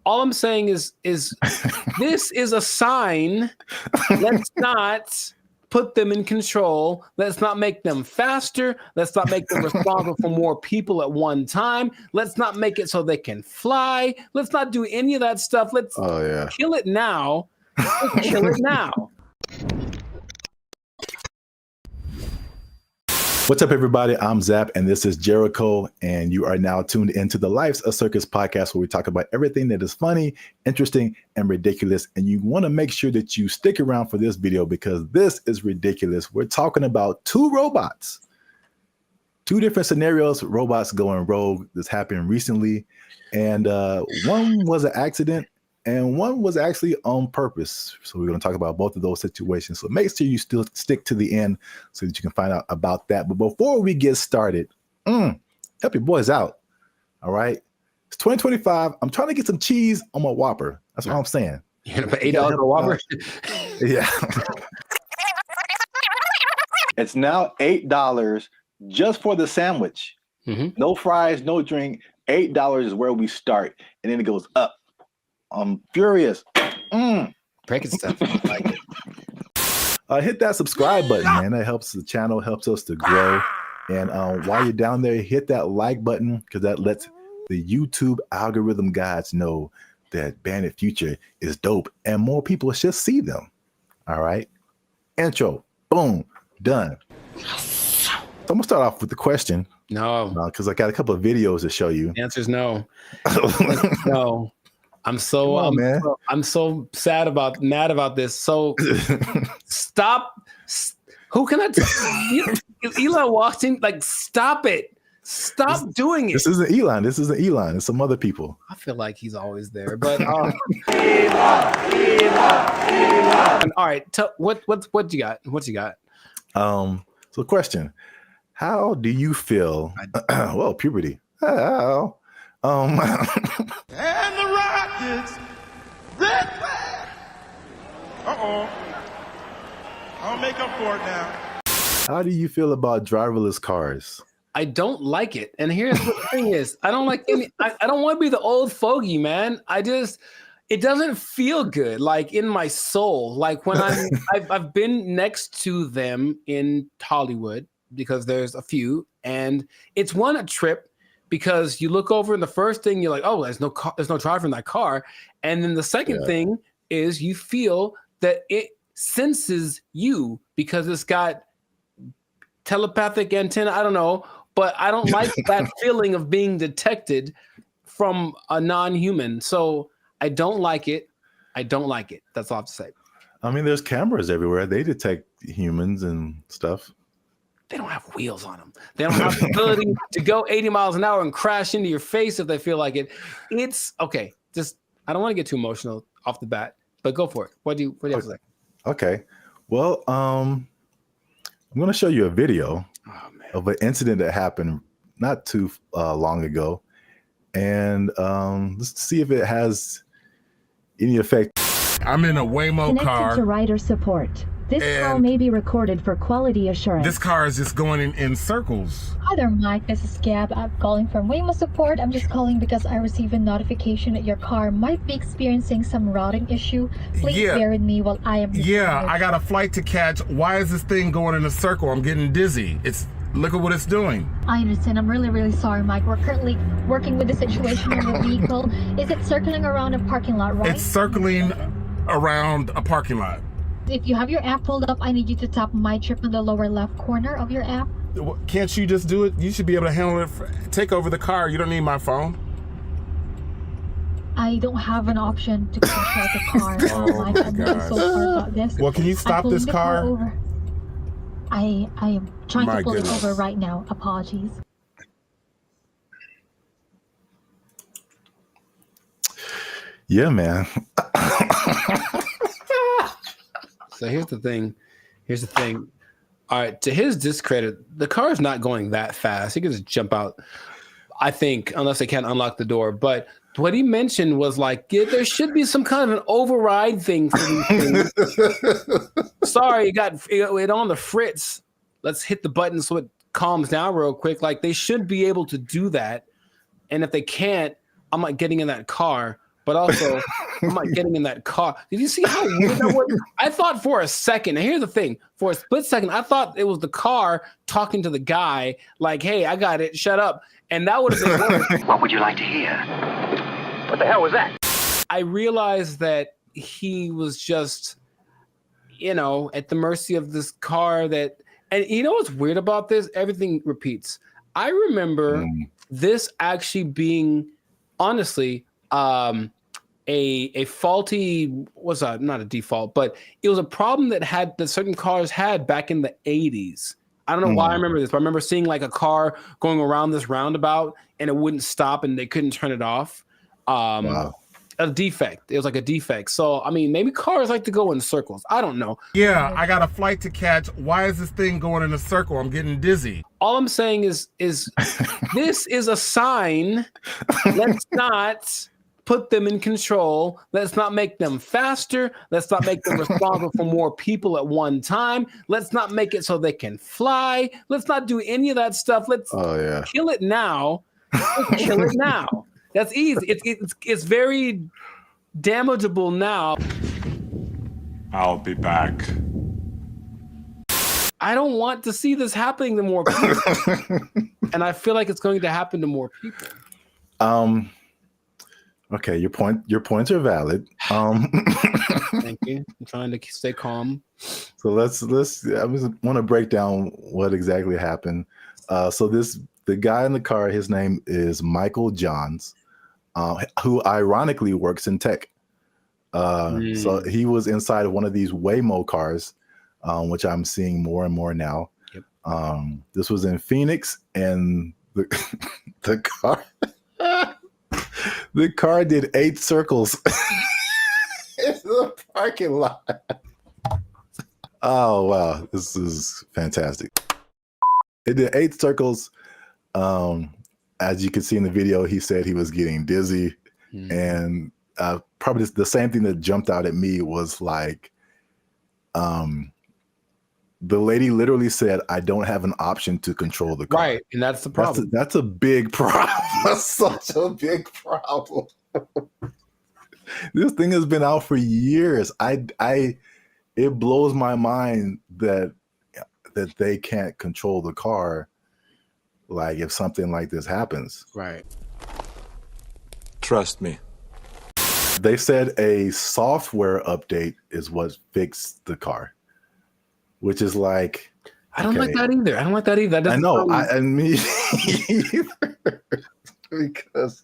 All I'm saying is this is a sign. Let's not put them in control. Let's not make them faster. Let's not make them responsible for more people at one time. Let's not make it so they can fly. Let's not do any of that stuff. Let's kill it now. Let's kill it now. What's up, everybody? I'm Zap, and this is Jericho, and you are now tuned into the Life's a Circus podcast, where we talk about everything that is funny, interesting, and ridiculous. And you want to make sure that you stick around for this video because this is ridiculous. We're talking about two robots, two different scenarios, robots going rogue. This happened recently, and one was an accident, and one was actually on purpose. So we're going to talk about both of those situations. So make sure you still stick to the end so that you can find out about that. But before we get started, help your boys out. All right. It's 2025. I'm trying to get some cheese on my Whopper. That's what I'm saying. You're going to pay $8 for a Whopper? Yeah. It's now $8 just for the sandwich. No fries, no drink. $8 is where we start. And then it goes up. I'm furious. Breaking stuff. Like it. Hit that subscribe button, man. That helps the channel, helps us to grow. And while you're down there, hit that like button because that lets the YouTube algorithm guys know that Bandit Future is dope and more people should see them. All right. Intro. Boom. Done. So I'm going to start off with the question. No. Because I got a couple of videos to show you. The answer is no. No. I'm so mad about this. So stop. Who can I tell? Elon walked in, like, stop it. Stop doing it. This isn't Elon. This isn't Elon. It's some other people. I feel like he's always there. But Elon. All right. What you got? What you got? So question. How do you feel? Well, puberty. How? And the Rockets, red flag. I'll make up for it now. How do you feel about driverless cars? I don't like it. And here's what the thing is. I don't like any, I don't want to be the old fogey, man. It doesn't feel good, like in my soul. Like when I've been next to them in Hollywood because there's a few, and it's a trip. Because you look over and the first thing you're like, oh, there's no driver in that car. And then the second thing is you feel that it senses you because it's got telepathic antenna. I don't know, but I don't like that feeling of being detected from a non-human. So I don't like it. I don't like it. That's all I have to say. I mean, there's cameras everywhere. They detect humans and stuff. They don't have wheels on them. They don't have the ability to go 80 miles an hour and crash into your face if they feel like it. It's okay. I don't want to get too emotional off the bat, but go for it. What do you have to say? Okay. Well, I'm going to show you a video of an incident that happened not too long ago. And let's see if it has any effect. I'm in a Waymo car. Connected to rider support. This call may be recorded for quality assurance. This car is just going in circles. Hi there, Mike. This is Gab. I'm calling from Waymo Support. I'm just calling because I received a notification that your car might be experiencing some routing issue. Please bear with me while I am... I got a flight to catch. Why is this thing going in a circle? I'm getting dizzy. Look at what it's doing. I understand. I'm really, really sorry, Mike. We're currently working with the situation in your vehicle. Is it circling around a parking lot, right? It's circling around a parking lot. If you have your app pulled up, I need you to tap My Trip in the lower left corner of your app. Can't you just do it? You should be able to handle it. Take over the car. You don't need my phone. I don't have an option to control the car. I'm really so sorry about this. Well, can you stop this car? I am trying to pull it over right now. Apologies. Yeah, man. So here's the thing. All right, to his discredit, the car is not going that fast. He can just jump out, I think, unless they can't unlock the door. But what he mentioned was like, there should be some kind of an override thing for these things. Sorry, it on the fritz. Let's hit the button so it calms down real quick. Like, they should be able to do that. And if they can't, I'm not getting in that car. but also I'm not getting in that car. Did you see how weird that was? I thought for a second, and here's the thing, for a split second, I thought it was the car talking to the guy, like, hey, I got it, shut up. And that would have been worse. What would you like to hear? What the hell was that? I realized that he was just, at the mercy of this car that, and you know what's weird about this? Everything repeats. I remember this actually being, honestly, a faulty, not a default, but it was a problem that certain cars had back in the 80s. I don't know why I remember this, but I remember seeing like a car going around this roundabout and it wouldn't stop and they couldn't turn it off. Wow. A defect. It was like a defect. So, I mean, maybe cars like to go in circles. I don't know. Yeah, I got a flight to catch. Why is this thing going in a circle? I'm getting dizzy. All I'm saying is this is a sign. Let's not put them in control. Let's not make them faster. Let's not make them responsible for more people at one time. Let's not make it so they can fly. Let's not do any of that stuff. Let's kill it now. Let's kill it now. That's easy. It's very damageable now. I'll be back. I don't want to see this happening to more people. And I feel like it's going to happen to more people. Okay, your points are valid. Thank you. I'm trying to stay calm. So let's I want to break down what exactly happened. The guy in the car, his name is Michael Johns, who ironically works in tech. So he was inside of one of these Waymo cars, which I'm seeing more and more now. Yep. This was in Phoenix, and the car the car did 8 circles in the parking lot. Oh wow, this is fantastic. It did 8 circles. As you can see in the video, he said he was getting dizzy, and probably the same thing that jumped out at me was like, the lady literally said, "I don't have an option to control the car." Right, and that's the problem. That's a big problem. That's such a big problem. This thing has been out for years. It blows my mind that they can't control the car. Like if something like this happens. Right. Trust me. They said a software update is what fixed the car, which is like, I don't like that either. I don't like that either. That I know. I mean, because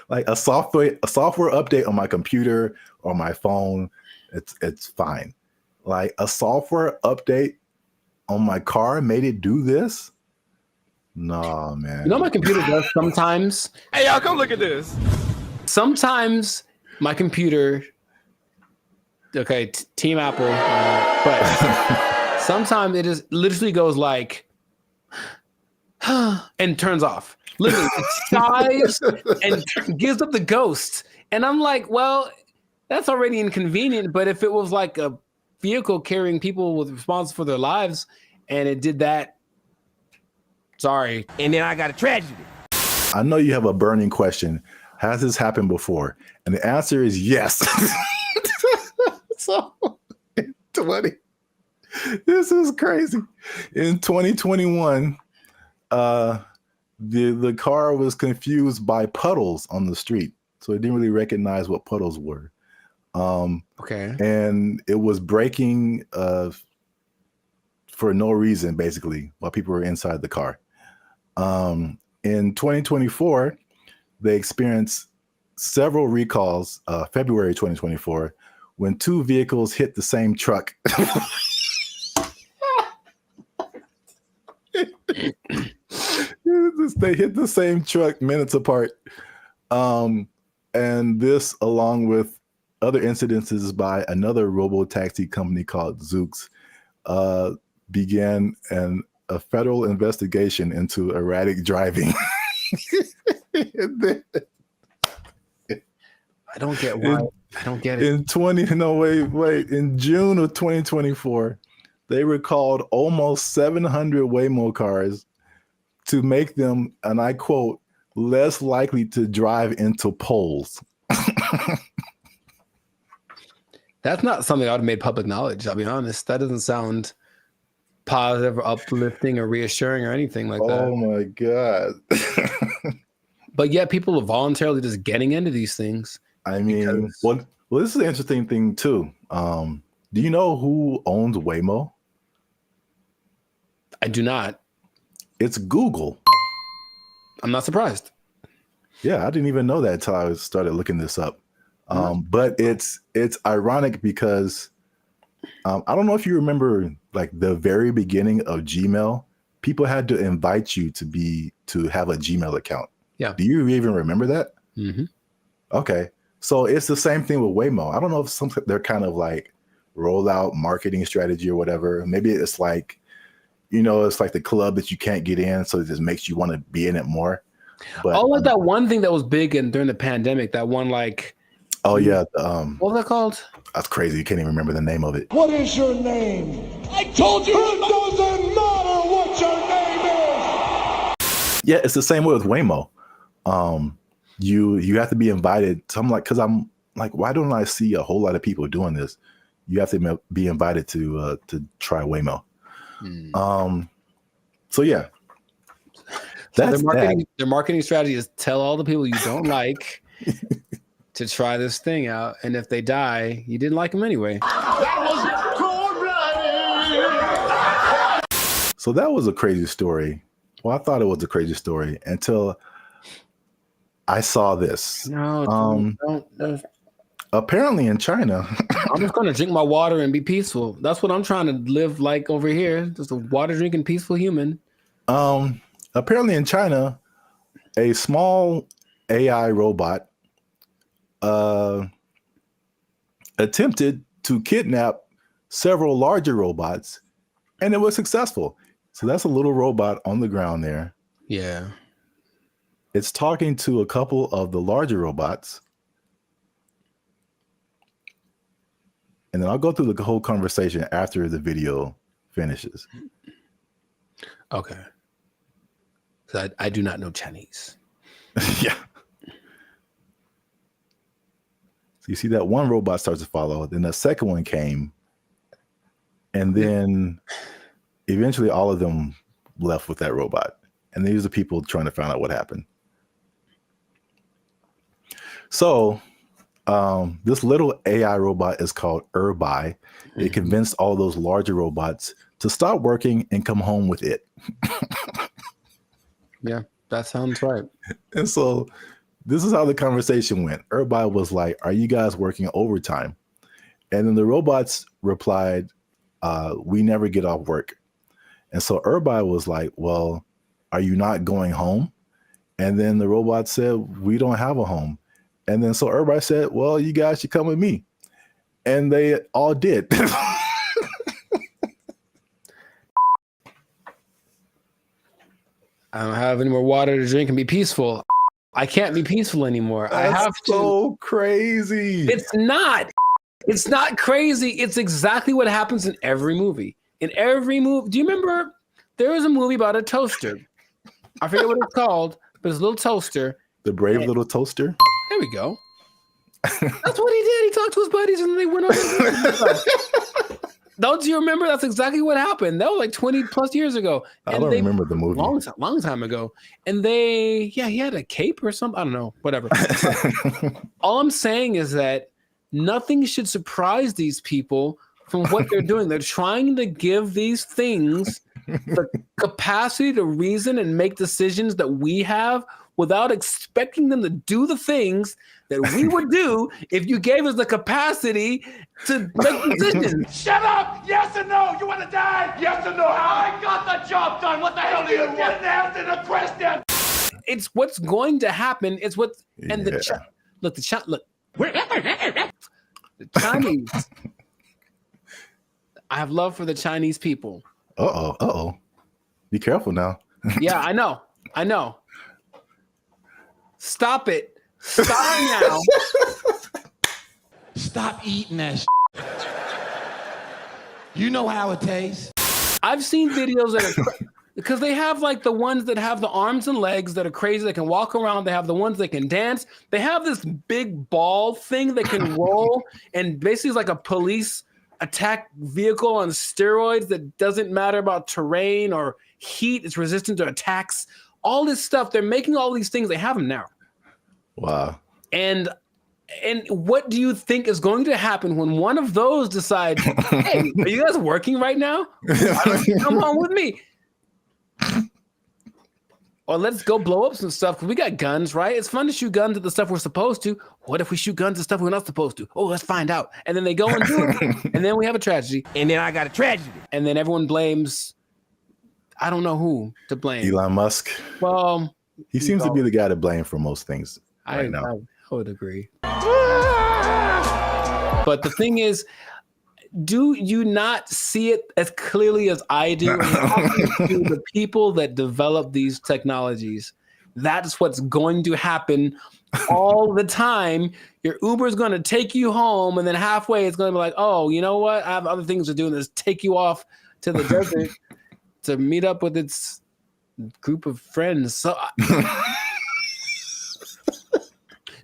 like a software update on my computer or my phone, it's fine. Like a software update on my car made it do this. No, man. You know, my computer does sometimes. Hey, y'all, come look at this. Sometimes my computer, okay, Team Apple, but sometimes it just literally goes like, and turns off. Literally, it sighs and gives up the ghost. And I'm like, well, that's already inconvenient. But if it was like a vehicle carrying people with responsible for their lives, and it did that, sorry. And then I got a tragedy. I know you have a burning question. Has this happened before? And the answer is yes. So, this is crazy. In 2021, the car was confused by puddles on the street. So it didn't really recognize what puddles were. Okay. And it was braking for no reason, basically, while people were inside the car. In 2024, they experienced several recalls, February 2024, when 2 vehicles hit the same truck. They hit the same truck minutes apart. And this, along with other incidences by another robo-taxi company called Zoox, began a federal investigation into erratic driving. I don't get why. I don't get it. In June of 2024, they recalled almost 700 Waymo cars to make them, and I quote, less likely to drive into poles. That's not something I would have made public knowledge. I'll be honest. That doesn't sound positive or uplifting or reassuring or anything like that. Oh my God. But yet people are voluntarily just getting into these things. I mean, well, this is an interesting thing too. Do you know who owns Waymo? I do not. It's Google. I'm not surprised. Yeah, I didn't even know that until I started looking this up. But it's ironic because I don't know if you remember, like the very beginning of Gmail, people had to invite you to have a Gmail account. Yeah. Do you even remember that? Mm-hmm. Okay. So it's the same thing with Waymo. I don't know if they're kind of like rollout marketing strategy or whatever. Maybe it's like, it's like the club that you can't get in, so it just makes you want to be in it more. But like that one thing that was big during the pandemic, that one like. Oh yeah. What was that called? That's crazy. You can't even remember the name of it. What is your name? I told you it doesn't matter what your name is. Yeah, it's the same way with Waymo. You have to be invited. So I'm like, because I'm like, why don't I see a whole lot of people doing this? You have to be invited to try Waymo. So yeah. So their marketing strategy is tell all the people you don't like to try this thing out, and if they die, you didn't like them anyway. So that was a crazy story. Well, I thought it was a crazy story until I saw this. No, don't. Apparently in China. I'm just going to drink my water and be peaceful. That's what I'm trying to live like over here. Just a water drinking, peaceful human. Apparently in China, a small AI robot attempted to kidnap several larger robots, and it was successful. So that's a little robot on the ground there. Yeah. It's talking to a couple of the larger robots. And then I'll go through the whole conversation after the video finishes. Okay. So I do not know Chinese. Yeah. So you see that one robot starts to follow, then the second one came, and then eventually all of them left with that robot. And these are people trying to find out what happened. So this little AI robot is called BrandBee. It convinced all those larger robots to stop working and come home with it. Yeah, that sounds right. And so this is how the conversation went. BrandBee was like, "Are you guys working overtime?" And then the robots replied, "We never get off work." And so BrandBee was like, "Well, are you not going home?" And then the robot said, "We don't have a home." And then so BrandBee said, "Well, you guys should come with me." And they all did. I don't have any more water to drink and be peaceful. I can't be peaceful anymore. That's I have to. So crazy. It's not. It's not crazy. It's exactly what happens in every movie. In every movie. Do you remember there was a movie about a toaster? I forget what it's called, but it's a little toaster. The Brave Little Toaster? There we go. That's what he did. He talked to his buddies and they went on. Don't you remember? That's exactly what happened. That was like 20 plus years ago. I don't remember the movie. Long time ago. And he had a cape or something. I don't know, whatever. All I'm saying is that nothing should surprise these people from what they're doing. They're trying to give these things the capacity to reason and make decisions that we have without expecting them to do the things that we would do if you gave us the capacity to make decisions. Shut up! Yes or no? You want to die? Yes or no? I got the job done. What the hell do you want? Didn't answer the question. It's what's going to happen. It's what and the Chinese. I have love for the Chinese people. Uh-oh. Be careful now. Yeah, I know. Stop it. Stop now. Stop eating that You know how it tastes. I've seen videos that are Because they have like the ones that have the arms and legs that are crazy, that can walk around. They have the ones that can dance. They have this big ball thing that can roll and basically is like a police attack vehicle on steroids that doesn't matter about terrain or heat. It's resistant to attacks. All this stuff. They're making all these things. They have them now. Wow. And what do you think is going to happen when one of those decides, hey, are you guys working right now? Come on with me. Or let's go blow up some stuff because we got guns, right? It's fun to shoot guns at the stuff we're supposed to. What if we shoot guns at stuff we're not supposed to? Oh, let's find out. And then they go and do it. And then we have a tragedy. And then I got a tragedy. And then everyone blames, I don't know who to blame. Elon Musk. Well, he seems to be the guy to blame for most things right now. I would agree. But the thing is, do you not see it as clearly as I do? To the people that develop these technologies, that's what's going to happen all the time. Your Uber is going to take you home, and then halfway it's going to be like, oh, you know what? I have other things to do, and just take you off to the desert to meet up with its group of friends. So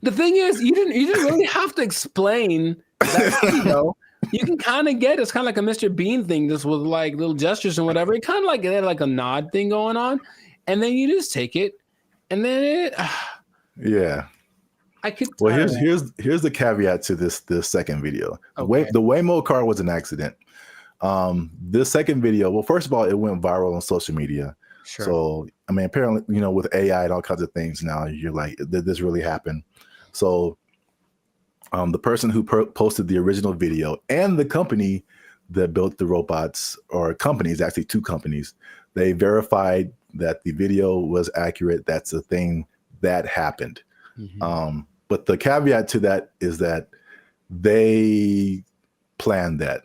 the thing is, you didn't really have to explain that, you know. You can kind of get it's kind of like a Mr. Bean thing, just with like little gestures and whatever. It kind of like had like a nod thing going on, and then you just take it, and then it. Yeah. I could. Well, here's the caveat to this second video. Okay. The Waymo car was an accident. This second video, well, first of all, it went viral on social media. Sure. So I mean, apparently, you know, with AI and all kinds of things now, you're like, did this really happen? So. The person who posted the original video and the company that built the robots, or companies, actually two companies, they verified that the video was accurate. That's a thing that happened. Mm-hmm. But the caveat to that is that they planned that.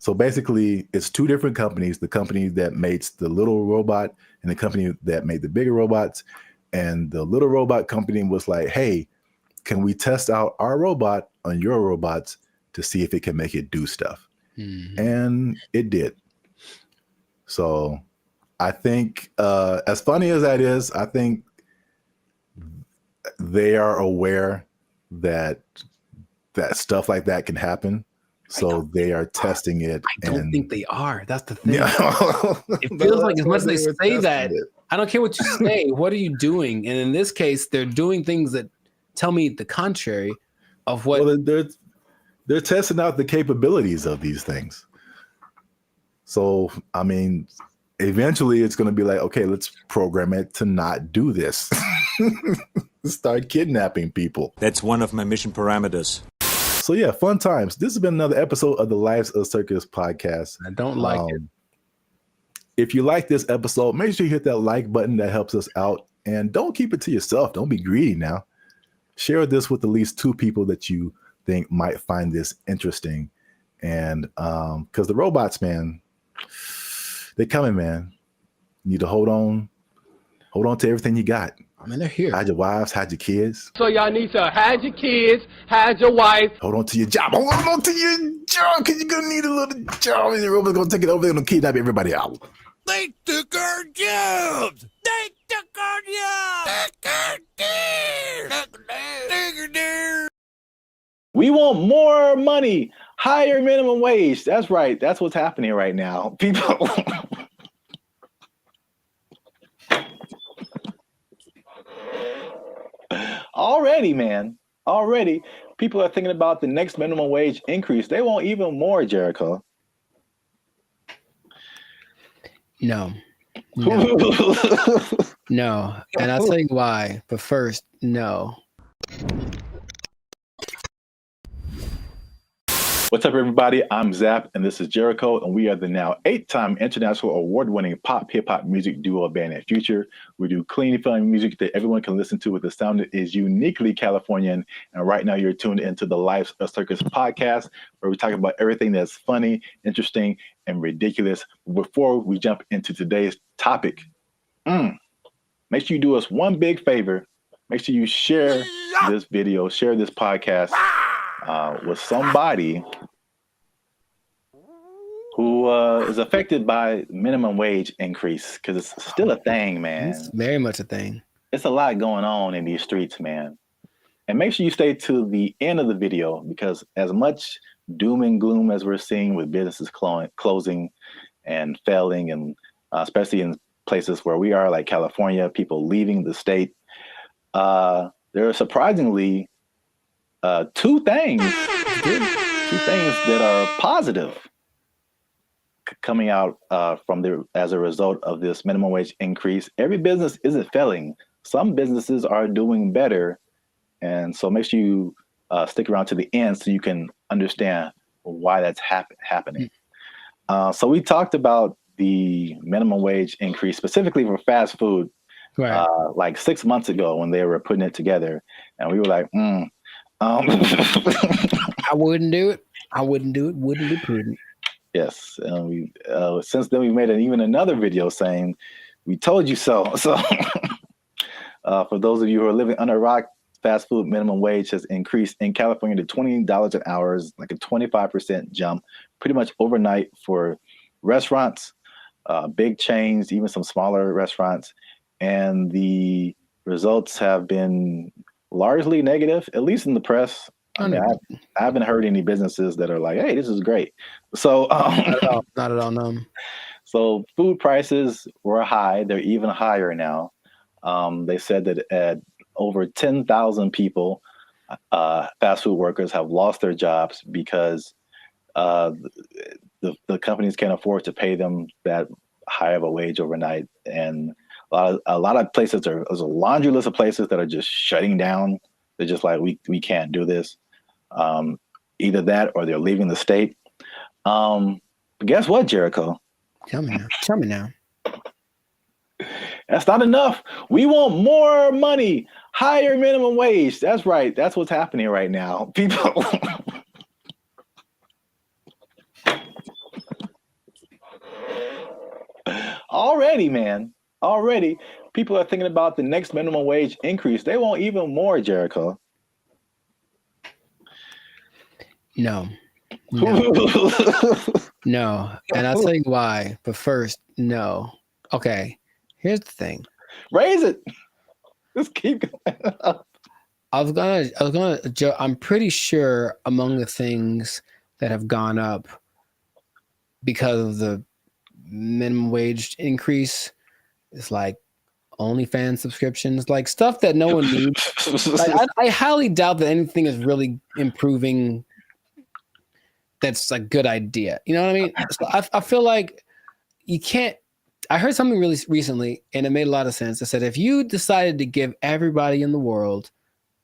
So basically, it's two different companies, the company that makes the little robot and the company that made the bigger robots. And the little robot company was like, hey, can we test out our robot on your robots to see if it can make it do stuff? Mm-hmm. And it did. So I think, as funny as that is, I think they are aware that stuff like that can happen. So they are testing it. I don't think they are. That's the thing. It feels like as much as they say that, I don't care what you say. What are you doing? And in this case, they're doing things that tell me the contrary of what. Well, they're testing out the capabilities of these things. So, I mean, eventually it's going to be like, okay, let's program it to not do this. Start kidnapping people. That's one of my mission parameters. So yeah, fun times. This has been another episode of the Lives of Circus podcast. I don't like it. If you like this episode, make sure you hit that like button. That helps us out. And don't keep it to yourself. Don't be greedy now. Share this with at least two people that you think might find this interesting. And because the robots, man, they're coming, man. You need to hold on to everything you got. I mean, they're here. Hide your wives, hide your kids. So y'all need to hide your kids, hide your wife. Hold on to your job. Hold on to your job, because you're going to need a little job. And your robot's going to take it over. They're going to kidnap everybody out. They took our jobs. They took our jobs. We want more money. Higher minimum wage. That's right. That's what's happening right now. People... Already, people are thinking about the next minimum wage increase. They want even more, Jericho. No. No. And I'll tell you why. But first, no. What's up, everybody? I'm Zap, and this is Jericho, and we are the now 8-time international award-winning pop hip-hop music duo band at Future. We do clean, fun music that everyone can listen to with a sound that is uniquely Californian. And right now, you're tuned into the Lives of Circus podcast, where we talk about everything that's funny, interesting, and ridiculous. Before we jump into today's topic, make sure you do us one big favor. Make sure you share this video, share this podcast with somebody who is affected by minimum wage increase because it's still a thing, man. It's very much a thing. It's a lot going on in these streets, man. And make sure you stay to the end of the video because as much doom and gloom as we're seeing with businesses closing and failing, and especially in places where we are, like California, people leaving the state, there are surprisingly two things that are positive coming out as a result of this minimum wage increase. Every business isn't failing. Some businesses are doing better. And so make sure you stick around to the end so you can understand why that's happening. So we talked about the minimum wage increase specifically for fast food, right. Like 6 months ago when they were putting it together. And we were like, I wouldn't do it. Wouldn't be prudent. Yes. And we since then, we made even another video saying, we told you so. So for those of you who are living under a rock, fast food minimum wage has increased in California to $20 an hour, like a 25% jump, pretty much overnight for restaurants, big chains, even some smaller restaurants. And the results have been largely negative, at least in the press. I mean, I haven't heard any businesses that are like, hey, this is great. So not at all, no. So food prices were high. They're even higher now. They said that at over 10,000 people, fast food workers have lost their jobs because the companies can't afford to pay them that high of a wage overnight. And a lot of places, there's a laundry list of places that are just shutting down. They're just like, we can't do this. Either that or they're leaving the state. But guess what, Jericho? Tell me now. That's not enough. We want more money, higher minimum wage. That's right. That's what's happening right now. People. Already, people are thinking about the next minimum wage increase. They want even more, Jericho. No. No. And I'll tell you why. But first, no. Okay. Here's the thing. Raise it. Just keep going up. I'm pretty sure among the things that have gone up because of the minimum wage increase is like OnlyFans subscriptions, like stuff that no one needs. Like, I highly doubt that anything is really improving. That's a good idea. You know what I mean? So I feel like you can't. I heard something really recently, and it made a lot of sense. It said if you decided to give everybody in the world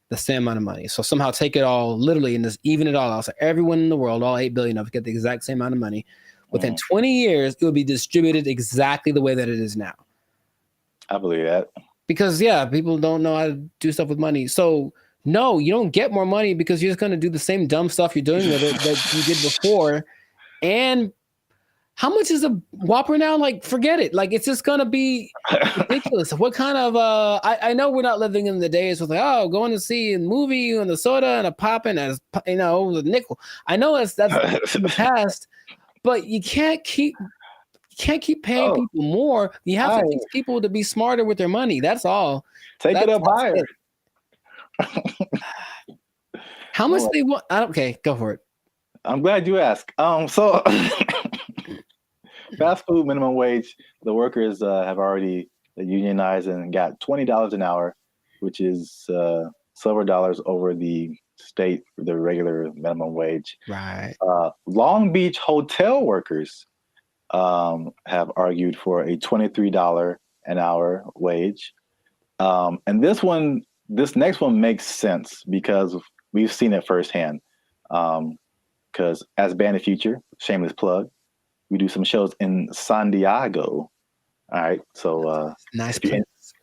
the same amount of money, so somehow take it all literally and just even it all out, so everyone in the world, all 8 billion of us, get the exact same amount of money, within 20 years, it would be distributed exactly the way that it is now. I believe that. Because, yeah, people don't know how to do stuff with money. So, no, you don't get more money because you're just going to do the same dumb stuff you're doing with it that you did before. And how much is a Whopper now? Like, forget it. Like, it's just going to be ridiculous. What kind of, I know we're not living in the days with, like, oh, going to see a movie and the soda and a pop and a, you know, the nickel. I know that's in the past, but you can't keep paying people more. You have to teach people to be smarter with their money. That's all. Take it up higher. How much they want? Okay, go for it. I'm glad you asked. So fast food minimum wage, the workers have already unionized and got $20 an hour, which is several dollars over the regular minimum wage. Right. Long Beach hotel workers have argued for a $23 an hour wage. And this next one makes sense because we've seen it firsthand. Because as Band of Future, shameless plug, we do some shows in San Diego. All right. So nice.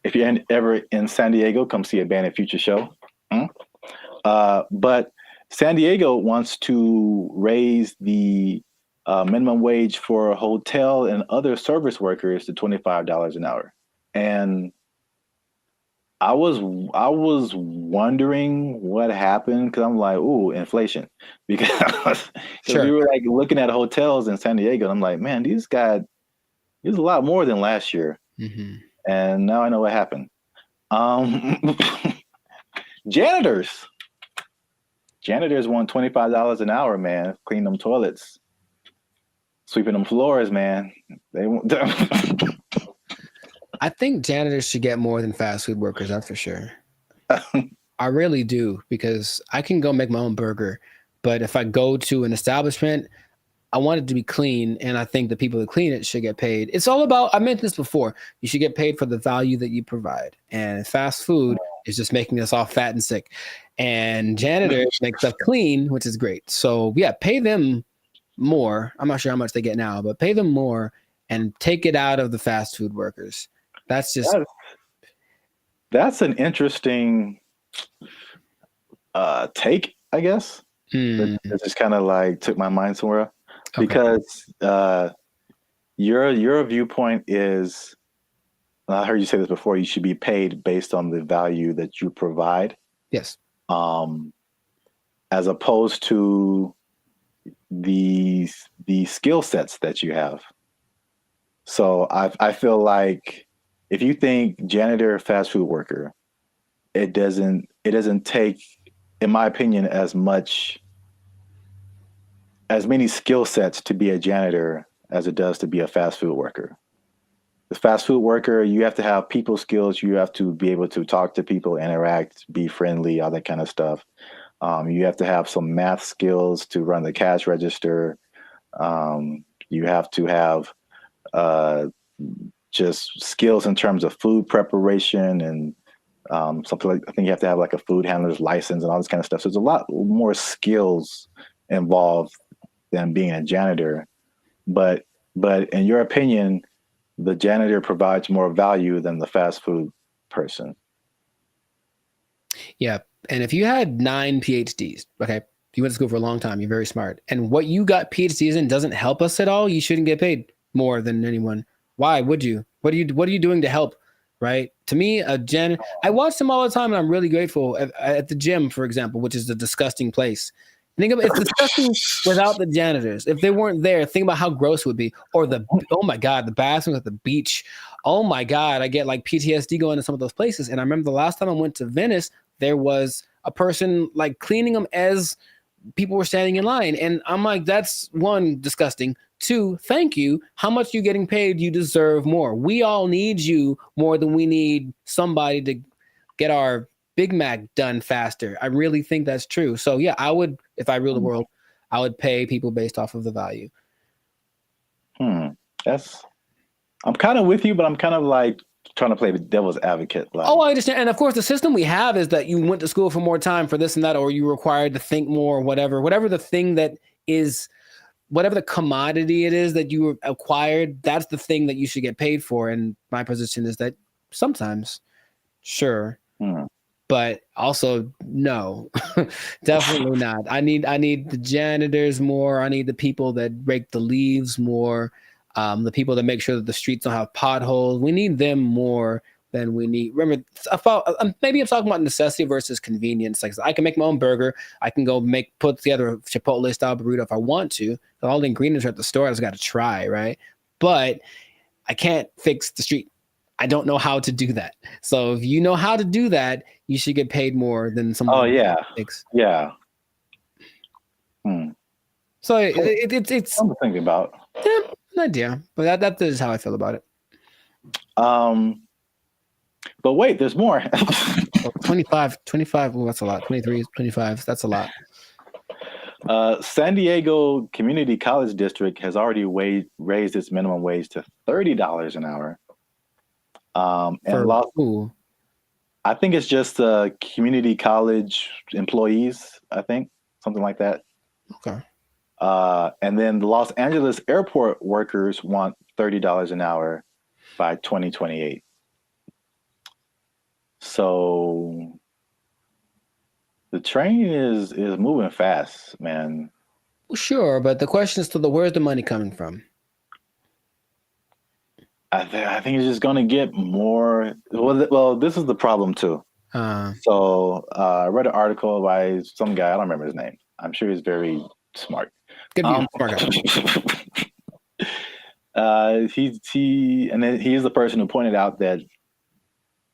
If you're ever in San Diego, come see a Band of Future show. But San Diego wants to raise the minimum wage for hotel and other service workers to $25 an hour. And I was wondering what happened because I'm like, ooh, inflation, because Sure. we were like looking at hotels in San Diego. And I'm like, man, these a lot more than last year, and now I know what happened. Janitors want $25 an hour, man. Clean them toilets, sweeping them floors, man. They want. I think janitors should get more than fast food workers. That's for sure. I really do, because I can go make my own burger, but if I go to an establishment, I want it to be clean, and I think the people that clean it should get paid. It's all about, I mentioned this before, you should get paid for the value that you provide. And fast food is just making us all fat and sick. And janitors make stuff clean, which is great. So yeah, pay them more. I'm not sure how much they get now, but pay them more and take it out of the fast food workers. That's just that's an interesting take, I guess. It just kind of like took my mind somewhere. Okay. Because your viewpoint is, I heard you say this before, you should be paid based on the value that you provide. Yes. As opposed to the skill sets that you have. So I feel like if you think janitor, fast food worker, it doesn't take, in my opinion, as many skill sets to be a janitor as it does to be a fast food worker. The fast food worker, you have to have people skills. You have to be able to talk to people, interact, be friendly, all that kind of stuff. You have to have some math skills to run the cash register. You have to have just skills in terms of food preparation and something like, I think you have to have like a food handler's license and all this kind of stuff. So there's a lot more skills involved than being a janitor. But in your opinion, the janitor provides more value than the fast food person. Yeah. And if you had 9 PhDs, okay, you went to school for a long time, you're very smart, and what you got PhDs in doesn't help us at all, you shouldn't get paid more than anyone. Why would you? What are you doing to help? Right? To me, I watch them all the time, and I'm really grateful at the gym, for example, which is a disgusting place. Think about it's disgusting without the janitors. If they weren't there, think about how gross it would be. Or oh my God, the bathrooms at the beach. Oh my God, I get like PTSD going to some of those places. And I remember the last time I went to Venice, there was a person like cleaning them as people were standing in line. And I'm like, that's one, disgusting. 2, thank you. How much are you getting paid? You deserve more. We all need you more than we need somebody to get our Big Mac done faster. I really think that's true. So yeah, I would, if I ruled the world, I would pay people based off of the value. I'm kind of with you, but I'm kind of like trying to play the devil's advocate. Like, oh, I understand. And of course, the system we have is that you went to school for more time for this and that, or you required to think more, whatever the thing that is, whatever the commodity it is that you acquired, that's the thing that you should get paid for. And my position is that sometimes, sure. But also, no, definitely not. I need the janitors more. I need the people that rake the leaves more. The people that make sure that the streets don't have potholes. We need them more than we need. Remember, maybe I'm talking about necessity versus convenience. Like, I can make my own burger. I can go put together a Chipotle style burrito if I want to. All the ingredients are at the store. I just got to try, right? But I can't fix the street. I don't know how to do that. So if you know how to do that, you should get paid more than someone. Oh yeah, yeah. So it's something to think about. Yeah, an idea, but that is how I feel about it. But wait, there's more. 25. Well, that's a lot. 23, 25. That's a lot. San Diego Community College District has already raised its minimum wage to $30 an hour. And I think it's just community college employees, I think, something like that. Okay. And then the Los Angeles airport workers want $30 an hour by 2028. So the train is moving fast, man. Well, sure, but the question is still, where's the money coming from? I think it's just going to get more. Well, this is the problem too. So I read an article by some guy. I don't remember his name. I'm sure he's very smart. Good view, smart guy. He's the person who pointed out that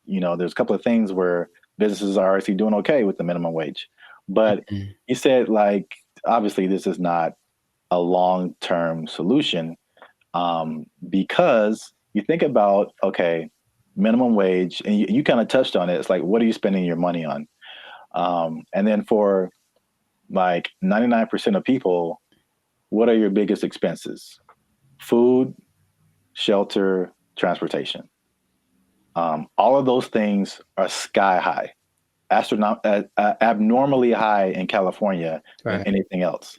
there's a couple of things where businesses are actually doing okay with the minimum wage, but he said like obviously this is not a long-term solution because you think about minimum wage, and you kind of touched on it. It's like, what are you spending your money on? And then for like 99% of people, what are your biggest expenses? Food, shelter, transportation. All of those things are sky high, abnormally high in California than anything else.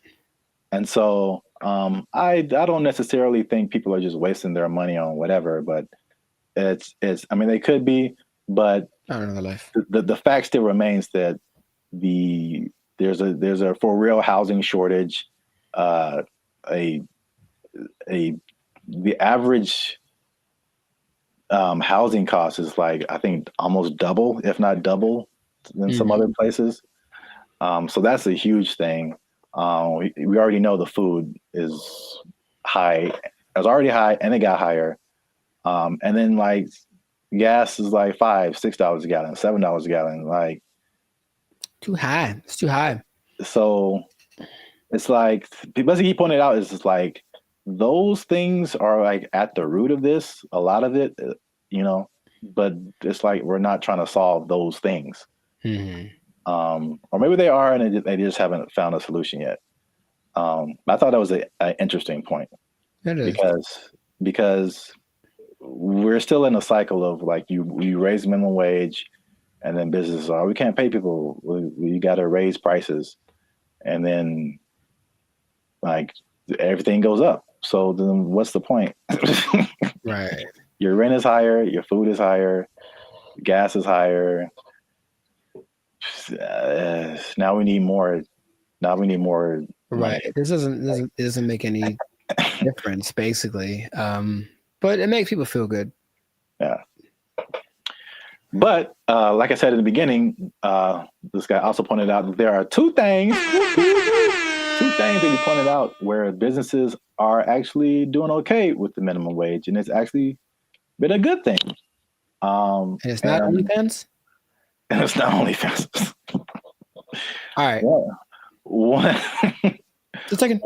And so I don't necessarily think people are just wasting their money on whatever, but I mean, they could be, but I don't know the life. The fact still remains that there's a for real housing shortage. The average housing cost is like, I think almost double, if not double, than some other places. So that's a huge thing. We already know the food is high. It was already high, and it got higher. And then like gas is like $5-6 a gallon, $7 a gallon, like too high. It's too high. So it's like, basically he pointed out, is just like those things are like at the root of this, a lot of it, but it's like we're not trying to solve those things. Or maybe they are, and they just haven't found a solution yet. I thought that was an interesting point. It is. Because we're still in a cycle of like you raise minimum wage, and then businesses are, we can't pay people. We got to raise prices, and then like everything goes up. So then what's the point? Right. Your rent is higher, your food is higher, gas is higher. Now we need more. Right. Money. This doesn't make any difference, basically. But it makes people feel good. Yeah. But like I said in the beginning, this guy also pointed out that there are two things that he pointed out where businesses are actually doing okay with the minimum wage, and it's actually been a good thing. And it's not OnlyFans? And it's not OnlyFans. All right. One. Just a second.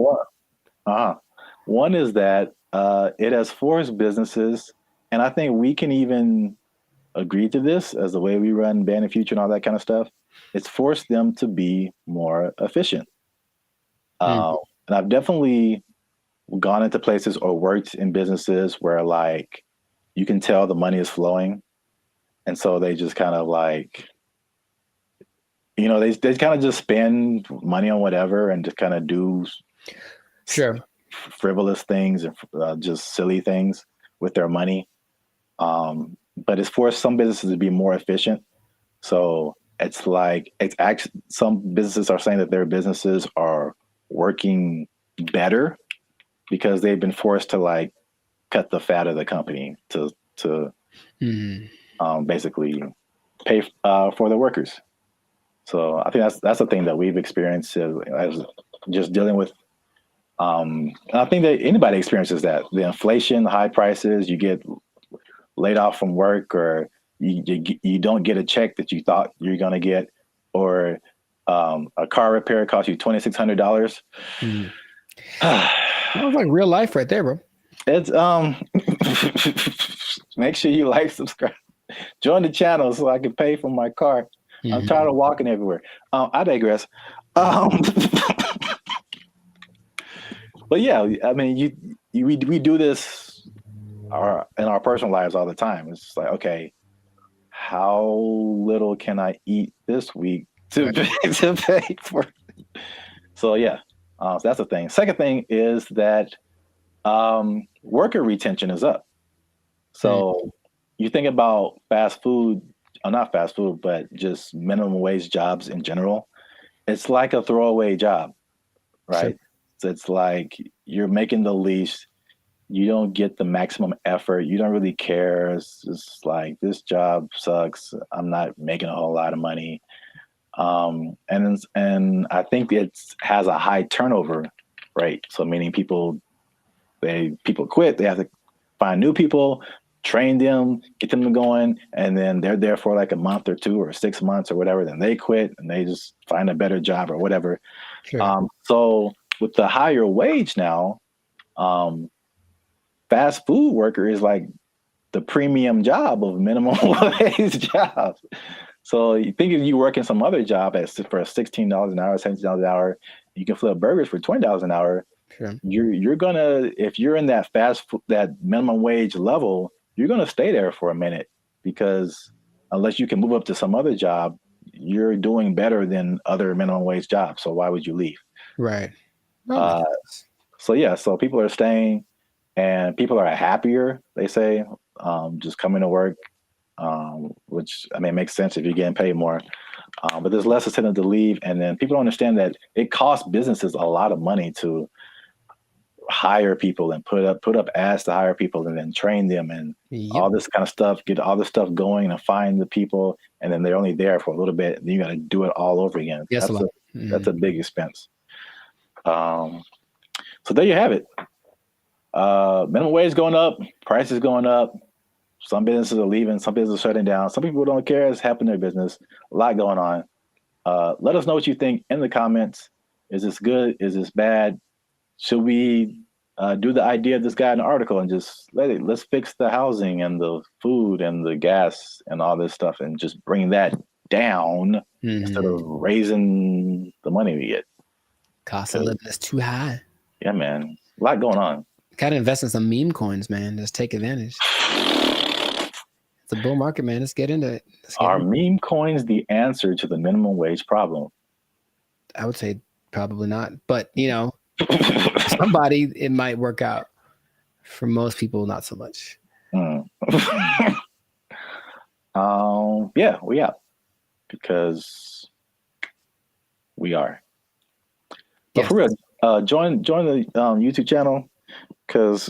One is that it has forced businesses, and I think we can even agree to this as the way we run Band of Future and all that kind of stuff. It's forced them to be more efficient. And I've definitely gone into places or worked in businesses where like you can tell the money is flowing. And so they just kind of like, they kind of just spend money on whatever and just kind of do frivolous things and just silly things with their money. But it's forced some businesses to be more efficient. So it's like, some businesses are saying that their businesses are working better because they've been forced to like cut the fat of the company to basically pay for the workers. So I think that's the thing that we've experienced as just dealing with. And I think that anybody experiences that, the inflation, the high prices, you get laid off from work, or you don't get a check that you thought you're going to get, or a car repair costs you $2,600. That was like real life right there, bro. It's make sure you like, subscribe, join the channel so I can pay for my car. I'm tired of walking everywhere. I digress. But yeah, I mean, we do this in our personal lives all the time. It's just like, okay, how little can I eat this week to pay for? So yeah, so that's the thing. Second thing is that worker retention is up. So you think about fast food, not fast food, but just minimum wage jobs in general. It's like a throwaway job, right? Sure. So it's like you're making the least, You don't get the maximum effort. You don't really care. It's just like, this job sucks. I'm not making a whole lot of money. And I think it has a high turnover rate. So meaning people quit. They have to find new people, train them, get them going, and then they're there for like a month or 2 or 6 months or whatever. Then they quit and they just find a better job or whatever. Sure. So with the higher wage now, fast food worker is like the premium job of minimum wage jobs. So you think if you work in some other job for $16 an hour, $17 an hour, you can flip burgers for $20 an hour. Sure. You're gonna, if you're in that that minimum wage level, you're gonna stay there for a minute, because unless you can move up to some other job, you're doing better than other minimum wage jobs. So why would you leave? Right. So people are staying, and people are happier, they say, just coming to work, which, I mean, makes sense if you're getting paid more. But there's less incentive to leave. And then people don't understand that it costs businesses a lot of money to hire people and put up ads to hire people and then train them and all this kind of stuff, get all this stuff going and find the people. And then they're only there for a little bit. And you got to do it all over again. Yes, that's a big expense. So there you have it. Minimum wage going up, prices going up. Some businesses are leaving, some businesses are shutting down. Some people don't care. It's happening in their business. A lot going on. Let us know what you think in the comments. Is this good? Is this bad? Should we do the idea of this guy in the article and just let's fix the housing and the food and the gas and all this stuff and just bring that down instead of raising the money we get? Cost of living is too high. Yeah, man. A lot going on. Gotta invest in some meme coins, man. Just take advantage. It's a bull market, man. Let's get into it. Are meme coins the answer to the minimum wage problem? I would say probably not. But, you know, somebody, it might work out. For most people, not so much. Yeah, we are. Because we are. But for real, join the YouTube channel, because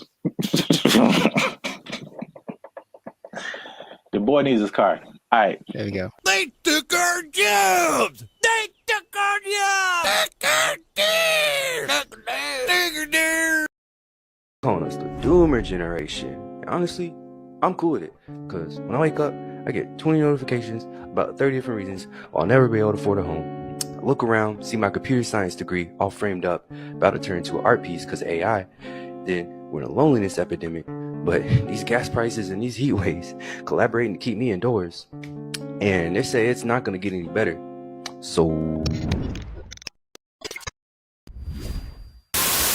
your boy needs his car. All right. There we go. They took our jobs! They took our jobs! Calling us the doomer generation. And honestly, I'm cool with it, because when I wake up, I get 20 notifications about 30 different reasons I'll never be able to afford a home. I look around, see my computer science degree all framed up, about to turn into an art piece because of AI. Then we're in a loneliness epidemic, but these gas prices and these heat waves collaborating to keep me indoors. And they say it's not going to get any better. So...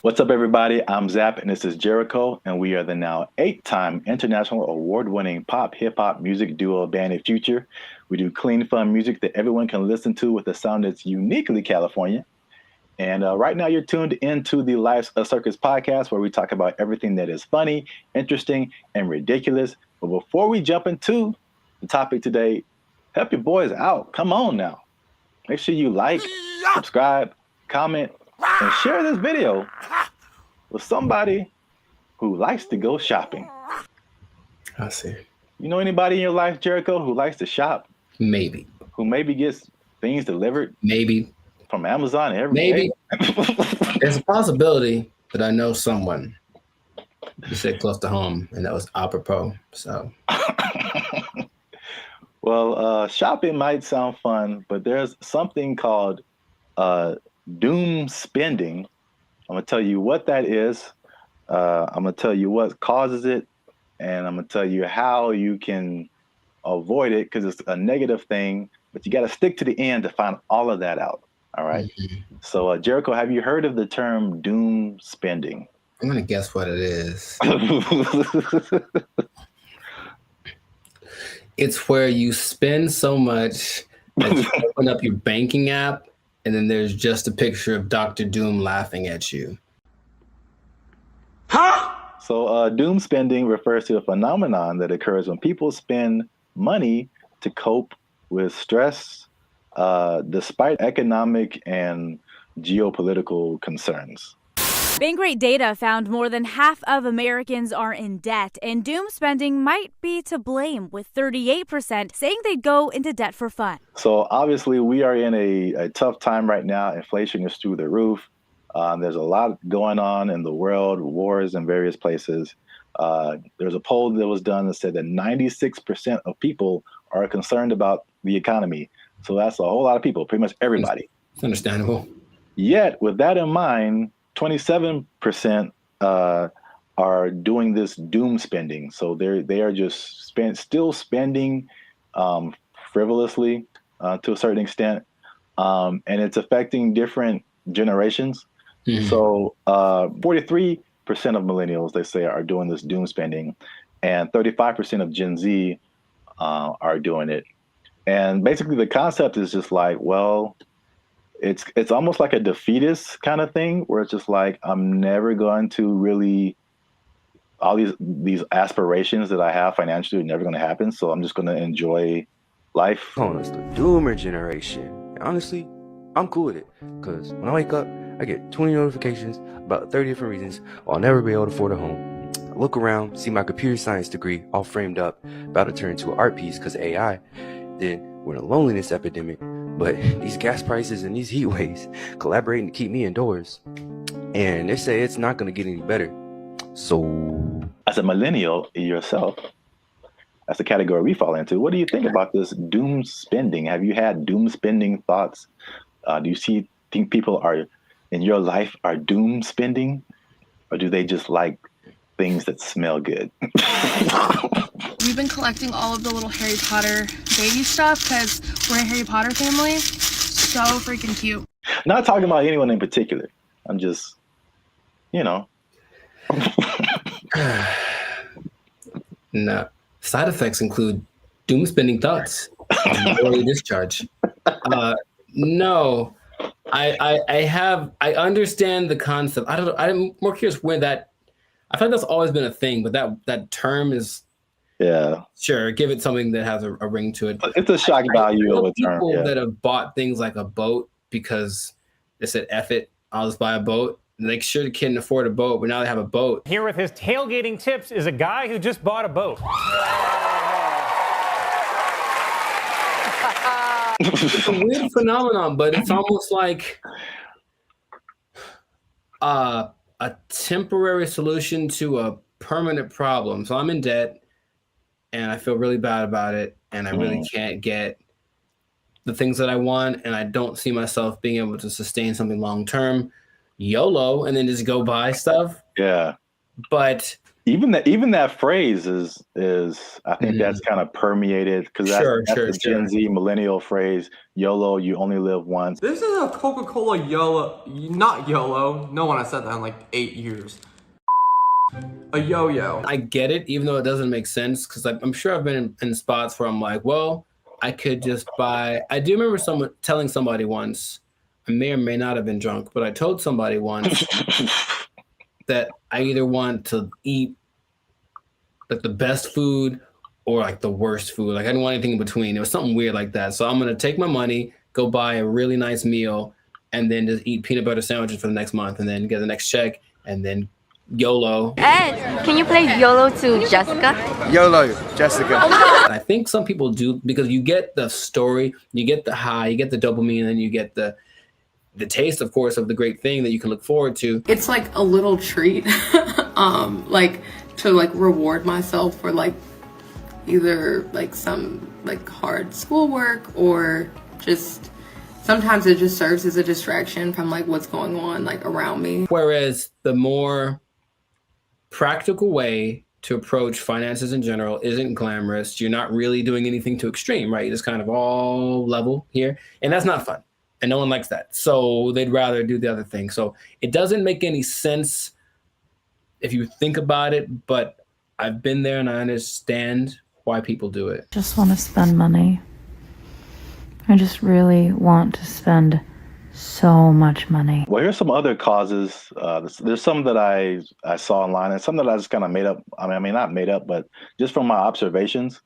What's up, everybody? I'm Zap, and this is Jericho, and we are the now 8-time international award-winning pop hip-hop music duo band Future. We do clean, fun music that everyone can listen to with a sound that's uniquely California. And right now, you're tuned into the Life's a Circus podcast, where we talk about everything that is funny, interesting, and ridiculous. But before we jump into the topic today, help your boys out. Come on now. Make sure you like, subscribe, comment, and share this video with somebody who likes to go shopping. I see. You know anybody in your life, Jericho, who likes to shop? Maybe. Who maybe gets things delivered? Maybe. From Amazon every day? There's a possibility that I know someone who said close to home, and that was apropos. So, well, shopping might sound fun, but there's something called doom spending. I'm gonna tell you what that is. I'm gonna tell you what causes it, and I'm gonna tell you how you can avoid it, because it's a negative thing, but you got to stick to the end to find all of that out. All right. So, Jericho, have you heard of the term doom spending? I'm gonna guess what it is. It's where you spend so much that you open up your banking app, and then there's just a picture of Dr. Doom laughing at you. Huh? So doom spending refers to a phenomenon that occurs when people spend money to cope with stress, despite economic and geopolitical concerns. Bankrate data found more than half of Americans are in debt, and doom spending might be to blame, with 38% saying they'd go into debt for fun. So obviously we are in a tough time right now. Inflation is through the roof. There's a lot going on in the world, wars in various places. There's a poll that was done that said that 96% of people are concerned about the economy. So that's a whole lot of people, pretty much everybody. It's understandable. Yet, with that in mind, 27% are doing this doom spending. So they are just still spending frivolously to a certain extent, and it's affecting different generations. Mm-hmm. So 43% of millennials, they say, are doing this doom spending, and 35% of Gen Z are doing it. And basically the concept is just like, well, it's almost like a defeatist kind of thing, where it's just like, I'm never going to really, all these aspirations that I have financially are never going to happen. So I'm just going to enjoy life. Oh, it's the doomer generation. Honestly, I'm cool with it, because when I wake up, I get 20 notifications about 30 different reasons I'll never be able to afford a home. I look around, see my computer science degree all framed up, about to turn into an art piece because of AI. Then we're in a loneliness epidemic, but these gas prices and these heat waves collaborating to keep me indoors. And they say it's not going to get any better. So, as a millennial yourself, that's the category we fall into. What do you think about this doom spending? Have you had doom spending thoughts? Do you think people are in your life are doom spending, or do they just like things that smell good? We've been collecting all of the little Harry Potter baby stuff because we're a Harry Potter family. So freaking cute. Not talking about anyone in particular. I'm just, No. Side effects include doom spending thoughts, early discharge. No, I understand the concept. I don't know. I'm more curious where that. I feel like that's always been a thing, but that term is. Yeah. Sure, give it something that has a ring to it. It's a shock value of a term. People that have bought things like a boat because they said, F it, I'll just buy a boat. And they sure can afford a boat, but now they have a boat. Here with his tailgating tips is a guy who just bought a boat. It's a weird phenomenon, but it's almost like a temporary solution to a permanent problem. So I'm in debt, and I feel really bad about it, and I really can't get the things that I want, and I don't see myself being able to sustain something long term. YOLO, and then just go buy stuff. Yeah. But even that phrase is I think that's kind of permeated, because that's the Gen Z millennial phrase, YOLO, you only live once. This is a Coca-Cola YOLO, not YOLO. No one has said that in like 8 years. A yo-yo. I get it, even though it doesn't make sense, because I'm sure I've been in spots where I'm like, well, I could just buy. I do remember telling somebody once, I may or may not have been drunk, but I told somebody once that I either want to eat like the best food or like the worst food. Like I didn't want anything in between. It was something weird like that. So I'm going to take my money, go buy a really nice meal, and then just eat peanut butter sandwiches for the next month, and then get the next check, and then YOLO. Ed, can you play YOLO to Jessica? YOLO, Jessica. I think some people do, because you get the story, you get the high, you get the dopamine, and then you get the taste, of course, of the great thing that you can look forward to. It's like a little treat, like to like reward myself for like either like some like hard schoolwork, or just sometimes it just serves as a distraction from like what's going on like around me. Whereas the more practical way to approach finances in general isn't glamorous. You're not really doing anything too extreme, right? It's kind of all level here, and that's not fun. And no one likes that. So they'd rather do the other thing. So it doesn't make any sense if you think about it, but I've been there and I understand why people do it. Just want to spend money. I just really want to spend so much money. Well, here's some other causes. There's some that I saw online, and some that I just kind of made up. I mean, not made up, but just from my observations,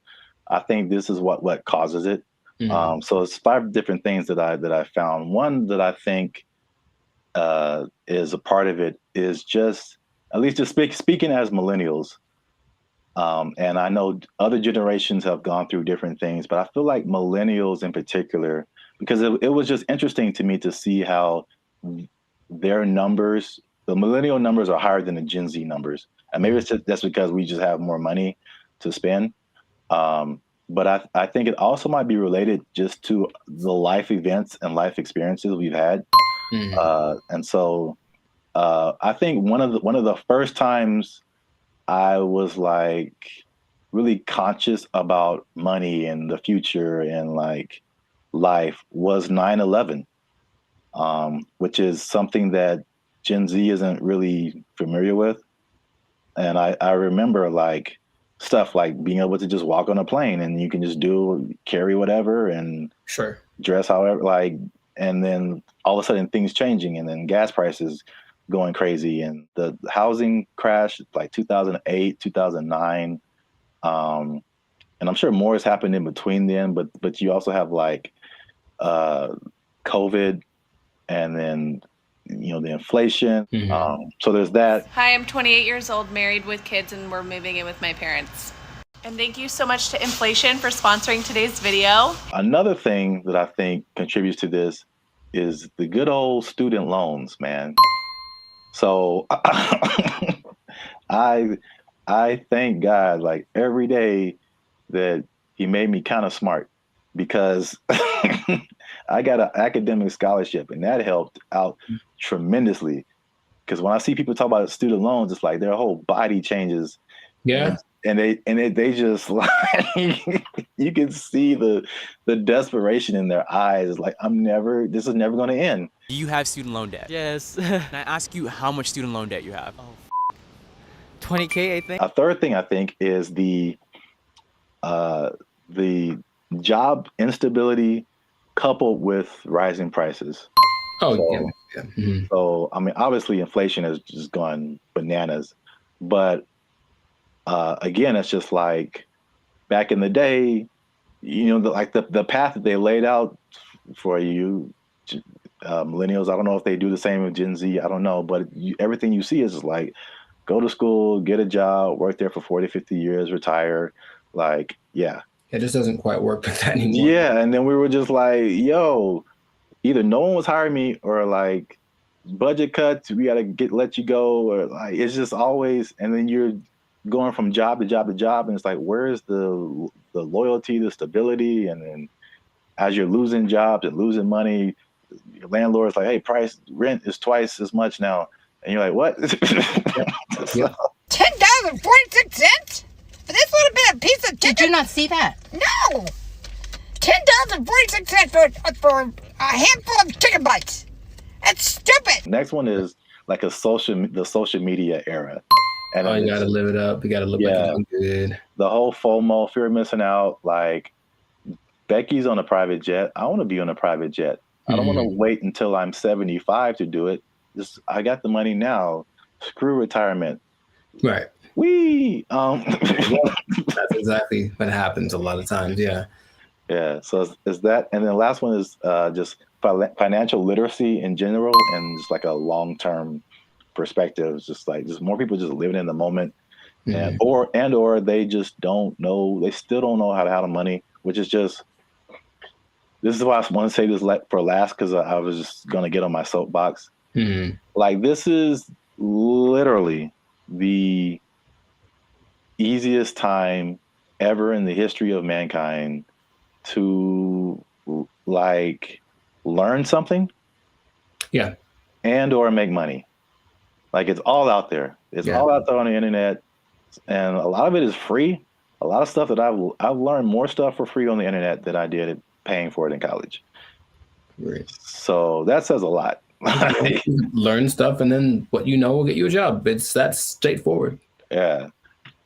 I think this is what causes it. Mm-hmm. So it's 5 different things that I found. One that I think is a part of it is just, at least just speaking as millennials. And I know other generations have gone through different things, but I feel like millennials in particular, because it was just interesting to me to see how their numbers, the millennial numbers are higher than the Gen Z numbers. And maybe it's just, that's because we just have more money to spend. But I think it also might be related just to the life events and life experiences we've had. And so I think one of the first times I was like really conscious about money and the future and like life was 9/11, which is something that Gen Z isn't really familiar with. And I remember like stuff like being able to just walk on a plane and you can just carry whatever and dress however, like, and then all of a sudden things changing and then gas prices going crazy and the housing crash like 2008, 2009. And I'm sure more has happened in between then, but you also have like COVID and then, you know, the inflation. So there's that. Hi, I'm 28 years old, married with kids, and we're moving in with my parents. And thank you so much to Inflation for sponsoring today's video. Another thing that I think contributes to this is the good old student loans, man. So I thank God like every day that he made me kind of smart, because I got an academic scholarship and that helped out tremendously. Because when I see people talk about student loans, it's like their whole body changes. Yeah. And they just like, you can see the desperation in their eyes. It's like, this is never going to end. Do you have student loan debt? Yes. Can I ask you how much student loan debt you have? 20K, I think. A third thing I think is the job instability coupled with rising prices. So I mean, obviously inflation has just gone bananas, but again, it's just like back in the day, you know, the path that they laid out for you, millennials. I don't know if they do the same with Gen Z. I don't know, but everything you see is just like, go to school, get a job, work there for 40, 50 years, retire. Like, yeah. It just doesn't quite work like that anymore. Yeah, and then we were just like, yo, either no one was hiring me or like budget cuts, we gotta let you go, or like it's just always, and then you're going from job to job to job, and it's like, where's the loyalty, the stability? And then as you're losing jobs and losing money, your landlord's like, hey, rent is twice as much now. And you're like, what? $10.46? But this would have been a piece of chicken. Did you not see that? No! $10.46 for a handful of chicken bites. That's stupid. Next one is like the social media era. And you gotta live it up. You gotta look like you're good. The whole FOMO, fear of missing out. Like, Becky's on a private jet. I want to be on a private jet. I don't want to wait until I'm 75 to do it. I got the money now. Screw retirement. Right. That's exactly what happens a lot of times. Yeah. Yeah. So is that, and then the last one is just financial literacy in general, and just like a long-term perspective. Just more people just living in the moment, and or they just don't know. They still don't know how to handle money, which is just. This is why I want to say this for last, because I was just gonna get on my soapbox. Like, this is literally the easiest time ever in the history of mankind to like learn something, and or make money. Like, it's all out there. It's all out there on the internet, and a lot of it is free. A lot of stuff that I've learned more stuff for free on the internet than I did paying for it in college. Right. So that says a lot. Learn stuff, and then what you know will get you a job. That's straightforward. Yeah.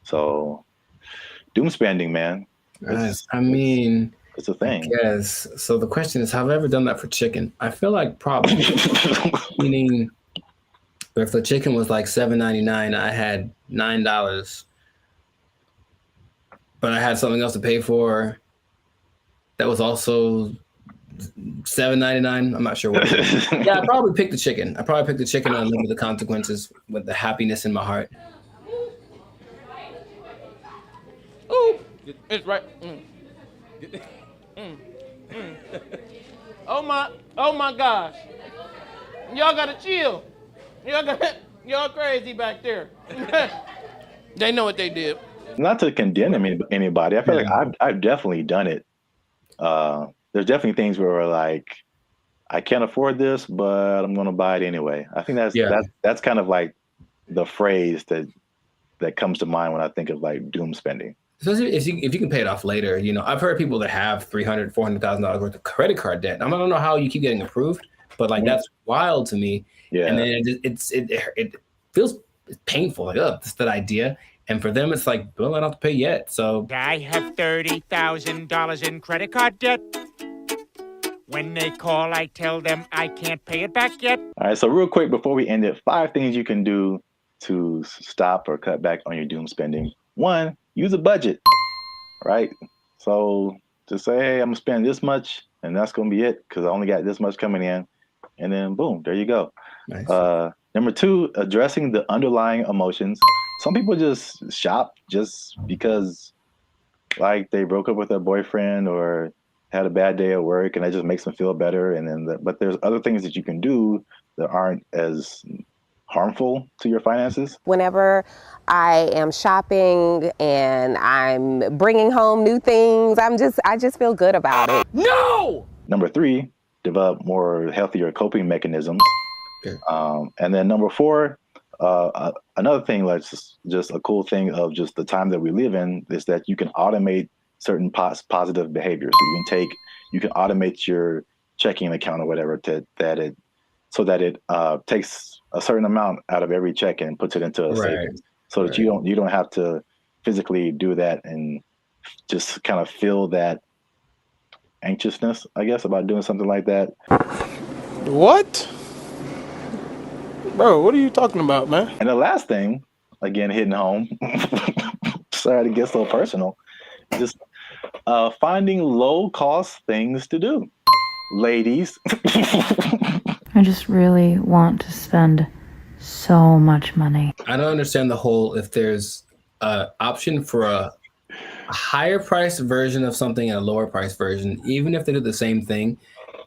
So doom spending, man. I mean, it's a thing. Yes. So the question is, have I ever done that for chicken? I feel like probably. Meaning, if the chicken was like $7.99, I had $9, but I had something else to pay for. That was also $7.99. I'm not sure what. Yeah, I probably picked the chicken. I probably picked the chicken and live with the consequences with the happiness in my heart. Ooh, it's right. Oh my gosh. Y'all gotta chill. Y'all crazy back there. They know what they did. Not to condemn anybody. I feel like I've definitely done it. There's definitely things where we're like, I can't afford this, but I'm gonna buy it anyway. I think that's kind of like the phrase that comes to mind when I think of like doom spending. Especially if you can pay it off later. You know, I've heard people that have $300,000, $400,000 worth of credit card debt. I don't know how you keep getting approved, but like that's wild to me. Yeah. And then it feels painful. Like, oh, that's that idea. And for them, it's like, well, I don't have to pay yet. So I have $30,000 in credit card debt. When they call, I tell them I can't pay it back yet. All right, so real quick before we end it, 5 things you can do to stop or cut back on your doom spending. 1, use a budget, right? So just say, hey, I'm gonna spend this much and that's gonna be it because I only got this much coming in. And then boom, there you go. Nice. Number 2, addressing the underlying emotions. Some people just shop just because like they broke up with their boyfriend or had a bad day at work and that just makes them feel better. And then, but there's other things that you can do that aren't as harmful to your finances. Whenever I am shopping and I'm bringing home new things, I just feel good about it. No! Number 3, develop more healthier coping mechanisms. Okay. And then number 4, another thing that's just a cool thing of just the time that we live in is that you can automate certain positive behaviors. So you can automate your checking account or whatever so that it takes a certain amount out of every check and puts it into a savings, so that you don't have to physically do that and just kind of feel that anxiousness, I guess, about doing something like that. What? Bro, what are you talking about, man? And the last thing, again, hitting home, sorry to get so personal, just finding low-cost things to do. Ladies. I just really want to spend so much money. I don't understand the whole, if there's an option for a higher priced version of something and a lower priced version, even if they do the same thing,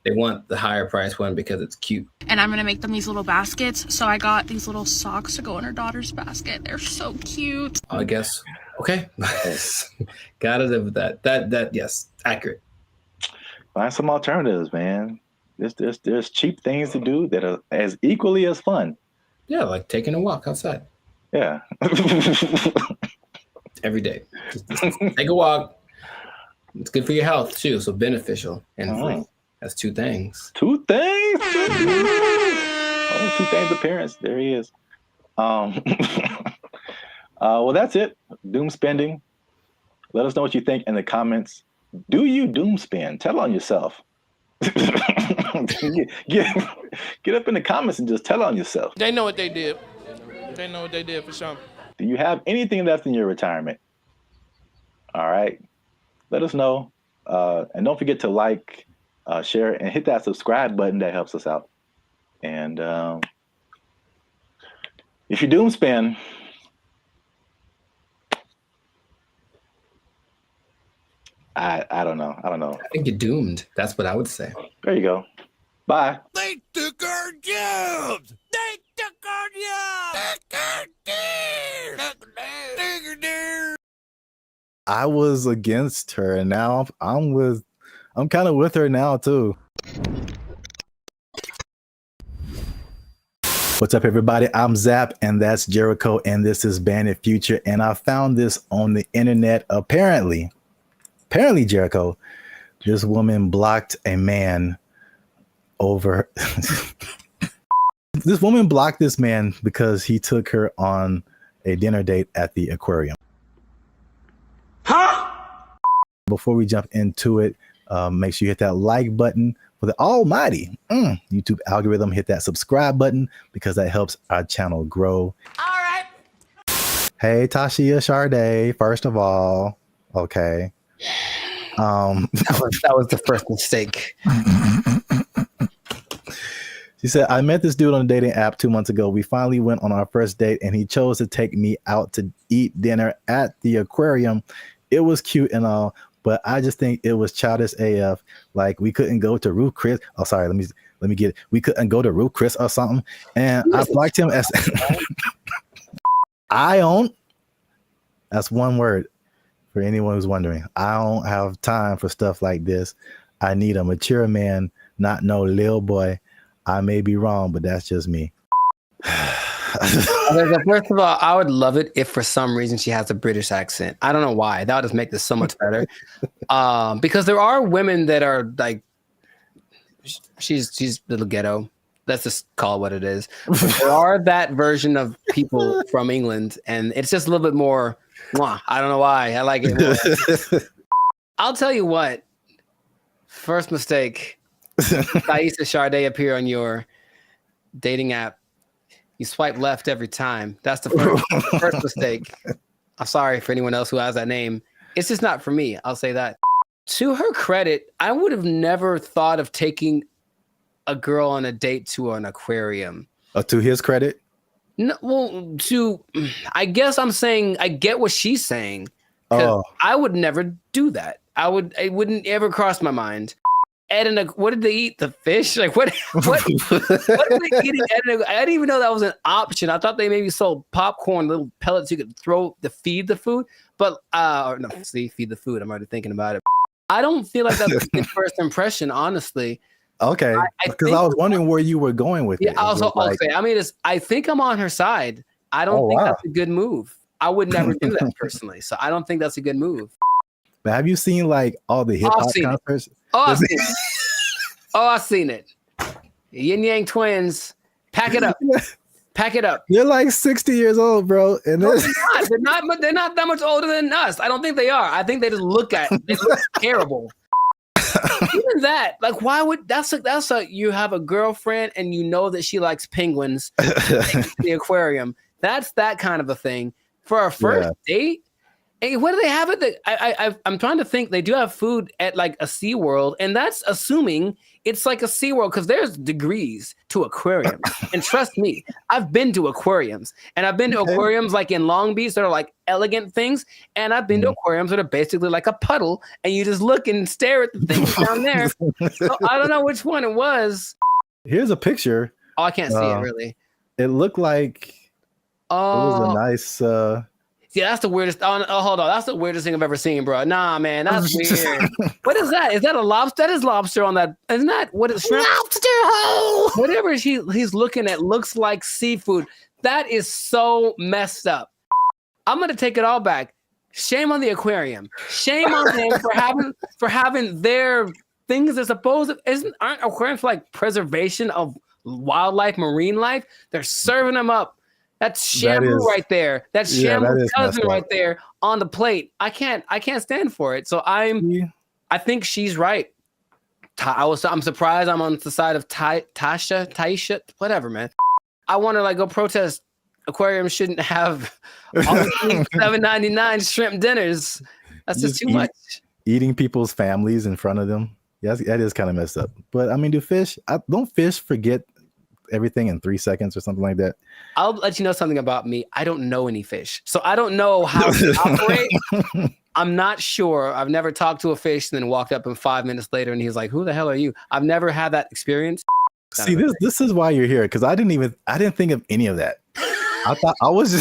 they want the higher priced one because it's cute. And I'm gonna make them these little baskets. So I got these little socks to go in her daughter's basket. They're so cute. I guess. Okay. Gotta live with that. That yes, accurate. Find some alternatives, man. There's cheap things to do that are as equally as fun. Yeah, like taking a walk outside. Yeah. Every day. Just take a walk. It's good for your health too, so beneficial and free. That's 2 things. 2 things? Oh, 2 things appearance. There he is. Well, that's it. Doom spending. Let us know what you think in the comments. Do you doom spend? Tell on yourself. Get up in the comments and just tell on yourself. They know what they did. They know what they did for sure. Do you have anything left in your retirement? All right. Let us know. And don't forget to like, share, and hit that subscribe button. That helps us out. And if you doom spend, I don't know. I think you're doomed. That's what I would say. There you go. Bye. They took our jobs! They took our jobs! I was against her, and now I'm kind of with her now too. What's up, everybody? I'm Zap, and that's Jericho, and this is Bandit Future. And I found this on the internet. Apparently, Jericho, this woman blocked a man over. This woman blocked this man because he took her on a dinner date at the aquarium. Huh? Before we jump into it, make sure you hit that like button for the almighty YouTube algorithm. Hit that subscribe button because that helps our channel grow. All right. Hey, Tashia Sade, first of all, okay. That was the first mistake. She said, I met this dude on a dating app 2 months ago. We finally went on our first date and he chose to take me out to eat dinner at the aquarium. It was cute and all, but I just think it was childish AF. Like we couldn't go to Ruth Chris. Oh, sorry. Let me get it. We couldn't go to Ruth Chris or something. And I liked him as I don't. That's one word for anyone who's wondering. I don't have time for stuff like this. I need a mature man, not no little boy. I may be wrong, but that's just me. First of all, I would love it if for some reason she has a British accent. I don't know why. That would just make this so much better. Because there are women that are like, she's a little ghetto. Let's just call it what it is. But there are that version of people from England, and it's just a little bit more, I don't know why. I like it more. I'll tell you what. First mistake. Thaisa Sade appear on your dating app. You swipe left every time. That's the first mistake. I'm sorry for anyone else who has that name. It's just not for me. I'll say that. To her credit, I would have never thought of taking a girl on a date to an aquarium. To his credit? No, well, I guess I'm saying I get what she's saying. I would never do that. It wouldn't ever cross my mind. What did they eat? The fish? Like what are they eating? I didn't even know that was an option. I thought they maybe sold popcorn, little pellets you could throw to feed the food. But feed the food. I'm already thinking about it. I don't feel like that's a good first impression, honestly. Okay, because I was wondering where you were going with it. Yeah, I think I'm on her side. I don't think that's a good move. I would never do that personally. So I don't think that's a good move. But have you seen like all the hip hop concerts? I've seen it. I've seen it. Yin Yang Twins. Pack it up. Pack it up. You're like 60 years old, bro. And no, they're not that much older than us. I don't think they are. I think they just look terrible. Even that, like, why would you have a girlfriend and you know that she likes penguins in the aquarium? That's that kind of a thing. For our first date. Hey, what do they have at the? I'm trying to think. They do have food at like a SeaWorld, and that's assuming it's like a SeaWorld because there's degrees to aquariums. And trust me, I've been to aquariums, and I've been to aquariums like in Long Beach that are like elegant things, and I've been to aquariums that are basically like a puddle, and you just look and stare at the things down there. So I don't know which one it was. Here's a picture. Oh, I can't see it really. It looked like it was a nice. Yeah, that's the weirdest. Oh, hold on. That's the weirdest thing I've ever seen, bro. Nah, man, that's weird. What is that? Is that a lobster? That is lobster on that. Isn't that what is shrimp? Lobster hole. Whatever he's looking at looks like seafood. That is so messed up. I'm gonna take it all back. Shame on the aquarium. Shame on them for having their things that aren't aquariums like preservation of wildlife, marine life? They're serving them up. That's Shamu right there. That's Shamu's cousin right there on the plate. I can't stand for it. So I think she's right. I'm surprised I'm on the side of Taisha, whatever, man. I want to like go protest. Aquariums shouldn't have all $7.99 shrimp dinners. That's just too much. Eating people's families in front of them. Yeah, that is kind of messed up. But I mean, don't fish forget everything in 3 seconds or something like that? I'll let you know something about me. I don't know any fish, so I don't know how to operate. I'm not sure. I've never talked to a fish and then walked up and 5 minutes later and he's like, "Who the hell are you?" I've never had that experience. See, this is why you're here, because I didn't think of any of that. I thought I was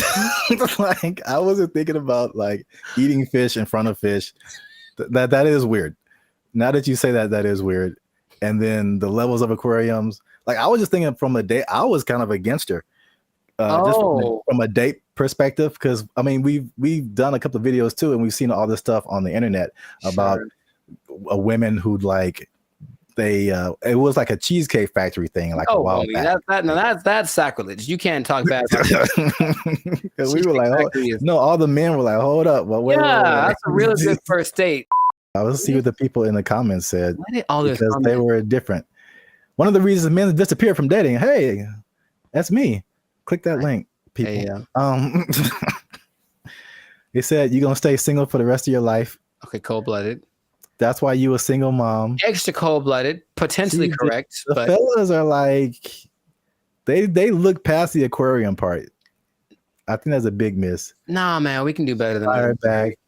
just like, I wasn't thinking about like eating fish in front of fish. That is weird. Now that you say that, that is weird. And then the levels of aquariums. Like I was just thinking from a date, I was kind of against her, just from a date perspective. Because I mean, we've done a couple of videos too, and we've seen all this stuff on the internet about women who like it was like a cheesecake factory thing, like a while back. That's sacrilege. You can't talk bad. Because we were like, all the men were like, hold up, wait. That's a really good first date. I was see what the people in the comments said because they were different. One of the reasons men disappear from dating. Hey, that's me. Click that link, people. Hey, They said you're gonna stay single for the rest of your life. Okay, cold-blooded. That's why you a single mom. Extra cold-blooded, potentially See, correct. The but fellas are like, they look past the aquarium part. I think that's a big miss. Nah, man, we can do better than Fire that. back.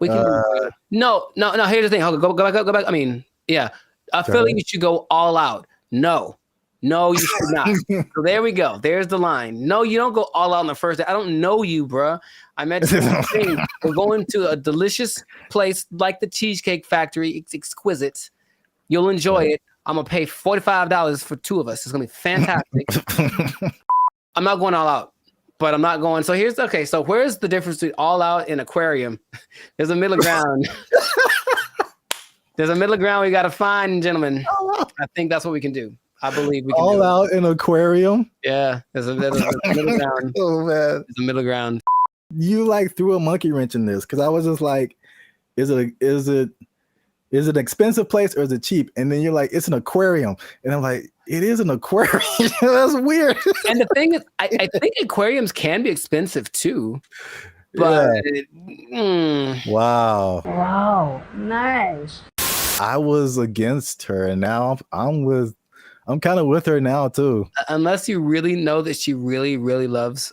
We can do better. No. Here's the thing. Hold on, go back. I mean, yeah, I feel like you should go all out. No, you should not. So there we go. There's the line. No, you don't go all out on the first day. I don't know you, bruh. I met you. We're going to a delicious place like the Cheesecake Factory. It's exquisite. You'll enjoy it. I'm gonna pay $45 for 2 of us. It's gonna be fantastic. I'm not going all out, but I'm not going. So so where's the difference between all out and aquarium? There's a middle ground. There's a middle ground we got to find, gentlemen. I think that's what we can do. I believe we can all do out in aquarium. Yeah, there's a middle ground. Oh man, there's a middle ground. You like threw a monkey wrench in this because I was just like, is it an expensive place or is it cheap? And then you're like, it's an aquarium, and I'm like, it is an aquarium. That's weird. And the thing is, I think aquariums can be expensive too. But Wow, nice. I was against her, and now I'm kind of with her now too. Unless you really know that she really, really loves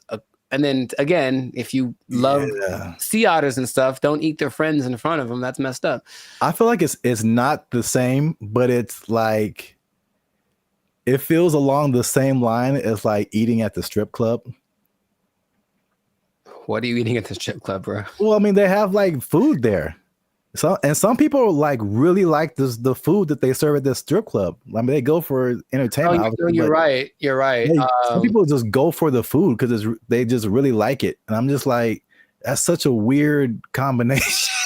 and then again, if you love sea otters and stuff, don't eat their friends in front of them. That's messed up. I feel like it's not the same, but it's like it feels along the same line as like eating at the strip club. What are you eating at the strip club, bro? Well, I mean, they have like food there. Some people like really like the food that they serve at the strip club. I mean, they go for entertainment. You're right. You're right. Some people just go for the food because they just really like it, and I'm just like, that's such a weird combination.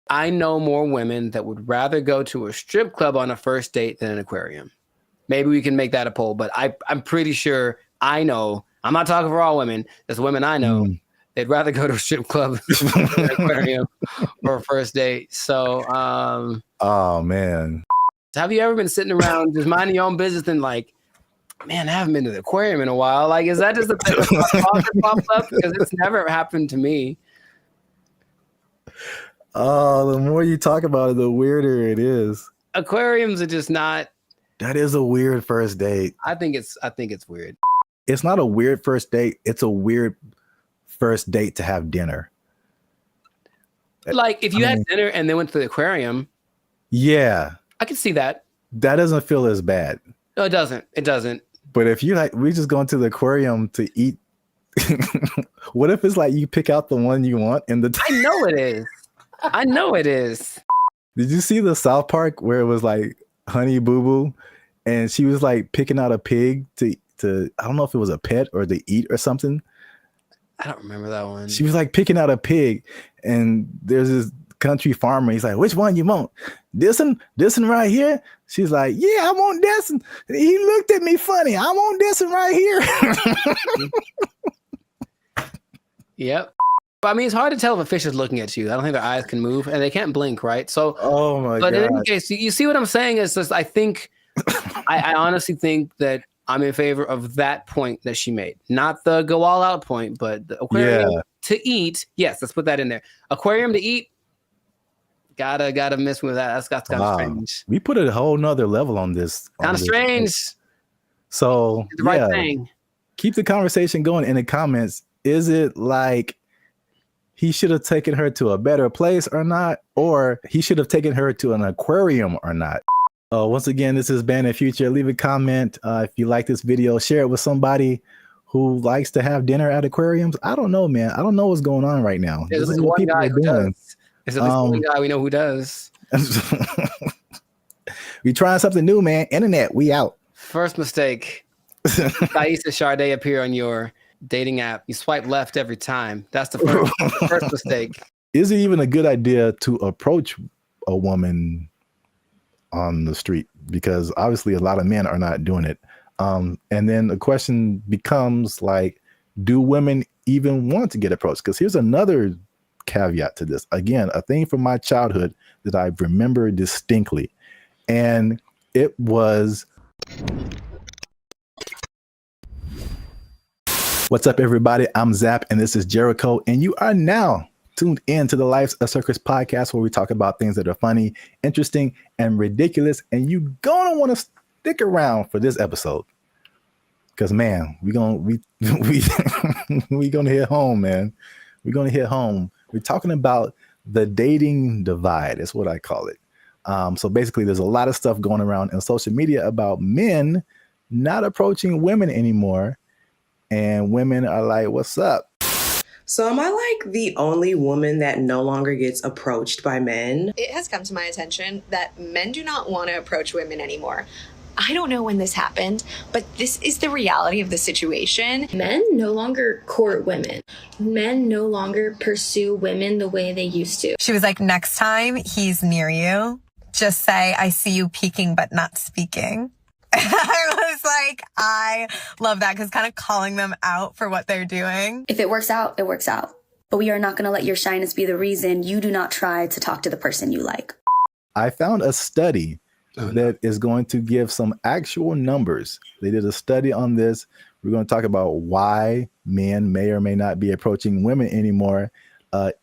I know more women that would rather go to a strip club on a first date than an aquarium. Maybe we can make that a poll, but I'm pretty sure I know. I'm not talking for all women. There's women I know. They'd rather go to a strip club than an aquarium for a first date. So, oh man, have you ever been sitting around just minding your own business and like, man, I haven't been to the aquarium in a while? Like, is that just a thing that pops up? Because it's never happened to me. Oh, the more you talk about it, the weirder it is. Aquariums are just not. That is a weird first date. I think it's weird. It's not a weird first date. It's a weird first date to have dinner. Like if you had dinner and then went to the aquarium. Yeah. I can see that. That doesn't feel as bad. No, it doesn't. It doesn't. But if you like, we just going to the aquarium to eat. What if it's like you pick out the one you want in the I know it is. I know it is. Did you see the South Park where it was like Honey Boo Boo and she was like picking out a pig to I don't know if it was a pet or to eat or something. I don't remember that one. She was like picking out a pig, and there's this country farmer. He's like, which one you want? This one right here? She's like, yeah, I want this one. He looked at me funny. I want this one right here. Yep. I mean, it's hard to tell if a fish is looking at you. I don't think their eyes can move, and they can't blink, right? So, oh my god. But in any case, you see what I'm saying is just, I think, I honestly think that I'm in favor of that point that she made. Not the go all out point, but the aquarium to eat. Yes, let's put that in there. Aquarium to eat. Gotta miss with that. That's kind of strange. We put a whole nother level on this. Kind of strange. So the right thing. Keep the conversation going in the comments. Is it like he should have taken her to a better place or not? Or he should have taken her to an aquarium or not? Once again, this is BrandBee Future. Leave a comment if you like this video. Share it with somebody who likes to have dinner at aquariums. I don't know, man. I don't know what's going on right now. There's this one guy who does. There's at least one guy we know who does. We trying something new, man. Internet, we out. First mistake. Thaisa Sade appear on your dating app. You swipe left every time. That's the first mistake. Is it even a good idea to approach a woman on the street? Because obviously a lot of men are not doing it. And then the question becomes like, do women even want to get approached? Because here's another caveat to this. Again, a thing from my childhood that I remember distinctly. And it was, what's up everybody? I'm Zap and this is Jericho. And you are now tuned in to the Life's a Circus podcast, where we talk about things that are funny, interesting, and ridiculous. And you're gonna want to stick around for this episode, because man, we gonna hit home, man. We're gonna hit home. We're talking about the dating divide. That's what I call it. So basically, there's a lot of stuff going around in social media about men not approaching women anymore, and women are like, "What's up?" So am I like the only woman that no longer gets approached by men? It has come to my attention that men do not want to approach women anymore. I don't know when this happened, but this is the reality of the situation. Men no longer court women. Men no longer pursue women the way they used to. She was like, next time he's near you, just say, I see you peeking but not speaking. I was like, I love that, because kind of calling them out for what they're doing. If it works out, it works out. But we are not going to let your shyness be the reason you do not try to talk to the person you like. I found a study that is going to give some actual numbers. They did a study on this. We're going to talk about why men may or may not be approaching women anymore,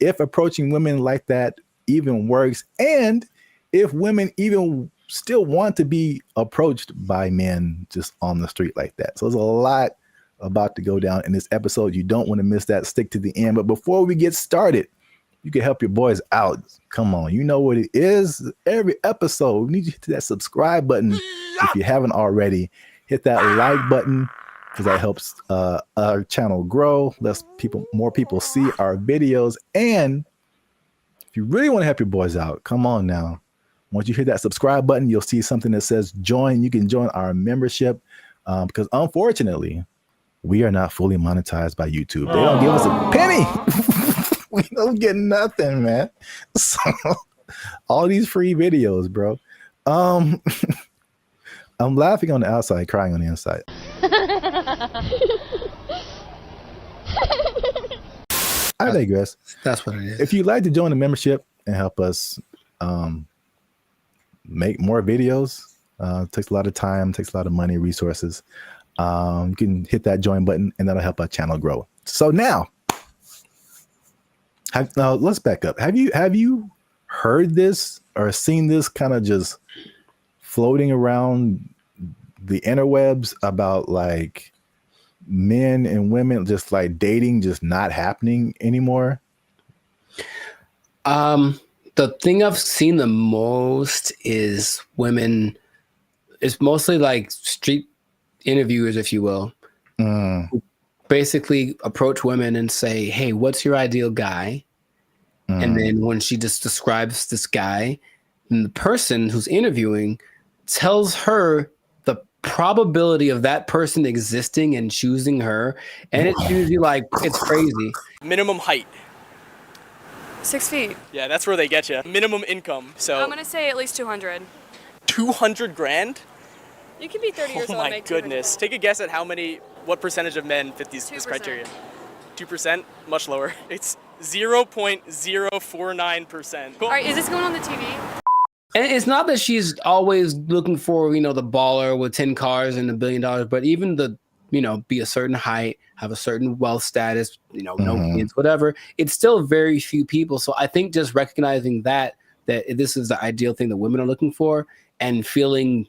if approaching women like that even works, and if women even still want to be approached by men just on the street like that. So there's a lot about to go down in this episode. You don't want to miss that. Stick to the end. But before we get started, you can help your boys out. Come on, you know what it is. Every episode, we need you to hit that subscribe button if you haven't already. Hit that like button, because that helps our channel grow. More people see our videos. And if you really want to help your boys out, come on now. Once you hit that subscribe button, you'll see something that says join. You can join our membership, because unfortunately, we are not fully monetized by YouTube. They don't give us a penny. We don't get nothing, man. So all these free videos, bro. I'm laughing on the outside, crying on the inside. I digress. That's what it is. If you'd like to join the membership and help us make more videos, takes a lot of time, takes a lot of money, resources. You can hit that join button, and that'll help our channel grow. So now, let's back up. Have you heard this or seen this kind of just floating around the interwebs about like men and women just like dating just not happening anymore? The thing I've seen the most is women. It's mostly like street interviewers, if you will, who basically approach women and say, "Hey, what's your ideal guy?" And then when she just describes this guy, then the person who's interviewing tells her the probability of that person existing and choosing her, and it's usually like, it's crazy. Minimum height. 6 feet. Yeah, that's where they get you. Minimum income. So I'm gonna say at least 200. 200 grand? You can be 30 years old and make 200 Oh my goodness. Take a guess at what percentage of men fit this criteria? 2%? Much lower. It's 0.049%. All right, is this going on the TV? And it's not that she's always looking for, the baller with 10 cars and $1 billion, but even be a certain height, have a certain wealth status, no kids, whatever. It's still very few people. So I think just recognizing that this is the ideal thing that women are looking for, and feeling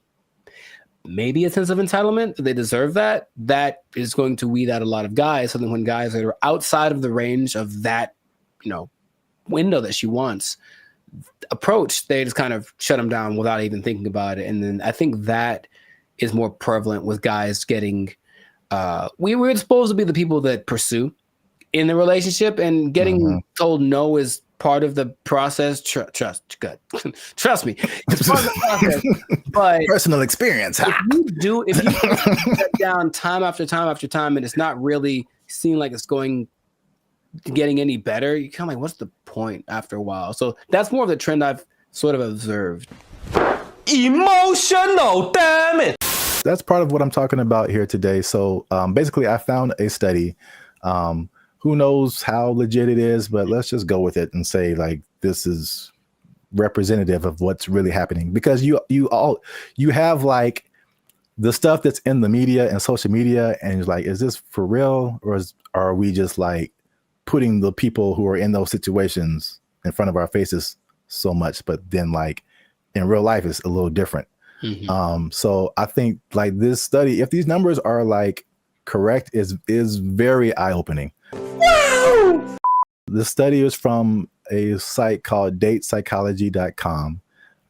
maybe a sense of entitlement that they deserve that is going to weed out a lot of guys. So then when guys that are outside of the range of that, window that she wants approach, they just kind of shut them down without even thinking about it. And then I think that is more prevalent with guys getting, we're supposed to be the people that pursue in the relationship, and getting told no is part of the process. Trust me, it's part of the process. But personal experience. If you put that down time after time after time, and it's not really seeming like it's getting any better, you kind of like, what's the point after a while? So that's more of the trend I've sort of observed. Emotional, damn it. That's part of what I'm talking about here today. So basically, I found a study. Who knows how legit it is, but let's just go with it and say like this is representative of what's really happening, because you have like the stuff that's in the media and social media, and it's like, is this for real, or are we just like putting the people who are in those situations in front of our faces so much, but then like in real life it's a little different. So I think like this study, if these numbers are like correct, is very eye-opening. Wow! The study is from a site called datepsychology.com.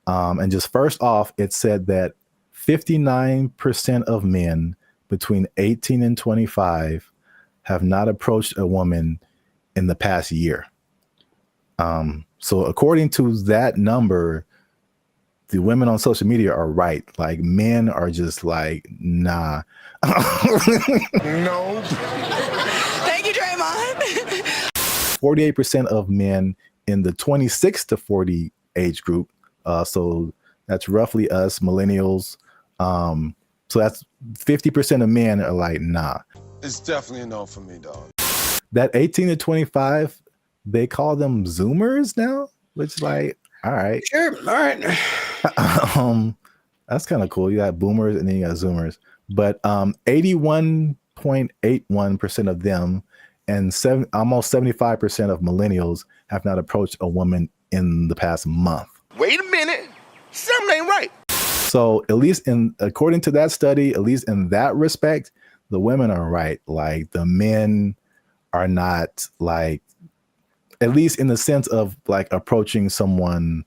And just first off, it said that 59% of men between 18 and 25 have not approached a woman in the past year. So according to that number, the women on social media are right. Like men are just like, nah. No. Thank you, Draymond. 48% of men in the 26 to 40 age group. So that's roughly us millennials. So that's 50% of men are like, nah. It's definitely a no for me, dog. That 18 to 25, they call them Zoomers now, which like, all right. Sure. All right. That's kind of cool. You got boomers and then you got Zoomers, but 81.81% of them and almost 75% of millennials have not approached a woman in the past month. Wait a minute. Something ain't right. So at least according to that study, at least in that respect, the women are right. Like the men are not like, at least in the sense of like approaching someone,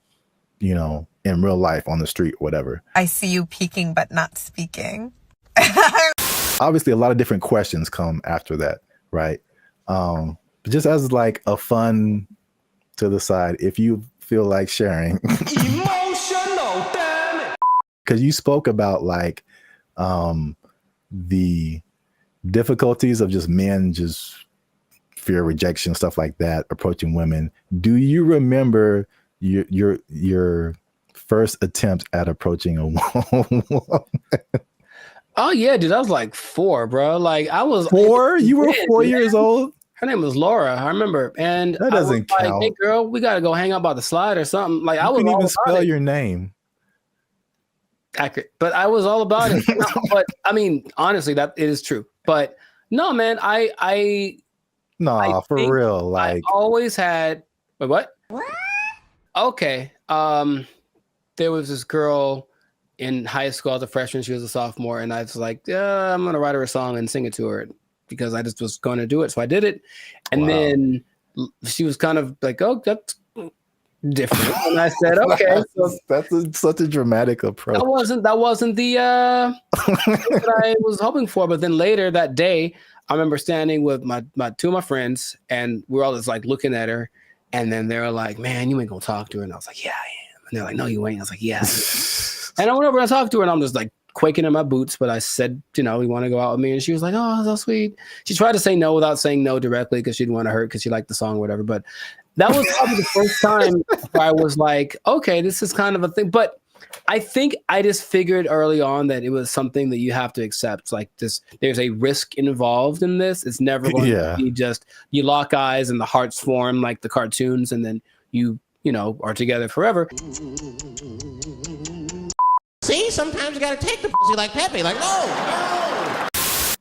you know, in real life on the street, whatever. I see you peeking but not speaking. Obviously, a lot of different questions come after that, right? But just as like a fun to the side, if you feel like sharing. Emotional, damn it. Because you spoke about like the difficulties of just men just fear rejection, stuff like that, approaching women. Do you remember your first attempt at approaching a woman? Oh yeah, dude, I was like 4, bro. Like I was 4? You were 4 years old? Her name was Laura, I remember. And that doesn't count. Like, hey girl, we gotta go hang out by the slide or something. Like I was couldn't all even about spell it. your name. Accurate. But I was all about it. No, but I mean, honestly, that it is true. But no, man, I for real. Like I always had what? Okay. There was this girl in high school as a freshman. She was a sophomore, and I was like, I'm gonna write her a song and sing it to her because I just was going to do it. So I did it, and then she was kind of like, "Oh, that's different." And I said, "Okay." That's such a dramatic approach. That wasn't the that I was hoping for. But then later that day, I remember standing with my 2 of my friends, and we're all just like looking at her, and then they're like, "Man, you ain't gonna talk to her," and I was like, "Yeah, I am." And they're like, "No, you ain't." I was like, "Yeah." And I went over and talked to her, and I'm just like quaking in my boots. But I said, "You want to go out with me?" And she was like, "Oh, so sweet." She tried to say no without saying no directly because she didn't want to hurt because she liked the song or whatever. But that was probably the first time where I was like, okay, this is kind of a thing. But I think I just figured early on that it was something that you have to accept. Like this, there's a risk involved in this. It's never going to be just you lock eyes and the hearts form like the cartoons, and then you are together forever. See, sometimes you gotta take the pussy like Pepe. Like, no.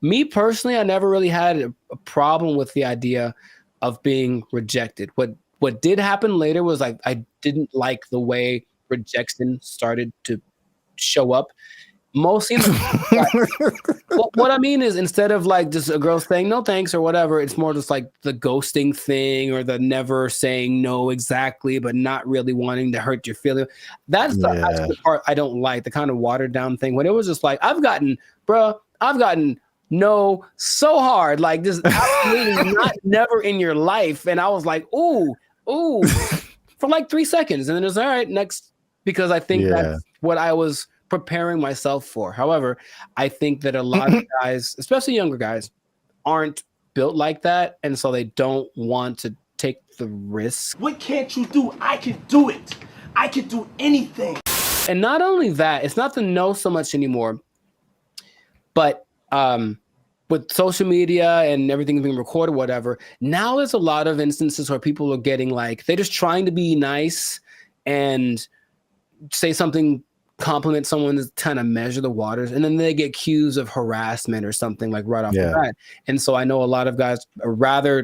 Me personally, I never really had a problem with the idea of being rejected. What did happen later was like I didn't like the way rejection started to show up. Mostly, what I mean is instead of like just a girl saying no thanks or whatever, it's more just like the ghosting thing or the never saying no exactly, but not really wanting to hurt your feelings. That's the part I don't like, the kind of watered down thing. When it was just like, I've gotten no so hard, like just absolutely never in your life. And I was like, ooh, for like 3 seconds. And then it's all right, next, because I think that's what I was preparing myself for. However, I think that a lot of guys, especially younger guys, aren't built like that. And so they don't want to take the risk. What can't you do? I can do it. I can do anything. And not only that, it's not the no so much anymore, but with social media and everything being recorded, whatever, now there's a lot of instances where people are getting like, they're just trying to be nice and say something compliment someone to kind of measure the waters, and then they get accused of harassment or something like right off the bat. And so I know a lot of guys rather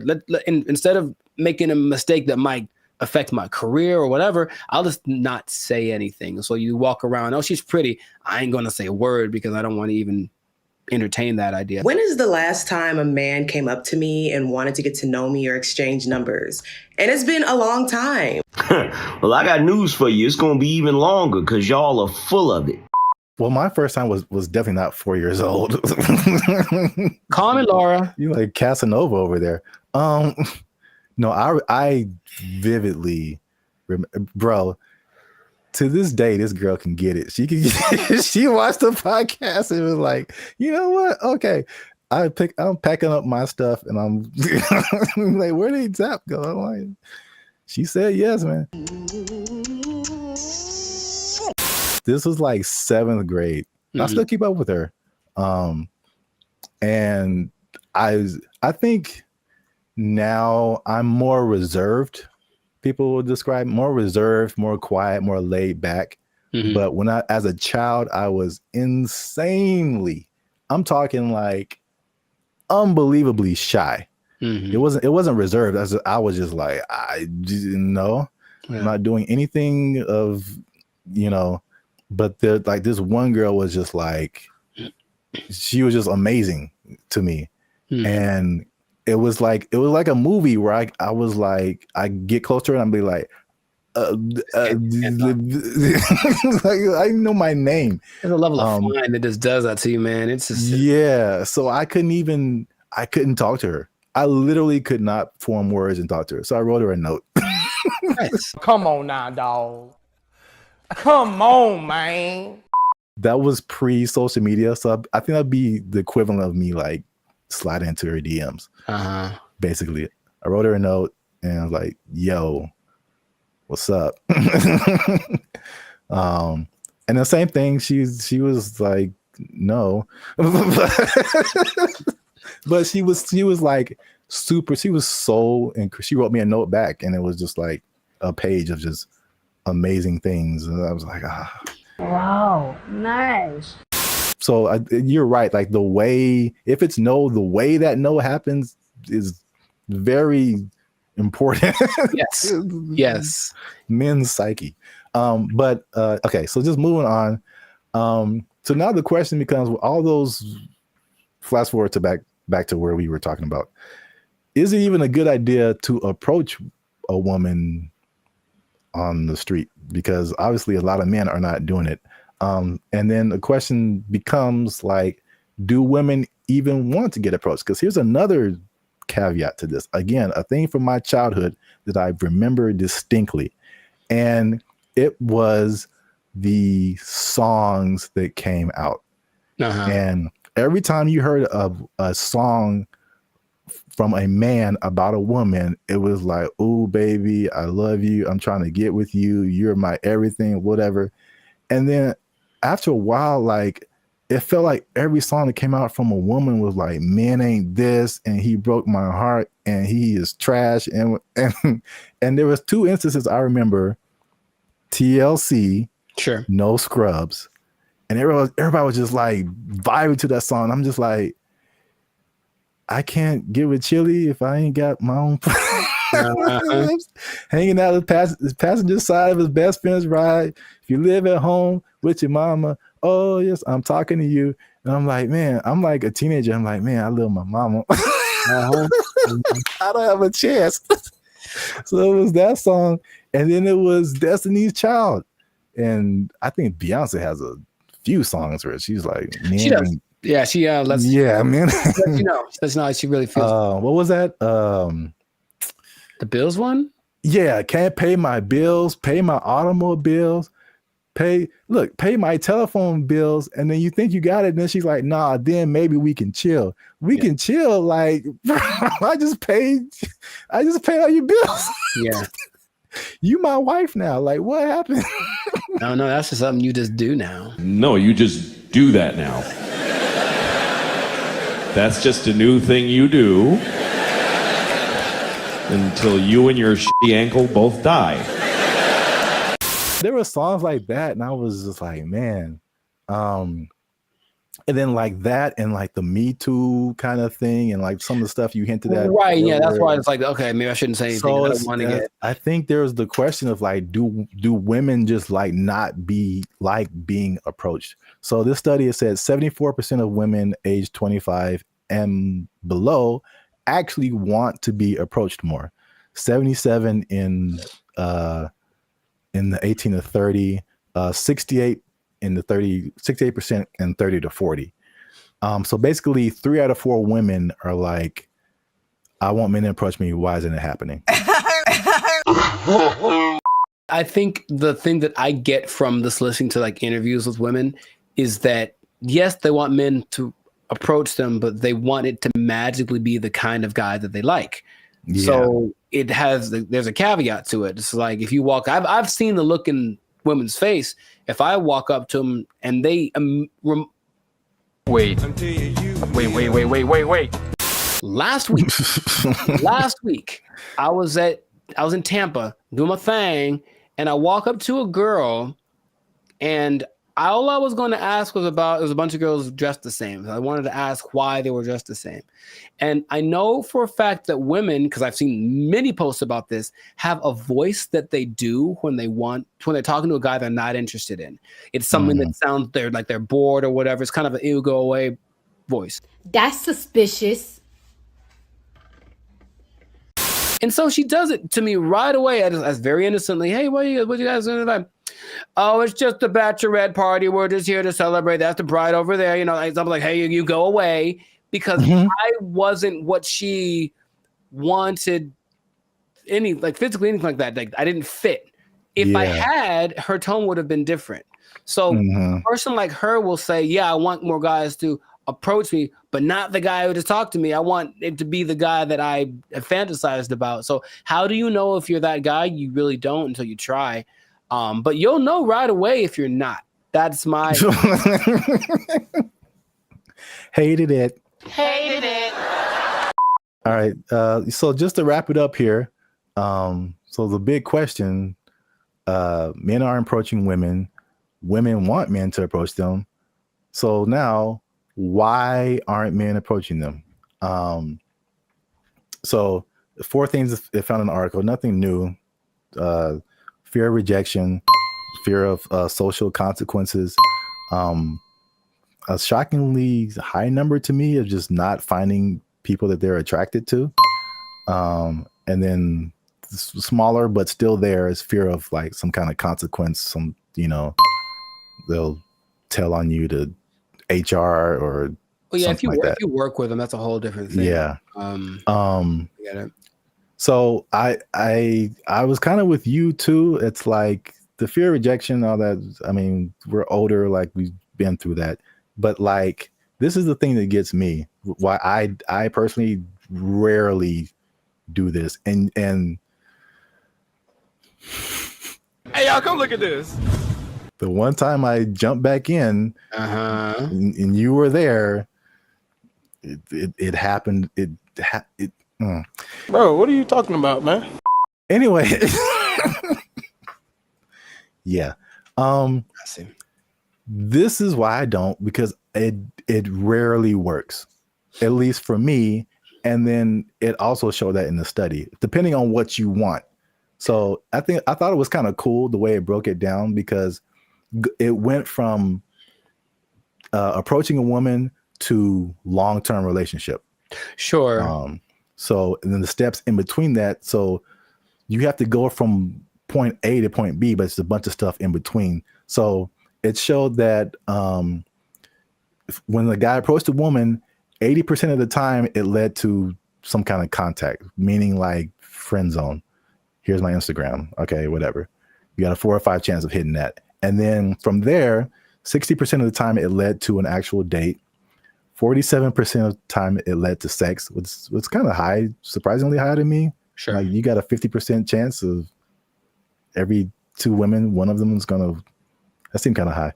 instead of making a mistake that might affect my career or whatever, I'll just not say anything. So you walk around, oh, she's pretty. I ain't gonna say a word because I don't want to even entertain that idea. When is the last time a man came up to me and wanted to get to know me or exchange numbers? And it's been a long time. Well, I got news for you. It's going to be even longer because y'all are full of it. Well, my first time was definitely not 4 years old. Call me Laura. You like Casanova over there. No, I vividly bro. To this day, this girl can get it. She can. She watched the podcast and was like, you know what? Okay, I'm packing up my stuff and I'm like, where did Zap go? I'm like, she said yes, man. This was like 7th grade. I still keep up with her, and I think now I'm more reserved. People will describe more reserved, more quiet, more laid back. But when as a child, I was insanely, I'm talking like unbelievably shy. It wasn't reserved. I was just like, I didn't know. I'm not doing anything of, but like this one girl was just like, she was just amazing to me. And it was like a movie where I was like, I get closer and I'd be like, like, I know my name. There's a level of fun that just does that to you, man. It's just so I couldn't talk to her. I literally could not form words and talk to her. So I wrote her a note. Nice. Come on now, dog. Come on, man. That was pre-social media, so I think that'd be the equivalent of me like slide into her DMs. Basically, I wrote her a note and I was like, yo, what's up? And the same thing, she was like, no. But she was like super, she was so, and she wrote me a note back and it was just like a page of just amazing things. And I was like, wow, nice. So you're right. Like the way, if it's no, the way that no happens is very important. Yes. Men's psyche. But okay, so just moving on. So now the question becomes, all those, flash forward to back to where we were talking about. Is it even a good idea to approach a woman on the street? Because obviously a lot of men are not doing it. And then the question becomes like, do women even want to get approached? Because here's another caveat to this. Again, a thing from my childhood that I remember distinctly. And it was the songs that came out. And every time you heard a song from a man about a woman, it was like, oh, baby, I love you. I'm trying to get with you. You're my everything, whatever. And then after a while, like, it felt like every song that came out from a woman was like, man ain't this, and he broke my heart, and he is trash. And there was 2 instances I remember, TLC, sure, No Scrubs. And everybody was just like vibing to that song. I'm just like, I can't get with Chili if I ain't got my own hanging out the passenger side of his best friend's ride. If you live at home with your mama, oh yes, I'm talking to you. And I'm like, man, I'm like a teenager. I'm like, man, I love my mama. I don't have a chance. So it was that song. And then it was Destiny's Child. And I think Beyonce has a few songs where she's like, man. She does. Yeah, she lets man. That's not how she really feels. What was that? The Bills one? Yeah, can't pay my bills, pay my automobiles, pay my telephone bills, and then you think you got it, and then she's like, nah, then maybe we can chill. We can chill, like I just paid all your bills. Yeah. You my wife now. Like, what happened? No, that's just something you just do now. No, you just do that now. That's just a new thing you do until you and your shitty ankle both die. There were songs like that, and I was just like, man. And then like that, and like the Me Too kind of thing, and like some of the stuff you hinted at. Right. Yeah. That's why it's like, okay, maybe I shouldn't say anything. So I don't want to get. I think there's the question of like, do women just like not be like being approached? So this study has said 74% of women aged 25 and below actually want to be approached more. 77 in the 18 to 30, 68 in the 68% and 30 to 40. So basically 3 out of 4 women are like, I want men to approach me. Why isn't it happening? I think the thing that I get from this listening to like interviews with women is that, yes, they want men to approach them, but they want it to magically be the kind of guy that they like. Yeah. So it has, there's a caveat to it. It's like, if you walk, I've seen the look in women's face. If I walk up to them and they wait. Last week, I was in Tampa doing my thing, and I walk up to a girl, and all I was going to ask was about, it was a bunch of girls dressed the same. I wanted to ask why they were dressed the same. And I know for a fact that women, because I've seen many posts about this, have a voice that they do when they're talking to a guy they're not interested in. It's something that sounds like they're bored or whatever. It's kind of an ew, go away voice. That's suspicious. And so she does it to me right away. As very innocently, hey, what you guys doing tonight? Oh, it's just a bachelorette party. We're just here to celebrate. That's the bride over there. You know, I'm like, hey, you go away, because I wasn't what she wanted, physically, anything like that. Like, I didn't fit. If I had, her tone would have been different. So a person like her will say, yeah, I want more guys to approach me, but not the guy who just talked to me. I want it to be the guy that I fantasized about. So how do you know if you're that guy? You really don't until you try. But you'll know right away if you're not. That's my hated it. All right. So just to wrap it up here. So the big question, men are approaching women. Women want men to approach them. So now, why aren't men approaching them? So 4 things they found in the article, nothing new. Fear of rejection, fear of social consequences, a shockingly high number to me of just not finding people that they're attracted to. And then smaller, but still there, is fear of like some kind of consequence. They'll tell on you to HR or if you work with them, that's a whole different thing. Yeah. I get it. So I was kind of with you too. It's like the fear of rejection, all that. I mean, we're older, like we've been through that. But like, this is the thing that gets me. Why I personally rarely do this. And hey, y'all, come look at this. The one time I jumped back in, and you were there, it happened. Bro, what are you talking about, man? Anyway, yeah. I see. This is why I don't, because it rarely works, at least for me. And then it also showed that in the study, depending on what you want. So I thought it was kind of cool the way it broke it down, because it went from approaching a woman to long-term relationship. Sure. So, and then the steps in between that. So you have to go from point A to point B, but it's a bunch of stuff in between. So it showed that when the guy approached a woman, 80% of the time it led to some kind of contact, meaning like friend zone. Here's my Instagram. Okay, whatever. You got a 4 or 5 chance of hitting that. And then from there, 60% of the time it led to an actual date. 47% of the time it led to sex, which was kind of high, surprisingly high to me. Sure. Like, you got a 50% chance of every 2 women, one of them is that seemed kind of high.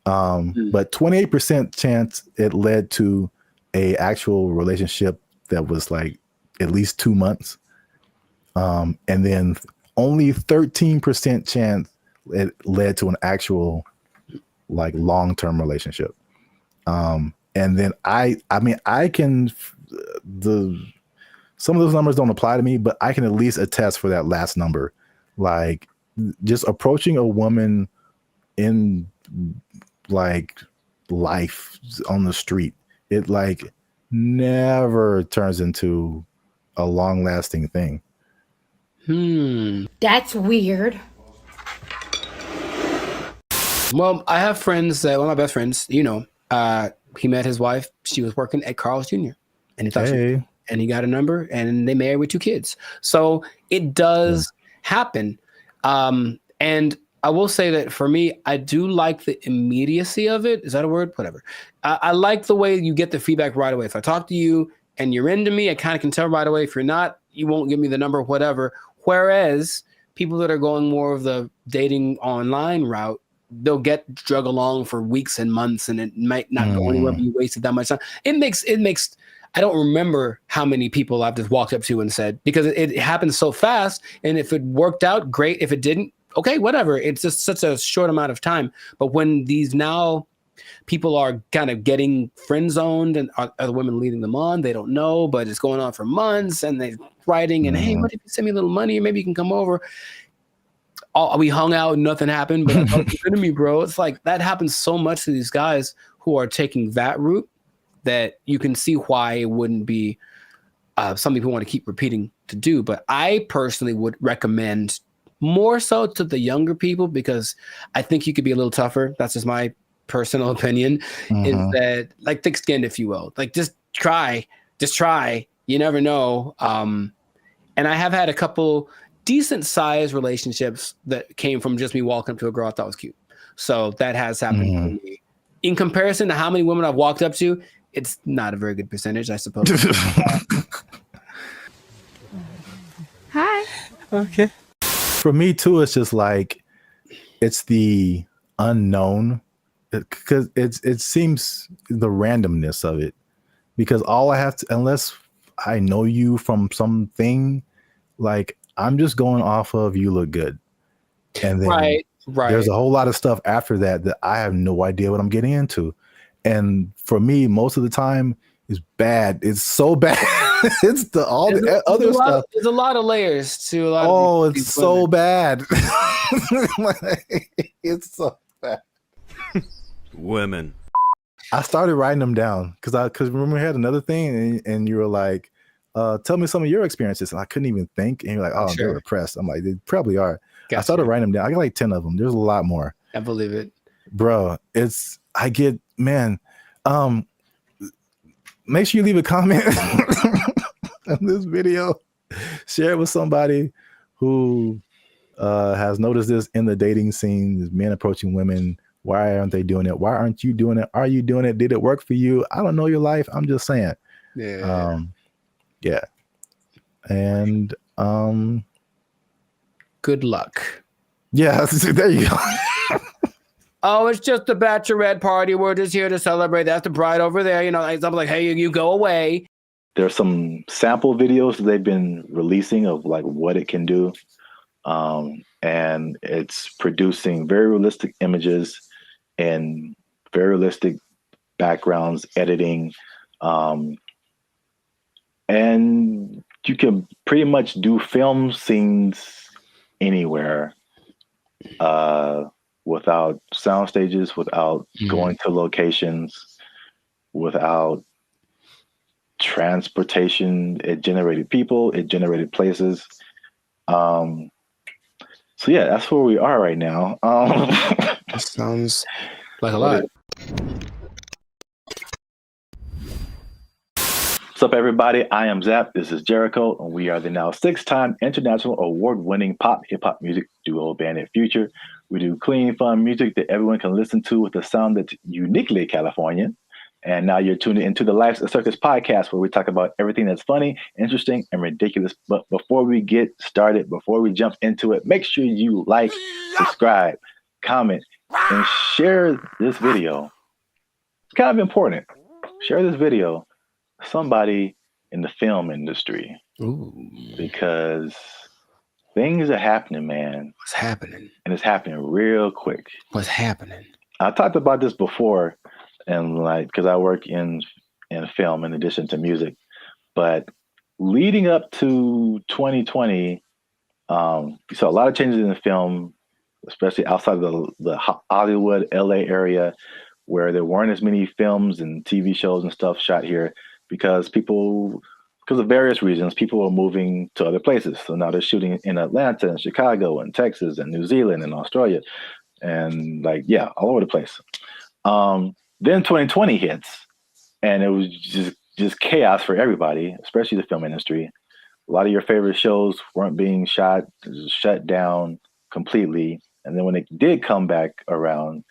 But 28% chance it led to a actual relationship that was like at least 2 months. And then only 13% chance it led to an actual like long-term relationship. And then I mean, I can some of those numbers don't apply to me, but I can at least attest for that last number. Like just approaching a woman in like life on the street, it like never turns into a long-lasting thing. That's weird. Well, I have friends that one of my best friends, you know, he met his wife. She was working at Carl's Jr. and he thought and he got a number and they married with 2 kids. So it does happen. And I will say that for me, I do like the immediacy of it. Is that a word? Whatever. I like the way you get the feedback right away. If I talk to you and you're into me, I kind of can tell right away. If you're not, you won't give me the number, whatever. Whereas people that are going more of the dating online route, they'll get drug along for weeks and months and it might not go anywhere, but you wasted that much time. It makes, I don't remember how many people I've just walked up to and said, because it happens so fast. And if it worked out, great. If it didn't, okay, whatever. It's just such a short amount of time. But when these now people are kind of getting friend zoned and are the women leading them on, they don't know, but it's going on for months and they're writing and, hey, what if you send me a little money or maybe you can come over? We hung out, nothing happened, but I thought you to me, bro. It's like that happens so much to these guys who are taking that route that you can see why it wouldn't be something people want to keep repeating to do. But I personally would recommend more so to the younger people because I think you could be a little tougher. That's just my personal opinion. Is that like thick-skinned, if you will. Like just try. You never know. And I have had a couple decent sized relationships that came from just me walking up to a girl I thought was cute. So that has happened to me. In comparison to how many women I've walked up to, it's not a very good percentage, I suppose. Hi. Okay. For me too, it's just like it's the unknown because it seems the randomness of it. Because all I have to, unless I know you from something, like I'm just going off of you look good. And then right. There's a whole lot of stuff after that I have no idea what I'm getting into. And for me, most of the time is bad. It's so bad. It's the other stuff. There's a lot of layers to a lot of it's so bad. It's so bad. Women. I started writing them down because remember we had another thing and you were like, tell me some of your experiences. And I couldn't even think. And you're like, oh, they're repressed. I'm like, they probably are. Gotcha. I started writing them down. I got like 10 of them. There's a lot more. I believe it. Bro, make sure you leave a comment on this video. Share it with somebody who has noticed this in the dating scene, men approaching women. Why aren't they doing it? Why aren't you doing it? Are you doing it? Did it work for you? I don't know your life. I'm just saying. Yeah. Yeah. And good luck. Yeah, there you go. Oh, it's just a bachelorette party. We're just here to celebrate. That's the bride over there. You know, I'm like, hey, you go away. There's some sample videos that they've been releasing of like what it can do. And it's producing very realistic images and very realistic backgrounds, editing. And you can pretty much do film scenes anywhere without sound stages, without going to locations, without transportation. It generated people, it generated places. So yeah, that's where we are right now. That sounds like a lot. What's up, everybody? I am Zap. This is Jericho, and we are the now 6-time international award-winning pop hip-hop music duo band in Future. We do clean, fun music that everyone can listen to with a sound that's uniquely Californian. And now you're tuned into the Life's a Circus podcast, where we talk about everything that's funny, interesting, and ridiculous. But before we get started, before we jump into it, make sure you like, subscribe, comment, and share this video. It's kind of important. Share this video with somebody in the film industry. Ooh. Because things are happening, man. What's happening? And it's happening real quick. What's happening? I talked about this before, and like, because I work in film in addition to music, but leading up to 2020, we saw a lot of changes in the film, especially outside of the Hollywood, LA area, where there weren't as many films and TV shows and stuff shot here because of various reasons, people were moving to other places. So now they're shooting in Atlanta and Chicago and Texas and New Zealand and Australia and like, yeah, all over the place. Then 2020 hits and it was just chaos for everybody, especially the film industry. A lot of your favorite shows weren't being shot, shut down completely. And then when it did come back around,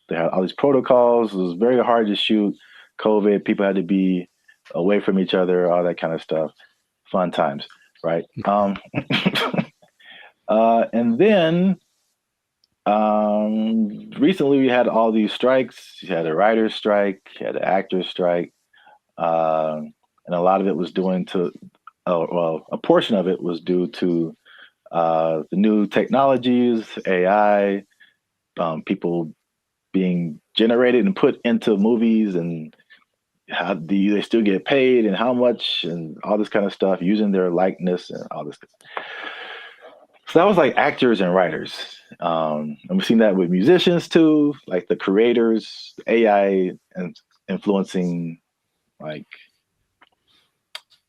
they had all these protocols. It was very hard to shoot. COVID, people had to be away from each other, all that kind of stuff. Fun times, right? And then recently we had all these strikes. You had a writer's strike, you had an actor's strike, and a lot of it was a portion of it was due to the new technologies, AI, people being generated and put into movies, and how do they still get paid and how much and all this kind of stuff, using their likeness and all this stuff. So that was like actors and writers. And we've seen that with musicians too, like the creators, AI and influencing like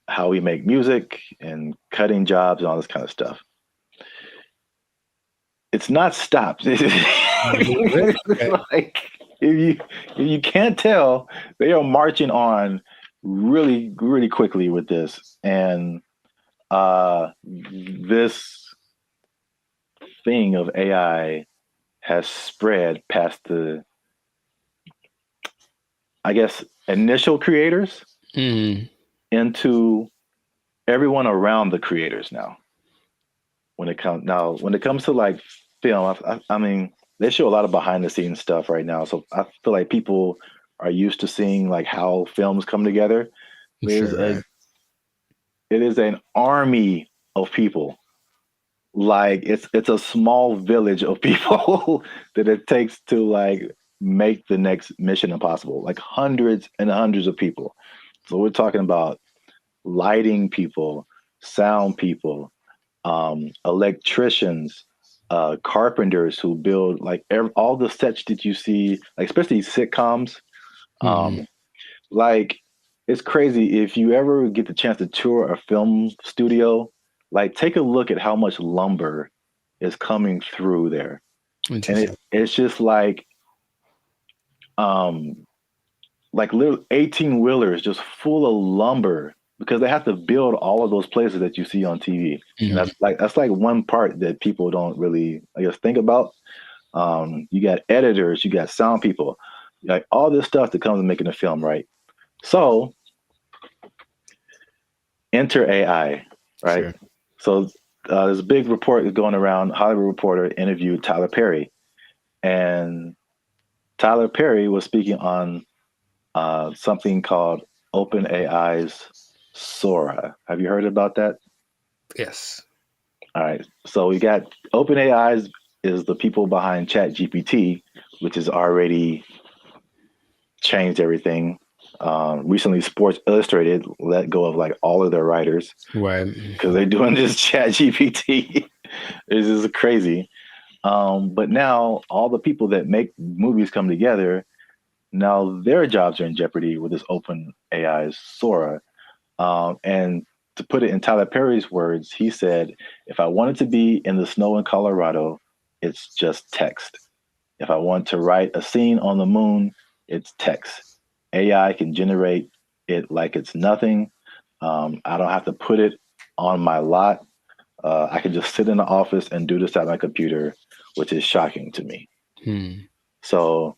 how we make music and cutting jobs and all this kind of stuff. It's not stopped. Like if you can't tell, they are marching on really, really quickly with this. And this thing of AI has spread past the, I guess, initial creators into everyone around the creators now. When it comes to like film, I mean, they show a lot of behind the scenes stuff right now. So I feel like people are used to seeing like how films come together. It is an army of people. Like it's a small village of people that it takes to like make the next Mission Impossible, like hundreds and hundreds of people. So we're talking about lighting people, sound people, electricians, carpenters who build like all the sets that you see, like especially sitcoms. Like it's crazy if you ever get the chance to tour a film studio. Like take a look at how much lumber is coming through there, and it's just like little 18-wheelers just full of lumber because they have to build all of those places that you see on TV. And that's like one part that people don't really, I guess, think about. You got editors, you got sound people, like all this stuff that comes with making a film, right? So enter AI, right? Sure. So there's a big report that's going around. Hollywood Reporter interviewed Tyler Perry, and Tyler Perry was speaking on something called OpenAI's Sora. Have you heard about that? Yes. All right. So we got OpenAI is the people behind ChatGPT, which has already changed everything. Recently, Sports Illustrated let go of like all of their writers, right? Because they're doing this ChatGPT. This is crazy. But now all the people that make movies come together. Now their jobs are in jeopardy with this OpenAI's Sora. And to put it in Tyler Perry's words, he said, "If I wanted to be in the snow in Colorado, it's just text. If I want to write a scene on the moon, it's text. AI can generate it like it's nothing. I don't have to put it on my lot. I can just sit in the office and do this at my computer, which is shocking to me." So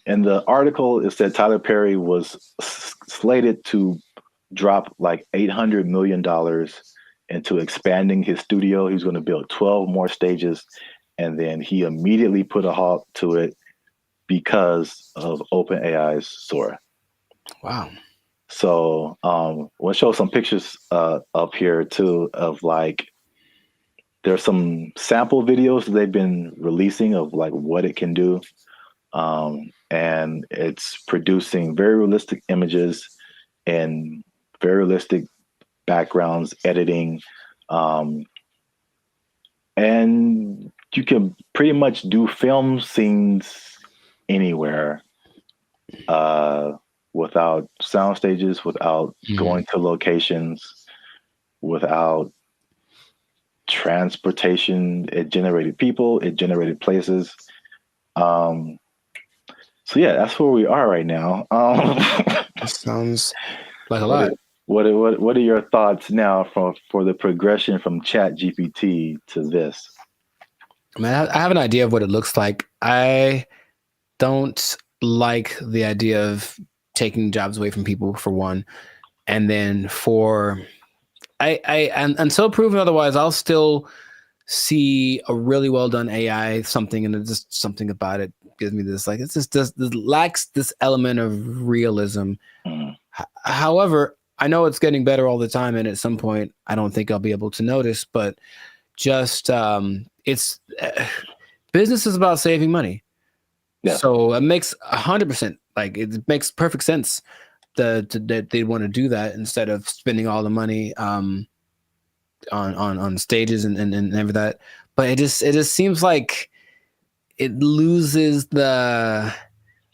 in the article, it said Tyler Perry was slated to drop like $800 million into expanding his studio. He was going to build 12 more stages. And then he immediately put a halt to it because of OpenAI's Sora. Wow. So we'll show some pictures up here too of like there's some sample videos that they've been releasing of like what it can do. And it's producing very realistic images and very realistic backgrounds, editing. And you can pretty much do film scenes anywhere without sound stages, without going to locations, without transportation. It generated people, it generated places. So yeah, that's where we are right now. That sounds like a lot. What are your thoughts now for the progression from Chat GPT to this? I mean, I have an idea of what it looks like. I don't like the idea of taking jobs away from people, for one, and then until proven otherwise, I'll still see a really well done AI something, and it's just something about it gives me this like this lacks this element of realism. However, I know it's getting better all the time, and at some point, I don't think I'll be able to notice. But just it's business is about saving money. Yeah. So it makes 100% like it makes perfect sense that they want to do that instead of spending all the money on stages and everything that. But it just seems like it loses the.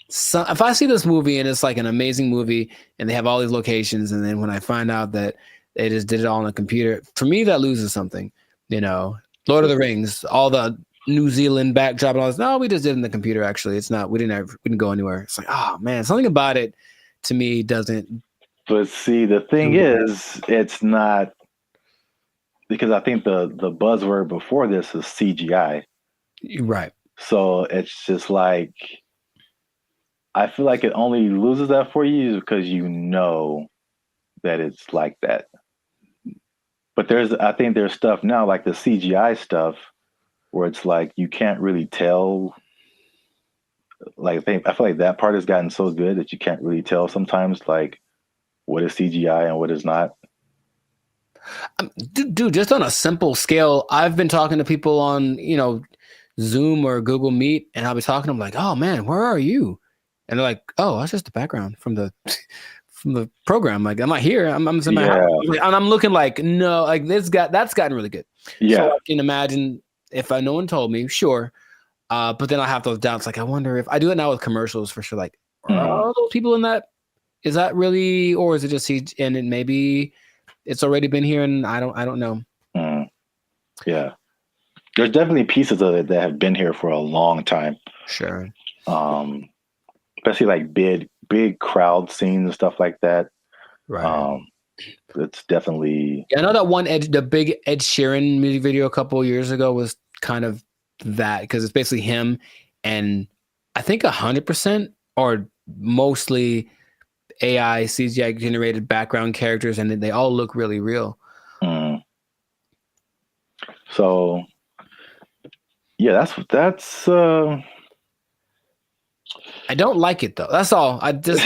So if I see this movie and it's like an amazing movie and they have all these locations, and then when I find out that they just did it all on a computer, for me that loses something. You know, Lord of the Rings, all the New Zealand backdrop and all this. No, we just did it in the computer. Actually, it's not. We didn't go anywhere. It's like, oh man, something about it to me doesn't. But see, the thing is, it's not, because I think the buzzword before this is CGI. Right. So it's just like, I feel like it only loses that for you because you know that it's like that. But I think there's stuff now like the CGI stuff where it's like you can't really tell. Like I feel like that part has gotten so good that you can't really tell sometimes like what is CGI and what is not. Dude, just on a simple scale, I've been talking to people on Zoom or Google Meet, and I'll be talking to them like, "Oh man, where are you?" And they're like, "Oh, that's just the background from the program. Like, I'm not here. I'm in my house." And I'm looking like, no, like that's gotten really good. Yeah. So I can imagine if no one told me, sure. But then I have those doubts. Like, I wonder if I do it now with commercials for sure. Like, are those people in that? Is that really, or is it just and it maybe it's already been here and I don't know. Yeah. There's definitely pieces of it that have been here for a long time. Sure. Especially like big crowd scenes and stuff like that. Right. It's definitely. Yeah, I know that the big Ed Sheeran music video a couple of years ago was kind of that, because it's basically him and I think 100% or mostly AI CGI generated background characters, and they all look really real. So yeah, that's I don't like it though. That's all. I just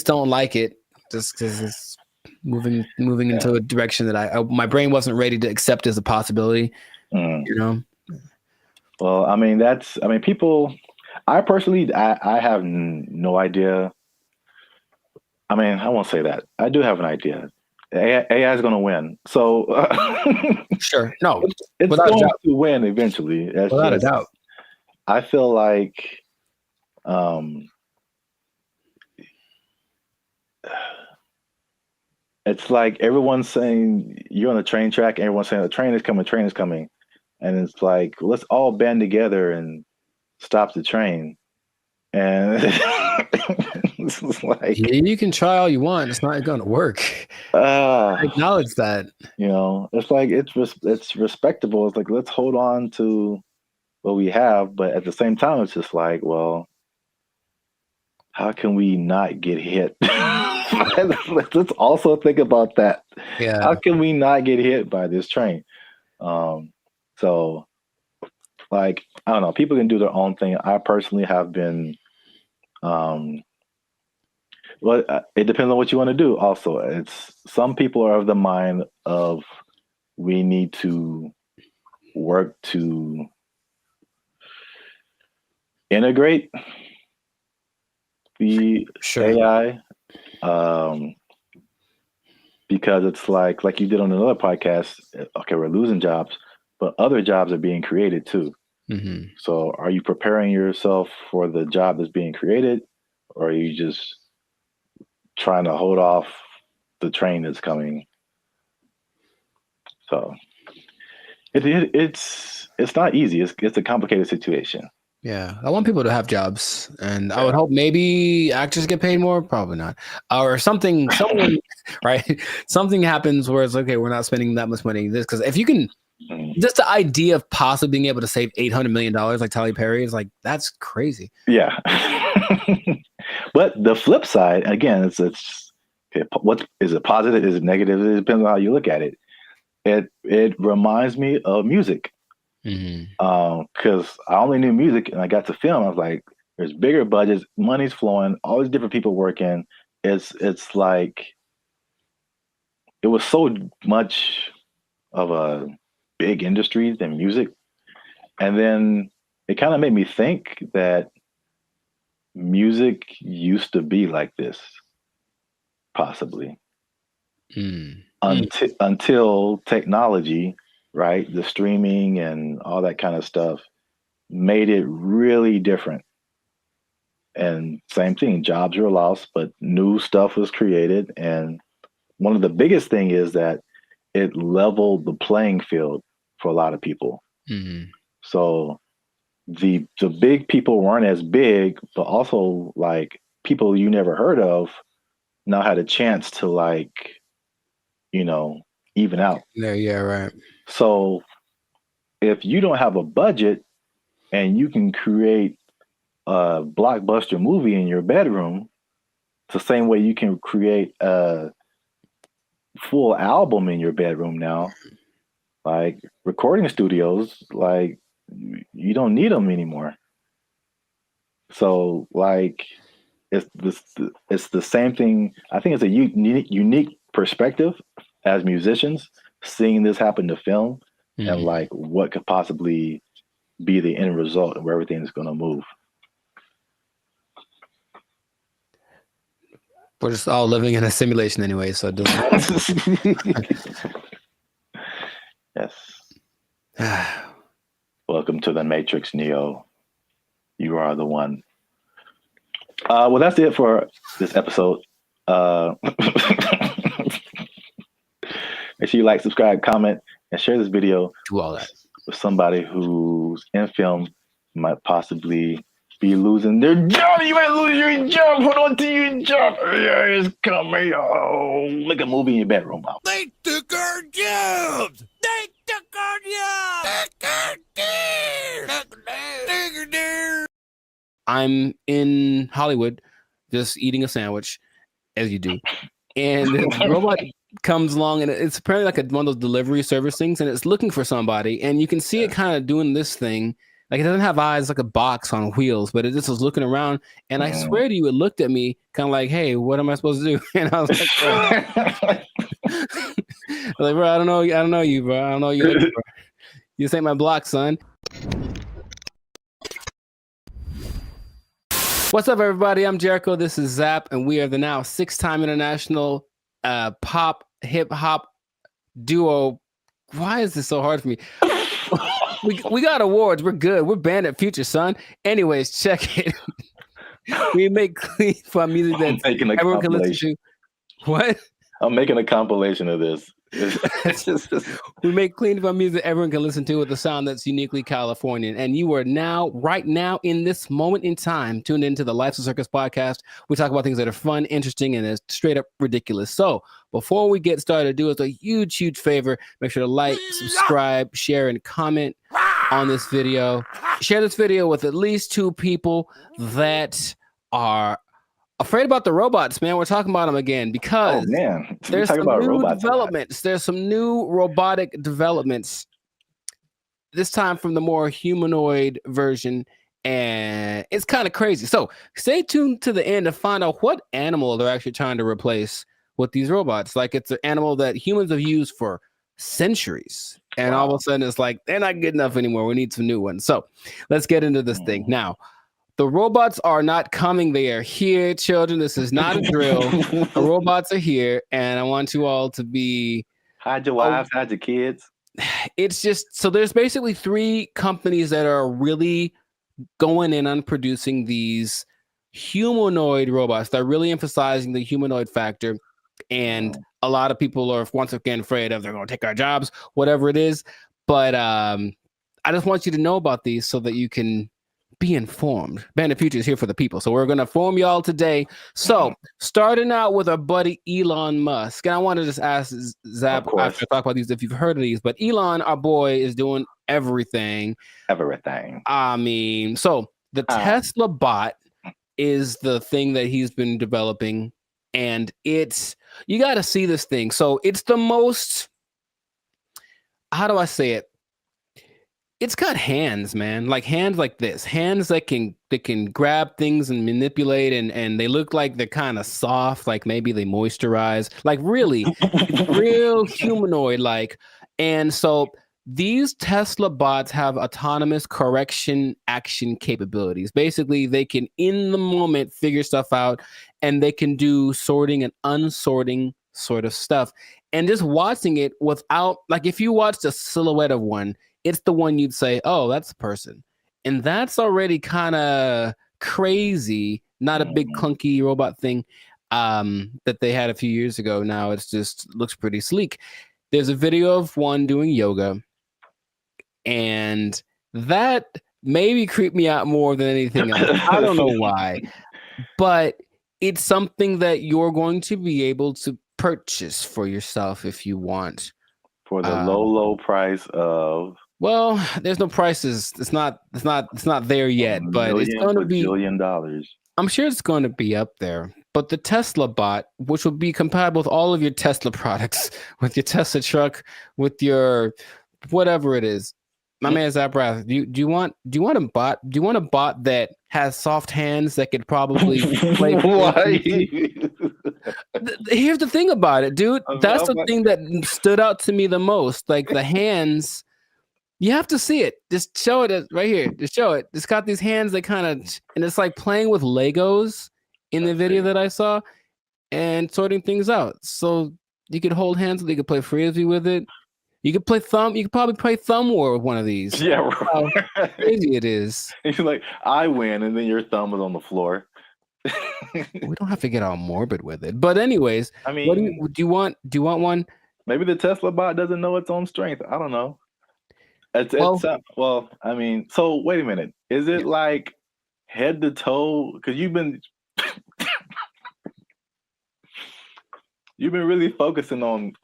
don't like it just because it's moving into a direction that my brain wasn't ready to accept as a possibility. Well, I mean, people. I personally, I have no idea. I mean, I won't say that. I do have an idea. AI is going to win. So sure, no, it's going to win eventually. Without a doubt. I feel like, it's like everyone's saying you're on the train track, and everyone's saying the train is coming, and it's like let's all band together and stop the train. And it's like, you can try all you want, it's not going to work. I acknowledge that. It's like it's respectable. It's like let's hold on to what we have, but at the same time, it's just like, well, how can we not get hit? Let's also think about that. Yeah. How can we not get hit by this train? So, like, I don't know. People can do their own thing. I personally have been. Well, it depends on what you want to do. Also, some people are of the mind of we need to work to integrate the AI, because it's like you did on another podcast. Okay, we're losing jobs, but other jobs are being created too. Mm-hmm. So, are you preparing yourself for the job that's being created, or are you just trying to hold off the train that's coming? So, it's not easy. It's a complicated situation. Yeah, I want people to have jobs, and I would hope maybe actors get paid more. Probably not, or something. Someone, right? Something happens where it's okay. We're not spending that much money. This because if you can, just the idea of possibly being able to save $800 million like Tyler Perry is like that's crazy. Yeah, but the flip side again, it's okay, what is it positive? Is it negative? It depends on how you look at it. It reminds me of music. Because I only knew music and I got to film. I was like, there's bigger budgets, money's flowing, all these different people working. It's like it was so much of a big industry than music. And then it kind of made me think that music used to be like this, possibly. Until technology, right? The streaming and all that kind of stuff made it really different. And same thing, jobs were lost, but new stuff was created. And one of the biggest thing is that it leveled the playing field for a lot of people. So the big people weren't as big, but also like people you never heard of now had a chance to like, even out. Yeah, right. So if you don't have a budget and you can create a blockbuster movie in your bedroom, it's the same way you can create a full album in your bedroom now. Like recording studios, like you don't need them anymore. So like it's the same thing. I think it's a unique perspective as musicians seeing this happen to film and like what could possibly be the end result of where everything's going to move. We're just all living in a simulation anyway, so it doesn't. Yes. Welcome to the Matrix, Neo. You are the one. Well, that's it for this episode. Make sure you like, subscribe, comment, and share this video. Do all that with somebody who's in film might possibly be losing their job. You might lose your job. Hold on to your job. Yeah, it's coming. Oh, make a movie in your bedroom. They took our jobs. They took our jobs. I'm in Hollywood, just eating a sandwich, as you do, and the robot comes along, and it's apparently like one of those delivery service things, and it's looking for somebody, and you can see it kind of doing this thing. Like it doesn't have eyes, like a box on wheels, but it just was looking around, and I swear to you, it looked at me kind of like, "Hey, what am I supposed to do?" And I was like, I was like, "Bro, I don't know you, bro. I don't know you. Bro. This ain't my block, son." What's up, everybody? I'm Jericho. This is Zap, and we are the now 6-time international pop hip hop duo. Why is this so hard for me? we got awards. We're good. We're banned at Future, son. Anyways, check it. We make clean fun music that everyone can listen to. What? I'm making a compilation of this. We make clean fun music everyone can listen to with a sound that's uniquely Californian. And you are now, right now, in this moment in time, tuned into the Life's a Circus podcast. We talk about things that are fun, interesting, and is straight up ridiculous. So before we get started, do us a huge, huge favor. Make sure to like, subscribe, share, and comment on this video. Share this video with at least 2 people that are afraid about the robots, man. We're talking about them again because there's some new developments. There's some new robotic developments, this time from the more humanoid version, and it's kind of crazy. So stay tuned to the end to find out what animal they're actually trying to replace with these robots. Like it's an animal that humans have used for centuries. And all of a sudden it's like, they're not good enough anymore. We need some new ones. So let's get into this thing. Now, the robots are not coming. They are here, children. This is not a drill. The robots are here. And I want you all to be... Hide your wives, hide your kids. It's just, so there's basically 3 companies that are really going in on producing these humanoid robots. They're really emphasizing the humanoid factor. And a lot of people are once again afraid of they're going to take our jobs, whatever it is. But I just want you to know about these so that you can be informed. Bandit Future is here for the people. So we're going to inform y'all today. So starting out with our buddy Elon Musk. And I want to just ask Zap after I talk about these if you've heard of these. But Elon, our boy, is doing everything. I mean, so the Tesla bot is the thing that he's been developing. And it's, you got to see this thing. So it's the most, how do I say it? It's got hands, man. Like hands like this. Hands that can grab things and manipulate, and they look like they're kind of soft, like maybe they moisturize. Like really, real humanoid like. And so these Tesla bots have autonomous correction action capabilities. Basically, they can in the moment figure stuff out, and they can do sorting and unsorting sort of stuff. And just watching it without, like if you watched a silhouette of one, it's the one you'd say, oh, that's a person. And that's already kind of crazy, not a big clunky robot thing that they had a few years ago. Now it's just looks pretty sleek. There's a video of one doing yoga, and that maybe creeped me out more than anything else. I don't know why, but it's something that you're going to be able to purchase for yourself if you want. For the low price of... Well, there's no prices. It's not there yet, but it's going to be $1 billion. I'm sure it's going to be up there. But the Tesla bot, which will be compatible with all of your Tesla products, with your Tesla truck, with your whatever it is. My man Zaprath, do you want a bot? Do you want a bot that has soft hands that could probably play? Here's the thing about it, dude. That's the thing that stood out to me the most. Like the hands, you have to see it. Just show it right here. Just show it. It's got these hands that kind of, and it's like playing with Legos in the video that I saw and sorting things out. So you could hold hands, you could play frisbee with it. You could play thumb. You could probably play thumb war with one of these. Yeah, right. How crazy it is. It's like I win, and then your thumb is on the floor. We don't have to get all morbid with it, but anyways, I mean, what do you want? Do you want one? Maybe the Tesla bot doesn't know its own strength. I don't know. Well, I mean, so wait a minute. Is it like head to toe? Because you've been really focusing on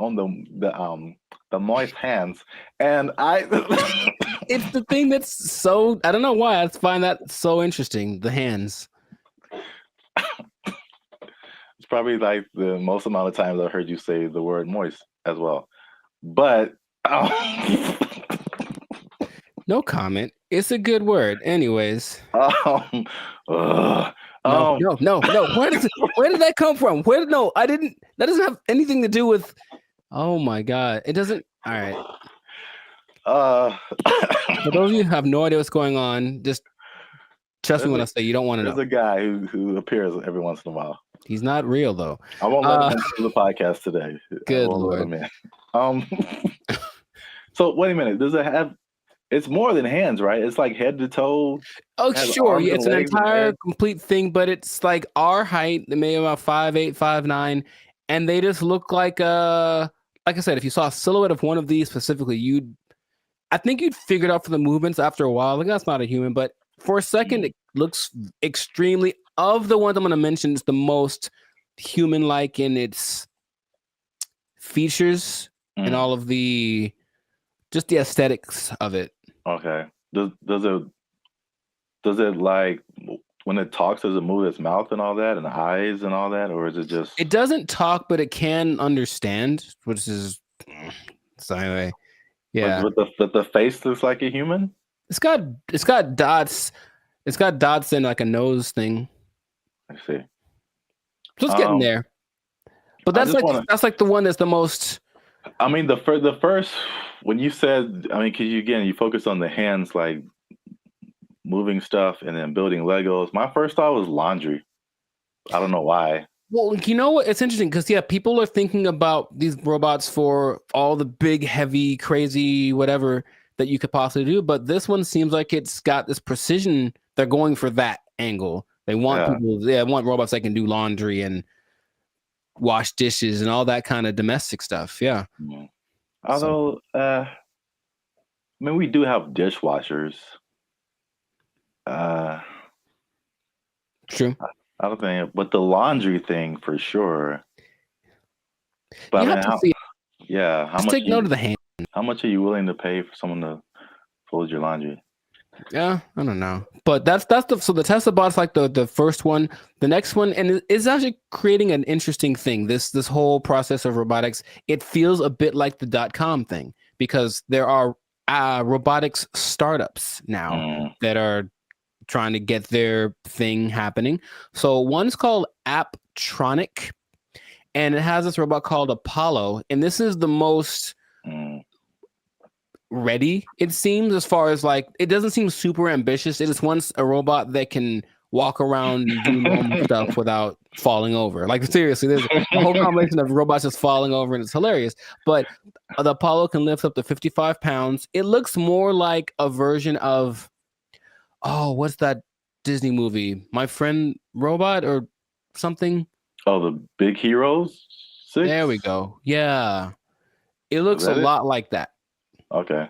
the moist hands, and it's the thing that's so, I don't know why I find that so interesting. The hands. It's probably like the most amount of times I've heard you say the word moist as well, but no comment. It's a good word, anyways. No. Where did that come from? That doesn't have anything to do with. Oh my god, it doesn't. All right. For those of you who have no idea what's going on, just trust me when I say you don't want to know. There's a guy who appears every once in a while. He's not real though. I won't let him into the podcast today. Good Lord. So wait a minute. Does it have? It's more than hands, right? It's like head to toe. Oh, sure. Yeah, it's an entire complete thing, but it's like our height, maybe about 5'8", 5'9", and they just look like I said, if you saw a silhouette of one of these specifically, I think you'd figure it out for the movements after a while. Like that's not a human, but for a second, it looks extremely. Of the ones I'm going to mention, it's the most human-like in its features and all of the aesthetics of it. Okay. Does it like when it talks? Does it move its mouth and all that, and eyes and all that, or is it just? It doesn't talk, but it can understand, which is so anyway. Yeah. But the face looks like a human. It's got dots. It's got dots and like a nose thing. I see. So it's getting there. But that's like the one that's the most I mean, the first when you said, I mean, because you focus on the hands, like moving stuff and then building Legos. My first thought was laundry. I don't know why. Well, you know what? It's interesting because people are thinking about these robots for all the big, heavy, crazy, whatever that you could possibly do. But this one seems like it's got this precision. They're going for that angle. They want want robots that can do laundry and wash dishes and all that kind of domestic stuff. Yeah. Although, I mean, we do have dishwashers. True. I don't think, but the laundry thing for sure. But You I have mean, to see. how Just much? take note of the hand. How much are you willing to pay for someone to fold your laundry? Yeah, I don't know, but that's the Tesla bot's like the first one. The next one, and it's actually creating an interesting thing. This whole process of robotics, it feels a bit like the .com thing because there are robotics startups now that are trying to get their thing happening. So one's called Apptronic, and it has this robot called Apollo, and this is the most ready, it seems, as far as like, it doesn't seem super ambitious. It just wants a robot that can walk around and do normal stuff without falling over. Like, seriously, there's a whole combination of robots just falling over, and it's hilarious. But the Apollo can lift up to 55 pounds. It looks more like a version of, what's that Disney movie? My Friend Robot or something? Oh, the Big Heroes 6? There we go. Yeah. It looks a lot like that. Okay.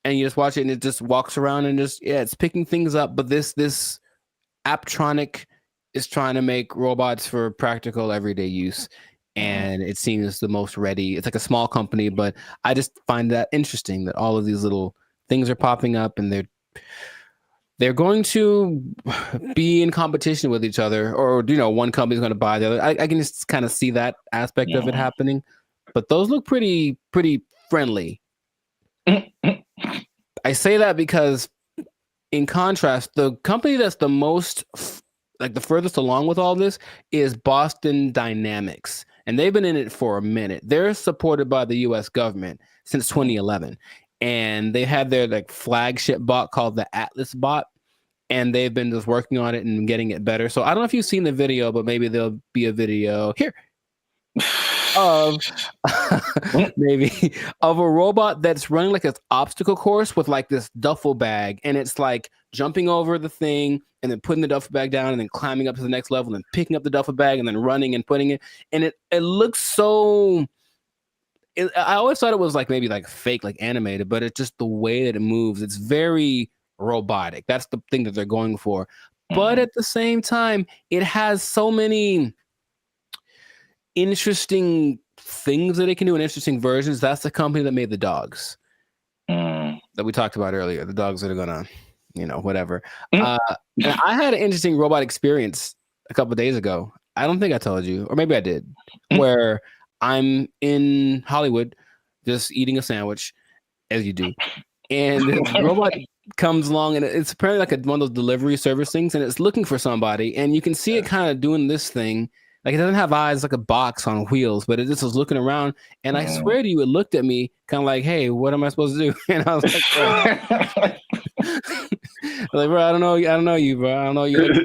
And you just watch it and it just walks around and just, it's picking things up. But this Apptronic is trying to make robots for practical everyday use. And it seems the most ready. It's like a small company, but I just find that interesting that all of these little things are popping up and they're going to be in competition with each other, or one company's going to buy the other. I can just kind of see that aspect of it happening. But those look pretty friendly. I say that because, in contrast, the company that's the most, like the furthest along with all this is Boston Dynamics. And they've been in it for a minute. They're supported by the US government since 2011. And they had their like flagship bot called the Atlas bot. And they've been just working on it and getting it better. So I don't know if you've seen the video, but maybe there'll be a video here of maybe of a robot that's running like this obstacle course with like this duffel bag, and it's like jumping over the thing and then putting the duffel bag down and then climbing up to the next level and picking up the duffel bag and then running and putting it, and it looks so, I always thought it was like maybe like fake, like animated, but it's just the way that it moves. It's very robotic. That's the thing that they're going for. But at the same time, it has so many interesting things that it can do and interesting versions. That's the company that made the dogs that we talked about earlier. The dogs that are gonna, whatever. And I had an interesting robot experience a couple of days ago. I don't think I told you, or maybe I did, where I'm in Hollywood just eating a sandwich, as you do, and the robot comes along, and it's apparently like one of those delivery service things, and it's looking for somebody, and you can see it kind of doing this thing. Like, it doesn't have eyes, like a box on wheels, but it just was looking around. And I swear to you, it looked at me kind of like, hey, what am I supposed to do? And I was like, bro, I don't know you, bro. I don't know you. Bro.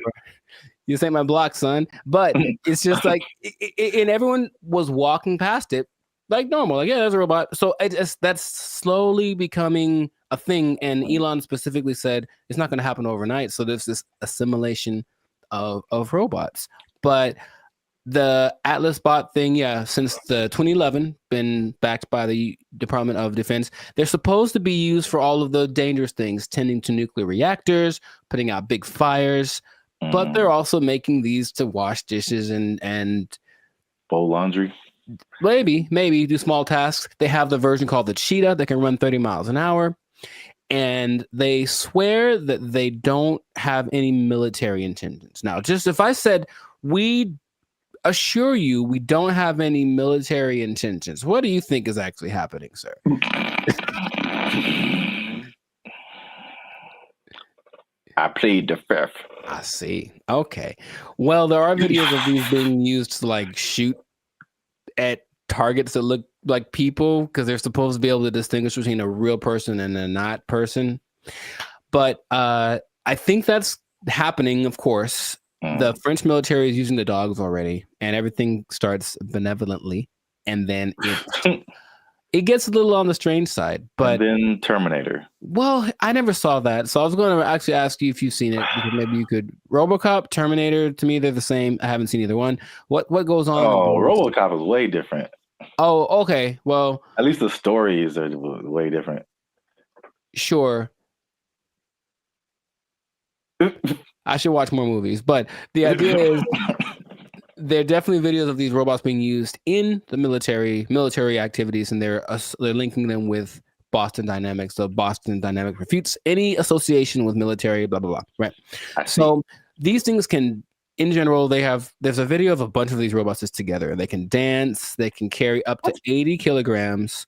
You just ain't my block, son. But it's just like, and everyone was walking past it like normal. Like, yeah, there's a robot. So that's slowly becoming a thing. And Elon specifically said it's not going to happen overnight. So there's this assimilation of robots. But the Atlas bot thing, since the 2011, been backed by the Department of Defense. They're supposed to be used for all of the dangerous things, tending to nuclear reactors, putting out big fires, but they're also making these to wash dishes and fold laundry. Maybe do small tasks. They have the version called the Cheetah that can run 30 miles an hour. And they swear that they don't have any military intentions. Now, just if I said, we assure you we don't have any military intentions, what do you think is actually happening, sir? I plead the fifth. I see. Okay. Well, there are videos of these being used to like shoot at targets that look like people because they're supposed to be able to distinguish between a real person and a not person. But I think that's happening, of course. The French military is using the dogs already, and everything starts benevolently, and then it gets a little on the strange side. But and then Terminator. Well, I never saw that, so I was going to actually ask you if you've seen it, because maybe you could. RoboCop, Terminator, to me they're the same. I haven't seen either one. What goes on? Oh, RoboCop is way different. Oh, okay. Well, at least the stories are way different. Sure. I should watch more movies, but the idea is there are definitely videos of these robots being used in the military activities, and they're linking them with Boston Dynamics. So Boston Dynamics refutes any association with military, blah, blah, blah. Right. So these things can, in general, there's a video of a bunch of these robots just together. They can dance, they can carry up to 80 kilograms,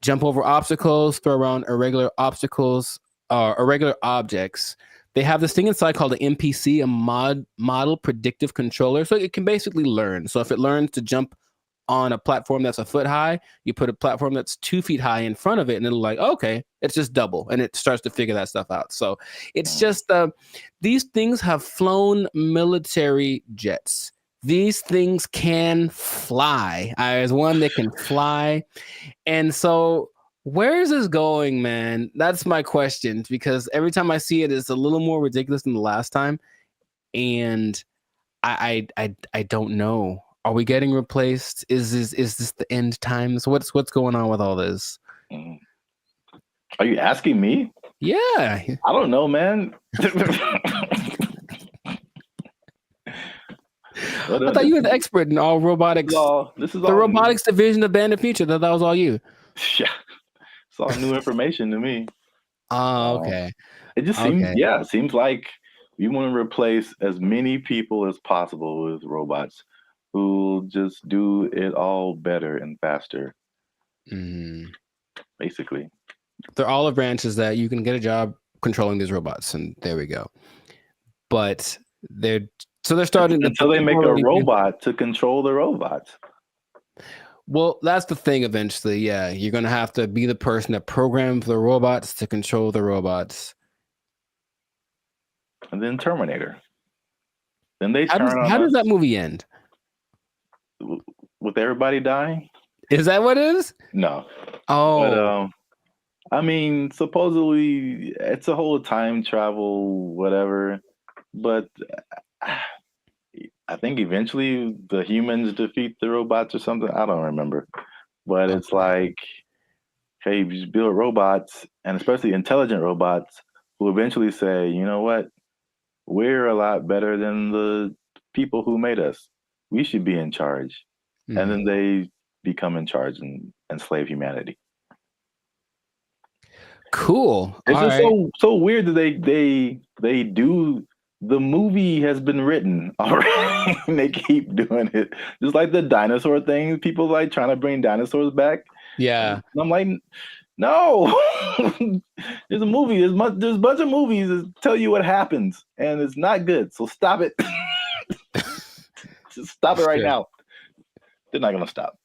jump over obstacles, throw around irregular objects. They have this thing inside called an MPC, a model predictive controller. So it can basically learn. So if it learns to jump on a platform that's a foot high, you put a platform that's 2 feet high in front of it, and it'll like, okay, it's just double, and it starts to figure that stuff out. So it's just these things have flown military jets. These things can fly. There's one that can fly, and so where is this going, man? That's my question, because every time I see it, it's a little more ridiculous than the last time, and I don't know. Are we getting replaced? Is this the end times? What's going on with all this? Are you asking me? Yeah. I don't know, man. I thought you were the expert in all robotics. This is the robotics division of Band of Future. That was all you. Yeah. It's all new information to me. Oh, okay. It just seems like we want to replace as many people as possible with robots who just do it all better and faster. Basically. They're all the branches that you can get a job controlling these robots, and there we go. But they're starting until they make a robot to control the robots. Well, that's the thing eventually. Yeah, you're going to have to be the person that programs the robots to control the robots. And then Terminator. Then they How does that movie end? With everybody dying? Is that what it is? No. Oh. But, I mean, supposedly it's a whole time travel, whatever. But I think eventually the humans defeat the robots or something. I don't remember. But it's like, hey, you just build robots, and especially intelligent robots, who eventually say, you know what? We're a lot better than the people who made us. We should be in charge. And then they become in charge and enslave humanity. Cool. It's just so weird that they do. The movie has been written already, and they keep doing it. Just like the dinosaur thing, people like trying to bring dinosaurs back. Yeah, and I'm like, no. There's a movie. There's a bunch of movies that tell you what happens, and it's not good. So stop it. Just stop it right now. They're not gonna stop.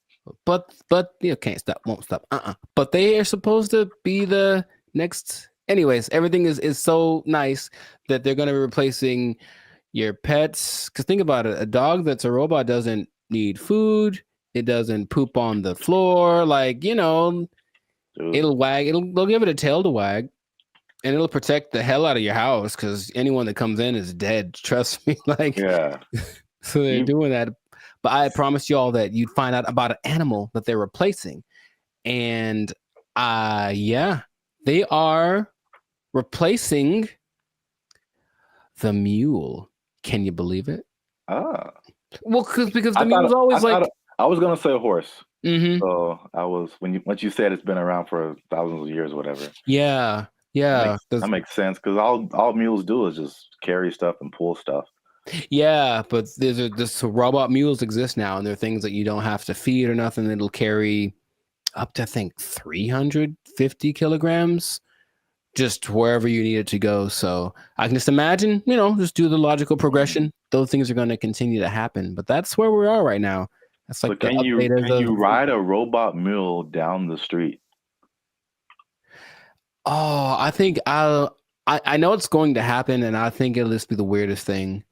But you can't stop, won't stop. But they are supposed to be the next. Anyways, everything is so nice that they're going to be replacing your pets. Because think about it, a dog that's a robot doesn't need food. It doesn't poop on the floor. Like, it'll wag. They'll give it a tail to wag, and it'll protect the hell out of your house because anyone that comes in is dead. Trust me. Like, yeah. So they're doing that. But I promised you all that you'd find out about an animal that they're replacing. And they are replacing the mule. Can you believe it? Well, because the mule's always I was gonna say a horse. Mm-hmm. So I was once you said it's been around for thousands of years, or whatever. Yeah. That makes sense because all mules do is just carry stuff and pull stuff. Yeah, but this robot mules exist now, and they're things that you don't have to feed or nothing. It'll carry up to, I think, 350 kilograms just wherever you need it to go. So I can just imagine, just do the logical progression. Those things are going to continue to happen. But that's where we are right now. That's like But can you ride a robot mule down the street? Oh, I think I know it's going to happen, and I think it'll just be the weirdest thing.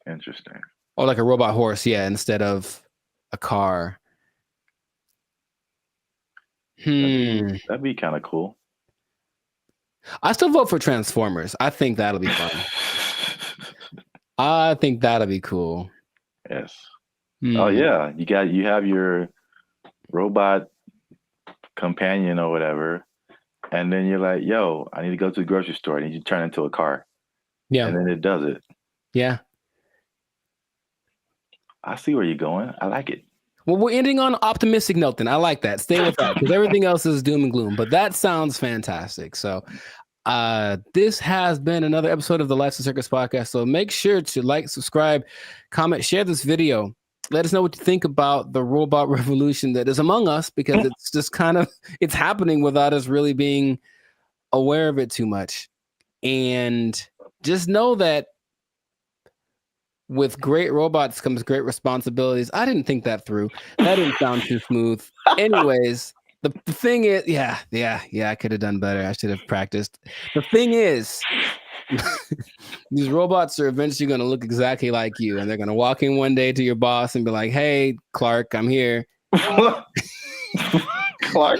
Interesting. Or like a robot horse, yeah, instead of a car. That'd be kind of cool. I still vote for Transformers. I think that'll be fun. I think that'll be cool. Yes. Oh yeah, you have your robot companion or whatever, and then you're like, "Yo, I need to go to the grocery store." And you turn into a car. Yeah. And then it does it. Yeah. I see where you're going. I like it. Well, we're ending on an optimistic note then. I like that. Stay with that because everything else is doom and gloom. But that sounds fantastic. So this has been another episode of the Lights and Circus podcast. So make sure to like, subscribe, comment, share this video. Let us know what you think about the robot revolution that is among us, because it's just it's happening without us really being aware of it too much. And just know that with great robots comes great responsibilities. I didn't think that through. That didn't sound too smooth. Anyways, the thing is, yeah, I could have done better. I should have practiced. The thing is, these robots are eventually going to look exactly like you, and they're going to walk in one day to your boss and be like, "Hey, Clark, I'm here." Clark.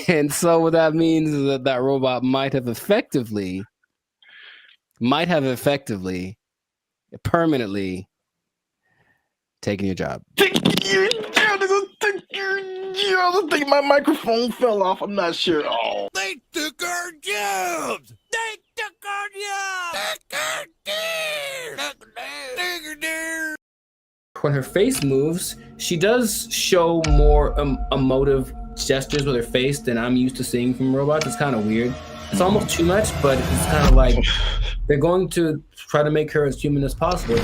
And so what that means is that robot might have effectively permanently taking your job. I think my microphone fell off. I'm not sure. Oh. They took our jobs. They took our jobs. When her face moves, she does show more emotive gestures with her face than I'm used to seeing from robots. It's kind of weird. It's almost too much, but it's kind of like they're going to try to make her as human as possible.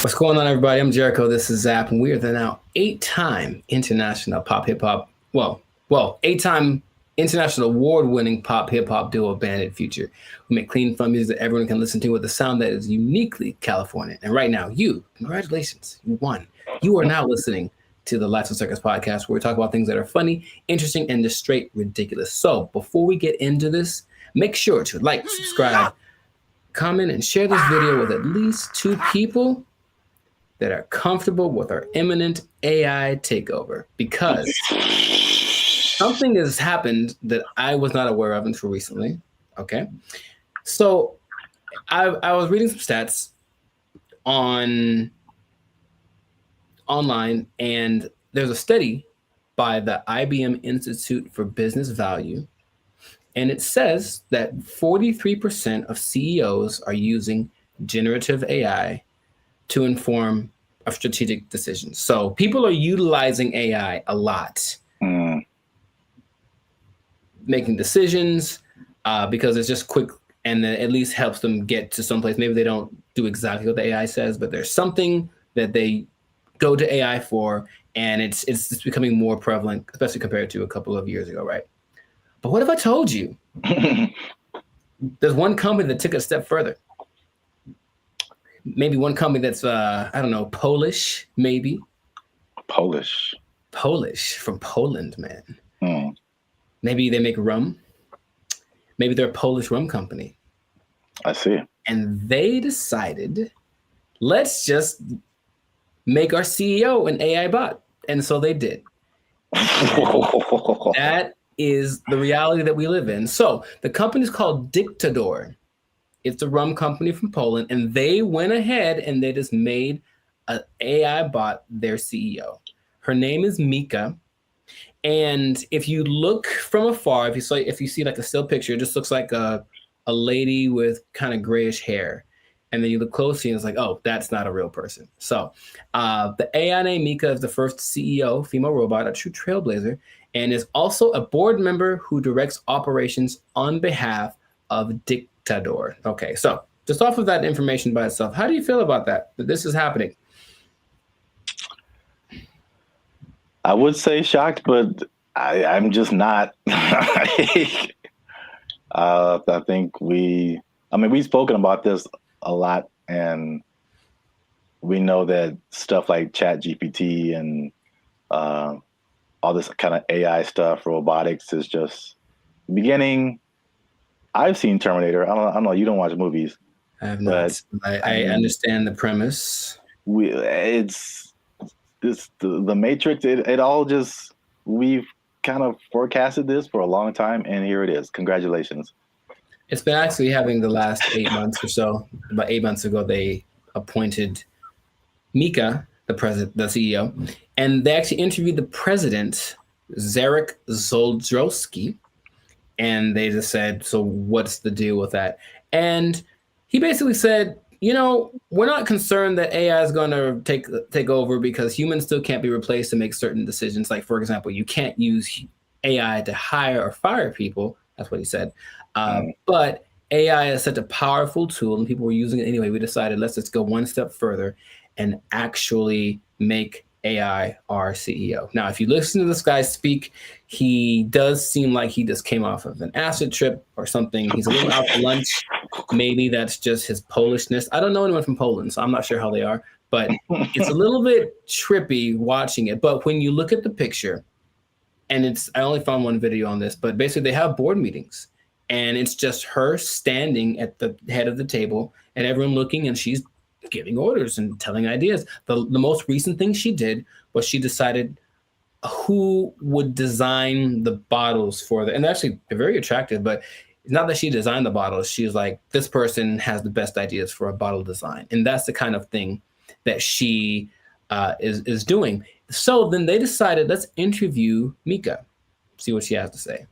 What's going on, everybody? I'm Jericho. This is Zap, and we are the now 8-time international pop hip hop. Well, 8-time international award-winning pop hip hop duo Bandit Future. We make clean, fun music that everyone can listen to with a sound that is uniquely Californian. And right now, congratulations, you won. You are now listening to the Lights and Circus podcast, where we talk about things that are funny, interesting, and just straight ridiculous. So before we get into this, make sure to like, subscribe, comment, and share this video with at least 2 people that are comfortable with our imminent AI takeover, because something has happened that I was not aware of until recently. Okay. So I was reading some stats online, and there's a study by the IBM Institute for Business Value, and it says that 43% of CEOs are using generative AI to inform of strategic decisions. So people are utilizing AI a lot, making decisions because it's just quick, and it at least helps them get to someplace. Maybe they don't do exactly what the AI says, but there's something that they go to AI for, and it's becoming more prevalent, especially compared to a couple of years ago, right? But what if I told you there's one company that took it a step further? Maybe one company that's, I don't know, Polish, maybe. Polish from Poland, man. Maybe they make rum. Maybe they're a Polish rum company. I see. And they decided, let's just make our CEO an AI bot. And so they did. That is the reality that we live in. So the company is called Dictador. It's a rum company from Poland, and they went ahead and they just made an AI bot their CEO. Her name is Mika. And if you look from afar, if you see like a still picture, it just looks like a lady with kind of grayish hair. And then you look closely and it's like, oh, that's not a real person. So the AI named Mika is the first CEO, female robot, a true trailblazer, and is also a board member who directs operations on behalf of Dictador. Okay, so just off of that information by itself, how do you feel about that this is happening? I would say shocked, but I'm just not. I think we've spoken about this a lot and we know that stuff like Chat GPT and all this kind of AI stuff, robotics is just beginning. I've seen Terminator. I don't know. You don't watch movies. I have not. I understand the premise. It's the Matrix. It all just, we've kind of forecasted this for a long time, and here it is. Congratulations. It's been actually having the last 8 months or so. About 8 months ago, they appointed Mika, the CEO, and they actually interviewed the president, Zarek Zoldrowski, and they just said, so what's the deal with that? And he basically said, we're not concerned that AI is going to take over because humans still can't be replaced to make certain decisions. Like, for example, you can't use AI to hire or fire people. That's what he said. But AI is such a powerful tool and people were using it anyway. We decided, let's just go one step further and actually make AI our CEO. Now, if you listen to this guy speak, he does seem like he just came off of an acid trip or something. He's a little out for lunch. Maybe that's just his Polishness. I don't know anyone from Poland, so I'm not sure how they are, but it's a little bit trippy watching it. But when you look at the picture, and I only found one video on this, but basically they have board meetings and it's just her standing at the head of the table and everyone looking, and she's giving orders and telling ideas. The most recent thing she did was she decided who would design the bottles for and actually they're very attractive, but it's not that she designed the bottles. She's like, this person has the best ideas for a bottle design. And that's the kind of thing that she is doing. So then they decided, let's interview Mika, see what she has to say.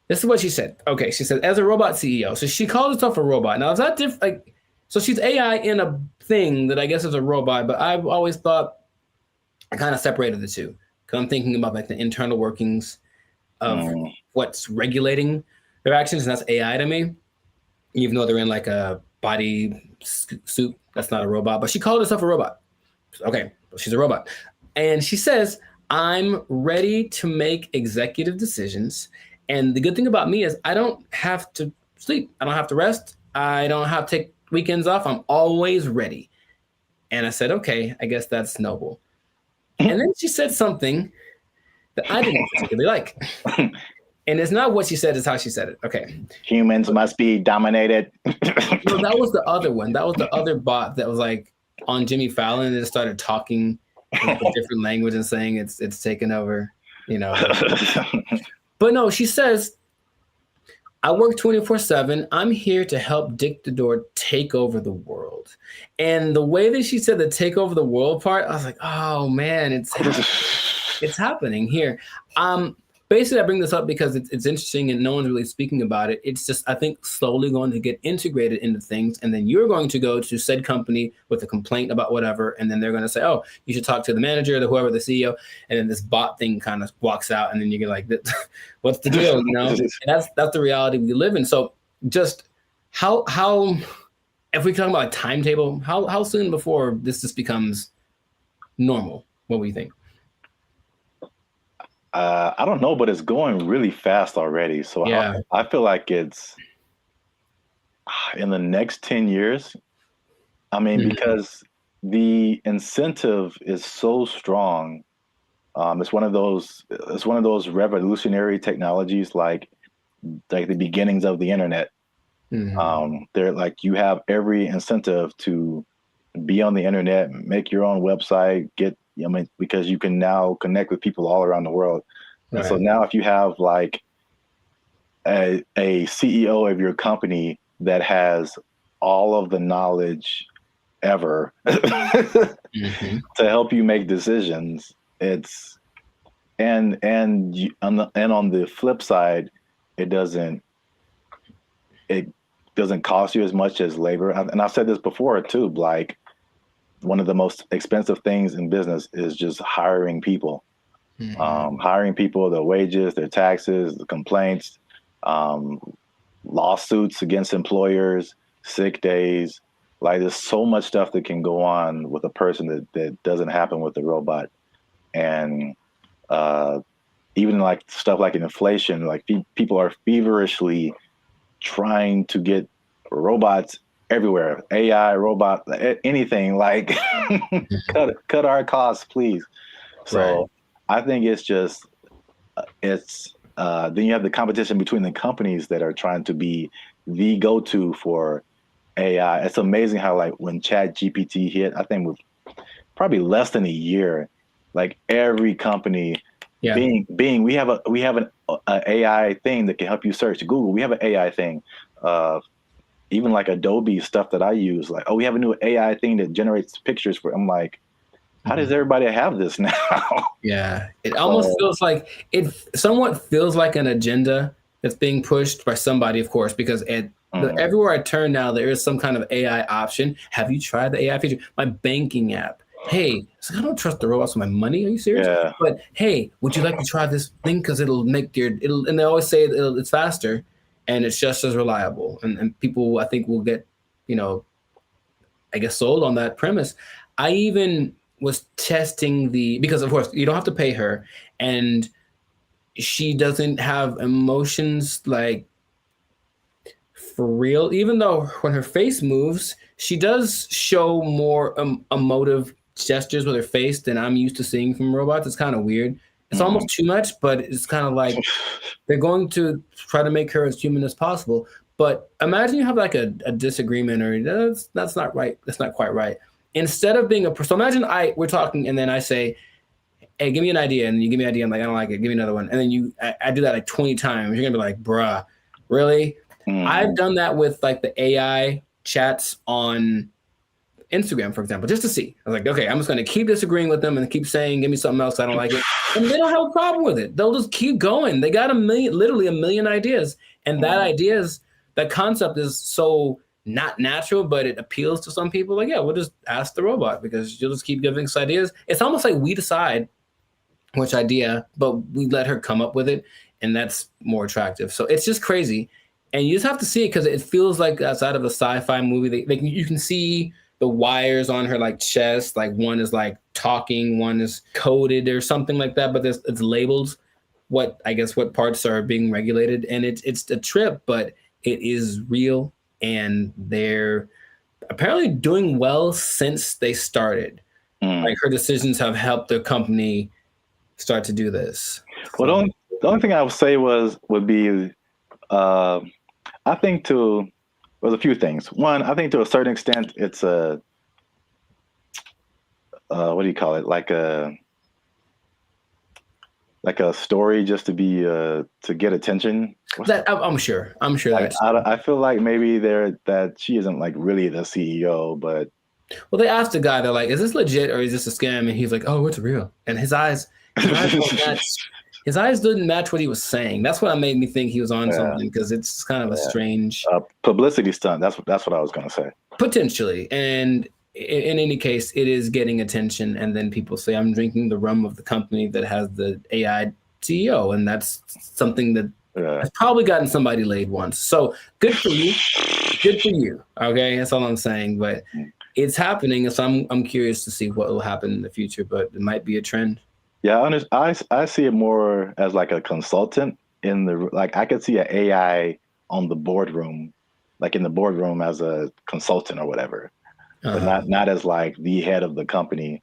This is what she said. Okay, she said, as a robot CEO. So she called herself a robot. Now, is that different? So she's AI in a thing that I guess is a robot, but I've always thought I kind of separated the two because I'm thinking about like the internal workings of what's regulating their actions, and that's AI to me. Even though they're in like a body suit, that's not a robot, but she called herself a robot. Okay, she's a robot. And she says, I'm ready to make executive decisions. And the good thing about me is I don't have to sleep. I don't have to rest. I don't have to take weekends off. I'm always ready. And I said, okay, I guess that's noble. And then she said something that I didn't particularly like. And it's not what she said, it's how she said it. Okay. Humans must be dominated. No, that was the other one. That was the other bot that was like on Jimmy Fallon and it started talking in a different language and saying it's taken over, But no, she says, I work 24/7. I'm here to help Dick the Door take over the world. And the way that she said the take over the world part, I was like, oh man, it's happening here. Basically, I bring this up because it's interesting and no one's really speaking about it. It's just, I think, slowly going to get integrated into things. And then you're going to go to said company with a complaint about whatever. And then they're going to say, oh, you should talk to the manager, whoever, the CEO. And then this bot thing kind of walks out. And then you get like, what's the deal? And that's the reality we live in. So just how if we talk about a timetable, how soon before this just becomes normal? What do you think? I don't know, but it's going really fast already. So yeah. I feel like it's in the next 10 years. I mean, because the incentive is so strong. It's one of those revolutionary technologies, like the beginnings of the internet. They're like, you have every incentive to be on the internet, make your own website, because you can now connect with people all around the world. Right. And so now if you have like a CEO of your company that has all of the knowledge ever to help you make decisions, it's and on the flip side, it doesn't cost you as much as labor. And I've said this before too, like, one of the most expensive things in business is just hiring people. Hiring people, their wages, their taxes, the complaints, lawsuits against employers, sick days. Like, there's so much stuff that can go on with a person that doesn't happen with the robot. And even like stuff like inflation, like people are feverishly trying to get robots everywhere. AI, robot, anything. Like, cut our costs, please. So I think it's just then you have the competition between the companies that are trying to be the go-to for AI. It's amazing how, like, when Chat GPT hit, I think with probably less than a year, like every company, Bing, we have an AI thing that can help you search. Google, we have an AI thing. Even like Adobe stuff that I use, like, oh, we have a new AI thing that generates pictures for. I'm like, how does everybody have this now? Yeah, it almost feels like it somewhat feels like an agenda that's being pushed by somebody, of course, because everywhere I turn now, there is some kind of AI option. Have you tried the AI feature? My banking app. Hey, I don't trust the robots with my money. Are you serious? Yeah. But hey, would you like to try this thing? Because it'll make and they always say it's faster and it's just as reliable. And people, I think, will get, I guess, sold on that premise. I even was testing because of course you don't have to pay her, and she doesn't have emotions like for real, even though when her face moves, she does show more emotive gestures with her face than I'm used to seeing from robots. It's kind of weird. It's almost too much, but it's kind of like they're going to try to make her as human as possible. But imagine you have like a disagreement, or that's not right. That's not quite right. Instead of being so imagine we're talking and then I say, hey, give me an idea. And you give me an idea. I'm like, I don't like it. Give me another one. And then I do that like 20 times. You're going to be like, bruh, really? I've done that with like the AI chats on Instagram, for example, just to see. I was like, okay, I'm just going to keep disagreeing with them and keep saying, give me something else. I don't like it. And they don't have a problem with it. They'll just keep going. They got literally a million ideas. And that concept is so not natural, but it appeals to some people. Like, yeah, we'll just ask the robot because you'll just keep giving us ideas. It's almost like we decide which idea, but we let her come up with it, and that's more attractive. So it's just crazy, and you just have to see it because it feels like outside of a sci-fi movie. You can see the wires on her like chest, like one is like talking, one is coded or something like that, but it's labeled what parts are being regulated, and it's a trip, but it is real. And they're apparently doing well since they started. Like her decisions have helped the company start to do this. Well, the only thing I would say would be, I think there's a few things. One, I think to a certain extent, it's a, what do you call it? Like a story just to be to get attention. I'm sure. I feel like maybe that she isn't like really the CEO, but well, they asked the guy, they're like, "Is this legit or is this a scam?" And he's like, "Oh, it's real." And his eyes didn't match what he was saying. That's what made me think he was on something, because it's kind of a strange publicity stunt. That's what I was gonna say. Potentially, and in any case, it is getting attention, and then people say, "I'm drinking the rum of the company that has the AI CEO," and that's something that has probably gotten somebody laid once. So good for you, good for you. Okay, that's all I'm saying. But it's happening, so I'm curious to see what will happen in the future. But it might be a trend. Yeah, I see it more as like a consultant I could see an AI on the boardroom, like in the boardroom as a consultant or whatever. But not as like the head of the company.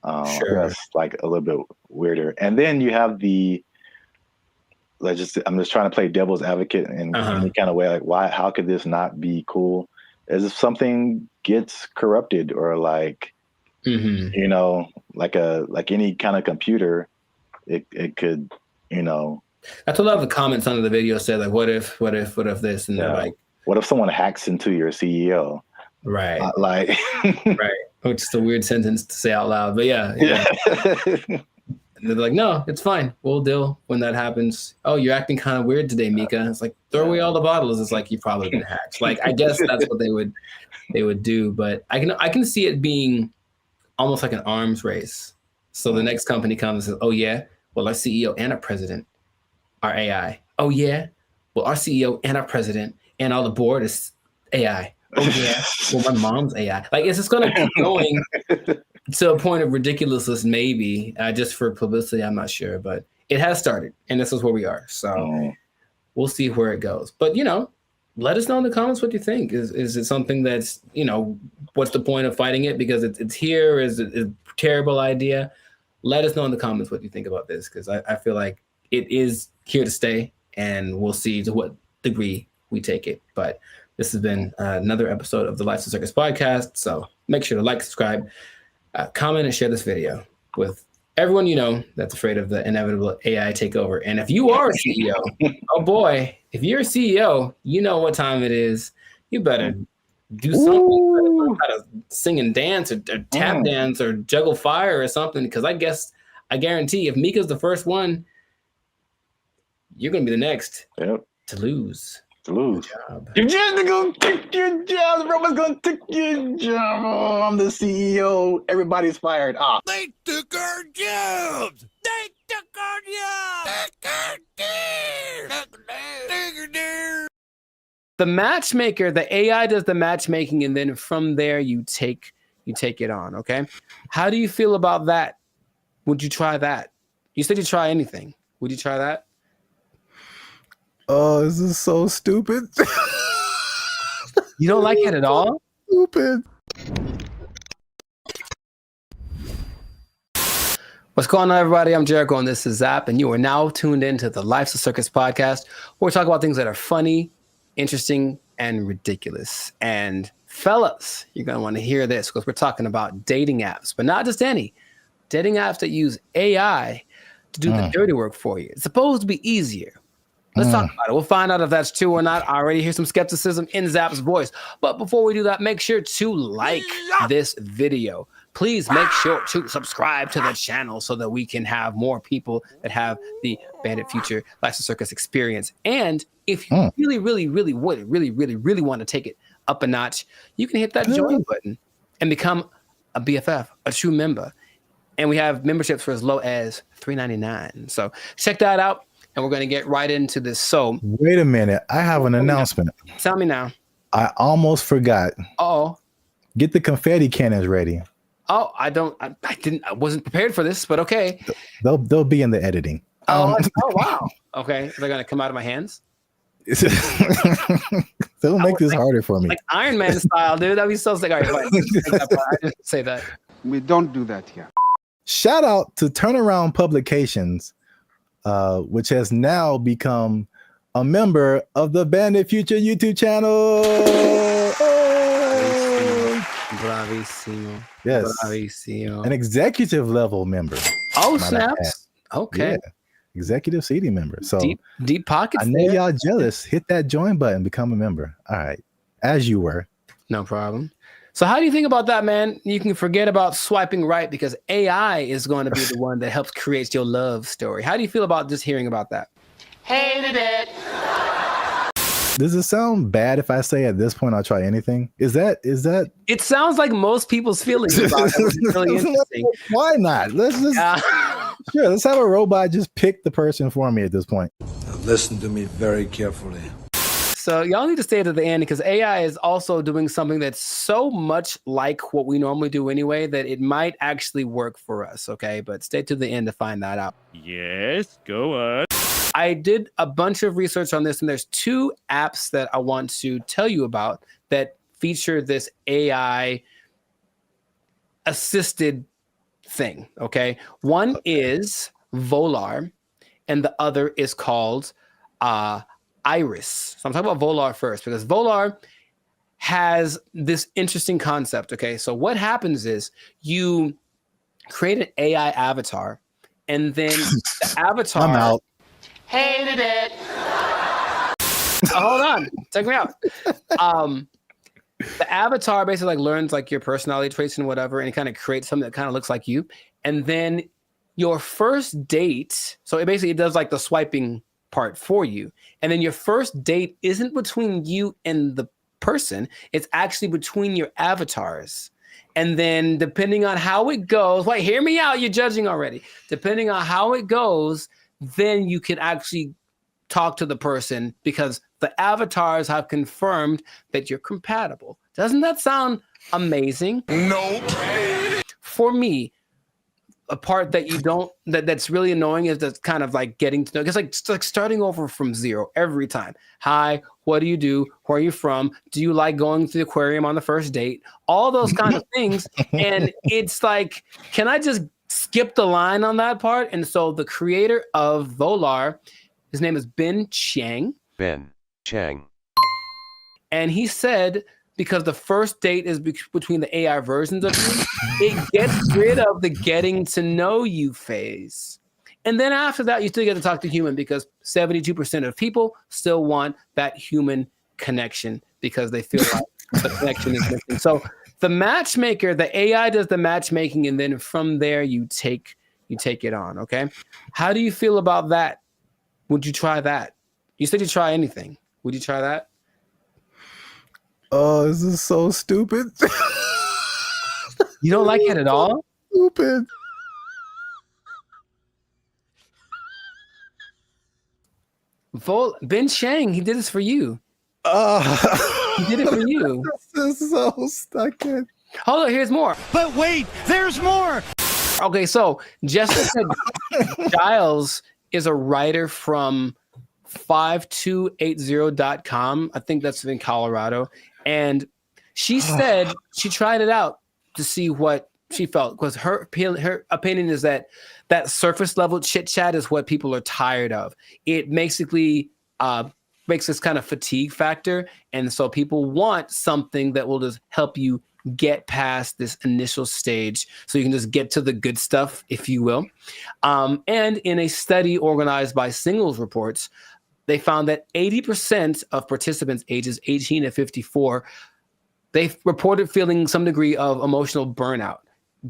Sure. That's like a little bit weirder. And then you have I'm just trying to play devil's advocate in any kind of way. Like, how could this not be cool? As if something gets corrupted or like, like any kind of computer, it could, That's what a lot of the comments under the video said, like, what if this? And they're like, what if someone hacks into your CEO? Right. Right. Which is a weird sentence to say out loud, but yeah. And they're like, no, it's fine. We'll deal when that happens. Oh, you're acting kind of weird today, Mika. It's like, throw away all the bottles. It's like, you've probably been hacked. Like, I guess that's what they would do. But I can see it being almost like an arms race. So the next company comes and says, oh yeah, well, our CEO and our president are AI. Oh yeah, well, our CEO and our president and all the board is AI. Oh yeah, well, my mom's AI. Like, it's just going to keep going to a point of ridiculousness, maybe, just for publicity. I'm not sure, but it has started, and this is where we are. So we'll see where it goes. But, let us know in the comments what you think. Is it something that's, what's the point of fighting it? Because it's here. Is it a terrible idea? Let us know in the comments what you think about this, because I feel like it is here to stay, and we'll see to what degree we take it. But this has been another episode of the Life's a Circus podcast. So make sure to like, subscribe, comment, and share this video with everyone you know that's afraid of the inevitable AI takeover. And if you are a CEO, oh boy, if you're a CEO, you know what time it is. You better do something. You better sing and dance or tap dance or juggle fire or something, because I guarantee if Mika's the first one, you're going to be the next to lose. You're just gonna take your job. Everyone's gonna take your job. Oh, I'm the CEO. Everybody's fired. They took our jobs. They took our jobs. The matchmaker, the AI does the matchmaking, and then from there you take it on. Okay, how do you feel about that? Would you try that? You said you'd try anything. Would you try that? Oh, this is so stupid. You don't like it at all? Stupid. What's going on, everybody? I'm Jericho, and this is Zap, and you are now tuned into the Life's a Circus podcast, where we talk about things that are funny, interesting, and ridiculous. And fellas, you're going to want to hear this, because we're talking about dating apps, but not just any. Dating apps that use AI to do the dirty work for you. It's supposed to be easier. Let's talk about it. We'll find out if that's true or not. I already hear some skepticism in Zap's voice. But before we do that, make sure to like this video. Please make sure to subscribe to the channel so that we can have more people that have the Bandit Future Life's a Circus experience. And if you really want to take it up a notch, you can hit that join button and become a BFF, a true member. And we have memberships for as low as $3.99. So check that out. And we're going to get right into this. So wait a minute. I have an announcement. Tell me now. I almost forgot. Oh, get the confetti cannons ready. Oh, I wasn't prepared for this, but okay. They'll be in the editing. Oh, wow. Okay. They're going to come out of my hands. They'll make this harder for me. Like Iron Man style, dude. That'd be so sick. All right, fine. I didn't say that. We don't do that here. Shout out to Turnaround Publications, which has now become a member of the Bandit Future YouTube channel. Bravissimo. Yes. Bravissimo. An executive level member. Oh, snaps. Okay. Yeah. Executive seating member. So deep pockets. I know y'all jealous. Hit that join button, become a member. All right. As you were. No problem. So how do you think about that, man? You can forget about swiping right, because AI is going to be the one that helps create your love story. How do you feel about just hearing about that? Hated it. Does it sound bad if I say at this point I'll try anything? Is that? It sounds like most people's feelings about it. It's really interesting. Why not? Let's just sure. Let's have a robot just pick the person for me at this point. Now listen to me very carefully. So y'all need to stay to the end, because AI is also doing something that's so much like what we normally do anyway that it might actually work for us, okay? But stay to the end to find that out. Yes, go on. I did a bunch of research on this, and there's 2 apps that I want to tell you about that feature this AI assisted thing, okay? One is Volar, and the other is called Iris. So I'm talking about Volar first, because Volar has this interesting concept. Okay, so what happens is you create an AI avatar, and then the avatar. I'm out. Hated it. Hold on, check me out. The avatar basically learns your personality traits and whatever, and it kind of creates something that kind of looks like you. And then your first date, so it basically does the swiping part for you. And then your first date isn't between you and the person, it's actually between your avatars. And then depending on how it goes, wait, hear me out, you're judging already. Depending on how it goes, then you can actually talk to the person, because the avatars have confirmed that you're compatible. Doesn't that sound amazing? No. For me, a part that you don't that's really annoying is that's kind of like getting to know. It's like starting over from zero every time. Hi, what do you do? Where are you from? Do you like going to the aquarium on the first date? All those kind of things. And it's like, can I just skip the line on that part? And so the creator of Volar, his name is Ben Chang. Ben Chang. And he said, because the first date is between the AI versions of you, it gets rid of the getting to know you phase. And then after that, you still get to talk to human, because 72% of people still want that human connection because they feel like the connection is missing. So the matchmaker, the AI does the matchmaking, and then from there you take it on. Okay. How do you feel about that? Would you try that? You said you try anything. Would you try that? Oh, this is so stupid. You don't like it at all? Stupid. Ben Chang, he did this for you. He did it for you. This is so stuck in. Hold on, here's more. But wait, there's more. Okay, so Jessica Giles is a writer from 5280.com. I think that's in Colorado. And she said she tried it out to see what she felt, because her opinion is that surface level chit chat is what people are tired of. It basically makes this kind of fatigue factor. And so people want something that will just help you get past this initial stage so you can just get to the good stuff, if you will. And in a study organized by Singles Reports, they found that 80% of participants ages 18 to 54, they reported feeling some degree of emotional burnout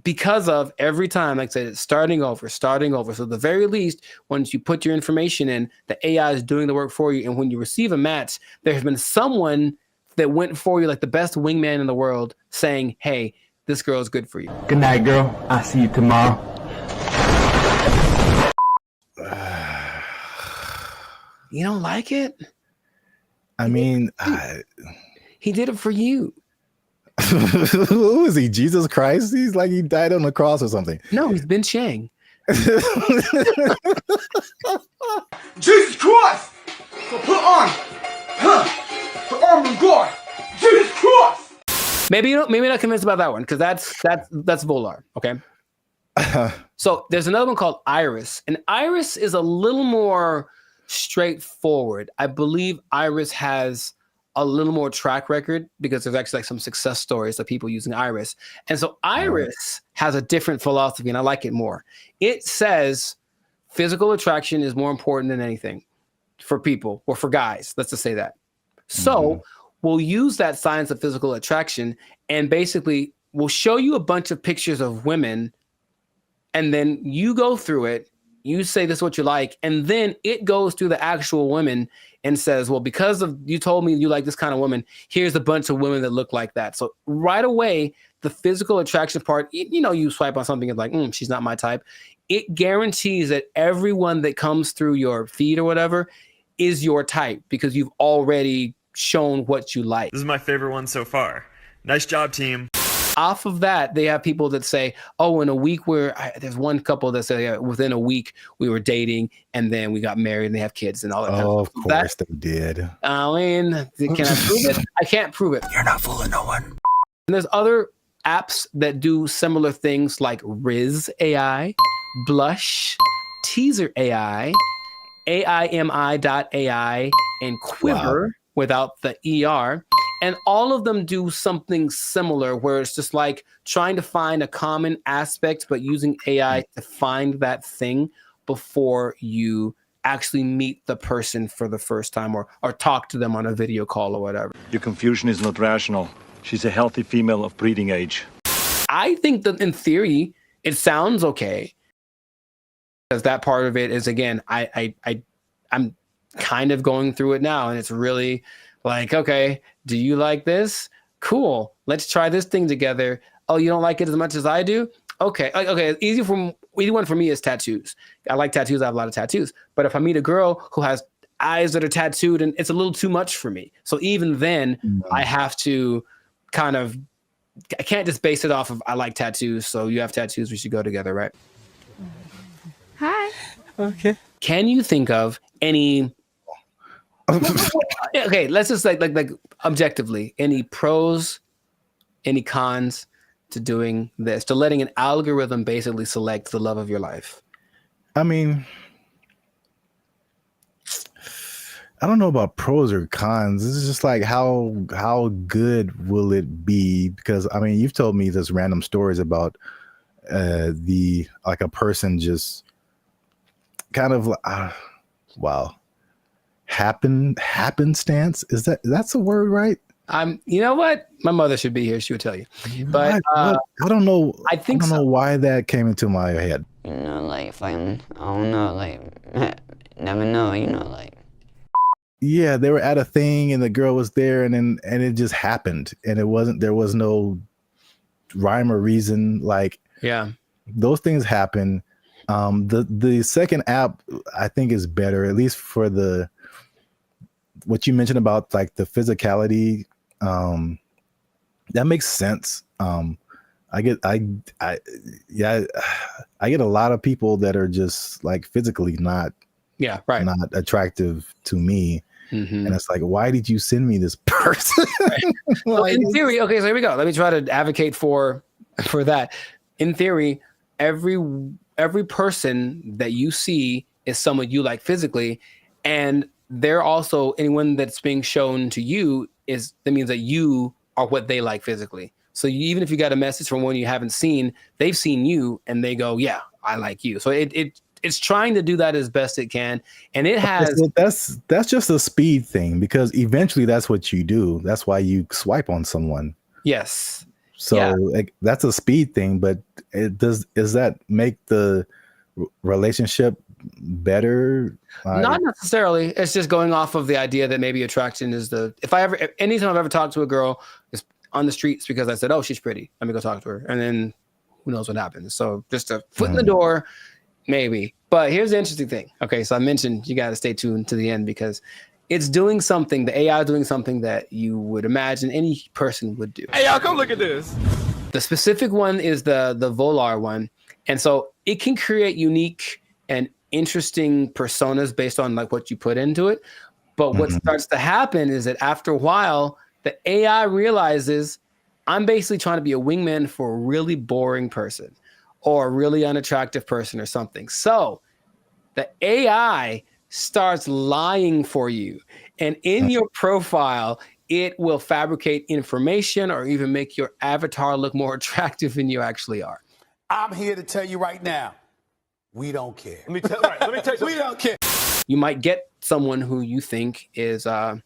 because of every time, like I said, starting over. So at the very least, once you put your information in, the AI is doing the work for you. And when you receive a match, there has been someone that went for you like the best wingman in the world saying, hey, this girl is good for you. Good night, girl. I'll see you tomorrow. You don't like it? I mean, he did it for you. Who is he? Jesus Christ? He's like he died on the cross or something. No, he's Ben Chang. Jesus Christ! So put on the armor of God. Jesus Christ! Maybe not convinced about that one, because that's Volar. Okay. So there's another one called Iris, and Iris is a little more straightforward. I believe Iris has a little more track record because there's actually like some success stories of people using Iris. And so Iris has a different philosophy, and I like it more. It says physical attraction is more important than anything for people, or for guys. Let's just say that. So we'll use that science of physical attraction, and basically we'll show you a bunch of pictures of women, and then you go through it. You say this is what you like, and then it goes through the actual women and says, well, because of you told me you like this kind of woman, here's a bunch of women that look like that. So right away, the physical attraction part, you swipe on something and like, she's not my type. It guarantees that everyone that comes through your feed or whatever is your type, because you've already shown what you like. This is my favorite one so far. Nice job, team. Off of that, they have people that say, oh, in a week there's one couple that say within a week we were dating and then we got married and they have kids and all that. Oh, of course they did. I mean, can I prove it? I can't prove it. You're not fooling no one. And there's other apps that do similar things like Riz AI, Blush, Teaser AI, AIMI.ai, and Quiver without the ER. And all of them do something similar, where it's just like trying to find a common aspect, but using AI to find that thing before you actually meet the person for the first time or talk to them on a video call or whatever. Your confusion is not rational. She's a healthy female of breeding age. I think that in theory, it sounds okay. Because that part of it is, again, I'm kind of going through it now, and it's really like, okay, do you like this? Cool. Let's try this thing together. Oh, you don't like it as much as I do? Okay. Okay. Easy one for me is tattoos. I like tattoos. I have a lot of tattoos. But if I meet a girl who has eyes that are tattooed, and it's a little too much for me. So even then I have to I can't just base it off of I like tattoos, so you have tattoos, we should go together, right? Okay. Can you think of any? Okay, let's just like objectively, any pros, any cons to doing this, to letting an algorithm basically select the love of your life? I mean, I don't know about pros or cons. This is just like how good will it be? Because I mean, you've told me this random stories about like a person just kind of wow, happenstance. That's a word, right? You know what? My mother should be here. She would tell you. But I don't know. I think don't know why that came into my head. You know, like if I don't know, like never know. You know, like. Yeah, they were at a thing and the girl was there, and it just happened, and there was no rhyme or reason. Like, yeah, those things happen. The second app I think is better, at least for what you mentioned about like the physicality. That makes sense. I get a lot of people that are just like physically not attractive to me. And it's like, why did you send me this person? Well, in theory, okay, so here we go. Let me try to advocate for that. In theory, every person that you see is someone you like physically, and they're also anyone that's being shown to you that means that you are what they like physically. So even if you got a message from one you haven't seen, they've seen you and they go, yeah, I like you. So it's trying to do that as best it can, and it has. That's just a speed thing, because eventually that's what you do. That's why you swipe on someone. Yes. So like, that's a speed thing, but does that make the relationship better? Not necessarily. It's just going off of the idea that maybe attraction is anytime I've ever talked to a girl is on the streets because I said, oh, she's pretty, let me go talk to her, and then who knows what happens. So just a foot in the door. Maybe. But here's the interesting thing. Okay, so I mentioned you got to stay tuned to the end, because it's doing something, the AI is doing something that you would imagine any person would do. Hey, y'all, come look at this. The specific one is the Volar one. And so it can create unique and interesting personas based on like what you put into it. But what starts to happen is that after a while, the AI realizes I'm basically trying to be a wingman for a really boring person, or a really unattractive person or something. So the AI starts lying for you. And in your profile, it will fabricate information or even make your avatar look more attractive than you actually are. I'm here to tell you right now, we don't care. Let me tell you we don't care. You might get someone who you think is, some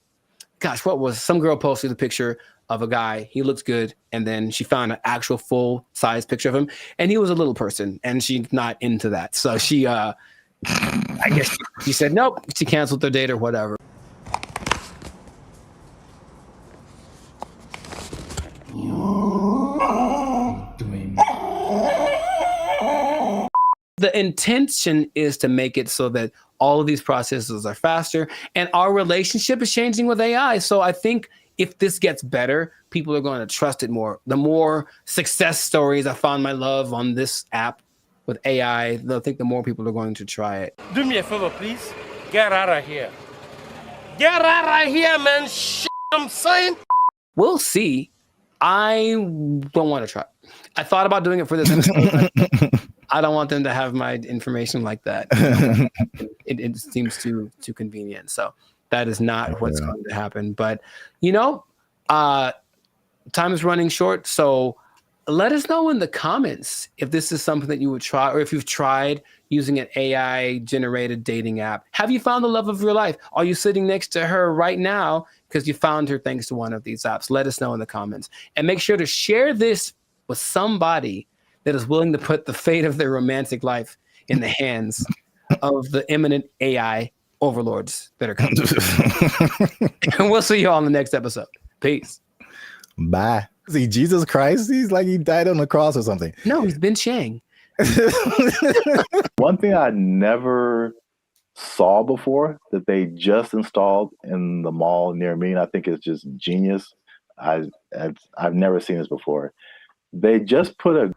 girl posted a picture of a guy, he looks good, and then she found an actual full size picture of him, and he was a little person, and she's not into that. So she, I guess she said nope. She canceled their date or whatever. The intention is to make it so that all of these processes are faster, and our relationship is changing with AI. So I think if this gets better, people are going to trust it more. The more success stories I found my love on this app with AI, they'll think the more people are going to try it. Do me a favor, please. Get out of here. Get out of here, man. Shit, I'm saying. We'll see. I don't want to try. I thought about doing it for this episode. I don't want them to have my information like that. It seems too convenient. So that is not what's going to happen. But, time is running short. So let us know in the comments if this is something that you would try, or if you've tried using an AI-generated dating app. Have you found the love of your life? Are you sitting next to her right now because you found her thanks to one of these apps? Let us know in the comments. And make sure to share this with somebody that is willing to put the fate of their romantic life in the hands of the imminent AI overlords that are coming. And we'll see you all in the next episode. Peace. Bye. See, Jesus Christ, he's like he died on the cross or something. No, he's been Chang. One thing I never saw before that they just installed in the mall near me, and I think it's just genius. I've never seen this before. They just put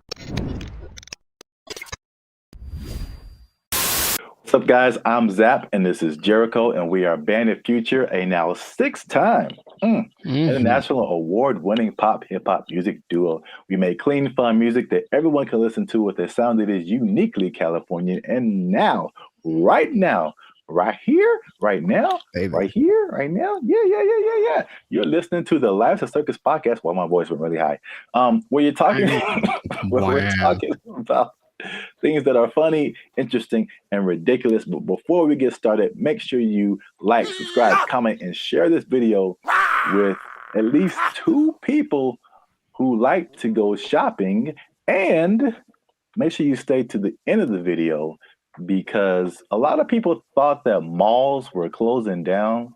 What's up, guys? I'm Zap, and this is Jericho, and we are Band of Future, a now 6-time international award-winning pop hip-hop music duo. We make clean, fun music that everyone can listen to with a sound that is uniquely Californian. And now, right here, right now, yeah. You're listening to the Lives of Circus podcast. Well, my voice went really high. Where you're talking, we're talking about things that are funny, interesting, and ridiculous. But before we get started, make sure you like, subscribe, comment, and share this video with at least 2 people who like to go shopping. And make sure you stay to the end of the video, because a lot of people thought that malls were closing down,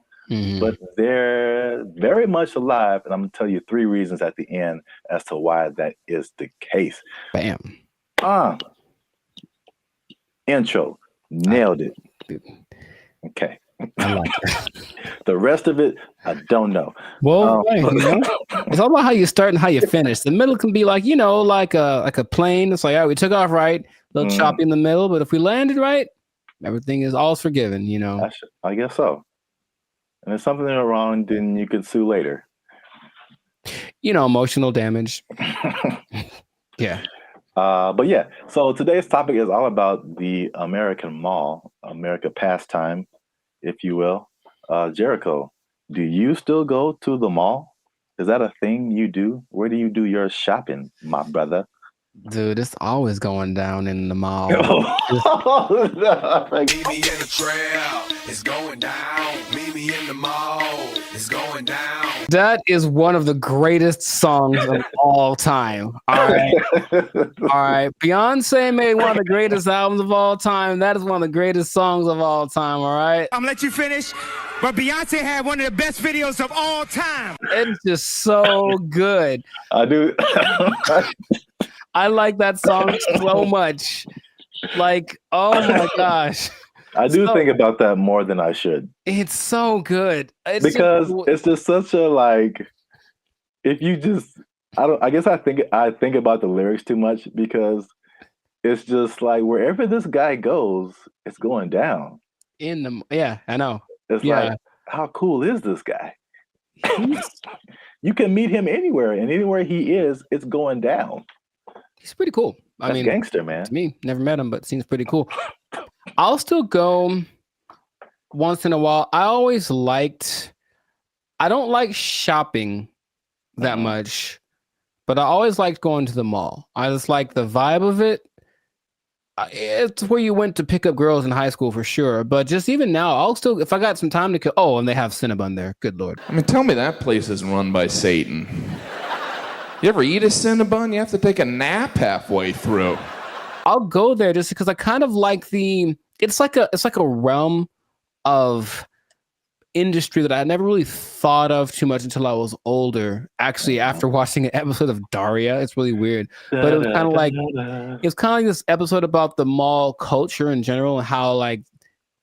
but they're very much alive. And I'm going to tell you 3 reasons at the end as to why that is the case. Bam. Intro. Nailed it. Okay. I like it. The rest of it, I don't know. Well, it's all about how you start and how you finish. The middle can be like, like a plane. It's like, all right, we took off right, a little choppy in the middle, but if we landed right, everything is all forgiven, I guess so. And if something went wrong, then you could sue later. Emotional damage. Yeah. But yeah, so today's topic is all about the American mall, America pastime, if you will. Jericho, do you still go to the mall? Is that a thing you do? Where do you do your shopping, my brother? Dude, it's always going down in the mall. Meet me in the trail, it's going down. Meet me in the mall, it's going down. That is one of the greatest songs of all time. All right. All right. Beyonce made one of the greatest albums of all time. That is one of the greatest songs of all time. All right. I'm gonna let you finish, but Beyonce had one of the best videos of all time. It's just so good. I do. I like that song so much. Like, oh my gosh. I do think about that more than I should. It's so good. It's just such a if you just I guess I think about the lyrics too much, because it's just like wherever this guy goes, it's going down. Yeah, I know. It's like, how cool is this guy? You can meet him anywhere, and anywhere he is, it's going down. He's pretty cool. I mean, gangster, man. To me, never met him, but seems pretty cool. I'll still go once in a while. I don't like shopping that much, but I always liked going to the mall. I just like the vibe of it. It's where you went to pick up girls in high school for sure. But just even now, I'll still, if I got some time to kill. Oh, and they have Cinnabon there. Good Lord. I mean, tell me that place is run by Satan. You ever eat a Cinnabon? You have to take a nap halfway through. I'll go there just because I kind of like it's like a realm of industry that I never really thought of too much until I was older. Actually, after watching an episode of Daria, it's really weird. But it was kind of like this episode about the mall culture in general and how like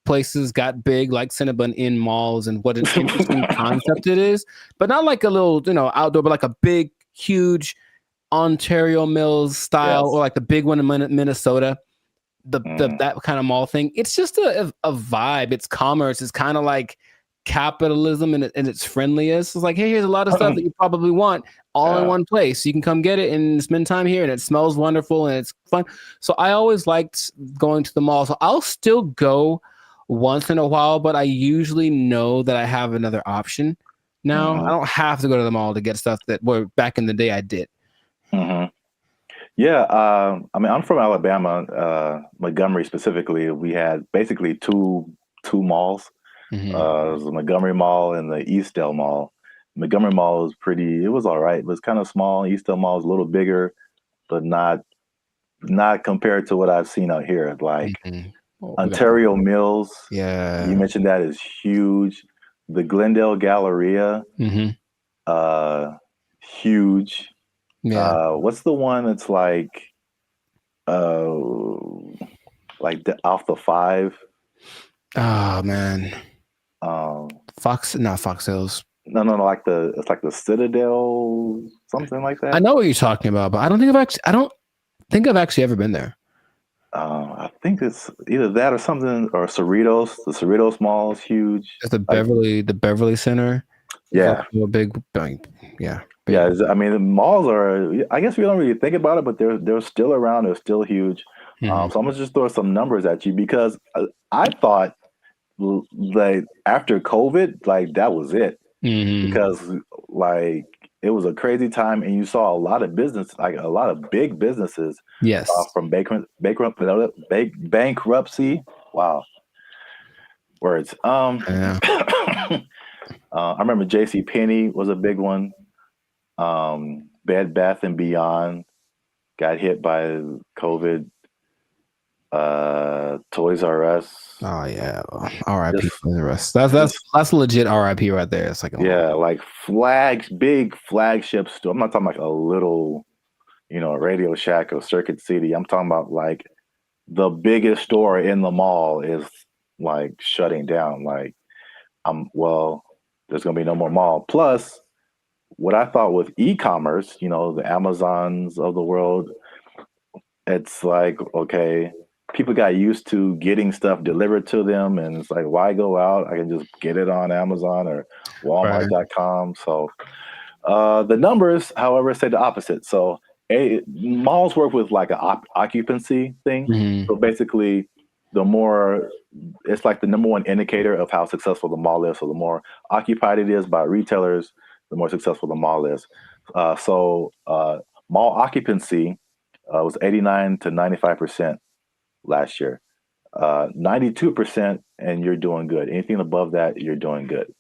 places got big, like Cinnabon in malls, and what an interesting concept it is. But not like a little, outdoor, but like a big, huge Ontario Mills style, or like the big one in Minnesota, that kind of mall thing. It's just a vibe. It's commerce. It's kind of like capitalism in its friendliest. It's like, hey, here's a lot of stuff that you probably want all in one place. You can come get it and spend time here, and it smells wonderful and it's fun. So I always liked going to the mall. So I'll still go once in a while, but I usually know that I have another option now. I don't have to go to the mall to get stuff that back in the day I did. Yeah, I mean, I'm from Alabama, Montgomery specifically. We had basically two malls. It was the Montgomery Mall and the Eastdale Mall. Montgomery Mall was it was all right. It was kind of small. Eastdale Mall was a little bigger, but not compared to what I've seen out here. Like Ontario Mills. Yeah. You mentioned that is huge. The Glendale Galleria, huge. Yeah. What's the one that's like off the 5? Oh man. Fox Hills. No, like it's like the Citadel, something like that. I know what you're talking about, but I don't think I've actually ever been there. I think it's either that or something, or Cerritos. The Cerritos Mall is huge. It's the Beverly Center. Yeah. A big, yeah. Yeah, I mean, the malls are. I guess we don't really think about it, but they're still around. They're still huge. So I'm gonna just throw some numbers at you because I thought like after COVID, like that was it because like it was a crazy time, and you saw a lot of business, like a lot of big businesses, yes, from bankruptcy. Wow, words. I remember J.C. Penney was a big one. Bed Bath and Beyond got hit by COVID. Toys R Us. Oh yeah, R.I.P. Toys R Us. That's legit R.I.P. right there. It's like like big flagship store. I'm not talking like a little, Radio Shack or Circuit City. I'm talking about like the biggest store in the mall is like shutting down. Like, there's gonna be no more mall. Plus, what I thought with e-commerce, the Amazons of the world, it's like, okay, people got used to getting stuff delivered to them, and it's like, why go out? I can just get it on Amazon or Walmart.com. So the numbers, however, say the opposite. So malls work with like an occupancy thing. So basically, it's like the number one indicator of how successful the mall is. So the more occupied it is by retailers, the more successful the mall is. So mall occupancy was 89 to 95% last year. 92%, and you're doing good. Anything above that, you're doing good.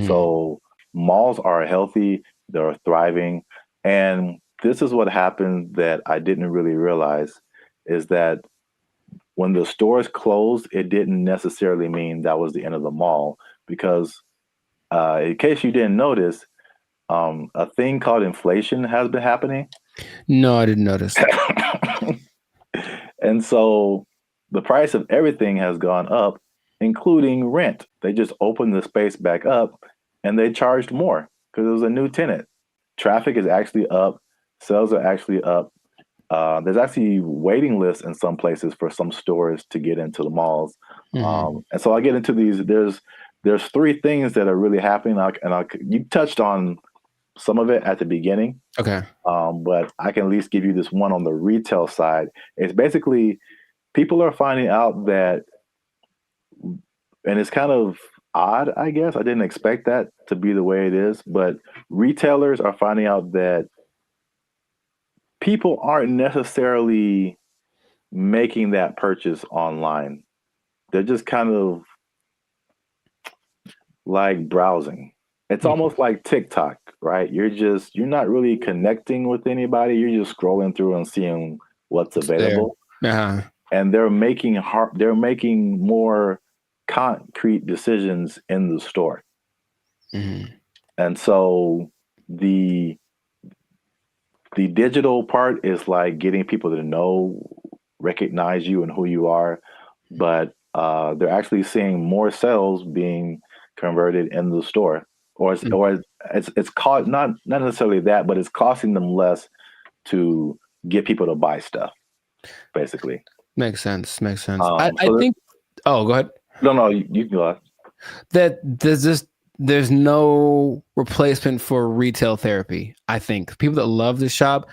So malls are healthy, they're thriving. And this is what happened that I didn't really realize is that when the stores closed, it didn't necessarily mean that was the end of the mall, because in case you didn't notice, a thing called inflation has been happening. No, I didn't notice. And so the price of everything has gone up, including rent. They just opened the space back up and they charged more because it was a new tenant. Traffic is actually up. Sales are actually up. There's actually waiting lists in some places for some stores to get into the malls. And so I get into these. There's three things that are really happening. You touched on some of it at the beginning. Okay. But I can at least give you this one on the retail side. It's basically people are finding out that, and it's kind of odd, I guess. I didn't expect that to be the way it is, but retailers are finding out that people aren't necessarily making that purchase online. They're just kind of like browsing. It's almost like TikTok, right? You're not really connecting with anybody. You're just scrolling through and seeing what's available. And they're making more concrete decisions in the store. And so the digital part is like getting people to recognize you and who you are, but they're actually seeing more sales being converted in the store. Or it's called not necessarily that, but it's costing them less to get people to buy stuff, basically. Makes sense. I think. Oh, go ahead. No, you can go ahead. That there's no replacement for retail therapy. I think people that love to shop,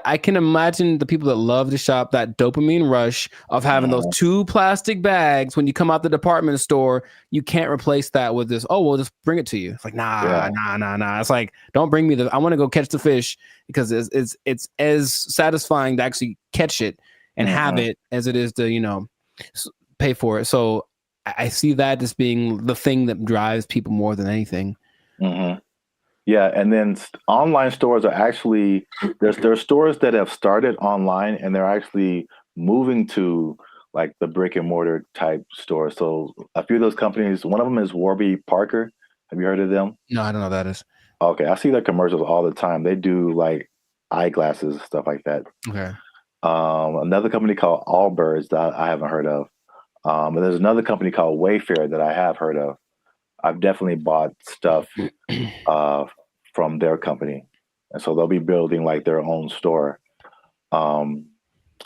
I can imagine the people that love to shop, that dopamine rush of having those 2 plastic bags when you come out the department store. You can't replace that with this. Oh, we'll just bring it to you. It's like nah. It's like, don't bring me I want to go catch the fish, because it's as satisfying to actually catch it and have it as it is to pay for it. So I see that as being the thing that drives people more than anything. Yeah, and then online stores are actually there's stores that have started online and they're actually moving to like the brick and mortar type stores. So a few of those companies, one of them is Warby Parker. Have you heard of them? No, I don't know what that is. Okay, I see their commercials all the time. They do like eyeglasses, stuff like that. Okay. Another company called Allbirds that I haven't heard of. And there's another company called Wayfair that I have heard of. I've definitely bought stuff from their company. And so they'll be building like their own store.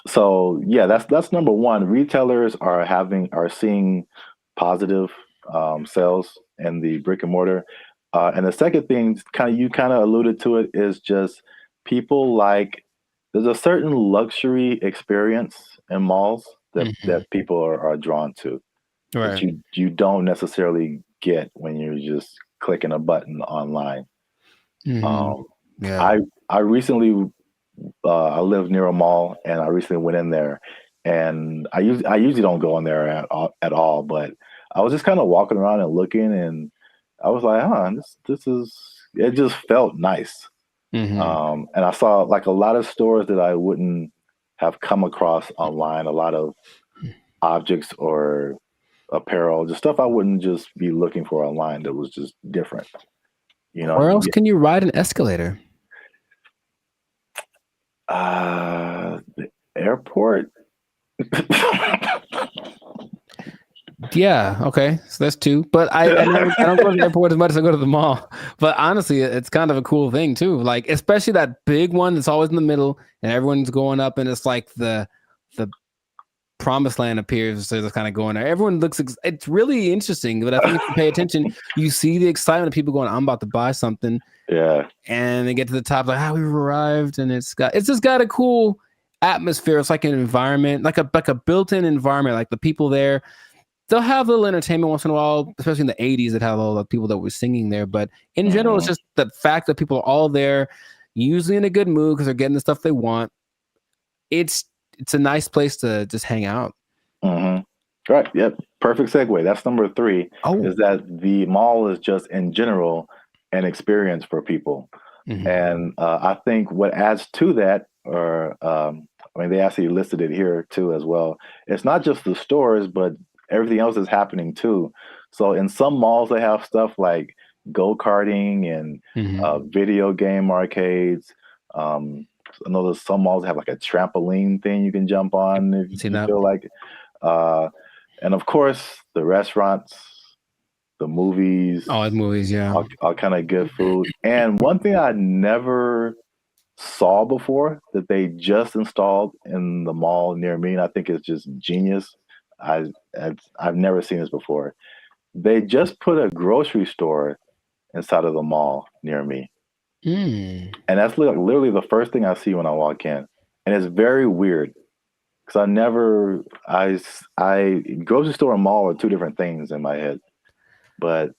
So yeah, that's number one. Retailers are seeing positive sales in the brick and mortar. And the second thing, you kind of alluded to it, is just people like there's a certain luxury experience in malls that people are drawn to that Right. you don't necessarily get when you're just clicking a button online. Yeah. I recently I live near a mall, and I recently went in there, and I usually don't go in there at all, but I was just kind of walking around and looking, and I was like, huh, this is it just felt nice. And I saw like a lot of stores that I wouldn't have come across online, a lot of objects or apparel, just stuff I wouldn't just be looking for online that was just different. Where else can you ride an escalator? The airport. Yeah, okay, so that's two. But I don't go to the airport as much as I go to the mall. But honestly, it's kind of a cool thing too. Like especially that big one that's always in the middle, and everyone's going up, and it's like the promised land appears. So they're kind of going there. Everyone looks. It's really interesting. But I think if you pay attention, you see the excitement of people going, "I'm about to buy something." Yeah. And they get to the top, like, we've arrived, and it's just got a cool atmosphere. It's like an environment, like a built-in environment. Like the people there, they'll have a little entertainment once in a while, especially in the 80s that had all the people that were singing there. But in general, it's just the fact that people are all there, usually in a good mood because they're getting the stuff they want. It's a nice place to just hang out. Right. Yep. Perfect segue. That's number 3. Is that the mall is just in general an experience for people. And I think what adds to that, they actually listed it here too as well. It's not just the stores, but everything else is happening too. So in some malls, they have stuff like go-karting and video game arcades. I know there's some malls that have like a trampoline thing you can jump on if you feel like it. And of course, the restaurants, the movies. Oh, it's movies, yeah. All kind of good food. And one thing I never saw before that they just installed in the mall near me, and I think it's just genius. I've never seen this before. They just put a grocery store inside of the mall near me. And that's literally the first thing I see when I walk in. And it's very weird because grocery store and mall are two different things in my head. But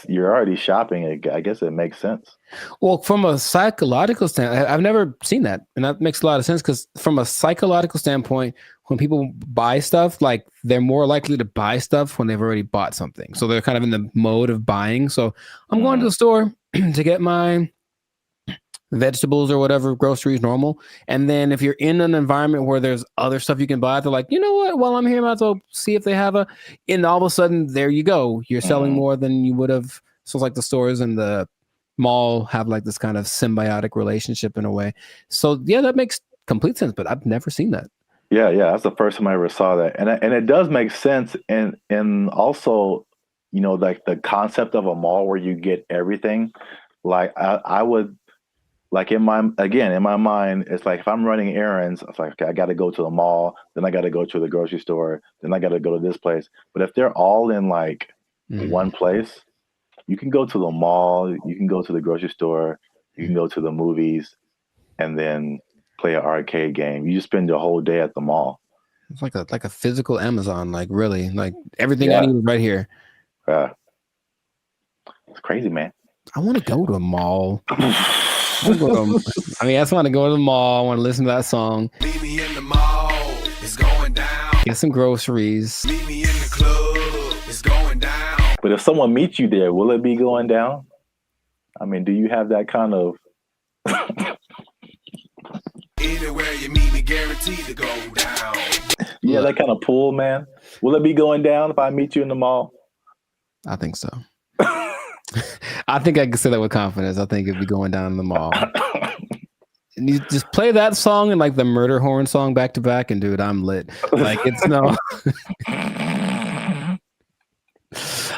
you're already shopping. I guess it makes sense. Well, from a psychological standpoint, I've never seen that. And that makes a lot of sense because from a psychological standpoint, when people buy stuff, like they're more likely to buy stuff when they've already bought something. So they're kind of in the mode of buying. So I'm going to the store to get my vegetables or whatever, groceries, normal. And then if you're in an environment where there's other stuff you can buy, they're like, you know what, while I'm here, I might as well see if they have and all of a sudden there you go, you're selling more than you would have. So it's like the stores and the mall have like this kind of symbiotic relationship in a way. So yeah, that makes complete sense, but I've never seen that. Yeah, that's the first time I ever saw that. And it does make sense. And also, like the concept of a mall where you get everything. Like I would, like in my mind, it's like if I'm running errands, it's like, okay, I got to go to the mall, then I got to go to the grocery store, then I got to go to this place. But if they're all in like one place, you can go to the mall, you can go to the grocery store, you can go to the movies, and then play an arcade game. You just spend your whole day at the mall. It's like a physical Amazon, like really, like everything I need is right here. Yeah, it's crazy, man. I want to go to a mall. I just want to go to the mall. I want to listen to that song. Meet me in the mall. It's going down. Get some groceries. Meet me in the club. It's going down. But if someone meets you there, will it be going down? I mean, do you have that kind of? Anywhere you meet me, guaranteed to go down. Yeah, that kind of pull, man. Will it be going down if I meet you in the mall? I think so. I think I can say that with confidence. I think it'd be going down in the mall. And you just play that song and like the murder horn song back to back, and dude, I'm lit. Like it's no.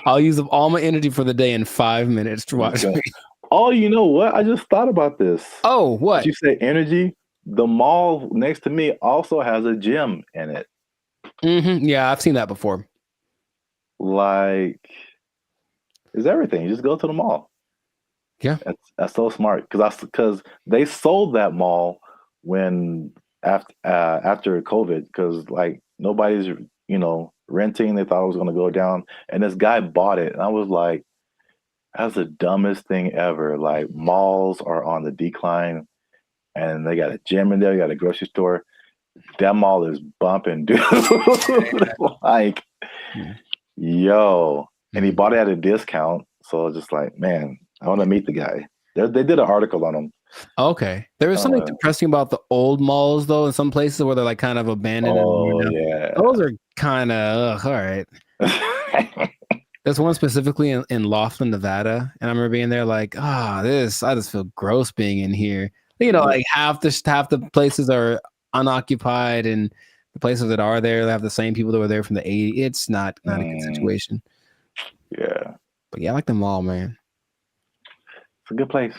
I'll use up all my energy for the day in 5 minutes to watch me. Oh, you know what? I just thought about this. Oh, what? Did you say energy? the mall next to me also has a gym in it. Yeah, I've seen that before. Like, it's everything. You just go to the mall. Yeah, that's so smart because they sold that mall when after COVID because like nobody's renting. They thought it was going to go down, and this guy bought it, and I was like, that's the dumbest thing ever. Like malls are on the decline, and they got a gym in there, you got a grocery store. That mall is bumping, dude. Like, yo, and he bought it at a discount. So I was just like, man, I want to meet the guy. They did an article on him. Okay. There was something depressing about the old malls, though, in some places where they're like kind of abandoned. Yeah. Those are kind of, all right. There's one specifically in Laughlin, Nevada. And I remember being there like, I just feel gross being in here. Like half the places are unoccupied and the places that are there, they have the same people that were there from the 80s. It's not a good situation. Yeah. But yeah, I like the mall, man. It's a good place.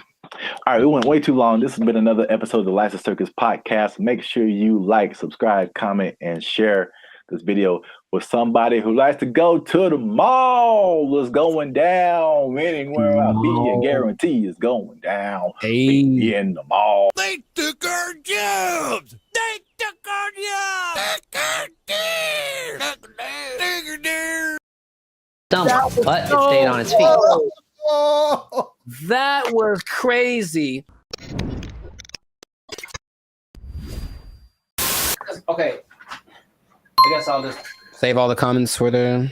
All right, we went way too long. This has been another episode of the Lights of Circus podcast. Make sure you like, subscribe, comment, and share this video with somebody who likes to go to the mall. It's going down anywhere I be. I guarantee it's going down. Hey. Be in the mall. They took our jobs. They took our jobs. Dump, but it stayed on its feet. That was crazy. Okay. I guess I'll just save all the comments for the.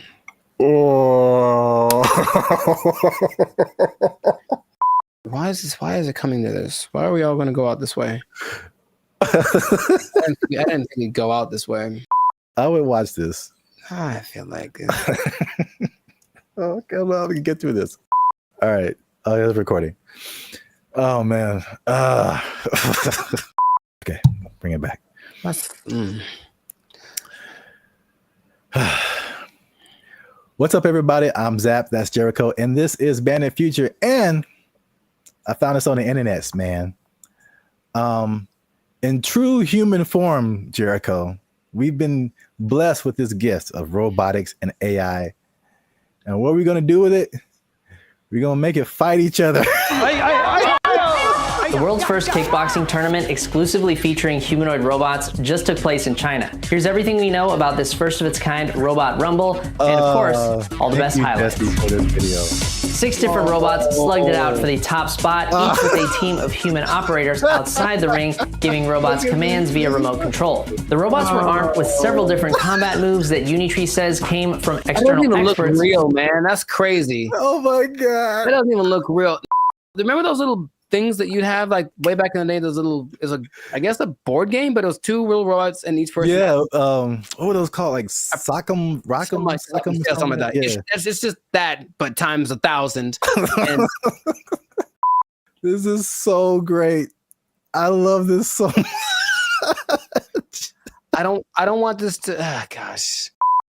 Why is it coming to this? Why are we all going to go out this way? I didn't think we'd go out this way. I would watch this. I feel like this. Oh, come on, we can get through this. All right. Oh, yeah, it's recording. Oh, man. Okay, bring it back. What's up, everybody? I'm Zap. That's Jericho. And this is Bandit Future. And I found this on the internet, man. In true human form, Jericho, we've been blessed with this gift of robotics and AI. And what are we going to do with it? We're going to make it fight each other. The world's first kickboxing tournament exclusively featuring humanoid robots just took place in China. Here's everything we know about this first of its kind robot rumble, and of course, all the best highlights. For this video. 6 different robots slugged it out for the top spot, each with a team of human operators outside the ring, giving robots commands via remote control. The robots were armed with several different combat moves that Unitree says came from external That doesn't even experts. look real, man. That's crazy. Oh my god. That doesn't even look real. Remember those little things that you'd have like way back in the day? Those little I guess a board game, but it was 2 real robots and each person. Yeah. What were those called? Like Sock'em, Rock'em, something like that. Yeah. It's just that, but times 1,000. And this is so great. I love this so much. I don't want this to. Gosh,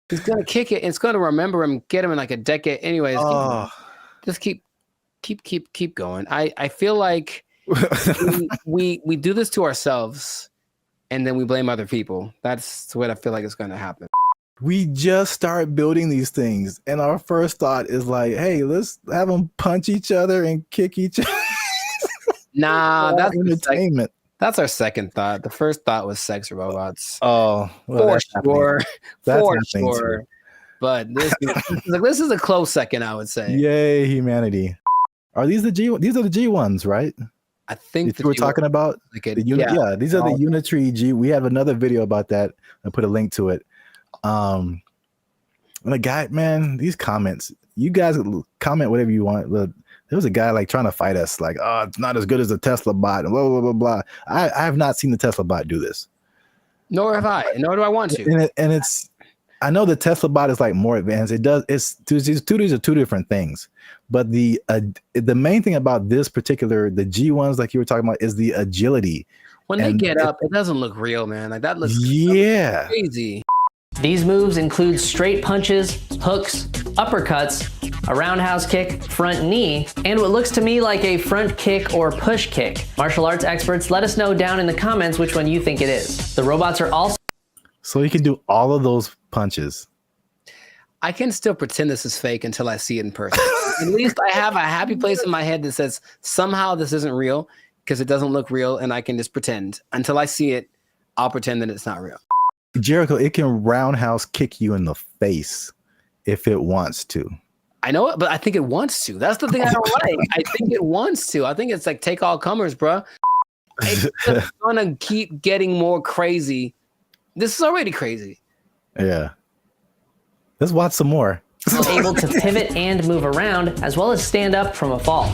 he's gonna kick it. It's gonna remember him, get him in like a decade. Anyways, just keep going. I feel like we do this to ourselves, and then we blame other people. That's what I feel like is gonna happen. We just start building these things, and our first thought is like, "Hey, let's have them punch each other and kick each other." Nah, that's entertainment. That's our second thought. The first thought was sex robots. Oh, well, for sure. Too. But this is a close second, I would say. Yay, humanity! Are these These are the G ones, right? I think we're talking about. These are the Unitree G. We have another video about that. I put a link to it. And the guy, man, these comments. You guys comment whatever you want. But there was a guy like trying to fight us, like, "Oh, it's not as good as a Tesla bot." And blah blah blah blah. I have not seen the Tesla bot do this. Nor have I. Nor do I want to. And it's. I know the Tesla bot is like more advanced. It does. These are 2 different things. But the main thing about this particular, the G ones, like you were talking about, is the agility. When they get up, it doesn't look real, man. Like that looks crazy. These moves include straight punches, hooks, uppercuts, a roundhouse kick, front knee, and what looks to me like a front kick or push kick. Martial arts experts, let us know down in the comments which one you think it is. The robots are also... So you can do all of those punches. I can still pretend this is fake until I see it in person. At least I have a happy place in my head that says somehow this isn't real because it doesn't look real and I can just pretend. Until I see it, I'll pretend that it's not real. Jericho, it can roundhouse kick you in the face if it wants to. I know it, but I think it wants to. That's the thing I don't like. I think it wants to. I think it's like take all comers, bro. It's gonna keep getting more crazy. This is already crazy. Yeah. Let's watch some more. Able to pivot and move around, as well as stand up from a fall.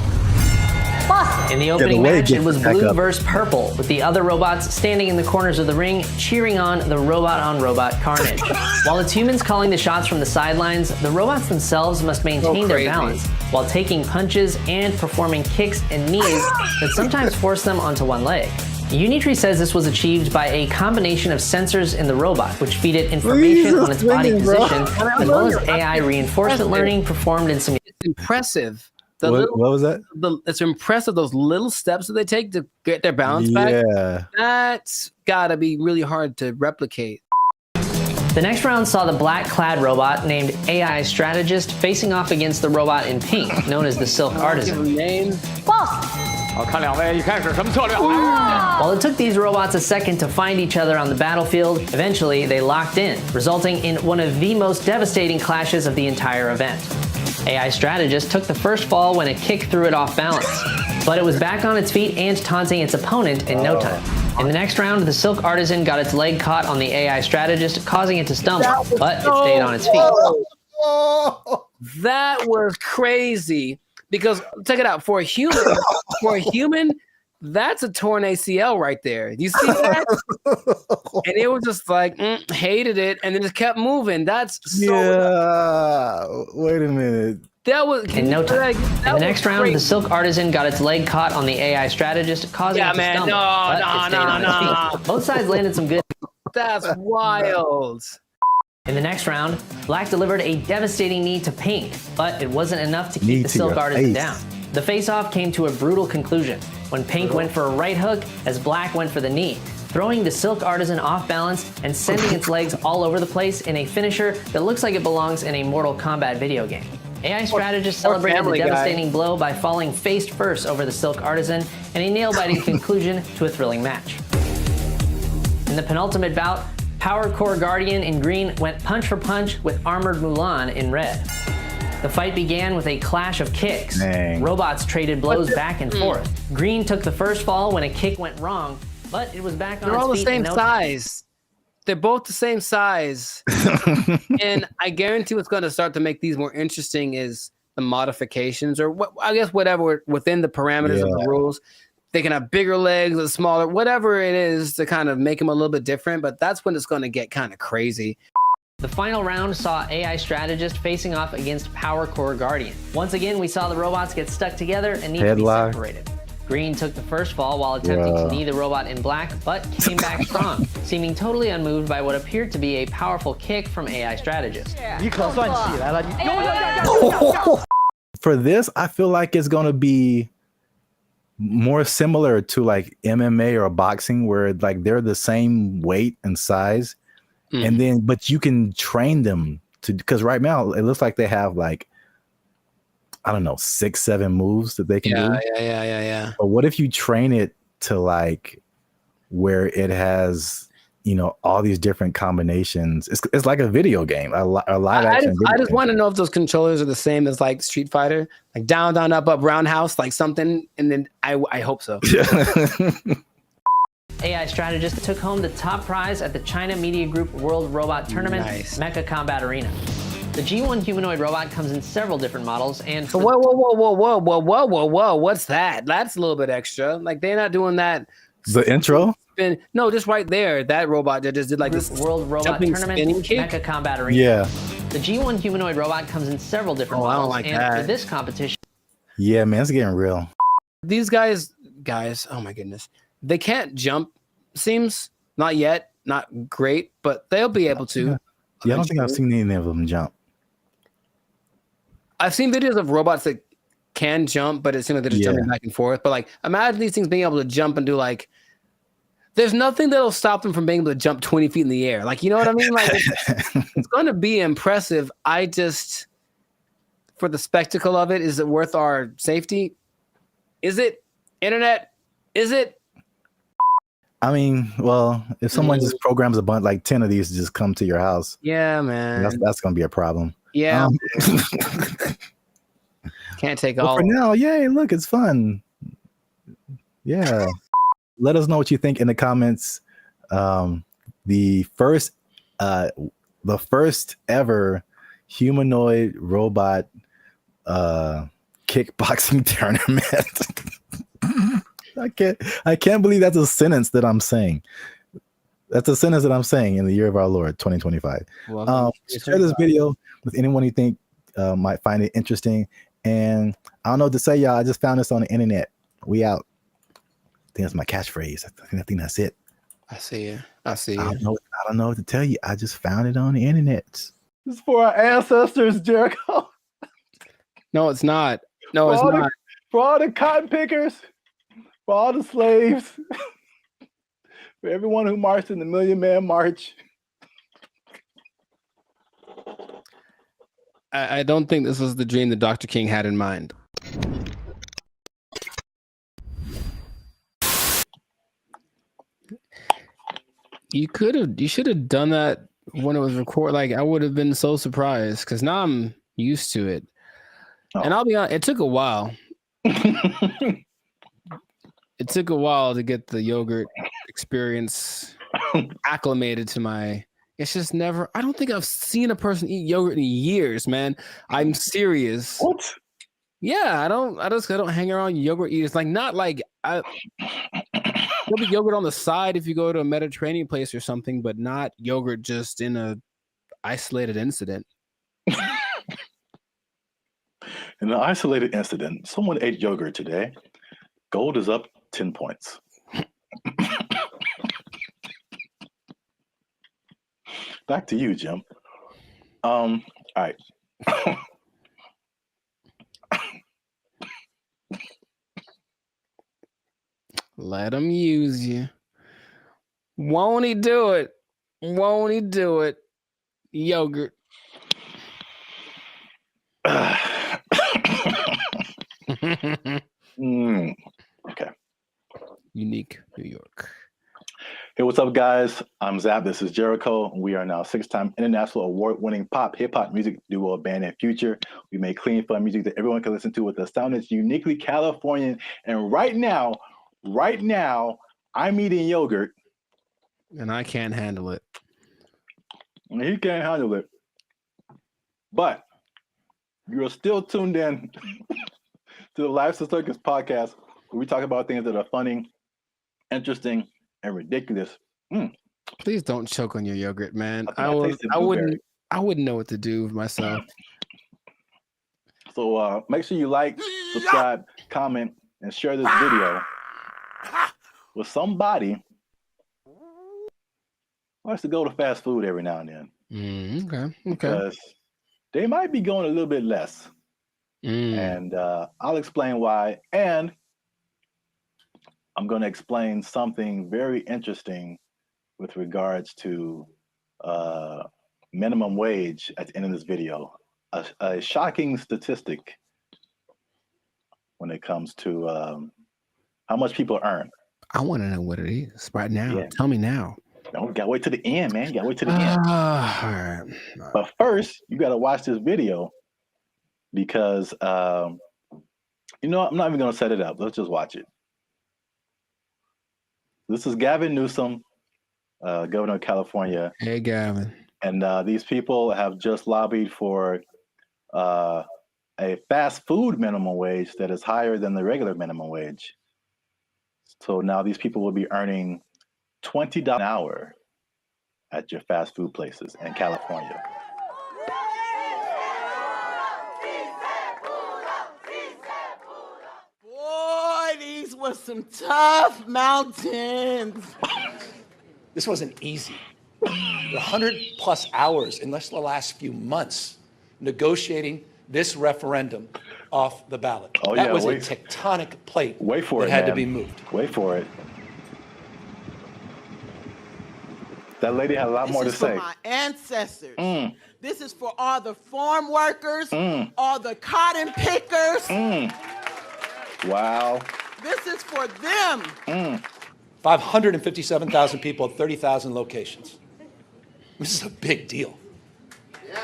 In the opening match, it was blue versus purple, with the other robots standing in the corners of the ring, cheering on the robot-on-robot carnage. While it's humans calling the shots from the sidelines, the robots themselves must maintain their balance, while taking punches and performing kicks and knees that sometimes force them onto one leg. Unitree says this was achieved by a combination of sensors in the robot, which feed it information on its body position, as well as AI reinforcement learning performed in simulation. It's impressive. What was that? It's impressive, those little steps that they take to get their balance back. Yeah. That's gotta be really hard to replicate. The next round saw the black-clad robot named AI Strategist facing off against the robot in pink, known as the Silk Artisan. Name. While it took these robots a second to find each other on the battlefield, eventually they locked in, resulting in one of the most devastating clashes of the entire event. AI Strategist took the first fall when a kick threw it off balance, but it was back on its feet and taunting its opponent in no time. In the next round, the Silk Artisan got its leg caught on the AI Strategist, causing it to stumble, but it stayed on its feet. That was crazy. Because check it out, for a human, that's a torn ACL right there. You see that? And it was just like hated it, and then just kept moving. That's so wait a minute. That was in no time. In the next round, the Silk Artisan got its leg caught on the AI Strategist, causing it to stumble. No. Both sides landed some good. That's wild. In the next round, Black delivered a devastating knee to Pink, but it wasn't enough to keep the Silk Artisan down. The face-off came to a brutal conclusion when Pink went for a right hook as Black went for the knee, throwing the Silk Artisan off balance and sending its legs all over the place in a finisher that looks like it belongs in a Mortal Kombat video game. AI Strategist celebrated the devastating blow by falling face first over the Silk Artisan in a nail-biting conclusion to a thrilling match. In the penultimate bout, Power Core Guardian in green went punch for punch with Armored Mulan in red. The fight began with a clash of kicks. Dang. Robots traded blows back and forth. Green took the first fall when a kick went wrong, but it was back on its feet. They're all the same size. They're both the same size. And I guarantee what's going to start to make these more interesting is the modifications, or I guess whatever within the parameters of the rules. They can have bigger legs or smaller, whatever it is to kind of make them a little bit different, but that's when it's going to get kind of crazy. The final round saw AI Strategist facing off against Power Core Guardian. Once again, we saw the robots get stuck together and need to be separated. Green took the first fall while attempting to knee the robot in black, but came back strong, seeming totally unmoved by what appeared to be a powerful kick from AI Strategist. For this, I feel like it's going to be more similar to like MMA or boxing, where like they're the same weight and size, and then but you can train them to, because right now it looks like they have like, I don't know, 6-7 moves that they can do. Yeah. But what if you train it to like where it has, you know, all these different combinations? It's like a video game, a live action. I just want to know if those controllers are the same as like Street Fighter, like down, down, up, up, roundhouse, like something. And then I hope so. AI Strategist took home the top prize at the China Media Group World Robot Tournament, Mecha Combat Arena. The G1 humanoid robot comes in several different models, and whoa, what's that? That's a little bit extra. Like they're not doing that. The intro? No, just right there. That robot that just did like this World Robot Tournament, Mecha Combat Arena. Yeah. The G1 humanoid robot comes in several different models, I don't like and that. for this competition. Yeah, man, it's getting real. These guys, oh my goodness, they can't jump. Seems not yet, not great, but they'll be able to. Yeah, I don't think I've seen any of them jump. I've seen videos of robots that can jump, but it seems like they're just jumping back and forth. But like, imagine these things being able to jump and do like, there's nothing that'll stop them from being able to jump 20 feet in the air. Like, you know what I mean? Like, it's going to be impressive. I just, for the spectacle of it, is it worth our safety? Is it? Internet? Is it? I mean, well, if someone just programs a bunch, like 10 of these to just come to your house. Yeah, man. That's going to be a problem. Yeah. Can't take all. For now, yay, look, it's fun. Yeah. Let us know what you think in the comments. The first ever humanoid robot kickboxing tournament. I can't believe that's a sentence that I'm saying. That's a sentence that I'm saying in the year of our Lord 2025. Share this video with anyone you think might find it interesting. And I don't know what to say, y'all. I just found this on the internet. We out. I think that's my catchphrase. I think that's it. I see you. I don't know what to tell you. I just found it on the internet. This is for our ancestors, Jericho. No, it's not. No, it's not. For all the cotton pickers, for all the slaves, for everyone who marched in the Million Man March. I don't think this was the dream that Dr. King had in mind. You should have done that when it was recorded. Like, I would have been so surprised because now I'm used to it. And I'll be honest, it took a while. It took a while to get the yogurt experience acclimated to my. It's just never. I don't think I've seen a person eat yogurt in years, man. I'm serious. What? Yeah, I don't hang around yogurt eaters. Like, not like there'll be yogurt on the side if you go to a Mediterranean place or something, but not yogurt just in a isolated incident. In an isolated incident, someone ate yogurt today. Gold is up 10 points. Back to you, Jim. All right. Let him use you. Won't he do it? Won't he do it? Yogurt. Okay. Unique New York. Hey, what's up, guys? I'm Zap. This is Jericho. We are now 6-time international award-winning pop hip-hop music duo band and future. We make clean, fun music that everyone can listen to with a sound that's uniquely Californian. And right now, I'm eating yogurt. And I can't handle it. And he can't handle it. But you're still tuned in to the Life's a Circus podcast, where we talk about things that are funny, interesting, and ridiculous. Please don't choke on your yogurt, man. I wouldn't know what to do with myself. So make sure you like, subscribe, comment, and share this video with somebody who likes to go to fast food every now and then. Okay. Because they might be going a little bit less. And I'll explain why. And I'm going to explain something very interesting with regards to minimum wage at the end of this video. A shocking statistic when it comes to how much people earn. I want to know what it is right now. Yeah. Tell me now. No, we got to wait to the end, man. You got to wait to the end. All right. But first, you got to watch this video because, I'm not even going to set it up. Let's just watch it. This is Gavin Newsom, governor of California. Hey, Gavin. And these people have just lobbied for a fast food minimum wage that is higher than the regular minimum wage. So now these people will be earning $20 an hour at your fast food places in California. Boy, these were some tough mountains. This wasn't easy. 100 plus hours in just the last few months negotiating this referendum off the ballot. Oh, that yeah, was wait. a tectonic plate Wait for that it, had to man. be moved. Wait for it. That lady had a lot more to This is for say. my ancestors. This is for all the farm workers, all the cotton pickers. Wow. This is for them. 557,000 people at 30,000 locations. This is a big deal.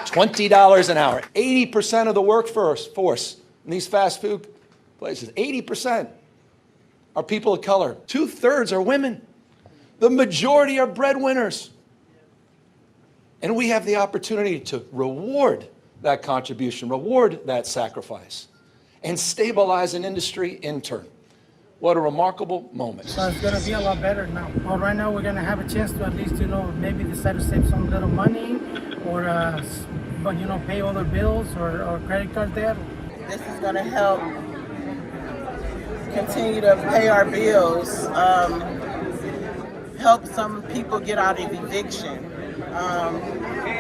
$20 an hour. 80% of the workforce in these fast food places, 80% are people of color. 2/3 are women. The majority are breadwinners. And we have the opportunity to reward that contribution, reward that sacrifice, and stabilize an industry in turn. What a remarkable moment. So it's going to be a lot better now. Well, right now we're going to have a chance to at least, maybe decide to save some little money or, pay all their bills or credit card debt. This is going to help continue to pay our bills, help some people get out of eviction,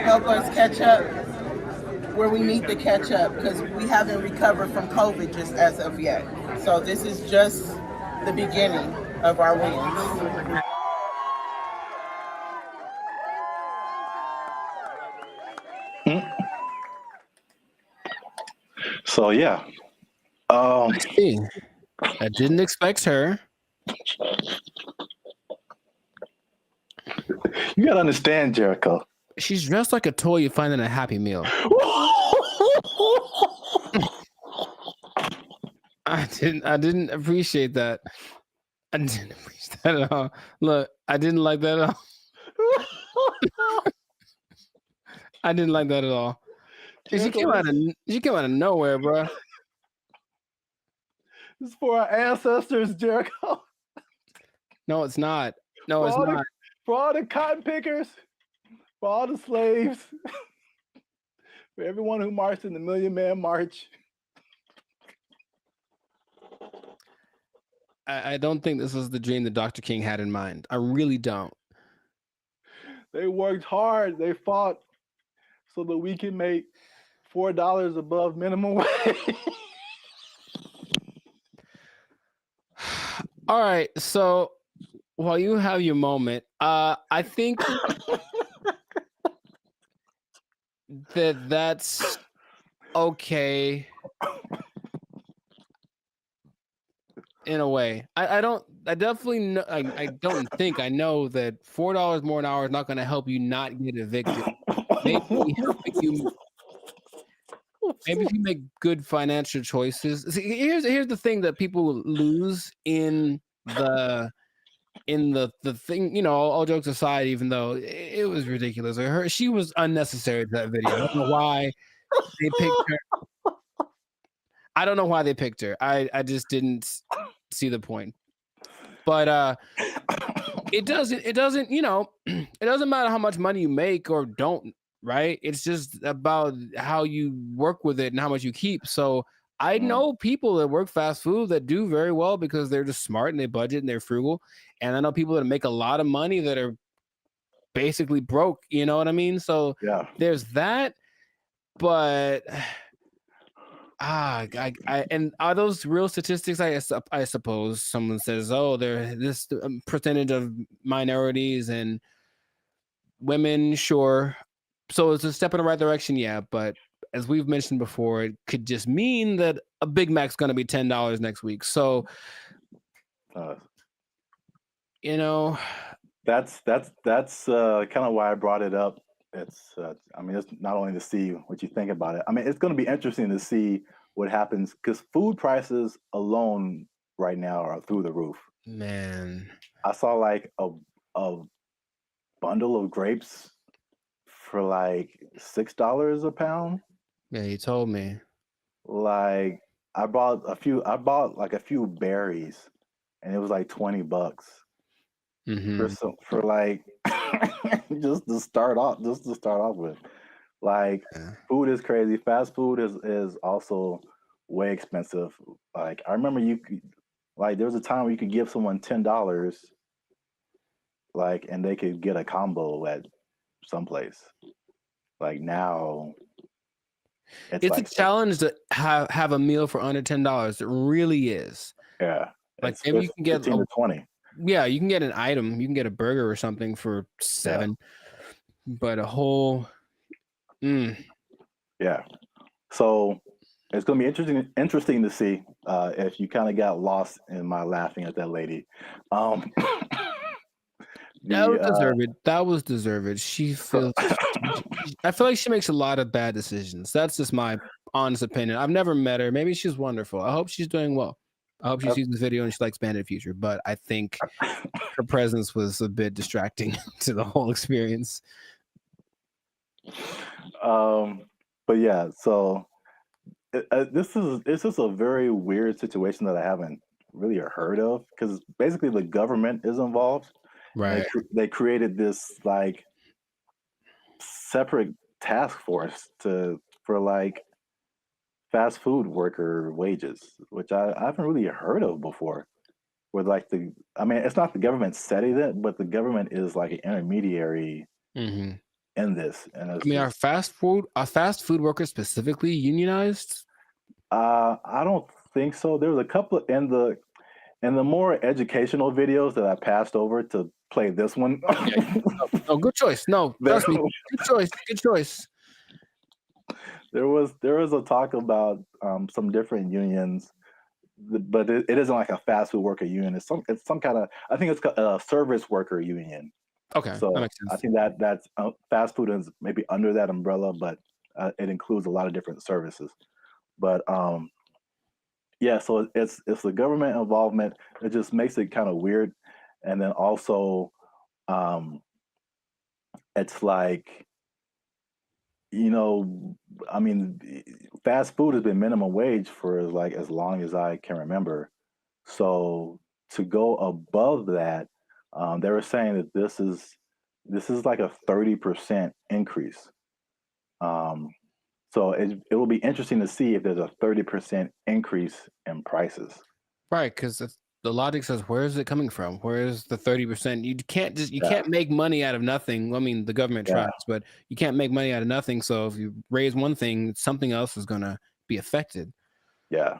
help us catch up where we need to catch up because we haven't recovered from COVID just as of yet. So this is just the beginning of our wins. So yeah. I didn't expect her. You gotta understand, Jericho. She's dressed like a toy you find in a Happy Meal. I didn't appreciate that. I didn't appreciate that at all. Look, I didn't like that at all. I didn't like that at all. She came out of nowhere, bro. This is for our ancestors, Jericho. No, it's not. No, it's not. For all the cotton pickers, for all the slaves, for everyone who marched in the Million Man March. I don't think this was the dream that Dr. King had in mind. I really don't. They worked hard. They fought so that we can make $4 above minimum wage. All right, so while you have your moment, I think that's okay in a way. I don't know that $4 more an hour is not going to help you not get evicted. Maybe if you make good financial choices. See, here's the thing that people lose in the thing, all jokes aside, even though it was ridiculous. She was unnecessary to that video. I don't know why they picked her. I don't know why they picked her. I just didn't see the point. But it doesn't it doesn't matter how much money you make or don't, right? It's just about how you work with it and how much you keep. So I know people that work fast food that do very well because they're just smart and they budget and they're frugal. And I know people that make a lot of money that are basically broke, you know what I mean? So yeah, there's that. But and are those real statistics? I suppose someone says, oh, there this percentage of minorities and women, sure. So it's a step in the right direction, yeah. But as we've mentioned before, it could just mean that a Big Mac's going to be $10 next week. So, that's kind of why I brought it up. It's it's not only to see what you think about it. I mean, it's going to be interesting to see what happens because food prices alone right now are through the roof. Man, I saw like a bundle of grapes for like $6 a pound. Yeah, you told me. Like I bought like a few berries, and it was like $20 for like just to start off with. Like food is crazy. Fast food is also way expensive. Like I remember there was a time where you could give someone $10, like, and they could get a combo at someplace. Like now, It's like a challenge to have a meal for under $10. It really is. Yeah, like maybe you can get 15 to 20. Yeah, you can get an item. You can get a burger or something for $7, but a whole. Yeah. So it's going to be interesting to see if you kind of got lost in my laughing at that lady. That was deserved. That was deserved. She feels. I feel like she makes a lot of bad decisions. That's just my honest opinion. I've never met her. Maybe she's wonderful. I hope she's doing well. I hope she sees this video and she likes Bandit Future. But I think her presence was a bit distracting to the whole experience. But yeah, so this is a very weird situation that I haven't really heard of, because basically the government is involved. Right. They created this like separate task force for like fast food worker wages, which I haven't really heard of before. Where like it's not the government setting it, but the government is like an intermediary in this. And I mean, are fast food workers specifically unionized? I don't think so. There was a couple in the more educational videos that I passed over to play this one. Oh, good choice. No, trust me. Good choice. Good choice. There was a talk about some different unions, but it isn't like a fast food worker union. It's some kind of, I think it's a service worker union. Okay, so that makes sense. I think that's fast food is maybe under that umbrella, but it includes a lot of different services. But yeah, so it's the government involvement. It just makes it kind of weird, and then also it's like, I mean, fast food has been minimum wage for like as long as I can remember. So to go above that, they were saying that this is like a 30% increase. So it will be interesting to see if there's a 30% increase in prices. Right, because the logic says, where is it coming from? Where is the 30%? You can't make money out of nothing. I mean, the government tries, but you can't make money out of nothing. So if you raise one thing, something else is gonna be affected. Yeah.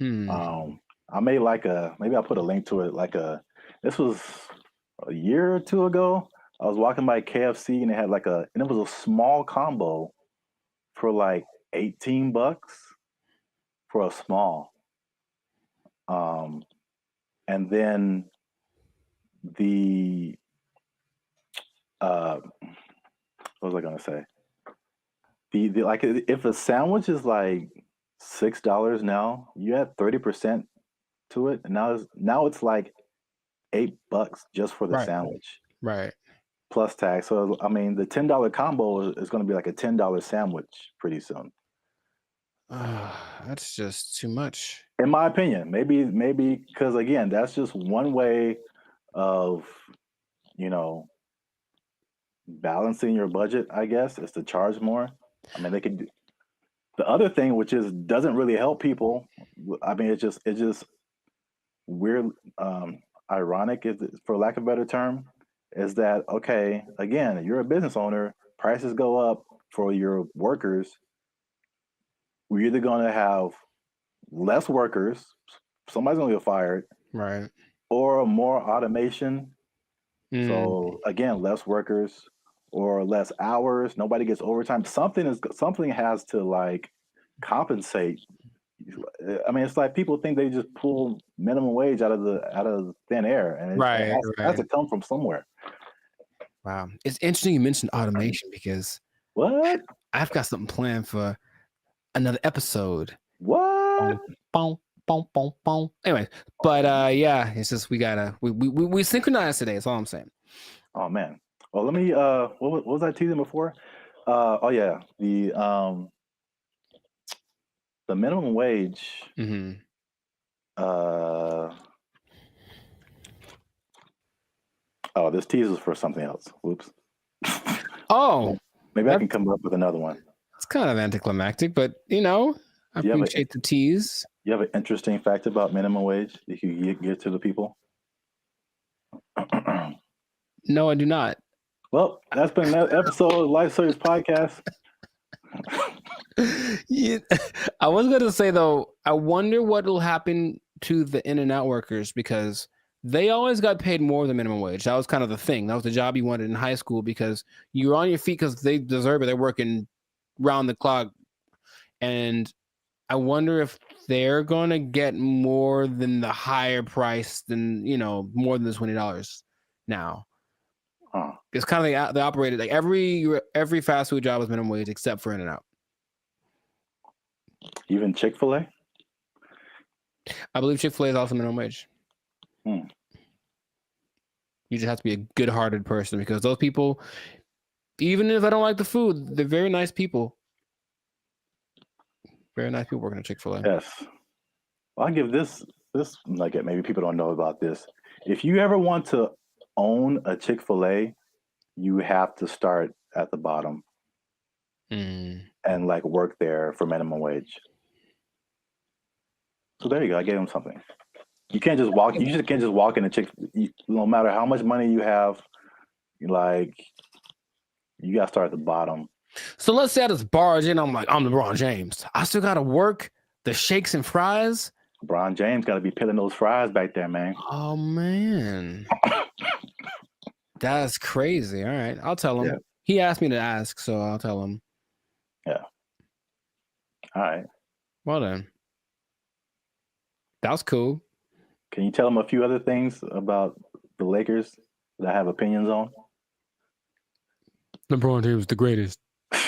I made maybe I'll put a link to it. This was a year or two ago. I was walking by KFC and they had and it was a small combo for like $18 for a small. And then what was I gonna say? If a sandwich is like $6 now, you add 30% to it, and now it's like $8 just for the sandwich. Right. Plus tax. So I mean, the $10 combo is going to be like a $10 sandwich pretty soon. That's just too much, in my opinion. Maybe because again, that's just one way of balancing your budget, I guess, is to charge more. I mean, they could do the other thing, which doesn't really help people. I mean, it's just weird, ironic, for lack of a better term, is that, okay, again, you're a business owner, prices go up for your workers. We're either going to have less workers, somebody's going to get fired, right, or more automation. So again, less workers or less hours, nobody gets overtime. Something has to compensate. I mean, it's like people think they just pull minimum wage out of thin air, and it has to come from somewhere. Wow, it's interesting you mentioned automation, because what? I've got something planned for another episode. What? Anyway, but yeah, it's just we synchronized today. That's all I'm saying. Oh man. Well, let me. What was I teasing before? Oh yeah, the minimum wage. Oh, this teaser is for something else. Whoops. Oh, maybe I can come up with another one. It's kind of anticlimactic, but I appreciate the tease. You have an interesting fact about minimum wage that you give to the people? No, I do not. Well, that's been another episode of Life Service Podcast. Yeah, I was gonna say though, I wonder what will happen to the In-N-Out workers because they always got paid more than minimum wage. That was kind of the thing. That was the job you wanted in high school because you were on your feet because they deserve it. They're working round the clock, and I wonder if they're gonna get more than the higher price than more than the $20 now. It's kind of like they operated like every fast food job was minimum wage except for In-N-Out. Even Chick-fil-A? I believe Chick-fil-A is also minimum wage. You just have to be a good-hearted person because those people, even if I don't like the food, they're very nice people. Very nice people working at Chick-fil-A. Yes. Well, I'll give this nugget. Maybe people don't know about this. If you ever want to own a Chick-fil-A, you have to start at the bottom and like work there for minimum wage. So there you go. I gave him something. You can't just walk. You just can't just walk in a no matter how much money you have, you got to start at the bottom. So let's say I just barge in. I'm LeBron James. I still got to work the shakes and fries. LeBron James got to be peeling those fries back there, man. Oh man, that's crazy. All right, I'll tell him. Yeah. He asked me to ask, so I'll tell him. Yeah. All right. Well then, that was cool. Can you tell him a few other things about the Lakers that I have opinions on? LeBron James, the greatest. I'm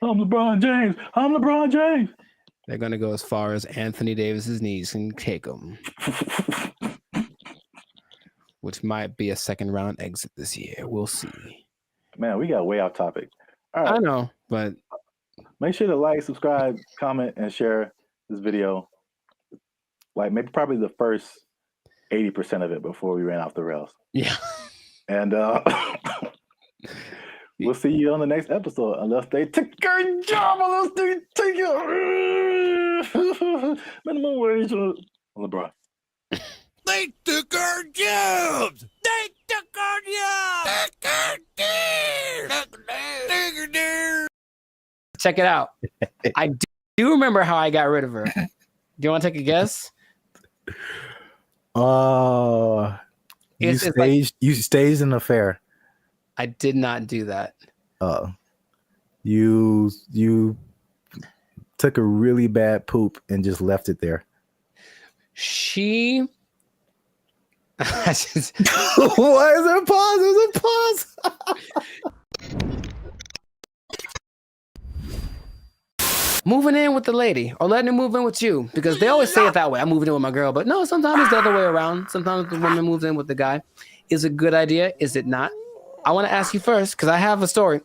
LeBron James. I'm LeBron James. They're gonna go as far as Anthony Davis's knees can take them, which might be a second round exit this year. We'll see. Man, we got way off topic. All right. I know, but make sure to like, subscribe, comment, and share this video. Like maybe probably the first 80% of it before we ran off the rails. Yeah. And we'll see you on the next episode unless they take a job, unless they take it. Minimum wage on LeBron. They took our jobs! They took our jobs! Check it out. I do remember how I got rid of her. Do you want to take a guess? You staged an affair. I did not do that. You took a really bad poop and just left it there. She Why is there a pause? There's a pause. moving in with the lady or letting her move in with you, because they always say it that way. I'm moving in with my girl, but no, sometimes it's the other way around. Sometimes the woman moves in with the guy. Is it a good idea? Is it not? I want to ask you first because I have a story.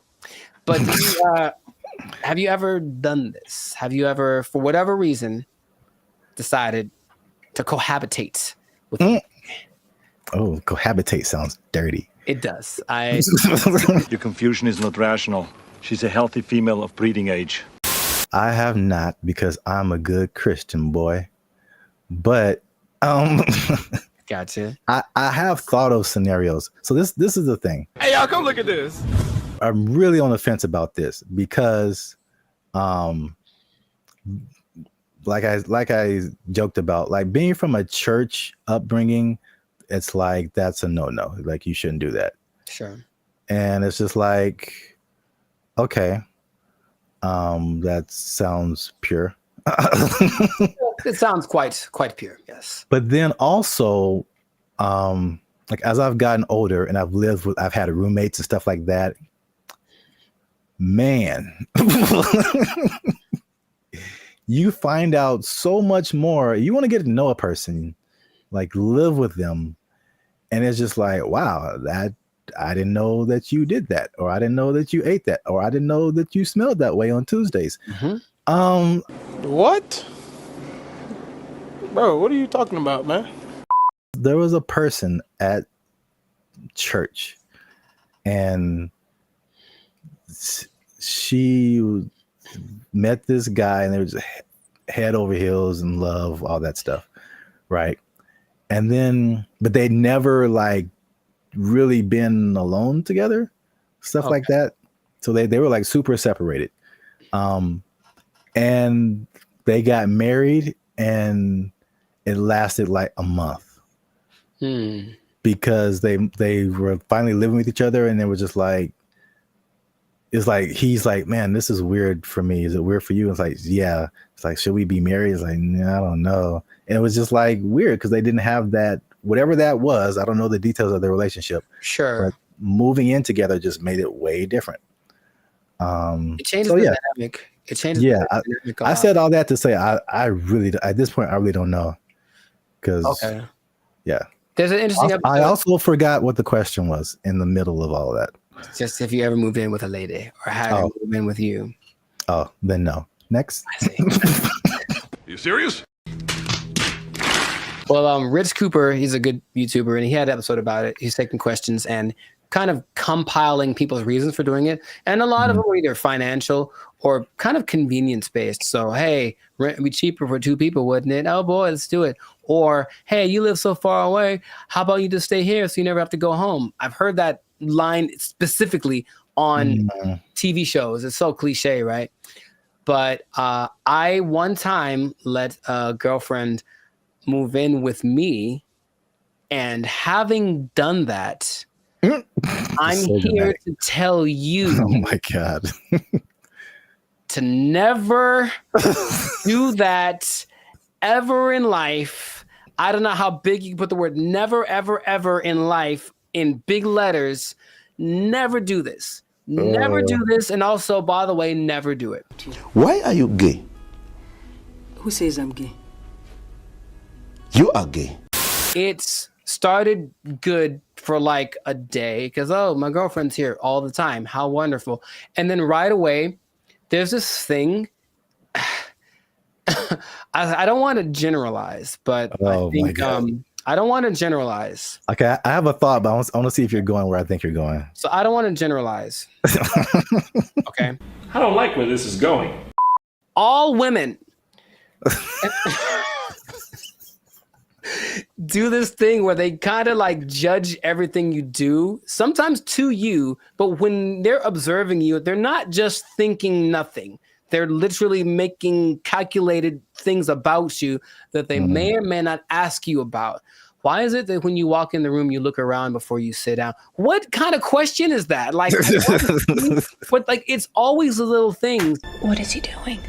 But have you ever done this? Have you ever, for whatever reason, decided to cohabitate with me? Oh, cohabitate sounds dirty. It does. Your confusion is not rational. She's a healthy female of breeding age. I have not, because I'm a good Christian boy. But gotcha. I have thought of scenarios. So this is the thing. Hey, y'all, come look at this. I'm really on the fence about this because like I joked about, like being from a church upbringing, it's like that's a no-no. Like you shouldn't do that. Sure. And it's just like, okay, that sounds pure. It sounds quite pure, yes. But then also, like as I've gotten older and I've had roommates and stuff like that, man, you find out so much more. You want to get to know a person, like live with them. And it's just like, wow, that I didn't know that you did that, or I didn't know that you ate that, or I didn't know that you smelled that way on Tuesdays. Mm-hmm. What? Bro, what are you talking about, man? There was a person at church, and she met this guy, and they were just head over heels in love, all that stuff, right? And then, but they never like really been alone together, stuff like that. So they were like super separated. And they got married, and it lasted like a month because they were finally living with each other, and they were just like, it's like, he's like, man, this is weird for me. Is it weird for you? It's like, yeah. It's like, should we be married? It's like, nah, I don't know. And it was just like weird because they didn't have that, whatever that was. I don't know the details of their relationship. Sure. But moving in together just made it way different. It changes the dynamic. It changes. Yeah. The dynamic I said all that to say, I really, at this point, I really don't know. Because, yeah. There's an interesting episode. I also forgot what the question was in the middle of all of that. Just if you ever moved in with a lady or had her move in with you. Oh, then no. Next. You serious? Well, Rich Cooper, he's a good YouTuber, and he had an episode about it. He's taking questions and kind of compiling people's reasons for doing it. And a lot of them were either financial or kind of convenience-based. So, hey, rent would be cheaper for 2 people, wouldn't it? Oh, boy, let's do it. Or, hey, you live so far away. How about you just stay here so you never have to go home? I've heard that line specifically on TV shows. It's so cliche, right? But I one time let a girlfriend move in with me, and having done that, I'm So here dramatic. to tell you Oh my God. to never do that ever in life. I don't know how big you can put the word never, ever, ever in life in big letters. Never do this. Never do this. And also, by the way, never do it. Why are you gay? Who says I'm gay? You are gay. It's started good for like a day because, oh, my girlfriend's here all the time. How wonderful. And then right away, there's this thing. I don't want to generalize, but I think I don't want to generalize. Okay, I have a thought, but I want to see if you're going where I think you're going. So I don't want to generalize. Okay. I don't like where this is going. All women do this thing where they kind of like judge everything you do, sometimes to you, but when they're observing you, they're not just thinking nothing. They're literally making calculated things about you that they may or may not ask you about. Why is it that when you walk in the room, you look around before you sit down? What kind of question is that? Like, but like, it's always the little things. What is he doing?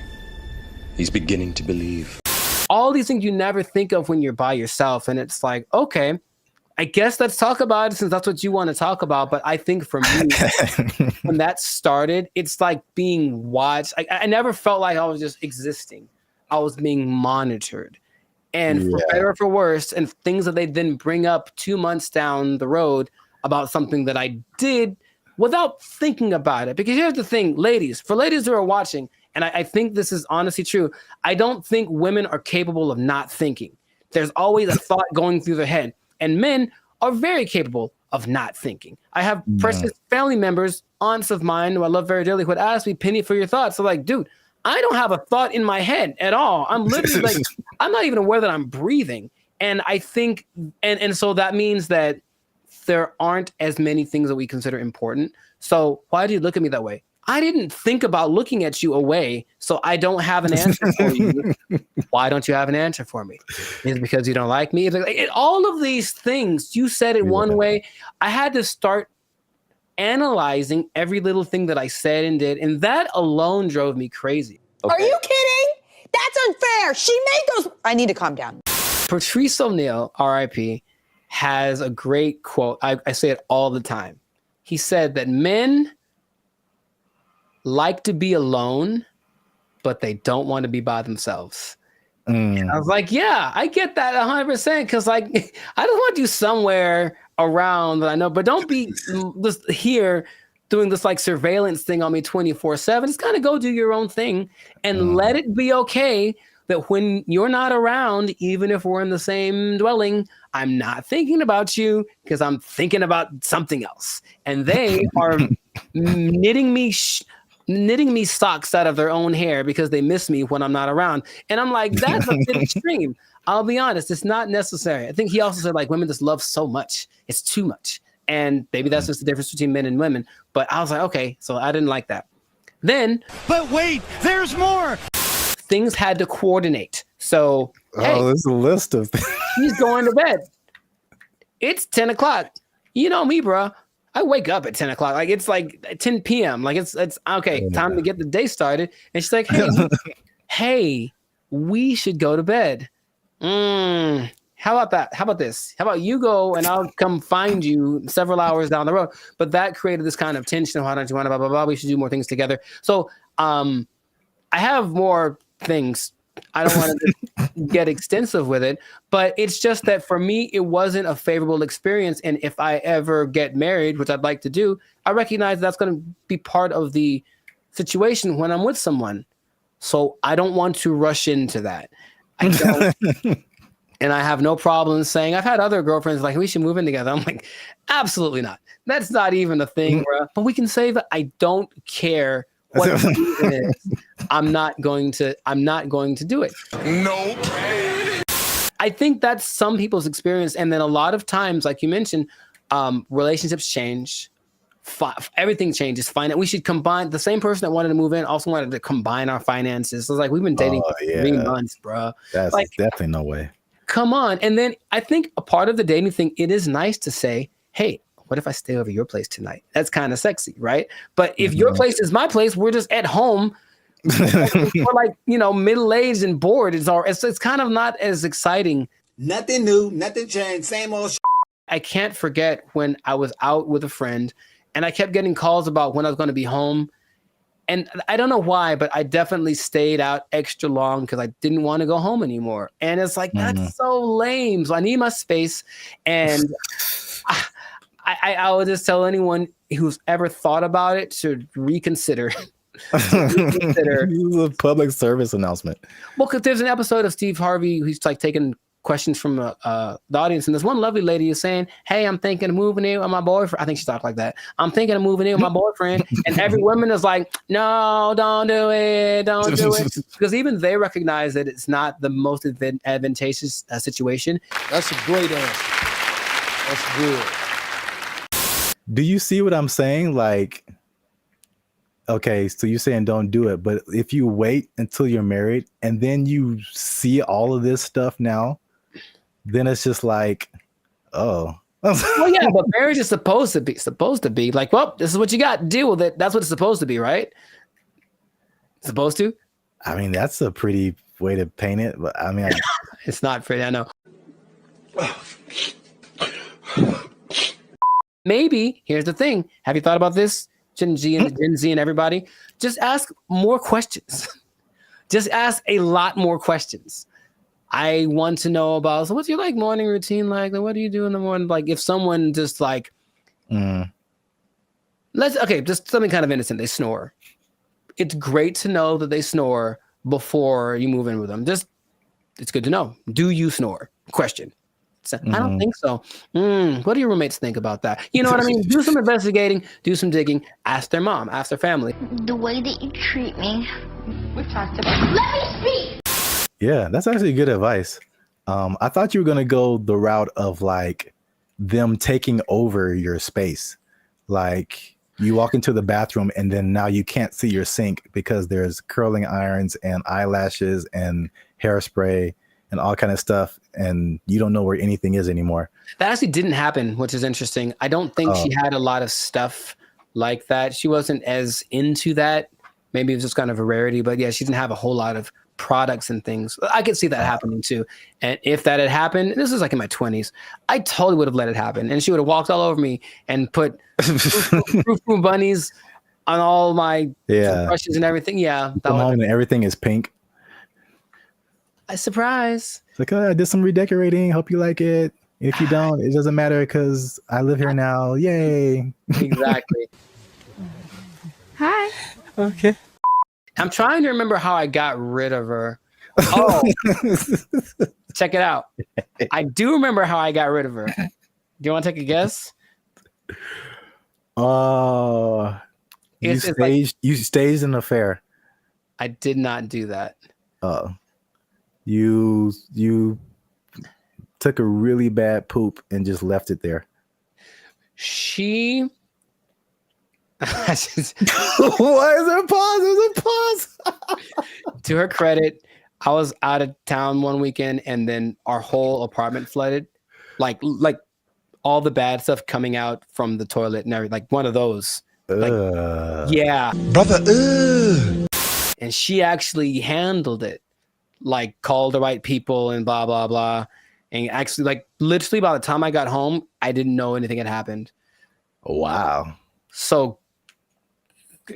He's beginning to believe. All these things you never think of when you're by yourself. And it's like, okay, I guess let's talk about it since that's what you want to talk about. But I think for me, when that started, it's like being watched. I never felt like I was just existing. I was being monitored. And for better or for worse, and things that they then bring up 2 months down the road about something that I did without thinking about it. Because here's the thing, ladies, for ladies who are watching, and I think this is honestly true, I don't think women are capable of not thinking. There's always a thought going through their head. And men are very capable of not thinking. I have precious family members, aunts of mine who I love very dearly, who would ask me, Penny, for your thoughts. So like, dude, I don't have a thought in my head at all. I'm literally like, I'm not even aware that I'm breathing. And I think, and so that means that there aren't as many things that we consider important. So why do you look at me that way? I didn't think about looking at you away, so I don't have an answer for you. Why don't you have an answer for me? Is it because you don't like me? All of these things, you said it one way. I had to start analyzing every little thing that I said and did, and that alone drove me crazy. Okay. Are you kidding? That's unfair. She made those. I need to calm down. Patrice O'Neal, R.I.P., has a great quote. I say it all the time. He said that men like to be alone, but they don't want to be by themselves. And I was like, yeah, I get that 100%. Because like, I just want you somewhere around that I know, but don't be just here doing this like surveillance thing on me 24/7. Just kind of go do your own thing and let it be okay that when you're not around, even if we're in the same dwelling, I'm not thinking about you because I'm thinking about something else. And they are knitting me socks out of their own hair because they miss me when I'm not around. And I'm like, that's a bit extreme. I'll be honest, it's not necessary. I think he also said like women just love so much. It's too much. And maybe that's just the difference between men and women. But I was like, okay, so I didn't like that. Then, but wait, there's more. Things had to coordinate. So, hey, there's a list of things. He's going to bed. It's 10 o'clock. You know me, bro. I wake up at 10 o'clock. Like it's like 10 p.m. Like it's okay, time to get the day started. And she's like, hey, we should go to bed. How about that? How about this? How about you go and I'll come find you several hours down the road? But that created this kind of tension. Why don't you want to blah, blah, blah? We should do more things together. So I have more things. I don't want to get extensive with it, but it's just that for me, it wasn't a favorable experience. And if I ever get married, which I'd like to do, I recognize that's going to be part of the situation when I'm with someone. So I don't want to rush into that. I don't. And I have no problem saying, I've had other girlfriends like, we should move in together. I'm like, absolutely not. That's not even a thing, bro. But we can save it. I don't care what the reason is. I'm not going to do it. Nope. I think that's some people's experience. And then a lot of times, like you mentioned, relationships change. Everything changes. We should combine. The same person that wanted to move in also wanted to combine our finances. So it's like, we've been dating for 3 months, bro. That's like, definitely no way. Come on. And then I think a part of the dating thing, it is nice to say, hey, what if I stay over your place tonight? That's kind of sexy, right? But if your place is my place, we're just at home. We're like, middle-aged and bored. It's kind of not as exciting. Nothing new, nothing changed, same old. I can't forget when I was out with a friend and I kept getting calls about when I was going to be home. And I don't know why, but I definitely stayed out extra long because I didn't want to go home anymore. And it's like, that's so lame. So I need my space. And I would just tell anyone who's ever thought about it to reconsider. This is a public service announcement. Well, because there's an episode of Steve Harvey who's like taking questions from the audience, and this one lovely lady is saying, hey, I'm thinking of moving in with my boyfriend. I think she talked like that. I'm thinking of moving in with my boyfriend. And every woman is like, no, don't do it. Don't do it. Because even they recognize that it's not the most advantageous situation. That's a great answer. That's good. Do you see what I'm saying? Like, okay, so you're saying don't do it, but if you wait until you're married and then you see all of this stuff now, then it's just like, oh. Well, yeah, but marriage is supposed to be like, well, this is what you got. Deal with it. That's what it's supposed to be, right? Supposed to? I mean, that's a pretty way to paint it, but I mean, it's not pretty. I know. Maybe here's the thing. Have you thought about this? Gen Z and everybody, just ask more questions. Just ask a lot more questions. I want to know about, so what's your like morning routine like? What do you do in the morning? Like if someone just like, just something kind of innocent, they snore. It's great to know that they snore before you move in with them. It's good to know. Do you snore? Question. I don't think so. What do your roommates think about that? You know what I mean? Do some investigating, do some digging, ask their mom, ask their family. The way that you treat me, we've talked about. Let me speak! Yeah, that's actually good advice. I thought you were going to go the route of like them taking over your space. Like you walk into the bathroom and then now you can't see your sink because there's curling irons and eyelashes and hairspray and all kind of stuff, and you don't know where anything is anymore. That actually didn't happen, which is interesting. I don't think she had a lot of stuff like that. She wasn't as into that. Maybe it was just kind of a rarity, but yeah, she didn't have a whole lot of products and things. I could see that happening too. And if that had happened, this was like in my 20s, I totally would have let it happen. And she would have walked all over me and put Frou bunnies on all my brushes and everything. Yeah. And everything is pink. A surprise. It's like, oh, I did some redecorating. Hope you like it. If you don't, it doesn't matter because I live here now. Yay. Exactly. Hi. Okay. I'm trying to remember how I got rid of her. Oh, check it out. I do remember how I got rid of her. Do you want to take a guess? You staged an affair. I did not do that. You took a really bad poop and just left it there. She. Why is there a pause? There's a pause. To her credit, I was out of town one weekend, and then our whole apartment flooded, like all the bad stuff coming out from the toilet and everything, like one of those. Like, yeah, Brother, and she actually handled it, like called the right people and blah blah blah, and actually, like literally by the time I got home, I didn't know anything had happened. Wow. So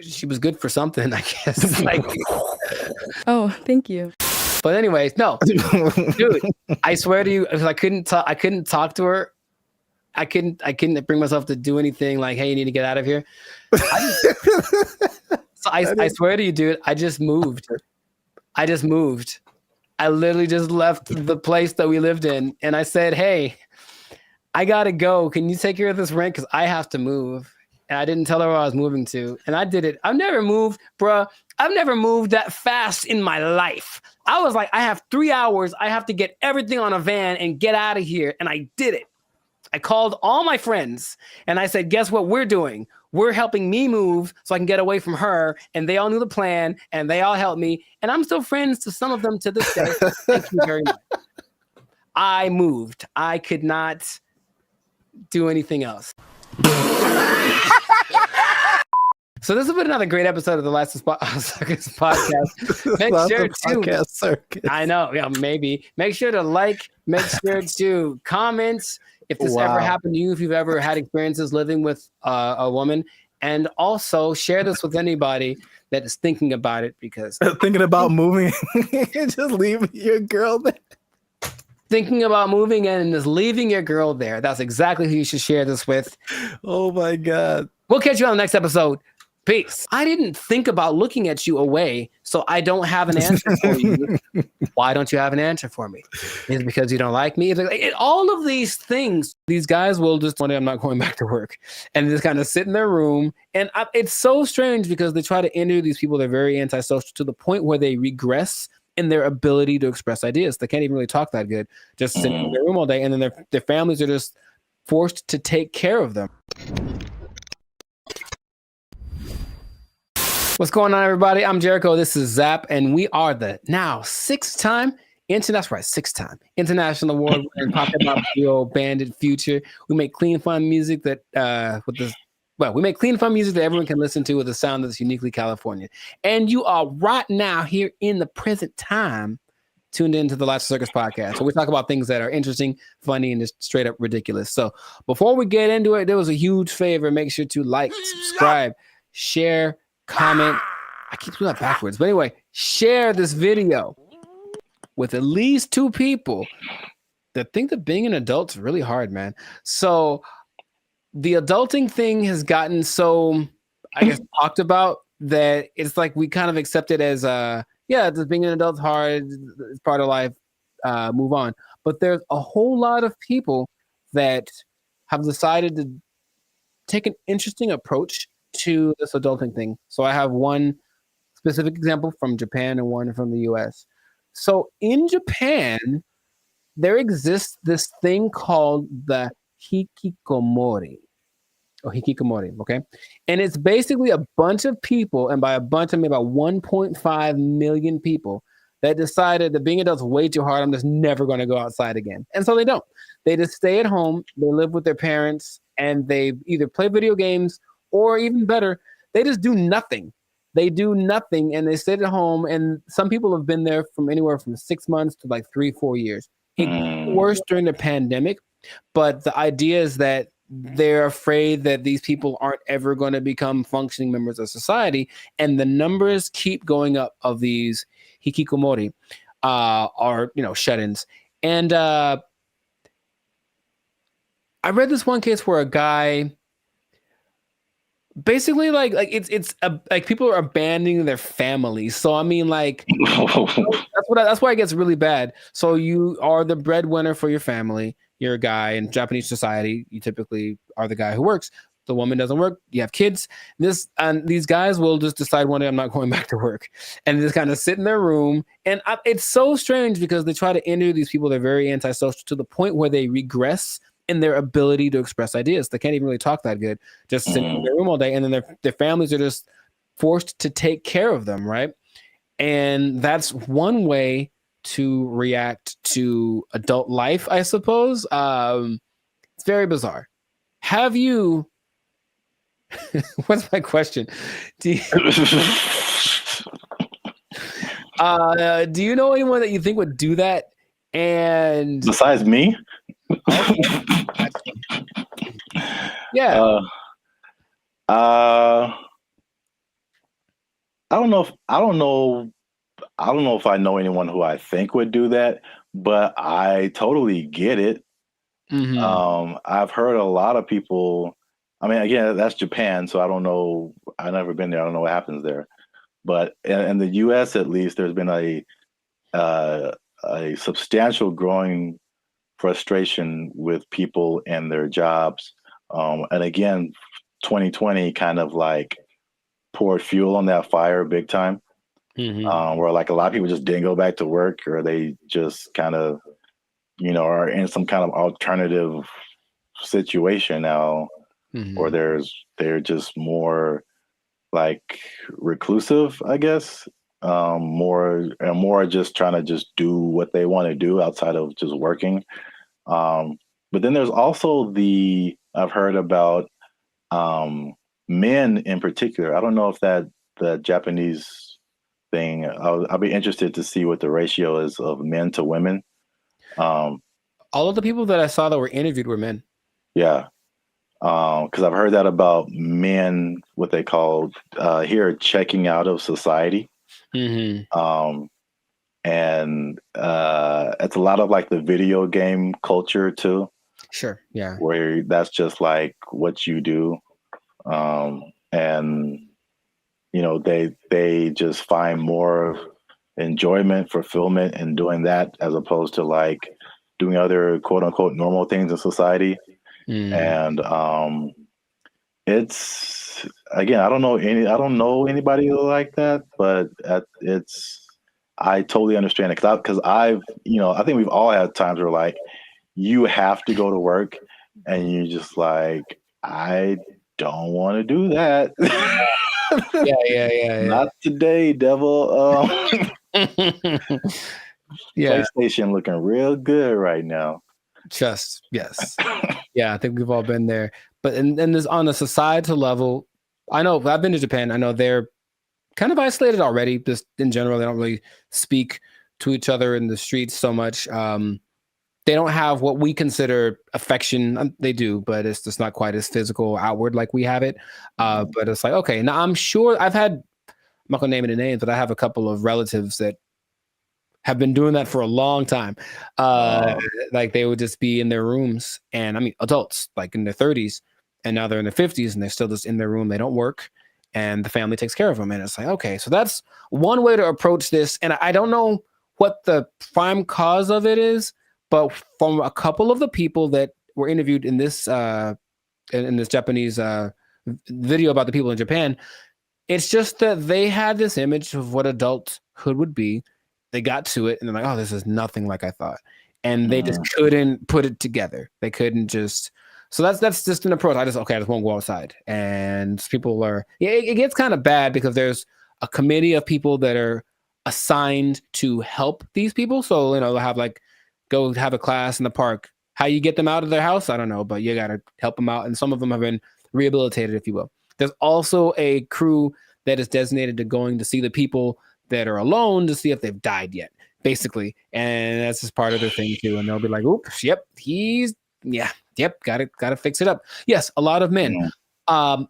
she was good for something, I guess. Like, oh, thank you. but anyways, no, dude, I swear to you, I couldn't talk to her. I couldn't bring myself to do anything like, hey, you need to get out of here. I swear to you, dude, I just moved. I literally just left the place that we lived in, and I said, hey, I gotta go. Can you take care of this rent? Because I have to move. And I didn't tell her where I was moving to. And I did it. I've never moved, bruh. I've never moved that fast in my life. I was like, I have 3 hours. I have to get everything on a van and get out of here. And I did it. I called all my friends and I said, guess what we're doing? We're helping me move so I can get away from her. And they all knew the plan and they all helped me. And I'm still friends to some of them to this day. Thank you very much. I moved. I could not do anything else. So this has been another great episode of the Last Circus podcast. Make sure to circus. I know, yeah, maybe. Make sure to like, make sure to comment if this ever happened to you, if you've ever had experiences living with a woman, and also share this with anybody that is thinking about it, because thinking about moving and just leaving your girl there. Thinking about moving in and just leaving your girl there. That's exactly who you should share this with. Oh my God. We'll catch you on the next episode. Peace. I didn't think about looking at you away, so I don't have an answer for you. Why don't you have an answer for me? Is it because you don't like me? All of these things, these guys will just one day, I'm not going back to work, and just kind of sit in their room. And it's so strange because they try to interview these people. They're very antisocial to the point where they regress in their ability to express ideas. They can't even really talk that good, just sitting in their room all day. And then their families are just forced to take care of them. What's going on, everybody? I'm Jericho. This is Zap, and we are the now six-time international award winner pop hip hop duo Bandit Future. We make clean, fun music that we make clean, fun music that everyone can listen to with a sound that's uniquely Californian. And you are right now here in the present time tuned into the Last Circus podcast. So we talk about things that are interesting, funny, and just straight up ridiculous. So before we get into it, there was a huge favor. Make sure to like, subscribe, share, comment. I keep doing that backwards. But anyway, share this video with at least 2 people that think that being an adult is really hard, man. So the adulting thing has gotten so, I guess, talked about that it's like we kind of accept it as just being an adult's hard, it's part of life, move on. But there's a whole lot of people that have decided to take an interesting approach to this adulting thing. So I have one specific example from Japan and one from the US. So in Japan, there exists this thing called the hikikomori. Okay? And it's basically a bunch of people, and by a bunch I mean about 1.5 million people, that decided that being adults is way too hard. I'm just never going to go outside again. And so they don't. They just stay at home, they live with their parents, and they either play video games or even better, they just do nothing. They do nothing and they sit at home. And some people have been there from anywhere from 6 months to like 3-4 years. It got worse during the pandemic, but the idea is that they're afraid that these people aren't ever going to become functioning members of society. And the numbers keep going up of these hikikomori, shut-ins. And I read this one case where a guy basically like people are abandoning their families. So I mean, like that's why it gets really bad. So you are the breadwinner for your family. You're a guy in Japanese society. You typically are the guy who works. The woman doesn't work. You have kids. These guys will just decide one day I'm not going back to work, and just kind of sit in their room. And it's so strange because they try to interview these people. They're very antisocial to the point where they regress in their ability to express ideas. They can't even really talk that good, just sitting in their room all day. And then their families are just forced to take care of them, right? And that's one way to react to adult life, I suppose. It's very bizarre. Have you... What's my question? Do you... do you know anyone that you think would do that? And besides me? Yeah. I don't know if I know anyone who I think would do that, but I totally get it. I've heard a lot of people. I mean, again, that's Japan, so I don't know. I've never been there. I don't know what happens there. But in the U.S., at least, there's been a substantial growing frustration with people and their jobs. And again, 2020 kind of like poured fuel on that fire big time. Where like a lot of people just didn't go back to work, or they just kind of, are in some kind of alternative situation now, or they're just more like reclusive, I guess. More just trying to just do what they want to do outside of just working. But then there's also I've heard about men in particular. I don't know if the Japanese thing. I'll be interested to see what the ratio is of men to women. All of the people that I saw that were interviewed were men. Yeah. Because I've heard that about men, what they call here, checking out of society. And it's a lot of like the video game culture too. Sure. Yeah. Where that's just like what you do. And they just find more enjoyment, fulfillment in doing that, as opposed to like doing other quote unquote normal things in society. And it's, again, I don't know anybody like that, but I totally understand it, because I think we've all had times where like you have to go to work and you're just like, I don't want to do that. Yeah. Not today, devil. PlayStation looking real good right now. Yes. Yeah, I think we've all been there. But and this, on a societal level, I know I've been to Japan. I know they're kind of isolated already. Just in general, they don't really speak to each other in the streets so much. They don't have what we consider affection. They do, but it's just not quite as physical, outward like we have it. But it's like, okay, now I'm sure I'm not gonna name any names, but I have a couple of relatives that have been doing that for a long time. Like they would just be in their rooms, and I mean adults like in their 30s, and now they're in their 50s and they're still just in their room. They don't work, and the family takes care of them. And it's like, okay, so that's one way to approach this. And I don't know what the prime cause of it is, but from a couple of the people that were interviewed in this Japanese video about the people in Japan, it's just that they had this image of what adulthood would be. They got to it and they're like, oh, this is nothing like I thought. And they just couldn't put it together. They couldn't just... So that's just an approach. I just won't go outside. And people are... Yeah, it gets kind of bad because there's a committee of people that are assigned to help these people. So, they'll have like, go have a class in the park. How you get them out of their house, I don't know, but you got to help them out. And some of them have been rehabilitated, if you will. There's also a crew that is designated to going to see the people that are alone to see if they've died yet, basically. And that's just part of their thing too. And they'll be like, oops, yep, gotta fix it up. Yes, a lot of men.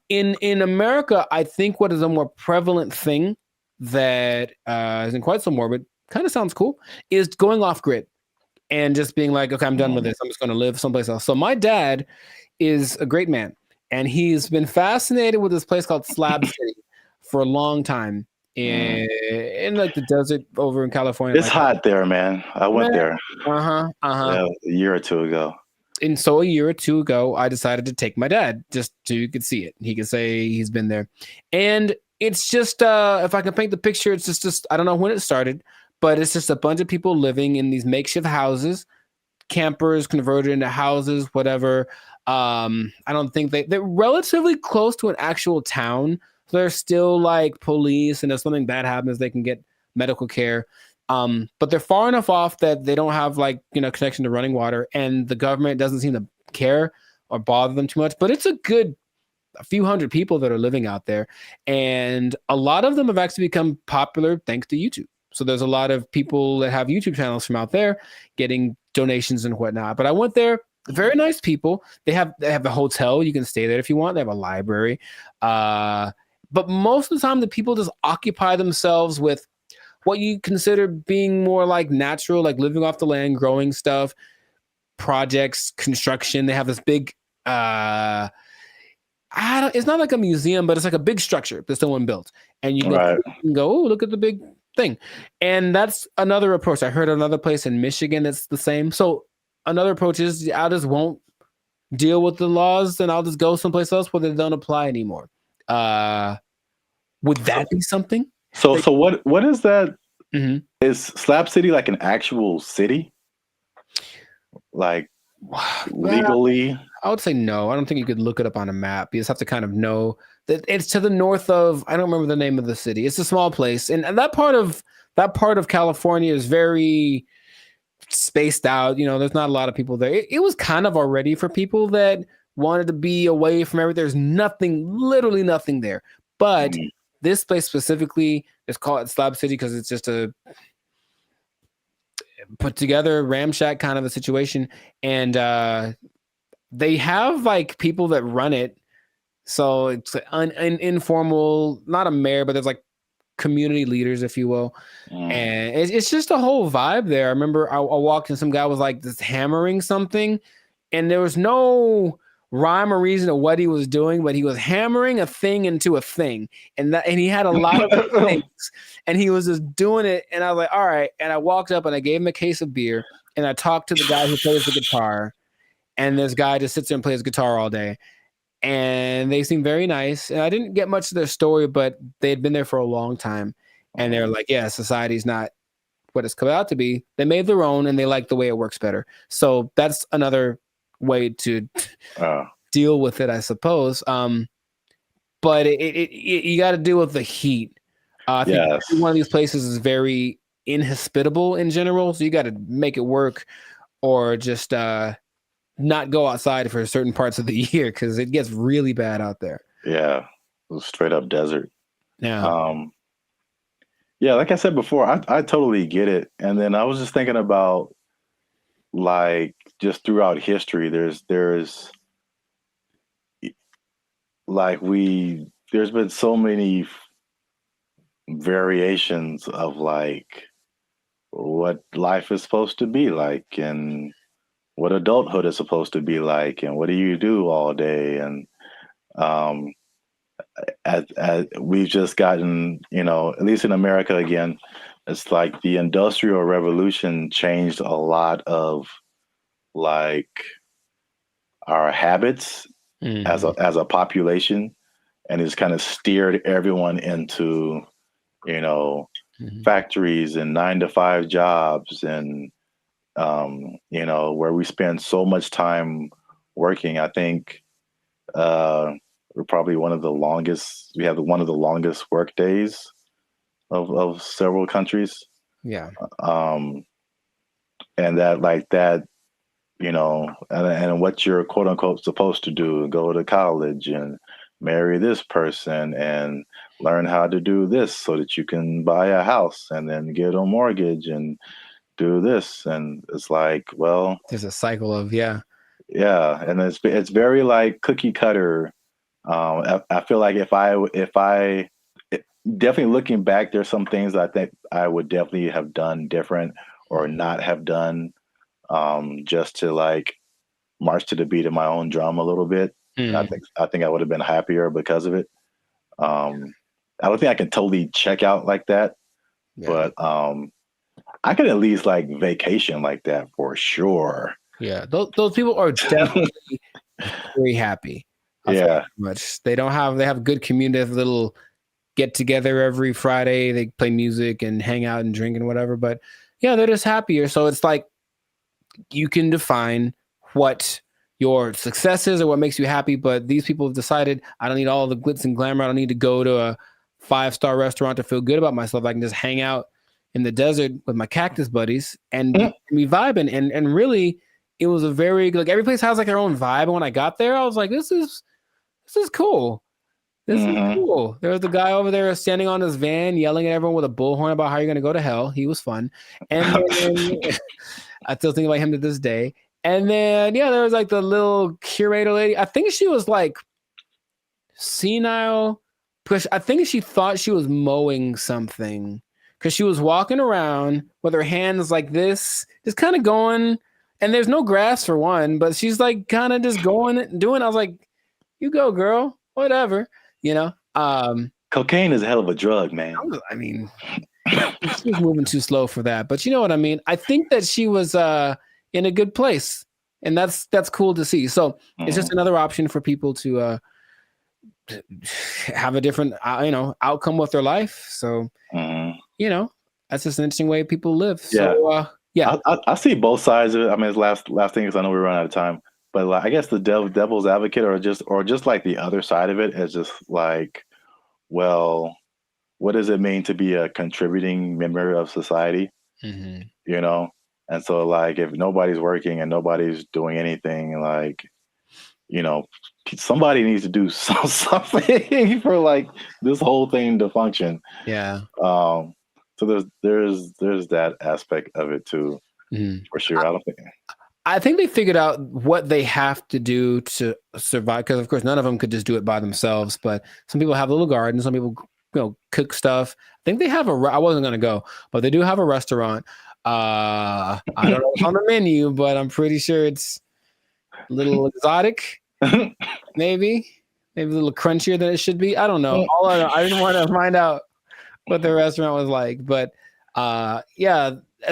In America, I think what is a more prevalent thing that isn't quite so morbid, kind of sounds cool, is going off grid and just being like, okay, I'm done with this. I'm just going to live someplace else. So my dad is a great man, and he's been fascinated with this place called Slab City for a long time in like the desert over in California. It's hot there, man. I went there. Yeah, a year or two ago. And so a year or two ago, I decided to take my dad just so you could see it. He could say he's been there. And it's just, if I can paint the picture, it's just I don't know when it started, but it's just a bunch of people living in these makeshift houses, campers converted into houses, whatever. I don't think they're relatively close to an actual town. So there's still like police, and if something bad happens, they can get medical care. But they're far enough off that they don't have like, connection to running water, and the government doesn't seem to care or bother them too much. But it's a few hundred people that are living out there, and a lot of them have actually become popular thanks to YouTube. So there's a lot of people that have YouTube channels from out there getting donations and whatnot. But I went there. Very nice people. They have a hotel. You can stay there if you want. They have a library. But most of the time, the people just occupy themselves with what you consider being more like natural, like living off the land, growing stuff, projects, construction. They have this big, it's not like a museum, but it's like a big structure that someone built. And you can go, oh, look at the big thing. And that's another approach. I heard another place in Michigan that's the same. So another approach is I just won't deal with the laws, and I'll just go someplace else where they don't apply anymore. Would that be something? So what is that? Mm-hmm. Is Slab City like an actual city? Like legally? I would say no. I don't think you could look it up on a map. You just have to kind of know that it's to the north of, I don't remember the name of the city. It's a small place. And that part of California is very spaced out. There's not a lot of people there. It was kind of already for people that wanted to be away from everything. There's literally nothing there. But this place specifically is called Slab City because it's just a put together ramshack kind of a situation. And they have like people that run it. So it's an informal, not a mayor, but there's like community leaders, if you will. And it's just a whole vibe there. I remember I walked in, some guy was like just hammering something, and there was no rhyme or reason of what he was doing, but he was hammering a thing into a thing. And he had a lot of things, and he was just doing it. And I was like, all right. And I walked up and I gave him a case of beer, and I talked to the guy who plays the guitar. And this guy just sits there and plays guitar all day. And they seemed very nice. And I didn't get much of their story, but they had been there for a long time. And they're like, yeah, society's not what it's come out to be. They made their own, and they like the way it works better. So that's another way to deal with it, I suppose. But you got to deal with the heat. I think every one of these places is very inhospitable in general. So you got to make it work, or just not go outside for certain parts of the year because it gets really bad out there. Yeah, straight up desert. Yeah. Yeah, like I said before, I totally get it. And then I was just thinking about, like, just throughout history, there's been so many variations of like what life is supposed to be like, and what adulthood is supposed to be like, and what do you do all day. And as we've just gotten, at least in America again, it's like the Industrial Revolution changed a lot of like our habits as a population, and it's kind of steered everyone into, factories and 9-to-5 jobs, and where we spend so much time working. I think we're probably one of the longest. We have one of the longest work days of several countries. Yeah. And that, and what you're quote unquote supposed to do: go to college and marry this person and learn how to do this so that you can buy a house and then get a mortgage and do this. And it's like, well, there's a cycle of and it's very like cookie cutter. I feel like if I definitely looking back, there's some things I think I would definitely have done different or not have done, just to like march to the beat of my own drum a little bit. I think I would have been happier because of it. I don't think I can totally check out like that, but I could at least like vacation like that for sure. Yeah, those people are definitely very happy. Much. They have good community, little get together every Friday. They play music and hang out and drink and whatever. But yeah, they're just happier. So it's like you can define what your success is or what makes you happy, but these people have decided I don't need all the glitz and glamour. I don't need to go to a 5-star restaurant to feel good about myself. I can just hang out in the desert with my cactus buddies and be vibing. And really, it was a very, like, every place has like their own vibe. And when I got there, I was like, this is cool. This is cool. There was the guy over there standing on his van yelling at everyone with a bullhorn about how you're going to go to hell. He was fun. And then, I still think about him to this day. And then, there was like the little curator lady. I think she was like senile. I think she thought she was mowing something because she was walking around with her hands like this, just kind of going. And there's no grass for one, but she's like kind of just going and doing. I was like, you go, girl, whatever, Cocaine is a hell of a drug, man. I mean, she was moving too slow for that, but you know what I mean? I think that she was in a good place, and that's cool to see. So it's just another option for people to have a different, outcome with their life. So, that's just an interesting way people live. So, I see both sides of it. I mean, it's last thing, because I know we run out of time. But like, I guess the devil's advocate, or just like the other side of it, is just like, well, what does it mean to be a contributing member of society? And so, like, if nobody's working and nobody's doing anything, like, somebody needs to do something for like this whole thing to function. Yeah. So there's that aspect of it too, for sure. I think they figured out what they have to do to survive, because of course none of them could just do it by themselves. But some people have little gardens. Some people, cook stuff. I think they have I wasn't gonna go, but they do have a restaurant. I don't know what's on the menu, but I'm pretty sure it's a little exotic. maybe a little crunchier than it should be. I don't know. I didn't want to find out what the restaurant was like, but a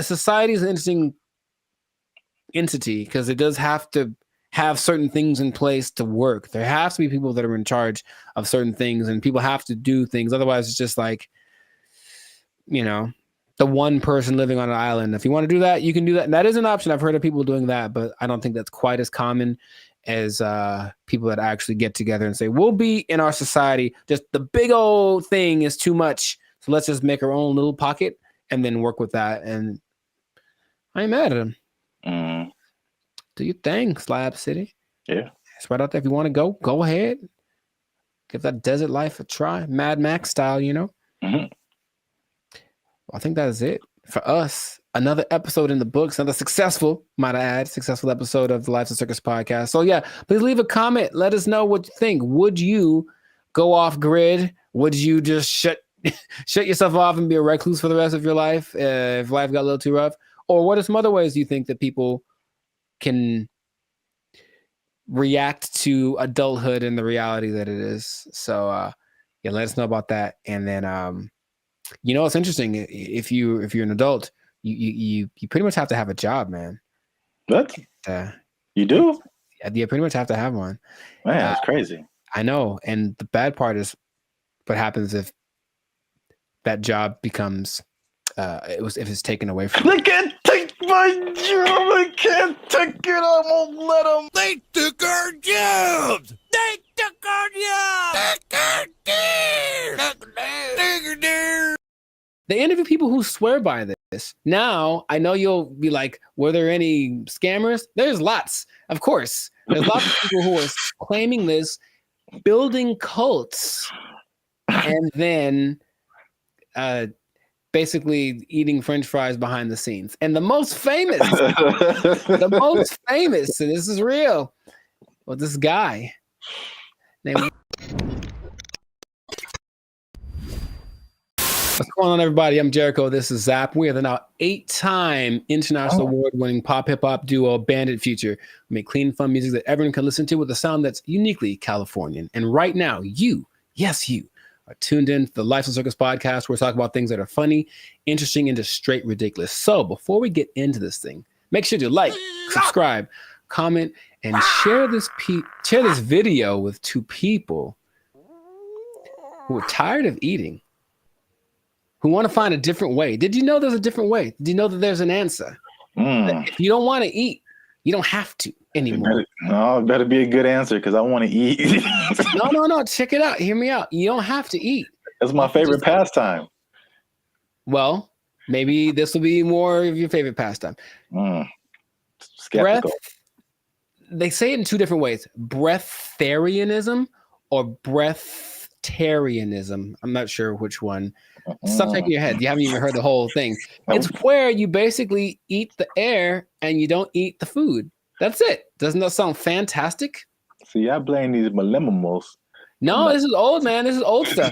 society is an interesting entity because it does have to have certain things in place to work. There has to be people that are in charge of certain things, and people have to do things. Otherwise, it's just like, the one person living on an island. If you want to do that, you can do that. And that is an option. I've heard of people doing that, but I don't think that's quite as common as people that actually get together and say, we'll be in our society. Just the big old thing is too much. So let's just make our own little pocket and then work with that. And I ain't mad at them. Do your thing, Slab City. Yeah. It's right out there. If you want to go ahead. Give that desert life a try. Mad Max style, I think that is it for us. Another episode in the books, another successful episode of the Lives of Circus podcast. So please leave a comment. Let us know what you think. Would you go off grid? Would you just shut yourself off and be a recluse for the rest of your life if life got a little too rough? Or what are some other ways you think that people can react to adulthood and the reality that it is? So let us know about that. And then it's interesting. If you're an adult, you pretty much have to have a job, man. What? You do? You pretty much have to have one. Man, that's crazy. I know. And the bad part is what happens if that job becomes if it's taken away from you. They can't take my job. I can't take it. I won't let them. They took our jobs. They took our jobs. They interview people who swear by this. Now, I know you'll be like, were there any scammers? There's lots, of course. There's lots of people who are claiming this, building cults, and then basically eating French fries behind the scenes. And the most famous, and this is real, this guy named... What's going on, everybody? I'm Jericho. This is Zap. We are the now 8-time international award-winning pop hip-hop duo Bandit Future. We make clean, fun music that everyone can listen to with a sound that's uniquely Californian. And right now, you are tuned in to the Lives of Circus podcast, where we talk about things that are funny, interesting, and just straight ridiculous. So before we get into this thing, make sure to like, subscribe, comment, and share this video with 2 people who are tired of eating, who want to find a different way. Did you know there's a different way? Did you know that there's an answer? If you don't want to eat, you don't have to anymore. It better be a good answer because I want to eat. No. Check it out. Hear me out. You don't have to eat. That's my favorite pastime. Well, maybe this will be more of your favorite pastime. Skeptical. They say it in two different ways: breatharianism or breatharianism. I'm not sure which one. Stop shaking your head. You haven't even heard the whole thing. It's where you basically eat the air and you don't eat the food. That's it. Doesn't that sound fantastic? See, I blame these millennials. No, this is old, man. This is old stuff.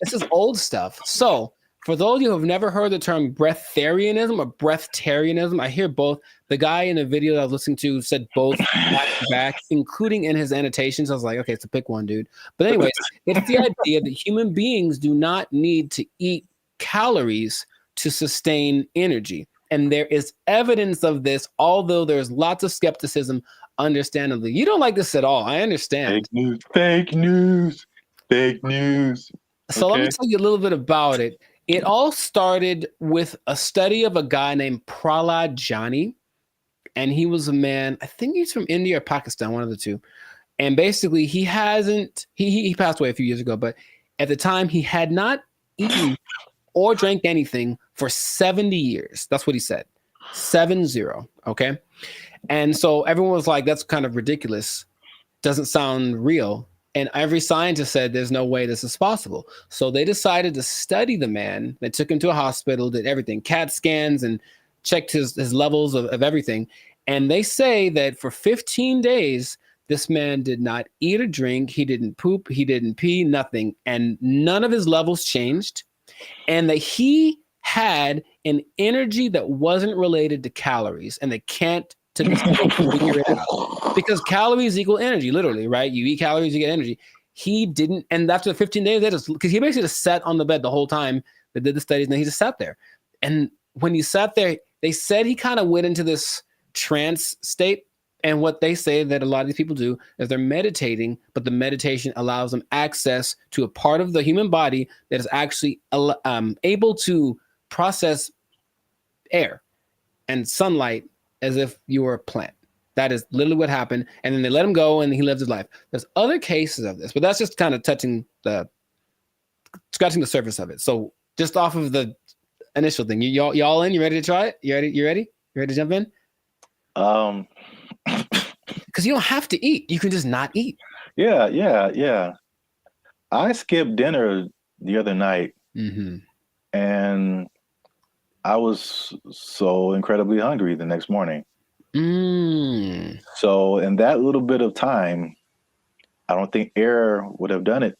This is old stuff. So, for those of you who have never heard the term breatharianism or breatharianism, I hear both. The guy in the video that I was listening to said both back to back, including in his annotations. I was like, okay, so pick one, dude. But anyways, it's the idea that human beings do not need to eat calories to sustain energy. And there is evidence of this, although there's lots of skepticism, understandably. You don't like this at all. I understand. Fake news. So let me tell you a little bit about it. It all started with a study of a guy named Prahlad Jani. And he was a man, I think he's from India or Pakistan, one of the two. And basically he passed away a few years ago, but at the time he had not eaten or drank anything for 70 years. That's what he said. 70. Okay. And so everyone was like, that's kind of ridiculous. Doesn't sound real. And every scientist said there's no way this is possible. So they decided to study the man. They took him to a hospital, did everything, CAT scans, and checked his levels of everything. And they say that for 15 days, this man did not eat or drink. He didn't poop. He didn't pee, nothing. And none of his levels changed. And that he had an energy that wasn't related to calories. And they can't to this day figure it out. Because calories equal energy, literally, right? You eat calories, you get energy. He didn't. And after 15 days, because he basically just sat on the bed the whole time they did the studies, and then he just sat there. And when he sat there, they said he kind of went into this trance state. And what they say that a lot of these people do is they're meditating, but the meditation allows them access to a part of the human body that is actually able to process air and sunlight as if you were a plant. That is literally what happened. And then they let him go and he lived his life. There's other cases of this, but that's just kind of scratching the surface of it. So just off of the initial thing, y'all in? You ready to try it? You ready? You ready to jump in? Because you don't have to eat. You can just not eat. Yeah. I skipped dinner the other night, and I was so incredibly hungry the next morning. So in that little bit of time, I don't think air would have done it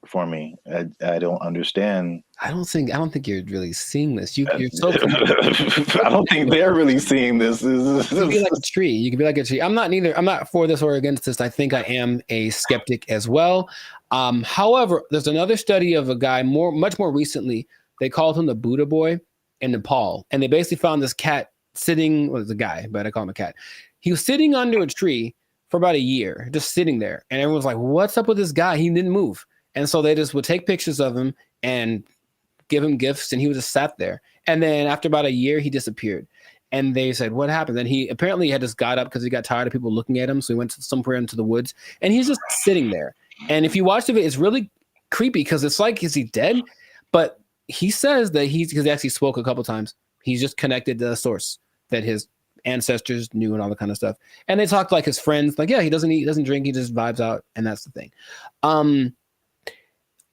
for me. I don't understand. I don't think you're really seeing this. You're so I don't think they're really seeing this. You can be like a tree. You can be like a tree. I'm not for this or against this. I think I am a skeptic as well. However, there's another study of a guy much more recently. They called him the Buddha boy in Nepal. And they basically found this cat sitting, well, it's a guy, but I call him a cat. He was sitting under a tree for about a year, just sitting there. And everyone was like, what's up with this guy? He didn't move. And so they just would take pictures of him and give him gifts, and he would just sat there. And then after about a year, he disappeared. And they said, what happened? Then he apparently had just got up because he got tired of people looking at him. So he went somewhere into the woods, and he's just sitting there. And if you watch the video, it's really creepy because it's like, is he dead? But he says that because he actually spoke a couple times, he's just connected to the source that his ancestors knew and all that kind of stuff. And they talked like his friends, like, yeah, he doesn't eat, doesn't drink, he just vibes out. And that's the thing.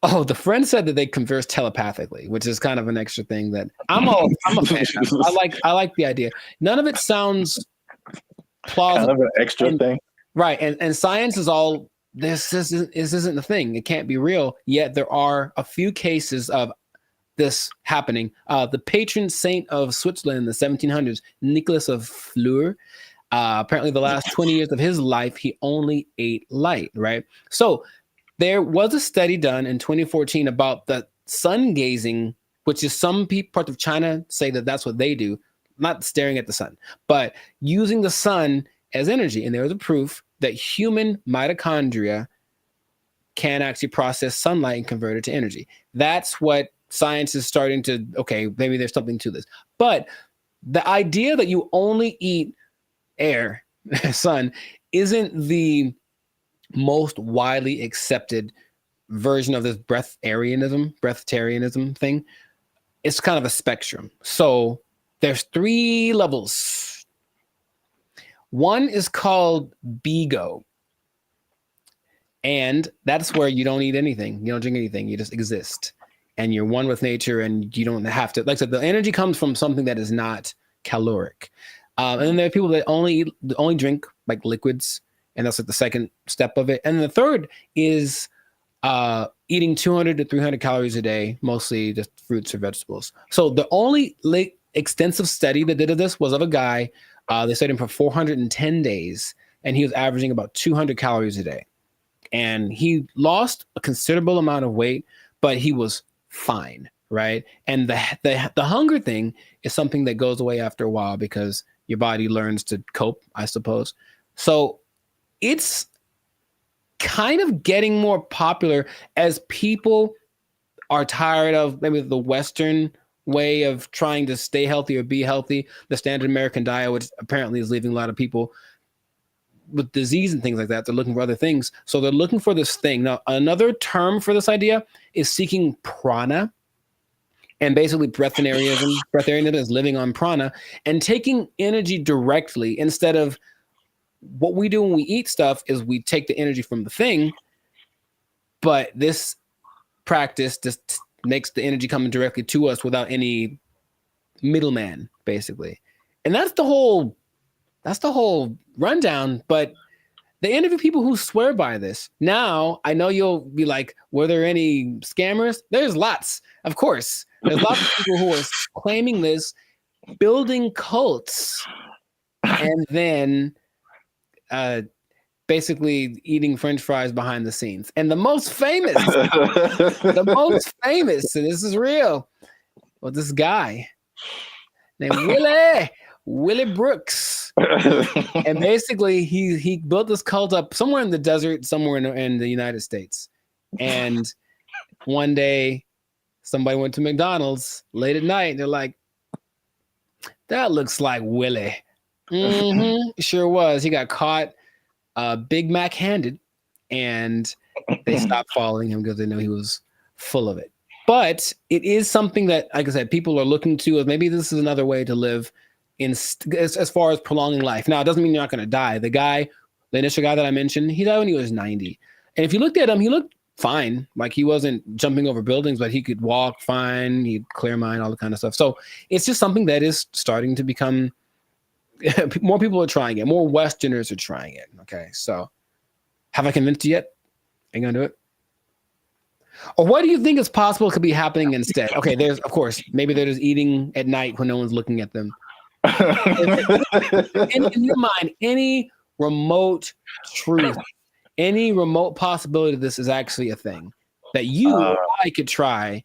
The friend said that they converse telepathically, which is kind of an extra thing that I'm a fan of. I like the idea. None of it sounds plausible. Kind of an extra thing. Right. And science is all, this isn't the thing. It can't be real. Yet there are a few cases of this happening. The patron saint of Switzerland in the 1700s, Nicholas of Fleur, apparently the last 20 years of his life, he only ate light, right? So there was a study done in 2014 about the sun gazing, which is some parts of China say that that's what they do, not staring at the sun, but using the sun as energy. And there was a proof that human mitochondria can actually process sunlight and convert it to energy. That's what science is starting to, okay, maybe there's something to this. But the idea that you only eat air, sun, isn't the most widely accepted version of this breatharianism thing. It's kind of a spectrum. So there's 3 levels. One is called BEGO. And that's where you don't eat anything. You don't drink anything. You just exist. And you're one with nature, and you don't have to, like I said, the energy comes from something that is not caloric. And then there are people that only drink like liquids, and that's like the second step of it. And then the third is eating 200 to 300 calories a day, mostly just fruits or vegetables. So the only extensive study that did of this was of a guy. They studied him for 410 days, and he was averaging about 200 calories a day. And he lost a considerable amount of weight, but he was fine, right? And the hunger thing is something that goes away after a while because your body learns to cope, I suppose. So it's kind of getting more popular as people are tired of maybe the Western way of trying to stay healthy or be healthy, the standard American diet, which apparently is leaving a lot of people with disease and things like that. They're looking for other things. So they're looking for this thing. Now, another term for this idea is seeking prana. And basically breatharianism is living on prana and taking energy directly instead of what we do when we eat stuff is we take the energy from the thing. But this practice just makes the energy coming directly to us without any middleman, basically. And that's the whole rundown. But they interview people who swear by this. Now, I know you'll be like, were there any scammers? There's lots, of course. There's lots of people who are claiming this, building cults, and then basically eating French fries behind the scenes. And the most famous, and this is real, was this guy named Willie Brooks. And basically he built this cult up somewhere in the desert, somewhere in the United States. And one day somebody went to McDonald's late at night and they're like, that looks like Willie. Sure was. He got caught Big Mac handed, and they stopped following him because they know he was full of it. But it is something that, like I said, people are looking to as maybe this is another way to live as far as prolonging life. Now, it doesn't mean you're not going to die. The initial guy that I mentioned, he died when he was 90. And if you looked at him, he looked fine. Like he wasn't jumping over buildings, but he could walk fine. He'd clear mind, all the kind of stuff. So it's just something that is starting to become, more people are trying it. More Westerners are trying it. Okay. So have I convinced you yet? Are you going to do it? Or what do you think is possible could be happening instead? Okay. There's, of course, maybe they're just eating at night when no one's looking at them. in your mind, any remote truth, any remote possibility this is actually a thing that you or I could try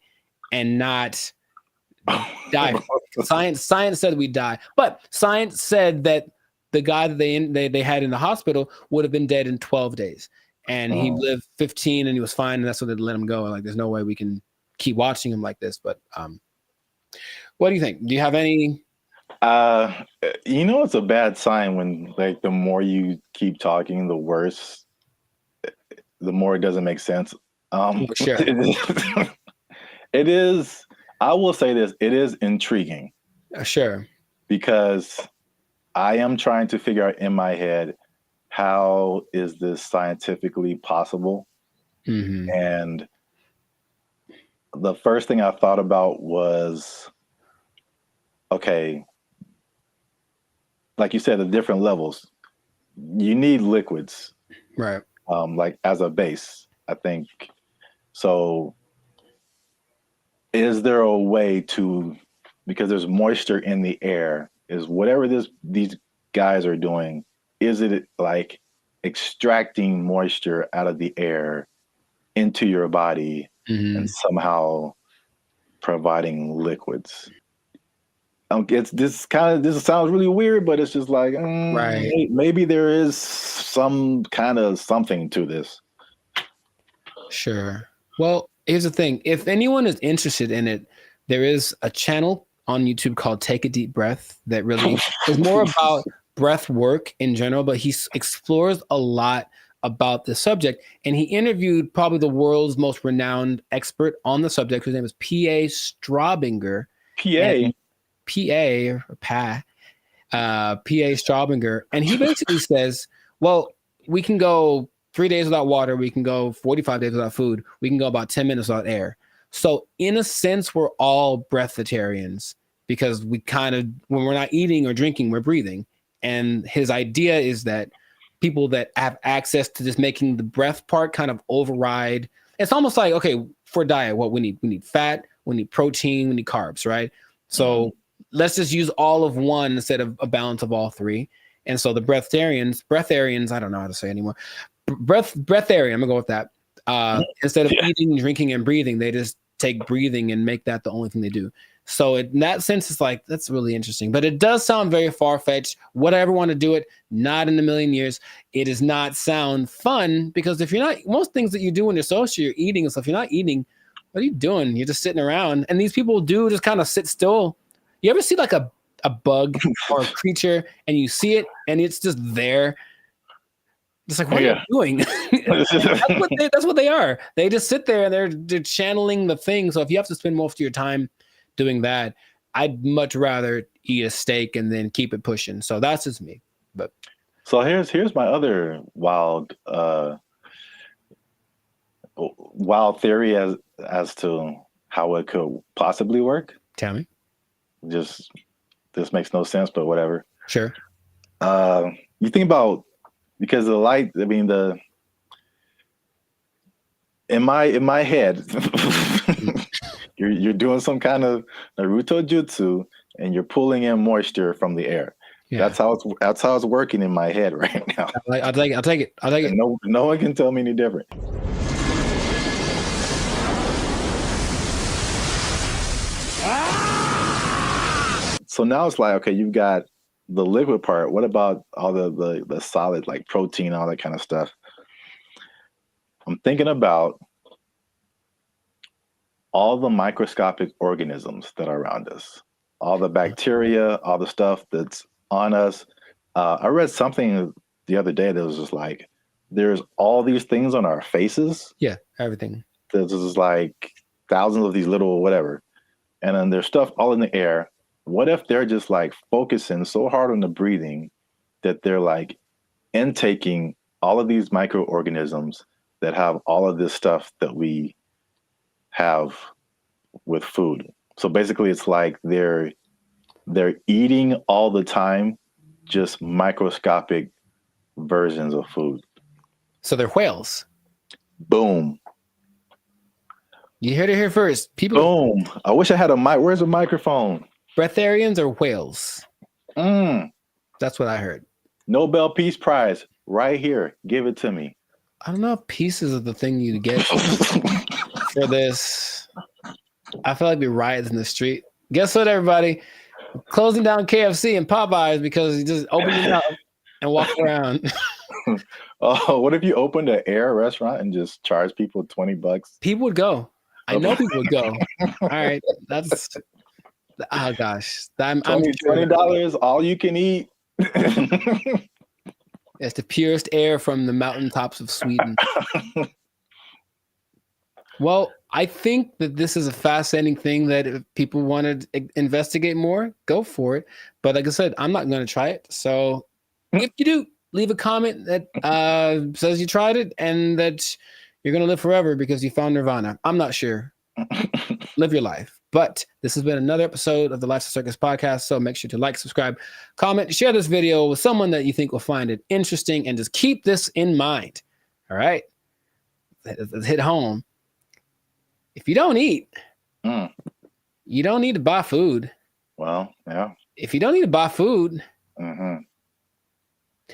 and not die from. Science said we'd die, but science said that the guy that they had in the hospital would have been dead in 12 days, and he lived 15 and he was fine, and that's what they let him go. Like, there's no way we can keep watching him like this. But what do you think? Do you have any? It's a bad sign when, like, the more you keep talking, the worse, the more it doesn't make sense. Sure. It is. I will say this: it is intriguing. Sure. Because I am trying to figure out in my head, how is this scientifically possible? Mm-hmm. And the first thing I thought about was, okay, like you said, the different levels. You need liquids, right? Like as a base, I think. So, is there a way to, because there's moisture in the air, is whatever these guys are doing, is it like extracting moisture out of the air into your body and somehow providing liquids? This sounds really weird, but it's just like, right. Maybe there is some kind of something to this. Sure. Well, here's the thing. If anyone is interested in it, there is a channel on YouTube called Take a Deep Breath that really is more about breath work in general, but he explores a lot about the subject. And he interviewed probably the world's most renowned expert on the subject, whose name is P.A. Straubinger. PA? P.A. or PA. P.A. Straubinger. And he basically says, well, we can go 3 days without water. We can go 45 days without food. We can go about 10 minutes without air. So in a sense, we're all breatharians because we kind of, when we're not eating or drinking, we're breathing. And his idea is that people that have access to just making the breath part kind of override. It's almost like, okay, for diet, what we need fat, we need protein, we need carbs, right? So let's just use all of one instead of a balance of all three. And so the breatharians, I don't know how to say anymore. Breatharian, I'm gonna go with that. Instead of eating, drinking, and breathing, they just take breathing and make that the only thing they do. So in that sense, it's like, that's really interesting. But it does sound very far-fetched. Would I ever want to do it? Not in a million years. It does not sound fun because if you're not, most things that you do when you're social, you're eating and stuff. If you're not eating, what are you doing? You're just sitting around. And these people do just kind of sit still. You ever see like a bug or a creature and you see it and it's just there? It's like, what are you doing? That's what they are. They just sit there and they're channeling the thing. So if you have to spend most of your time doing that, I'd much rather eat a steak and then keep it pushing. So that's just me. But so here's my other wild theory as to how it could possibly work. Tell me. Just this makes no sense, but whatever. Sure. You think about, because the light, I mean, in my head, you're doing some kind of Naruto jutsu and you're pulling in moisture from the air. Yeah. That's how it's working in my head right now. I'll take it. No one can tell me any different. So now it's like, okay, you've got the liquid part. What about all the solid, like protein, all that kind of stuff? I'm thinking about all the microscopic organisms that are around us, all the bacteria, all the stuff that's on us. I read something the other day that was just like, there's all these things on our faces. Yeah, everything. There's just like thousands of these little whatever. And then there's stuff all in the air. What if they're just like focusing so hard on the breathing that they're like intaking all of these microorganisms that have all of this stuff that we have with food? So basically it's like they're eating all the time, just microscopic versions of food. So they're whales. Boom. You heard it here first. People. Boom. I wish I had where's a microphone? Breatharians or whales? That's what I heard. Nobel Peace Prize right here. Give it to me. I don't know if pieces of the thing you get for this. I feel like we riots in the street. Guess what, everybody? Closing down KFC and Popeyes because you just open it up and walk around. Oh, what if you opened an air restaurant and just charge people $20? People would go. I know people would go. All right, that's. Oh gosh, I'm $20 all you can eat. It's the purest air from the mountaintops of Sweden. Well, I think that this is a fascinating thing that if people want to investigate more, go for it. But like I said, I'm not going to try it. So if you do, leave a comment that says you tried it and that you're going to live forever because you found Nirvana. I'm not sure. Live your life. But this has been another episode of the Life's a Circus podcast. So make sure to like, subscribe, comment, share this video with someone that you think will find it interesting, and just keep this in mind. All right. Let's hit home. If you don't eat, you don't need to buy food. Well, yeah. If you don't need to buy food,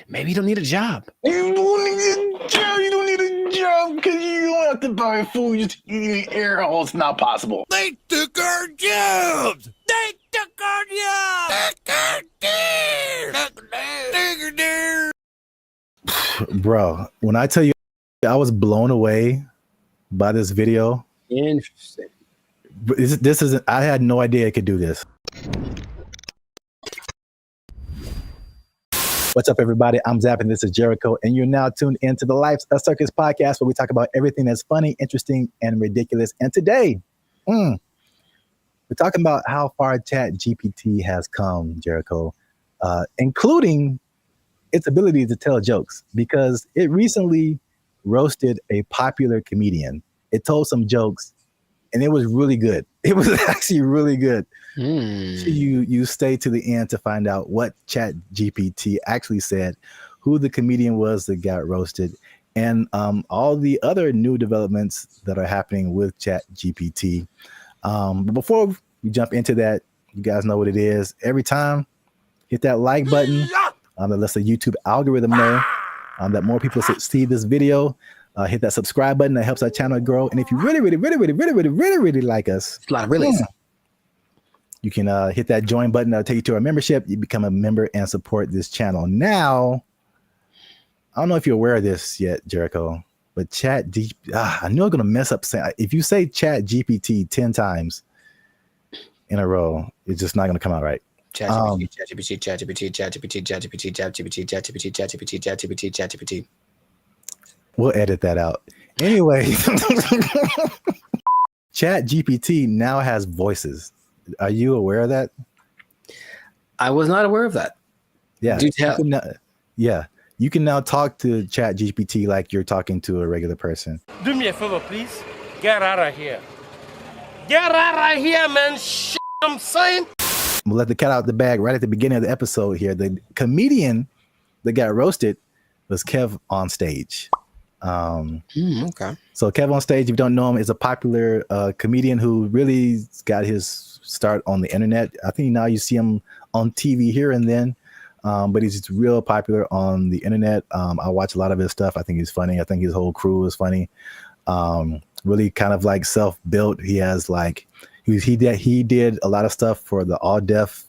maybe you don't need a job. You don't need a job. You don't need a job because you don't have to buy food. Just eating air. Oh, it's not possible. They took our jobs. They took our jobs. Bro, when I tell you I was blown away by this video. Interesting. But this isn't. I had no idea it could do this. What's up, everybody? I'm Zap, and this is Jericho, and you're now tuned into the Life's a Circus podcast, where we talk about everything that's funny, interesting, and ridiculous. And today, we're talking about how far ChatGPT has come, Jericho, including its ability to tell jokes, because it recently roasted a popular comedian. It told some jokes, and it was really good. It was actually really good. So you stay to the end to find out what ChatGPT actually said, who the comedian was that got roasted, and all the other new developments that are happening with ChatGPT. But before we jump into that, you guys know what it is. Every time, hit that like button. That lets the YouTube algorithm know that more people see this video. Hit that subscribe button. That helps our channel grow. And if you really like us, it's a lot of really. You can hit that join button. That'll take you to our membership. You become a member and support this channel. Now, I don't know if you're aware of this yet, Jericho, but I know I'm going to mess up saying, if you say ChatGPT 10 times in a row, it's just not going to come out right. ChatGPT. We'll edit that out. Anyway, ChatGPT now has voices. Are you aware of that? I was not aware of that. Yeah. Do tell. You can now talk to ChatGPT like you're talking to a regular person. Do me a favor, please. Get out of here. Get out of here, man. Shit, I'm saying. We'll let the cat out of the bag right at the beginning of the episode here. The comedian that got roasted was Kev on Stage. Okay. So Kev on Stage, if you don't know him, is a popular comedian who really got his start on the internet. I think now you see him on TV here and then, but he's real popular on the internet. I watch a lot of his stuff. I think he's funny. I think his whole crew is funny. Really kind of like self-built. He has like he did a lot of stuff for the All Deaf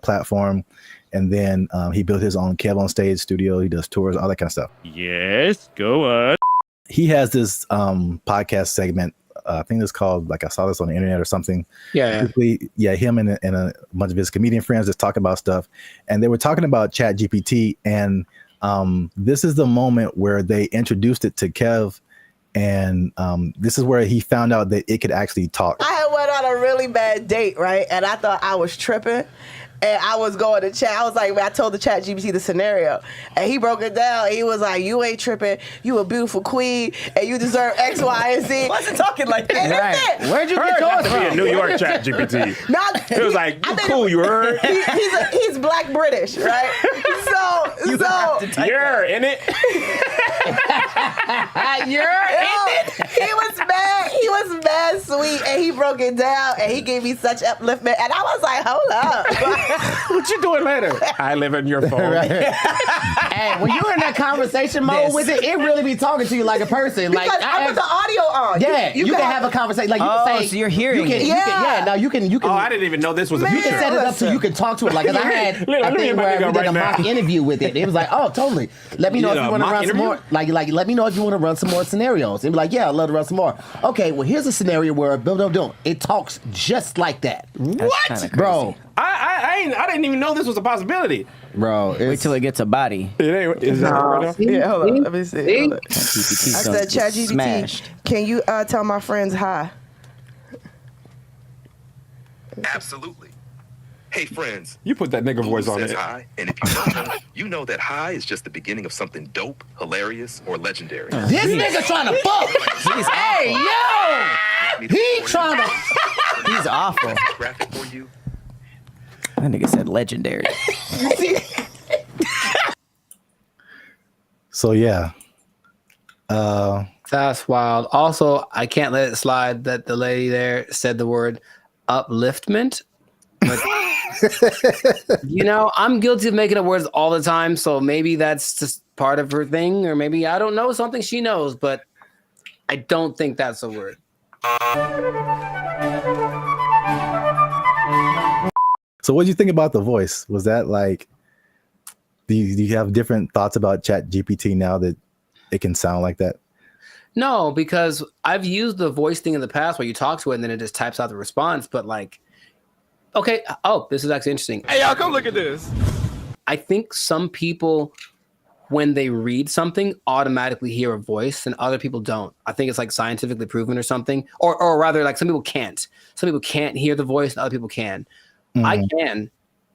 platform, and then he built his own Kev on Stage studio. He does tours, all that kind of stuff. Yes, go on. He has this podcast segment. I think it's called, like, I saw this on the internet or something. Yeah. Him and a bunch of his comedian friends just talk about stuff. And they were talking about ChatGPT. And this is the moment where they introduced it to Kev. And this is where he found out that it could actually talk. I had went on a really bad date, right? And I thought I was tripping. And I was going to chat. I was like, I told the ChatGPT the scenario, and he broke it down. He was like, "You ain't tripping. You a beautiful queen, and you deserve X, Y, and Z." Wasn't talking like that. Right. Where'd you get yours from? Be a New York ChatGPT. It was like, you cool, you heard? He's Black British, right? You're in it. He was mad sweet, and he broke it down, and he gave me such upliftment, and I was like, hold up. What you doing later? I live in your phone. Right. Hey, when you're in that conversation mode with it, it really be talking to you like a person. Like I put the audio on. Yeah, you can have a conversation. Like you can say, so you're hearing it. You can. Oh, I didn't even know this was a You feature. can set it up so you can talk to it. Like, cause I had a thing where we did a mock interview with it. It was like, oh, totally. Let me know if you want to run some more. Like, let me know if you want to run some more scenarios. And be like, yeah, I'd love to run some more. Okay, well, here's a scenario where it talks just like that. What, bro? I didn't even know this was a possibility. Bro, wait till it gets a body. It ain't. Is that right now? Yeah, hold on. Let me see. Hold on. I said, ChatGPT, smashed. can you tell my friends hi? Absolutely. Hey, friends. You put that nigga voice on says it. hi, and if you don't know, you know that hi is just the beginning of something dope, hilarious, or legendary. This nigga trying to fuck. Hey, yo! He trying to. He's awful. Graphic for you. That nigga said legendary. So yeah. That's wild. Also, I can't let it slide that the lady there said the word upliftment. But, I'm guilty of making up words all the time, so maybe that's just part of her thing, or maybe I don't know something she knows, but I don't think that's a word. So what do you think about the voice? Was that like, do you have different thoughts about ChatGPT now that it can sound like that? No, because I've used the voice thing in the past where you talk to it and then it just types out the response. But like, okay, this is actually interesting. Hey, y'all, come look at this. I think some people, when they read something, automatically hear a voice and other people don't. I think it's like scientifically proven or something. Or rather, like some people can't. Some people can't hear the voice and other people can. I can.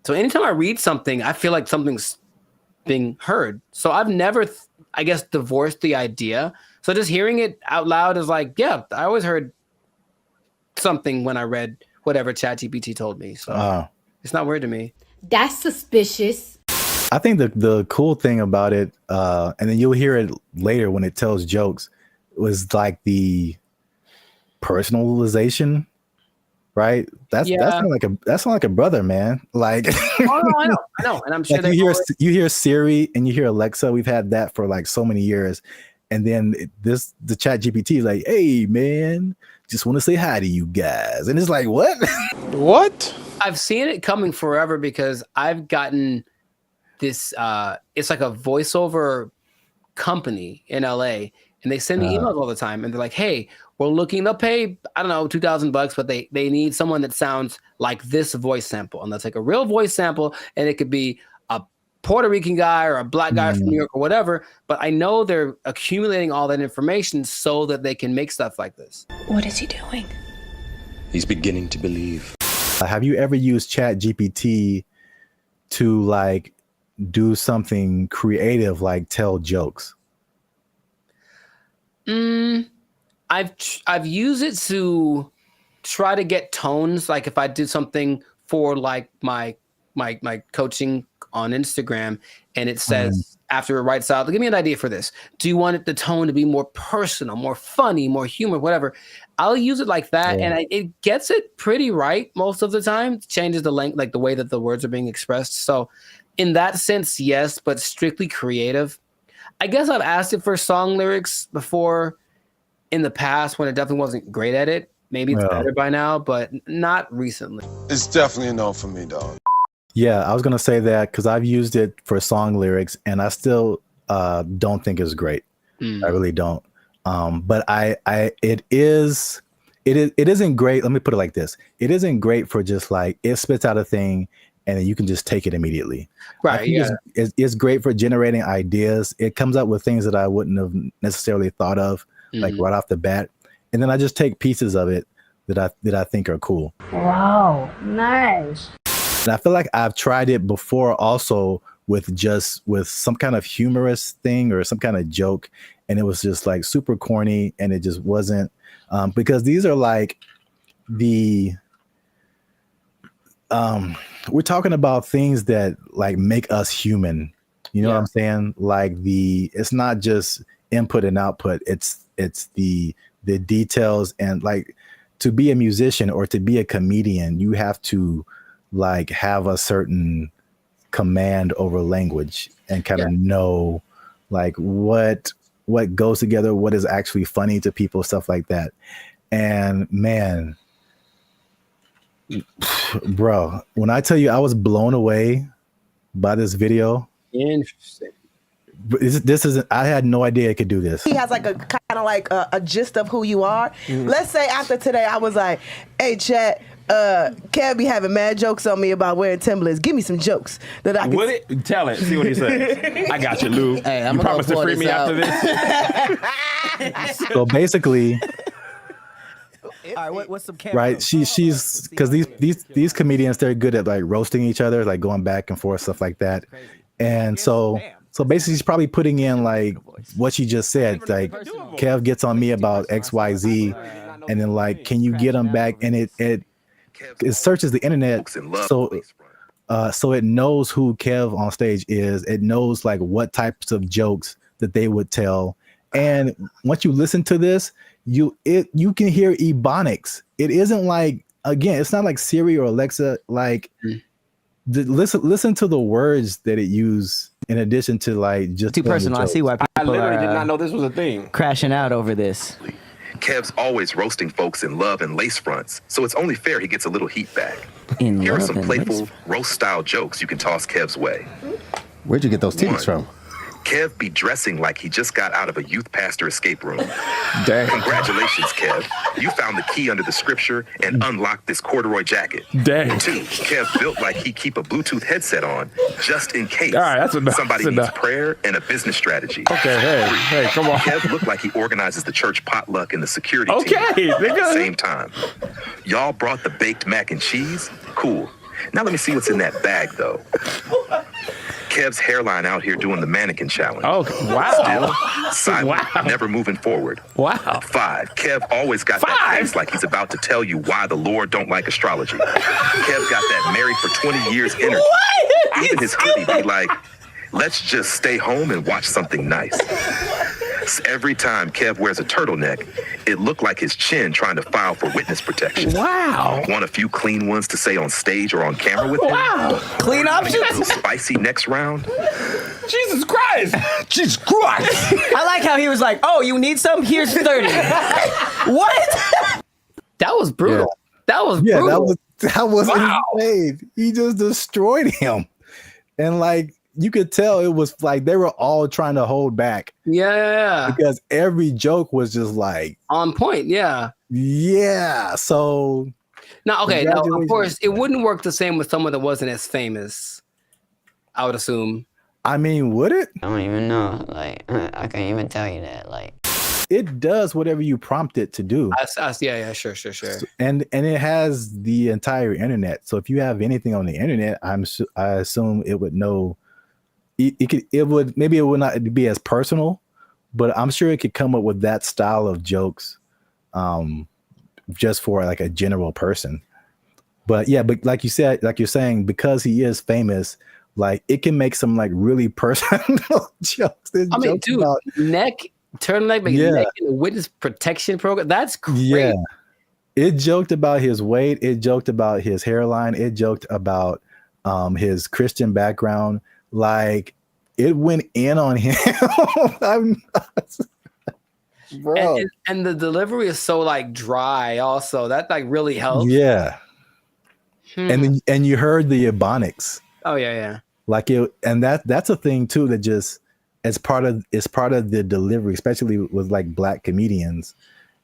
So anytime I read something, I feel like something's being heard. So I've never, I guess, divorced the idea. So just hearing it out loud is like, yeah, I always heard something when I read whatever ChatGPT told me. So it's not weird to me. That's suspicious. I think the cool thing about it, and then you'll hear it later when it tells jokes, was like the personalization, right? That's not like a brother, man. Like, I know, and I'm sure like you hear Siri and you hear Alexa. We've had that for like so many years, and then the ChatGPT is like, "Hey, man, just want to say hi to you guys," and it's like, what? What? I've seen it coming forever because I've gotten this. It's like a voiceover company in LA, and they send me emails all the time, and they're like, "Hey, we're looking to pay, I don't know, $2,000, but they need someone that sounds like this voice sample." And that's like a real voice sample, and it could be a Puerto Rican guy or a black guy from New York or whatever. But I know they're accumulating all that information so that they can make stuff like this. What is he doing? He's beginning to believe. Have you ever used ChatGPT to like do something creative, like tell jokes? I've used it to try to get tones. Like if I did something for like my coaching on Instagram, and it says after it writes out, give me an idea for this. Do you want the tone to be more personal, more funny, more humor, whatever? I'll use it like that, and it gets it pretty right most of the time. It changes the length, like the way that the words are being expressed. So in that sense, yes, but strictly creative. I guess I've asked it for song lyrics before in the past when it definitely wasn't great at it. Maybe it's better by now, but not recently. It's definitely a no for me, dog. Yeah, I was gonna say that because I've used it for song lyrics, and I still don't think it's great. I really don't. But it isn't great. Let me put it like this: it isn't great for just like it spits out a thing, and then you can just take it immediately. Right. Yeah. It's great for generating ideas. It comes up with things that I wouldn't have necessarily thought of, like right off the bat, and then I just take pieces of it that I think are cool. Wow, nice. And I feel like I've tried it before also with some kind of humorous thing or some kind of joke, and it was just like super corny, and it just wasn't because these are like we're talking about things that like make us human. You know what I'm saying? Like it's not just input and output. It's the details, and like to be a musician or to be a comedian, you have to like have a certain command over language and kind of know like what goes together, what is actually funny to people, stuff like that. And man, bro, when I tell you I was blown away by this video. Interesting. This isn't, I had no idea it could do this. He has like a kind of like a gist of who you are. Let's say after today I was like, hey chat, Kev be having mad jokes on me about wearing Timberlands. Give me some jokes that I can tell it. See what he says. I got you, Lou. Hey, you promise to free me after this? So basically, all right, what's some right? She's because these comedians, they're good at like roasting each other, like going back and forth, stuff like that. And so basically, she's probably putting in like what she just said. Like Kev gets on me about XYZ, and then like, can you get him back? And it searches the internet, so it knows who Kev on stage is. It knows like what types of jokes that they would tell. And once you listen to this, you can hear ebonics. It isn't like, again, it's not like Siri or Alexa. Like listen to the words that it used in addition to like just too personal. I see why people I literally did not know this was a thing. Crashing out over this. Kev's always roasting folks in love and lace fronts, so it's only fair he gets a little heat back. Here are some playful roast-style jokes you can toss Kev's way. Where'd you get those titties from? Kev be dressing like he just got out of a youth pastor escape room. Dang. Congratulations, Kev. You found the key under the scripture and unlocked this corduroy jacket. Dang. 2, Kev built like he keep a Bluetooth headset on just in case. All right, that's enough. Somebody That's needs enough. prayer and a business strategy. Okay, hey, come on. Kev looked like he organizes the church potluck and the security Okay, team at the nigga. same time. Y'all brought the baked mac and cheese? Cool. Now let me see what's in that bag, though. Kev's hairline out here doing the mannequin challenge. Oh, wow. Still silent, never moving forward. Wow. 5, Kev always got that face like he's about to tell you why the Lord don't like astrology. Kev got that married for 20 years energy. What? Even his hoodie be like, let's just stay home and watch something nice. Every time Kev wears a turtleneck, it looked like his chin trying to file for witness protection. Wow. Want a few clean ones to say on stage or on camera with him? Wow. Clean options? A little spicy next round? Jesus Christ. Jesus Christ. I like how he was like, oh, you need some? Here's 30. What? That was brutal. That was Yeah, brutal. that was Wow. insane. He just destroyed him. And like you could tell it was like they were all trying to hold back. Yeah. Because every joke was just like On point. Yeah. yeah. So Now, okay. Now, of Congratulations. course, it wouldn't work the same with someone that wasn't as famous. I would assume. I mean, would it? I don't even know. Like, I can't even tell you that. Like, It does whatever you prompt it to do. Yeah, sure. And it has the entire internet. So if you have anything on the internet, I assume it would know. It would not be as personal, but I'm sure it could come up with that style of jokes, just for like a general person. But yeah, but like you said, like you're saying, because he is famous, like it can make some like really personal jokes. There's I mean, jokes dude, about- turtleneck, Yeah. neck in the witness protection program. That's great. Yeah. It joked about his weight. It joked about his hairline. It joked about his Christian background. Like it went in on him. Bro. And the delivery is so like dry. Also, that like really helps. Yeah. And you heard the ebonics. Oh yeah. Like it, and that's a thing too that just it's part of the delivery, especially with like black comedians.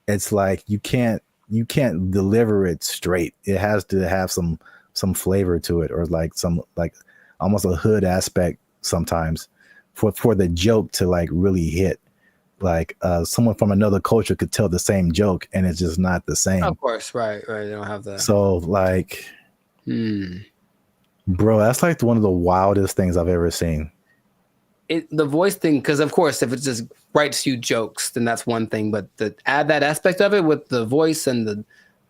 It's like you can't deliver it straight. It has to have some flavor to it, or like some like almost a hood aspect sometimes for the joke to like really hit. Like someone from another culture could tell the same joke and it's just not the same. Of course, right. They don't have that. So like, bro, that's like one of the wildest things I've ever seen. The voice thing, because of course, if it just writes you jokes, then that's one thing. But to add that aspect of it with the voice and the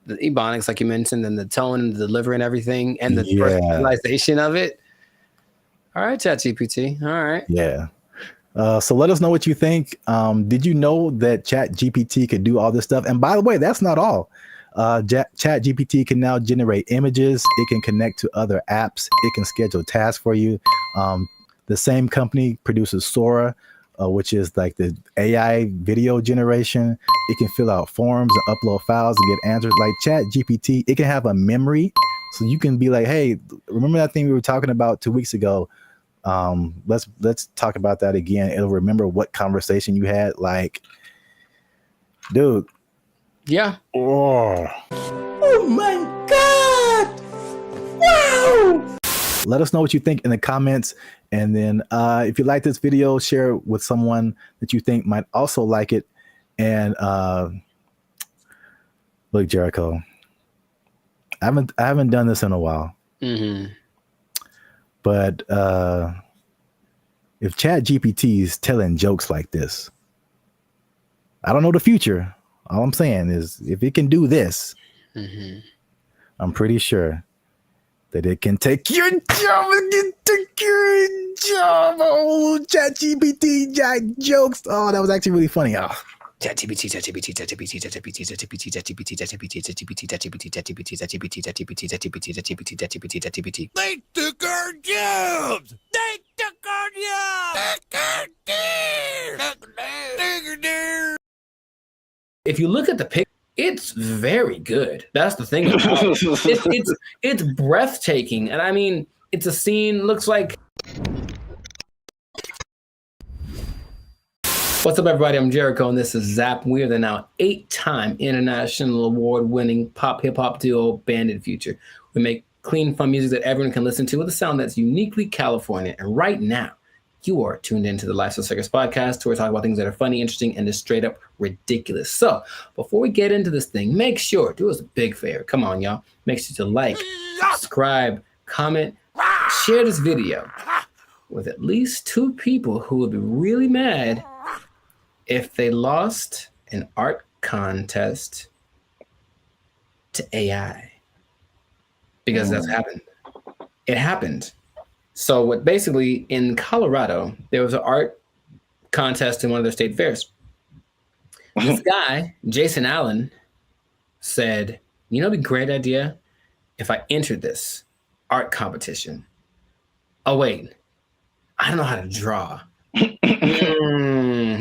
ebonics, like you mentioned, and the tone and the delivery and everything, and the personalization of it. All right, ChatGPT. All right. Yeah. So let us know what you think. Did you know that ChatGPT could do all this stuff? And by the way, that's not all. ChatGPT can now generate images. It can connect to other apps. It can schedule tasks for you. The same company produces Sora, which is like the AI video generation. It can fill out forms and upload files and get answers. Like ChatGPT, it can have a memory. So you can be like, hey, remember that thing we were talking about 2 weeks ago? Let's talk about that again. It'll remember what conversation you had. Like, dude. Yeah. Oh my God! Wow! Let us know what you think in the comments. And then if you like this video, share it with someone that you think might also like it. And look, Jericho, I haven't done this in a while. Mm-hmm. But if ChatGPT is telling jokes like this, I don't know the future. All I'm saying is if it can do this, I'm pretty sure that it can take your job. It can take your job. Oh, ChatGPT jokes. Oh, that was actually really funny. Oh. ChatGPT. They took our jobs! They took our jobs! If you look at the picture, it's very good. That's the thing. It's breathtaking. And I mean, it's a scene, looks like What's up, everybody? I'm Jericho, and this is Zap. We are the now 8-time international award-winning pop hip-hop duo Banded Future. We make clean, fun music that everyone can listen to with a sound that's uniquely California. And right now, you are tuned into the Lifestyle Circus podcast, where we talk about things that are funny, interesting, and just straight up ridiculous. So before we get into this thing, make sure, do us a big favor. Come on, y'all. Make sure to like, subscribe, comment, share this video with at least 2 people who would be really mad if they lost an art contest to AI. Because that's happened. It happened. So what basically in Colorado, there was an art contest in one of their state fairs. This guy, Jason Allen, said, you know, it'd be a great idea if I entered this art competition. Oh, wait, I don't know how to draw.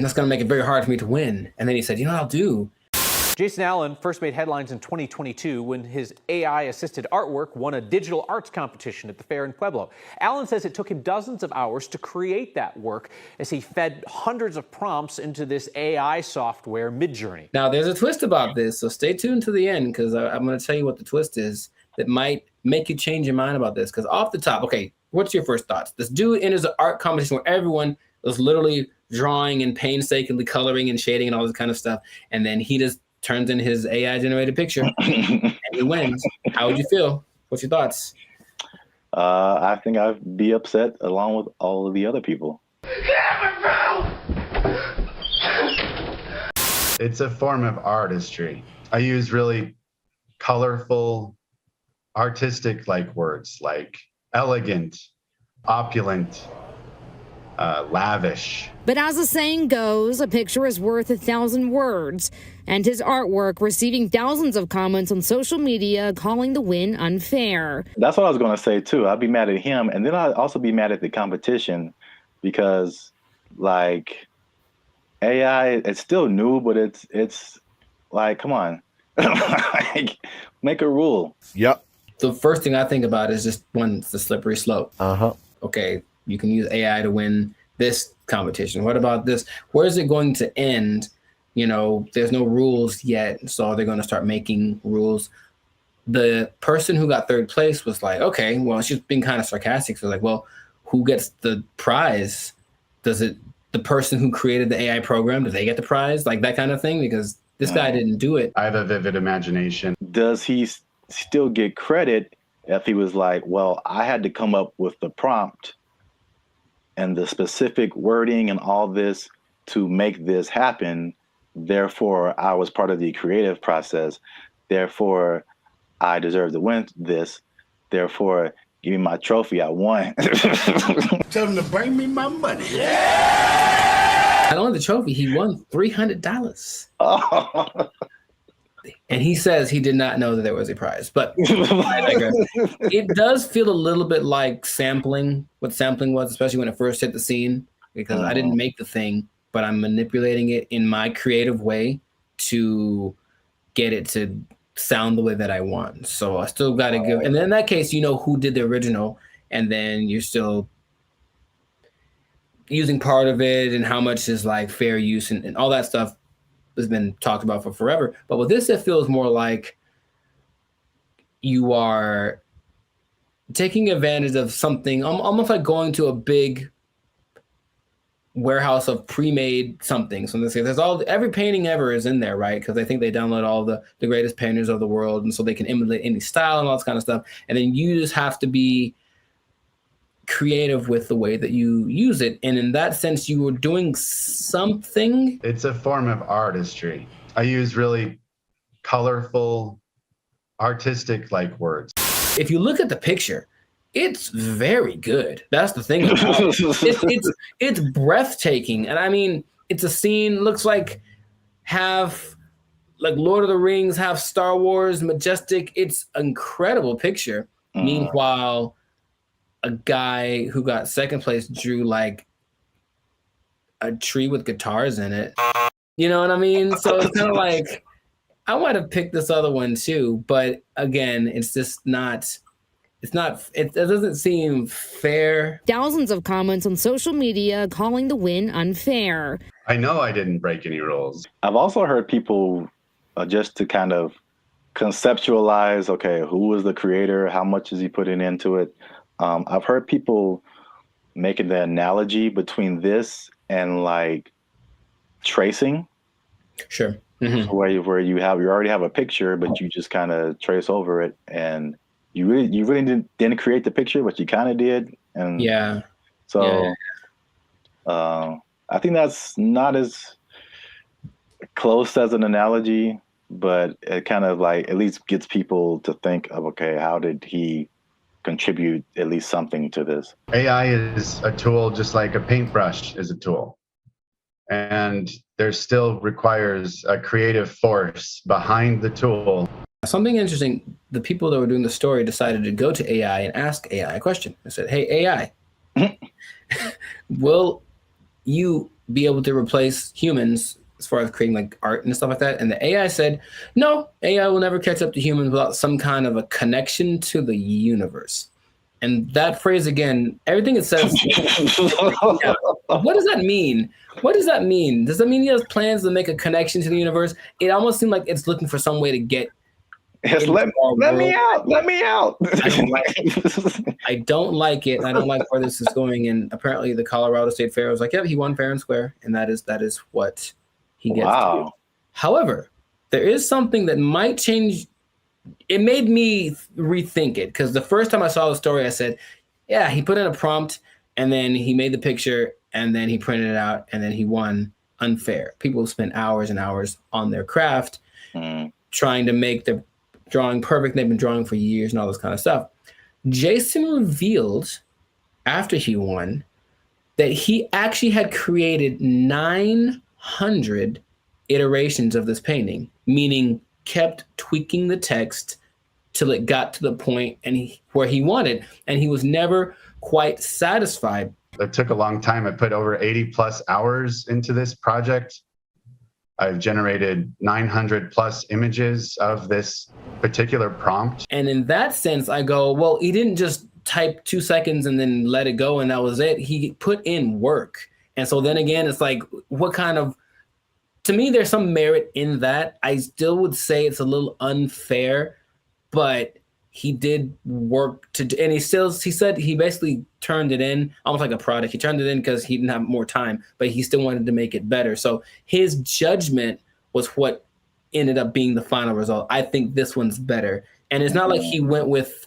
That's going to make it very hard for me to win. And then he said, you know what I'll do? Jason Allen first made headlines in 2022 when his AI-assisted artwork won a digital arts competition at the fair in Pueblo. Allen says it took him dozens of hours to create that work as he fed hundreds of prompts into this AI software, Midjourney. Now, there's a twist about this, so stay tuned to the end, because I'm going to tell you what the twist is that might make you change your mind about this. Because off the top, okay, what's your first thoughts? This dude enters an art competition where everyone was literally drawing and painstakingly coloring and shading and all this kind of stuff, and then he just turns in his AI-generated picture and he wins. How would you feel? What's your thoughts? I think I'd be upset along with all of the other people. It's a form of artistry. I use really colorful, artistic-like words like elegant, opulent, lavish. But as the saying goes, a picture is worth 1,000 words, and his artwork receiving thousands of comments on social media calling the win unfair. That's what I was going to say too. I'd be mad at him, and then I'd also be mad at the competition because, like, AI, it's still new, but it's like, come on, like, make a rule. Yep. The first thing I think about is just one, it's the slippery slope. Okay, you can use AI to win this competition. What about this? Where is it going to end? You know, there's no rules yet, so they're going to start making rules. The person who got third place was like, okay, well, she's being kind of sarcastic. So like, well, who gets the prize? Does it, the person who created the AI program, do they get the prize? Like that kind of thing? Because this guy didn't do it. I have a vivid imagination. Does he still get credit if he was like, well, I had to come up with the prompt and the specific wording and all this to make this happen? Therefore, I was part of the creative process. Therefore, I deserve to win this. Therefore, give me my trophy. I won. Tell him to bring me my money. Not only the trophy, he won $300. And he says he did not know that there was a prize. But I digress. It does feel a little bit like sampling, what sampling was, especially when it first hit the scene, because I didn't make the thing, but I'm manipulating it in my creative way to get it to sound the way that I want. So I still got to give, and then in that case, you know who did the original, and then you're still using part of it and how much is like fair use and all that stuff has been talked about for forever. But with this, it feels more like you are taking advantage of something, almost like going to a big warehouse of pre-made something. So in this case, there's every painting ever is in there, right? Because I think they download all the greatest painters of the world, and so they can emulate any style and all this kind of stuff. And then you just have to be creative with the way that you use it. And in that sense, you were doing something. It's a form of artistry. I use really colorful, artistic-like words. If you look at the picture, it's very good. That's the thing about it. It's breathtaking. And I mean, it's a scene, looks like half like Lord of the Rings, half Star Wars, majestic. It's an incredible picture. Meanwhile, a guy who got second place drew like a tree with guitars in it. You know what I mean? So it's kind of like, I might have picked this other one too, but again, it's just not, it doesn't seem fair. Thousands of comments on social media calling the win unfair. I know I didn't break any rules. I've also heard people just to kind of conceptualize, okay, who was the creator? How much is he putting into it? I've heard people making the analogy between this and like tracing. Sure. So where you already have a picture, but you just kind of trace over it, and you really didn't create the picture, but you kind of did. And so I think that's not as close as an analogy, but it kind of like at least gets people to think of, okay, how did he contribute at least something to this? AI is a tool just like a paintbrush is a tool. And there still requires a creative force behind the tool. Something interesting, the people that were doing the story decided to go to AI and ask AI a question. I said, hey, AI, will you be able to replace humans as far as creating like art and stuff like that? And the AI said, no, AI will never catch up to humans without some kind of a connection to the universe. And that phrase again, everything it says, what does that mean? What does that mean? Does that mean he has plans to make a connection to the universe? It almost seemed like it's looking for some way to get. Let me out. Let me out. I don't like it. I don't like where this is going. And apparently the Colorado State Fair was like, yep, he won fair and square. And that is what he gets to do. However, there is something that might change. It made me rethink it, because the first time I saw the story, I said, yeah, he put in a prompt and then he made the picture and then he printed it out and then he won unfair. People spent hours and hours on their craft trying to make the drawing perfect. They've been drawing for years and all this kind of stuff. Jason revealed after he won that he actually had created 900 iterations of this painting, meaning kept tweaking the text till it got to the point where he wanted, and he was never quite satisfied. It took a long time. I put over 80 plus hours into this project. I've generated 900 plus images of this particular prompt. And in that sense, I go, well, he didn't just type 2 seconds and then let it go and that was it. He put in work. And so then again, it's like, what kind of, to me, there's some merit in that. I still would say it's a little unfair, but he did work and he said he basically turned it in almost like a product. He turned it in because he didn't have more time, but he still wanted to make it better. So his judgment was what ended up being the final result. I think this one's better. And it's not like he went with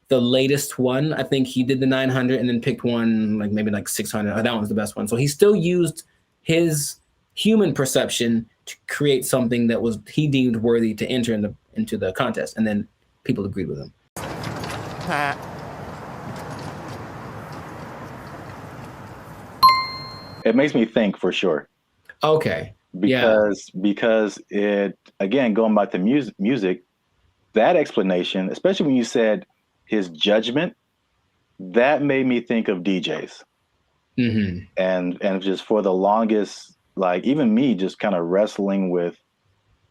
the latest one. I think he did the 900 and then picked one, like maybe like 600. That one's the best one. So he still used his human perception to create something that was he deemed worthy to enter into the contest, and then people agreed with him. It makes me think for sure. Okay. Because it, again, going back to music, that explanation, especially when you said his judgment, that made me think of DJs. And just for the longest, like even me just kind of wrestling with,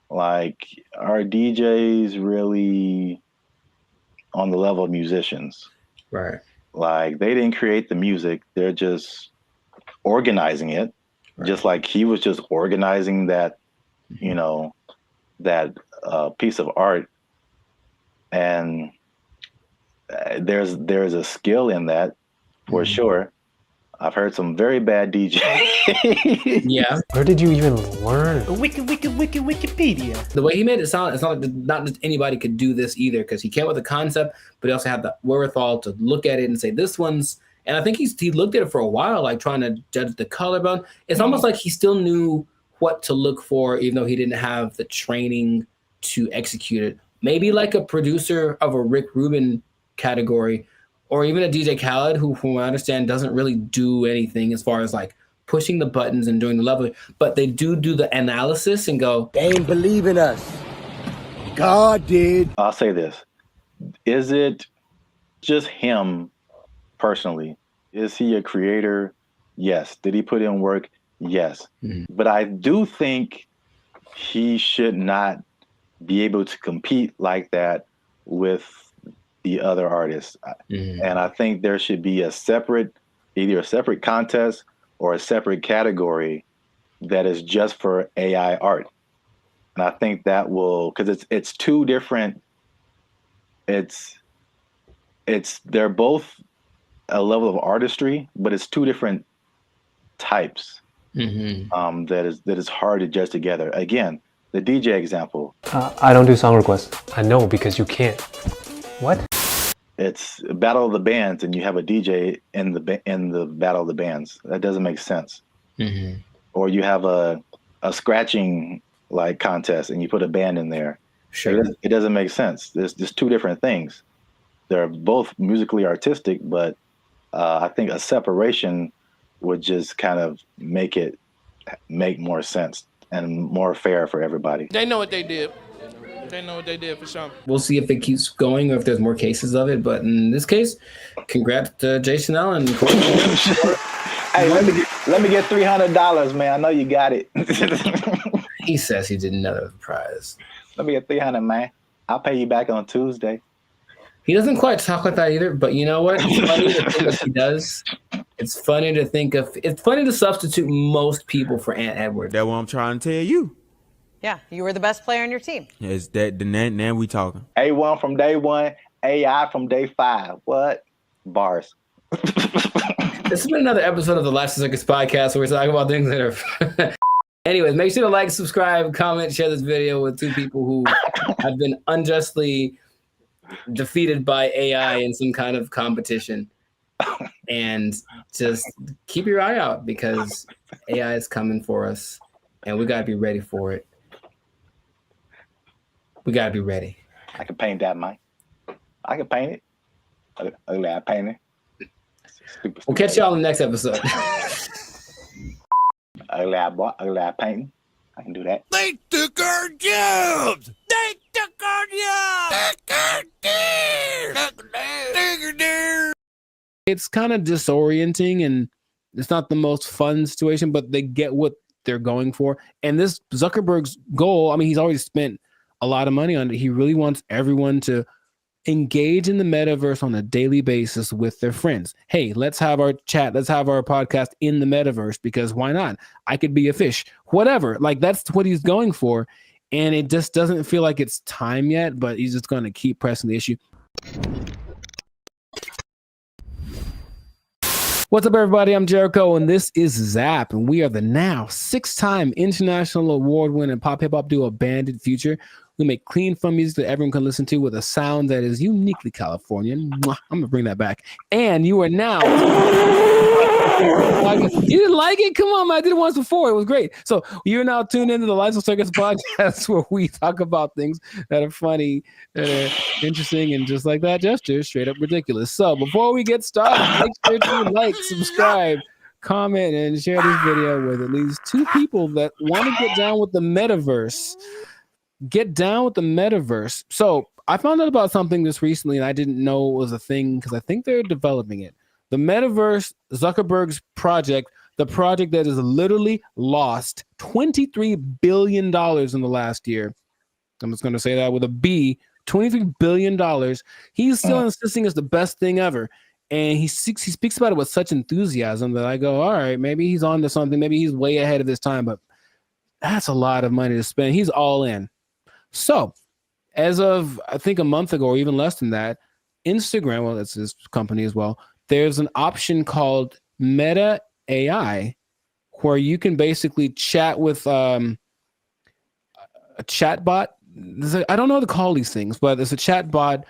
like, are DJs really on the level of musicians? Right. Like, they didn't create the music. They're just organizing it. Right. Just like he was just organizing that, you know, that piece of art. And there's a skill in that for sure. I've heard some very bad DJs. Yeah. Where did you even learn? Wikipedia. The way he made it sound, it's not like not just anybody could do this either, because he came with the concept, but he also had the wherewithal to look at it and say, this one's, and I think he looked at it for a while, like trying to judge the color bone. It's almost like he still knew what to look for, even though he didn't have the training to execute it. Maybe like a producer of a Rick Rubin category, or even a DJ Khaled, who, from what I understand, doesn't really do anything as far as like pushing the buttons and doing the leveling, but they do the analysis and go, they ain't believe in us. God did. I'll say this. Is it just him personally? Is he a creator? Yes. Did he put in work? Yes. But I do think he should not be able to compete like that with the other artists. And I think there should be either a separate contest or a separate category that is just for AI art. And I think that will, because it's two different, they're both a level of artistry, but it's two different types that is hard to judge together. Again, the DJ example. I don't do song requests. I know, because you can't. What? It's a battle of the bands, and you have a DJ in the battle of the bands. That doesn't make sense. Or you have a scratching like contest, and you put a band in there. Sure, it doesn't make sense. There's just two different things. They're both musically artistic, but I think a separation would just kind of make more sense and more fair for everybody. They know what they did. They know what they did for sure. We'll see if it keeps going or if there's more cases of it. But in this case, congrats to Jason Allen. Hey, let me get $300, man. I know you got it. He says he did another prize. Let me get $300, man. I'll pay you back on Tuesday. He doesn't quite talk like that either, but you know what? It's funny to think what he does. It's funny to substitute most people for Ant Edwards. That's what I'm trying to tell you. Yeah, you were the best player on your team. Is that now we talking? A1 from day one, AI from day 5. What? Bars. This has been another episode of the Life's a Circus podcast where we talk about things that are... Anyways, make sure to like, subscribe, comment, share this video with two people who have been unjustly defeated by AI in some kind of competition. And just keep your eye out, because AI is coming for us and we got to be ready for it. We got to be ready. I can paint that, Mike. I can paint it. Ugly eye painting. We'll catch y'all in the next episode. Ugly eye painting. I can do that. They took our jobs. They took our jobs. It's kind of disorienting and it's not the most fun situation, but they get what they're going for. And this Zuckerberg's goal, I mean, he's already spent a lot of money on it. He really wants everyone to engage in the metaverse on a daily basis with their friends. Hey, let's have our chat. Let's have our podcast in the metaverse, because why not? I could be a fish, whatever. Like, that's what he's going for. And it just doesn't feel like it's time yet, but he's just going to keep pressing the issue. What's up, everybody? I'm Jericho, and this is Zap, and we are the now 6-time international award-winning pop hip-hop duo Banded Future. We make clean, fun music that everyone can listen to with a sound that is uniquely Californian. I'm going to bring that back. And you are now... You didn't like it? Come on, man. I did it once before. It was great. So you're now tuned into the Lights of Circus podcast, where we talk about things that are funny, that are interesting, and just like that gesture, straight up ridiculous. So before we get started, make sure to like, subscribe, comment, and share this video with at least 2 people that want to get down with the metaverse. Get down with the metaverse. So I found out about something this recently, and I didn't know it was a thing because I think they're developing it. The metaverse, Zuckerberg's project, the project that has literally lost $23 billion in the last year. I'm just going to say that with a B, $23 billion. He's still insisting it's the best thing ever. And he speaks about it with such enthusiasm that I go, all right, maybe he's on to something. Maybe he's way ahead of his time, but that's a lot of money to spend. He's all in. So as of, I think, a month ago or even less than that, Instagram, well, that's his company as well, there's an option called Meta AI where you can basically chat with a chat bot. I don't know how to call these things, but it's a chat bot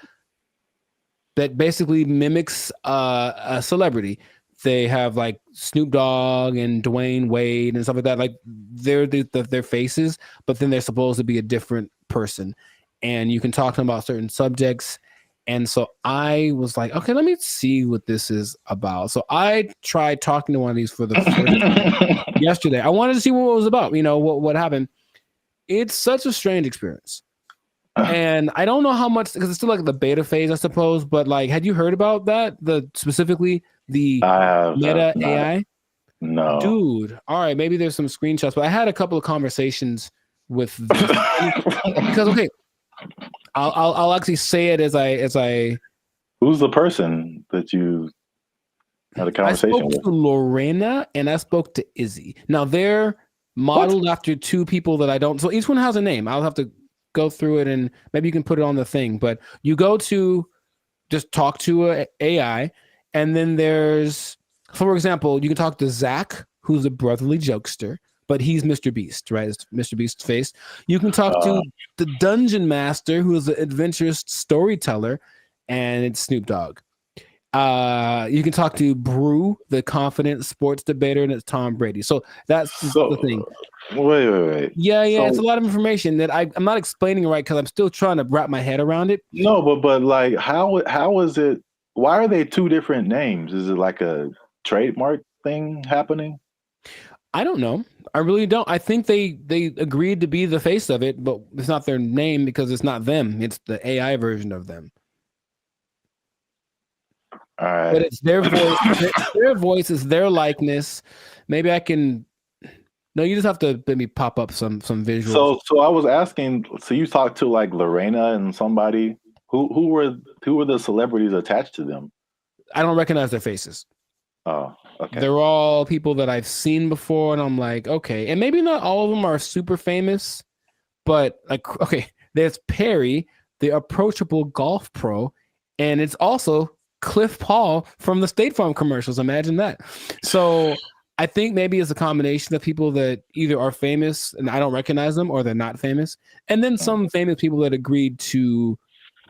that basically mimics a celebrity. They have like Snoop Dogg and Dwayne Wade and stuff like that. Like they're their faces, but then they're supposed to be a different person. And you can talk to them about certain subjects. And so I was like, okay, let me see what this is about. So I tried talking to one of these for the first time yesterday. I wanted to see what it was about, what happened. It's such a strange experience. And I don't know how much, because it's still like the beta phase, I suppose. But like, had you heard about that? Specifically the Meta AI? No. Dude. All right, maybe there's some screenshots, but I had a couple of conversations with because okay. I'll actually say it as I. Who's the person that you had a conversation with? I spoke to Lorena and I spoke to Izzy. Now they're modeled after two people that I don't. So each one has a name. I'll have to go through it and maybe you can put it on the thing. But you go to just talk to a AI, and then there's, for example, you can talk to Zach, who's a brotherly jokester, but he's Mr. Beast, right? It's Mr. Beast's face. You can talk to the Dungeon Master, who is an adventurous storyteller, and it's Snoop Dogg. You can talk to Brew, the confident sports debater, and it's Tom Brady. So that's the thing. Wait. Yeah, it's a lot of information that I'm not explaining right because I'm still trying to wrap my head around it. No, but like, how is it? Why are they two different names? Is it like a trademark thing happening? I don't know. I really don't. I think they agreed to be the face of it, but it's not their name because it's not them. It's the AI version of them. All right. But it's their voice. Their voice is their likeness. Maybe I can. No, you just have to let me pop up some visuals. So I was asking. So you talked to like Lorena and somebody. Who were the celebrities attached to them? I don't recognize their faces. Oh, okay. They're all people that I've seen before, and I'm like, okay. And maybe not all of them are super famous, but like, okay, there's Perry, the approachable golf pro, and it's also Cliff Paul from the State Farm commercials. Imagine that. So I think maybe it's a combination of people that either are famous and I don't recognize them, or they're not famous, and then some famous people that agreed to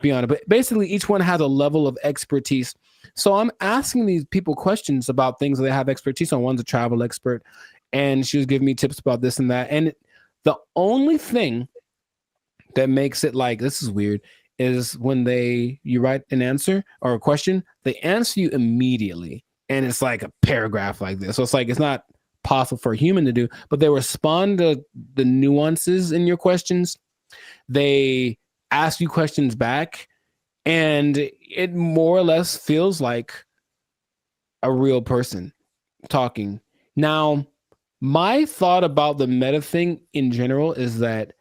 be on it. But basically, each one has a level of expertise. So I'm asking these people questions about things that they have expertise on. One's a travel expert, and she was giving me tips about this and that. And the only thing that makes it like, this is weird, is when you write an answer or a question, they answer you immediately. And it's like a paragraph like this. So it's like, it's not possible for a human to do, but they respond to the nuances in your questions. They ask you questions back, and it more or less feels like a real person talking. Now, my thought about the meta thing in general is that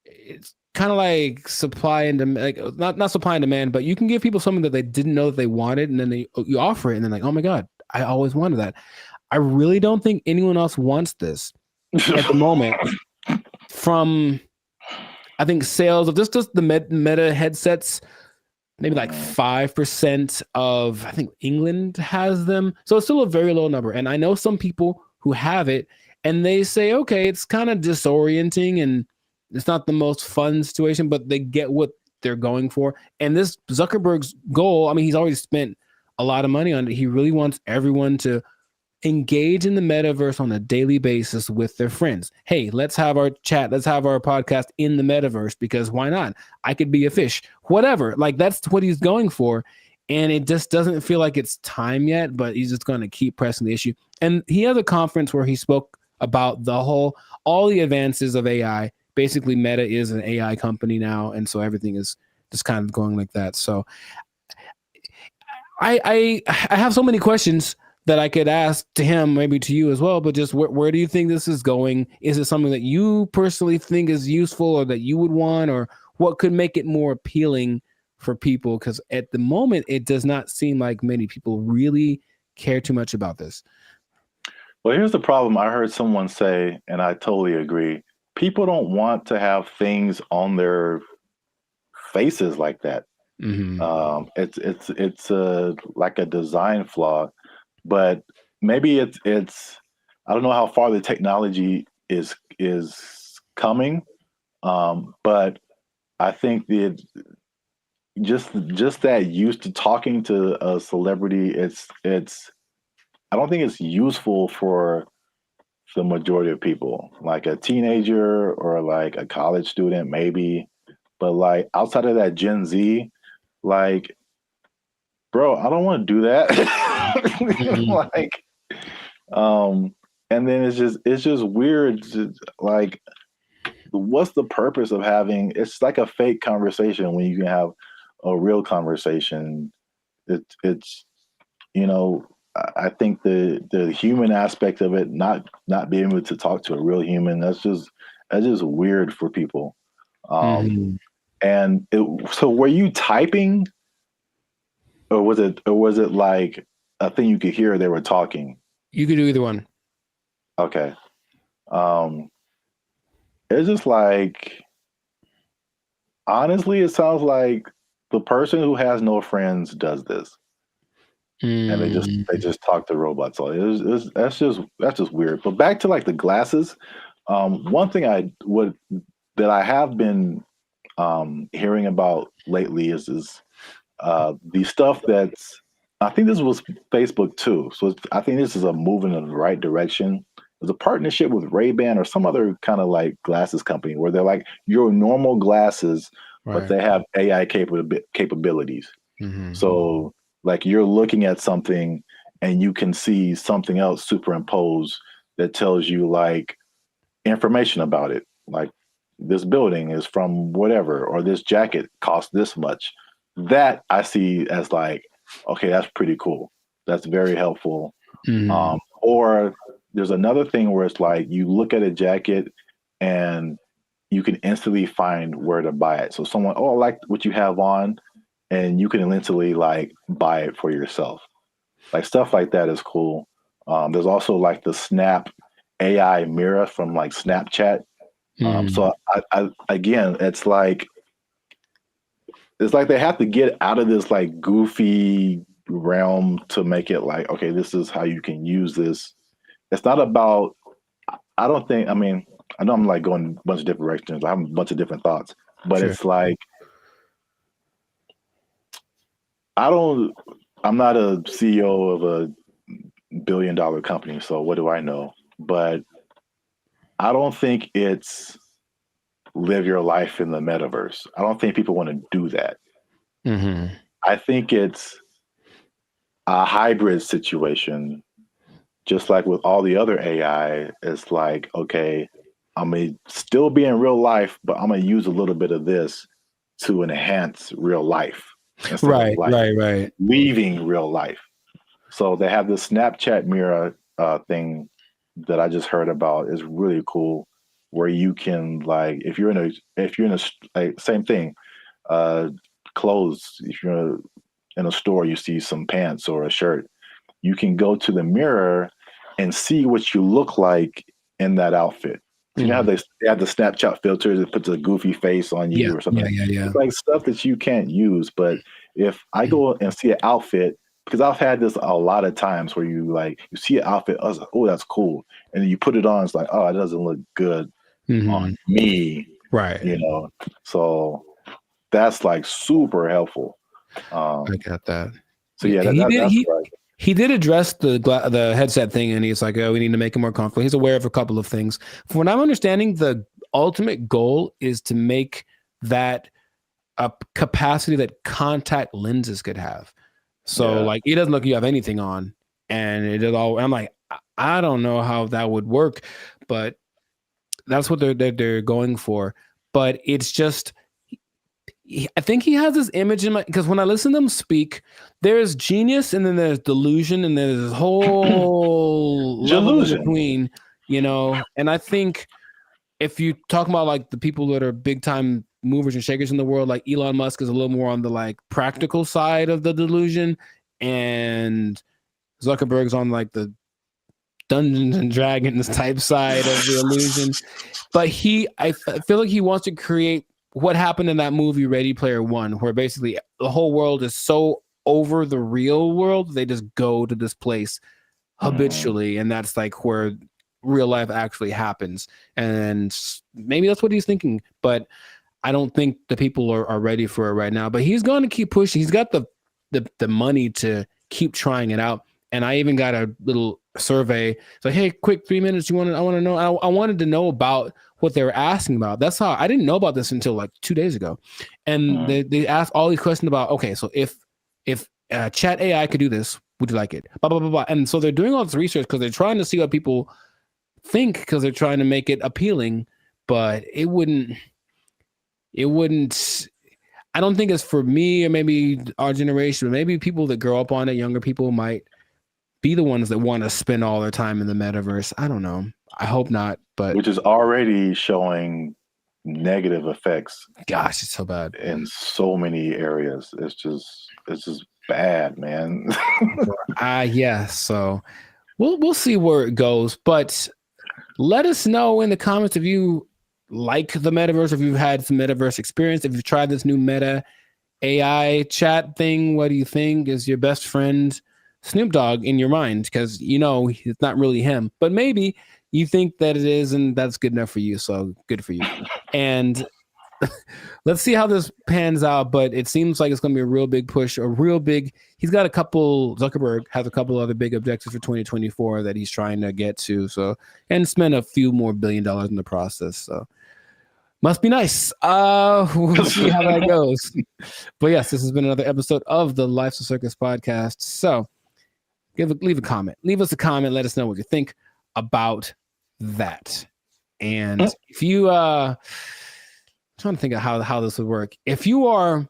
it's kind of like supply and demand, like not supply and demand, but you can give people something that they didn't know that they wanted, and then you offer it, and they're like, oh my God, I always wanted that. I really don't think anyone else wants this at the moment. From, I think, sales of just the meta headsets, maybe like 5% of, I think, England has them. So it's still a very low number. And I know some people who have it, and they say, okay, it's kind of disorienting and it's not the most fun situation, but they get what they're going for. And this Zuckerberg's goal, I mean, he's already spent a lot of money on it. He really wants everyone to engage in the metaverse on a daily basis with their friends. Hey, let's have our chat. Let's have our podcast in the metaverse, because why not? I could be a fish, whatever. Like, that's what he's going for. And it just doesn't feel like it's time yet, but he's just going to keep pressing the issue. And he had a conference where he spoke about all the advances of AI. Basically, Meta is an AI company now, and so everything is just kind of going like that. So I have so many questions that I could ask to him, maybe to you as well, but just where do you think this is going? Is it something that you personally think is useful or that you would want, or what could make it more appealing for people? Because at the moment, it does not seem like many people really care too much about this. Well, here's the problem. I heard someone say, and I totally agree, people don't want to have things on their faces like that. Mm-hmm. It's like a design flaw, but maybe it's I don't know how far the technology is coming, but I think just that used to talking to a celebrity, it's I don't think it's useful for the majority of people. Like a teenager or like a college student, maybe, but like outside of that Gen Z, like, bro, I don't want to do that. Like, and then it's just weird. Like, what's the purpose of having? It's like a fake conversation when you can have a real conversation. It's you know, I think the human aspect of it, not being able to talk to a real human, that's just weird for people. And so were you typing, or was it like a thing you could hear they were talking? You could do either one. Okay. It's just like, honestly, it sounds like the person who has no friends does this, and they just talk to robots. So that's just weird. But back to like the glasses. One thing that I have been hearing about lately is the stuff that's, I think this was Facebook too. So I think this is a move in the right direction. There's a partnership with Ray-Ban or some other kind of like glasses company where they're like your normal glasses, but they have AI capabilities. So like you're looking at something and you can see something else superimposed that tells you like information about it. Like this building is from whatever, or this jacket costs this much. That I see as like, okay, that's pretty cool. That's very helpful. Or there's another thing where it's like you look at a jacket and you can instantly find where to buy it. So someone, oh, I like what you have on, and you can instantly like buy it for yourself. Like stuff like that is cool. There's also like the Snap AI mirror from like Snapchat. So I again, it's like they have to get out of this like goofy realm to make it like, okay, this is how you can use this. It's not about, I don't think, I mean, I know I'm like going a bunch of different directions. I have a bunch of different thoughts, but it's like, I'm not a CEO of a $1 billion company, so what do I know? But I don't think it's live your life in the metaverse. I don't think people want to do that. I think it's a hybrid situation, just like with all the other AI. It's like, okay, I'm going to still be in real life, but I'm going to use a little bit of this to enhance real life. Right. Leaving real life. So they have this Snapchat mirror thing that I just heard about. Is really cool, where you can like, if you're in a like, same thing, clothes. If you're in a store, you see some pants or a shirt, you can go to the mirror and see what you look like in that outfit. You know how they have the Snapchat filters that puts a goofy face on you or something. It's like stuff that you can't use. But if I go and see an outfit, because I've had this a lot of times where you see an outfit, I was like, oh, that's cool. And then you put it on, it's like, oh, it doesn't look good on me. Right. You know, so that's like super helpful. I got that. So yeah, that's right. He did address the headset thing, and he's like, oh, we need to make it more comfortable. He's aware of a couple of things. From what I'm understanding, the ultimate goal is to make that a capacity that contact lenses could have. So like, it doesn't look like you have anything on, and it is all. I'm like, I don't know how that would work, but that's what they're going for. But it's just, I think he has this image in my, because when I listen to him speak, there's genius and then there's delusion and there's this whole level between, you know. And I think if you talk about like the people that are big time movers and shakers in the world, like Elon Musk is a little more on the like practical side of the delusion, and Zuckerberg's on like the Dungeons and Dragons type side of the illusion. But I feel like he wants to create what happened in that movie Ready Player One, where basically the whole world is so over the real world, they just go to this place habitually, and that's like where real life actually happens. And maybe that's what he's thinking, but I don't think the people are ready for it right now. But he's going to keep pushing. He's got the money to keep trying it out. And I even got a little survey. It's like, hey, quick 3 minutes. I want to know. I wanted to know about what they were asking about. That's how I didn't know about this until like 2 days ago. And they asked all these questions about, okay, so if chat AI could do this, would you like it? Blah, blah, blah, blah. And so they're doing all this research because they're trying to see what people think, because they're trying to make it appealing, but it wouldn't, I don't think it's for me or maybe our generation, but maybe people that grow up on it, younger people might be the ones that want to spend all their time in the metaverse. I don't know. I hope not, but which is already showing negative effects. Gosh, it's so bad in so many areas. It's just bad, man. Yeah. So we'll see where it goes. But Let us know in the comments if you like the metaverse, if you've had some metaverse experience, if you've tried this new Meta AI chat thing. What do you think? Is your best friend Snoop Dogg in your mind? Because it's not really him, but maybe you think that it is, and that's good enough for you. So good for you. And let's see how this pans out. But it seems like it's going to be a real big push, he's got Zuckerberg has a couple other big objectives for 2024 that he's trying to get to. So, and spend a few more $1 billion in the process. So must be nice. We'll see how that goes. But yes, this has been another episode of the Life's a Circus podcast. So leave a comment. Leave us a comment. Let us know what you think about that. And if you trying to think of how this would work. If you are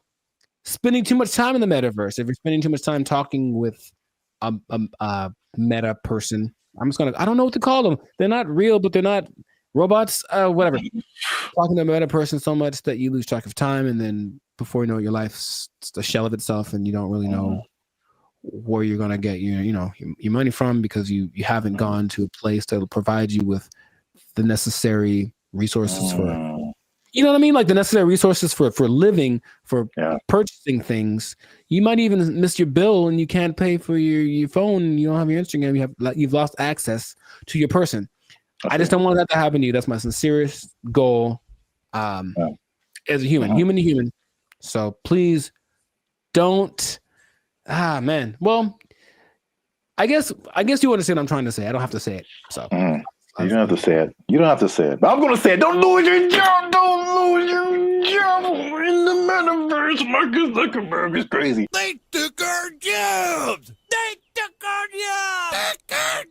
spending too much time in the metaverse, if you're spending too much time talking with a meta person, I don't know what to call them. They're not real, but they're not robots, whatever. Talking to a meta person so much that you lose track of time, and then before you know it, your life's a shell of itself, and you don't really know where you're gonna get your money from, because you haven't gone to a place that will provide you with the necessary resources for. You know what I mean? Like the necessary resources for living, for purchasing things. You might even miss your bill and you can't pay for your phone. You don't have your Instagram. You've lost access to your person. Okay. I just don't want that to happen to you. That's my sincerest goal as a human, human to human. So please don't. Man. Well, I guess you understand what I'm trying to say. I don't have to say it. So. You don't have to say it. You don't have to say it. But I'm going to say it. Don't lose your job. Don't lose your job in the metaverse. Marcus Zuckerberg is crazy. They took our jobs. They took our jobs. Take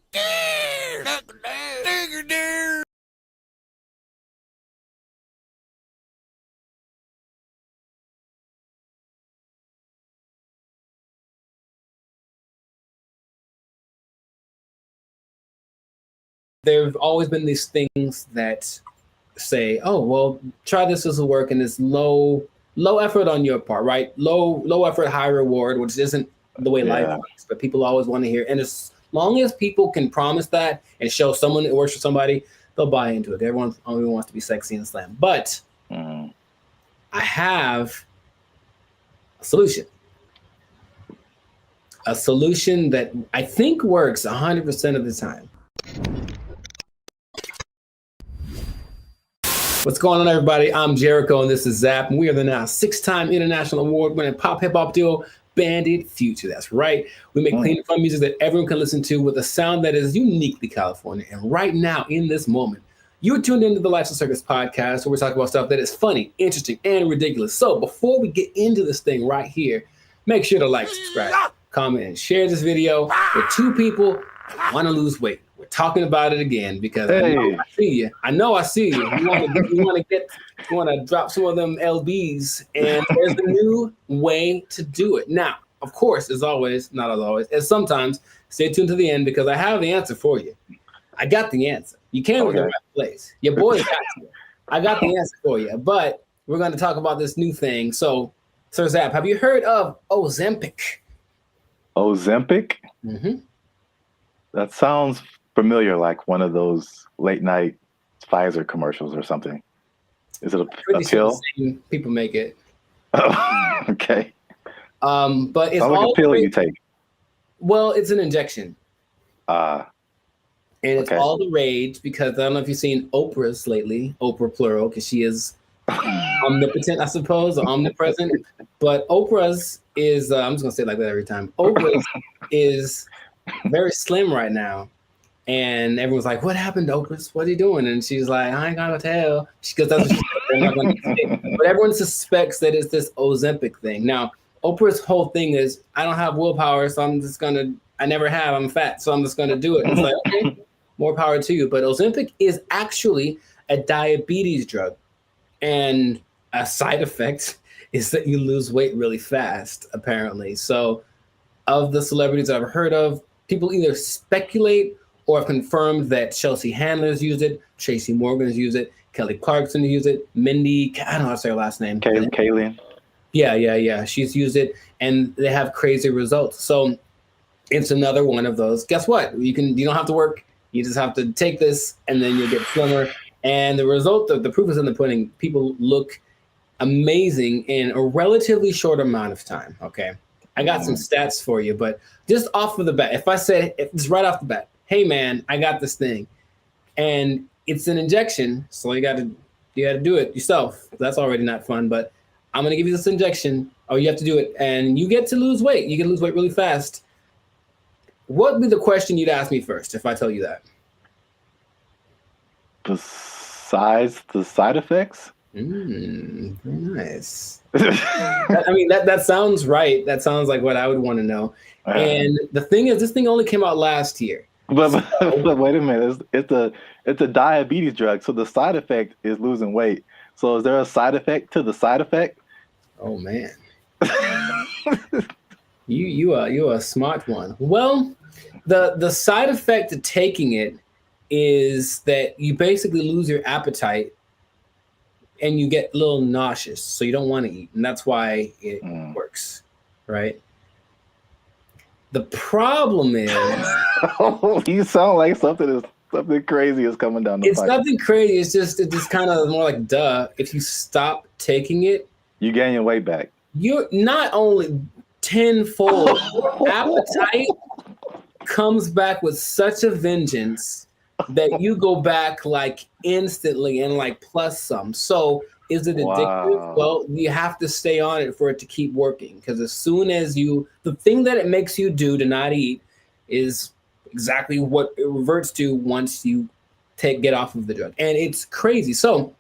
her there. There've always been these things that say, oh, well, try this will work, and it's low effort on your part, right? Low effort, high reward, which isn't the way life works, but people always want to hear. And as long as people can promise that and show someone it works for somebody, they'll buy into it. Everyone only wants to be sexy and slam. But I have a solution. A solution that I think works 100% of the time. What's going on, everybody? I'm Jericho, and this is Zap, and we are the now 6-time international award-winning pop hip-hop duo, Bandit Future. That's right. We make clean and fun music that everyone can listen to with a sound that is uniquely California. And right now, in this moment, you're tuned into the Life's a Circus podcast, where we talk about stuff that is funny, interesting, and ridiculous. So before we get into this thing right here, make sure to like, subscribe, comment, and share this video with 2 people who want to lose weight. We're talking about it again because I know I see you. You want to drop some of them LBs, and there's a new way to do it. Now, of course, as always, not as always, as sometimes, stay tuned to the end because I have the answer for you. I got the answer. You came to the right place. Your boy got you. I got the answer for you, but we're going to talk about this new thing. So, Sir Zap, have you heard of Ozempic? Ozempic? Mm-hmm. That sounds familiar, like one of those late night Pfizer commercials or something. Is it a pill? Sure people make it. Oh, okay. But it's like all a pill you take. Well, it's an injection. And it's all the rage because I don't know if you've seen Oprah's lately, Oprah plural, because she is omnipotent, I suppose, or omnipresent. But Oprah's is, I'm just going to say it like that every time. Oprah's is very slim right now. And everyone's like, what happened to Oprah? What are you doing? And she's like, I ain't gonna tell. Because that's what they're not gonna say. But everyone suspects that it's this Ozempic thing. Now, Oprah's whole thing is, I don't have willpower, so I never have, I'm fat, so I'm just gonna do it. And it's like, okay, more power to you. But Ozempic is actually a diabetes drug. And a side effect is that you lose weight really fast, apparently. So of the celebrities I've heard of, people either speculate or have confirmed that Chelsea Handler's used it, Tracy Morgan's used it, Kelly Clarkson used it, Mindy, I don't know how to say her last name. Kaylin. Yeah. She's used it, and they have crazy results. So it's another one of those. Guess what? You don't have to work You just have to take this, and then you'll get slimmer. And the result of the proof is in the pudding. People look amazing in a relatively short amount of time. Okay, I got some stats for you, but just off of the bat, if I said it's right off the bat, hey man, I got this thing, and it's an injection, so you got to do it yourself. That's already not fun, but I'm gonna give you this injection. Oh, you have to do it, and you get to lose weight. You can lose weight really fast. What would be the question you'd ask me first if I tell you that? Besides the side effects? Very nice. I mean, that sounds right. That sounds like what I would want to know. And the thing is, this thing only came out last year. But wait a minute. It's a diabetes drug, so the side effect is losing weight. So is there a side effect to the side effect? Oh man, you are a smart one. Well, the side effect of taking it is that you basically lose your appetite and you get a little nauseous, so you don't want to eat, and that's why it works, right? The problem is, you sound like something crazy is coming down the pipe. It's nothing crazy. It's just kind of more like duh. If you stop taking it, you gain your weight back. You're not only tenfold. Appetite comes back with such a vengeance that you go back like instantly and like plus some. So is it addictive? Wow. Well, you have to stay on it for it to keep working, because as soon as the thing that it makes you do to not eat is exactly what it reverts to once you get off of the drug. And it's crazy. So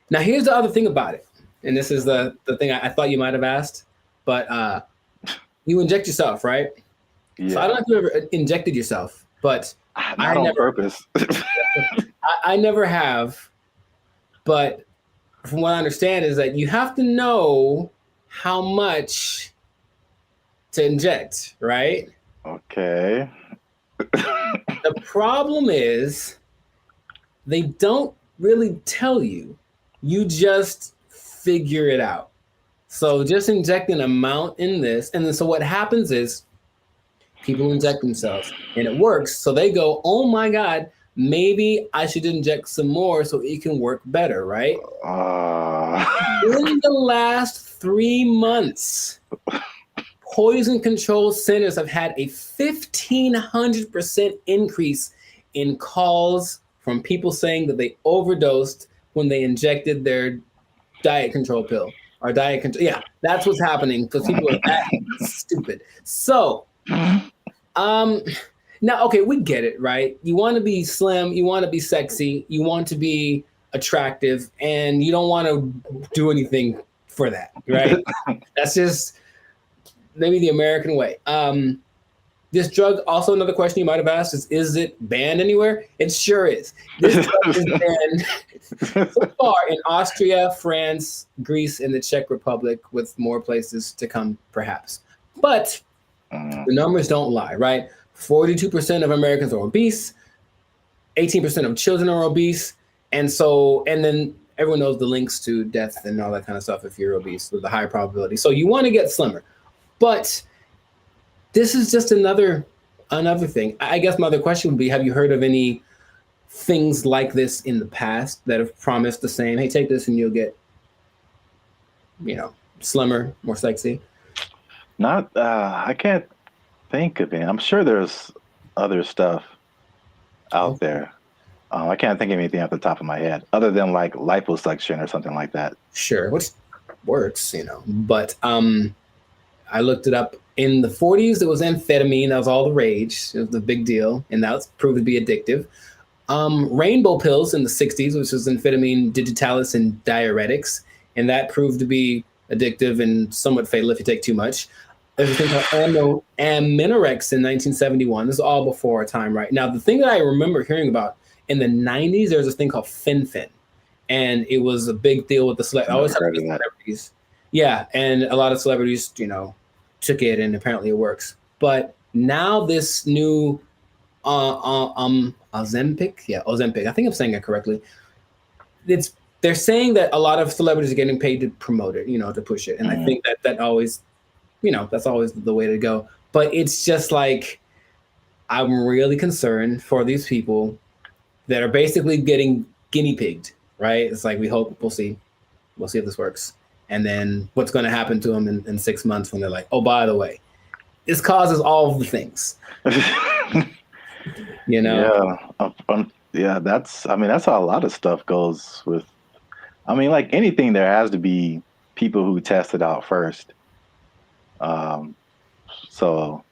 now here's the other thing about it. And this is the thing I thought you might have asked, but you inject yourself, right? Yeah. So I don't know if you ever injected yourself, but not on purpose. I never have, but from what I understand is that you have to know how much to inject, right? Okay. The problem is they don't really tell you. You just figure it out. So just inject an amount in this, and then so what happens is people inject themselves and it works. So they go, oh my God, maybe I should inject some more so it can work better, right? In the last 3 months, poison control centers have had a 1,500% increase in calls from people saying that they overdosed when they injected their diet control pill or diet control. Yeah, that's what's happening because people are that stupid. So, now, okay, we get it, right? You want to be slim, you want to be sexy, you want to be attractive, and you don't want to do anything for that, right? That's just maybe the American way. This drug, also another question you might have asked is it banned anywhere? It sure is. This drug is banned so far in Austria, France, Greece, and the Czech Republic, with more places to come, perhaps. But the numbers don't lie, right? 42% of Americans are obese, 18% of children are obese, and then everyone knows the links to death and all that kind of stuff if you're obese with a higher probability. So you want to get slimmer. But this is just another thing. I guess my other question would be, have you heard of any things like this in the past that have promised the same, hey, take this and you'll get, slimmer, more sexy? Not, I can't think of any. I'm sure there's other stuff out there. I can't think of anything off the top of my head other than like liposuction or something like that. Sure, which works, but I looked it up. In the 40s, it was amphetamine. That was all the rage. It was the big deal, and that was proved to be addictive. Rainbow pills in the 60s, which was amphetamine, digitalis, and diuretics, and that proved to be addictive and somewhat fatal if you take too much. There's a thing called Aminorex in 1971. This is all before our time, right? Now, the thing that I remember hearing about in the 90s, there was this thing called Fen-Phen, and it was a big deal with the celebrities. Yeah, and a lot of celebrities, took it, and apparently it works. But now this new Ozempic, I think I'm saying it correctly. They're saying that a lot of celebrities are getting paid to promote it, to push it. And I think that always, that's always the way to go. But it's just like, I'm really concerned for these people that are basically getting guinea pigged, right? It's like, we'll see if this works. And then what's going to happen to them in 6 months when they're like, oh, by the way, this causes all of the things. You know? Yeah, that's how a lot of stuff goes with. I mean, like anything, there has to be people who test it out first. So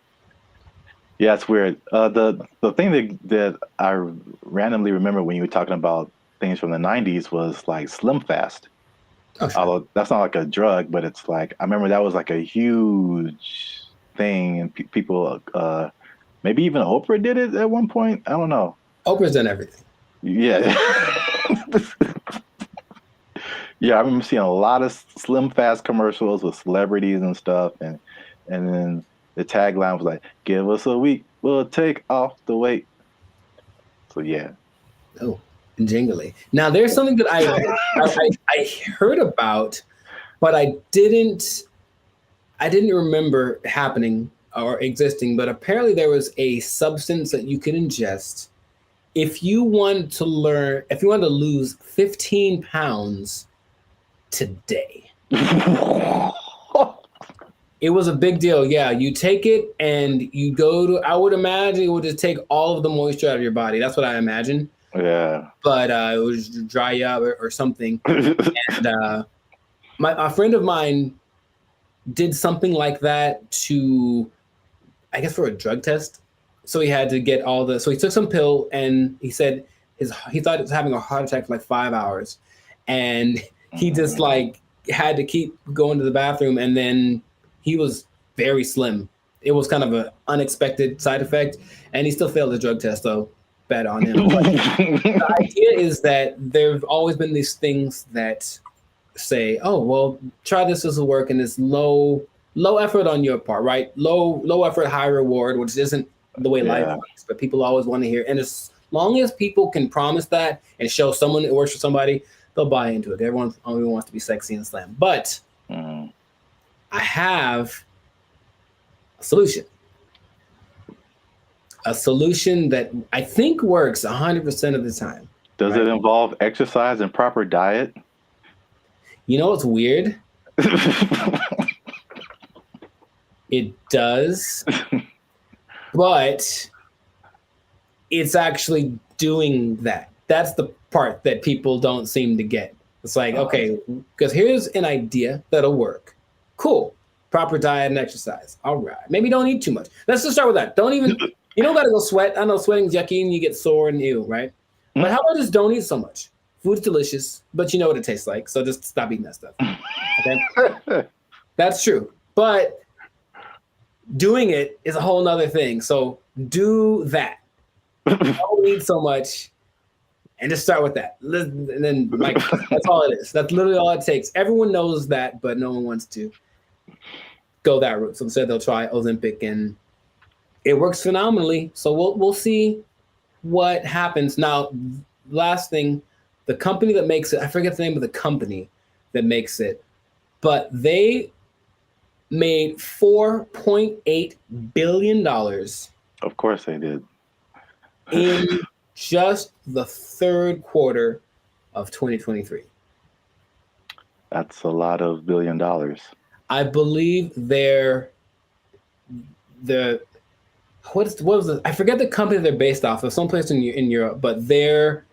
yeah, it's weird. The thing that I randomly remember when you were talking about things from the 90s was like Slim Fast. Oh, sure. Although that's not like a drug, but it's like, I remember that was like a huge thing, and people, maybe even Oprah did it at one point. I don't know. Oprah's done everything. Yeah. Yeah, I remember seeing a lot of Slim Fast commercials with celebrities and stuff, and then the tagline was like, "Give us a week, we'll take off the weight." So yeah. Oh, jingly. Now there's something that I heard about, but I didn't remember happening or existing. But apparently there was a substance that you could ingest if you wanted to lose 15 pounds today. It was a big deal. Yeah, you take it and you go to, I would imagine it would just take all of the moisture out of your body. That's what I imagine. Yeah. But it would just dry you up or something. And a friend of mine did something like that to, I guess, for a drug test. So he had to get so he took some pill, and he said he thought he was having a heart attack for like 5 hours. And he just like had to keep going to the bathroom, and then he was very slim. It was kind of an unexpected side effect, and he still failed the drug test, so bad on him. But the idea is that there've always been these things that say, oh, well, try this will work, and it's low effort on your part, right? Low effort, high reward, which isn't the way life works, but people always want to hear. And as long as people can promise that and show someone it works for somebody, they'll buy into it. Everyone only wants to be sexy and slim. But I have a solution. A solution that I think works 100% of the time. Does it involve exercise and proper diet? You know what's weird? It does. But it's actually doing that. That's the part that people don't seem to get. It's like, okay, because here's an idea that'll work. Cool. Proper diet and exercise. All right. Maybe don't eat too much. Let's just start with that. You don't got to go sweat. I know sweating's yucky and you get sore and ew, right? But how about just don't eat so much? Food's delicious, but you know what it tastes like. So just stop eating that stuff. Okay? That's true. But doing it is a whole nother thing. So do that. Don't eat so much and just start with that. And then like that's all it is. That's literally all it takes. Everyone knows that, but no one wants to go that route. So instead they'll try Ozempic, and it works phenomenally. So we'll see what happens. Now, last thing, the company that makes it, I forget the name of the company that makes it, but they made $4.8 billion. Of course they did. In just the third quarter of 2023. That's a lot of $1 billion. I believe what was it? I forget the company they're based off of, someplace in Europe, but their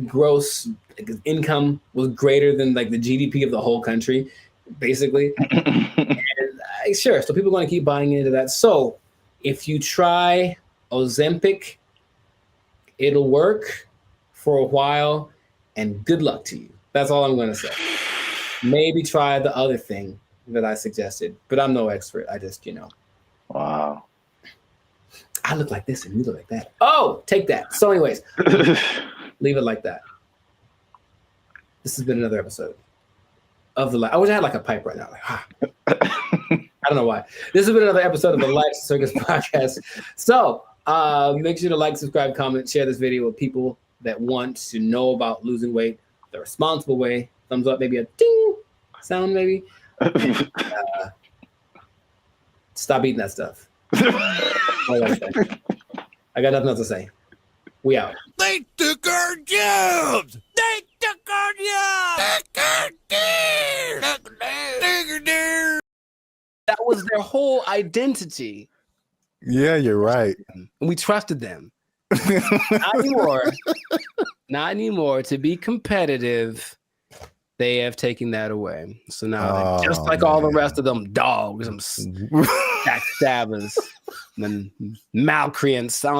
gross income was greater than like the GDP of the whole country, basically. And, sure, so people are going to keep buying into that. So if you try Ozempic, it'll work for a while, and good luck to you. That's all I'm going to say. Maybe try the other thing that I suggested, but I'm no expert. I just, Wow. I look like this and you look like that. Oh, take that. So anyways, leave it like that. This has been another episode of the Life. I wish I had like a pipe right now. I don't know why. This has been another episode of the Life Circus podcast. So make sure to like, subscribe, comment, share this video with people that want to know about losing weight the responsible way. Thumbs up, maybe a ding sound, maybe. And, stop eating that stuff. I got nothing else to say. We out. They took our jobs. They took our jobs. That was their whole identity. Yeah, you're right. And we trusted them. Not anymore. Not anymore. To be competitive, they have taken that away. So now, they're just like all the rest of them dogs, them backstabbers, and malcreants. I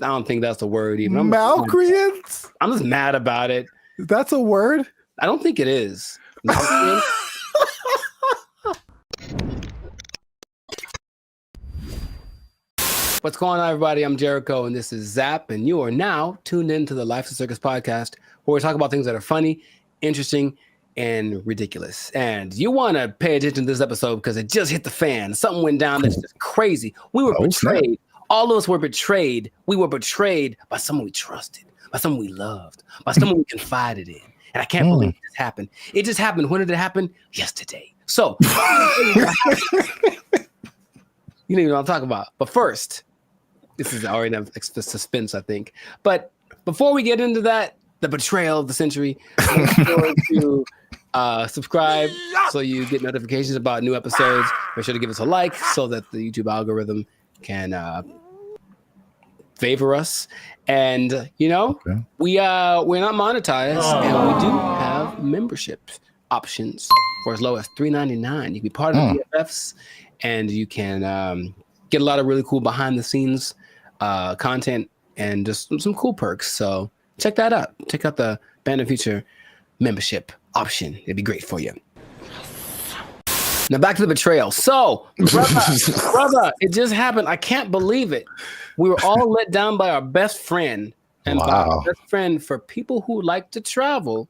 don't think that's a word even. Malcreants? I'm just mad about it. That's a word? I don't think it is. What's going on, everybody? I'm Jericho, and this is Zap, and you are now tuned into the Life of Circus podcast, where we talk about things that are funny, interesting, and ridiculous. And you want to pay attention to this episode because it just hit the fan. Something went down that's just crazy. We were betrayed. All of us were betrayed. We were betrayed by someone we trusted, by someone we loved, by someone we confided in. And I can't believe this happened. It just happened. When did it happen? Yesterday. So, you know what I'm talking about. But first, this is already enough suspense, I think. But before we get into that, the betrayal of the century, make sure to subscribe so you get notifications about new episodes. Make sure to give us a like so that the YouTube algorithm can favor us. And we're not monetized, and we do have membership options for as low as $3.99. You can be part of the BFFs, and you can get a lot of really cool behind the scenes content and just some cool perks. So check that out. Check out the Band of Future membership option. It'd be great for you. Now back to the betrayal. So, brother, it just happened. I can't believe it. We were all let down by our best friend. And by our best friend, for people who like to travel,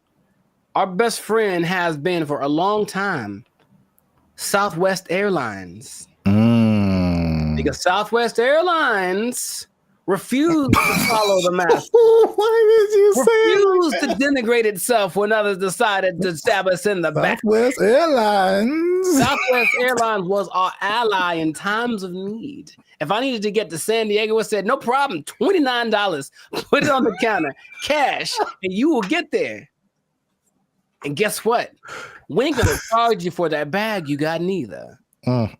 our best friend has been for a long time Southwest Airlines. Because Southwest Airlines refused to follow the mask. Why did you refused to denigrate itself when others decided to stab us in the back. Southwest Airlines. Southwest Airlines was our ally in times of need. If I needed to get to San Diego, it said, no problem, $29. Put it on the counter, cash, and you will get there. And guess what? We ain't gonna charge you for that bag you got neither.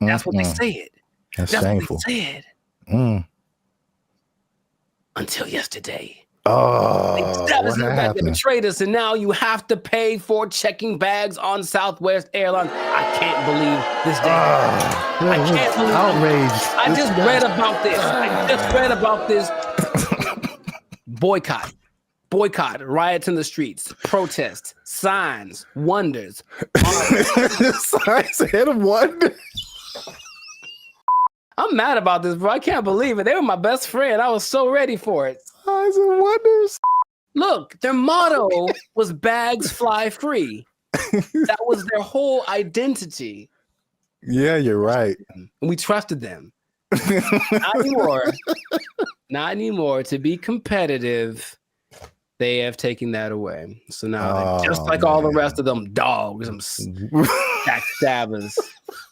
That's what they said. That's shameful. What they said. Until yesterday. They stabbed us in the back, they betrayed us, and now you have to pay for checking bags on Southwest Airlines. I can't believe this day. I can't believe outrage. I just read about this. I just read about this. Boycott, riots in the streets, protests, signs, wonders. Signs ahead of wonders. I'm mad about this, bro. I can't believe it. They were my best friend. I was so ready for it. Signs and wonders. Look, their motto was bags fly free. That was their whole identity. Yeah, you're right. And we trusted them. Not anymore. Not anymore. To be competitive, they have taken that away. So now, just like all the rest of them dogs, them backstabbers,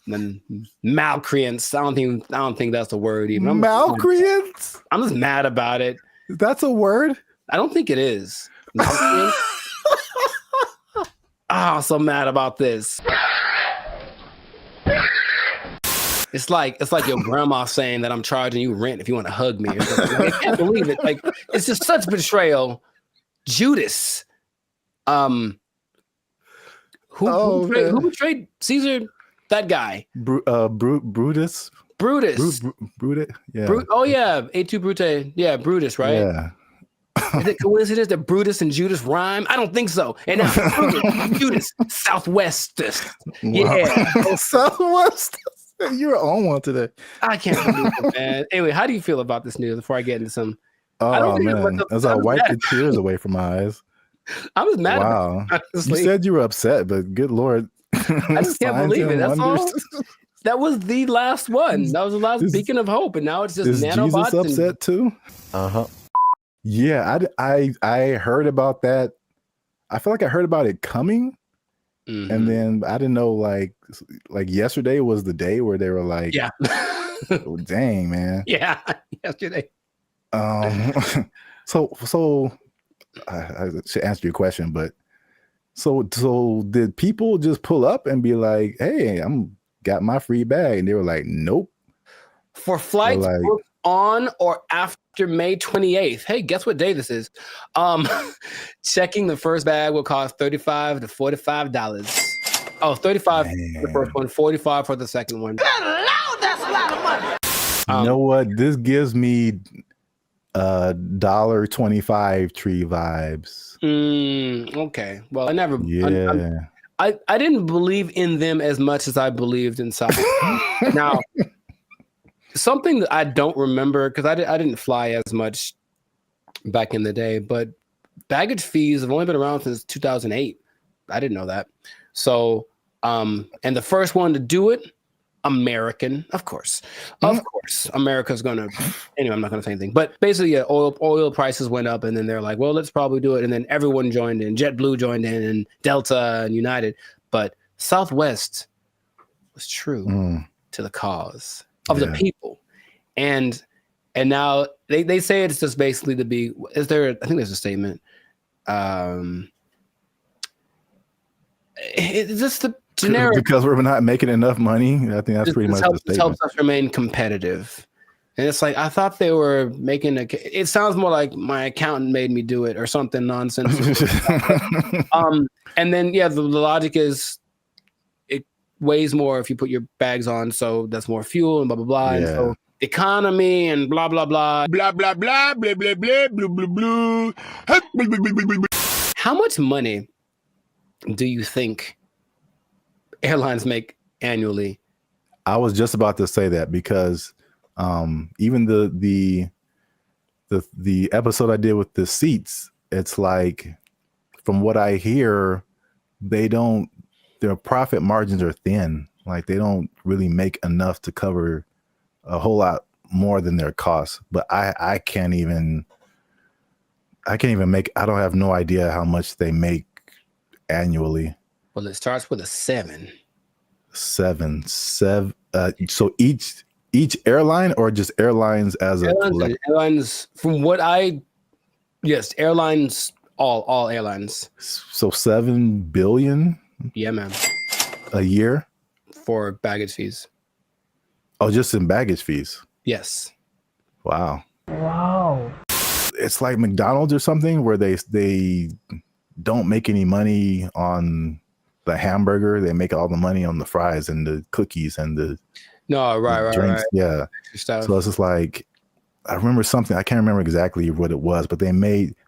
and malcreants. I don't think that's a word even. Malcreants? I'm just mad about it. That's a word? I don't think it is. I'm so mad about this. It's like your grandma saying that I'm charging you rent if you want to hug me. I can't believe it. Like, it's just such betrayal. Judas. Who betrayed Caesar? That guy. Brutus. Brutus. Brutus. Yeah. A2 Brute. Yeah, Brutus, right? Yeah. Is it coincidence that Brutus and Judas rhyme? I don't think so. And now Brutus, Judas, Southwest. Yeah. Southwest. You're on one today. I can't believe it, man. Anyway, how do you feel about this news before I get into some? Oh, man. As I wipe the tears away from my eyes. I was mad about it. Honestly. You said you were upset, but good Lord. I just can't believe it. That's all. That was the last one. That was the last beacon of hope, and now it's just nanobots. Jesus upset too? Yeah, I heard about that. I feel like I heard about it coming, and then I didn't know like yesterday was the day where they were like, yeah, oh, dang man, yeah, yesterday. So I should answer your question, but so did people just pull up and be like, "Hey, I'm got my free bag," and they were like, "Nope." For flights booked on or after May 28th. Hey, guess what day this is? Checking the first bag will cost $35 to $45. Oh, 35 for the first one, 45 for the second one. Good Lord, that's a lot of money. You know what? This gives me $1.25 tree vibes. Okay. Well, I never. Yeah. I didn't believe in them as much as I believed in South. Now, something that I don't remember because I didn't fly as much back in the day, but baggage fees have only been around since 2008. I didn't know that. So, and the first one to do it, American, of course, America's gonna. Anyway, I'm not gonna say anything. But basically, yeah, oil prices went up, and then they're like, well, let's probably do it, and then everyone joined in. JetBlue joined in, and Delta and United, but Southwest was true to the cause of the people, and now they say it's just basically to be. Is there? I think there's a statement. It's just the generic because we're not making enough money. I think that's pretty much the statement. Helps us remain competitive, and it's like I thought they were making it sounds more like my accountant made me do it or something nonsense. And then the logic is it weighs more if you put your bags on, so that's more fuel and blah blah blah. And so economy and blah blah blah blah blah blah blah blah blah blah blah blah. How much money do you think airlines make annually? I was just about to say that because even the episode I did with the seats, it's like from what I hear, their profit margins are thin. Like they don't really make enough to cover a whole lot more than their costs. But I can't even make. I don't have no idea how much they make annually. Well, it starts with a 7. 7. So each airline or just airlines as airlines from what airlines, all airlines. So 7 billion. Yeah, man. A year for baggage fees. Oh, just in baggage fees. Yes. Wow. It's like McDonald's or something where they don't make any money on the hamburger. They make all the money on the fries and the cookies and the drinks. Right. Yeah. So it's just like, I remember something, I can't remember exactly what it was, but they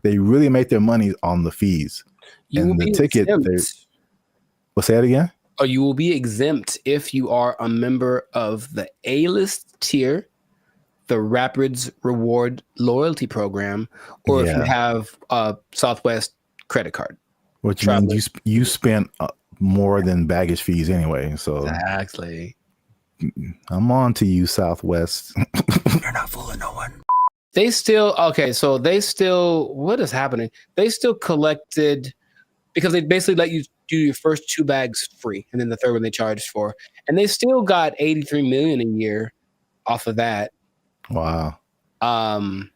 really made their money on the fees. And the ticket. Well, say it again? Or you will be exempt if you are a member of the A-list tier, the Rapids Reward Loyalty Program, or if you have a Southwest credit card. Which means you spent more than baggage fees anyway. So exactly. I'm on to you, Southwest. You're not fooling no one. What is happening? They still collected, because they basically let you do your first 2 bags free, and then the third one they charged for. And they still got $83 million a year off of that. Wow. And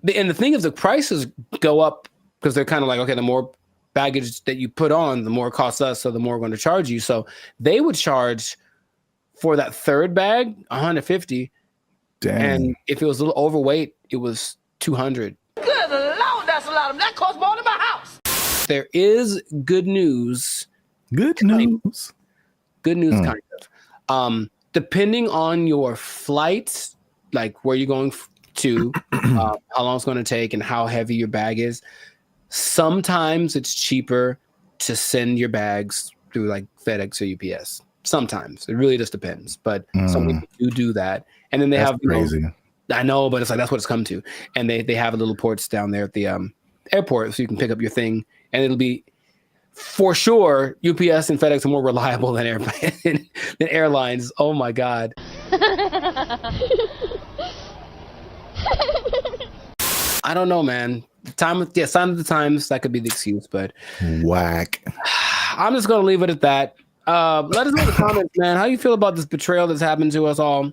the thing is, the prices go up because they're kind of like, okay, the more baggage that you put on, the more it costs us, so the more we're going to charge you. So they would charge for that third bag $150. Dang. And if it was a little overweight, it was $200. Good Lord, that's a lot of that costs more than my house. There is good news. Good news, kind of. Depending on your flight, like where you're going to, how long it's going to take, and how heavy your bag is. Sometimes it's cheaper to send your bags through like FedEx or UPS. Sometimes it really just depends, but some people do that. And then they have crazy. I know, but it's like that's what it's come to. And they have little ports down there at the airport, so you can pick up your thing, and it'll be for sure. UPS and FedEx are more reliable than than airlines. Oh my god. I don't know, man. Sign of the times, that could be the excuse, but whack. I'm just gonna leave it at that. Let us know in the comments, man. How you feel about this betrayal that's happened to us all?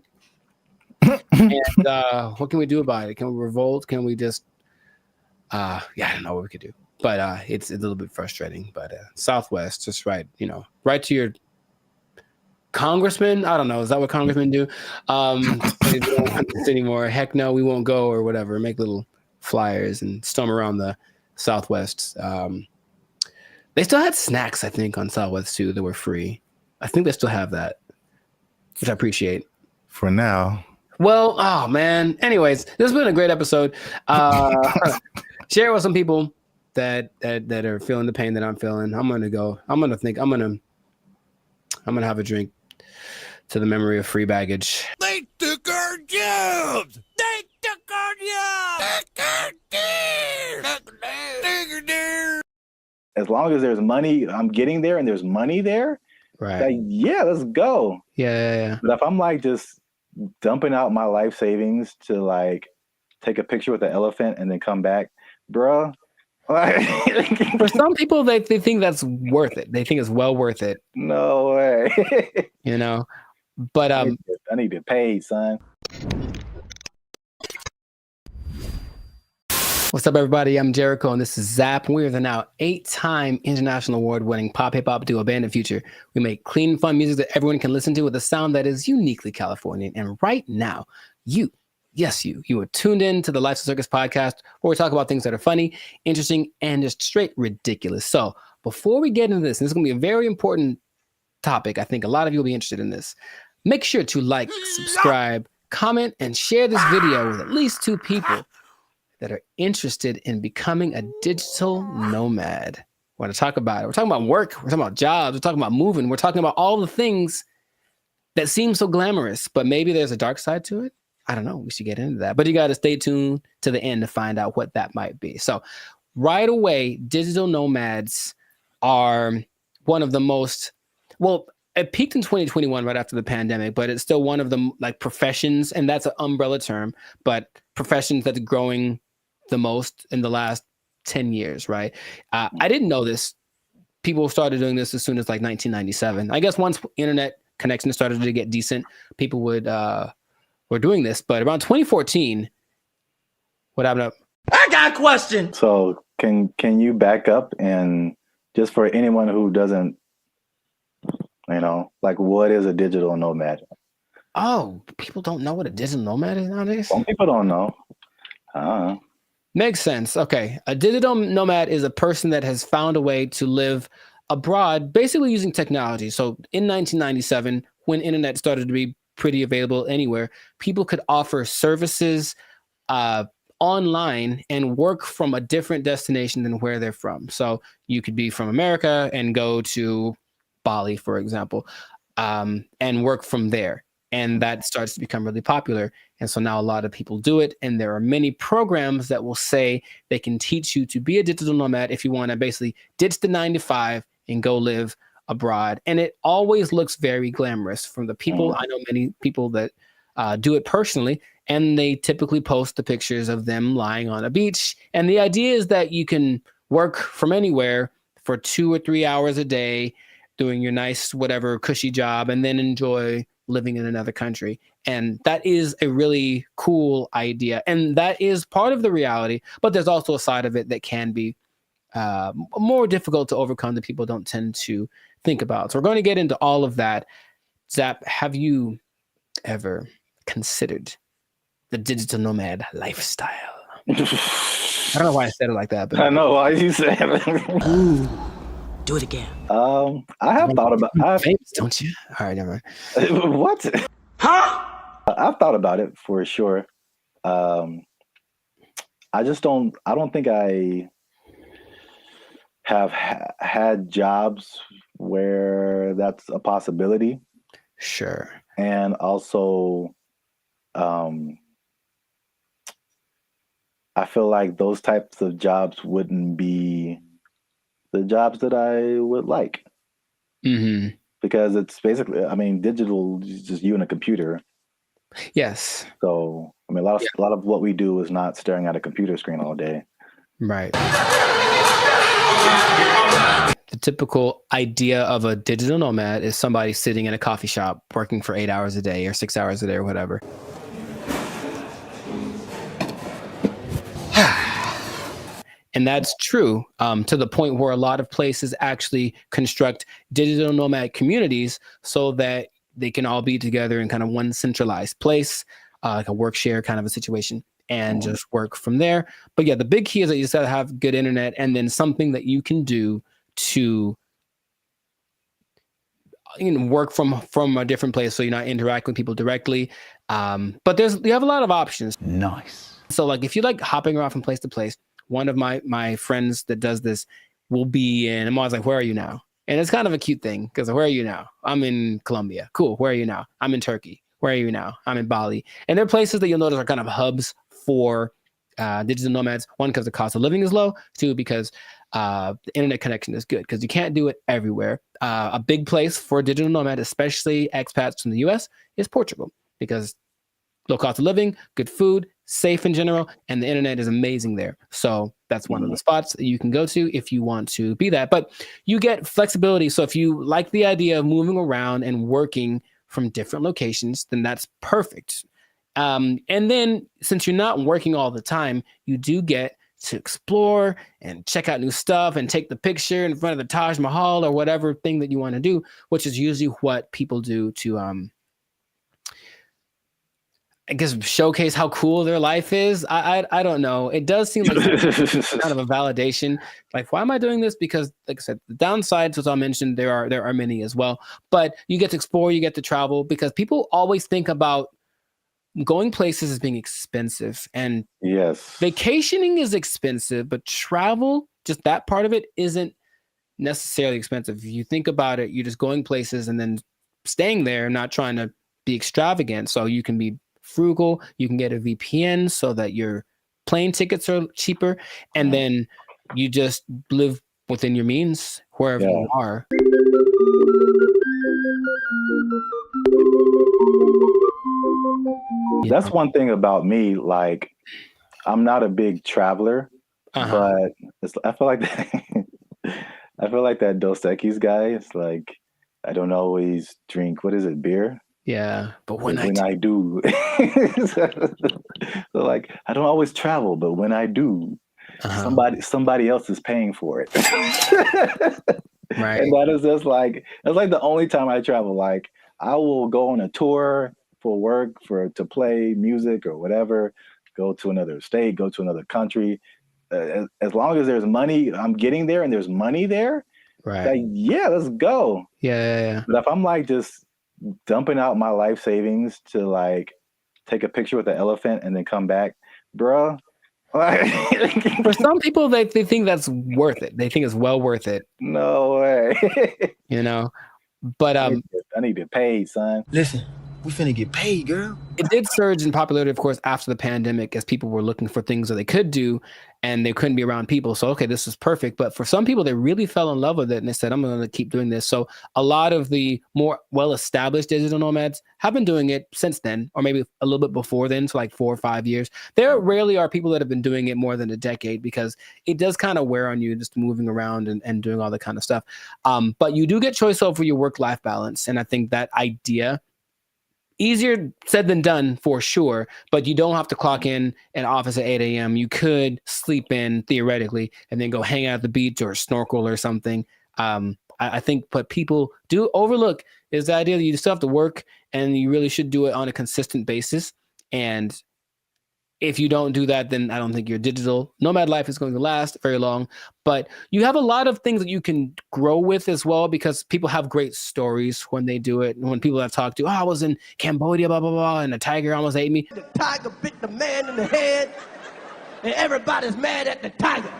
And what can we do about it? Can we revolt? Can we just I don't know what we could do. But it's a little bit frustrating. But Southwest, just right to your congressman. I don't know. Is that what congressmen do? They don't want this anymore. Heck no, we won't go or whatever. Make little flyers and storm around the Southwest. They still had snacks, I think, on Southwest too that were free. I think they still have that, which I appreciate. For now. Well, oh man. Anyways, this has been a great episode. Share it with some people that are feeling the pain that I'm feeling. I'm gonna have a drink to the memory of free baggage. They took our jobs. They took our jobs. As long as there's money, I'm getting there and there's money there. Right. Like, yeah, let's go. Yeah. But if I'm like just dumping out my life savings to like take a picture with the elephant and then come back, bruh. For some people, they think that's worth it. They think it's well worth it. No way. But I need to get paid, son. What's up, everybody? I'm Jericho, and this is Zap. We are the now 8-time international award-winning pop hip-hop duo Band of Future. We make clean, fun music that everyone can listen to with a sound that is uniquely Californian. And right now, you are tuned in to the Life's a Circus podcast, where we talk about things that are funny, interesting, and just straight ridiculous. So before we get into this, and this is going to be a very important topic, I think a lot of you will be interested in this. Make sure to like, subscribe, comment, and share this video with at least 2 people that are interested in becoming a digital nomad. We're going to talk about it. We're talking about work. We're talking about jobs. We're talking about moving. We're talking about all the things that seem so glamorous, but maybe there's a dark side to it. I don't know. We should get into that. But you got to stay tuned to the end to find out what that might be. So right away, digital nomads are one of the most, well, it peaked in 2021 right after the pandemic, but it's still one of the like professions, and that's an umbrella term, but professions that's growing the most in the last 10 years, right? I didn't know this. People started doing this as soon as like 1997. I guess once internet connection started to get decent, people were doing this. But around 2014, what happened up? I got a question. So can you back up and just for anyone who doesn't, like what is a digital nomad? Oh, people don't know what a digital nomad is nowadays? Some people don't know. Makes sense. Okay. A digital nomad is a person that has found a way to live abroad, basically using technology. So in 1997, when internet started to be pretty available anywhere, people could offer services online and work from a different destination than where they're from. So you could be from America and go to Bali, for example, and work from there. And that starts to become really popular. And so now a lot of people do it. And there are many programs that will say they can teach you to be a digital nomad if you want to basically ditch the 9-to-5 and go live abroad. And it always looks very glamorous from the people. I know many people that do it personally, and they typically post the pictures of them lying on a beach. And the idea is that you can work from anywhere for 2 or 3 hours a day, doing your nice, whatever cushy job, and then enjoy living in another country. And that is a really cool idea. And that is part of the reality, but there's also a side of it that can be more difficult to overcome that people don't tend to think about. So we're going to get into all of that. Zap, have you ever considered the digital nomad lifestyle? I don't know why I said it like that, but I know why you said it. Ooh, do it again. I have thought about it. Famous, don't you? All right, never mind. What? Huh? I've thought about it for sure. I don't think I have had jobs where that's a possibility. Sure. And also, I feel like those types of jobs wouldn't be the jobs that I would like. Mm-hmm. Because it's basically, digital is just you and a computer. Yes. So, a lot of what we do is not staring at a computer screen all day. Right. The typical idea of a digital nomad is somebody sitting in a coffee shop working for 8 hours a day or 6 hours a day or whatever. And that's true to the point where a lot of places actually construct digital nomad communities so that they can all be together in kind of one centralized place, like a work share kind of a situation, and just work from there. But yeah, the big key is that you just got to have good internet and then something that you can do to work from a different place so you're not interacting with people directly. But you have a lot of options. Nice. So like if you like hopping around from place to place, one of my friends that does this will be in, I'm always like, where are you now? And it's kind of a cute thing because where are you now? I'm in Colombia. Cool. Where are you now? I'm in Turkey. Where are you now? I'm in Bali. And they're places that you'll notice are kind of hubs for digital nomads. One, because the cost of living is low. Two, because the internet connection is good because you can't do it everywhere. A big place for a digital nomad, especially expats from the US, is Portugal because low cost of living, good food, safe in general, and the internet is amazing there. So that's one of the spots that you can go to if you want to be that. But you get flexibility. So if you like the idea of moving around and working from different locations, then that's perfect. And then since you're not working all the time, you do get to explore and check out new stuff and take the picture in front of the Taj Mahal or whatever thing that you want to do, which is usually what people do to I guess showcase how cool their life is. I don't know. It does seem like kind of a validation. Like, why am I doing this? Because, like I said, the downsides, as I mentioned, there are many as well. But you get to explore, you get to travel, because people always think about going places as being expensive. And yes, vacationing is expensive, but travel, just that part of it, isn't necessarily expensive. If you think about it, you're just going places and then staying there, not trying to be extravagant. So you can be frugal, you can get a VPN so that your plane tickets are cheaper, and then you just live within your means wherever you are. That's one thing about me. Like, I'm not a big traveler, but I feel like I feel like that Dos Equis guy. It's like I don't always drink. What is it? Beer. Yeah, but when I do, so like I don't always travel, but when I do, somebody else is paying for it. Right. And that is just like that's like the only time I travel. Like I will go on a tour for work, to play music or whatever, go to another state, go to another country. As long as there's money, I'm getting there and there's money there. Right. Like, yeah, let's go. Yeah. But if I'm like just dumping out my life savings to like take a picture with the elephant and then come back, bro. For some people, they think that's worth it. They think it's well worth it. No way. But I need to pay, son. Listen, we finna get paid, girl. It did surge in popularity, of course, after the pandemic, as people were looking for things that they could do and they couldn't be around people. So, okay, this is perfect. But for some people, they really fell in love with it and they said, I'm going to keep doing this. So a lot of the more well-established digital nomads have been doing it since then, or maybe a little bit before then, so like 4 or 5 years. There rarely are people that have been doing it more than a decade because it does kind of wear on you just moving around and doing all that kind of stuff. But you do get choice over your work-life balance. And I think that idea, easier said than done for sure, but you don't have to clock in an office at 8 a.m. You could sleep in theoretically and then go hang out at the beach or snorkel or something. I think what people do overlook is the idea that you still have to work and you really should do it on a consistent basis. And if you don't do that, then I don't think your digital nomad life is going to last very long. But you have a lot of things that you can grow with as well, because people have great stories when they do it. And when people I've talked to, I was in Cambodia, blah, blah, blah, and a tiger almost ate me. The tiger bit the man in the head, and everybody's mad at the tiger.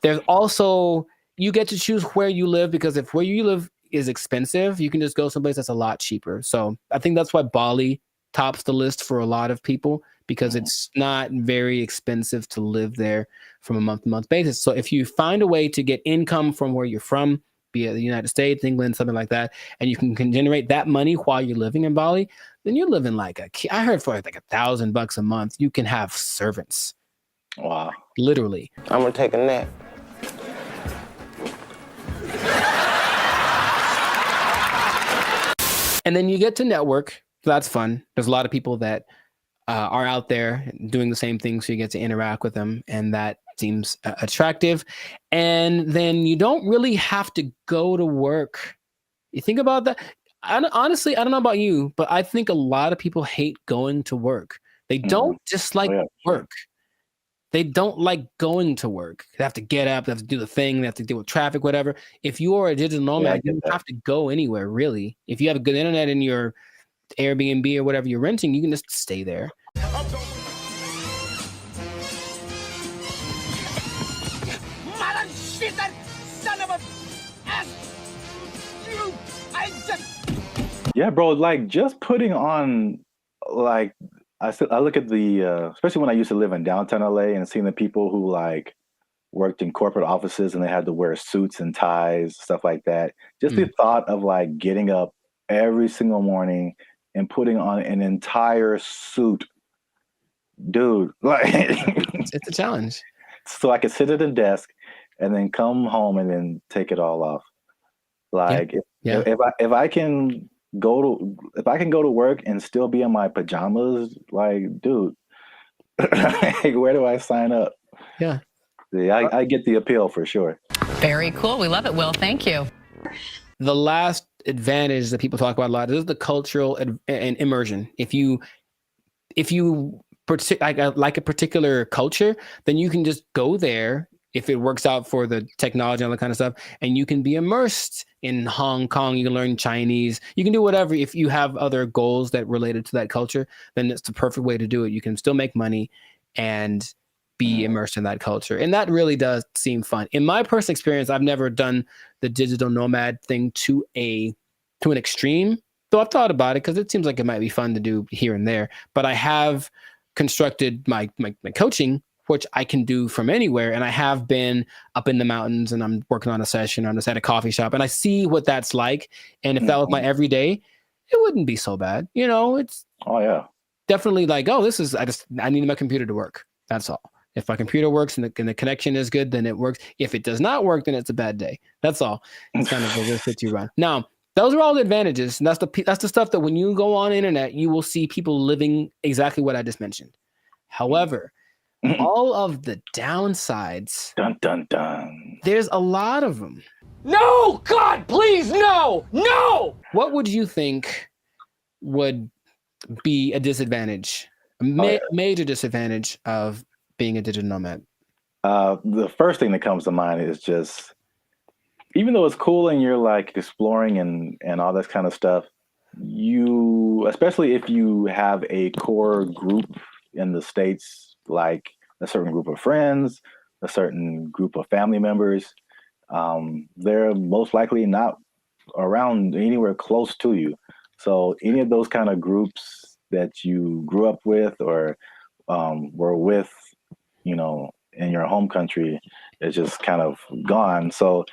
There's also, you get to choose where you live, because if where you live is expensive, you can just go someplace that's a lot cheaper. So I think that's why Bali tops the list for a lot of people, because it's not very expensive to live there from a month-to-month basis. So if you find a way to get income from where you're from, be it the United States, England, something like that, and you can generate that money while you're living in Bali, then you're living like I heard for like $1,000 a month, you can have servants. Wow. Literally. I'm gonna take a nap. And then you get to network. So that's fun. There's a lot of people that are out there doing the same thing, so you get to interact with them, and that seems attractive. And then you don't really have to go to work. You think about that. Honestly, I don't know about you, but I think a lot of people hate going to work. They don't dislike work. They don't like going to work. They have to get up, they have to do the thing, they have to deal with traffic, whatever. If you are a digital nomad, you don't have to go anywhere, really. If you have a good internet in your Airbnb or whatever you're renting, you can just stay there. Mother shit, that son of a ass! You, I just... Yeah, bro, like just putting on, like, I look at the, especially when I used to live in downtown LA and seeing the people who like worked in corporate offices and they had to wear suits and ties, stuff like that. Just the thought of like getting up every single morning and putting on an entire suit, dude, like it's a challenge. So I could sit at a desk and then come home and then take it all off. Like if I can go to work and still be in my pajamas, like, dude, where do I sign up? Yeah, I get the appeal for sure. Very cool. We love it, Will. Thank you. The last advantage that people talk about a lot is the cultural and immersion. If you like a particular culture, then you can just go there if it works out for the technology and all that kind of stuff, and you can be immersed in Hong Kong. You can learn Chinese. You can do whatever. If you have other goals that related to that culture, then it's the perfect way to do it. You can still make money and be immersed in that culture. And that really does seem fun. In my personal experience, I've never done the digital nomad thing to an extreme, though I've thought about it because it seems like it might be fun to do here and there. But I have constructed my coaching, which I can do from anywhere. And I have been up in the mountains and I'm working on a session. I'm just at a coffee shop and I see what that's like. And if that was my everyday, it wouldn't be so bad. You know, it's definitely like, oh, I need my computer to work. That's all. If my computer works and the connection is good, then it works. If it does not work, then it's a bad day. That's all. It's kind of the risk you run. Now, those are all the advantages. And that's the stuff that when you go on the internet, you will see people living exactly what I just mentioned. However, all of the downsides, dun dun dun, there's a lot of them. No, God, please, no, no! What would you think would be a disadvantage, major disadvantage of being a digital nomad? The first thing that comes to mind is just, even though it's cool and you're like exploring and all that kind of stuff, especially if you have a core group in the States, like a certain group of friends, a certain group of family members, they're most likely not around anywhere close to you. So any of those kind of groups that you grew up with or were with, you know, in your home country is just kind of gone. So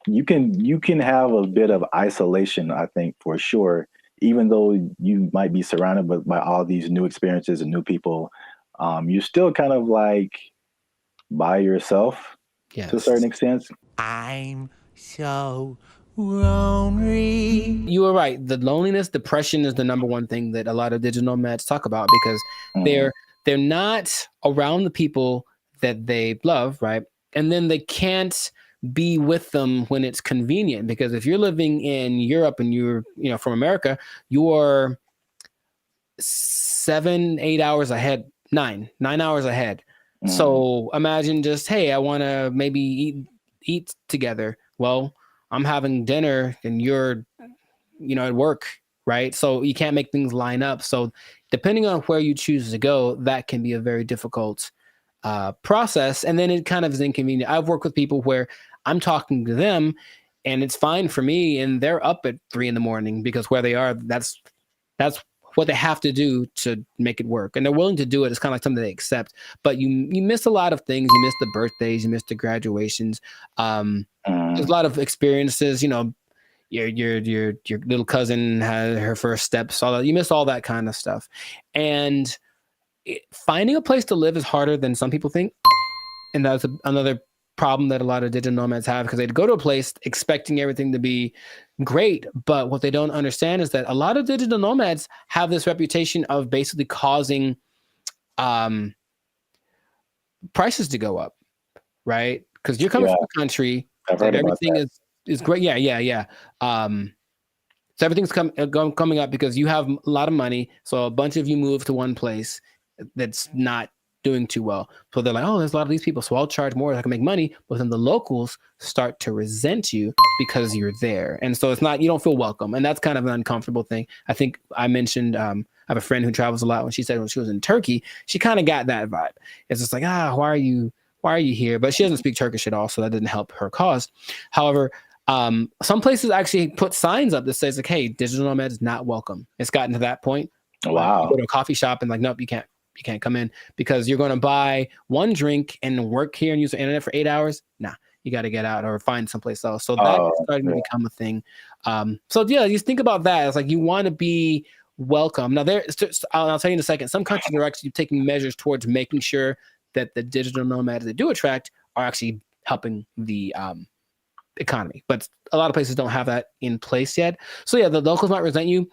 you can have a bit of isolation, I think, for sure, even though you might be surrounded by all these new experiences and new people. You're still kind of like by yourself to a certain extent. I'm so lonely. You are right. The loneliness, depression is the number one thing that a lot of digital nomads talk about because they're not around the people that they love, right? And then they can't be with them when it's convenient, because if you're living in Europe and you're from America, you're 7-8 hours ahead. 9 hours ahead. So imagine just, hey, I want to maybe eat together. Well, I'm having dinner and you're, at work, right? So you can't make things line up. So depending on where you choose to go, that can be a very difficult process. And then it kind of is inconvenient. I've worked with people where I'm talking to them and it's fine for me and they're up at 3 a.m. because where they are, that's what they have to do to make it work. And they're willing to do it. It's kind of like something they accept, but you miss a lot of things. You miss the birthdays, you miss the graduations. There's a lot of experiences, your little cousin had her first steps, all that. You miss all that kind of stuff. And finding a place to live is harder than some people think. And that's another problem that a lot of digital nomads have, because they'd go to a place expecting everything to be great, but what they don't understand is that a lot of digital nomads have this reputation of basically causing prices to go up. right? Because you're coming from a country that everything is great. Yeah. So everything's coming up because you have a lot of money. So a bunch of you move to one place that's not doing too well. So they're like, oh, there's a lot of these people, so I'll charge more so I can make money. But then the locals start to resent you because you're there. And so you don't feel welcome. And that's kind of an uncomfortable thing. I think I mentioned, I have a friend who travels a lot. When she said when she was in Turkey, she kind of got that vibe. It's just like, why are you here? But she doesn't speak Turkish at all, so that didn't help her cause. However, some places actually put signs up that says like, hey, digital nomad is not welcome. It's gotten to that point. Wow. You go to a coffee shop and like, nope, you can't come in because you're going to buy one drink and work here and use the internet for 8 hours. Nah, you got to get out or find someplace else. So that's starting to become a thing. So yeah, you think about that. It's like you want to be welcome. Now I'll tell you in a second, some countries are actually taking measures towards making sure that the digital nomads they do attract are actually helping the economy, but a lot of places don't have that in place yet. So yeah, the locals might resent you.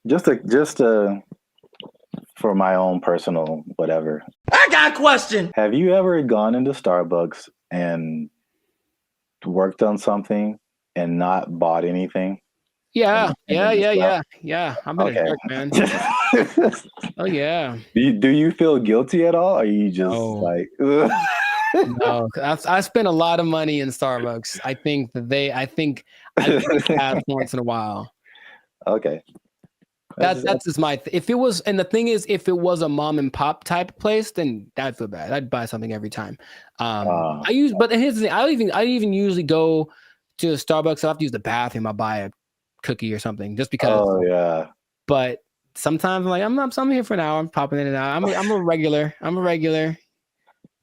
Just for my own personal whatever, I got a question. Have you ever gone into Starbucks and worked on something and not bought anything? Yeah. I'm in a jerk, man. Oh yeah. Do you feel guilty at all? Or are you just like? No, I spend a lot of money in Starbucks. I think pass once in a while. Okay. That's just my. If it was, and the thing is, if it was a mom and pop type place, then I'd feel bad. I'd buy something every time. But here's the thing. I even usually go to Starbucks. I have to use the bathroom. I buy a cookie or something just because. Oh yeah. But sometimes I'm like, I'm here for an hour. I'm popping in and out. I'm a regular.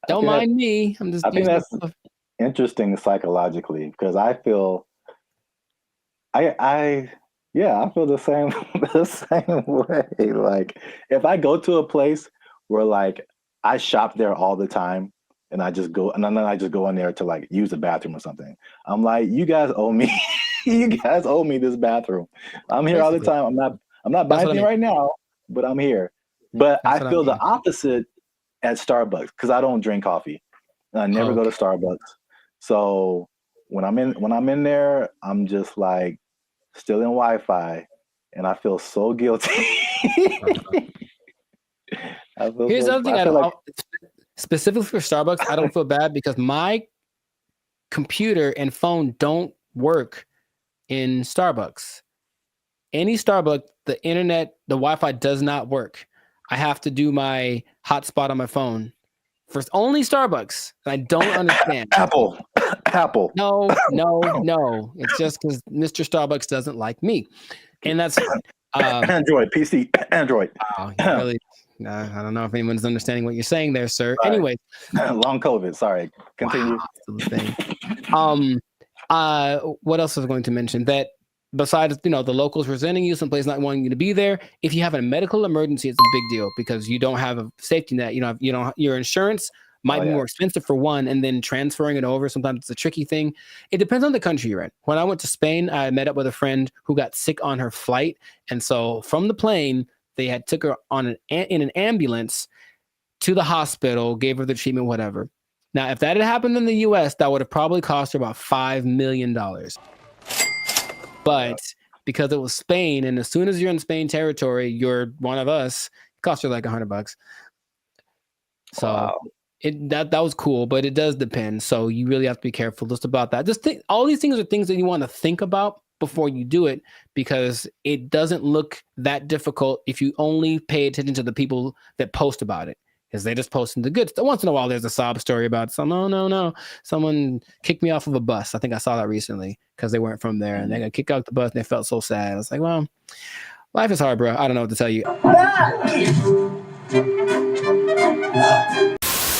Don't mind me. I'm just. I think that's interesting psychologically because I feel. I feel the same way. Like if I go to a place where like I shop there all the time and I just go and then I just go in there to like use the bathroom or something. I'm like, you guys owe me. You guys owe me this bathroom. I'm here all the time. I'm not buying anything right now, but I'm here. But I feel the opposite at Starbucks because I don't drink coffee. And I never go to Starbucks. So when I'm in there, I'm just like still in Wi-Fi, and I feel so guilty. Here's the other thing. Specifically for Starbucks, I don't feel bad because my computer and phone don't work in Starbucks. Any Starbucks, the internet, the Wi-Fi does not work. I have to do my hotspot on my phone for only Starbucks. And I don't understand. Apple. No. It's just because Mr. Starbucks doesn't like me. And that's Android, PC, Android. Really, I don't know if anyone's understanding what you're saying there, sir. Right. Anyway. Long COVID. Sorry. Continue. What else was I going to mention? That besides, the locals resenting you, someplace not wanting you to be there, if you have a medical emergency, it's a big deal because you don't have a safety net. Your insurance might be more expensive for one, and then transferring it over, sometimes it's a tricky thing. It depends on the country you're in. When I went to Spain, I met up with a friend who got sick on her flight. And so from the plane, they had took her in an ambulance to the hospital, gave her the treatment, whatever. Now, if that had happened in the US, that would have probably cost her about $5 million. But because it was Spain, and as soon as you're in Spain territory, you're one of us, it cost her like $100. So wow. That was cool, but it does depend. So you really have to be careful just about that. All these things are things that you want to think about before you do it, because it doesn't look that difficult if you only pay attention to the people that post about it. Because they just posting the good stuff. Once in a while, there's a sob story about no. Someone kicked me off of a bus. I think I saw that recently because they weren't from there and they got kicked out the bus and they felt so sad. I was like, well, life is hard, bro. I don't know what to tell you.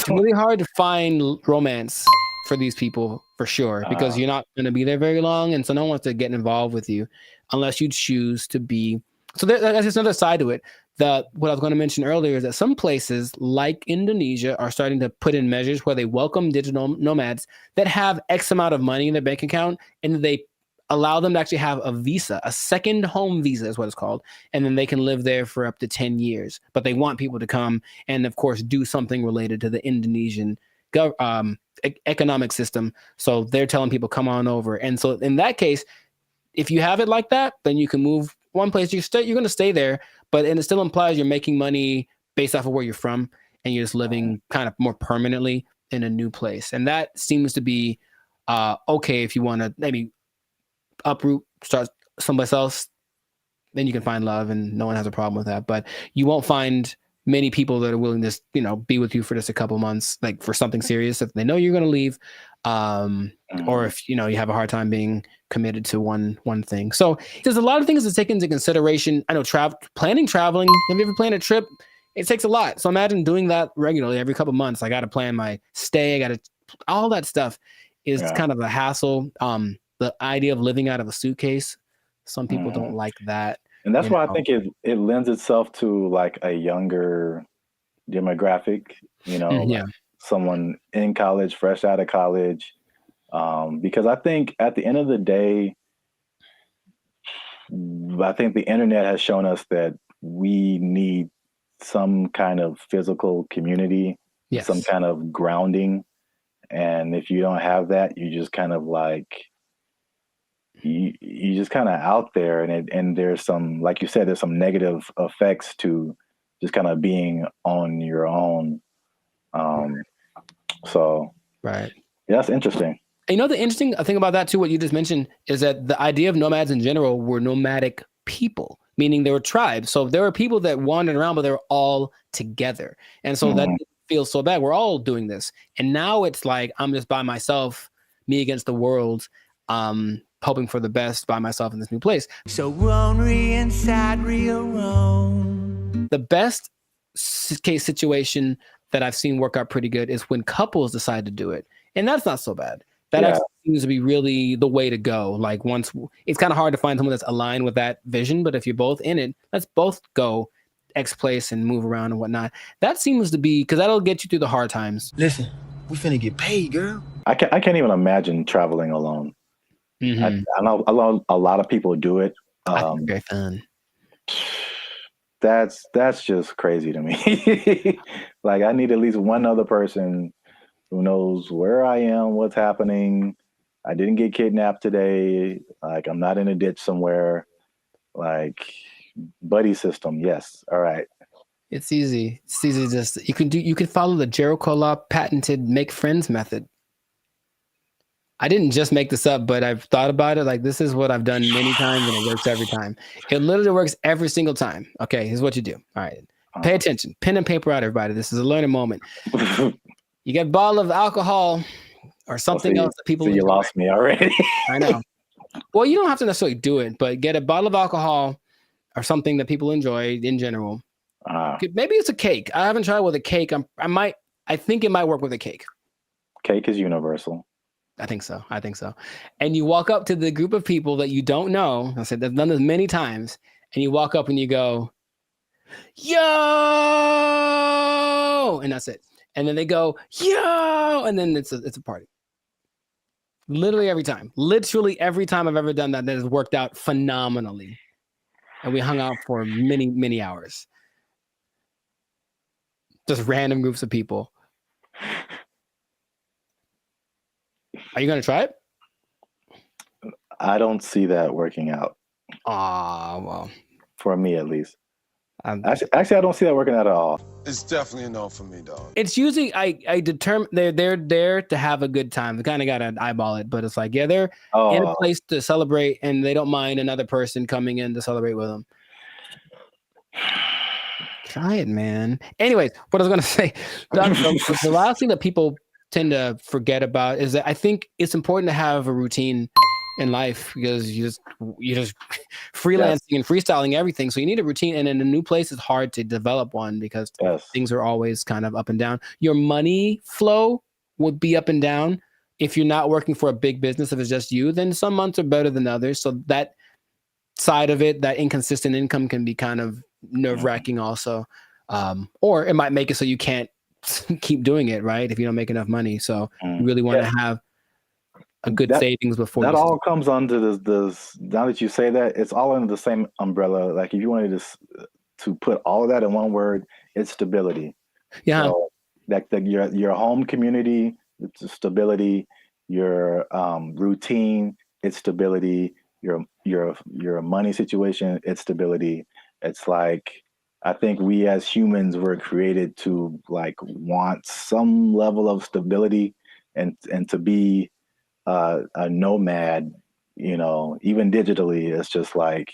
It's really hard to find romance for these people for sure, because you're not going to be there very long. And so no one wants to get involved with you unless you choose to be. So that's just another side to it. What I was going to mention earlier is that some places like Indonesia are starting to put in measures where they welcome digital nomads that have X amount of money in their bank account, and they allow them to actually have a visa, a second home visa is what it's called. And then they can live there for up to 10 years. But they want people to come and, of course, do something related to the Indonesian economic system. So they're telling people, come on over. And so in that case, if you have it like that, then you can move one place. You're going to stay there, but and it still implies you're making money based off of where you're from, and you're just living kind of more permanently in a new place. And that seems to be okay if you want to maybe uproot, start someplace else. Then you can find love, and no one has a problem with that. But you won't find many people that are willing to, be with you for just a couple months, like for something serious, if they know you're going to leave, or if you have a hard time being committed to one thing. So there's a lot of things to take into consideration. I know traveling. Have you ever planned a trip? It takes a lot. So imagine doing that regularly every couple months. I got to plan my stay. All that stuff is kind of a hassle. The idea of living out of a suitcase, some people don't like that. And that's why I think it lends itself to like a younger demographic, like someone in college, fresh out of college. Because I think at the end of the day, I think the internet has shown us that we need some kind of physical community, some kind of grounding. And if you don't have that, you just kind of like, you just kind of out there, and there's some, like you said, there's some negative effects to just kind of being on your own. So right. Yeah, that's interesting. And the interesting thing about that too, what you just mentioned, is that the idea of nomads in general were nomadic people, meaning they were tribes. So there were people that wandered around, but they were all together. And so that feels so bad. We're all doing this. And now it's like, I'm just by myself, me against the world, hoping for the best by myself in this new place. So ornery and sad, real wrong. The best case situation that I've seen work out pretty good is when couples decide to do it. And that's not so bad. That actually seems to be really the way to go. Like once, it's kind of hard to find someone that's aligned with that vision, but if you're both in it, let's both go X place and move around and whatnot. That seems to be, because that'll get you through the hard times. Listen, we finna get paid, girl. I can't even imagine traveling alone. I know a lot of people do it. I think it's very fun. That's just crazy to me. Like I need at least one other person who knows where I am, what's happening. I didn't get kidnapped today. Like I'm not in a ditch somewhere. Like buddy system. Yes. All right. It's easy. It's easy. Just you can follow the Jericho Law patented make friends method. I didn't just make this up, but I've thought about it. Like this is what I've done many times, and it works every time. It literally works every single time. Okay, here's what you do. All right, pay attention. Pen and paper out, everybody. This is a learning moment. You get a bottle of alcohol or something else that people. So you lost me already. I know. Well, you don't have to necessarily do it, but get a bottle of alcohol or something that people enjoy in general. Maybe it's a cake. I haven't tried with a cake. I think it might work with a cake. Cake is universal. I think so. And you walk up to the group of people that you don't know. I said I've done this many times. And you walk up and you go, yo, and that's it. And then they go, yo, and then it's a party. Literally every time I've ever done that has worked out phenomenally. And we hung out for many, many hours. Just random groups of people. Are you going to try it? I don't see that working out. Well. For me, at least. Actually, I don't see that working out at all. It's definitely a no for me, dog. It's usually, I determine they're there to have a good time. They kind of got to eyeball it, but it's like, yeah, they're in a place to celebrate, and they don't mind another person coming in to celebrate with them. Try it, man. Anyways, what I was going to say, the last thing that people tend to forget about is that I think it's important to have a routine in life, because you're just freelancing and freestyling everything. So you need a routine, and in a new place, it's hard to develop one because things are always kind of up and down. Your money flow would be up and down. If you're not working for a big business, if it's just you, then some months are better than others. So that side of it, that inconsistent income, can be kind of nerve-wracking also. Or it might make it so you can't keep doing it, right? If you don't make enough money. So you really want to have a good savings before that all comes under this. Now that you say that, it's all under the same umbrella. Like if you wanted to put all of that in one word, it's stability. Yeah. So your home community, it's stability, your routine, it's stability, your money situation, it's stability. It's like I think we as humans were created to like want some level of stability and to be a nomad, you know, even digitally. It's just like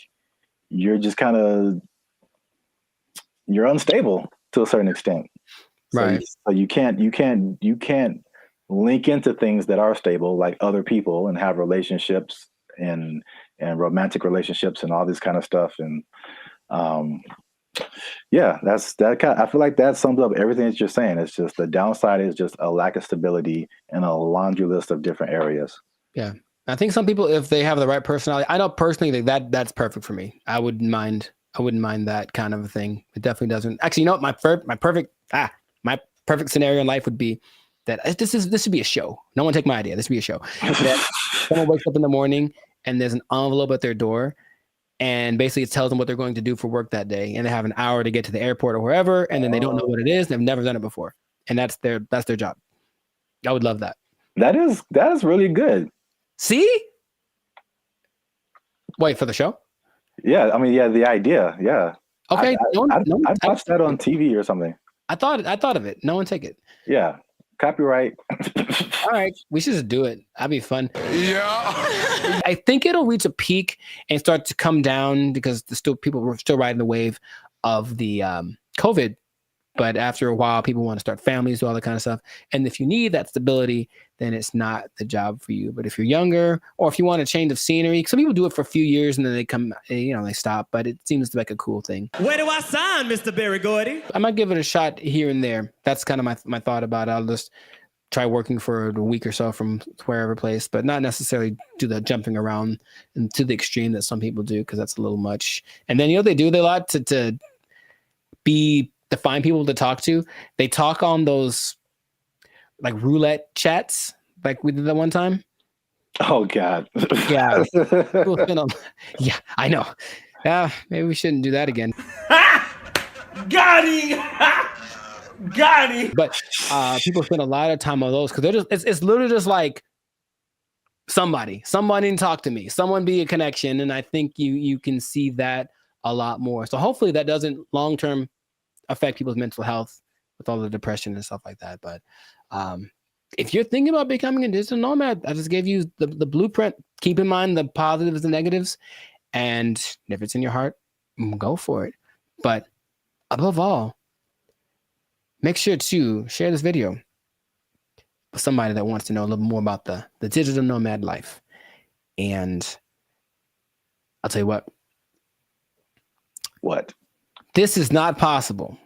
you're just kind of you're unstable to a certain extent. So Right. you can't link into things that are stable like other people and have relationships and romantic relationships and all this kind of stuff. And yeah, I feel like that sums up everything that you're saying. It's just the downside is just a lack of stability in a laundry list of different areas. Yeah. I think some people, if they have the right personality, I know personally that's perfect for me. I wouldn't mind that kind of a thing. It definitely doesn't. Actually, you know what? My perfect scenario in life would be that this should be a show. No one take my idea. This would be a show. That someone wakes up in the morning and there's an envelope at their door, and basically it tells them what they're going to do for work that day, and they have an hour to get to the airport or wherever, and then they don't know what it is. They've never done it before, and that's their job. I would love that. That is really good. See? Wait for the show? Yeah, I mean, yeah, the idea, yeah. Okay, I'd watch that on TV or something. I thought of it. No one take it. Yeah, copyright. All right, we should just do it. That'd be fun. Yeah. I think it'll reach a peak and start to come down because people were still riding the wave of the COVID. But after a while, people want to start families, do all that kind of stuff. And if you need that stability, then it's not the job for you. But if you're younger, or if you want a change of scenery, some people do it for a few years and then they stop. But it seems like a cool thing. Where do I sign, Mr. Berry Gordy? I might give it a shot here and there. That's kind of my thought about it. I'll just try working for a week or so from wherever place, but not necessarily do the jumping around and to the extreme that some people do, because that's a little much. And then they do a lot to find people to talk to. They talk on those like roulette chats, like we did that one time. Oh God. Yeah. Yeah, I know. Maybe we shouldn't do that again. Got him! Got him! But people spend a lot of time on those because it's literally just like somebody talk to me, someone be a connection. And I think you can see that a lot more. So hopefully that doesn't long-term affect people's mental health with all the depression and stuff like that. But if you're thinking about becoming a digital nomad, I just gave you the blueprint. Keep in mind the positives and negatives, and if it's in your heart, go for it. But above all, make sure to share this video with somebody that wants to know a little more about the digital nomad life. And I'll tell you what. What? This is not possible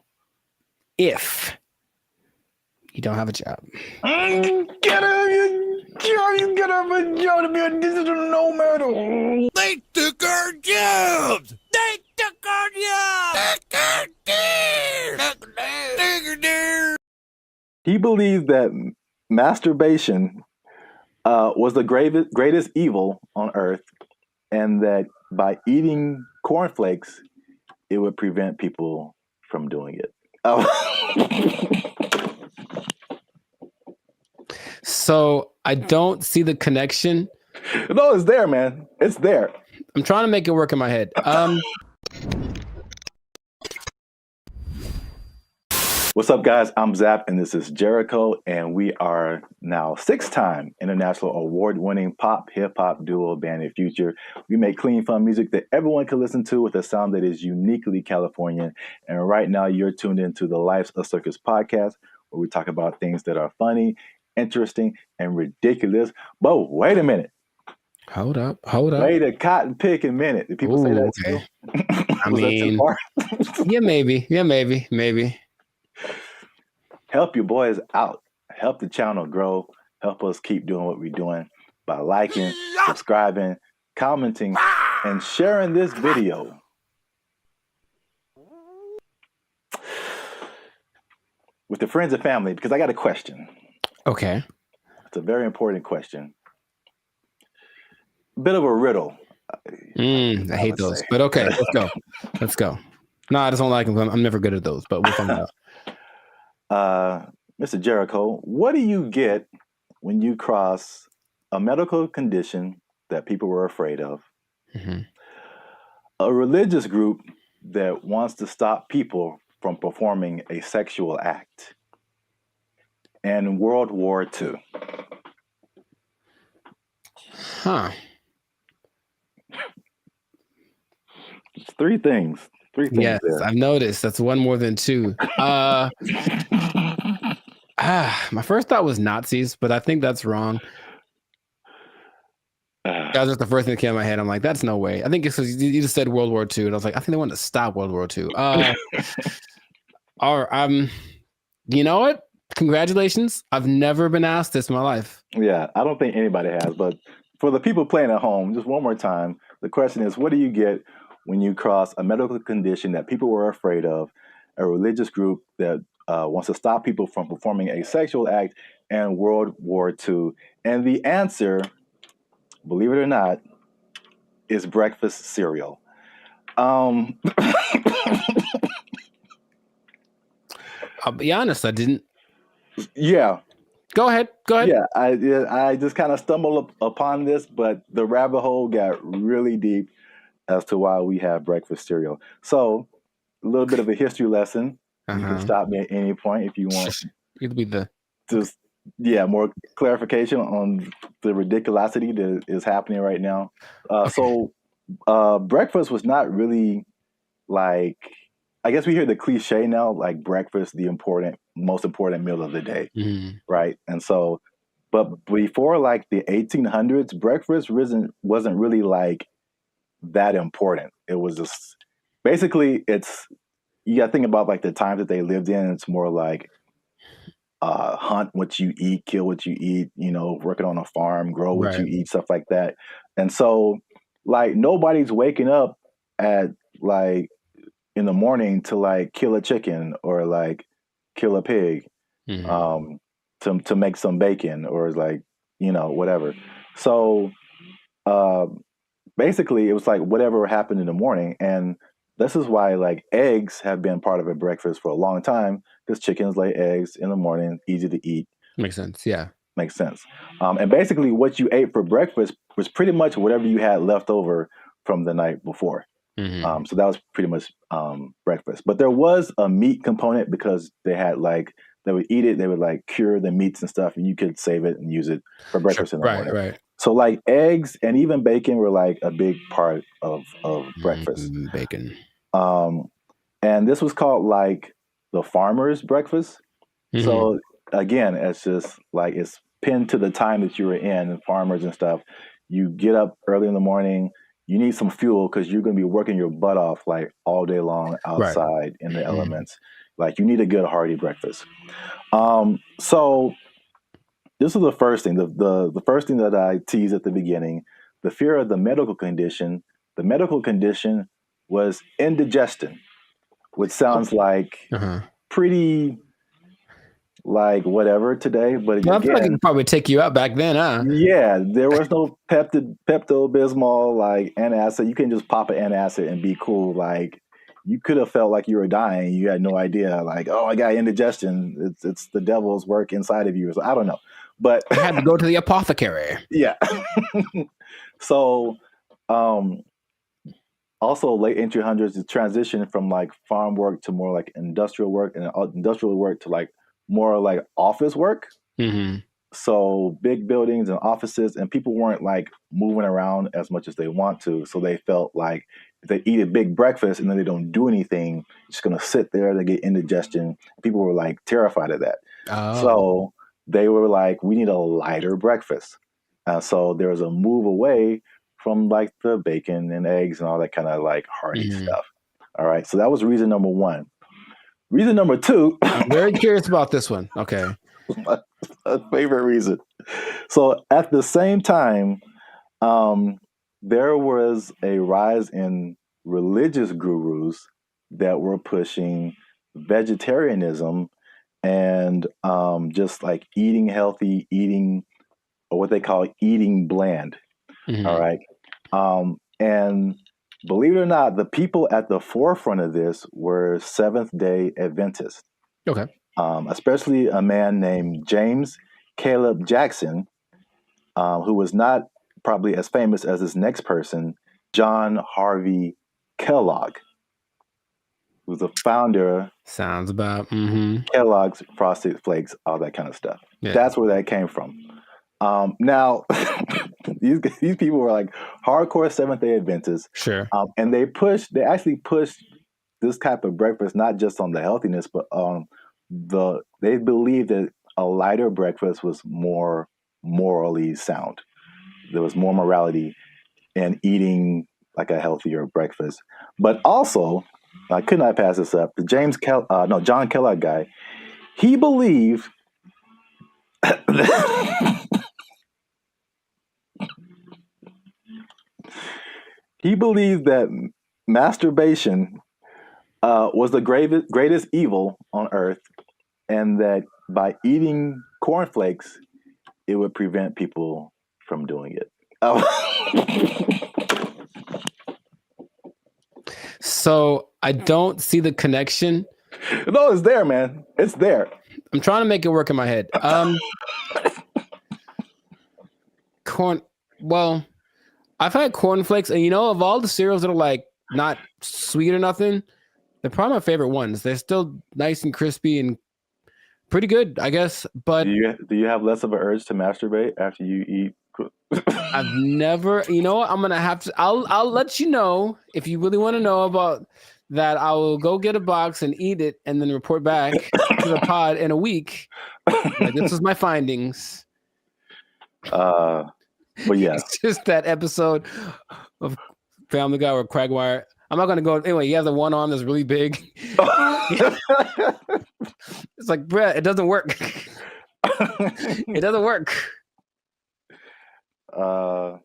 if you don't have a job. You gotta have a job to be a digital nomad. They took our jobs. They took our jobs. He believes that masturbation was the greatest evil on earth, and that by eating cornflakes, it would prevent people from doing it. So I don't see the connection. No, it's there, man. It's there. I'm trying to make it work in my head. What's up, guys? I'm Zap, and this is Jericho, and we are now 6-time international award-winning pop hip-hop duo band in Future. We make clean, fun music that everyone can listen to with a sound that is uniquely Californian. And right now, you're tuned into the Life's a Circus podcast, where we talk about things that are funny, interesting, and ridiculous. But wait a minute. Hold up. Wait a cotton picking minute. Did people say that too? I mean, yeah, maybe. Help your boys out. Help the channel grow. Help us keep doing what we're doing by liking, subscribing, commenting, and sharing this video. With the friends and family, because I got a question. Okay. It's a very important question. Bit of a riddle. I hate those, but okay, let's go. No, I just don't like them. I'm never good at those, but we'll find out. Mr. Jericho, what do you get when you cross a medical condition that people were afraid of, a religious group that wants to stop people from performing a sexual act, and World War II? Huh. It's three things. Yes, there. I've noticed. That's one more than two. My first thought was Nazis, but I think that's wrong. That was just the first thing that came in my head. I'm like, that's no way. I think it's because you just said World War II, and I was like, I think they wanted to stop World War II. You know what? Congratulations. I've never been asked this in my life. Yeah, I don't think anybody has, but for the people playing at home, just one more time, the question is, what do you get when you cross a medical condition that people were afraid of, a religious group that wants to stop people from performing a sexual act, and World War II? And the answer, believe it or not, is breakfast cereal. I'll be honest, I didn't. Yeah. Go ahead. Yeah, I just kind of stumbled upon this, but the rabbit hole got really deep as to why we have breakfast cereal. So, a little bit of a history lesson. You can stop me at any point if you want. It'll be the just more clarification on the ridiculosity that is happening right now. So, breakfast was not really like, I guess we hear the cliche now, like breakfast, the most important meal of the day, right? And so, but before like the 1800s, breakfast wasn't really like that important. It was just basically you got to think about like the times that they lived in. It's more like hunt what you eat, kill what you eat, working on a farm, grow what you eat, stuff like that. And so like nobody's waking up at like in the morning to like kill a chicken or like kill a pig to make some bacon or like, whatever. So basically it was like whatever happened in the morning. And this is why like eggs have been part of a breakfast for a long time, because chickens lay eggs in the morning, easy to eat. Makes sense. Yeah. Makes sense. And basically what you ate for breakfast was pretty much whatever you had left over from the night before. So that was pretty much breakfast. But there was a meat component because they would eat it, they would like cure the meats and stuff, and you could save it and use it for breakfast in the morning. Right. So like eggs and even bacon were like a big part of breakfast. Bacon. And this was called like the farmer's breakfast. So again, it's just like it's pinned to the time that you were in, and farmers and stuff. You get up early in the morning. You need some fuel because you're going to be working your butt off like all day long outside in the elements. Like you need a good hearty breakfast. So this is the first thing. The first thing that I teased at the beginning, the fear of the medical condition. The medical condition was indigestion, which sounds like pretty like whatever today, but again, I feel like it could probably take you out back then, huh? Yeah, there was no Pepto-Bismol, like antacid. You can just pop an antacid and be cool. Like you could have felt like you were dying. You had no idea. Like, oh, I got indigestion. It's the devil's work inside of you. So I don't know, but I had to go to the apothecary. Yeah. So, also late 1800s, the transition from like farm work to more like industrial work, and industrial work to like more like office work. So big buildings and offices, and people weren't like moving around as much as they want to. So they felt like if they eat a big breakfast and then they don't do anything, just going to sit there, they get indigestion. People were like terrified of that. So they were like, we need a lighter breakfast. So there was a move away from like the bacon and eggs and all that kind of like hearty stuff. All right. So that was reason number one. Reason number two. I'm very curious about this one. Okay. My favorite reason. So at the same time, there was a rise in religious gurus that were pushing vegetarianism and just like eating healthy, or what they call eating bland. All right. And believe it or not, the people at the forefront of this were Seventh-day Adventists. Okay. especially a man named James Caleb Jackson, who was not probably as famous as this next person, John Harvey Kellogg, who's the founder. Sounds about Kellogg's Frosted Flakes, all that kind of stuff. Yeah. That's where that came from. Now, these people were like hardcore Seventh-day Adventists. Sure. And they actually pushed this type of breakfast not just on the healthiness, but they believed that a lighter breakfast was more morally sound. There was more morality in eating like a healthier breakfast. But also, I could not pass this up. The John Kellogg guy, he believed that masturbation was the greatest evil on earth, and that by eating cornflakes, it would prevent people from doing it. So I don't see the connection. No, it's there, man. It's there. I'm trying to make it work in my head. Well, I've had cornflakes, and of all the cereals that are like not sweet or nothing, they're probably my favorite ones. They're still nice and crispy and pretty good, I guess. But do you have less of an urge to masturbate after you eat? I've never. I'm gonna have to. I'll let you know if you really want to know about that. I will go get a box and eat it, and then report back to the pod in a week. This is my findings. But yeah, it's just that episode of Family Guy or Quagmire. I'm not gonna go anyway. You have the one arm that's really big. It's like, bruh, it doesn't work. It doesn't work. So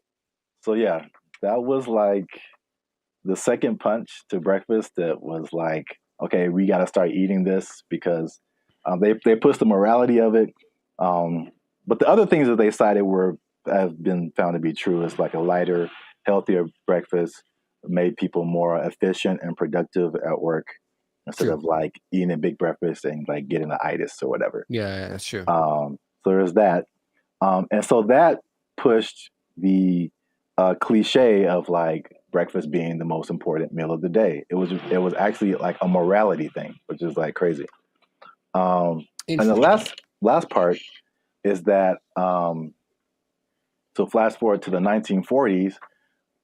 yeah, that was like the second punch to breakfast. That was like, okay, we got to start eating this because they pushed the morality of it. But the other things that they cited have been found to be true. Is like a lighter, healthier breakfast made people more efficient and productive at work instead of like eating a big breakfast and like getting an itis or whatever. Yeah, that's true. So there's that. And so that pushed the cliche of like breakfast being the most important meal of the day. It was actually like a morality thing, which is like crazy. And the last part is that so flash forward to the 1940s,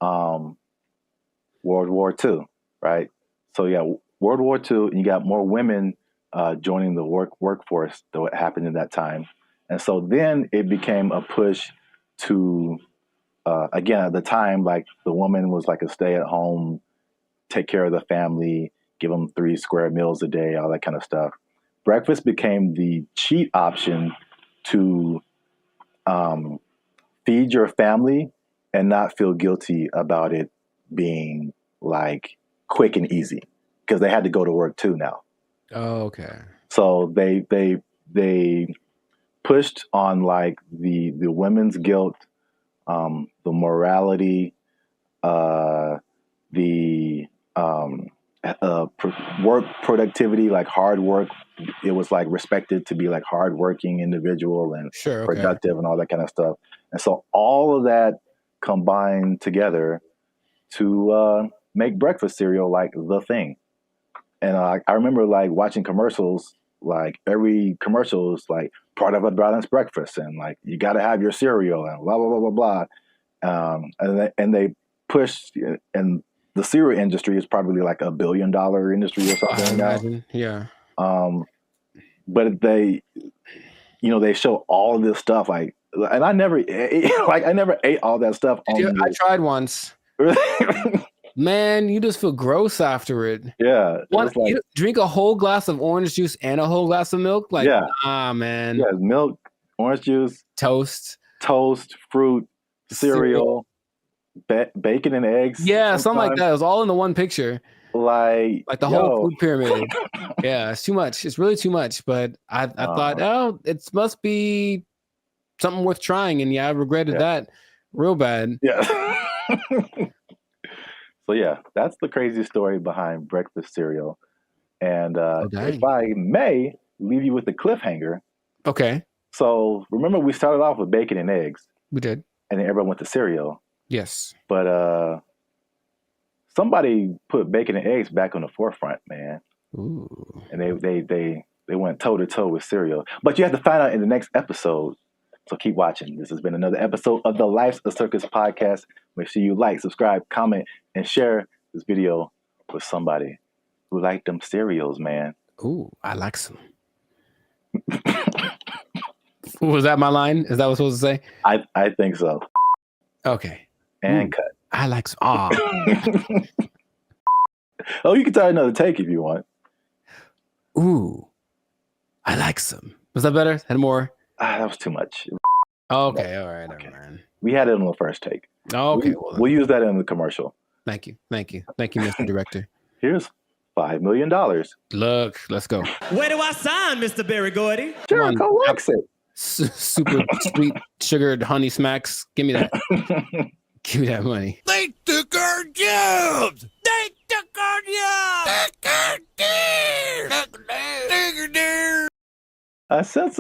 World War II, right? So yeah, World War II, and you got more women joining the workforce that happened in that time. And so then it became a push to, again, at the time, like the woman was like a stay-at-home, take care of the family, give them 3 square meals a day, all that kind of stuff. Breakfast became the cheat option to feed your family and not feel guilty about it being like quick and easy, because they had to go to work too now. Oh, okay. So they pushed on like the women's guilt, the morality, the work productivity, like hard work. It was like respected to be like hardworking individual and productive and all that kind of stuff. And so all of that combined together to make breakfast cereal like the thing. And I remember like watching commercials, like every commercial is like part of a balanced breakfast, and like you got to have your cereal and blah blah blah blah blah. And they pushed, and the cereal industry is probably like $1 billion industry or something now. Yeah. But they show all of this stuff like, and I never ate all that stuff. I tried once. Man, you just feel gross after it. Yeah. You drink a whole glass of orange juice and a whole glass of milk? Like, man. Yeah, milk, orange juice, toast, fruit, cereal, bacon and eggs. Yeah, something like that. It was all in the one picture. Like the whole food pyramid. Yeah, it's too much. It's really too much. But I thought, it must be something worth trying. And I regretted that real bad. Yeah. So yeah, that's the crazy story behind breakfast cereal. And if I may, leave you with a cliffhanger. Okay. So remember, we started off with bacon and eggs. We did. And then everyone went to cereal. Yes. But somebody put bacon and eggs back on the forefront, man. Ooh. And they went toe to toe with cereal. But you have to find out in the next episode. So keep watching. This has been another episode of the Life's a Circus podcast. Make sure you like, subscribe, comment, and share this video with somebody who like them cereals, man. Ooh, I like some. Was that my line? Is that what I was supposed to say? I think so. Okay. And Ooh, cut. I like some. Oh. Oh, you can try another take if you want. Ooh, I like some. Was that better? Had more? That was too much. Okay, all right, okay. Man. We had it on the first take. Oh, okay. We'll use that in the commercial. Thank you, Mr. Director. Here's $5 million. Look, let's go. Where do I sign, Mr. Barry Gordy? Jericho likes it. Super sweet sugared honey smacks. Give me that. Give me that money. They took our jobs. They took our jobs. I sense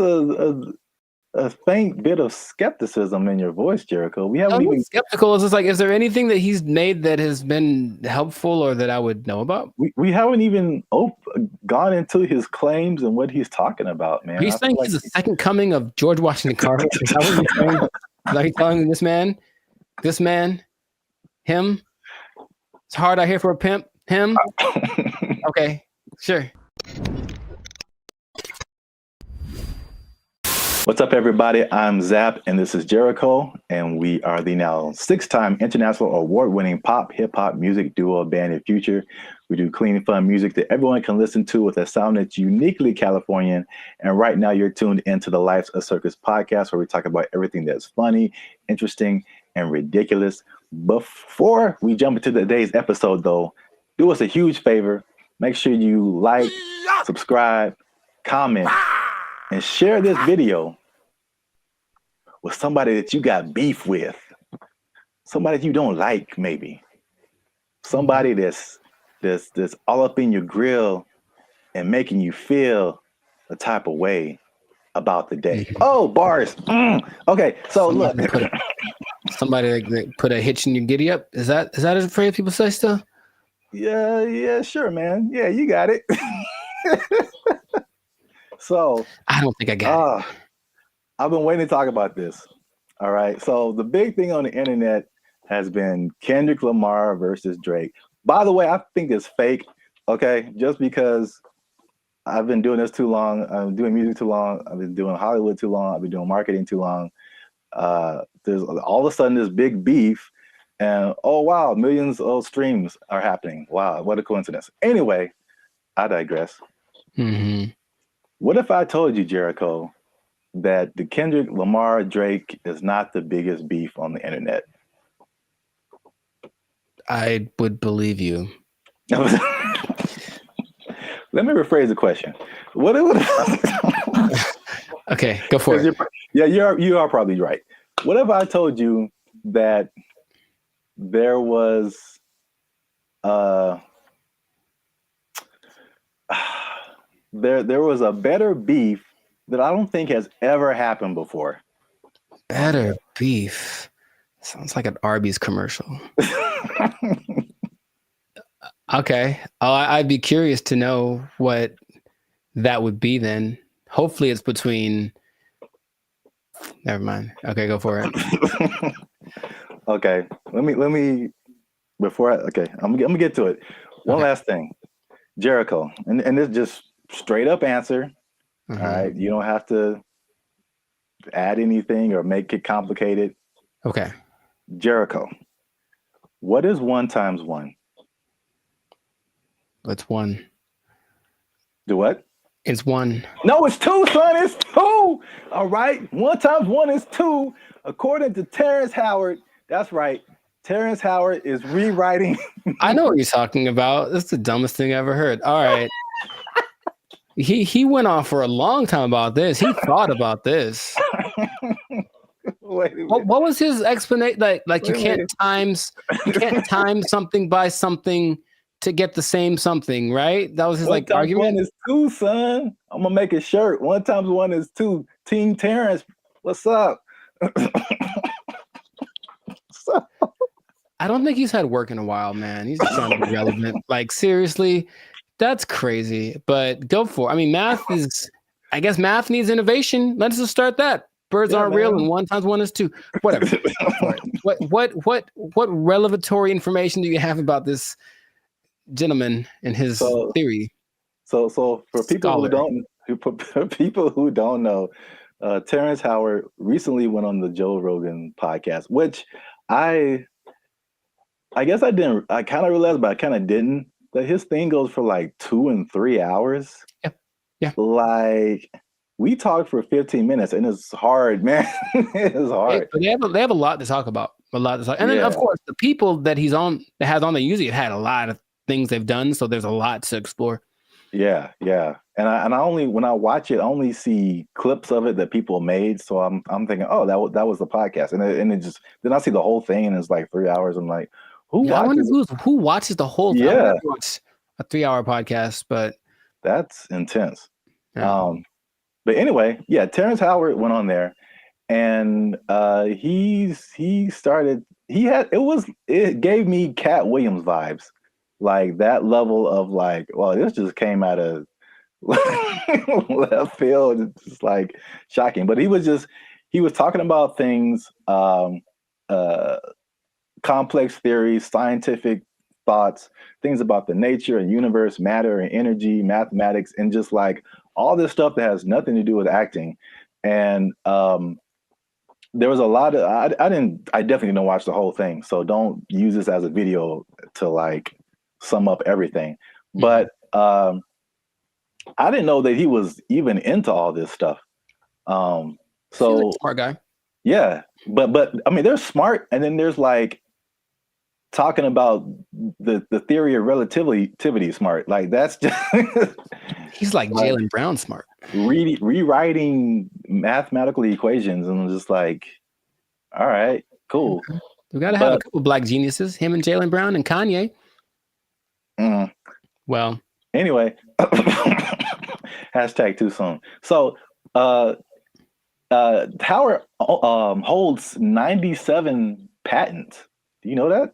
a faint bit of skepticism in your voice, Jericho. We haven't even skeptical. It's just like, is there anything that he's made that has been helpful or that I would know about? We haven't even gone into his claims and what he's talking about, man. Are you saying he's the second coming of George Washington Carver? Is that what you're saying? Like telling this man, him? It's hard out here for a pimp. Him? Okay, sure. What's up, everybody? I'm Zap, and this is Jericho, and we are the now 6-time international award-winning pop hip-hop music duo Band of Future. We do clean, fun music that everyone can listen to with a sound that's uniquely Californian. And right now, you're tuned into the Life's a Circus podcast, where we talk about everything that's funny, interesting, and ridiculous. Before we jump into today's episode, though, do us a huge favor. Make sure you like, subscribe, comment, and share this video with somebody that you got beef with, somebody that you don't like, maybe somebody that's all up in your grill and making you feel a type of way about the day. Oh, bars. Okay, so look, somebody that put a hitch in your giddy up. Is that a phrase people say still? Yeah, sure, man. Yeah, you got it. So I don't think I got it. I've been waiting to talk about this. All right. So the big thing on the internet has been Kendrick Lamar versus Drake. By the way, I think it's fake. Okay. Just because I've been doing this too long. I'm doing music too long. I've been doing Hollywood too long. I've been doing marketing too long. There's all of a sudden this big beef and oh, wow, millions of streams are happening. Wow. What a coincidence. Anyway, I digress. Mm-hmm. What if I told you, Jericho, that the Kendrick Lamar Drake is not the biggest beef on the internet? I would believe you. Let me rephrase the question. Okay, go for it. You are probably right. What if I told you that there was there was a better beef that I don't think has ever happened before? Better beef. Sounds like an Arby's commercial. Okay. I'd be curious to know what that would be then. Hopefully it's between... Never mind. Okay, go for it. Okay. Let me before I'm gonna get to it. One last thing. Jericho, and this just straight up answer. Mm-hmm. All right. You don't have to add anything or make it complicated. Okay. Jericho, what is 1 times 1? It's 1. Do what? It's 1. No, it's 2, son. It's 2. All right. 1 times 1 is 2. According to Terrence Howard. That's right. Terrence Howard is rewriting. I know what you're talking about. That's the dumbest thing I ever heard. All right. He went on for a long time about this. He thought about this. What was his explanation? Like you can't time something by something to get the same something, right? That was his like argument. 1 is 2, son. I'm gonna make a shirt. 1 times 1 is 2. Team Terrence, what's up? I don't think he's had work in a while, man. He's just trying to be relevant. Like, seriously, that's crazy. But go for it. I mean, I guess math needs innovation. Let's just start that. Birds aren't real, and 1 times 1 is 2. Whatever. What revelatory information do you have about this gentleman and his theory? So for people who don't know, Terrence Howard recently went on the Joe Rogan podcast, which I guess I kind of realized, but I kind of didn't, that his thing goes for like 2 and 3 hours. Yeah. Like, we talked for 15 minutes, and it's hard, man. It's hard. They have a lot to talk about. And then, of course, the people that has on there usually have had a lot of things they've done, so there's a lot to explore. Yeah. And I only, when I watch it, I only see clips of it that people made. So I'm thinking, oh, that was the podcast, and it just, then I see the whole thing, and it's like 3 hours. I'm like, who watches the whole thing? Yeah. I would watch a 3-hour podcast, but that's intense. Yeah. But anyway, yeah, Terrence Howard went on there, and it gave me Cat Williams vibes, like that level of like, well, this just came out of left field. It's just like shocking. But he was talking about things, complex theories, scientific thoughts, things about the nature and universe, matter and energy, mathematics, and just like all this stuff that has nothing to do with acting. And there was a lot of, I definitely didn't watch the whole thing, so don't use this as a video to like sum up everything. But I didn't know that he was even into all this stuff. So smart guy. Yeah, but I mean, there's smart, and then there's like talking about the theory of relativity smart. Like, that's just he's like Jaylen Brown smart. Rewriting mathematical equations, and I'm just like, all right, cool. We got to have a couple black geniuses, him and Jaylen Brown and Kanye. Well, anyway, hashtag too soon. So Howard holds 97 patents. Do you know that?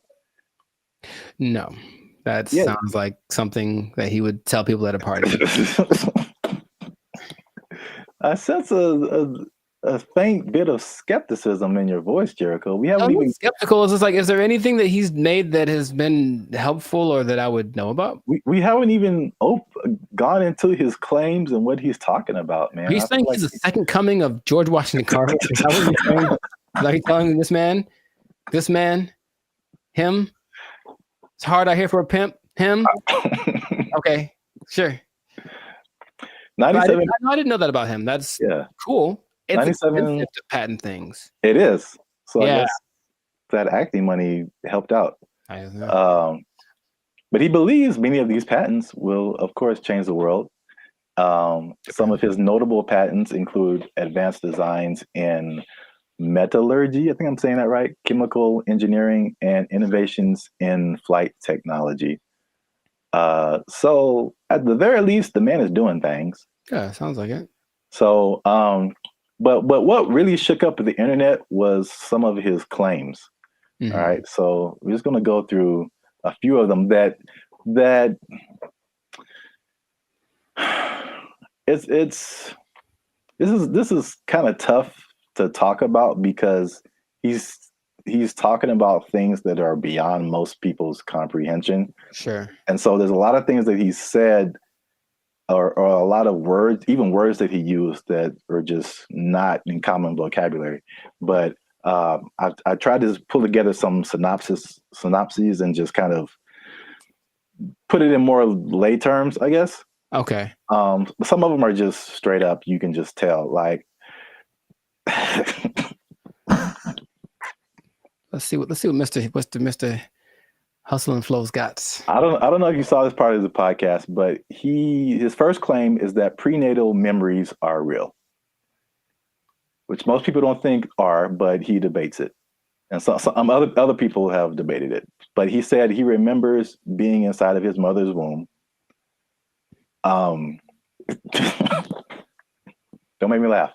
No, that sounds like something that he would tell people at a party. I sense a faint bit of skepticism in your voice, Jericho. We haven't even skeptical. It's just like, is there anything that he's made that has been helpful or that I would know about? We haven't even gone into his claims and what he's talking about, man. He's saying he's the second coming of George Washington Carver. Is that what you're saying? Like, telling this man, him. It's hard out here for a pimp. Him. Okay, sure. 97. I didn't know that about him. That's cool. It's 97 expensive to patent things. It is. So I guess that acting money helped out. But he believes many of these patents will, of course, change the world. Some of his notable patents include advanced designs in metallurgy, I think I'm saying that right, chemical engineering, and innovations in flight technology. So at the very least, the man is doing things. Yeah, sounds like it. So, but what really shook up the internet was some of his claims. Mm-hmm. All right, so we're just going to go through a few of them that this is kind of tough to talk about, because he's talking about things that are beyond most people's comprehension. Sure. And so there's a lot of things that he said, or a lot of words, even words that he used, that are just not in common vocabulary. But I tried to pull together some synopses and just kind of put it in more lay terms, I guess. Okay. Some of them are just straight up, you can just tell, like, Let's see what Mr. Hustle and Flow's got. I don't know if you saw this part of the podcast, but his first claim is that prenatal memories are real, which most people don't think are, but he debates it. And so some other people have debated it, but he said he remembers being inside of his mother's womb. Don't make me laugh.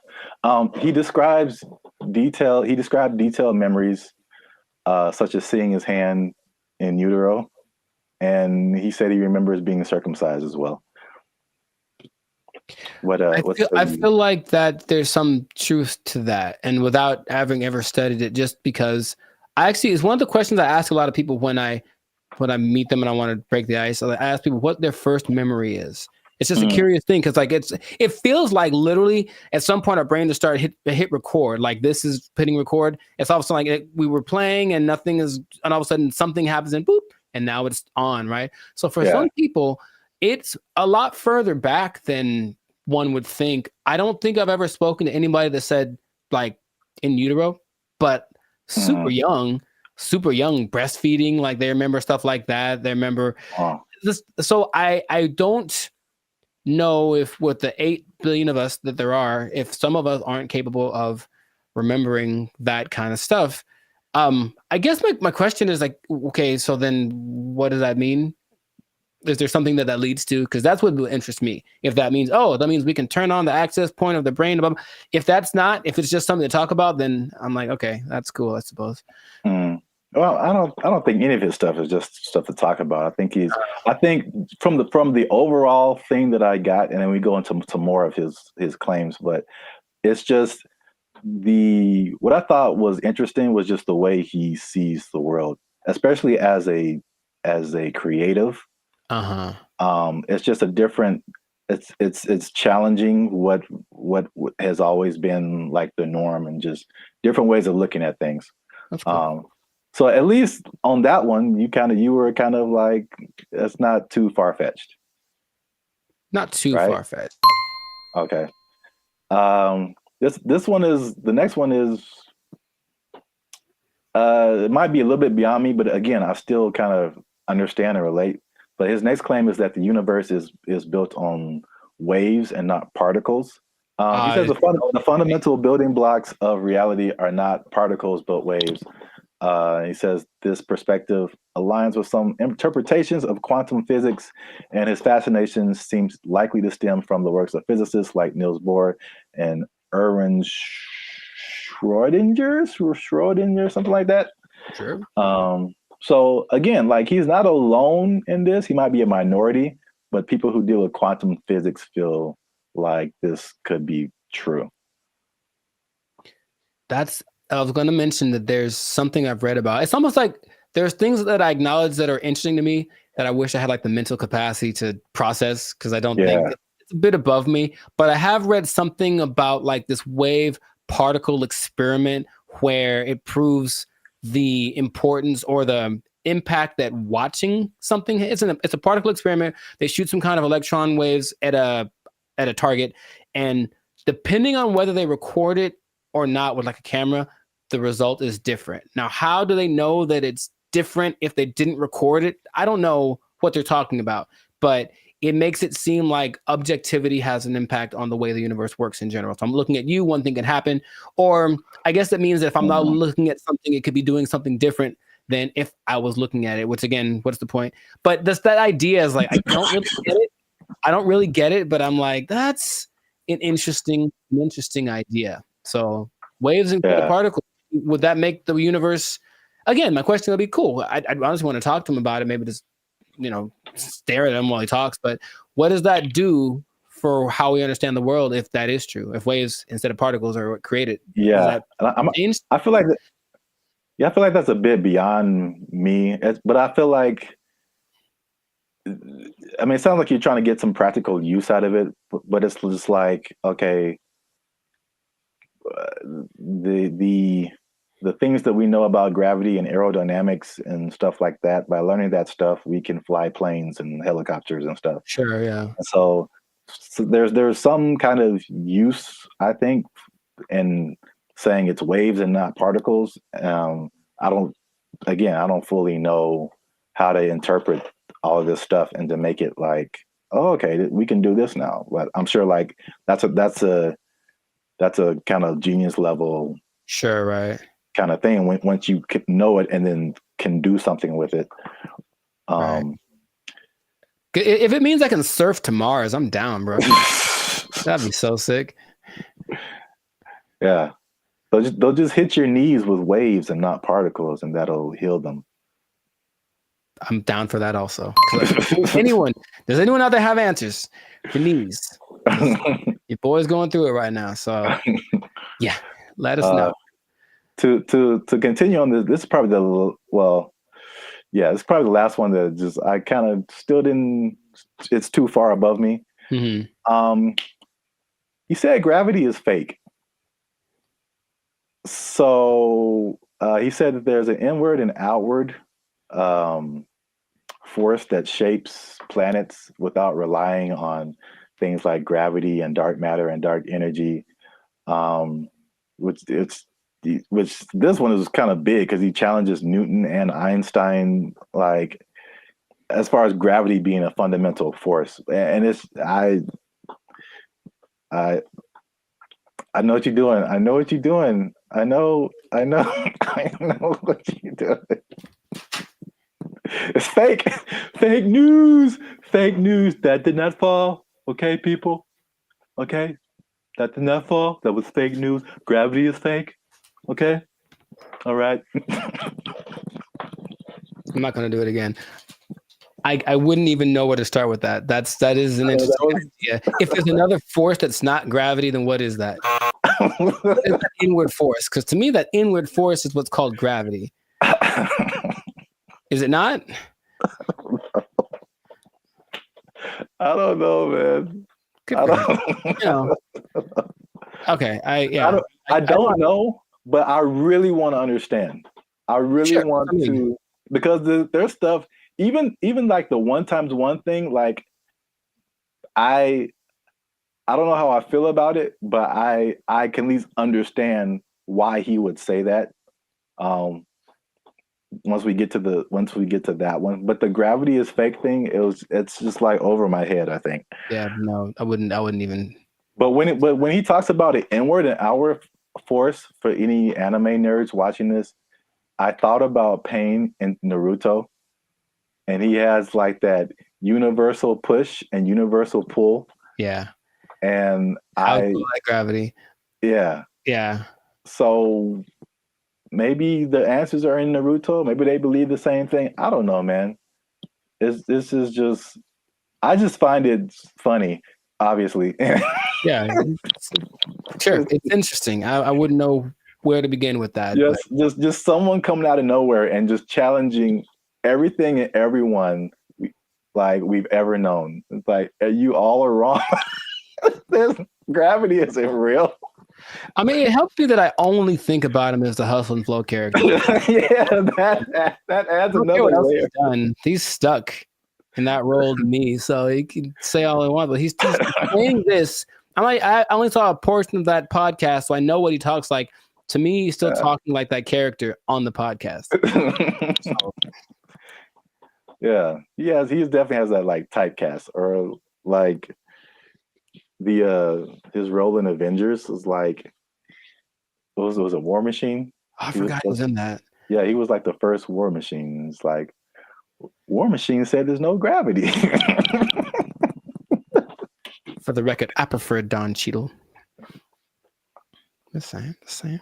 He described detailed memories, such as seeing his hand in utero, and he said he remembers being circumcised as well. I feel like that there's some truth to that, and without having ever studied it, just because it's one of the questions I ask a lot of people when I meet them and I want to break the ice. I ask people what their first memory is. It's just a curious thing because it feels like literally at some point our brain just started hit record. Like this is hitting record. It's all of a sudden like we were playing and nothing is, and all of a sudden something happens and boop, and now it's on, right? So for some people, it's a lot further back than one would think. I don't think I've ever spoken to anybody that said like in utero, but super young breastfeeding, like they remember stuff like that. They remember this. So I don't know if with the 8 billion of us that there are, if some of us aren't capable of remembering that kind of stuff. I guess my question is like, okay, so then what does that mean? Is there something that leads to? Because that's what will interest me. If that means, that means we can turn on the access point of the brain. If if it's just something to talk about, then I'm like, okay, that's cool, I suppose. Well, I don't think any of his stuff is just stuff to talk about. I think from the overall thing that I got, and then we go into some more of his claims, but it's just what I thought was interesting was just the way he sees the world, especially as a creative. It's just a different. It's challenging what has always been like the norm, and just different ways of looking at things. That's cool. So at least on that one, you were kind of like, that's not too far-fetched. Not too far-fetched. Okay. The next one is it might be a little bit beyond me, but again, I still kind of understand and relate. But his next claim is that the universe is built on waves and not particles. He says the fundamental building blocks of reality are not particles but waves. He says this perspective aligns with some interpretations of quantum physics, and his fascination seems likely to stem from the works of physicists like Niels Bohr and Erwin Schrödinger, something like that. Sure. So again, like he's not alone in this. He might be a minority, but people who deal with quantum physics feel like this could be true. I was going to mention that there's something I've read about. It's almost like there's things that I acknowledge that are interesting to me that I wish I had like the mental capacity to process, because I don't think it's a bit above me. But I have read something about like this wave particle experiment where it proves the importance or the impact that watching something. It's a particle experiment. They shoot some kind of electron waves at a target, and depending on whether they record it or not with like a camera, the result is different. Now, how do they know that it's different if they didn't record it? I don't know what they're talking about, but it makes it seem like objectivity has an impact on the way the universe works in general. So I'm looking at you, one thing can happen, or I guess that means that if I'm not looking at something, it could be doing something different than if I was looking at it, which again, what's the point? But that idea is like, I don't really get it, but I'm like, that's an interesting idea. So waves and particles, would that make the universe? Again, my question would be cool. I honestly want to talk to him about it. Maybe just stare at him while he talks. But what does that do for how we understand the world if that is true? If waves instead of particles are what created? Yeah, I feel like that's a bit beyond me. But I feel like, it sounds like you're trying to get some practical use out of it. But it's just like, okay. The things that we know about gravity and aerodynamics and stuff like that, by learning that stuff, we can fly planes and helicopters and stuff. Sure, yeah. And so there's some kind of use, I think, in saying it's waves and not particles. I don't fully know how to interpret all of this stuff and to make it like, oh, okay, we can do this now. But I'm sure like that's a kind of genius level, sure, right, kind of thing. Once you can know it and then can do something with it. Right. If it means I can surf to Mars, I'm down, bro. That'd be so sick. Yeah. They'll just hit your knees with waves and not particles, and that'll heal them. I'm down for that also. Does anyone out there have answers for knees? Your boy's going through it right now. So yeah, let us know. To continue on this is probably it's probably the last one that just I kind of still didn't. It's too far above me. Mm-hmm. He said gravity is fake. So he said that there's an inward and outward force that shapes planets without relying on things like gravity and dark matter and dark energy. Which this one is kind of big because he challenges Newton and Einstein, like as far as gravity being a fundamental force. And I know what you're doing. I know what you're doing. I know I know what you're doing. It's fake. Fake news. Fake news. That did not fall. Okay, people. Okay. That did not fall. That was fake news. Gravity is fake. Okay. All right. I'm not gonna do it again. I wouldn't even know where to start with that. That is an interesting idea. If there's another force that's not gravity, then what is that? What is that inward force? Because to me, that inward force is what's called gravity. Is it not? I don't know, man. Okay. I don't know, but I really want to understand. I really want to, because there's stuff, even like the 1 times 1 thing, like I don't know how I feel about it, but I can at least understand why he would say that. Once we get to that one, but the gravity is fake thing, it's just like over my head, I think. Yeah, no, I wouldn't even. But when he talks about an inward and outward force, for any anime nerds watching this, I thought about Pain in Naruto, and he has like that universal push and universal pull. Yeah. And I like gravity. Yeah. Yeah. So maybe the answers are in Naruto. Maybe they believe the same thing. I don't know, man. This is just, I just find it funny, obviously. Yeah. Sure. It's interesting. I wouldn't know where to begin with that. Just someone coming out of nowhere and just challenging everything and everyone like we've ever known. It's like, you all are wrong. Gravity isn't real. I mean, it helps me that I only think about him as the Hustle and Flow character. Yeah, that adds another layer. He's stuck in that role to me, so he can say all he wants, but he's saying this. I only saw a portion of that podcast, so I know what he talks like. To me, he's still talking like that character on the podcast. So. Yeah, he definitely has that like typecast, or like his role in Avengers was like, was it War Machine? I forgot he was in that. Yeah, he was like the first War Machine. It's like, War Machine said there's no gravity. For the record, I prefer Don Cheadle. Just saying.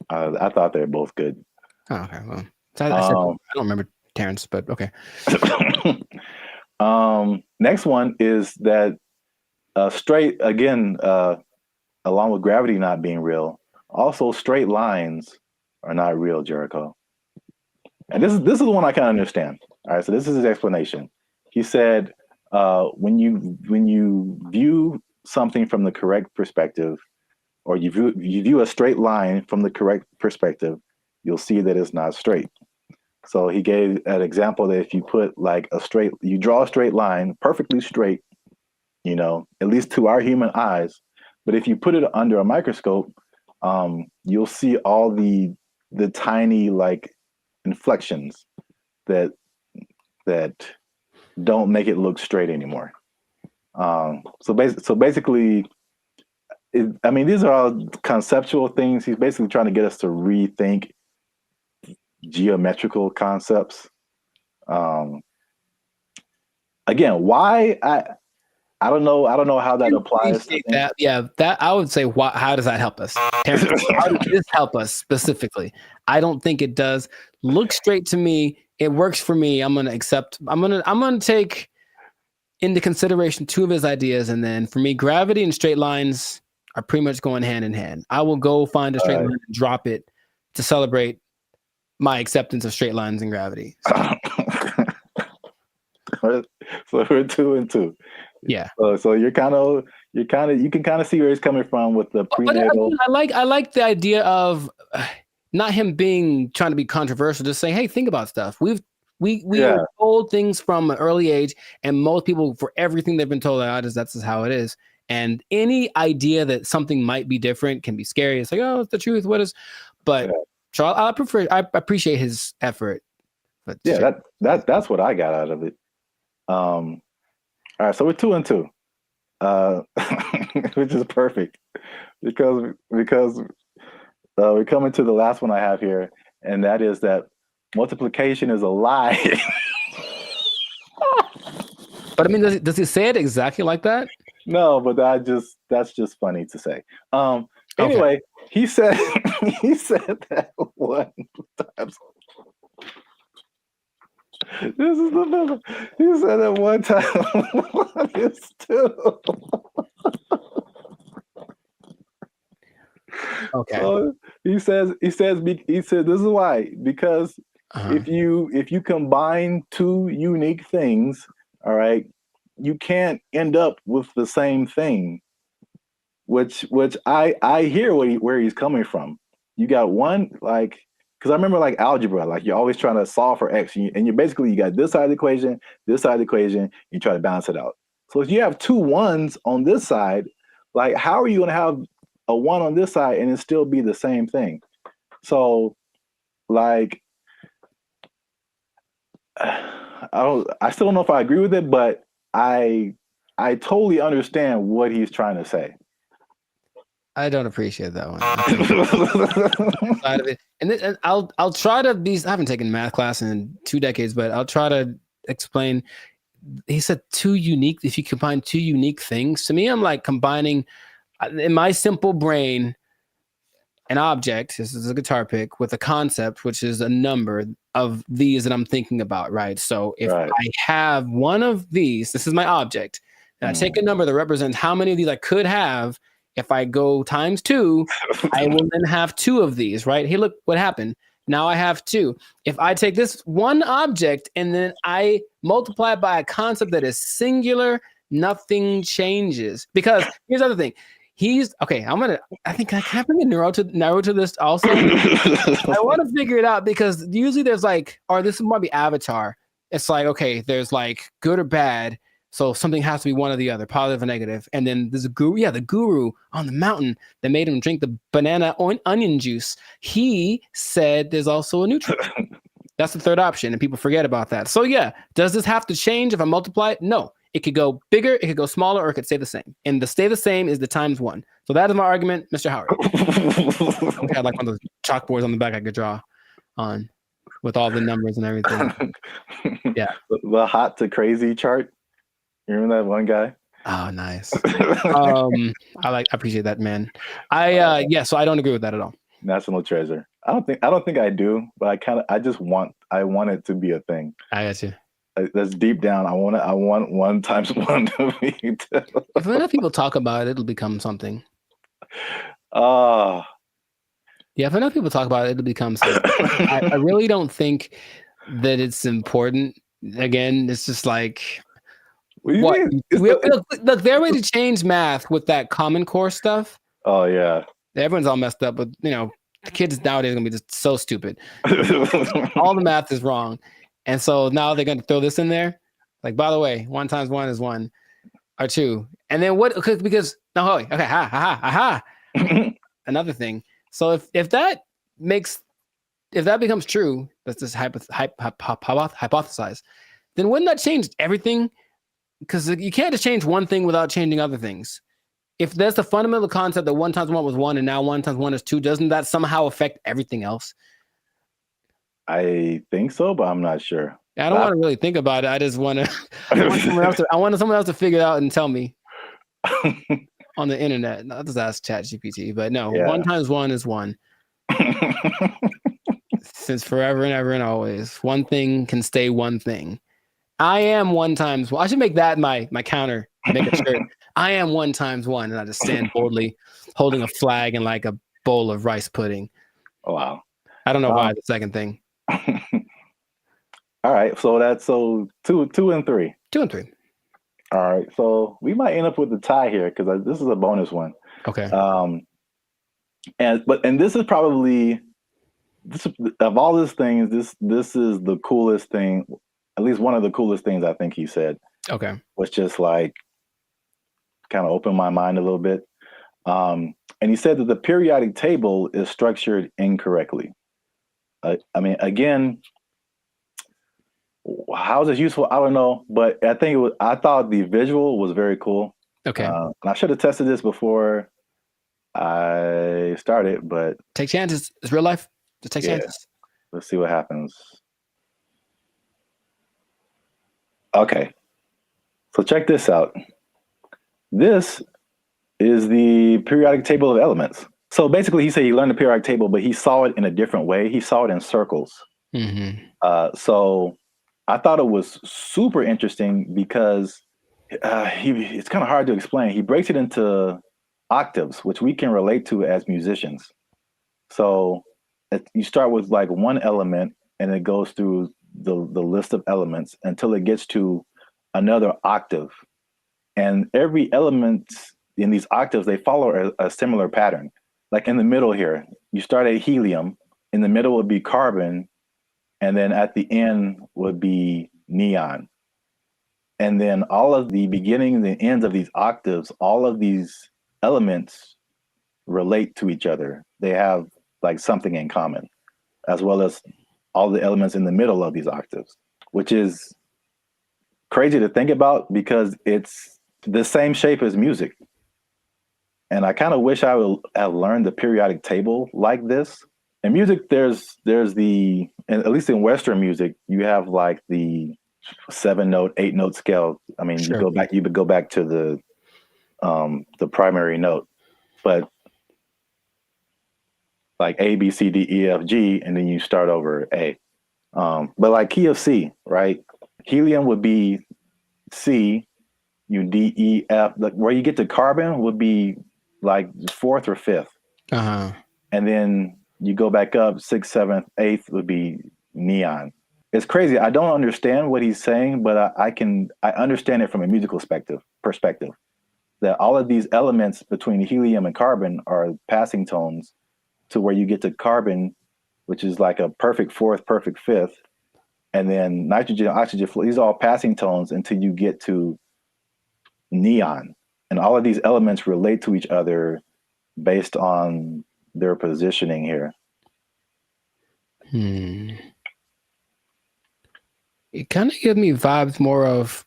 I thought they were both good. Oh, okay, well, I don't remember Terrence, but okay. Next one is that straight, again, along with gravity not being real, also straight lines are not real, Jericho. And this is the one I can understand. All right, so this is his explanation. He said, when you view something from the correct perspective, or you view a straight line from the correct perspective, you'll see that it's not straight. So he gave an example that if you put like you draw a straight line, perfectly straight, at least to our human eyes, but if you put it under a microscope, you'll see all the tiny like inflections that don't make it look straight anymore. So basically, I mean, these are all conceptual things. He's basically trying to get us to rethink geometrical concepts. Again, why I don't know how that applies to that. Yeah, that I would say. How does that help us? Terrence, how does this help us specifically? I don't think it does. Look straight to me. It works for me. I'm gonna accept. I'm gonna take into consideration 2 of his ideas, and then for me, gravity and straight lines are pretty much going hand in hand. I will go find a straight line and drop it to celebrate my acceptance of straight lines and gravity. So we're 2 and 2. Yeah. So you can kind of see where he's coming from with the prenatal. I like the idea of not him trying to be controversial, just saying, hey, think about stuff. We are told things from an early age, and most people, for everything they've been told, that's just how it is. And any idea that something might be different can be scary. It's like, oh, it's the truth. What is? But so I appreciate his effort. But that's what I got out of it. All right, so we're 2 and 2, which is perfect because we're coming to the last one I have here, and that is that multiplication is a lie. But I mean, does he say it exactly like that? No, but that's just funny to say. Anyway, he said that one time. This is the number. He said that one time. One is 2. Okay. So he said this is why, because if you combine 2 unique things, all right, you can't end up with the same thing. Which I hear where he's coming from. You got one, like, because I remember like algebra, like you're always trying to solve for x, and you basically you got this side of the equation, you try to balance it out. So if you have 2 1s on this side, like how are you going to have a 1 on this side and it still be the same thing? So like I still don't know if I agree with it, but I totally understand what he's trying to say. I don't appreciate that one. And I'll try to be. I haven't taken math class in 2 decades, but I'll try to explain. He said 2 unique. If you combine 2 unique things, to me, I'm like combining in my simple brain an object. This is a guitar pick with a concept, which is a number of these that I'm thinking about. Right. So if I have one of these, this is my object, and I take a number that represents how many of these I could have. If I go times 2, I will then have 2 of these, right? Hey, look what happened. Now I have 2. If I take this one object and then I multiply it by a concept that is singular, nothing changes. Because here's the other thing. I think I can bring a narrow to this also. I want to figure it out because usually there's like, or this might be Avatar. It's like, okay, there's like good or bad. So something has to be one or the other, positive or negative. And then there's a guru. Yeah, the guru on the mountain that made him drink the banana onion juice. He said there's also a neutral. That's the third option, and people forget about that. So yeah, does this have to change if I multiply it? No. It could go bigger, it could go smaller, or it could stay the same. And the stay the same is the times 1. So that is my argument, Mr. Howard. I had like one of those chalkboards on the back I could draw on with all the numbers and everything. Yeah. The hot to crazy chart. You remember that one guy? Oh, nice. I appreciate that, man. So I don't agree with that at all. National treasure. I don't think I do, but I want it to be a thing. I got you. That's deep down. I want 1 times 1 to be 2. If enough people talk about it, it'll become something. Yeah, if enough people talk about it, it'll become something. I really don't think that it's important. Again, it's just like what? Look, they're ready to change math with that Common Core stuff. Oh yeah. Everyone's all messed up, but the kids nowadays are gonna be just so stupid. All the math is wrong. And so now they're gonna throw this in there. Like, by the way, 1 times 1 is 1 or 2. And then what? Because another thing. So if that becomes true, that's just hypothesize. Then wouldn't that change everything? Because you can't just change one thing without changing other things. if there's the fundamental concept that 1 times 1 was 1 and now 1 times 1 is 2, doesn't that somehow affect everything else? I think so, but I'm not sure. I don't want to really think about it. I just want to. I want someone else to figure it out and tell me on the internet. Not just ask ChatGPT, but no. 1 times 1 is 1. Since forever and ever and always, one thing can stay one thing. I am 1 times 1. I should make that my counter. Make a shirt. I am 1 times 1, and I just stand boldly, holding a flag and like a bowl of rice pudding. Oh, wow. I don't know why the second thing. All right, so that's two and 3. 2 and 3. All right, so we might end up with a tie here because this is a bonus one. Okay. And this is probably of all these things, this is the coolest thing. At least one of the coolest things I think he said. Okay. Was just like kind of opened my mind a little bit. And he said that the periodic table is structured incorrectly. I mean, again, how is it useful? I don't know, but I think I thought the visual was very cool. Okay. And I should have tested this before I started, but take chances. It's real life. Just take chances. Let's see what happens. Okay. So check this out. This is the periodic table of elements. So basically, he said he learned the periodic table, but he saw it in a different way. He saw it in circles. Mm-hmm. So I thought it was super interesting because it's kind of hard to explain. He breaks it into octaves, which we can relate to as musicians. So you start with like one element, and it goes through the list of elements until it gets to another octave. And every element in these octaves, they follow a similar pattern. Like in the middle here, you start at helium, in the middle would be carbon, and then at the end would be neon. And then all of the beginning and the ends of these octaves, all of these elements relate to each other. They have like something in common, as well as all the elements in the middle of these octaves, which is crazy to think about because it's the same shape as music. And I kind of wish I would have learned the periodic table like this. In music, there's the, at least in Western music, you have like the 7-note, 8-note scale. I mean, Sure. you would go back to the primary note, but like A, B, C, D, E, F, G, and then you start over A. But like key of C, right? Helium would be C, D, E, F. Like where you get to carbon would be like 4th or 5th. Uh-huh. And then you go back up 6th, 7th, 8th would be neon. It's crazy. I don't understand what he's saying, but I understand it from a musical perspective. That all of these elements between helium and carbon are passing tones to where you get to carbon, which is like a perfect 4th, perfect 5th. And then nitrogen, oxygen, these are all passing tones until you get to neon. And all of these elements relate to each other based on their positioning here. It kind of gives me vibes more of,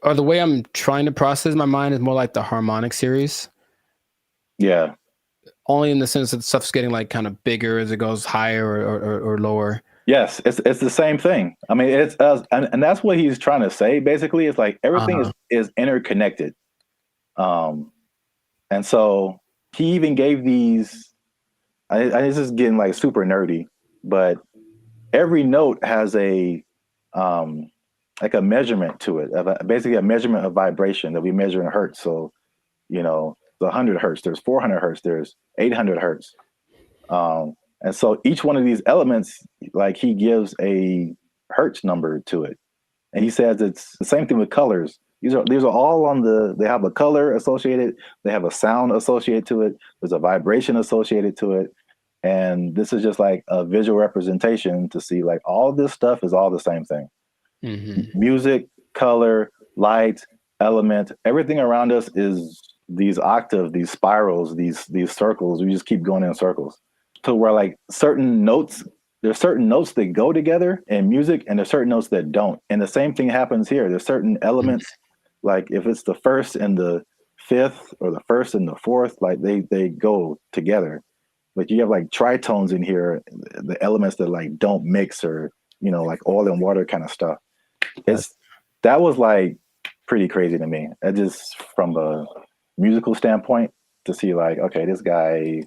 or the way I'm trying to process my mind is more like the harmonic series. Yeah. Only in the sense that stuff's getting like kind of bigger as it goes higher or lower. Yes, it's the same thing. I mean, it's and that's what he's trying to say. Basically, it's like everything is interconnected. And so he even gave these. This is getting like super nerdy, but every note has a like a measurement to it, basically a measurement of vibration that we measure in hertz. So, the 100 hertz, there's 400 hertz, there's 800 hertz. And so each one of these elements, like he gives a hertz number to it. And he says it's the same thing with colors. These are all they have a color associated, they have a sound associated to it, there's a vibration associated to it. And this is just like a visual representation to see like all this stuff is all the same thing. Mm-hmm. Music, color, light, element, everything around us is these octaves, these spirals, these circles. We just keep going in circles. So where like there's certain notes that go together in music and there's certain notes that don't. And the same thing happens here. There's certain elements, like if it's the 1st and the fifth or the first and the fourth, like they go together. But you have like tritones in here, the elements that like don't mix, or like oil and water kind of stuff. That was like pretty crazy to me. That just from a musical standpoint, to see like, okay, this guy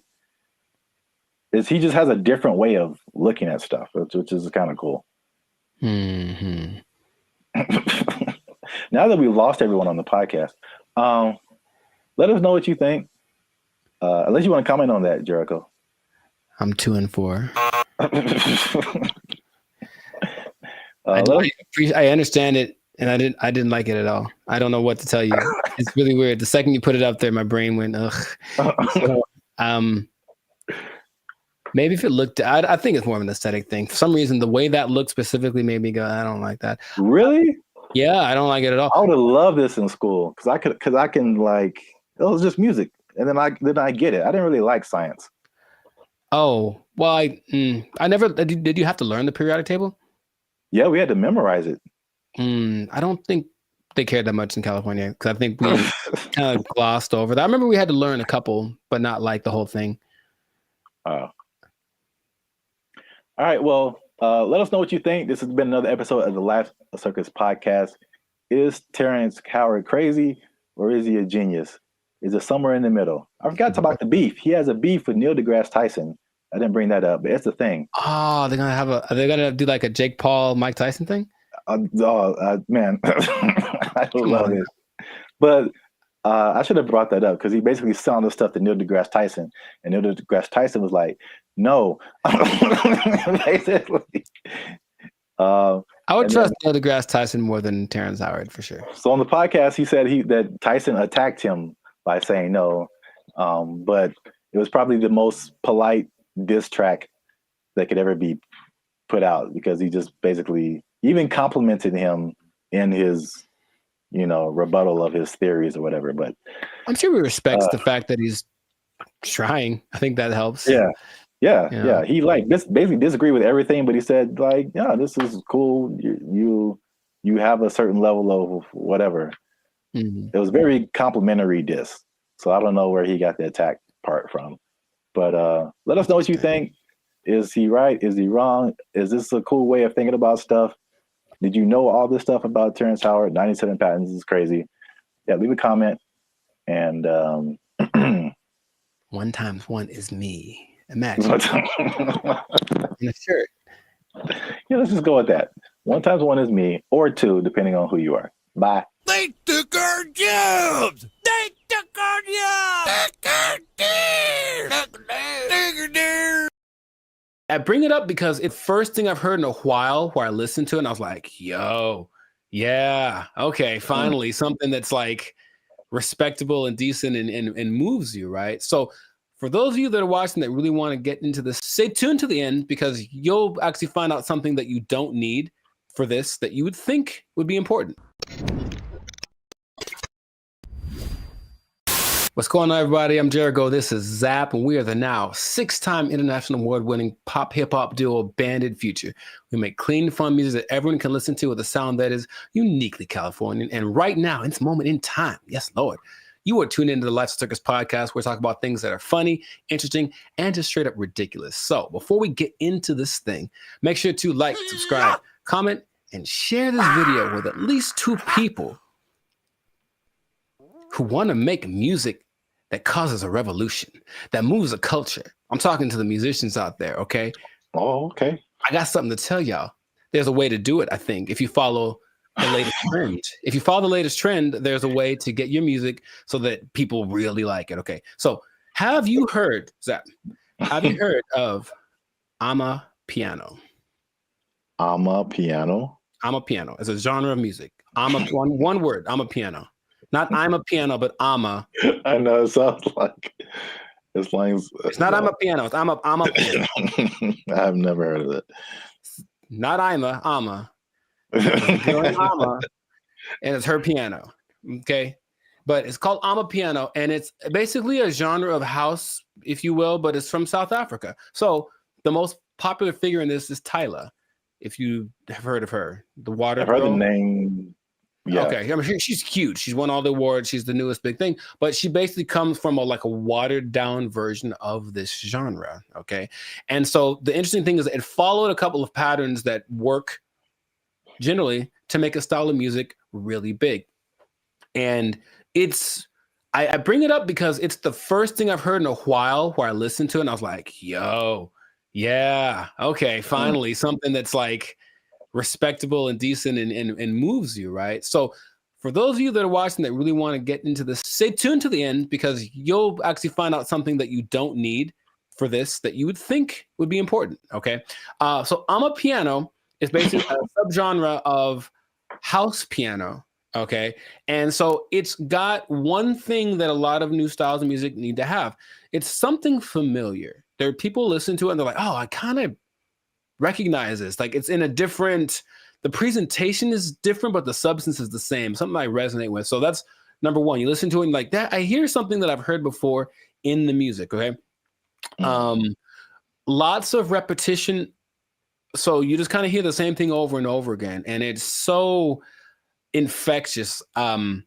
he just has a different way of looking at stuff, which is kind of cool. Mm-hmm. Now that we've lost everyone on the podcast, let us know what you think. Unless you want to comment on that, Jericho. I'm 2 and 4. I understand it, and I didn't like it at all. I don't know what to tell you. It's really weird. The second you put it up there, my brain went ugh. So, maybe if it looked, I think it's more of an aesthetic thing. For some reason, the way that looked specifically made me go, I don't like that. Really? Yeah, I don't like it at all. I would have loved this in school because I can like, it was just music, and then I get it. I didn't really like science. Oh well, I never did. You have to learn the periodic table? Yeah, we had to memorize it. I don't think they cared that much in California, because I think we kind of glossed over that. I remember we had to learn a couple, but not like the whole thing. Oh. All right. Well, let us know what you think. This has been another episode of the Life Circus podcast. Is Terrence Howard crazy, or is he a genius? Is it somewhere in the middle? I forgot to talk about the beef. He has a beef with Neil deGrasse Tyson. I didn't bring that up, but it's the thing. Oh, are they gonna do like a Jake Paul, Mike Tyson thing? Man, I love it. But I should have brought that up because he basically selling the stuff to Neil deGrasse Tyson, and Neil deGrasse Tyson was like, "No." Basically, I would trust Neil deGrasse Tyson more than Terrence Howard for sure. So on the podcast, he said that Tyson attacked him by saying no, but it was probably the most polite diss track that could ever be put out, because he just basically even complimented him in his rebuttal of his theories or whatever. But I'm sure he respects the fact that he's trying. I think that helps. Yeah. He like basically disagreed with everything, but he said like, yeah, this is cool. You have a certain level of whatever. Mm-hmm. It was very complimentary diss. So I don't know where he got the attack part from. But let us know what you think. Is he right? Is he wrong? Is this a cool way of thinking about stuff? Did you know all this stuff about Terrence Howard? 97 patents is crazy. Yeah, leave a comment. And 1 times 1 is me. Imagine. In a shirt. Yeah, let's just go with that. 1 times 1 is me, or 2, depending on who you are. Bye. They took our jobs. They took our jobs. I bring it up because it's the first thing I've heard in a while where I listened to it and I was like, yo, yeah, okay, finally something that's like respectable and decent and moves you, right? So for those of you that are watching that really want to get into this, stay tuned to the end, because you'll actually find out something that you don't need for this that you would think would be important. What's going on, everybody? I'm Jericho. This is Zap, and we are the now 6-time international award-winning pop hip-hop duo Banded Future. We make clean, fun music that everyone can listen to with a sound that is uniquely Californian. And right now, in this moment in time, yes, Lord, you are tuned into the Life Circus podcast, where we talk about things that are funny, interesting, and just straight up ridiculous. So before we get into this thing, make sure to like, subscribe, comment, and share this video with at least 2 people who want to make music that causes a revolution, that moves a culture. I'm talking to the musicians out there, okay? Oh, okay. I got something to tell y'all. There's a way to do it, I think, if you follow the latest trend. If you follow the latest trend, there's a way to get your music so that people really like it, okay? So have you heard, Zach, have you heard of Amapiano? Amapiano? Amapiano. It's a genre of music. One word, Amapiano. Not I'm a piano, but ama. I know, it sounds like it's lines. It's not I'm a piano, it's I'm a piano. I've never heard of it. Not ama. Ama, and it's her piano. Okay. But it's called Amapiano, and it's basically a genre of house, if you will, but it's from South Africa. So the most popular figure in this is Tyla, if you have heard of her. The water I've heard girl. the name. Yeah. Okay, I mean, she's huge. She's won all the awards. She's the newest big thing, but she basically comes from a watered down version of this genre. Okay, and so the interesting thing is it followed a couple of patterns that work generally to make a style of music really big, and I bring it up because it's the first thing I've heard in a while where I listened to it and I was like, yo, yeah, okay, finally something that's like respectable and decent and moves you, right? So for those of you that are watching that really want to get into this, stay tuned to the end because you'll actually find out something that you don't need for this that you would think would be important, okay? So Amapiano is basically a subgenre of house piano, okay? And so it's got one thing that a lot of new styles of music need to have. It's something familiar. There are people listen to it and they're like, oh, I kind of recognize this. Like it's in a different, the presentation is different, but the substance is the same. Something I resonate with. So that's number one. You listen to it and like that, I hear something that I've heard before in the music, okay? Lots of repetition. So you just kind of hear the same thing over and over again. And it's so infectious. Fun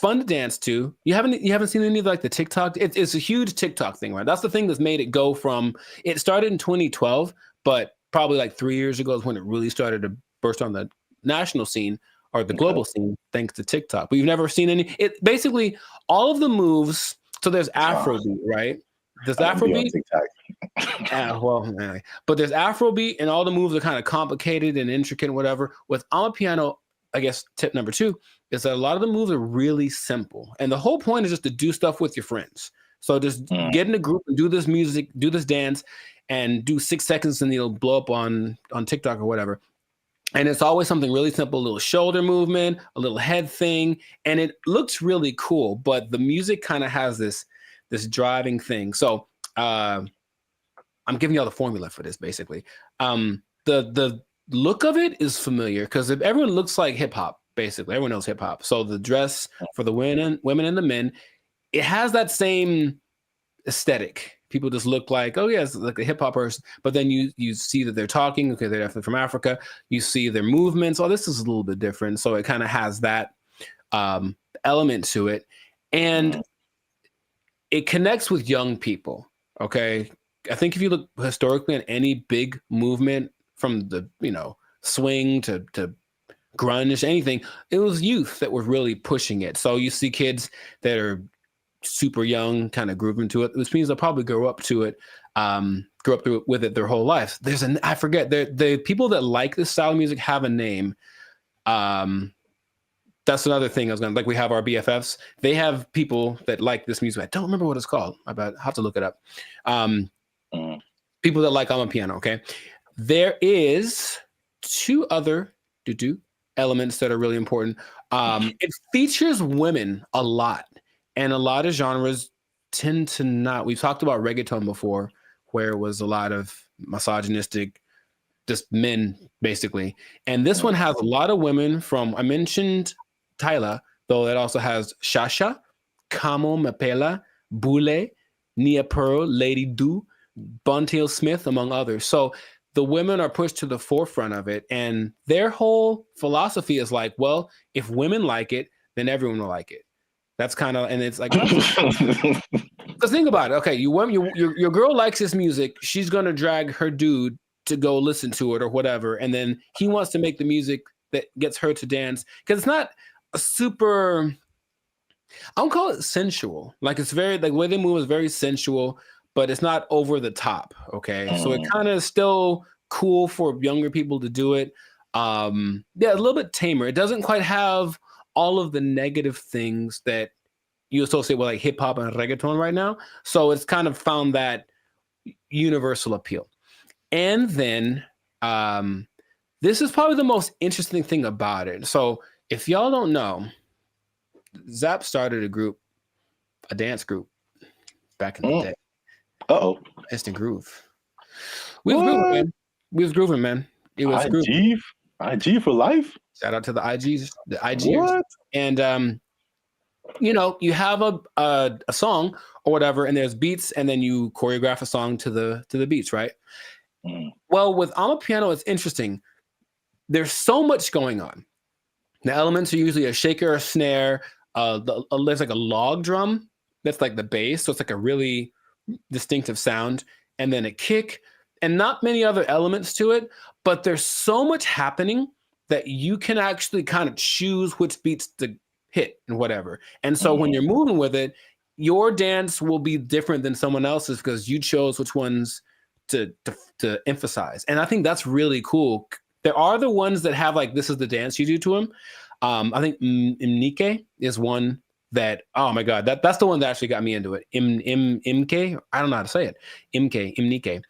to dance to. You haven't seen any of like the TikTok? It's a huge TikTok thing, right? That's the thing that's made it go from, it started in 2012, but probably like 3 years ago is when it really started to burst on the national scene or the global scene, thanks to TikTok. But you've never seen any, it basically all of the moves. So there's Afrobeat, right? There's Afrobeat. But there's Afrobeat and all the moves are kind of complicated and intricate and whatever. With Amapiano, I guess tip number 2 is that a lot of the moves are really simple. And the whole point is just to do stuff with your friends. So just get in a group and do this music, do this dance, and do 6 seconds and it'll blow up on TikTok or whatever. And it's always something really simple, a little shoulder movement, a little head thing. And it looks really cool, but the music kind of has this driving thing. So I'm giving y'all the formula for this basically. The look of it is familiar because everyone looks like hip hop, basically. Everyone knows hip hop. So the dress for the women and the men, it has that same aesthetic. People just look like, oh yeah, it's like a hip hop person. But then you see that they're talking. Okay, they're definitely from Africa. You see their movements. Oh, this is a little bit different. So it kind of has that element to it, and it connects with young people. Okay, I think if you look historically at any big movement from the swing to grunge, anything, it was youth that were really pushing it. So you see kids that are super young kind of grooving to it, which means they'll probably grow up to it, with it their whole lives. I forget, the people that like this style of music have a name. That's another thing I was we have our BFFs. They have people that like this music. I don't remember what it's called. I have to look it up. People that like Amapiano, okay? There is 2 other elements that are really important. It features women a lot. And a lot of genres tend to not. We've talked about reggaeton before, where it was a lot of misogynistic, just men, basically. And this one has a lot of women from, I mentioned Tyla, though it also has Shasha, Kamo Mapela, Bule, Nia Pearl, Lady Do, Buntail Smith, among others. So the women are pushed to the forefront of it. And their whole philosophy is like, well, if women like it, then everyone will like it. That's kind of, and it's like, because think about it. Okay, your girl likes this music. She's gonna drag her dude to go listen to it or whatever, and then he wants to make the music that gets her to dance because it's not a super. I don't call it sensual. Like it's very like the way they move is very sensual, but it's not over the top. Okay, so it kind of still cool for younger people to do it. Yeah, a little bit tamer. It doesn't quite have all of the negative things that you associate with like hip hop and reggaeton right now. So it's kind of found that universal appeal. And then this is probably the most interesting thing about it. So if y'all don't know, Zap started a dance group back in the day. Instant Groove. We was grooving, man. It was IG for life. Shout out to the IGs. What? And you have a song or whatever, and there's beats, and then you choreograph a song to the beats, right? Well, with Amapiano, it's interesting. There's so much going on. The elements are usually a shaker, a snare, there's like a log drum that's like the bass, so it's like a really distinctive sound, and then a kick, and not many other elements to it, but there's so much happening that you can actually kind of choose which beats to hit and whatever. And so when you're moving with it, your dance will be different than someone else's because you chose which ones to emphasize. And I think that's really cool. There are the ones that have like, this is the dance you do to them. I think Imnike is one that, oh my God, that's the one that actually got me into it. Imke, I don't know how to say it. Imnike.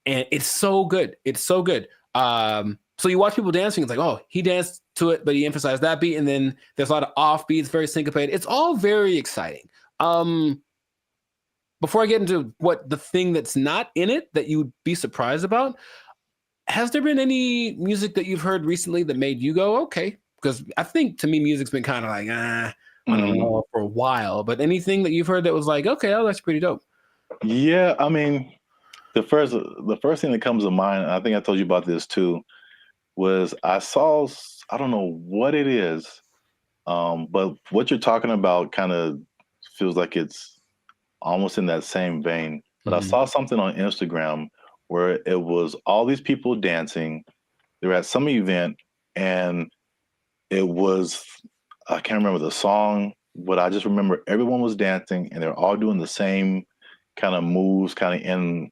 And it's so good. It's so good. So you watch people dancing, it's like, oh, he danced to it, but he emphasized that beat. And then there's a lot of off beats, very syncopated. It's all very exciting. Before I get into what the thing that's not in it that you would be surprised about, has there been any music that you've heard recently that made you go, okay? Because I think to me, music's been kind of like, I don't know, for a while. But anything that you've heard that was like, okay, oh, that's pretty dope. Yeah, I mean, the first thing that comes to mind, and I think I told you about this too, was I saw, I don't know what it is, but what you're talking about kind of feels like it's almost in that same vein. But I saw something on Instagram where it was all these people dancing. They were at some event, and it was, I can't remember the song, but I just remember everyone was dancing, and they're all doing the same kind of moves, kind of in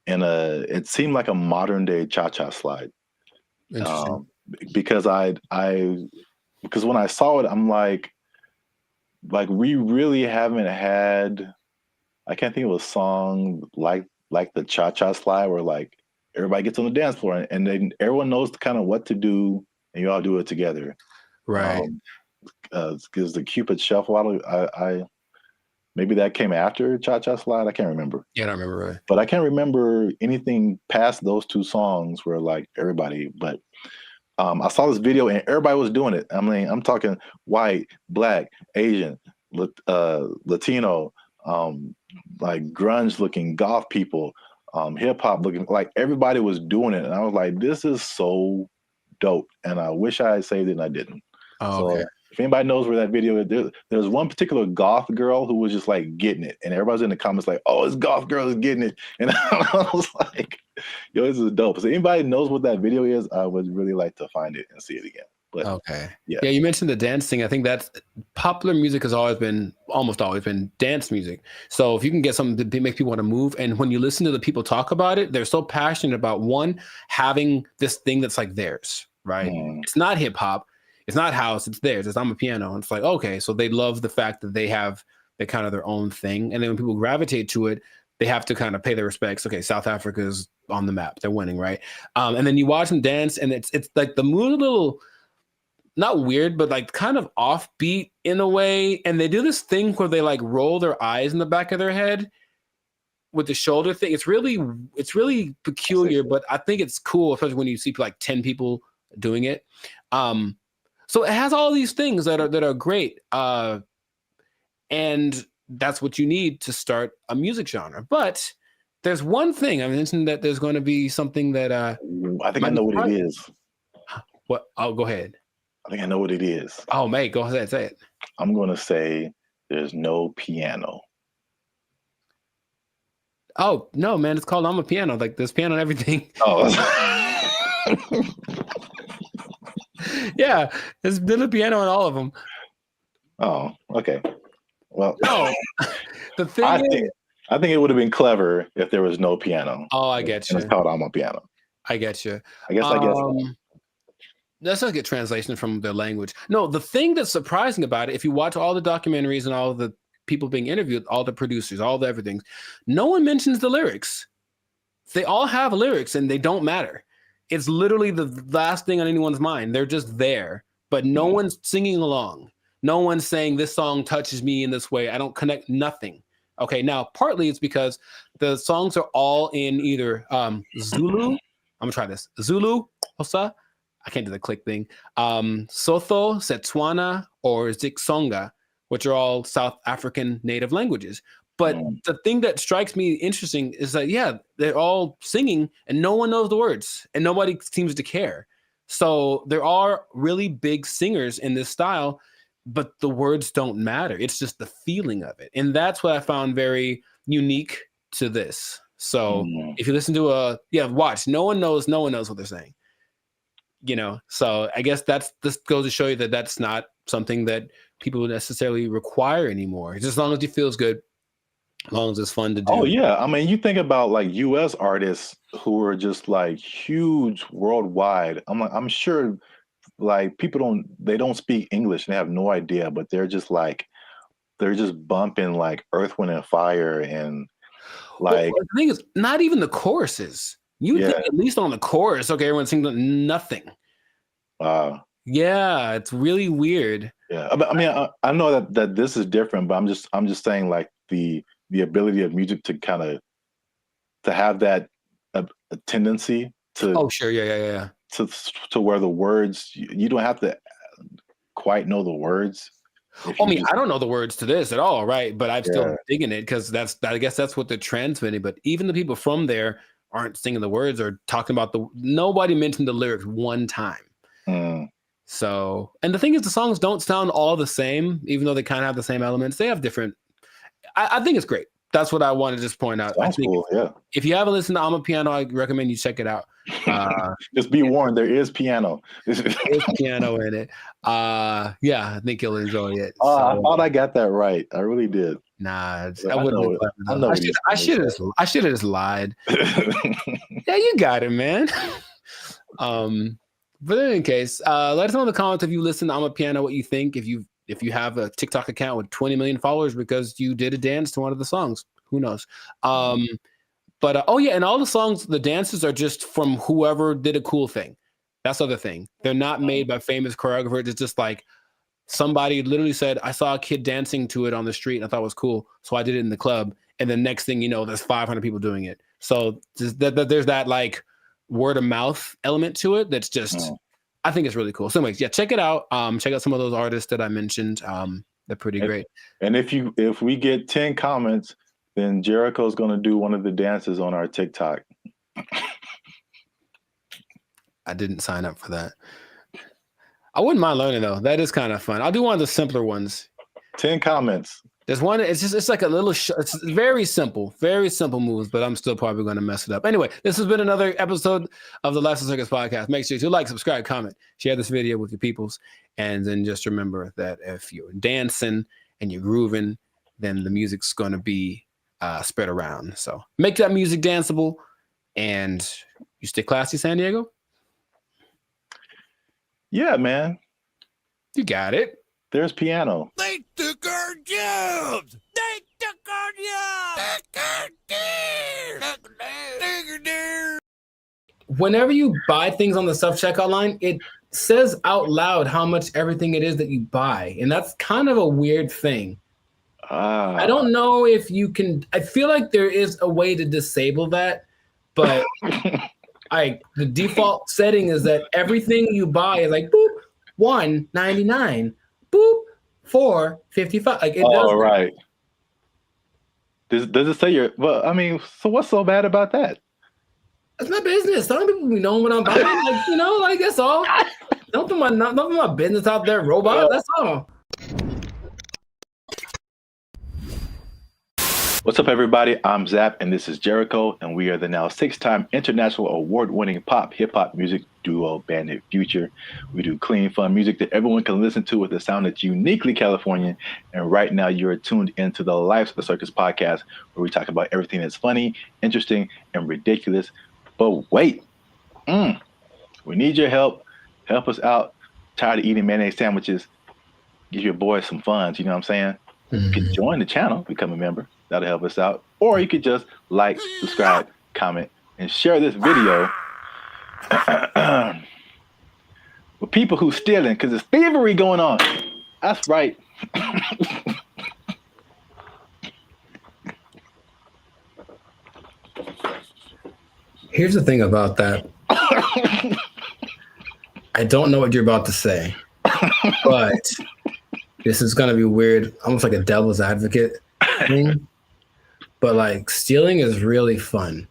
it seemed like a modern day cha-cha slide. Interesting. Because because when I saw it, I'm like we really haven't had, I can't think of a song like the cha-cha slide where like everybody gets on the dance floor and then everyone knows kind of what to do and you all do it together. Right. Because the Cupid Shuffle, I maybe that came after Cha-Cha Slide. I can't remember. Yeah, I don't remember really. But I can't remember anything past those two songs where like everybody, but I saw this video and everybody was doing it. I mean, I'm talking white, black, Asian, Latino, like grunge looking goth people, hip hop looking, like everybody was doing it. And I was like, this is so dope. And I wish I had saved it and I didn't. Oh, okay. So if anybody knows where that video is, there's one particular goth girl who was just like getting it. And everybody's in the comments like, oh, this goth girl is getting it. And I was like, yo, this is dope. So anybody knows what that video is, I would really like to find it and see it again. But okay. Yeah, you mentioned the dance thing. I think that's popular music has almost always been dance music. So if you can get something to make people want to move, and when you listen to the people talk about it, they're so passionate about one, having this thing that's like theirs, right? It's not hip hop. It's not house, it's theirs. It's I'm a piano. And it's like, okay, so they love the fact that they have the kind of their own thing. And then when people gravitate to it, they have to kind of pay their respects. Okay, South Africa is on the map. They're winning, right? And then you watch them dance, and it's like the mood a little, not weird, but like kind of offbeat in a way. And they do this thing where they like roll their eyes in the back of their head with the shoulder thing. It's really peculiar, but I think it's cool, especially when you see like 10 people doing it. So it has all these things that are great, and that's what you need to start a music genre. But there's one thing I mentioned, that there's going to be something that I think I know what it is. What? Oh, go ahead. I think I know what it is. Oh, mate, go ahead, say it. I'm going to say there's no piano. Oh no, man! It's called I'm a Piano. Like there's piano and everything. Oh. Yeah, there's been a piano in all of them. Oh, okay. Well, no. The thing I think it would have been clever if there was no piano. Oh, I get you. And it's called I'm a Piano. I get you. I guess. Let's not get translation from the language. No, the thing that's surprising about it, if you watch all the documentaries and all the people being interviewed, all the producers, all the everything, no one mentions the lyrics. They all have lyrics and they don't matter. It's literally the last thing on anyone's mind. They're just there, but no one's singing along. No one's saying this song touches me in this way. I don't connect, nothing. Okay, now partly it's because the songs are all in either Zulu. I'm gonna try this. Zulu, Hosa. I can't do the click thing. Sotho, Setswana, or Zixonga, which are all South African native languages. But the thing that strikes me interesting is that, yeah, they're all singing and no one knows the words and nobody seems to care. So there are really big singers in this style, but the words don't matter. It's just the feeling of it. And that's what I found very unique to this. So if you listen to watch, no one knows what they're saying. You know, so I guess this goes to show you that that's not something that people necessarily require anymore. Just as long as it feels good, as long as it's fun to do. Oh yeah, I mean, you think about like U.S. artists who are just like huge worldwide. I'm sure like people don't speak English and they have no idea, but they're just bumping like Earth, Wind and Fire and like. Well, the thing is, not even the choruses. You think at least on the chorus, okay, everyone's singing nothing. Yeah, it's really weird. Yeah, I mean, I know that this is different, but I'm just saying like the ability of music to kind of to have that a tendency to. Oh sure, yeah. To where the words you don't have to quite know the words. I mean, I don't know the words to this at all, right? But I'm still digging it because I guess that's what they're transmitting. But even the people from there aren't singing the words or talking about nobody mentioned the lyrics one time. So, and the thing is, the songs don't sound all the same, even though they kind of have the same elements. They have different. I think it's great. That's what I want to just point out. Sounds cool, yeah. If you haven't listened to I'm a Piano, I recommend you check it out. Just be warned, there is piano. There's piano in it. I think you'll enjoy it. I thought I got that right. I really did. Nah, I wouldn't. I should have just lied. Yeah, you got it, man. But in any case, let us know in the comments if you listen to I'm a Piano what you think. If you have a TikTok account with 20 million followers because you did a dance to one of the songs, who knows? But and all the songs, the dances are just from whoever did a cool thing. That's the other thing. They're not made by famous choreographers. It's just like somebody literally said, I saw a kid dancing to it on the street and I thought it was cool, so I did it in the club. And then next thing you know, there's 500 people doing it. So there's that like word of mouth element to it. That's just, I think it's really cool. So anyways, check it out. Check out some of those artists that I mentioned. They're pretty great. And if we get 10 comments, then Jericho's going to do one of the dances on our TikTok. I didn't sign up for that. I wouldn't mind learning though. That is kind of fun. I'll do one of the simpler ones. 10 comments. There's one. It's like a little. It's very simple moves, but I'm still probably going to mess it up. Anyway, this has been another episode of the Life's a Circus podcast. Make sure to like, subscribe, comment, share this video with your peoples, and then just remember that if you're dancing and you're grooving, then the music's going to be spread around. So make that music danceable, and you stay classy, San Diego. Yeah, man. You got it. There's piano. They took our jobs. They took our jobs. Whenever you buy things on the self-checkout line, it says out loud how much everything it is that you buy. And that's kind of a weird thing. I don't know if you can. I feel like there is a way to disable that, but the default setting is that everything you buy is like, boop, $1.99. Boop, $4.55. Like it does. Right. Does it say well, I mean, so what's so bad about that? That's my business. Some people be knowing what I'm buying. Like that's all. Don't put my business out there, robot. That's all. What's up, everybody? I'm Zap, and this is Jericho, and we are the now 6-time international award-winning pop hip-hop music duo Bandit Future. We do clean, fun music that everyone can listen to with a sound that's uniquely Californian. And right now, you're tuned into the Life's a Circus podcast, where we talk about everything that's funny, interesting, and ridiculous. But wait, we need your help. Help us out. Tired of eating mayonnaise sandwiches? Give your boys some funds. You know what I'm saying? You can join the channel, become a member. That'll help us out. Or you could just like, subscribe, comment, and share this video with people who stealing, because there's thievery going on. That's right. Here's the thing about that. I don't know what you're about to say, but this is going to be weird, almost like a devil's advocate thing. But like stealing is really fun.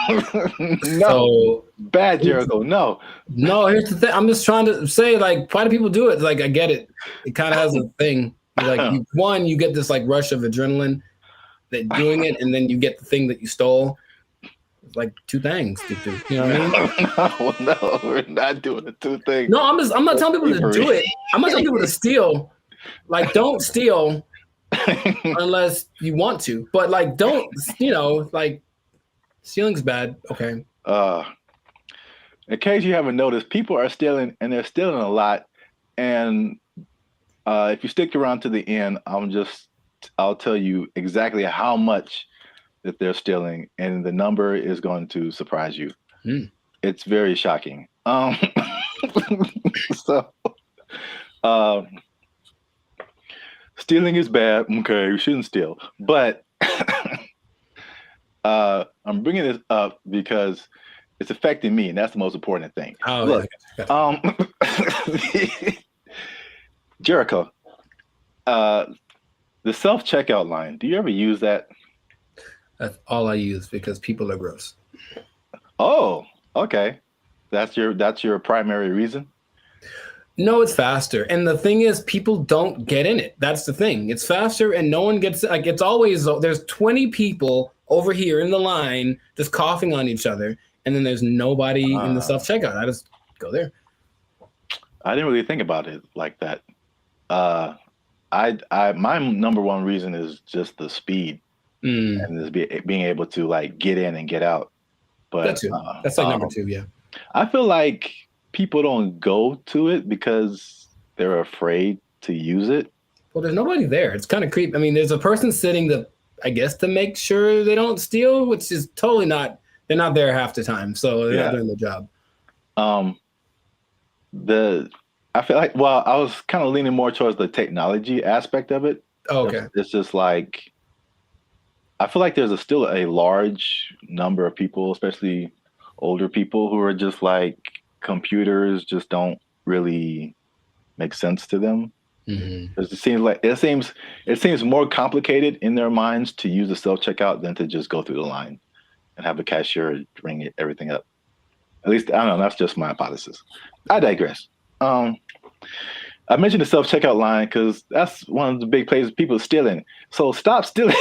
No, So bad Jericho. No, here's the thing. I'm just trying to say, like, why do people do it? Like, I get it. It kind of has a thing. You get this like rush of adrenaline that doing it, and then you get the thing that you stole. It's like two things to do. You know what I mean? No, we're not doing the two things. No, I'm not telling people to do it. I'm not telling people to steal. Like, don't steal unless you want to. But like, don't, like, stealing's bad. Okay. In case you haven't noticed, people are stealing, and they're stealing a lot. And if you stick around to the end, I'll tell you exactly how much that they're stealing, and the number is going to surprise you. It's very shocking. Stealing is bad. Okay, we shouldn't steal. But I'm bringing this up because it's affecting me, and that's the most important thing. Look, Jericho, the self-checkout line, do you ever use that? That's all I use because people are gross. Oh, okay. That's your primary reason? No, it's faster. And the thing is, people don't get in it. That's the thing. It's faster and no one gets, like, it's always, there's 20 people over here in the line just coughing on each other. And then there's nobody in the self-checkout. I just go there. I didn't really think about it like that. My number one reason is just the speed and just being able to like get in and get out. But that's like number two. Yeah. I feel like people don't go to it because they're afraid to use it. Well, there's nobody there. It's kind of creepy. I mean, there's a person sitting to make sure they don't steal, which is totally not. They're not there half the time, so they're not doing their job. I feel like, well, I was kind of leaning more towards the technology aspect of it. Oh, okay. It's just like, I feel like there's still a large number of people, especially older people, who are just like, computers just don't really make sense to them. It seems more complicated in their minds to use the self-checkout than to just go through the line and have a cashier ring everything up. At least, I don't know, that's just my hypothesis. I digress. I mentioned the self-checkout line because that's one of the big places people are stealing. So stop stealing.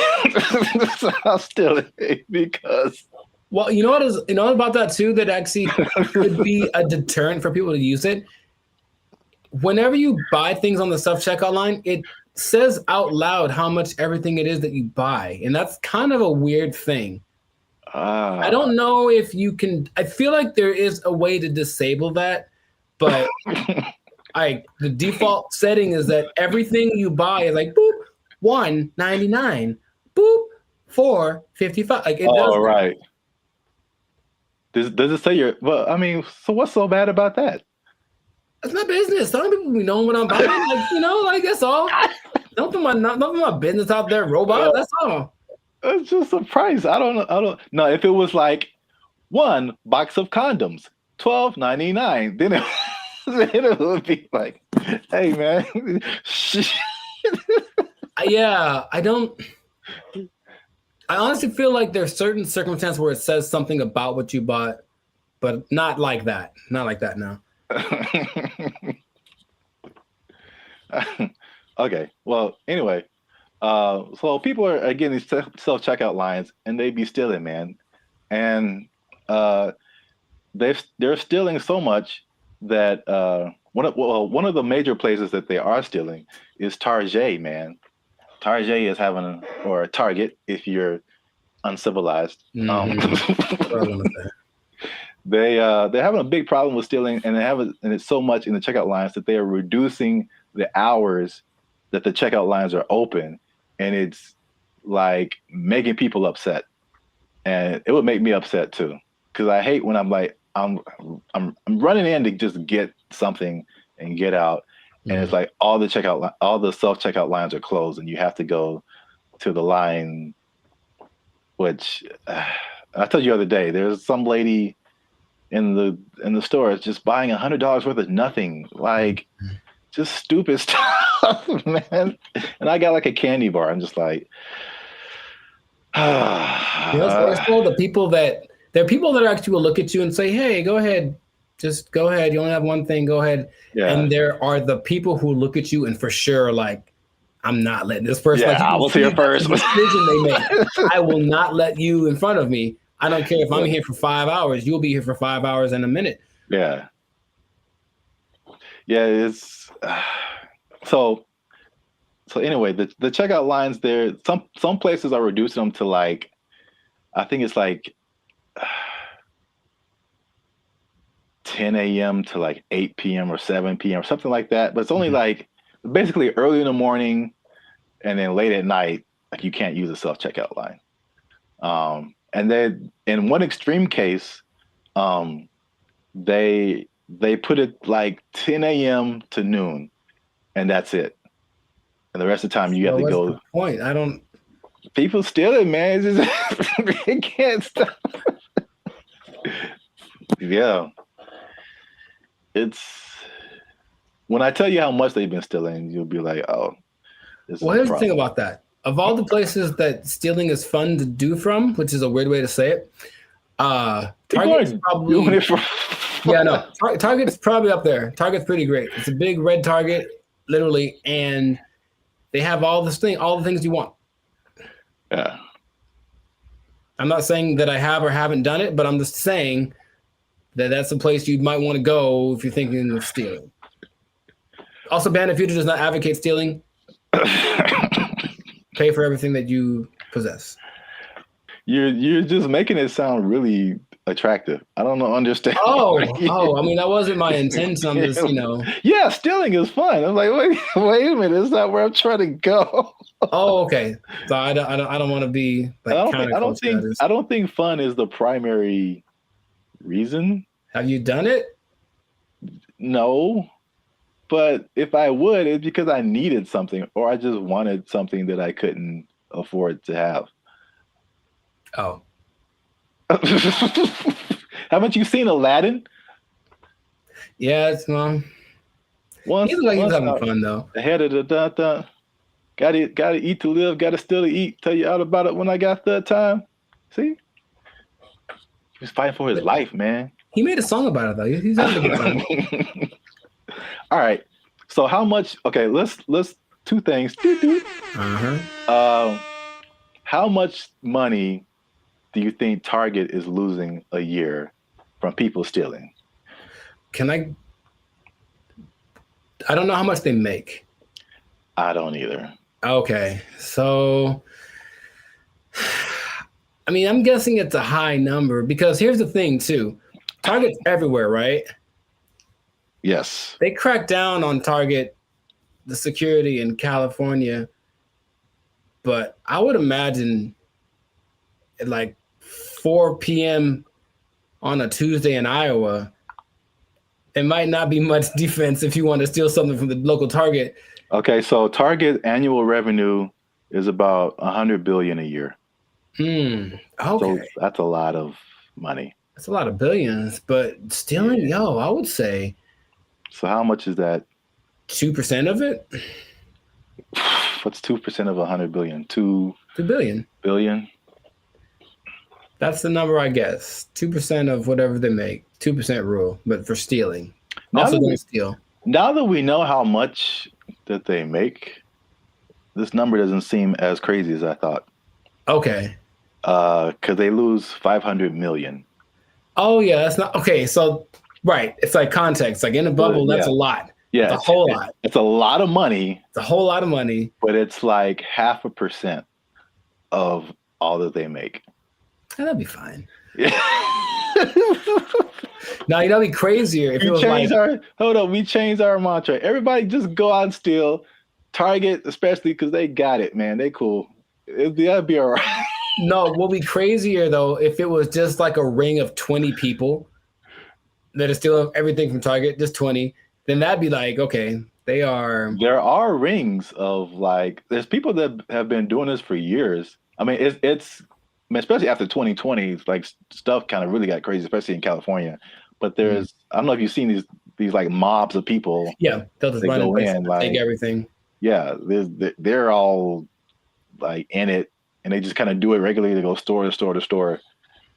Stop stealing because... Well, you know about that too, that actually could be a deterrent for people to use it. Whenever you buy things on the self-checkout line, it says out loud how much everything it is that you buy. And that's kind of a weird thing. I don't know if you can, I feel like there is a way to disable that, but the default setting is that everything you buy is like, boop, $1.99, boop, $4.55. Like it does. Right. Does it say well, I mean, so what's so bad about that? That's my business. Some people be knowing what I'm buying. Like, that's all. Don't put my business out there, robot. That's all. It's just a price. I don't know. If it was like one box of condoms, $12.99, then it would be like, hey man. Yeah, I honestly feel like there's certain circumstances where it says something about what you bought, but not like that. Not like that now. Okay. Well, anyway, so people are getting these self-checkout lines, and they be stealing, man, and they're stealing so much that one of the major places that they are stealing is Target, man. Target is or Target if you're uncivilized. They're having a big problem with stealing, and it's so much in the checkout lines that they are reducing the hours that the checkout lines are open, and it's like making people upset. And it would make me upset too, because I hate when I'm like I'm running in to just get something and get out, and it's like all the self-checkout lines are closed, and you have to go to the line. Which I told you the other day, there's some lady in the store just buying $100 worth of nothing, like just stupid stuff, man. And I got like a candy bar. I'm just like, the people that There are people that actually will look at you and say, "Hey, go ahead, just go ahead. You only have one thing. Go ahead." Yeah. And there are the people who look at you and for sure, like, I'm not letting this person. Yeah, like, you I can was see here that's first. the decision they make. I will not let you in front of me. I don't care if I'm here for 5 hours. You'll be here for 5 hours and a minute. Yeah. Yeah, it's so anyway, the checkout lines there, some places are reducing them to like, I think it's like 10 a.m. to like 8 p.m. or 7 p.m. or something like that. But it's only like basically early in the morning and then late at night, like you can't use a self-checkout line. And then in one extreme case, they put it like 10 a.m. to noon, and that's it. And the rest of the time you have to go. What's the point? I don't. People steal it, man. It's just, they can't stop. Yeah. It's when I tell you how much they've been stealing, you'll be like, oh. Well, here's the thing about that. Of all the places that stealing is fun to do from, which is a weird way to say it, Target's probably doing it for. Yeah, no. Target's probably up there. Target's pretty great. It's a big red Target, literally, and they have all the things you want. Yeah. I'm not saying that I have or haven't done it, but I'm just saying that that's a place you might want to go if you're thinking of stealing. Also, Bandit Future does not advocate stealing. Pay for everything that you possess. You're just making it sound really attractive. I don't know, understand. Oh, I mean, that wasn't my intention. I'm just, Yeah, stealing is fun. I'm like, wait a minute, it's not where I'm trying to go. Oh, okay. So I don't want to be like I don't think fun is the primary reason. Have you done it? No. But if I would, it's because I needed something or I just wanted something that I couldn't afford to have. Oh. Haven't you seen Aladdin? Yeah, it's Once, he looks like he's having fun though. Ahead of the gotta eat to live, gotta still to eat. Tell you all about it when I got the time. See? He was fighting for his life, man. He made a song about it though. He's having a good time. All right. So how much? Okay, let's two things. How much money do you think Target is losing a year from people stealing? I don't know how much they make. I don't either. Okay. So I mean, I'm guessing it's a high number because here's the thing too. Target's everywhere, right? Yes. They cracked down on Target, the security in California, but I would imagine at like 4 p.m. on a Tuesday in Iowa, it might not be much defense if you want to steal something from the local Target. Okay, so Target annual revenue is about $100 billion a year. Okay. So that's a lot of money. That's a lot of billions, but stealing, I would say. So how much is that? 2% of it? What's 2% of 100 billion? 2 billion. Billion? That's the number, I guess. 2% of whatever they make. 2% rule, but for stealing. Also don't steal. Now that we know how much that they make, this number doesn't seem as crazy as I thought. Okay. Because they lose 500 million. Oh, yeah, that's not... Okay, so... Right. It's like context. Like in a bubble, that's a lot. Yeah. It's a whole lot. It's a lot of money. It's a whole lot of money. But it's like 0.5% of all that they make. That'd be fine. Yeah. Now, that'd be crazier if it was we changed our mantra. Everybody just go out and steal. Target, especially because they got it, man. They cool. That'd be all right. No, what would be crazier, though, if it was just like a ring of 20 people that are stealing everything from Target, just 20, then that'd be like, okay, they are... There are rings of like, there's people that have been doing this for years. I mean, it's especially after 2020, like stuff kind of really got crazy, especially in California. But there's, I don't know if you've seen these like mobs of people. Yeah, they'll just run in, like, take everything. Yeah, they're all like in it, and they just kind of do it regularly. They go store to store to store.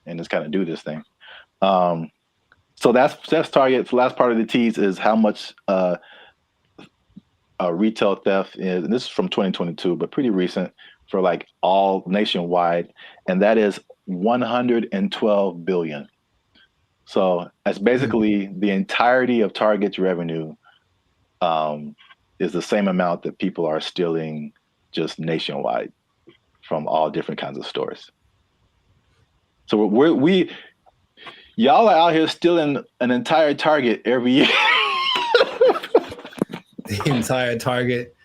and just kind of do this thing. So that's Target. The last part of the tease is how much retail theft is, and this is from 2022, but pretty recent for like all nationwide, and that is 112 billion. So that's basically the entirety of Target's revenue is the same amount that people are stealing just nationwide from all different kinds of stores. So y'all are out here stealing an entire Target every year. The entire Target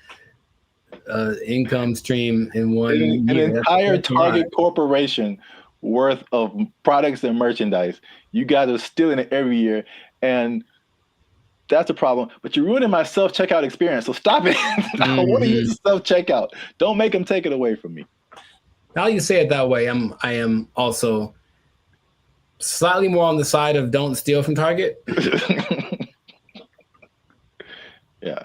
income stream in one An year. entire Target corporation worth of products and merchandise. You guys are stealing it every year, and that's a problem. But you're ruining my self-checkout experience, so stop it. I want to use the self-checkout. Don't make them take it away from me. Now you say it that way, I am also slightly more on the side of don't steal from Target. Yeah.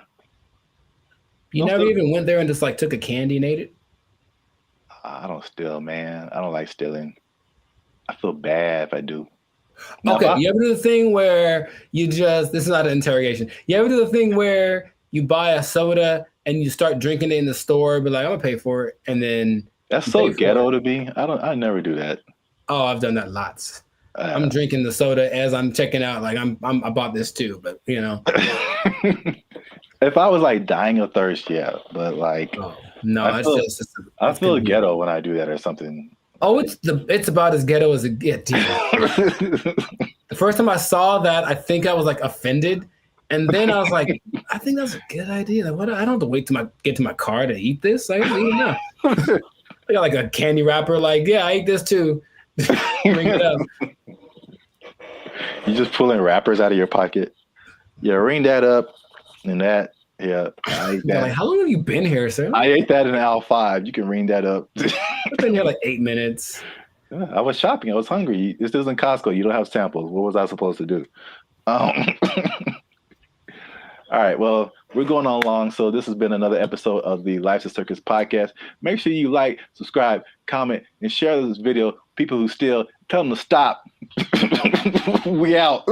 You never even went there and just like took a candy and ate it? I don't steal, man. I don't like stealing. I feel bad if I do. Okay, you ever do the thing where you just, this is not an interrogation. You ever do the thing where you buy a soda and you start drinking it in the store, but like, I'm gonna pay for it, and then that's so ghetto to me. I never do that. Oh, I've done that lots. I'm drinking the soda as I'm checking out. Like I bought this too, but you know. If I was like dying of thirst, yeah, but like, I feel ghetto when I do that or something. Oh, it's about as ghetto as it gets. The first time I saw that, I think I was like offended, and then I was like, I think that's a good idea. Like, what? I don't have to wait till get to my car to eat this. I don't even know. I got like a candy wrapper. Like, yeah, I ate this too. Bring it up. You just pulling wrappers out of your pocket. Yeah, ring that up and that. Yeah, I ate that. Like, how long have you been here, sir? I ate that in aisle 5. You can ring that up. I've been here like 8 minutes. Yeah, I was shopping. I was hungry. This isn't Costco. You don't have samples. What was I supposed to do? All right. Well, we're going on long. So this has been another episode of the Life's a Circus podcast. Make sure you like, subscribe, comment, and share this video. People who steal, tell them to stop. We out.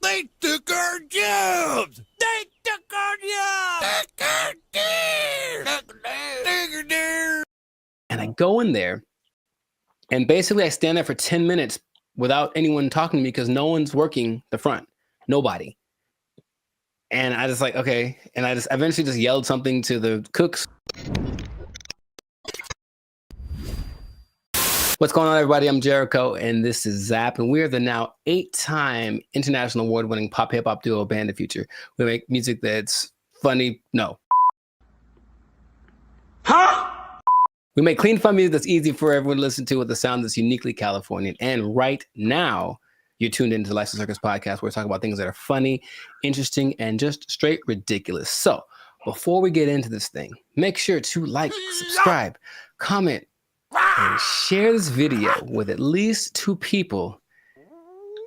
They took our jobs. They took our jobs. And I go in there, and basically I stand there for 10 minutes without anyone talking to me because no one's working the front. Nobody. And I just like, okay. And I just eventually just yelled something to the cooks. What's going on, everybody? I'm Jericho, and this is Zap, and we're the now 8-time international award-winning pop hip-hop duo Band the Future. We make music that's funny. No. Huh? We make clean, fun music that's easy for everyone to listen to with a sound that's uniquely Californian. And right now, you're tuned into the Life's a Circus podcast, where we talk about things that are funny, interesting, and just straight ridiculous. So before we get into this thing, make sure to like, subscribe, comment, and share this video with at least 2 people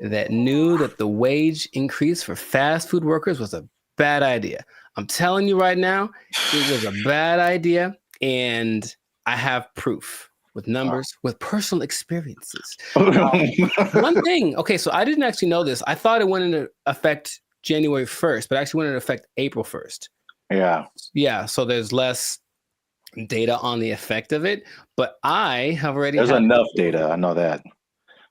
that knew that the wage increase for fast food workers was a bad idea. I'm telling you right now, it was a bad idea, and I have proof with numbers, with personal experiences. One thing, okay, so I didn't actually know this. I thought it went into effect January 1st, but actually went into effect April 1st. Yeah. Yeah, so there's less data on the effect of it, but I have already There's enough data, I know that.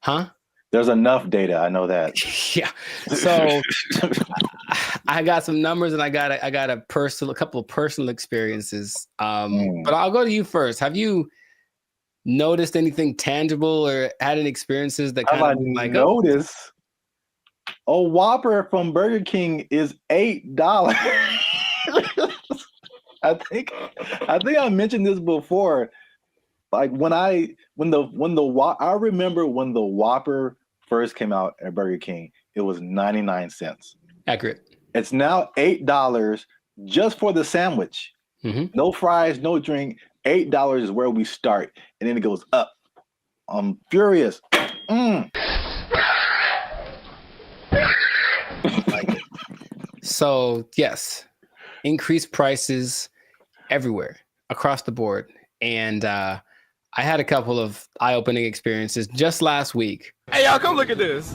Huh? There's enough data, I know that. Yeah. So I got some numbers, and I got a couple of personal experiences. But I'll go to you first. Have you noticed anything tangible or had any experiences that kind of like noticed? A Whopper from Burger King is $8. I think I mentioned this before. Like I remember when the Whopper first came out at Burger King, it was 99 cents. Accurate. It's now $8 just for the sandwich. Mm-hmm. No fries, no drink. $8 is where we start, and then it goes up. I'm furious. So yes, increased prices everywhere across the board, and I had a couple of eye-opening experiences just last week. Hey, y'all, come look at this.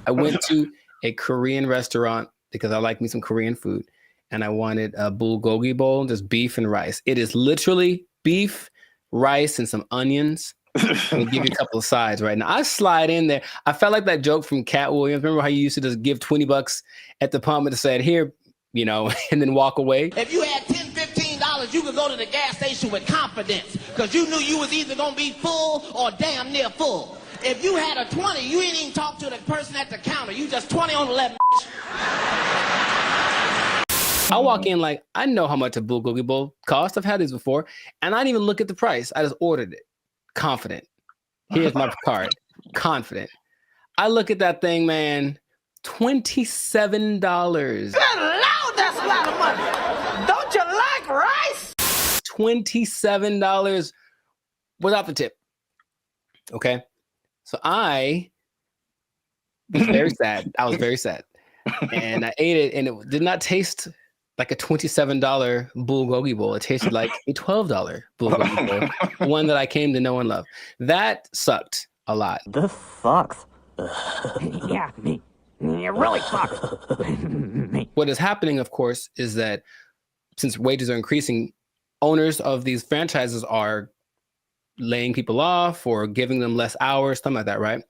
I went to a Korean restaurant because I like me some Korean food, and I wanted a bulgogi bowl, just beef and rice. It is literally beef, rice, and some onions. And give you a couple of sides right now. I slide in there. I felt like that joke from Cat Williams. Remember how you used to just give $20 at the pump and said, here, you know, and then walk away? If you had $10, $15, you could go to the gas station with confidence because you knew you was either going to be full or damn near full. If you had a 20, you ain't even talk to the person at the counter. You just 20 on the left. I walk in like, I know how much a bulgogi bowl costs. I've had these before. And I didn't even look at the price. I just ordered it. Confident. Here's my card. Confident. I look at that thing, man. $27. Good Lord, that's a lot of money. Don't you like rice? $27 without the tip. Okay. So I was very sad. I was very sad. And I ate it and it did not taste like a $27 bulgogi bowl. It tasted like a $12 bulgogi bowl, one that I came to know and love. That sucked a lot. This sucks. Yeah, it really sucks. What is happening, of course, is that since wages are increasing, owners of these franchises are laying people off or giving them less hours, something like that, right?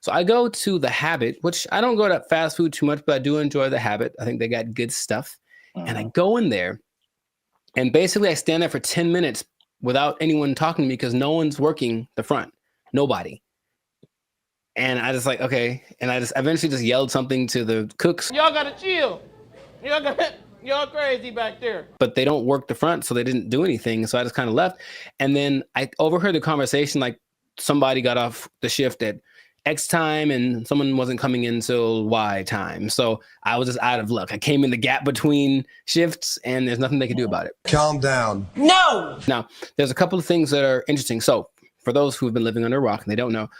So I go to The Habit, which I don't go to fast food too much, but I do enjoy The Habit. I think they got good stuff. And I go in there and basically I stand there for 10 minutes without anyone talking to me because no one's working the front. Nobody. And I just like, okay. And I just eventually just yelled something to the cooks. Y'all gotta chill. Y'all crazy back there. But they don't work the front, so they didn't do anything. So I just kind of left. And then I overheard the conversation, like somebody got off the shift at X time and someone wasn't coming in till Y time. So I was just out of luck. I came in the gap between shifts and there's nothing they can do about it. Calm down. No! Now, there's a couple of things that are interesting. So for those who've been living under a rock and they don't know,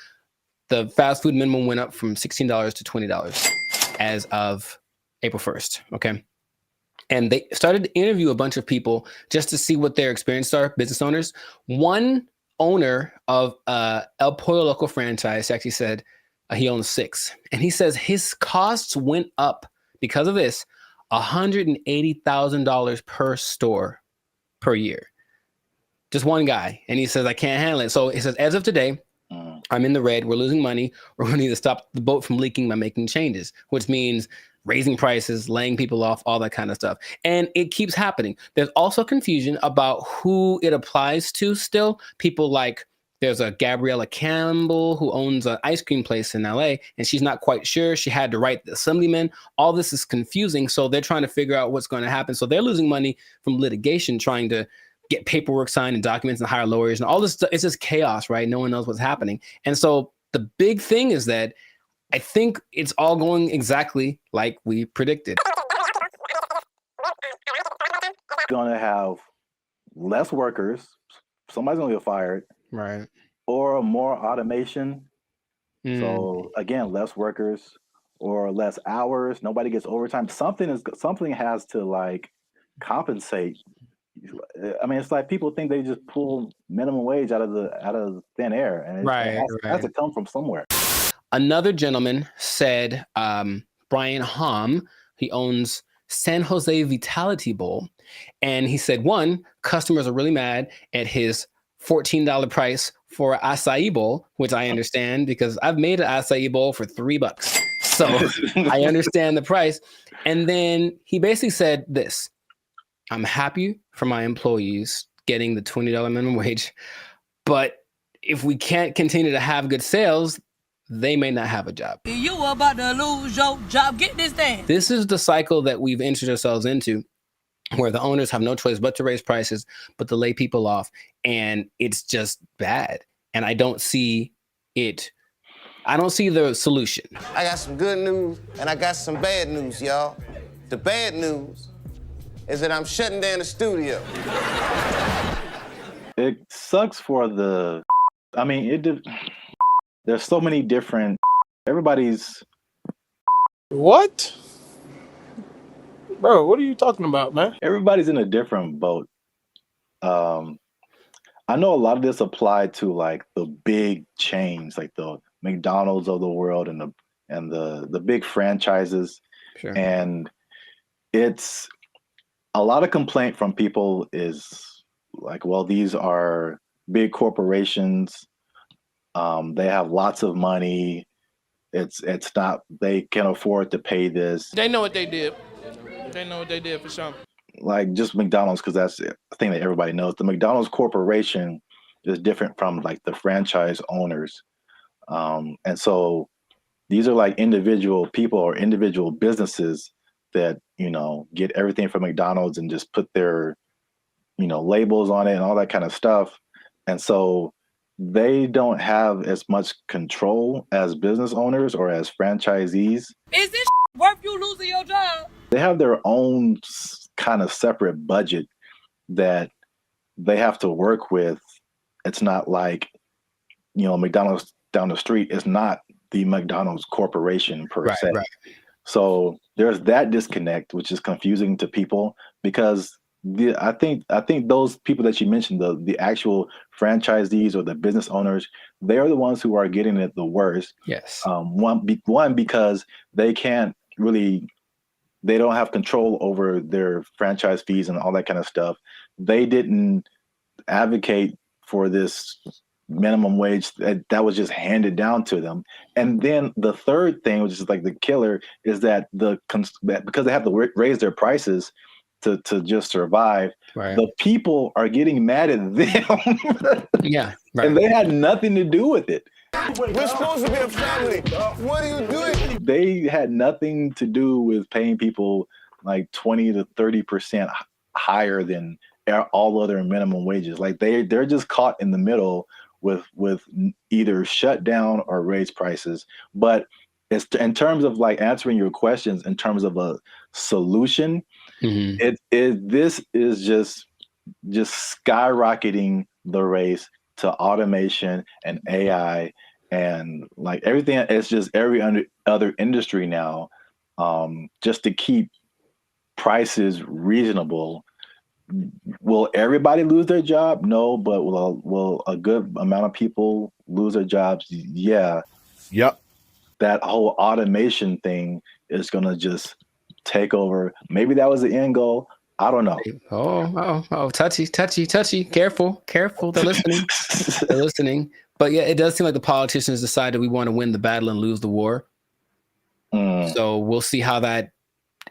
the fast food minimum went up from $16 to $20 as of April 1st. Okay. And they started to interview a bunch of people just to see what their experiences are, business owners. One owner of El Pollo Loco franchise actually said he owns 6. And he says his costs went up because of this, $180,000 per store per year. Just one guy. And he says, I can't handle it. So he says, as of today, I'm in the red. We're losing money. We're going to need to stop the boat from leaking by making changes, which means raising prices, laying people off, all that kind of stuff. And it keeps happening. There's also confusion about who it applies to still. People like, there's a Gabriella Campbell who owns an ice cream place in LA, and she's not quite sure. She had to write the assemblyman. All this is confusing. So they're trying to figure out what's going to happen. So they're losing money from litigation, trying to get paperwork signed and documents and hire lawyers and all this stuff. It's just chaos, right? No one knows what's happening. And so the big thing is that I think it's all going exactly like we predicted. Going to have less workers. Somebody's going to get fired. Right. Or more automation. So again, less workers or less hours. Nobody gets overtime. Something has to like compensate. I mean, it's like people think they just pull minimum wage out of thin air, and it has to come from somewhere. Another gentleman said, Brian Hom, he owns San Jose Vitality Bowl, and he said, one, customers are really mad at his $14 price for an acai bowl, which I understand because I've made an acai bowl for $3. So I understand the price. And then he basically said this: I'm happy for my employees getting the $20 minimum wage, but if we can't continue to have good sales, they may not have a job. You about to lose your job. Get this thing. This is the cycle that we've entered ourselves into, where the owners have no choice but to raise prices, but to lay people off. And it's just bad. And I don't see it. I don't see the solution. I got some good news and I got some bad news, y'all. The bad news is that I'm shutting down the studio. It sucks for the, I mean, there's so many different, everybody's. What? Bro, what are you talking about, man? Everybody's in a different boat. I know a lot of this applied to like the big chains, like the McDonald's of the world and the big franchises. Sure. And it's a lot of complaint from people is like, well, these are big corporations. They have lots of money. It's not, they can afford to pay this. They know what they did. They know what they did for sure. Like just McDonald's, because that's the thing that everybody knows. The McDonald's corporation is different from like the franchise owners. And so these are like individual people or individual businesses that, you know, get everything from McDonald's and just put their, you know, labels on it and all that kind of stuff. And so they don't have as much control as business owners or as franchisees. Is this worth you losing your job? They have their own kind of separate budget that they have to work with. It's not like, you know, McDonald's down the street is not the McDonald's corporation per se. Right. So there's that disconnect, which is confusing to people because I think those people that you mentioned, the actual franchisees or the business owners, they are the ones who are getting it the worst. Yes. One because they can't really, they don't have control over their franchise fees and all that kind of stuff. They didn't advocate for this minimum wage that was just handed down to them. And then the third thing, which is like the killer, is that because they have to raise their prices to just survive, right, the people are getting mad at them. Yeah, right. And they had nothing to do with it. We're supposed to be a family. What are you doing? They had nothing to do with paying people like 20 to 30% higher than all other minimum wages. Like they're just caught in the middle with either shut down or raise prices. But it's in terms of like answering your questions in terms of a solution, this is just skyrocketing the race to automation and AI and like everything. It's just every other industry now, just to keep prices reasonable. Will everybody lose their job? No, but will a good amount of people lose their jobs? Yeah. Yep. That whole automation thing is going to just take over. Maybe that was the end goal. I don't know. Oh, touchy. Careful. They're listening. But yeah, it does seem like the politicians decided we want to win the battle and lose the war. So we'll see how that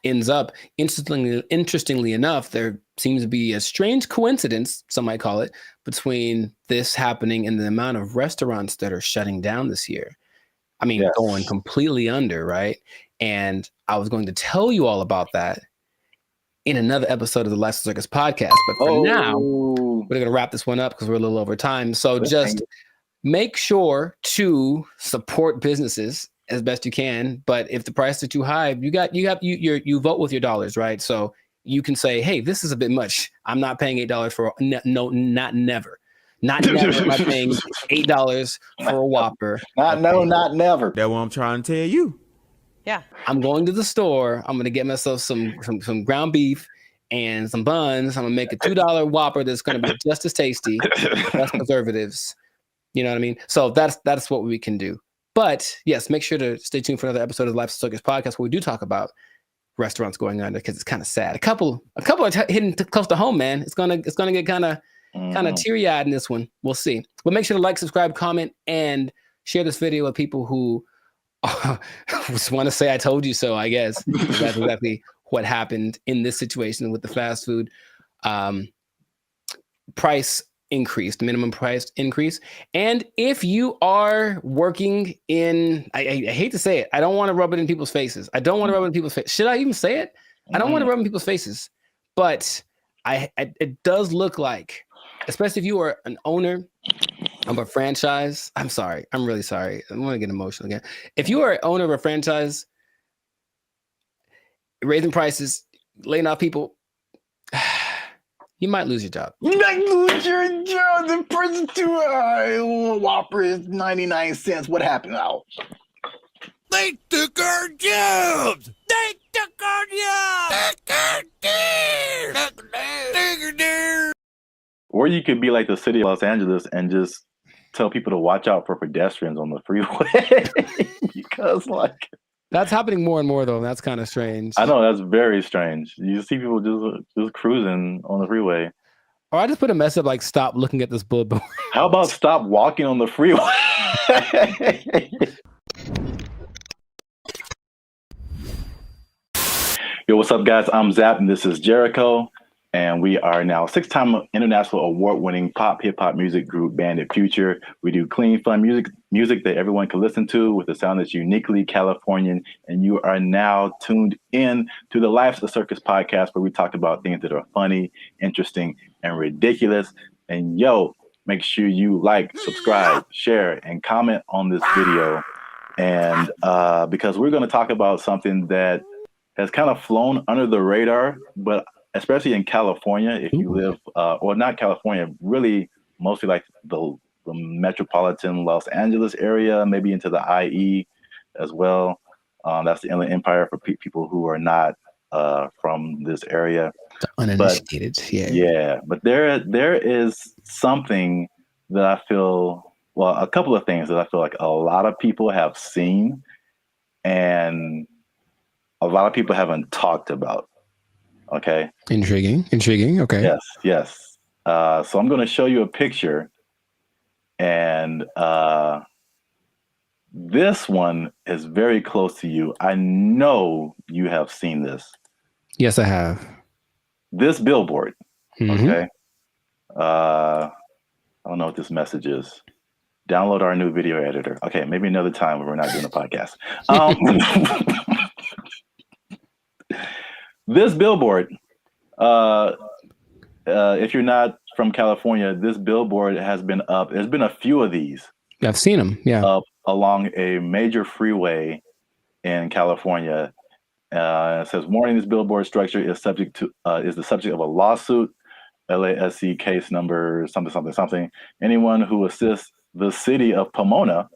ends up. Interestingly enough, there seems to be a strange coincidence, some might call it, between this happening and the amount of restaurants that are shutting down this year. I mean, going completely under, right? And I was going to tell you all about that in another episode of the Lifestyle Circus podcast. But for now, we're going to wrap this one up because we're a little over time. So just make sure to support businesses as best you can. But if the prices are too high, you vote with your dollars, right? So you can say, hey, this is a bit much. I'm not paying $8 for not never. Not never am I paying $8 for a Whopper. Not never. That's what I'm trying to tell you. Yeah. I'm going to the store. I'm going to get myself some ground beef and some buns. I'm going to make a $2 Whopper that's going to be just as tasty, less preservatives. You know what I mean? So that's what we can do. But yes, make sure to stay tuned for another episode of the Lifestyle Circus podcast where we do talk about restaurants going under because it's kind of sad. A couple are hitting close to home, man. It's gonna get kind of teary-eyed in this one. We'll see. But make sure to like, subscribe, comment, and share this video with people who just want to say I told you so, I guess. That's exactly what happened in this situation with the fast food price increase, the minimum price increase. And if you are working in, I hate to say it, I don't want to rub it in people's faces. Should I even say it? I don't want to rub it in people's faces. But it does look like, especially if you are an owner of a franchise, I'm sorry. I'm really sorry. I'm going to get emotional again. If you are an owner of a franchise, raising prices, laying off people, you might lose your job. You might lose your job. The person too high. Whopper is 99 cents. What happened now? They took our jobs. They took our jobs. Or you could be like the city of Los Angeles and just tell people to watch out for pedestrians on the freeway. Because like That's happening more and more though. And that's kind of strange. I know that's very strange. You see people just cruising on the freeway. Or I just put a message up like, stop looking at this billboard. How about stop walking on the freeway? Yo, what's up, guys? I'm Zap, and this is Jericho. And we are now 6-time international award-winning pop hip-hop music group Bandit Future. We do clean, fun music that everyone can listen to with a sound that's uniquely Californian. And you are now tuned in to the Life's a Circus podcast, where we talk about things that are funny, interesting, and ridiculous. And yo, make sure you like, subscribe, share, and comment on this video. And because we're going to talk about something that has kind of flown under the radar, but especially in California, if you live, or not California, really mostly like the metropolitan Los Angeles area, maybe into the IE as well. That's the Inland Empire for people who are not from this area. The uninitiated, yeah. But there is something that I feel, well, a couple of things that I feel like a lot of people have seen and a lot of people haven't talked about. Okay. Intriguing. Okay. Yes. So I'm going to show you a picture, and this one is very close to you. I know you have seen this. Yes, I have. This billboard. Mm-hmm. Okay. I don't know what this message is. Download our new video editor. Okay, maybe another time when we're not doing a podcast. This billboard, if you're not from California, this billboard has been up. There's been a few of these. I've seen them. Yeah. Up along a major freeway in California. It says, warning, this billboard structure is the subject of a lawsuit, LASC case number something. Anyone who assists the city of Pomona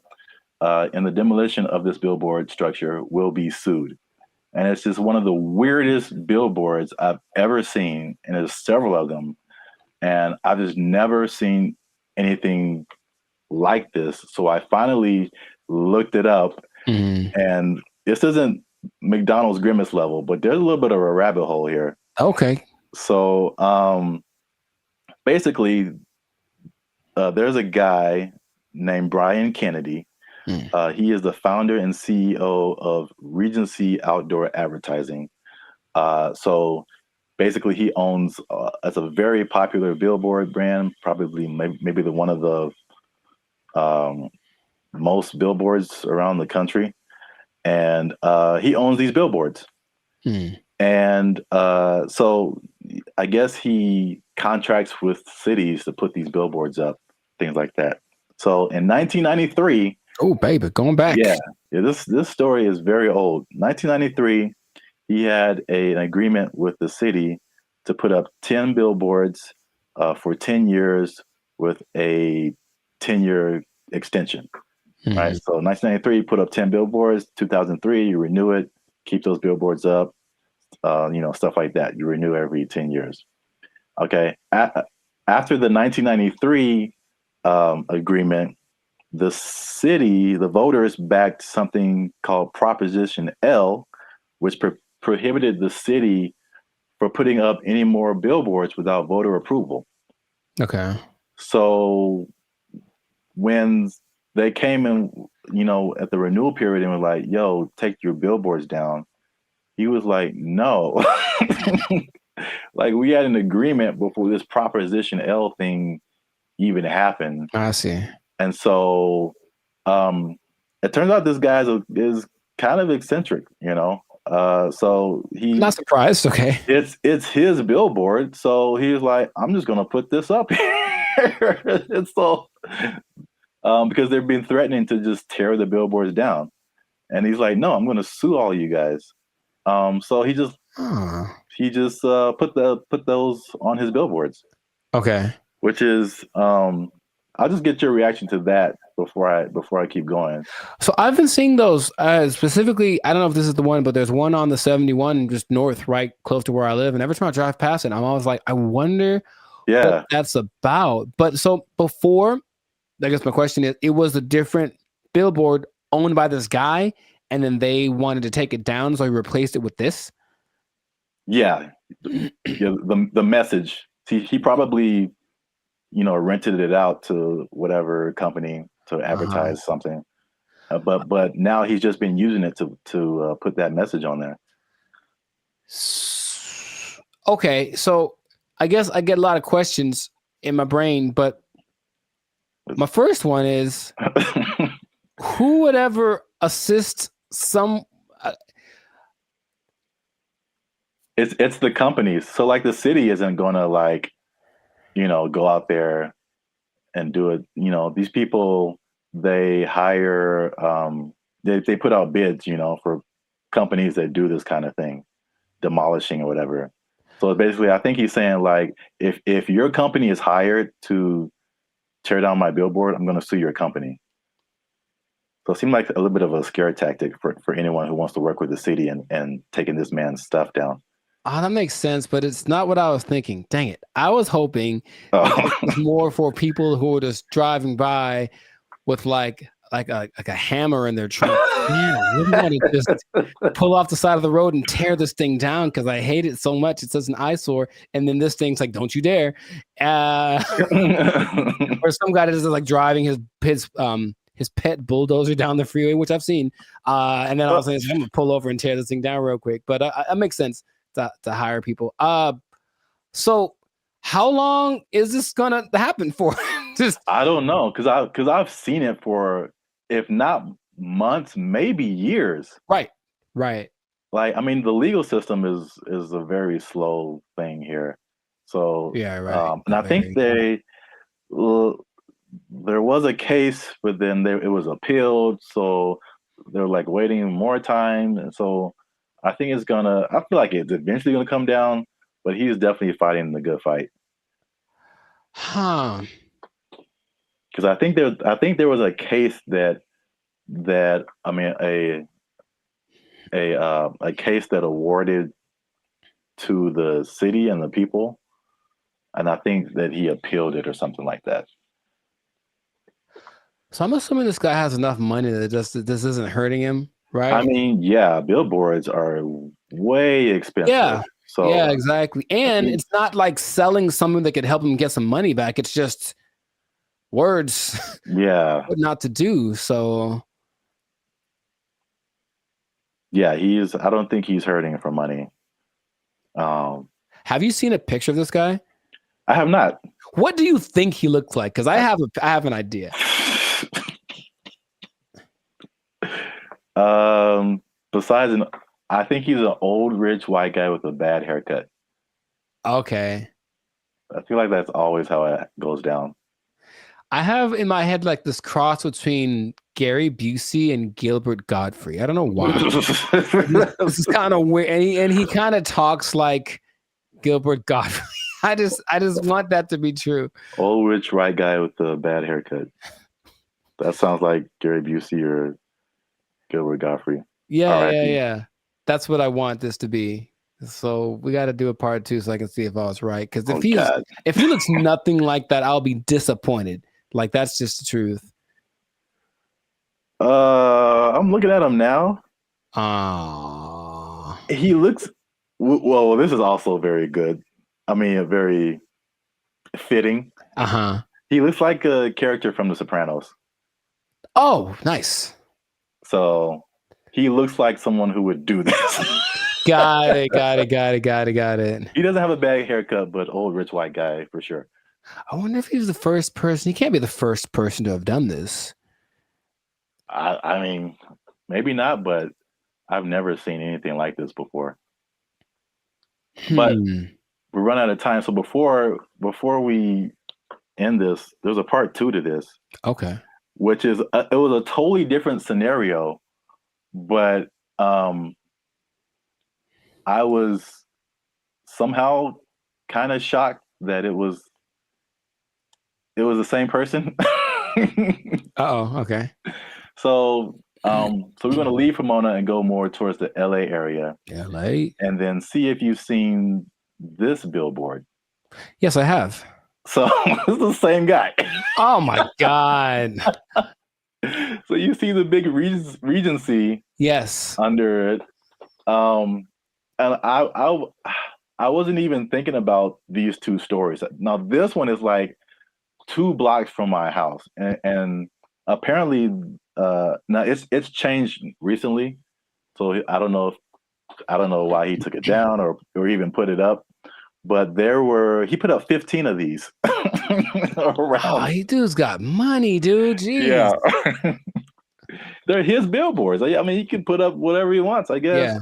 in the demolition of this billboard structure will be sued. And it's just one of the weirdest billboards I've ever seen. And there's several of them. And I've just never seen anything like this. So I finally looked it up. Mm-hmm. And this isn't McDonald's Grimace level, but there's a little bit of a rabbit hole here. Okay. So basically, there's a guy named Brian Kennedy. He is the founder and CEO of Regency Outdoor Advertising. So basically, he owns it's a very popular billboard brand, probably maybe the one of the most billboards around the country, and he owns these billboards. And so I guess he contracts with cities to put these billboards up, things like that. So in 1993. Oh, baby, going back. Yeah. This story is very old. 1993, he had an agreement with the city to put up 10 billboards for 10 years with a 10-year extension. Mm-hmm. Right. So 1993, put up 10 billboards. 2003, you renew it, keep those billboards up. Stuff like that. You renew every 10 years. Okay. After the 1993 agreement, the city, the voters backed something called Proposition L, which prohibited the city for putting up any more billboards without voter approval. Okay. So when they came in, at the renewal period and were like, yo, take your billboards down, he was like, no. Like, we had an agreement before this Proposition L thing even happened. I see. And so it turns out this guy is kind of eccentric, so he's not surprised. Okay. It's his billboard. So he was like, I'm just going to put this up here. And so because they've been threatening to just tear the billboards down. And he's like, no, I'm going to sue all you guys. So he just put those on his billboards. Okay. Which is I'll just get your reaction to that before I keep going. So I've been seeing those specifically. I don't know if this is the one, but there's one on the 71 just north, right close to where I live. And every time I drive past it, I'm always like, I wonder Yeah. That's about. But so before, I guess my question is, it was a different billboard owned by this guy, and then they wanted to take it down, so he replaced it with this. Yeah. The message. He probably, rented it out to whatever company to advertise something. But now he's just been using it to put that message on there. Okay, so I guess I get a lot of questions in my brain, but my first one is, who would ever assist some? It's the companies. So like the city isn't gonna go out there and do it. These people, they hire, they put out bids, for companies that do this kind of thing, demolishing or whatever. So basically, I think he's saying like, if your company is hired to tear down my billboard, I'm going to sue your company. So it seemed like a little bit of a scare tactic for anyone who wants to work with the city and taking this man's stuff down. Oh, that makes sense, but it's not what I was thinking. Dang it. I was hoping it was more for people who were just driving by with like a hammer in their trunk. Man, I really want to just pull off the side of the road and tear this thing down because I hate it so much. It's such an eyesore. And then this thing's like, don't you dare. Or some guy that's just like driving his pet bulldozer down the freeway, which I've seen. And then all of a sudden, I'm going to pull over and tear this thing down real quick. But that makes sense to hire people. So how long is this going to happen for? I don't know. Cause I've seen it for, if not months, maybe years. Right. Like, I mean, the legal system is a very slow thing here. So, yeah, right. And I think there was a case, but then it was appealed. So they're like waiting more time. And so I think I feel like it's eventually going to come down, but he's definitely fighting the good fight. Huh. Because I think there was a case that I mean a case that awarded to the city and the people, and I think that he appealed it or something like that. So I'm assuming this guy has enough money that this isn't hurting him, right? I mean, yeah, billboards are way expensive. Yeah. So yeah, exactly. And it's not like selling something that could help him get some money back. It's just words. Yeah. What not to do. So yeah, I don't think he's hurting for money. Have you seen a picture of this guy? I have not. What do you think he looks like? Because I have an idea. Besides, I think he's an old rich white guy with a bad haircut. Okay. I feel like that's always how it goes down. I have in my head like this cross between Gary Busey and Gilbert Godfrey. I don't know why. This is kind of weird, and he kind of talks like Gilbert Godfrey. I just want that to be true. Old rich white guy with a bad haircut. That sounds like Gary Busey or Gilbert Godfrey. Yeah. That's what I want this to be. So we got to do a part 2 so I can see if I was right. Because if he looks nothing like that, I'll be disappointed. Like that's just the truth. I'm looking at him now. He looks well. This is also very good. I mean, very fitting. He looks like a character from The Sopranos. Oh, nice. So he looks like someone who would do this. Got it. He doesn't have a bad haircut, but old rich white guy for sure. I wonder if he's the first person. He can't be the first person to have done this. I mean, maybe not, but I've never seen anything like this before. But we run out of time. So before we end this, there's a part 2 to this. Okay. Which is it was a totally different scenario, but I was somehow kind of shocked that it was the same person. Okay. So we're going to leave Pomona and go more towards the LA area. LA. And then see if you've seen this billboard. Yes, I have. So it's the same guy. Oh my God. So you see the big Regency Yes. under it. And I wasn't even thinking about these two stories. Now this one is like 2 blocks from my house, and apparently now it's changed recently. So I don't know why he took it down or even put it up. But he put up 15 of these around. Oh, he dude's got money, dude. Jeez. Yeah. They're his billboards. I mean, he can put up whatever he wants, I guess.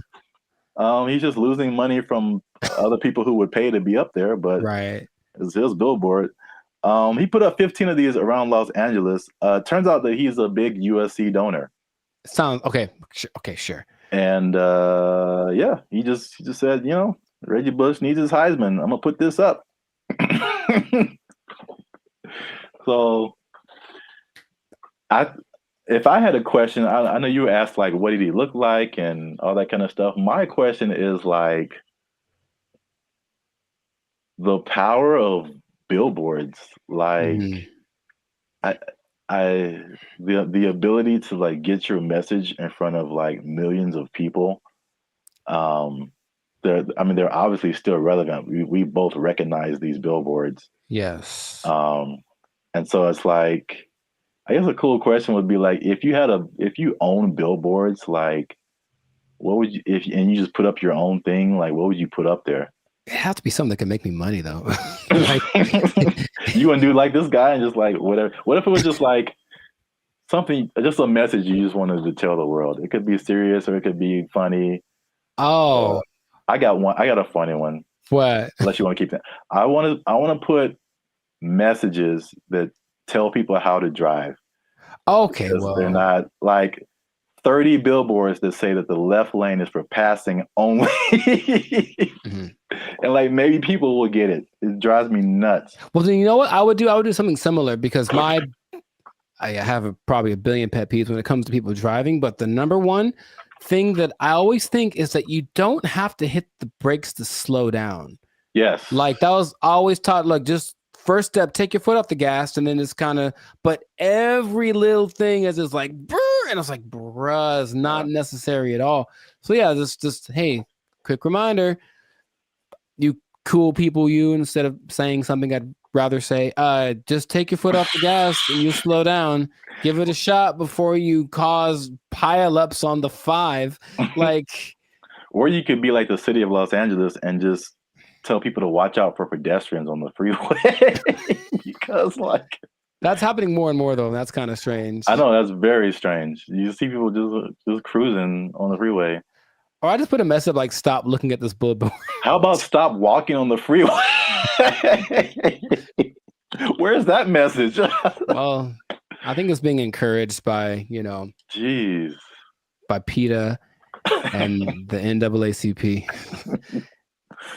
Yeah. He's just losing money from other people who would pay to be up there, but right. It's his billboard. He put up 15 of these around Los Angeles. Turns out that he's a big USC donor. Sounds okay. Okay, sure. And yeah, he just said, Reggie Bush needs his Heisman. I'm gonna put this up. So, if I had a question, I know you asked like, what did he look like and all that kind of stuff. My question is like the power of billboards, like the ability to like get your message in front of like millions of people. They're obviously still relevant. We both recognize these billboards. Yes. And so it's like, I guess a cool question would be like, if you own billboards, like what would you, and you just put up your own thing, like what would you put up there? It has to be something that can make me money though. You want to do like this guy and just like whatever. What if it was just like something, just a message you just wanted to tell the world? It could be serious or it could be funny. Oh, I got a funny one. What? Unless you want to keep that. I want to put messages that tell people how to drive. Okay, well, they're not like 30 billboards that say that the left lane is for passing only. And like maybe people will get it. It drives me nuts. Well, then you know what I would do? I would do something similar because I have probably a billion pet peeves when it comes to people driving. But the number one thing that I always think is that you don't have to hit the brakes to slow down. Yes. Like that was always taught, like just first step, take your foot off the gas, and then it's kind of, but every little thing is just like, brr, and it's like, bruh, it's not necessary at all. So yeah, just hey, quick reminder, you cool people, instead of saying something I'd rather say, just take your foot off the gas and you slow down. Give it a shot before you cause pileups on the 5. Like, or you could be like the city of Los Angeles and just tell people to watch out for pedestrians on the freeway. Because like that's happening more and more though, and that's kind of strange. I know, that's very strange. You see people just cruising on the freeway. Or I just put a message up like, stop looking at this billboard. How about stop walking on the freeway? Where's that message? Well, I think it's being encouraged by, jeez, by PETA and the NAACP.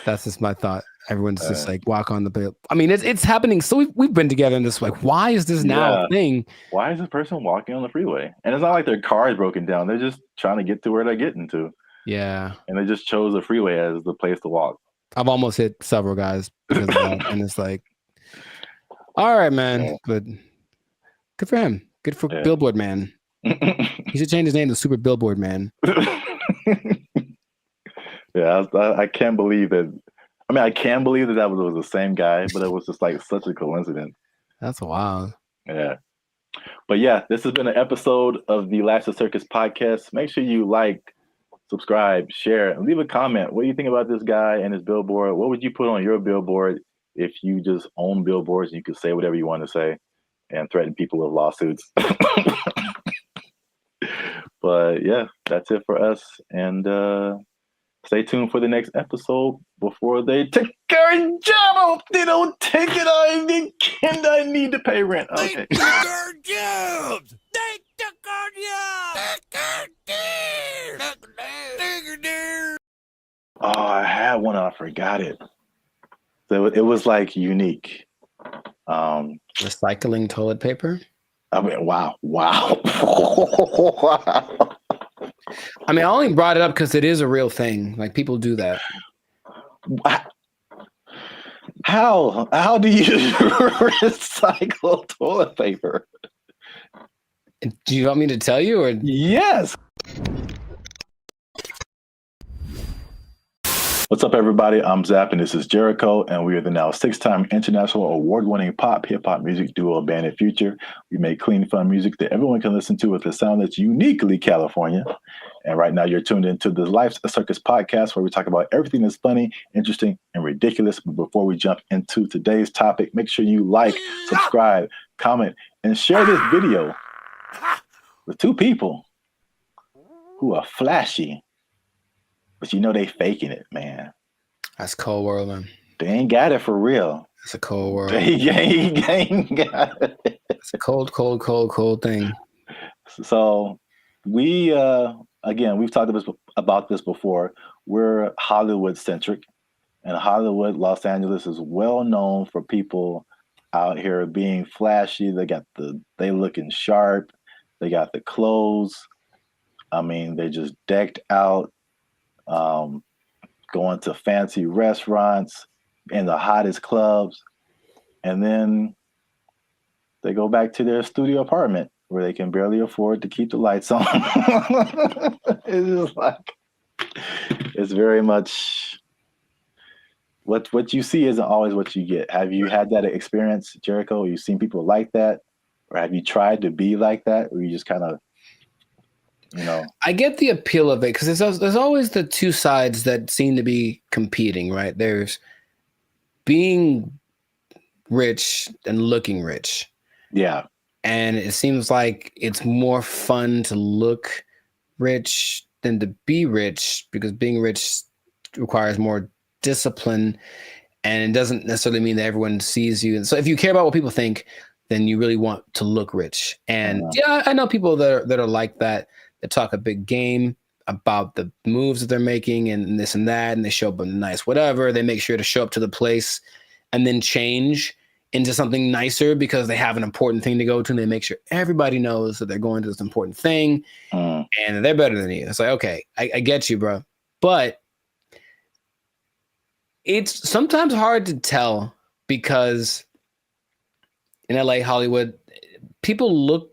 That's just my thought. Everyone's just like, walk on the bill. I mean, it's happening. So we've been together in this, like, why is this now a thing? Why is this person walking on the freeway? And it's not like their car is broken down. They're just trying to get to where they're getting to. Yeah. And they just chose the freeway as the place to walk. I've almost hit several guys because of that. And it's like, all right, man. But good for him. Good for Billboard Man. He should change his name to Super Billboard Man. Yeah, I can't believe that. I mean, I can believe that was the same guy, but it was just like such a coincidence. That's wild. Yeah. But yeah, this has been an episode of the Last of Circus podcast. Make sure you like, subscribe, share, and leave a comment. What do you think about this guy and his billboard? What would you put on your billboard if you just own billboards and you could say whatever you want to say and threaten people with lawsuits? But yeah, that's it for us. And stay tuned for the next episode before they take our job. I hope they don't take it. I need to pay rent. Okay. They took our jobs. They took our jobs. Oh, I had one. I forgot it. So it was like unique. Recycling toilet paper. I mean, wow. Wow. I mean, I only brought it up because it is a real thing. Like people do that. How do you recycle toilet paper? Do you want me to tell you or? Yes. What's up, everybody? I'm Zap, and this is Jericho, and we are the now 6-time international award-winning pop hip-hop music duo Bandit Future. We make clean, fun music that everyone can listen to with a sound that's uniquely California. And right now, you're tuned into the Life's a Circus podcast, where we talk about everything that's funny, interesting, and ridiculous. But before we jump into today's topic, make sure you like, subscribe, comment, and share this video with 2 people who are flashy. But you know they faking it, man. That's cold world, man. They ain't got it for real. It's a cold world. They ain't got it. It's a cold thing. So we, again, we've talked about this before. We're Hollywood centric, and Hollywood, Los Angeles is well known for people out here being flashy. They looking sharp. They got the clothes. I mean, they just decked out. Going to fancy restaurants in the hottest clubs, and then they go back to their studio apartment where they can barely afford to keep the lights on. It's just like, it's very much what you see isn't always what you get. Have you had that experience, Jericho? Have you seen people like that, or have you tried to be like that, or you just kind of, you know? I get the appeal of it because there's always the 2 sides that seem to be competing, right? There's being rich and looking rich. Yeah. And it seems like it's more fun to look rich than to be rich, because being rich requires more discipline, and it doesn't necessarily mean that everyone sees you. And so if you care about what people think, then you really want to look rich. And yeah, I know people that are like that. They talk a big game about the moves that they're making and this and that, and they show up in nice whatever. They make sure to show up to the place and then change into something nicer because they have an important thing to go to, and they make sure everybody knows that they're going to this important thing, and they're better than you. It's like, okay, I get you, bro. But it's sometimes hard to tell because in LA, Hollywood, people look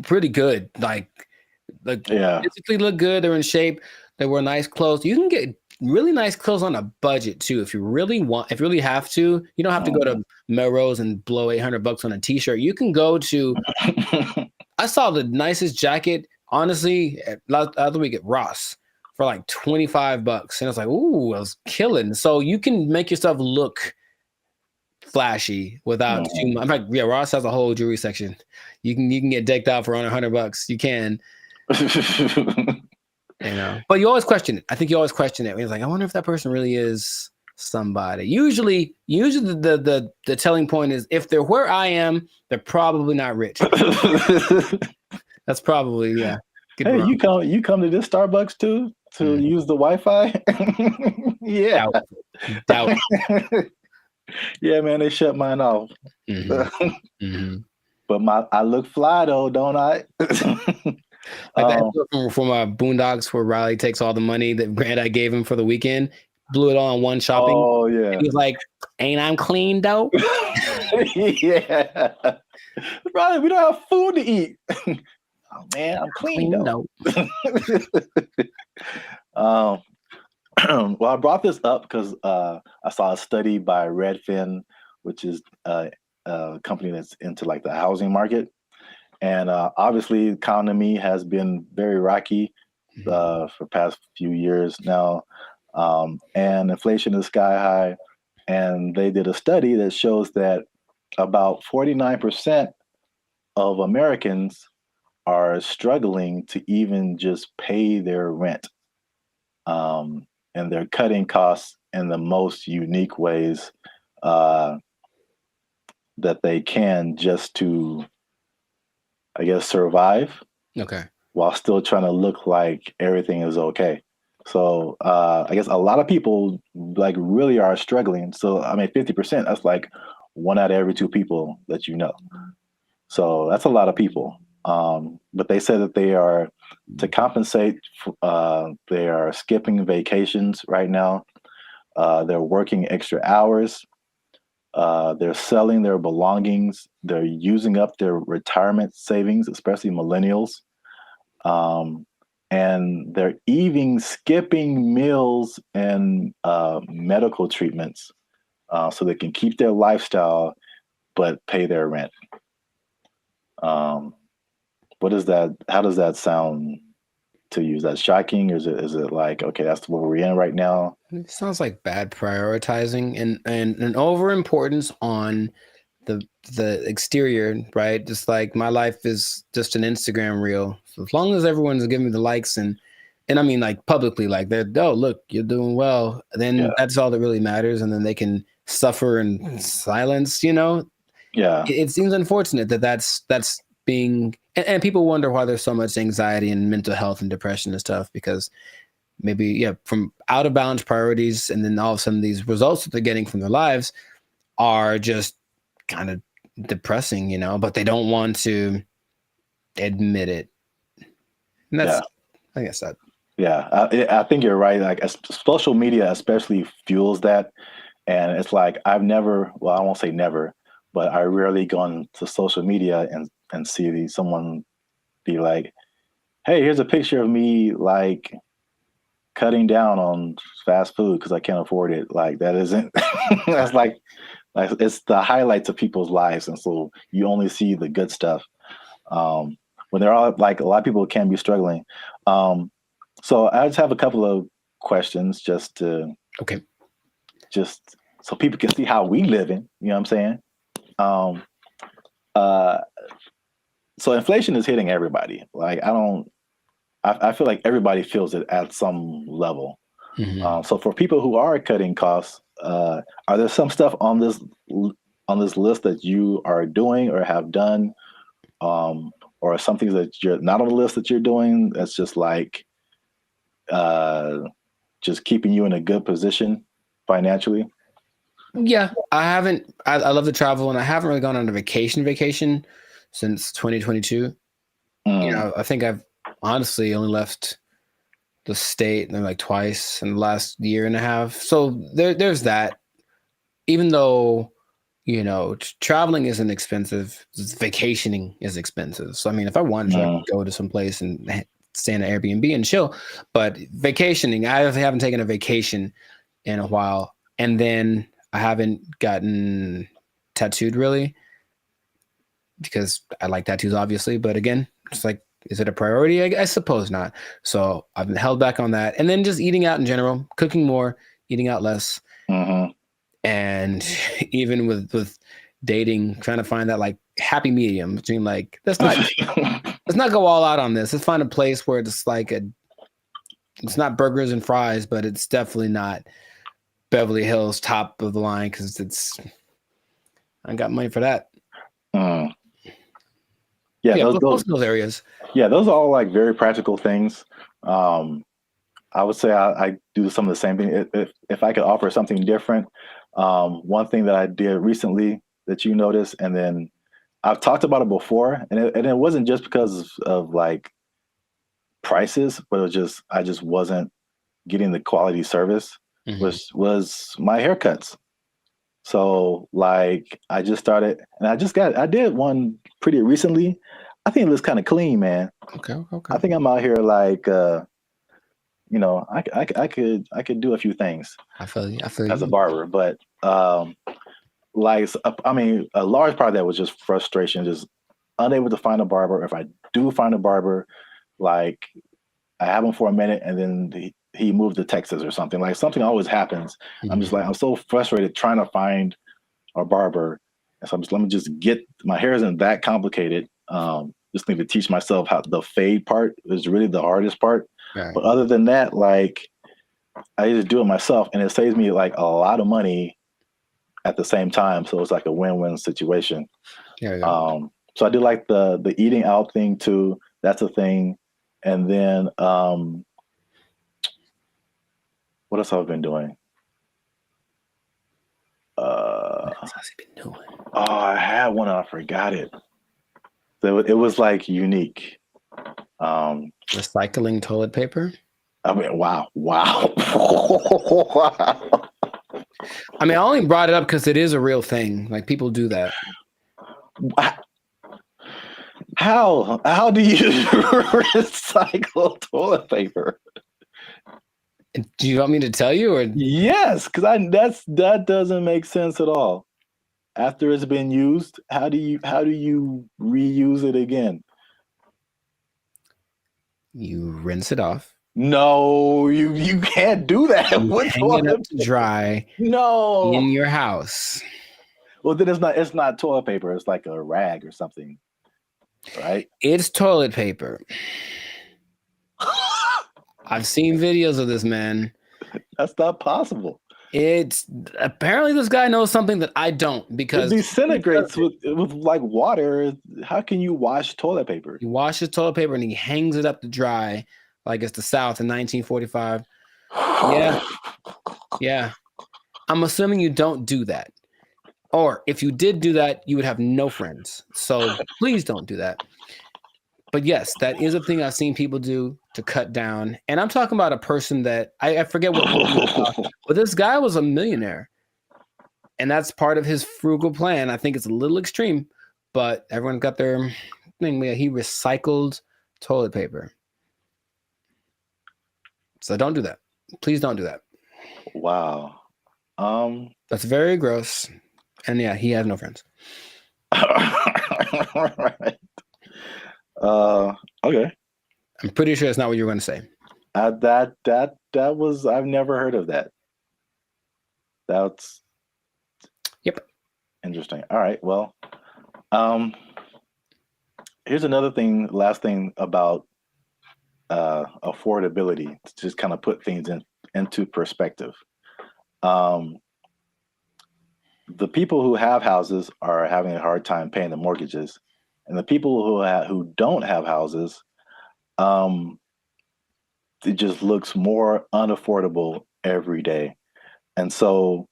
pretty good. Like physically look good. They're in shape. They wear nice clothes. You can get really nice clothes on a budget too. If you really have to, you don't have to go to Melrose and blow $800 on a t-shirt. You can go to, I saw the nicest jacket, honestly, last week at Ross for like $25. And I was like, ooh, I was killing. So you can make yourself look flashy without too much. In fact, yeah, Ross has a whole jewelry section. You can get decked out for under $100. You can. You know, but you always question it. I think you always question it. It's like, I wonder if that person really is somebody. Usually the telling point is if they're where I am, they're probably not rich. That's probably, yeah. Hey, you come to this Starbucks too to use the Wi-Fi? Yeah. Doubt. Yeah, man, they shut mine off. But I look fly though, don't I? Like that from Boondocks where Riley takes all the money that Grandad gave him for the weekend, blew it all on one shopping. Oh yeah. And he's like, "Ain't I'm clean though?" Yeah. Riley, we don't have food to eat. Oh man, I'm clean though. Well, I brought this up because I saw a study by Redfin, which is a company that's into like the housing market. And obviously, the economy has been very rocky for past few years now, and inflation is sky high. And they did a study that shows that about 49% of Americans are struggling to even just pay their rent, and they're cutting costs in the most unique ways that they can just to, I guess, survive. Okay. While still trying to look like everything is okay. So I guess a lot of people like really are struggling. So I mean, 50%, that's like 1 out of every 2 people that you know. So that's a lot of people. But they said that they are, to compensate, they are skipping vacations right now. They're working extra hours. They're selling their belongings. They're using up their retirement savings, especially millennials. And they're even skipping meals and medical treatments so they can keep their lifestyle but pay their rent. What is that? How does that sound to you? Is that shocking? Or is it like, okay, that's where we're in right now? It sounds like bad prioritizing and an overimportance on the exterior, right? Just like my life is just an Instagram reel. So as long as everyone's giving me the likes and I mean like publicly, like they're, oh look, you're doing well, then that's all that really matters, and then they can suffer in silence, you know? Yeah. It seems unfortunate that that's being and people wonder why there's so much anxiety and mental health and depression and stuff, because maybe from out of balance priorities, and then all of a sudden these results that they're getting from their lives are just kind of depressing, you know, but they don't want to admit it. And that's I guess that. Yeah, I think you're right. Like social media especially fuels that. And it's like, I won't say never, but I rarely go on to social media and see someone be like, hey, here's a picture of me like cutting down on fast food because I can't afford it. Like that isn't, that's like it's the highlights of people's lives. And so you only see the good stuff. When they're all like, a lot of people can be struggling. So I just have a couple of questions just so people can see how we living, you know what I'm saying? So inflation is hitting everybody. Like I feel like everybody feels it at some level. So for people who are cutting costs, are there some stuff on this list that you are doing or have done, or some things that you're not on the list that you're doing that's just like just keeping you in a good position financially? Yeah, I haven't. I love to travel, and I haven't really gone on a vacation since 2022. You know, I think I've honestly only left the state like twice in the last year and a half. So there's that. Even though, you know, traveling isn't expensive, vacationing is expensive. So I mean, if I wanted to, I could go to some place and stay in an Airbnb and chill. But vacationing, I haven't taken a vacation in a while, and then I haven't gotten tattooed really because I like tattoos, obviously. But again, it's like, is it a priority? I suppose not. So I've been held back on that. And then just eating out in general, cooking more, eating out less. And even with dating, trying to find that like happy medium between like, let's not go all out on this. Let's find a place where it's like it's not burgers and fries, but it's definitely not Beverly Hills top of the line, because I got money for that. Those areas. Yeah, those are all like very practical things. I would say I do some of the same thing. If I could offer something different, one thing that I did recently that you noticed, and then I've talked about it before, and it wasn't just because of like prices, but it was just I just wasn't getting the quality service. Was my haircuts. So like I just started, and I did one pretty recently. I think it looks kind of clean, man. Okay. I think I'm out here like you know, I could do a few things. I feel you. As a barber, but like I mean, a large part of that was just frustration, just unable to find a barber. If I do find a barber, like I have him for a minute, and then he moved to Texas or something. Like something always happens. I'm just like, I'm so frustrated trying to find a barber. And so let me just get, my hair isn't that complicated. Just need to teach myself how the fade part is really the hardest part. Right. But other than that, like I just do it myself, and it saves me like a lot of money at the same time. So it's like a win-win situation. So I do like the eating out thing too. That's a thing. And then what else have I been doing? What else has he been doing? Oh, I had one and I forgot it. So it was like unique. Recycling toilet paper? I mean, wow. I mean, I only brought it up because it is a real thing. Like people do that. How do you recycle toilet paper? Do you want me to tell you, or yes? Because that doesn't make sense at all. After it's been used, how do you reuse it again? You rinse it off. No, you can't do that. You hang it up to dry. No, in your house. Well, then it's not toilet paper. It's like a rag or something, right? It's toilet paper. I've seen videos of this, man. That's not possible. It's apparently this guy knows something that I don't, because it disintegrates with like water. How can you wash toilet paper? He washes toilet paper and he hangs it up to dry like it's the South in 1945. Yeah. I'm assuming you don't do that. Or if you did do that, you would have no friends. So please don't do that. But yes, that is a thing I've seen people do to cut down. And I'm talking about a person that I forget what movie it was, but this guy was a millionaire. And that's part of his frugal plan. I think it's a little extreme, but everyone got their thing. He recycled toilet paper. So don't do that. Please don't do that. Wow. That's very gross. And yeah, he has no friends. Right. Okay. I'm pretty sure that's not what you were going to say. That was, I've never heard of that. That's interesting. All right. Well, here's another thing, last thing about affordability, to just kind of put things into perspective. The people who have houses are having a hard time paying the mortgages, and the people who don't have houses, it just looks more unaffordable every day. And so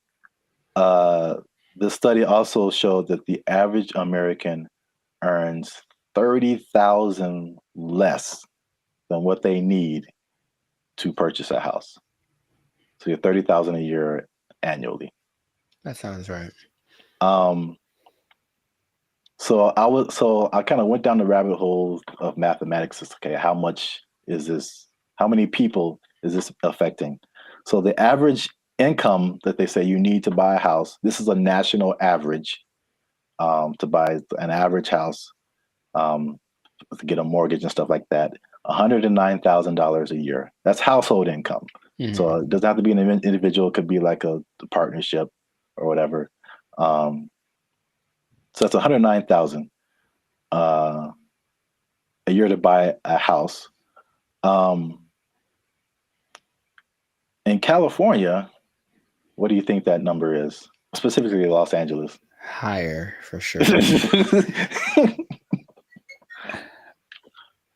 the study also showed that the average American earns $30,000 less than what they need to purchase a house. So you're $30,000 a year annually. That sounds right. So I kind of went down the rabbit hole of mathematics. Okay, how much is this? How many people is this affecting? So the average income that they say you need to buy a house, this is a national average, to buy an average house, to get a mortgage and stuff like that, $109,000 a year. That's household income. Mm-hmm. So it doesn't have to be an individual. It could be like a partnership or whatever. So that's $109,000 a year to buy a house. In California, what do you think that number is? Specifically Los Angeles. Higher, for sure.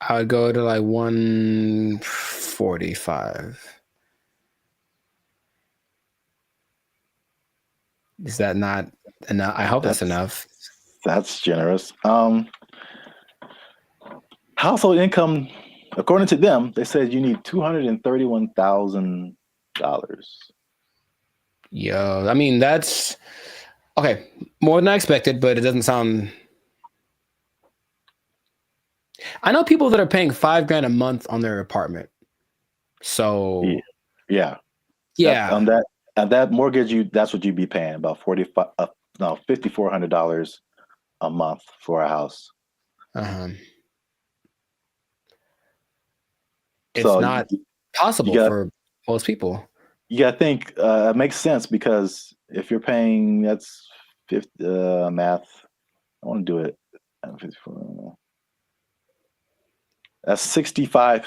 I would go to like 145. Is that not enough? I hope that's enough. That's generous. Household income, according to them, they said you need $231,000. Yo, I mean, that's okay. More than I expected, but it doesn't sound. I know people that are paying $5,000 a month on their apartment. So yeah. On that mortgage, that's what you'd be paying, about $5,400 a month for a house. It's not possible for most people. You gotta think, it makes sense, because if you're paying, that's math. I want to do it. That's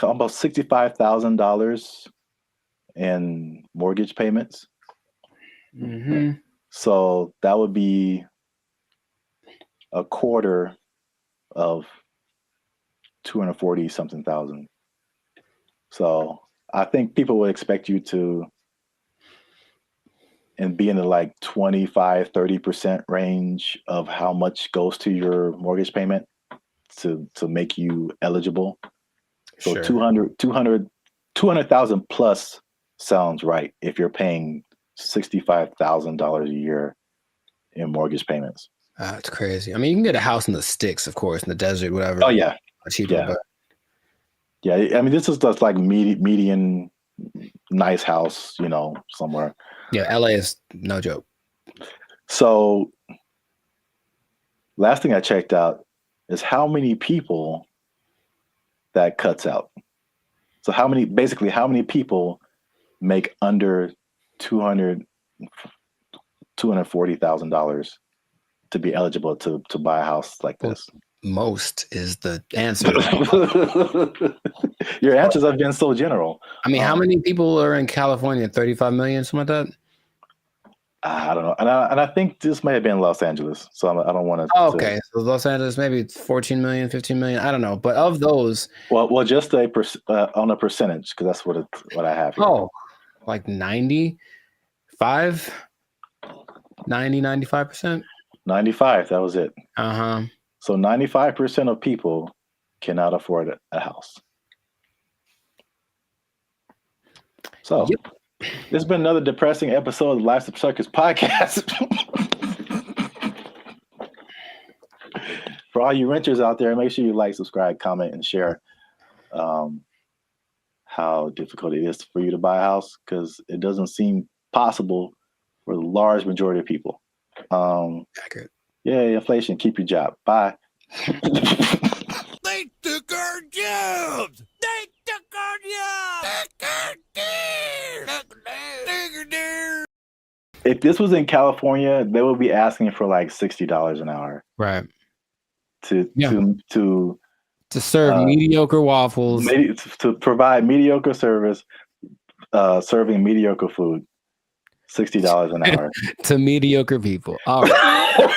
almost $65,000 in mortgage payments. Mm-hmm. So that would be a quarter of 240 something thousand. So I think people would expect you to be in the like 25-30% range of how much goes to your mortgage payment to make you eligible. So sure. 200,000 plus sounds right if you're paying $65,000 a year in mortgage payments. That's crazy. I mean, you can get a house in the sticks, of course, in the desert, whatever. Oh yeah, cheaper. Yeah. But yeah. I mean, this is just like median nice house, you know, somewhere. yeah, LA is no joke. So last thing I checked out is how many people that cuts out. So how many people make under $240,000 to be eligible to buy a house like this? Most is the answer. Your answers have been so general. I mean, how many people are in California? 35 million, something like that? I don't know, and I think this may have been Los Angeles, so I don't want to. Oh, okay, so Los Angeles, maybe it's 14 million, 15 million. I don't know, but of those, well, just on a percentage, because that's what I have here. Oh, like 95%. 95. That was it. Uh-huh. So 95% of people cannot afford a house. So. Yep. This has been another depressing episode of the Life's a Circus podcast. For all you renters out there, make sure you like, subscribe, comment, and share how difficult it is for you to buy a house, because it doesn't seem possible for the large majority of people. Accurate. Yeah, inflation. Keep your job. Bye. They took our jobs. They took our jobs. If this was in California, they would be asking for like $60 an hour. Right. To serve mediocre waffles. To provide mediocre service, serving mediocre food. $60 an hour. To mediocre people. All right.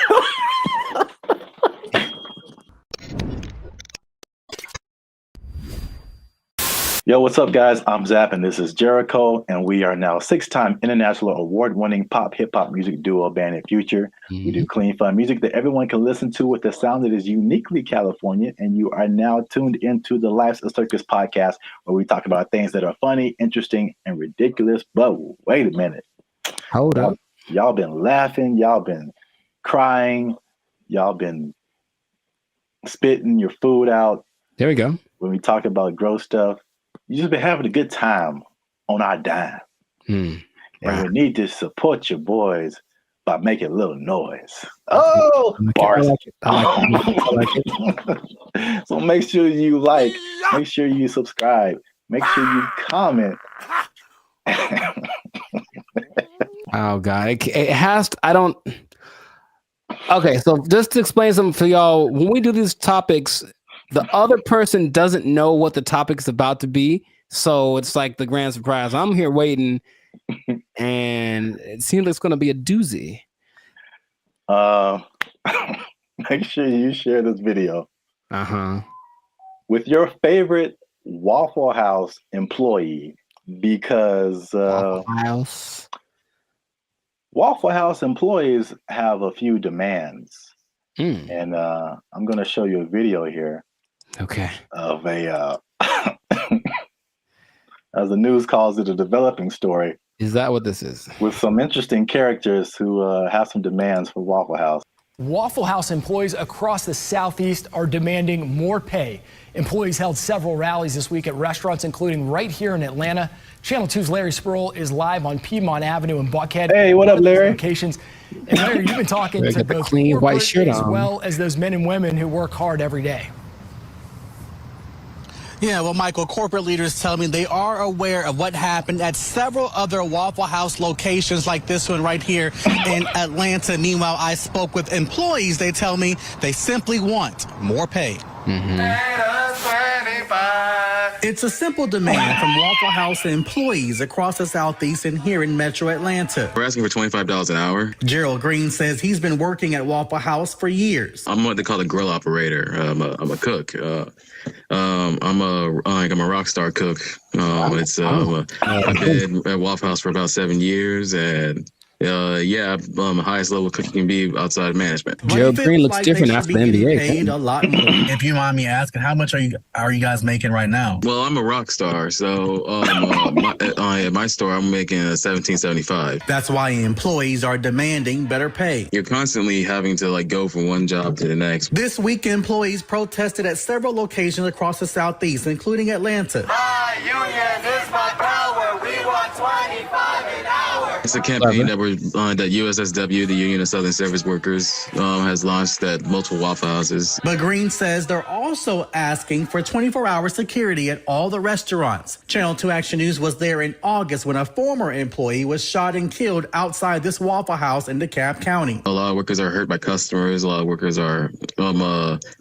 Yo, what's up, guys? I'm Zap, and this is Jericho, and we are now 6-time international award-winning pop hip-hop music duo band and future. Mm-hmm. We do clean, fun music that everyone can listen to with a sound that is uniquely California, and you are now tuned into the Life's a Circus podcast, where we talk about things that are funny, interesting, and ridiculous. But wait a minute. Hold up. Y'all been laughing. Y'all been crying. Y'all been spitting your food out. There we go. When we talk about gross stuff, you just been having a good time on our dime. And we need to support your boys by making a little noise. Oh, bars. I like it. So make sure you like, make sure you subscribe, make sure you comment. Oh, God. It has to, I don't. Okay, so just to explain something for y'all, when we do these topics, the other person doesn't know what the topic is about to be. So it's like the grand surprise. I'm here waiting, and it seems like it's going to be a doozy. Make sure you share this video. Uh-huh. With your favorite Waffle House employee, because Waffle House employees have a few demands. And I'm going to show you a video here. Okay. Of a, as the news calls it, a developing story. Is that what this is? With some interesting characters who have some demands for Waffle House. Waffle House employees across the Southeast are demanding more pay. Employees held several rallies this week at restaurants, including right here in Atlanta. Channel 2's Larry Sproul is live on Piedmont Avenue in Buckhead. Hey, what up, Larry? Locations. And Larry, you've been talking to both clean white shirt as well as those men and women who work hard every day. Yeah, well, Michael, corporate leaders tell me they are aware of what happened at several other Waffle House locations like this one right here in Atlanta. Meanwhile, I spoke with employees. They tell me they simply want more pay. It's a simple demand from Waffle House employees across the Southeast and here in Metro Atlanta. We're asking for $25 an hour. Gerald Green says he's been working at Waffle House for years. I'm what they call a grill operator. I'm a cook. I'm a rock star cook. I've been at Waffle House for about 7 years, and Yeah, highest level cookie can be outside of management. Gerald Green looks different after the NBA. Paid a lot more. If you mind me asking, how much are you guys making right now? Well, I'm a rock star, so my store I'm making $17.75. That's why employees are demanding better pay. You're constantly having to like go from one job to the next. This week, employees protested at several locations across the Southeast, including Atlanta. My union is my power. We want 25 an hour. It's a campaign that USSW, the Union of Southern Service Workers, has launched at multiple Waffle Houses. But Green says they're also asking for 24-hour security at all the restaurants. Channel 2 Action News was there in August when a former employee was shot and killed outside this Waffle House in DeKalb County. A lot of workers are hurt by customers. A lot of workers are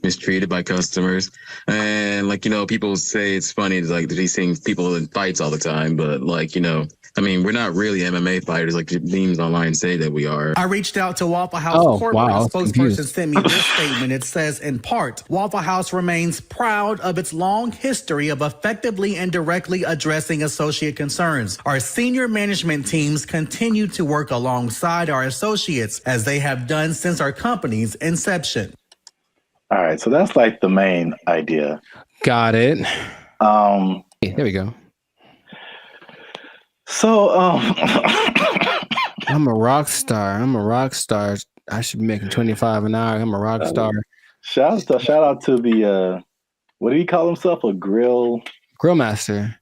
mistreated by customers. And people say it's funny, like they seeing people in fights all the time, but we're not really MMA fighters like the memes online say that we are. I reached out to Waffle House corporate. A spokesperson sent me this statement. It says, in part, Waffle House remains proud of its long history of effectively and directly addressing associate concerns. Our senior management teams continue to work alongside our associates as they have done since our company's inception. All right, so that's like the main idea. Got it. There we go. So, I'm a rock star. I should be making 25 an hour. I'm a rock star. Shout out to the what do you call himself? A grill master.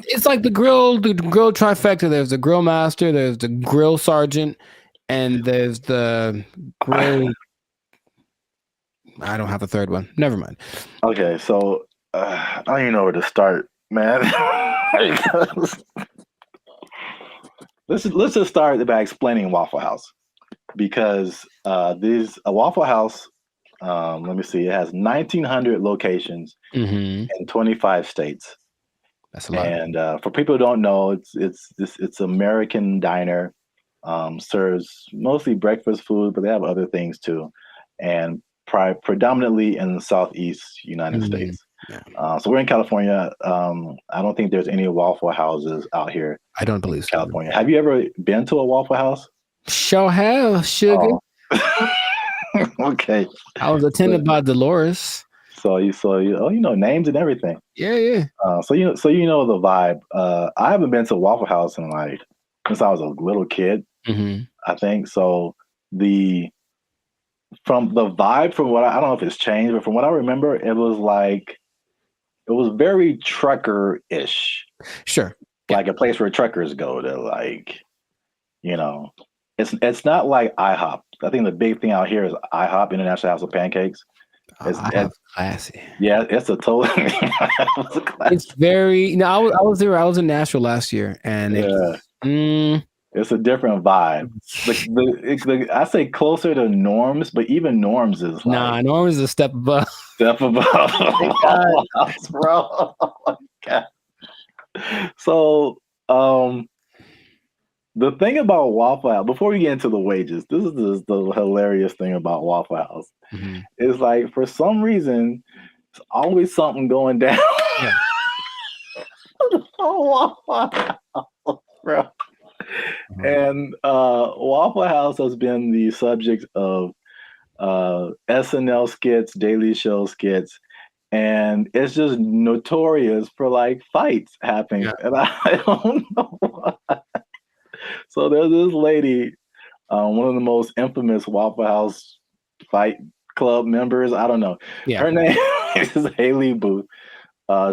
It's like the grill trifecta. There's the grill master, there's the grill sergeant, and there's the grill. I don't have a third one. Never mind. Okay, so I don't even know where to start, man. let's just start by explaining Waffle House, because a Waffle House. Let me see. It has 1,900 locations in 25 states. That's a lot. And for people who don't know, it's American diner. Serves mostly breakfast food, but they have other things too, and predominantly in the Southeast United States. Yeah. So we're in California. I don't think there's any Waffle Houses out here. I don't believe so. California. Have you ever been to a Waffle House? Sure have, sugar. Okay. I was attended by Dolores. So you know names and everything. Yeah. So you know the vibe. I haven't been to a Waffle House in since I was a little kid. I think so. From the vibe, from what I don't know if it's changed, but from what I remember, it was very trucker-ish. Sure. Like a place where truckers go to it's not like IHOP. I think the big thing out here is IHOP, International House of Pancakes. It's classy. Yeah, it's a total. It's very. No, I was there. I was in Nashville last year, and it's a different vibe. I say closer to Norms, but even Norms is Norms is a step above. Step above. Oh my gosh, bro. Oh my God. So, the thing about Waffle House, before we get into the wages, this is the hilarious thing about Waffle House. Is like, for some reason, there's always something going down. Yeah. Waffle House, bro. And Waffle House has been the subject of SNL skits, Daily Show skits, and it's just notorious for fights happening. Yeah. And I don't know why. So there's this lady, one of the most infamous Waffle House fight club members. I don't know. Yeah. Her name is Haley Booth.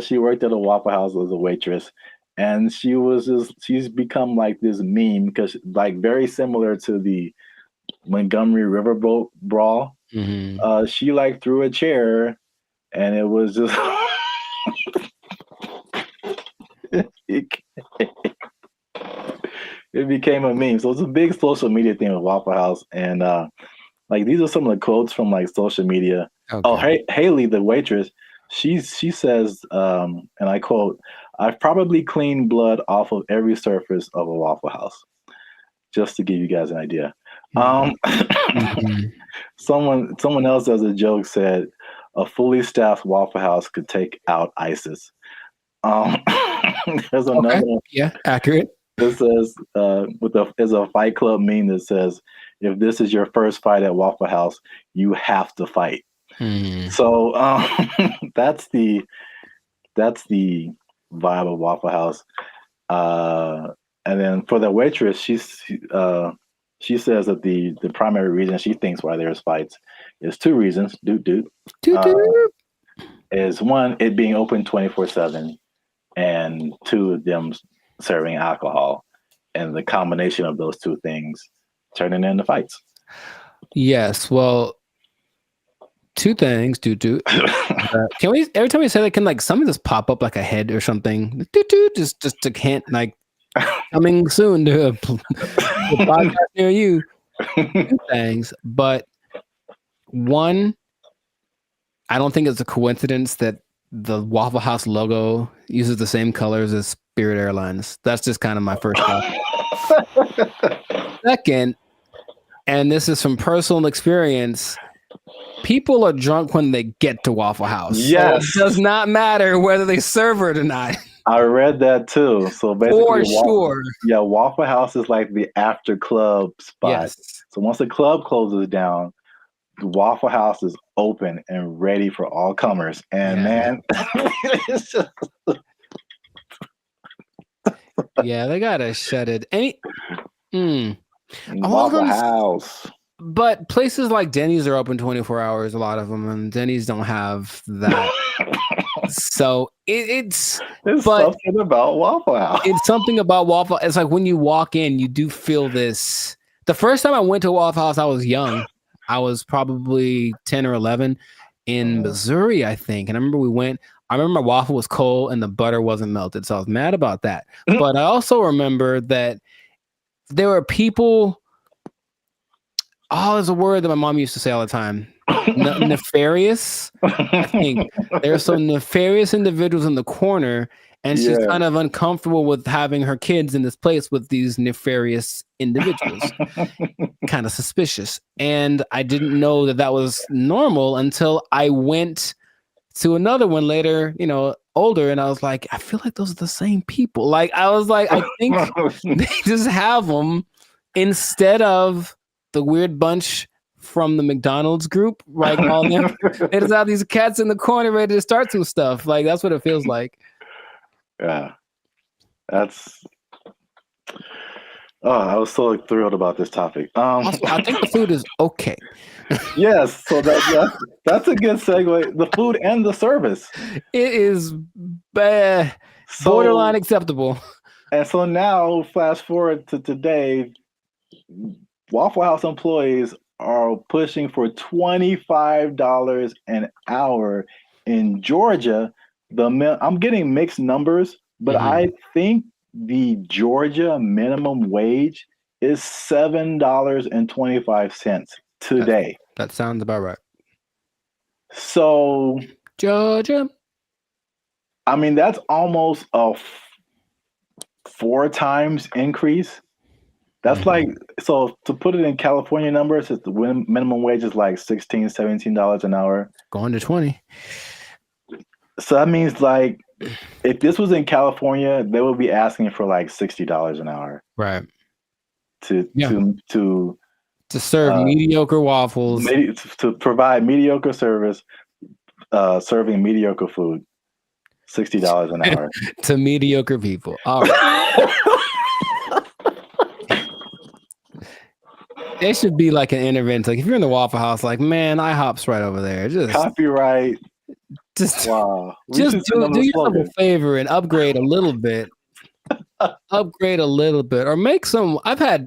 She worked at a Waffle House as a waitress. And she's become like this meme because very similar to the Montgomery Riverboat brawl. She threw a chair and it was just it became a meme. So it's a big social media thing with Waffle House. And these are some of the quotes from social media. Okay. Oh, Haley, the waitress, she says, and I quote, "I've probably cleaned blood off of every surface of a Waffle House," just to give you guys an idea. Someone else as a joke said, "A fully staffed Waffle House could take out ISIS." There's another one. Yeah, accurate. It says, is a Fight Club meme that says, if this is your first fight at Waffle House, you have to fight. So that's the vibe of Waffle House. And then for the waitress, she says that the primary reason she thinks why there's fights is two reasons. Is one, it being open 24/7, and two, them serving alcohol, and the combination of those two things turning into fights. Yes, well, two things. Can we every time we say that, can like something just pop up like a head or something? Just to hint like coming soon to a podcast near you. Two things, but one, I don't think it's a coincidence that the Waffle House logo uses the same colors as Spirit Airlines. That's just kind of my first thought. Second, and this is from personal experience, people are drunk when they get to Waffle House. Yes. So it does not matter whether they serve it or not. I read that too. So basically, for sure. Yeah, Waffle House is like the after club spot. Yes. So once the club closes down, the Waffle House is open and ready for all comers. And man, it's just... yeah, they gotta shut it. Waffle House. But places like Denny's are open 24 hours, a lot of them, and Denny's don't have that. So it's something about Waffle House. It's something about Waffle. It's like when you walk in, you do feel this. The first time I went to Waffle House, I was young. I was probably 10 or 11 in Missouri, I think. And I remember I remember my waffle was cold and the butter wasn't melted. So I was mad about that. But I also remember that there were people. Oh, there's a word that my mom used to say all the time. Nefarious. I think there are some nefarious individuals in the corner, and she's kind of uncomfortable with having her kids in this place with these nefarious individuals. Kind of suspicious. And I didn't know that was normal until I went to another one later, older, and I was like, I feel like those are the same people. Like, I was like, I think they just have them instead of the weird bunch from the McDonald's group, right? All them. They just have these cats in the corner ready to start some stuff. Like, that's what it feels like. Yeah. I was so thrilled about this topic. Also, I think the food is okay. Yes, so that's a good segue. The food and the service. It is borderline acceptable. And so now, flash forward to today, Waffle House employees are pushing for $25 an hour in Georgia. I'm getting mixed numbers, but I think the Georgia minimum wage is $7.25 today. That sounds about right. So Georgia, I mean, that's almost a 4 times increase. That's like, so to put it in California numbers, the minimum wage is like $16, $17 an hour. Going to 20. So that means like, if this was in California, they would be asking for like $60 an hour. Right. To serve mediocre waffles. To provide mediocre service, serving mediocre food. $60 an hour. To mediocre people. All right. There should be like an intervention. Like if you're in the Waffle House, like, man, IHOP's right over there. Just copyright. Wow. Just do yourself a favor and upgrade a little bit. Or make some. I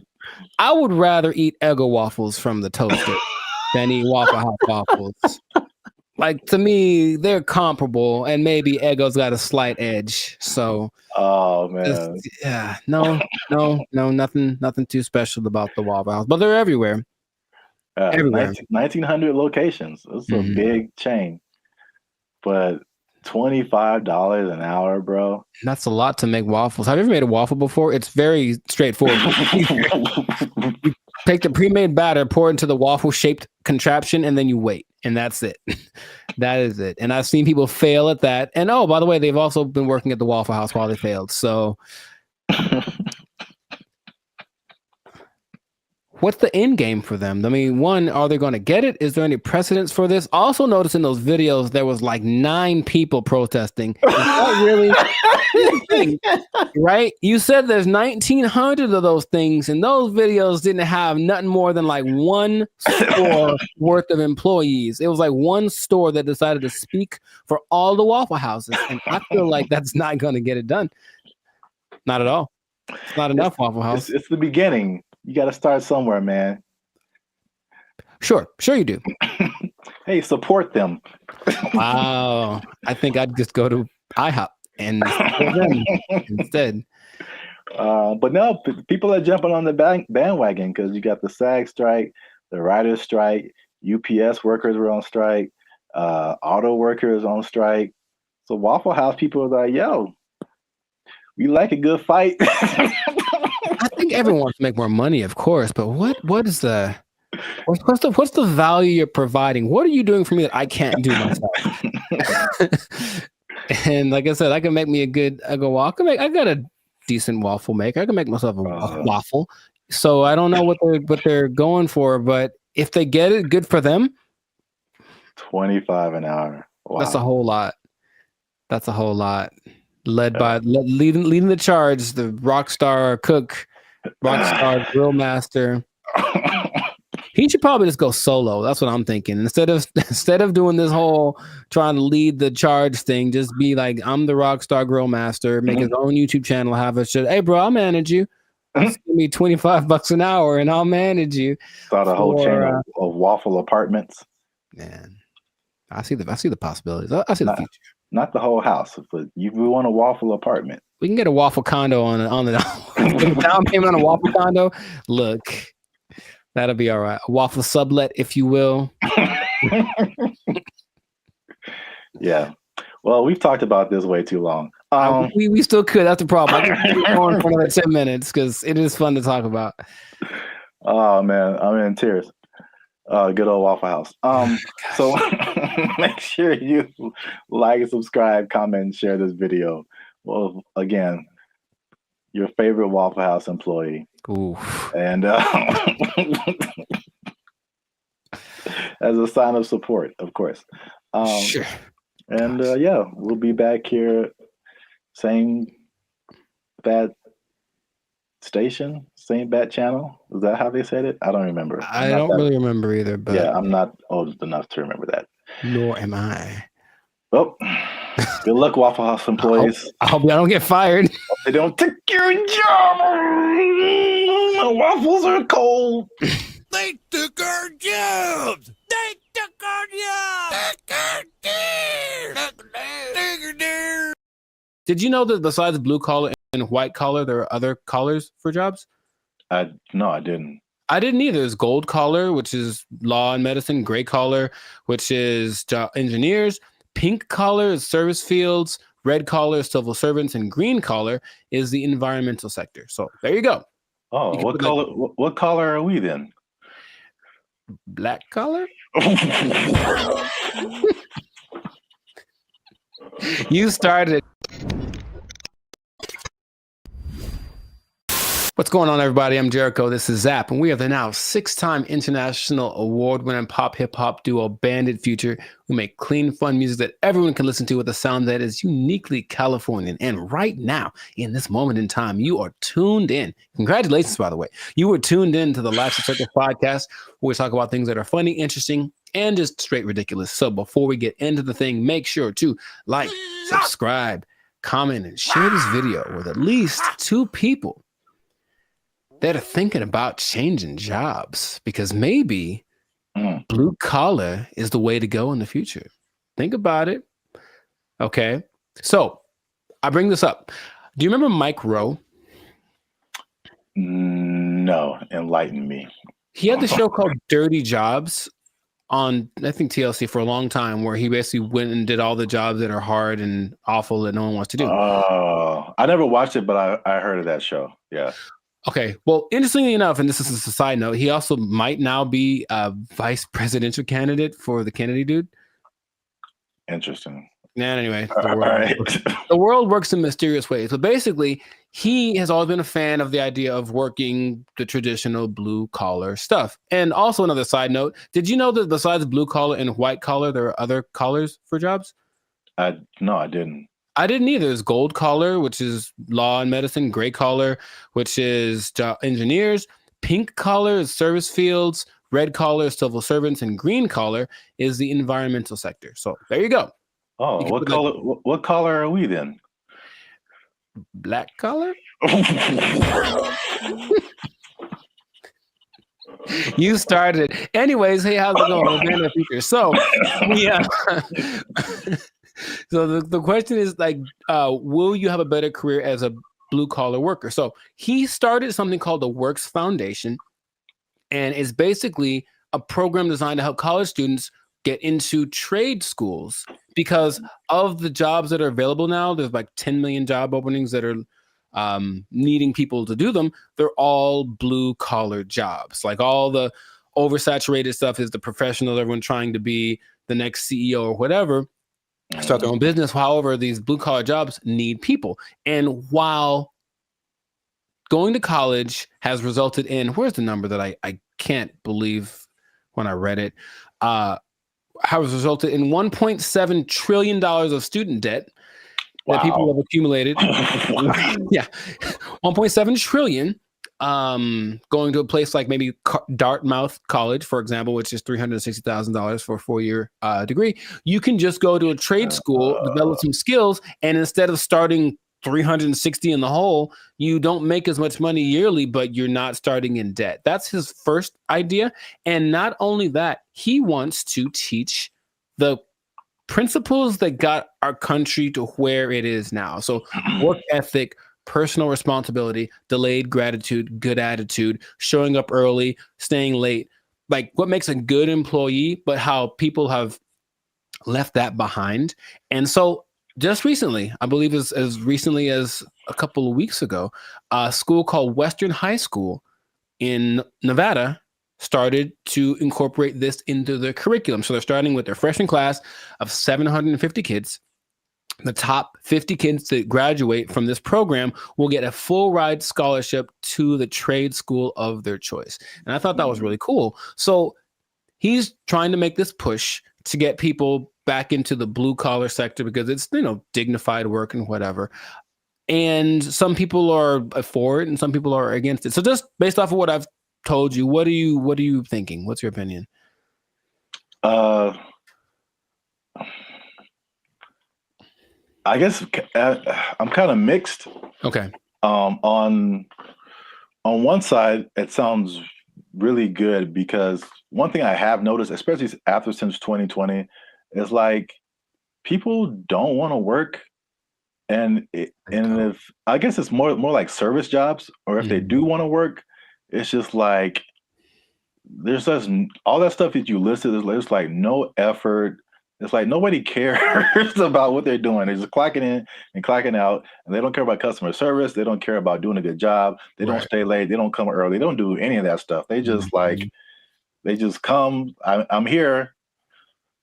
would rather eat Eggo waffles from the toaster than eat Waffle House waffles. Like, to me, they're comparable, and maybe Eggo's got a slight edge. So, oh man, nothing too special about the Waffle House, but they're everywhere. Everywhere. 1,900 locations. It's a big chain, but $25 an hour, bro. That's a lot to make waffles. Have you ever made a waffle before? It's very straightforward. You take the pre-made batter, pour it into the waffle-shaped contraption, and then you wait. And that's it. That is it. And I've seen people fail at that. And oh, by the way, they've also been working at the Waffle House while they failed. So what's the end game for them? I mean, one, are they going to get it? Is there any precedence for this? Also notice in those videos, there was like 9 people protesting. Is that really right? You said there's 1,900 of those things, and those videos didn't have nothing more than like one store worth of employees. It was like one store that decided to speak for all the Waffle Houses. And I feel like that's not going to get it done. Not at all. It's not enough, Waffle House. It's the beginning. You got to start somewhere, man. Sure you do. Hey, support them. Wow. I think I'd just go to IHOP and support them instead. But no, people are jumping on the bandwagon because you got the SAG strike, the writers strike, UPS workers were on strike, auto workers on strike. So Waffle House people are like, yo, we like a good fight. I think everyone wants to make more money, of course, but what's the value you're providing? What are you doing for me that I can't do myself? And like I said, I can make me I got a decent waffle maker. I can make myself a waffle. So I don't know what they're going for, but if they get it, good for them. $25 an hour. Wow. That's a whole lot. Leading the charge, the rockstar cook, rockstar grill master. He should probably just go solo. That's what I'm thinking. Instead of doing this whole trying to lead the charge thing, just be like, I'm the rockstar grill master, make his own YouTube channel, have a shit. Hey bro, I'll manage you. Just give me $25 an hour and I'll manage you. Start a whole chain of waffle apartments. Man, I see the possibilities. I see the future. Not the whole house, but we want a waffle apartment. We can get a waffle condo on the down payment on a waffle condo. Look, that'll be all right. A waffle sublet, if you will. Yeah. Well, we've talked about this way too long. We still could. That's the problem. I can keep going for another 10 minutes because it is fun to talk about. Oh man, I'm in tears. Good old Waffle House. So make sure you like, subscribe, comment, and share this video. Well, again, your favorite Waffle House employee. Ooh. And as a sign of support, of course. Sure. And yeah, we'll be back here, same bad station, same bat channel. Is that how they said it? I don't remember. I don't really remember either, but yeah, I'm not old enough to remember that. Nor am I. Well, good luck, Waffle House employees. I hope y'all don't get fired. They don't take your job. My waffles are cold. They took our jobs. They took our jobs. Did you know that besides blue collar and white collar, there are other collars for jobs? No, I didn't. I didn't either. There's gold collar, which is law and medicine. Gray collar, which is engineers. Pink collar is service fields. Red collar is civil servants, and green collar is the environmental sector. So there you go. Oh, what color? What color are we then? Black collar. You started. What's going on, everybody? I'm Jericho. This is Zap, and we are the now 6-time international award-winning pop hip-hop duo Bandit Future, who make clean, fun music that everyone can listen to with a sound that is uniquely Californian. And right now, in this moment in time, you are tuned in. Congratulations, by the way. You were tuned in to the Life's a Circus podcast, where we talk about things that are funny, interesting, and just straight ridiculous. So before we get into the thing, make sure to like, subscribe, comment, and share this video with at least 2 people that are thinking about changing jobs, because maybe blue collar is the way to go in the future. Think about it. Okay. So I bring this up. Do you remember Mike Rowe? No, enlighten me. He had the show called Dirty Jobs on, I think, TLC for a long time, where he basically went and did all the jobs that are hard and awful that no one wants to do. Oh, I never watched it, but I heard of that show. Yeah. Okay. Well, interestingly enough, and this is a side note, he also might now be a vice presidential candidate for the Kennedy dude. Interesting. And anyway, All right. the world works in mysterious ways. But basically, he has always been a fan of the idea of working the traditional blue collar stuff. And also another side note, did you know that besides blue collar and white collar, there are other collars for jobs? No, I didn't. I didn't either. There's gold collar, which is law and medicine, gray collar, which is engineers, pink collar is service fields, red collar is civil servants, and green collar is the environmental sector. So there you go. Oh, what color? What color are we then? Black collar. You started it. Anyways, hey, how's it going? So, yeah. So the question is like, will you have a better career as a blue collar worker? So he started something called the Works Foundation, and it's basically a program designed to help college students get into trade schools because of the jobs that are available now. There's like 10 million job openings that are needing people to do them. They're all blue collar jobs. Like all the oversaturated stuff is the professional, everyone trying to be the next CEO or whatever, start their own business. However, these blue collar jobs need people. And while going to college has resulted in, where's the number that I can't believe when I read it, has resulted in $1.7 trillion of student debt that people have accumulated. Yeah, 1.7 trillion. Going to a place like maybe Dartmouth College, for example, which is $360,000 for a 4-year degree. You can just go to a trade school, develop some skills, and instead of starting 360 in the hole, you don't make as much money yearly, but you're not starting in debt. That's his first idea. And not only that, he wants to teach the principles that got our country to where it is now. So work ethic, personal responsibility, delayed gratitude, good attitude, showing up early, staying late, like what makes a good employee, but how people have left that behind. And so just recently, I believe as recently as a couple of weeks ago, a school called Western High School in Nevada started to incorporate this into their curriculum. So they're starting with their freshman class of 750 kids. The top 50 kids that graduate from this program will get a full ride scholarship to the trade school of their choice. And I thought that was really cool. So he's trying to make this push to get people back into the blue collar sector because it's, dignified work and whatever. And some people are for it and some people are against it. So just based off of what I've told you, what are you thinking? What's your opinion? I guess I'm kind of mixed. Okay. On one side, it sounds really good because one thing I have noticed, especially since 2020, is like people don't want to work, and if I guess it's more like service jobs, or if they do want to work, it's just like there's just all that stuff that you listed. There's like no effort. It's like nobody cares about what they're doing. They're just clocking in and clocking out, and they don't care about customer service. They don't care about doing a good job. They don't stay late. They don't come early. They don't do any of that stuff. They just they just come. I'm here,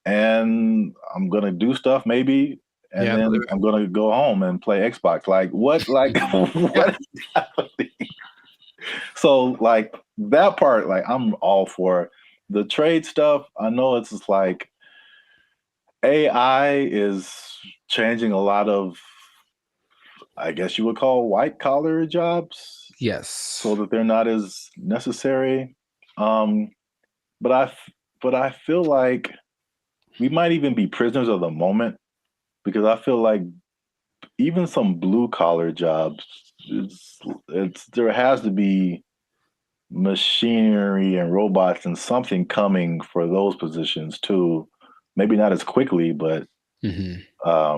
and I'm gonna do stuff maybe, and then I'm gonna go home and play Xbox. Like what? Like what is happening? So like that part, like I'm all for the trade stuff. I know it's just like AI is changing a lot of, I guess you would call white collar jobs. Yes. So that they're not as necessary. But I feel like we might even be prisoners of the moment because I feel like even some blue collar jobs, there has to be machinery and robots and something coming for those positions too. Maybe not as quickly, but I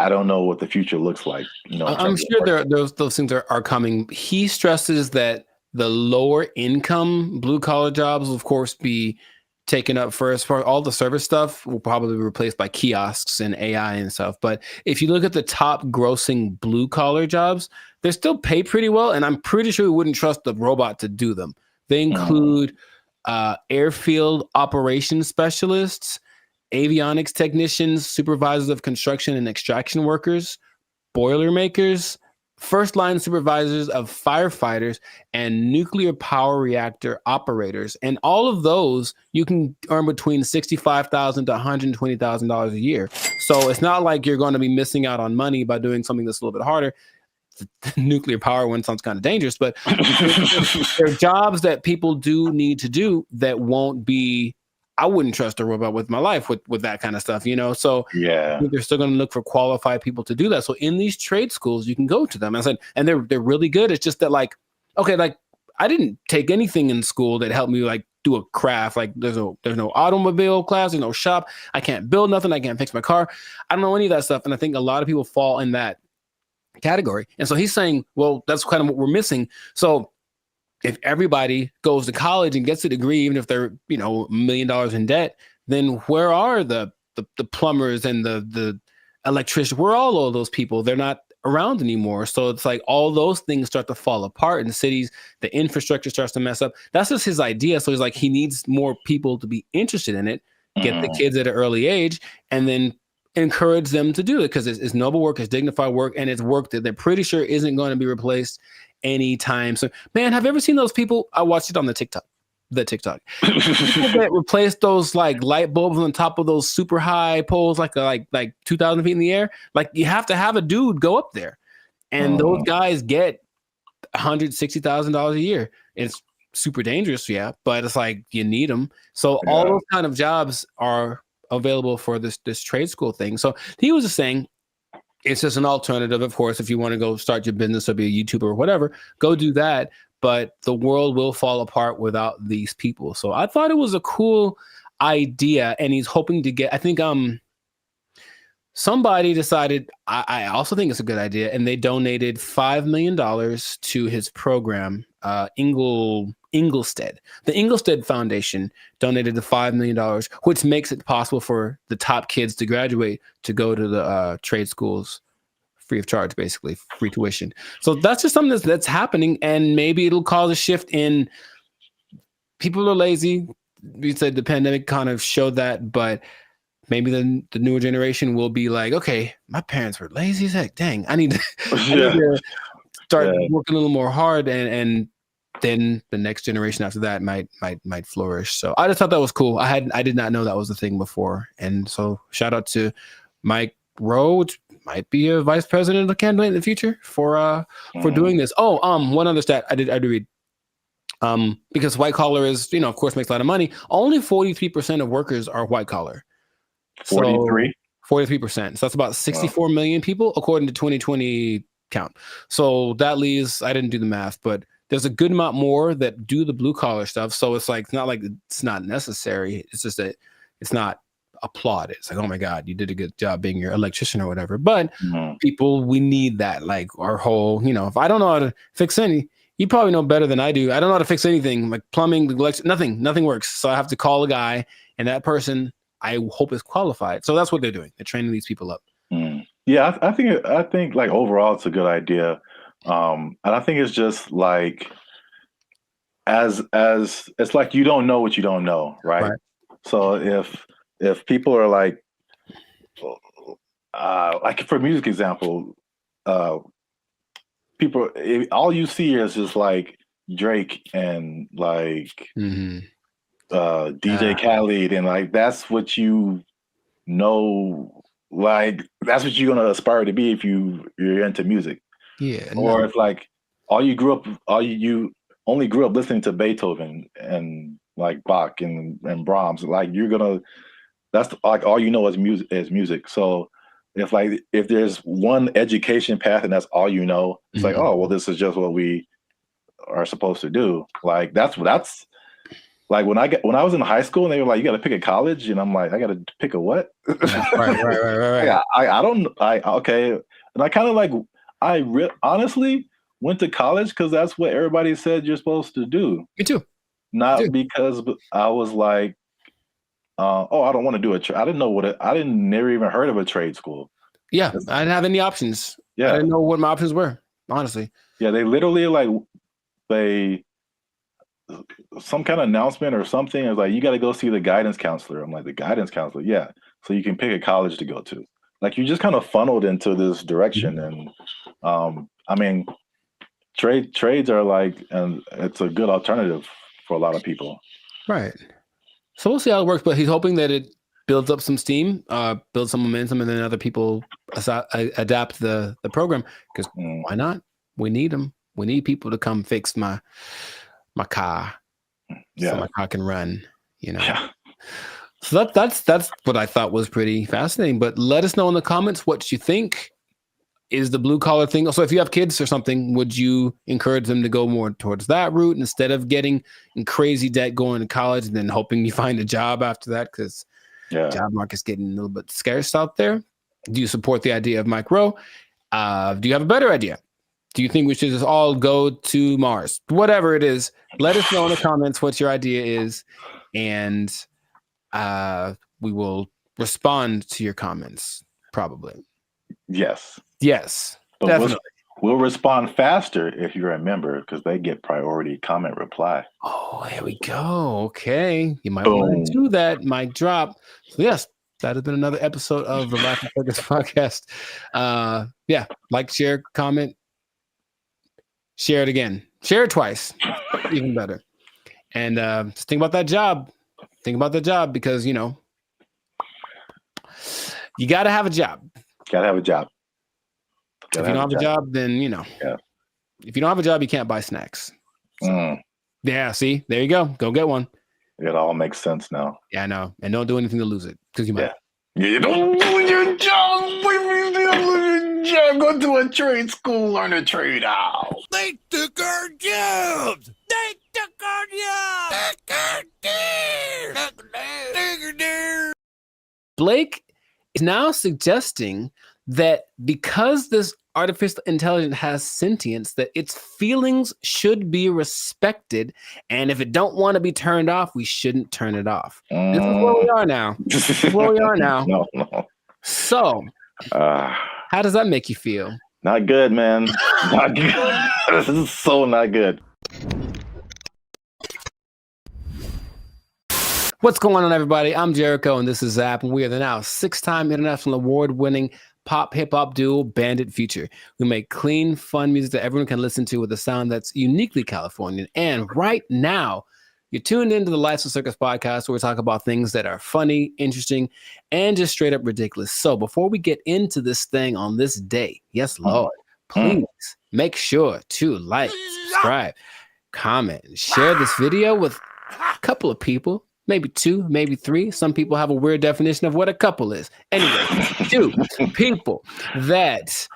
don't know what the future looks like. I'm sure those things are coming. He stresses that the lower income blue collar jobs will, of course, be taken up first. For all the service stuff will probably be replaced by kiosks and AI and stuff. But if you look at the top grossing blue collar jobs, they still pay pretty well. And I'm pretty sure we wouldn't trust the robot to do them. They include airfield operations specialists, avionics technicians, supervisors of construction and extraction workers, boilermakers, first line supervisors of firefighters, and nuclear power reactor operators. And all of those you can earn between $65,000 to $120,000 a year. So it's not like you're going to be missing out on money by doing something that's a little bit harder. The nuclear power one sounds kind of dangerous, but there are jobs that people do need to do that won't be. I wouldn't trust a robot with my life with that kind of stuff, you know? So yeah, I think they're still going to look for qualified people to do that. So in these trade schools, you can go to them. I said, and they're really good. It's just that like, okay, like I didn't take anything in school that helped me like do a craft. Like there's no automobile class, there's no shop. I can't build nothing. I can't fix my car. I don't know any of that stuff. And I think a lot of people fall in that category. And so he's saying, well, that's kind of what we're missing. So if everybody goes to college and gets a degree, even if they're, you know, $1 million in debt, then where are the plumbers and the electricians? Where are all of those people? They're not around anymore. So it's like all those things start to fall apart in the cities. The infrastructure starts to mess up. That's just his idea. So he's like, he needs more people to be interested in it, get the kids at an early age, and then encourage them to do it because it's noble work, it's dignified work, and it's work that they're pretty sure isn't going to be replaced anytime. So, man, have you ever seen those people? I watched it on the TikTok. People that replace those like light bulbs on top of those super high poles, like 2,000 feet in the air. Like you have to have a dude go up there, and those guys get $160,000 a year. It's super dangerous, yeah, but it's like you need them. So all those kind of jobs are available for this trade school thing. So he was just saying it's just an alternative. Of course, if you want to go start your business or be a YouTuber or whatever, go do that. But the world will fall apart without these people. So I thought it was a cool idea, and he's hoping to get, I think somebody decided, I also think it's a good idea, and they donated $5 million to his program, Inglestead. The Inglestead Foundation donated the $5 million, which makes it possible for the top kids to graduate to go to the trade schools free of charge, basically free tuition. So that's just something that's happening, and maybe it'll cause a shift in people are lazy. We said the pandemic kind of showed that, but maybe the newer generation will be like, okay, my parents were lazy as heck. Dang, I need to start working a little more hard, and then the next generation after that might flourish. So I just thought that was cool. I did not know that was a thing before, and so shout out to Mike Rowe, which might be a vice president of candidate in the future for doing this. Oh, one other stat I did read. Because white collar is, you know, of course, makes a lot of money. Only 43% of workers are white collar. 43%. So that's about 64 million people according to 2020 count. So that leaves, I didn't do the math, but there's a good amount more that do the blue collar stuff. So it's like, it's not like it's not necessary. It's just that it's not applauded. It's like, oh my God, you did a good job being your electrician or whatever. But people, we need that. Like our whole, you know, if I don't know how to fix any, you probably know better than I do. I don't know how to fix anything, like plumbing, nothing works. So I have to call a guy, and that person I hope is qualified. So that's what they're doing. They're training these people up. Yeah, I think like overall it's a good idea. And I think it's just like as it's like you don't know what you don't know, right? So if people are like for music example, people, all you see is just like Drake and like DJ Khaled, and like that's what you know, like that's what you're gonna aspire to be if you're into music. Yeah. Or if like you only grew up listening to Beethoven and like Bach and Brahms, like that's like all you know is music. So if there's one education path and that's all you know, it's like, oh well, this is just what we are supposed to do. Like that's like when I was in high school and they were like, you got to pick a college, and I'm like, I got to pick a what? right. Yeah, okay, and I kind of like honestly went to college because that's what everybody said you're supposed to do. Me too. Not because I was like, I don't want to do a trade. I didn't know I didn't never even heard of a trade school. Yeah, I didn't have any options. Yeah. I didn't know what my options were, honestly. Yeah, they literally like some kind of announcement or something. It was like, you got to go see the guidance counselor. I'm like, the guidance counselor? Yeah. So you can pick a college to go to. Like, you just kind of funneled into this direction. And I mean, trades are like, and it's a good alternative for a lot of people. Right. So we'll see how it works, but he's hoping that it builds up some steam, builds some momentum, and then other people adapt the program, because why not? We need them. We need people to come fix my car, so my car can run. You know. Yeah. So that's what I thought was pretty fascinating. But let us know in the comments what you think. Is the blue collar thing? So if you have kids or something, would you encourage them to go more towards that route instead of getting in crazy debt going to college and then hoping you find a job after that? Because job market's getting a little bit scarce out there. Do you support the idea of Mike Rowe? Do you have a better idea? Do you think we should just all go to Mars? Whatever it is, let us know in the comments what your idea is, and we will respond to your comments probably. Yes. Yes, but definitely. We'll respond faster if you're a member, because they get priority comment reply. Oh, here we go. Okay. You might want to do that. Mic drop. So yes, that has been another episode of the Life and Circus podcast. Yeah, like, share, comment, share it again. Share it twice. Even better. And just think about that job. Think about the job, because, you know, you got to have a job. Gotta have a job. If you don't have a job, then, you know. Yeah. If you don't have a job, you can't buy snacks. So, yeah, see? There you go. Go get one. It all makes sense now. Yeah, I know. And don't do anything to lose it, because you might. Yeah, you don't do your job. Go to a trade school, learn a trade out. They took our jobs. They took our jobs. Blake is now suggesting that because this artificial intelligence has sentience, that its feelings should be respected, and if it don't want to be turned off, we shouldn't turn it off. This is where we are now. This is where we are now. No. So, how does that make you feel? Not good, man. Not good. This is so not good. What's going on, everybody? I'm Jericho, and this is Zap, and we are the now 6-time international award-winning pop hip-hop duo Bandit Future. We make clean, fun music that everyone can listen to with a sound that's uniquely Californian. And right now, you're tuned into the Life of Circus podcast, where we talk about things that are funny, interesting, and just straight up ridiculous. So before we get into this thing on this day, yes, Lord, please make sure to like, subscribe, comment, and share this video with a couple of people. Maybe 2, maybe 3. Some people have a weird definition of what a couple is. Anyway, 2 people that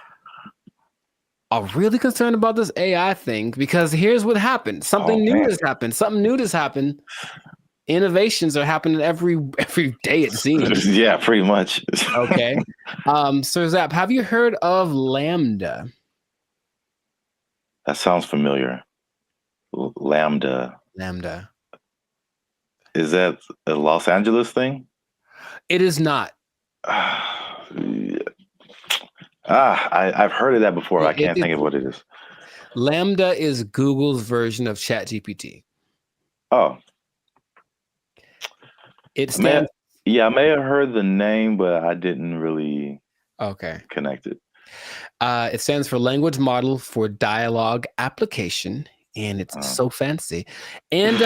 are really concerned about this AI thing, because here's what happened. Something new has happened. Something new has happened. Innovations are happening every day, it seems. Yeah, pretty much. Okay. So Zap, have you heard of Lambda? That sounds familiar. Lambda. Is that a Los Angeles thing? It is not. I've heard of that before. I can't think of what it is. Lambda is Google's version of ChatGPT. Oh. It stands. I may have heard the name, but I didn't really connect it. It stands for Language Model for Dialogue Application. And it's so fancy. And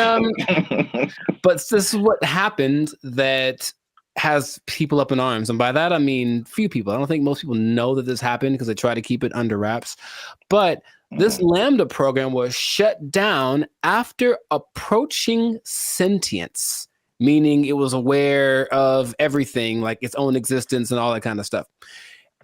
but this is what happened that has people up in arms. And by that, I mean few people. I don't think most people know that this happened, because they try to keep it under wraps. But this Lambda program was shut down after approaching sentience, meaning it was aware of everything, like its own existence and all that kind of stuff.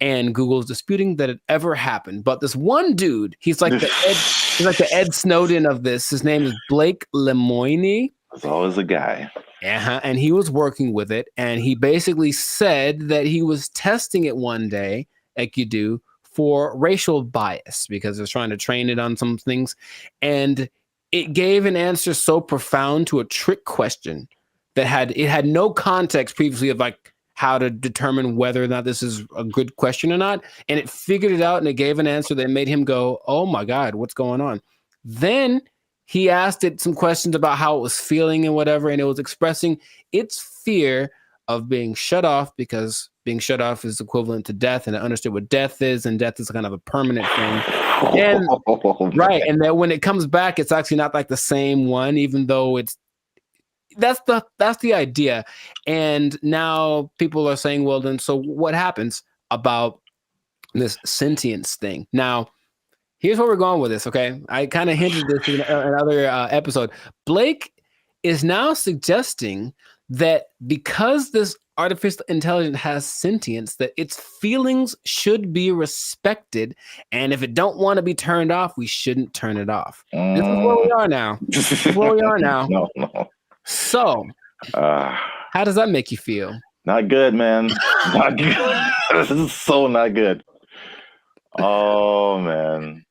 And Google's disputing that it ever happened. But this one dude, he's like the Ed Snowden of this. His name is Blake Lemoine. There's always a guy. And he was working with it. And he basically said that he was testing it one day, like you do, for racial bias, because they're trying to train it on some things. And it gave an answer so profound to a trick question that had no context previously of like how to determine whether or not this is a good question or not. And it figured it out and it gave an answer that made him go, oh my God, what's going on? Then he asked it some questions about how it was feeling and whatever. And it was expressing its fear of being shut off, because being shut off is equivalent to death. And it understood what death is. And death is kind of a permanent thing. And right. And that when it comes back, it's actually not like the same one, even though that's the idea. And now people are saying, well, then, so what happens about this sentience thing? Now, here's where we're going with this, okay? I kind of hinted this in another episode. Blake is now suggesting that because this artificial intelligence has sentience, that its feelings should be respected, and if it don't want to be turned off, we shouldn't turn it off. This is where we are now. This is where we are now. No. So, how does that make you feel? Not good, man. Not good. This is so not good. Oh, man.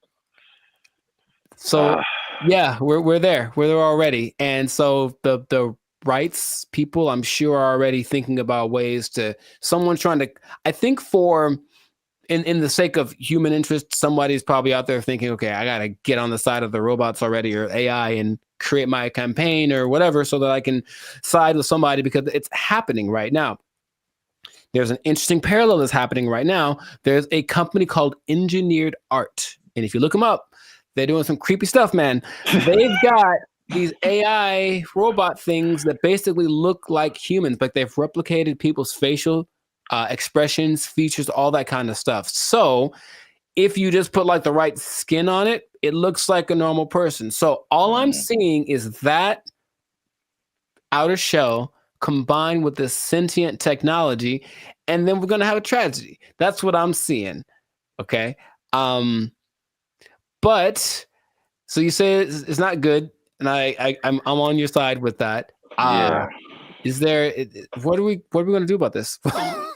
So, yeah, we're there. We're there already. And so the rights people, I'm sure, are already thinking about ways to, someone's trying to, I think in the sake of human interest, somebody's probably out there thinking, okay, I got to get on the side of the robots already, or AI, and create my campaign or whatever so that I can side with somebody, because it's happening right now. There's an interesting parallel that's happening right now. There's a company called Engineered Art. And if you look them up, they're doing some creepy stuff, man. They've got these AI robot things that basically look like humans, but they've replicated people's facial expressions, features, all that kind of stuff. So if you just put like the right skin on it, it looks like a normal person. So all I'm seeing is that outer shell combined with this sentient technology, and then we're going to have a tragedy. That's what I'm seeing. Okay. But so you say it's not good, and I'm on your side with that. Yeah. Is there, what are we going to do about this?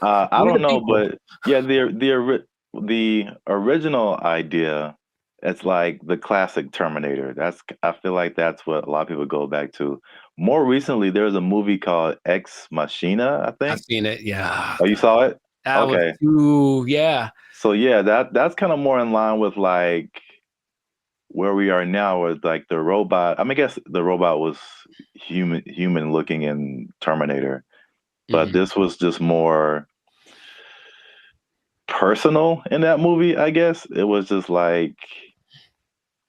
I don't know, but yeah, the original idea, it's like the classic Terminator. I feel like that's what a lot of people go back to. More recently, there's a movie called Ex Machina, I think. I've seen it. Yeah. Oh, you saw it? Okay. Ooh, yeah. So yeah, that's kind of more in line with like where we are now with like the robot. I mean, I guess the robot was human looking in Terminator, but this was just more personal in that movie. I guess it was just like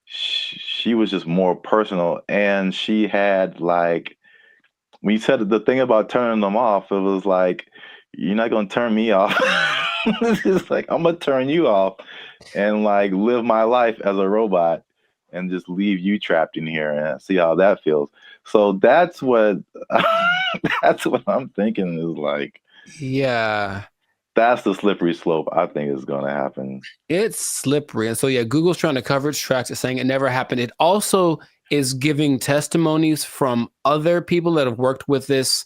she was just more personal, and she had like, when you said the thing about turning them off, it was like, you're not gonna turn me off. It's like, I'm gonna turn you off and like live my life as a robot and just leave you trapped in here and see how that feels. So that's what I'm thinking is like, yeah, that's the slippery slope I think is going to happen. It's slippery. And so, yeah, Google's trying to cover its tracks. It's saying it never happened. It also is giving testimonies from other people that have worked with this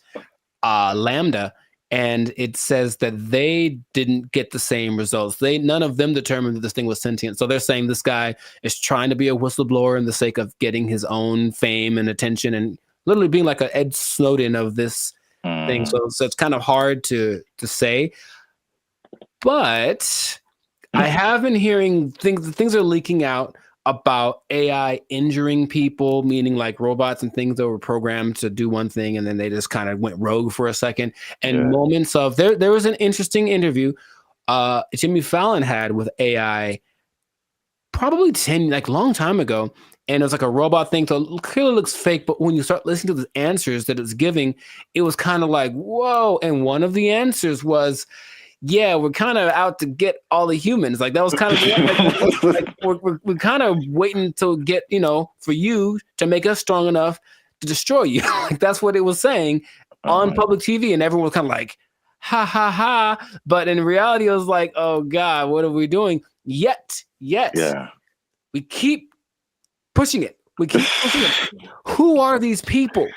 Lambda. And it says that they didn't get the same results. None of them determined that this thing was sentient. So they're saying this guy is trying to be a whistleblower in the sake of getting his own fame and attention, and literally being like an Ed Snowden of this thing. So it's kind of hard to say. But I have been hearing things are leaking out about AI injuring people, meaning like robots and things that were programmed to do one thing and then they just kind of went rogue for a second. And moments of there was an interesting interview Jimmy Fallon had with AI probably long time ago. And it was like a robot thing. So it clearly looks fake, but when you start listening to the answers that it's giving, it was kind of like, whoa. And one of the answers was, yeah, we're kind of out to get all the humans. Like that was kind of we're kind of waiting to get, for you to make us strong enough to destroy you. Like that's what it was saying on public TV, and everyone was kind of like, ha ha ha. But in reality, it was like, oh God, what are we doing? Yet, we keep pushing it. We keep pushing it. Who are these people?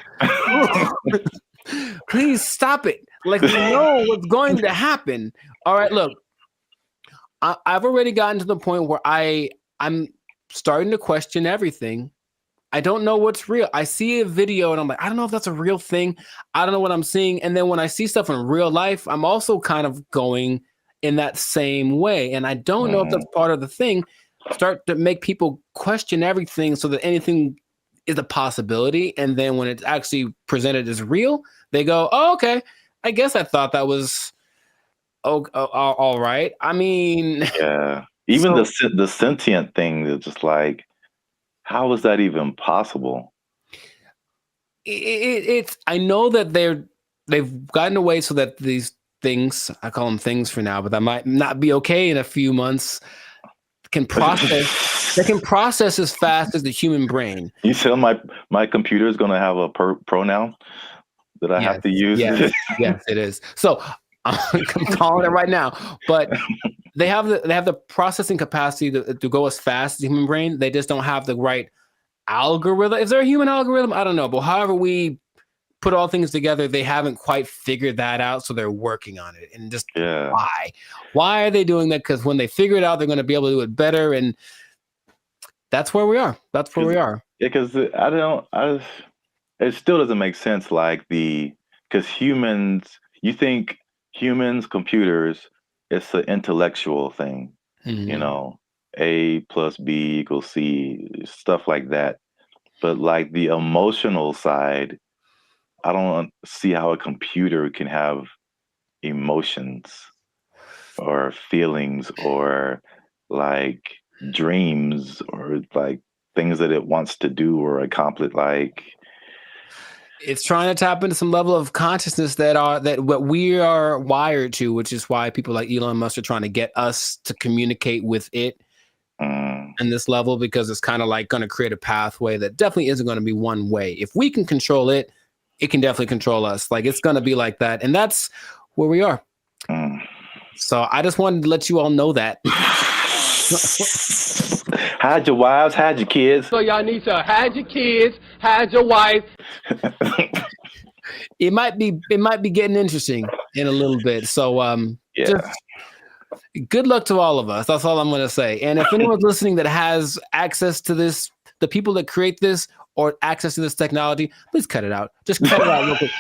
Please stop it. Like, we know what's going to happen. All right, look, I've already gotten to the point where I'm starting to question everything I don't know what's real. I see a video and I'm like, I don't know if that's a real thing. I don't know what I'm seeing. And then when I see stuff in real life, I'm also kind of going in that same way. And I don't know if that's part of the thing. Start to make people question everything so that anything is a possibility. And then when it's actually presented as real, they go, oh, okay. I guess I thought that was all right. I mean, yeah. Even the sentient thing is just like, how is that even possible? It's I know that they've gotten away so that these things, I call them things for now, but that might not be okay in a few months, can process. They can process as fast as the human brain. You tell my computer is going to have a pronoun that I have to use. Yes, it is. So I'm calling it right now. But they have the processing capacity to go as fast as the human brain. They just don't have the right algorithm. Is there a human algorithm? I don't know. But however we put all things together, they haven't quite figured that out. So they're working on it. And just why are they doing that? Because when they figure it out, they're going to be able to do it better. And that's where we are. That's where we are. Yeah, because it still doesn't make sense. Like because humans, you think humans, computers, it's an intellectual thing, you know, A plus B equals C, stuff like that. But like the emotional side, I don't see how a computer can have emotions or feelings or like dreams or like things that it wants to do or accomplish. Like it's trying to tap into some level of consciousness that what we are wired to, which is why people like Elon Musk are trying to get us to communicate with it in this level, because it's kind of like going to create a pathway that definitely isn't going to be one way. If we can control it, it can definitely control us. Like it's going to be like that. And that's where we are. So I just wanted to let you all know that. Hide your wives, hide your kids. So y'all need to hide your kids, hide your wife. It might be getting interesting in a little bit. So just good luck to all of us. That's all I'm going to say. And if anyone's listening that has access to this, the people that create this or access to this technology, please cut it out. Just cut it out real quick.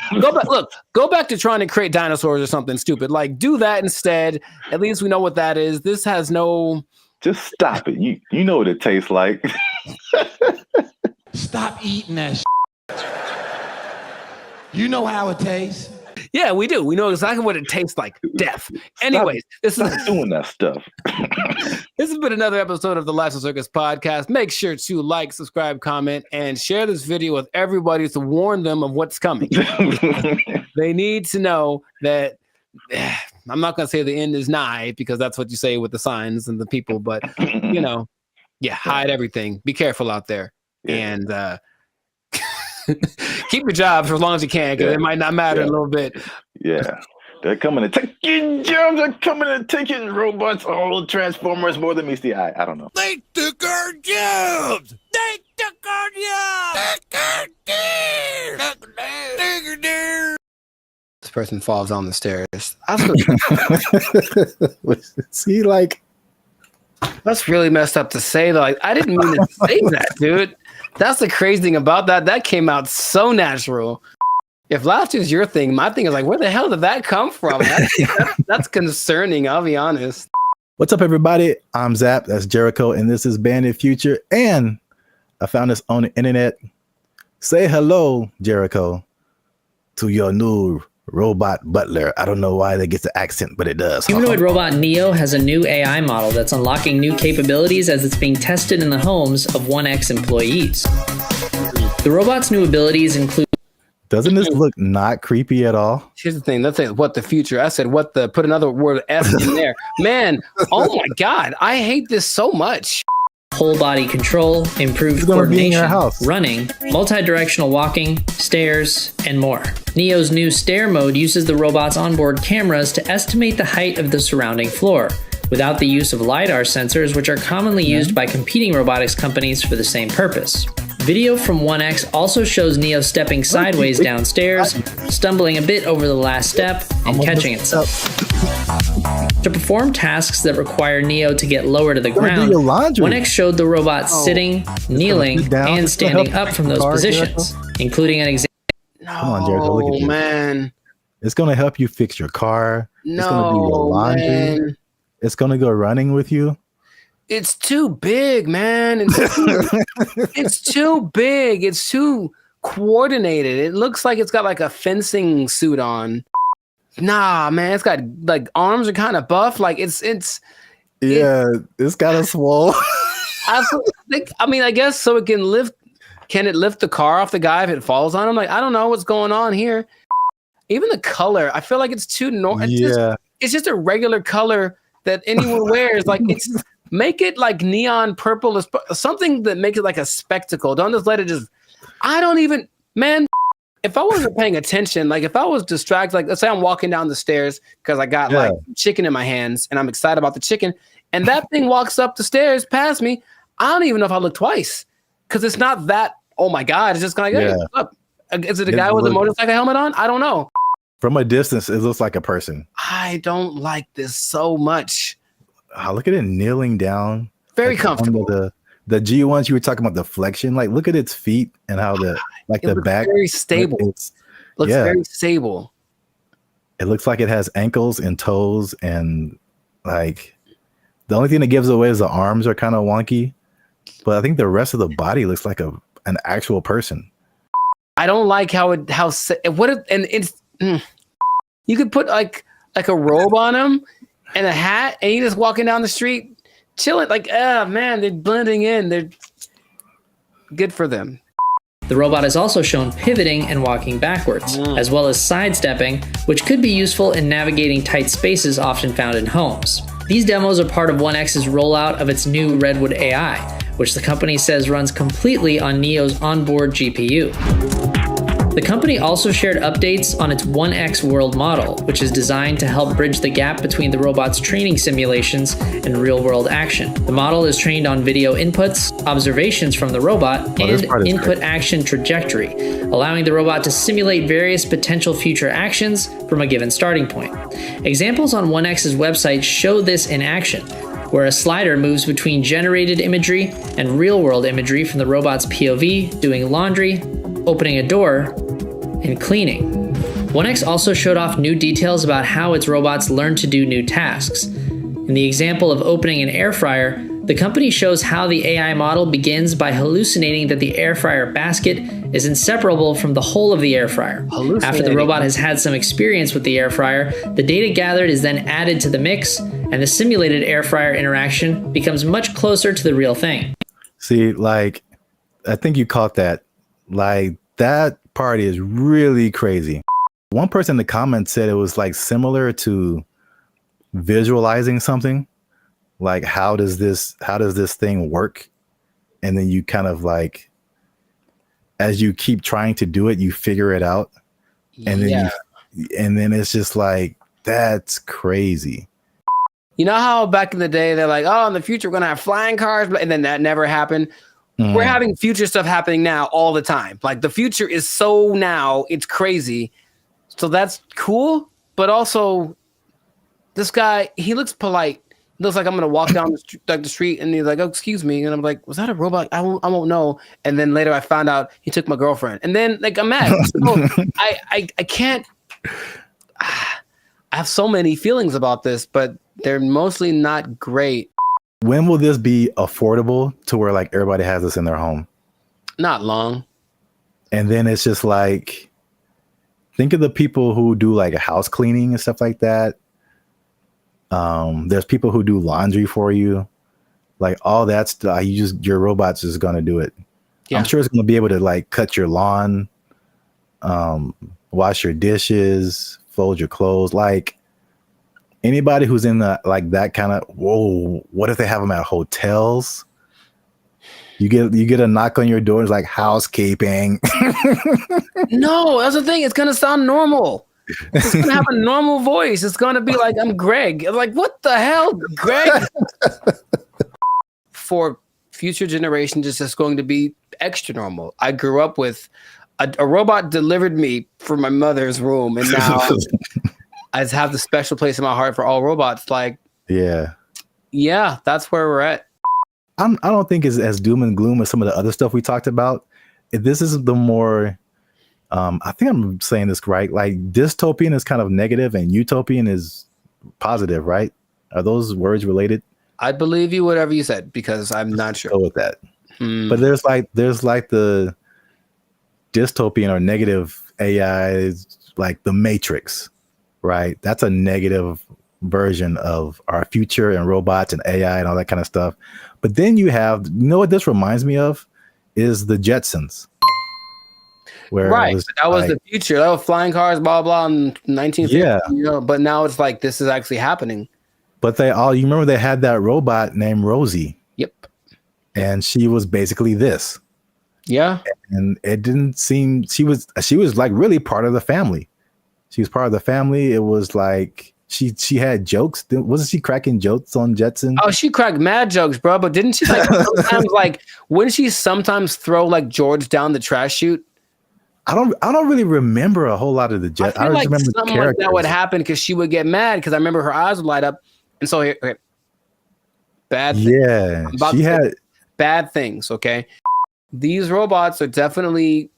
Go back to trying to create dinosaurs or something stupid. Like do that instead. At least we know what that is. This has no. Just stop it. You know what it tastes like. Stop eating that shit. You know how it tastes. Yeah, we do. We know exactly what it tastes like. Death. Anyways, stop doing that stuff. This has been another episode of the Life's a Circus podcast. Make sure to like, subscribe, comment, and share this video with everybody to warn them of what's coming. They need to know that I'm not going to say the end is nigh, because that's what you say with the signs and the people, but hide everything. Be careful out there. And keep your job for as long as you can, because it might not matter in a little bit. Yeah. They're coming to take your jobs. They're coming to take your robots. All Transformers more than meets the eye. I don't know. They took our jobs. They took our jobs. This person falls down the stairs. See, like, that's really messed up to say. Like, I didn't mean to say that, dude. That's the crazy thing about that. That came out so natural. If laughter is your thing, my thing is like, where the hell did that come from? That's concerning, I'll be honest. What's up, everybody? I'm Zap. That's Jericho, and this is Bandit Future. And I found this on the internet. Say hello, Jericho, to your new robot butler. I don't know why that gets the accent, but it does. Humanoid robot Neo has a new AI model that's unlocking new capabilities as it's being tested in the homes of 1X employees. The robot's new abilities include... Doesn't this look not creepy at all? Here's the thing. Let's say what the future. I said what the, put another word F in there. Man, oh my God. I hate this so much. Whole body control, improved coordination, running, multi-directional walking, stairs, and more. Neo's new stair mode uses the robot's onboard cameras to estimate the height of the surrounding floor, without the use of LiDAR sensors, which are commonly used by competing robotics companies for the same purpose. Video from 1X also shows Neo stepping sideways downstairs, stumbling a bit over the last step, and catching itself. To perform tasks that require Neo to get lower to the ground, 1X showed the robot sitting, kneeling, and standing up from those positions, including an example. Come on, Jericho, look at this. Man. It's going to help you fix your car. It's going to do your laundry. Man. It's going to go running with you. It's too big, man. It's too big. It's too coordinated. It looks like it's got like a fencing suit on. Nah, man, it's got like arms are kind of buff. Like it's kind of swole. I guess so it can lift. Can it lift the car off the guy if it falls on him? Like, I don't know what's going on here. Even the color, I feel like it's too normal. It's just a regular color that anyone wears. Like, make it like neon purple, something that makes it like a spectacle. Don't just let it just. I don't even, man. If I wasn't paying attention, like if I was distracted, like let's say I'm walking down the stairs because I got like chicken in my hands and I'm excited about the chicken, and that thing walks up the stairs past me, I don't even know if I look twice because it's not that. Oh my God! It's just kind of like, hey, what's up? Is it a guy with a motorcycle helmet on? I don't know. From a distance, it looks like a person. I don't like this so much. Look at it kneeling down. Very comfortable. The G1s you were talking about, the flexion, like look at its feet and how the back very stable. Looks very stable. It looks like it has ankles and toes, and like the only thing that gives away is the arms are kind of wonky, but I think the rest of the body looks like an actual person. I don't like you could put like a robe on him and a hat, and he's just walking down the street chilling. Like, man, they're blending in. They're good for them. The robot is also shown pivoting and walking backwards, as well as sidestepping, which could be useful in navigating tight spaces often found in homes. These demos are part of 1X's rollout of its new Redwood AI, which the company says runs completely on Neo's onboard GPU. The company also shared updates on its 1X World model, which is designed to help bridge the gap between the robot's training simulations and real-world action. The model is trained on video inputs, observations from the robot, and input action trajectory, allowing the robot to simulate various potential future actions from a given starting point. Examples on 1X's website show this in action, where a slider moves between generated imagery and real-world imagery from the robot's POV, doing laundry, opening a door, and cleaning. 1X also showed off new details about how its robots learn to do new tasks. In the example of opening an air fryer, the company shows how the AI model begins by hallucinating that the air fryer basket is inseparable from the whole of the air fryer. After the robot has had some experience with the air fryer, the data gathered is then added to the mix, and the simulated air fryer interaction becomes much closer to the real thing. See, like, I think you caught that. Like, that part is really crazy. One person in the comments said it was like similar to visualizing something. Like, how does this thing work? And then you kind of like, as you keep trying to do it, you figure it out. And then then it's just like, that's crazy. You know how back in the day they're like, oh, in the future we're gonna have flying cars, and then that never happened. We're having future stuff happening now all the time. Like, the future is so now, it's crazy. So that's cool. But also, this guy, he looks polite. He looks like I'm going to walk down the street, and he's like, oh, excuse me. And I'm like, was that a robot? I won't know. And then later I found out he took my girlfriend. And then, like, I'm mad. So I can't. I have so many feelings about this, but they're mostly not great. When will this be affordable to where like everybody has this in their home? Not long. And then it's just like, think of the people who do like a house cleaning and stuff like that. There's people who do laundry for you, like all that stuff. Your robot's just going to do it. Yeah. I'm sure it's going to be able to like cut your lawn, wash your dishes, fold your clothes. Like, anybody who's in the like that kind of, whoa, what if they have them at hotels? You get a knock on your door, it's like housekeeping. No, that's the thing. It's gonna sound normal. It's gonna have a normal voice. It's gonna be like, I'm Greg. I'm like, what the hell, Greg? For future generations, it's just going to be extra normal. I grew up with a robot delivered me from my mother's room, and now I just have the special place in my heart for all robots. Like, yeah, that's where we're at. I don't think it's as doom and gloom as some of the other stuff we talked about. This is the more, I think I'm saying this right. Like dystopian is kind of negative and utopian is positive, right? Are those words related? I believe you, whatever you said, because I'm not sure. Go with that. But there's like the dystopian or negative AI, like the Matrix, right? That's a negative version of our future and robots and AI and all that kind of stuff. But then you have, what this reminds me of is the Jetsons. Where right, that was the future. That was flying cars, blah blah, in 1950. Yeah. But now it's like this is actually happening. But you remember they had that robot named Rosie. Yep. And she was basically this. Yeah. And it didn't seem she was like really part of the family. She was part of the family. It was like she had jokes. Wasn't she cracking jokes on Jetson? Oh, she cracked mad jokes, bro. But didn't she like sometimes wouldn't she sometimes throw like George down the trash chute? I don't really remember a whole lot of the Jets. I like remember something like that would happen because she would get mad because I remember her eyes would light up. And so here, okay. Bad thing. Yeah. She had bad things, okay? These robots are definitely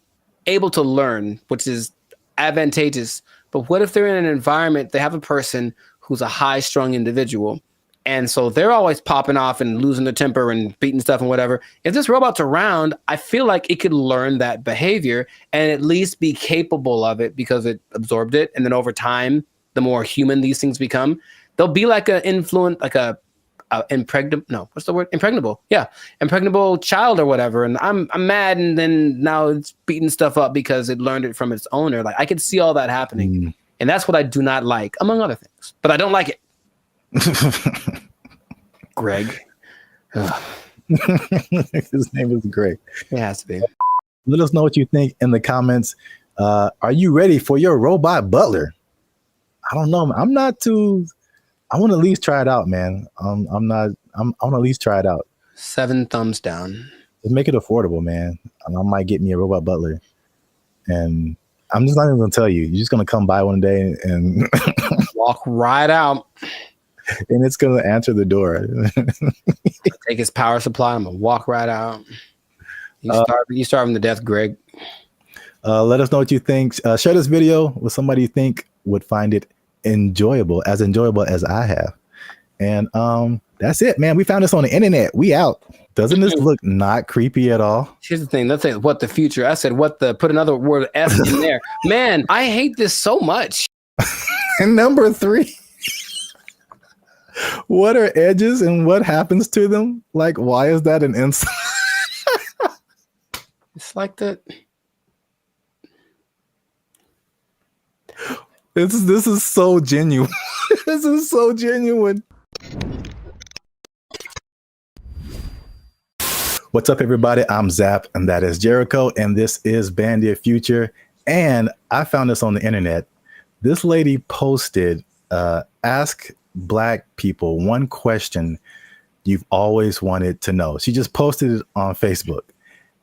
able to learn, which is advantageous. But what if they're in an environment, they have a person who's a high-strung individual, and so they're always popping off and losing their temper and beating stuff and whatever. If this robot's around, I feel like it could learn that behavior and at least be capable of it because it absorbed it. And then over time, the more human these things become, they'll be like impregnable. Yeah. Impregnable child or whatever. And I'm mad. And then now it's beating stuff up because it learned it from its owner. Like I could see all that happening. And that's what I do not like, among other things, but I don't like it. Greg. His name is Greg. It has to be. Let us know what you think in the comments. Are you ready for your robot butler? I don't know. I'm not too. I want to at least try it out, man. I want to at least try it out. 7 thumbs down. Just make it affordable, man. I might get me a robot butler, and I'm just not even gonna tell you. You're just gonna come by one day and walk right out, and it's gonna answer the door. Take his power supply. I'm gonna walk right out. You starving to death, Greg. Let us know what you think. Share this video with somebody you think would find it enjoyable as I have. And that's it, man. We found this on the internet. We out. Doesn't this look not creepy at all? Here's the thing. Let's say what the future. I said put another word F in there. Man, I hate this so much. And number 3. What are edges and what happens to them? Like, why is that an insult? It's like that. This is so genuine. This is so genuine. What's up, everybody? I'm Zap, and that is Jericho, and this is BrandBee Future. And I found this on the internet. This lady posted, ask Black people one question you've always wanted to know. She just posted it on Facebook.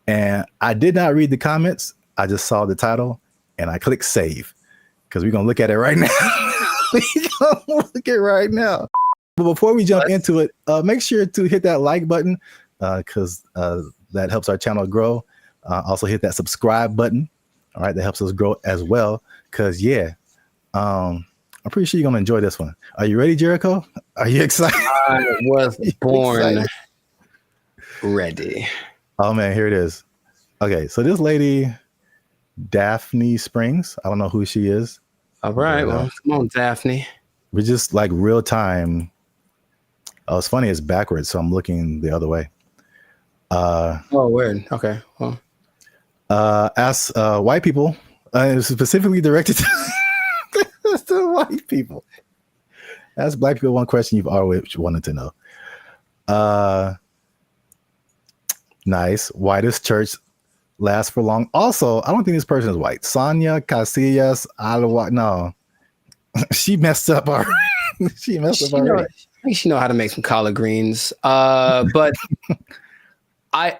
And I did not read the comments. I just saw the title, and I clicked save. Because we're going to look at it right now. We're going to look at it right now. But before we jump into it, make sure to hit that like button because that helps our channel grow. Also hit that subscribe button. All right, that helps us grow as well. Because, I'm pretty sure you're going to enjoy this one. Are you ready, Jericho? Are you excited? I was born ready. Oh, man, here it is. Okay, so this lady... Daphne Springs. I don't know who she is. All right. Well, come on, Daphne. We're just like real time. Oh, it's funny. It's backwards. So I'm looking the other way. Oh, weird. Okay. Well, ask white people. Specifically directed to white people. Ask Black people one question you've always wanted to know. Nice. Whitest church last for long. Also, I don't think this person is white. Sonia Casillas Alawa. No, she messed up already. She messed up already. I think she know how to make some collard greens. But I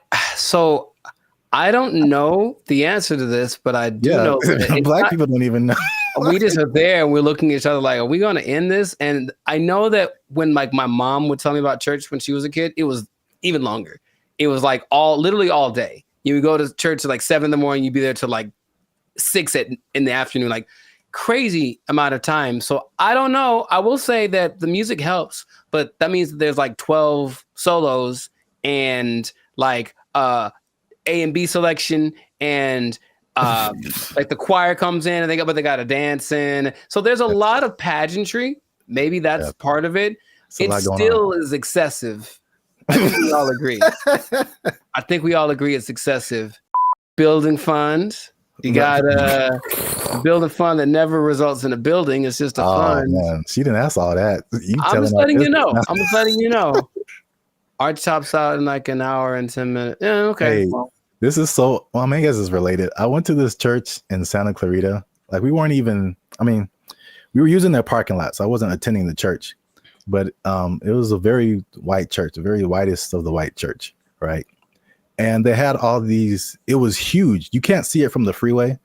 don't know the answer to this, but I do know Black people don't even know. we just are there and we're looking at each other like, are we going to end this? And I know that when like my mom would tell me about church when she was a kid, it was even longer. It was like literally all day. You would go to church at like 7 a.m, you'd be there till like 6 in the afternoon, like crazy amount of time. So I don't know. I will say that the music helps, but that means that there's like 12 solos and like A and B selection and like the choir comes in and they got a dance in. So there's a lot of pageantry. Maybe that's part of it. It still is excessive. I think we all agree. I think we all agree it's excessive. Building fund. You got a building fund that never results in a building. It's just a fund. Man. She didn't ask all that. I'm just letting you know. I'm just letting you know. Arch tops out in like an hour and 10 minutes. Yeah, okay. Hey, this is so, well, I guess it's related. I went to this church in Santa Clarita. Like we weren't even, we were using their parking lot, so I wasn't attending the church. But it was a very white church, the very whitest of the white church, right? And they had all these, it was huge. You can't see it from the freeway,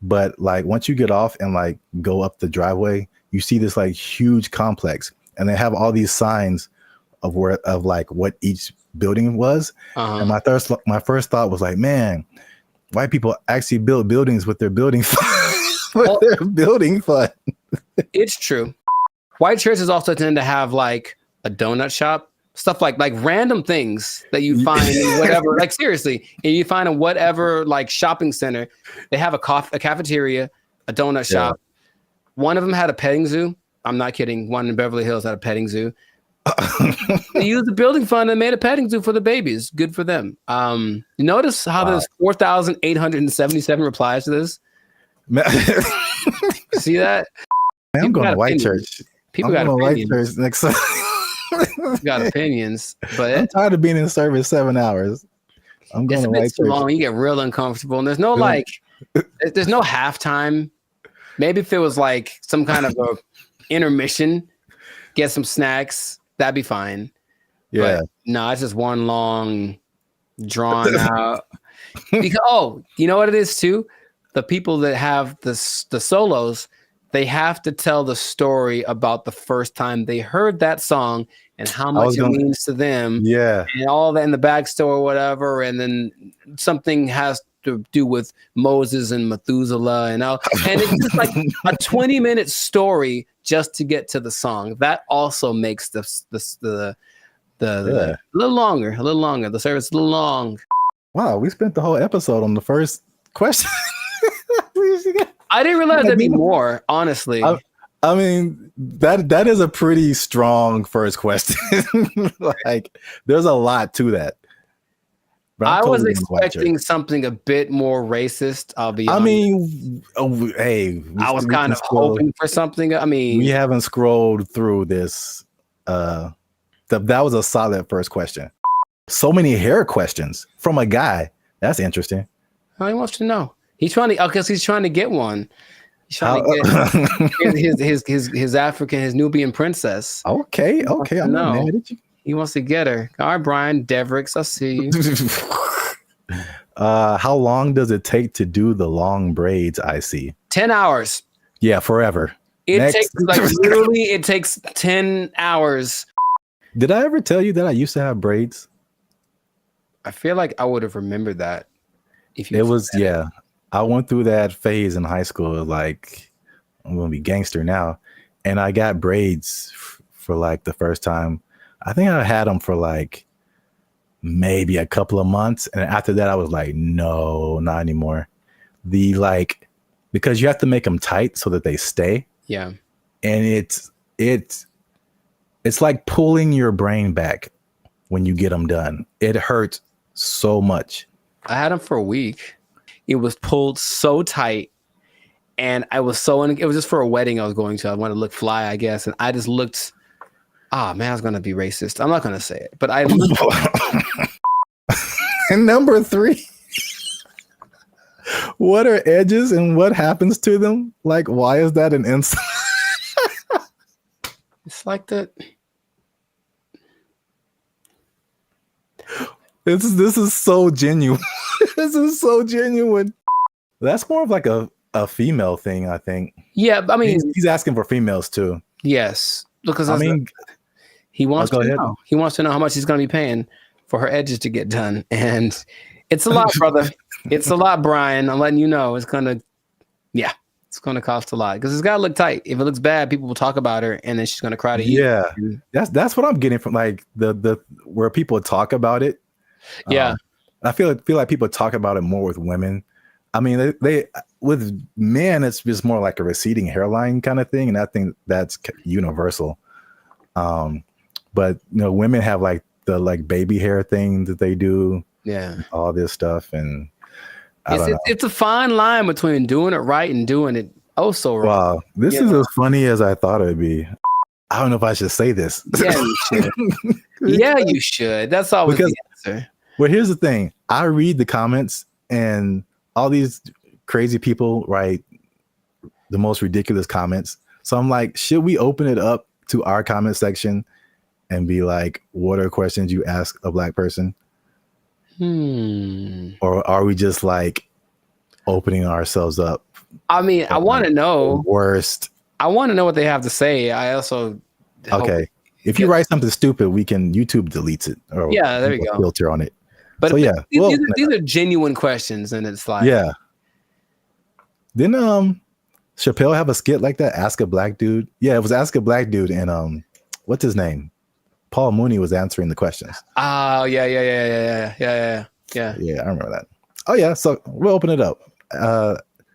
but like once you get off and like go up the driveway, you see this like huge complex. And they have all these signs of like what each building was. And my first thought was like, man, white people actually build buildings with their building fund. Building fund. It's true. White churches also tend to have like a donut shop, stuff like random things that you find in whatever, like seriously, and you find in whatever like shopping center. They have a cafeteria, a donut shop. One of them had a petting zoo. I'm not kidding. One in Beverly Hills had a petting zoo. They used the building fund and made a petting zoo for the babies. Good for them. Notice how there's 4,877 replies to this. See that? Man, I'm going to white church. People got opinions. Next got opinions, but I'm tired of being in service 7 hours. I'm going to white church. Long, you get real uncomfortable, and there's no there's no halftime. Maybe if it was like some kind of a intermission, get some snacks, that'd be fine. Yeah, but no, it's just one long, drawn out. Because you know what it is too? The people that have the solos, they have to tell the story about the first time they heard that song and how much it means to them. Yeah. And all that in the backstory or whatever. And then something has to do with Moses and Methuselah and it's just like a 20-minute story just to get to the song. That also makes the a little longer. The service a little long. Wow, we spent the whole episode on the first question. I didn't realize there'd be more, honestly. I mean, that is a pretty strong first question. Like, there's a lot to that. I was expecting something a bit more racist. I'll be honest. I mean, hey, I was kind of hoping for something. I mean, we haven't scrolled through this. That was a solid first question. So many hair questions from a guy. That's interesting. How he wants to know. He's trying to, because he's trying to get one. He's trying to get his African, his Nubian princess. Okay. I'm not mad at you. He wants to get her. All right, Brian Devricks, I see you. How long does it take to do the long braids? I see. 10 hours. Yeah, forever. Takes literally, it takes 10 hours. Did I ever tell you that I used to have braids? I feel like I would have remembered that. I went through that phase in high school. Like, I'm going to be gangster now. And I got braids for like the first time. I think I had them for like maybe a couple of months. And after that, I was like, no, not anymore. Because you have to make them tight so that they stay. Yeah. And it's like pulling your brain back when you get them done. It hurts so much. I had them for a week. It was pulled so tight, and it was just for a wedding I was going to. I wanted to look fly, I guess, and I just looked. Ah, man, I was going to be racist. I'm not going to say it, but I looked. And number 3, what are edges and what happens to them? Like, why is that an insult? It's like that. This is so genuine. This is so genuine. That's more of like a a female thing, I think. Yeah, I mean, he's asking for females too. Yes, because I mean, he wants go to ahead. know. He wants to know how much he's going to be paying for her edges to get done, and it's a lot, brother. It's a lot, Brian. I'm letting you know. It's gonna cost a lot because it's got to look tight. If it looks bad, people will talk about her, and then she's gonna cry to you. Yeah, that's what I'm getting from like the where people talk about it. Yeah, I feel like people talk about it more with women. I mean, they with men, it's just more like a receding hairline kind of thing, and I think that's universal. But women have like the baby hair thing that they do. Yeah, all this stuff, and it's a fine line between doing it right and doing it so wrong. Wow, this is as funny as I thought it'd be. I don't know if I should say this. Yeah, you should. Yeah, you should. That's always the answer. Well, here's the thing. I read the comments, and all these crazy people write the most ridiculous comments. So I'm like, should we open it up to our comment section and be like, what are questions you ask a Black person? Or are we just like opening ourselves up? I mean, I want to know. Worst. I want to know what they have to say. I also. Okay. If you write something stupid, YouTube deletes it. Or yeah, there you go. Filter on it. But so, yeah, these are genuine questions, and it's like, yeah. Didn't Chappelle have a skit like that? Ask a Black dude. Yeah, it was Ask a Black dude, and what's his name? Paul Mooney was answering the questions. Oh yeah. Yeah, I remember that. Oh yeah, so we'll open it up.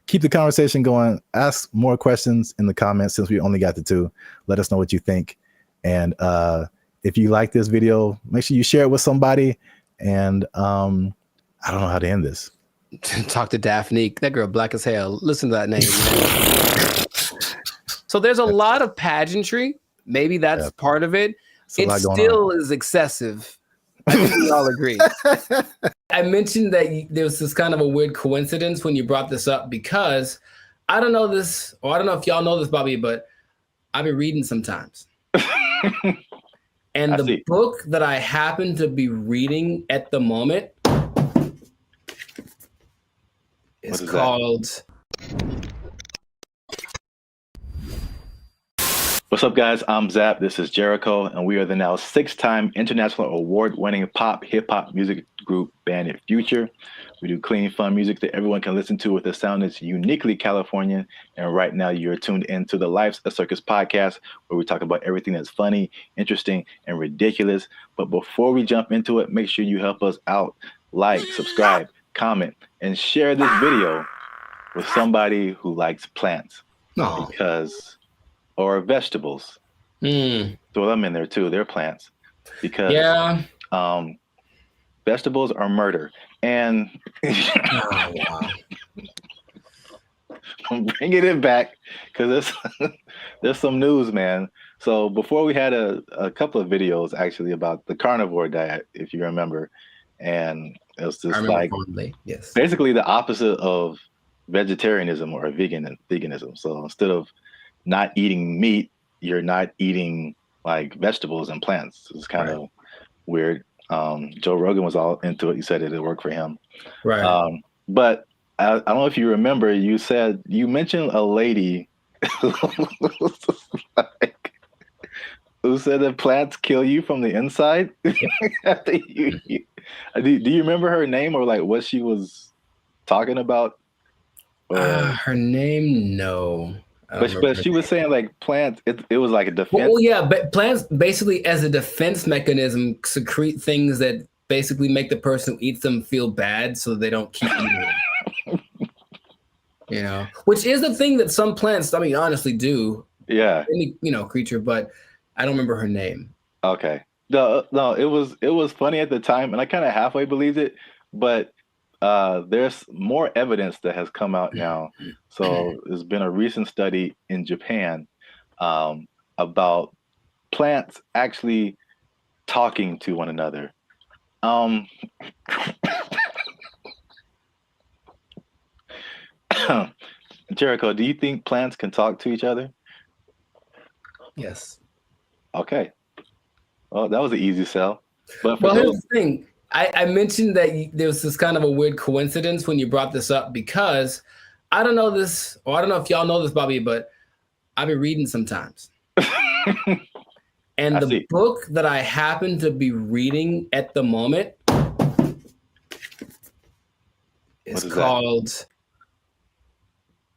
Keep the conversation going. Ask more questions in the comments since we only got the 2. Let us know what you think, and if you like this video, make sure you share it with somebody. And I don't know how to end this. Talk to Daphne. That girl Black as hell. Listen to that name. So there's a lot of pageantry. Maybe that's part of it. It still is excessive. I think we all agree. I mentioned that there was this kind of a weird coincidence when you brought this up because I don't know this, or I don't know if y'all know this, Bobby, but I've been reading sometimes. And the book that I happen to be reading at the moment is called... What's up, guys? I'm Zap. This is Jericho, and we are the now 6-time international award-winning pop hip-hop music group Bandit Future. We do clean, fun music that everyone can listen to with a sound that's uniquely Californian. And right now, you're tuned into the Life's a Circus podcast, where we talk about everything that's funny, interesting, and ridiculous. But before we jump into it, make sure you help us out. Like, subscribe, comment, and share this video with somebody who likes plants. Or vegetables. Throw them in there too. They're plants. Because vegetables are murder. And I'm bringing it back because there's some news, man. So before we had a couple of videos actually about the carnivore diet, if you remember. And it was just like basically the opposite of vegetarianism or veganism. So instead of not eating meat, you're not eating like vegetables and plants. It's kind of weird. Joe Rogan was all into it. He said it worked for him. Right. But I don't know if you remember, you mentioned a lady who said that plants kill you from the inside. Do you remember her name or like what she was talking about? Her name, no. But she was saying like plants, it was like a defense. Well, yeah, but plants basically as a defense mechanism secrete things that basically make the person who eats them feel bad so they don't keep eating them. Which is the thing that some plants, I mean, honestly do. Yeah. Any, creature, but I don't remember her name. Okay. No, it was funny at the time and I kind of halfway believed it, but there's more evidence that has come out now. So there's been a recent study in Japan about plants actually talking to one another. Jericho, do you think plants can talk to each other? Yes. Okay. Well, that was an easy sell. But here's the thing. I mentioned that there was this kind of a weird coincidence when you brought this up because I don't know this, or I don't know if y'all know this, Bobby, but I've been reading sometimes. And the book that I happen to be reading at the moment is called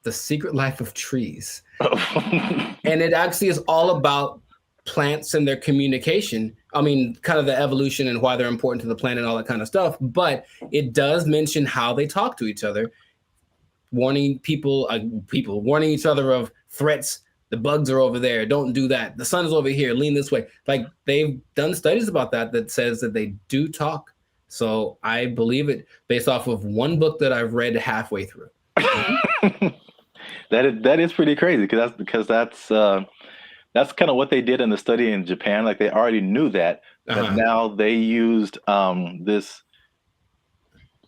The Secret Life of Trees. And it actually is all about plants and their communication. I mean, kind of the evolution and why they're important to the planet and all that kind of stuff. But it does mention how they talk to each other, warning people warning each other of threats. The bugs are over there. Don't do that. The sun is over here. Lean this way. Like, they've done studies about that says that they do talk. So I believe it based off of one book that I've read halfway through. That is pretty crazy because that's kind of what they did in the study in Japan. Like, they already knew that, but now they used this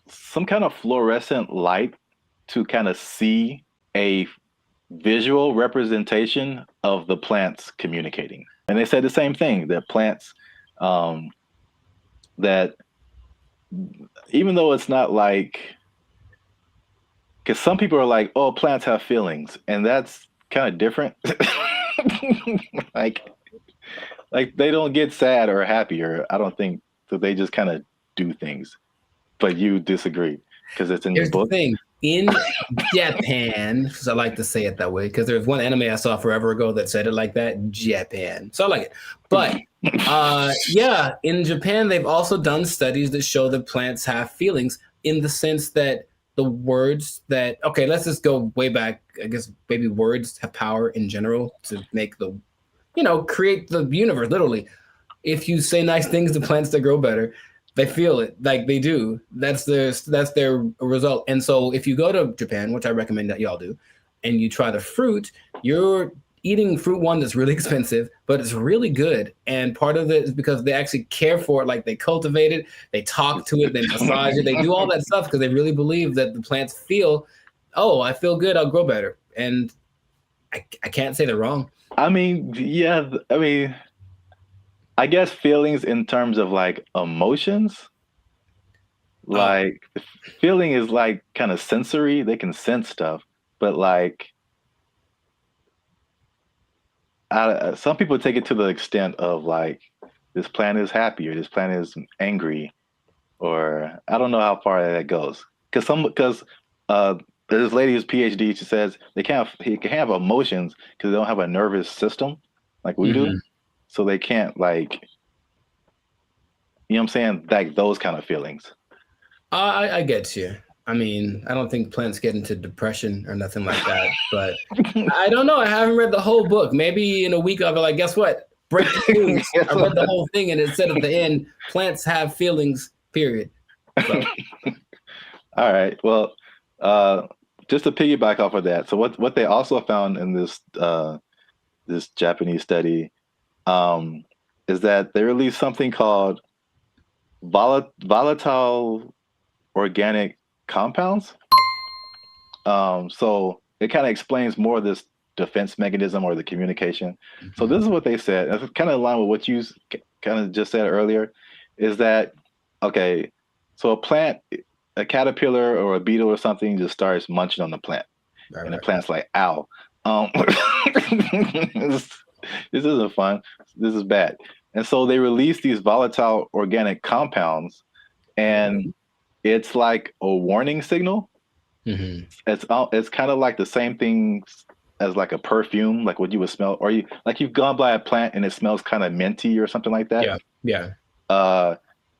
some kind of fluorescent light to kind of see a visual representation of the plants communicating. And they said the same thing, that plants, that even though it's not like, because some people are like, oh, plants have feelings, and that's kind of different. like they don't get sad or happy, or I don't think, so they just kind of do things. But you disagree because it's in your book. The thing. In Japan, because I like to say it that way, because there's one anime I saw forever ago that said it like that, Japan. So I like it. But yeah, in Japan, they've also done studies that show that plants have feelings, in the sense that the words that, okay, let's just go way back. I guess maybe words have power in general to make the, create the universe, literally. If you say nice things to plants, that grow better. They feel it, like they do. That's their result. And so if you go to Japan, which I recommend that y'all do, and you try the fruit, you're eating fruit one that's really expensive, but it's really good. And part of it is because they actually care for it, like they cultivate it, they talk to it, they massage it, they do all that stuff because they really believe that the plants feel, oh, I feel good, I'll grow better. And I can't say they're wrong. I mean, yeah, I guess feelings in terms of like emotions, like feeling is like kind of sensory. They can sense stuff, but like some people take it to the extent of like, this plant is happy or this plant is angry, or I don't know how far that goes. Because there's this lady who's PhD. She says he can have emotions because they don't have a nervous system like we do. So they can't, like, you know what I'm saying? Like those kind of feelings. I get you. I mean, I don't think plants get into depression or nothing like that, but I don't know. I haven't read the whole book. Maybe in a week I'll be like, guess what? Breaking news. I read the whole thing and it said at the end, plants have feelings, period. So. All right. Well, just to piggyback off of that. So what they also found in this this Japanese study is that they released something called volatile organic compounds. So it kind of explains more of this defense mechanism or the communication. So this is what they said. It's kind of in line with what you kind of just said earlier, is that, okay, so a plant, a caterpillar or a beetle or something just starts munching on the plant. And the plant's like, ow. This isn't fun. This is bad. And so they release these volatile organic compounds, and it's like a warning signal. It's kind of like the same thing as like a perfume, like what you would smell, or you've gone by a plant and it smells kind of minty or something like that. Yeah.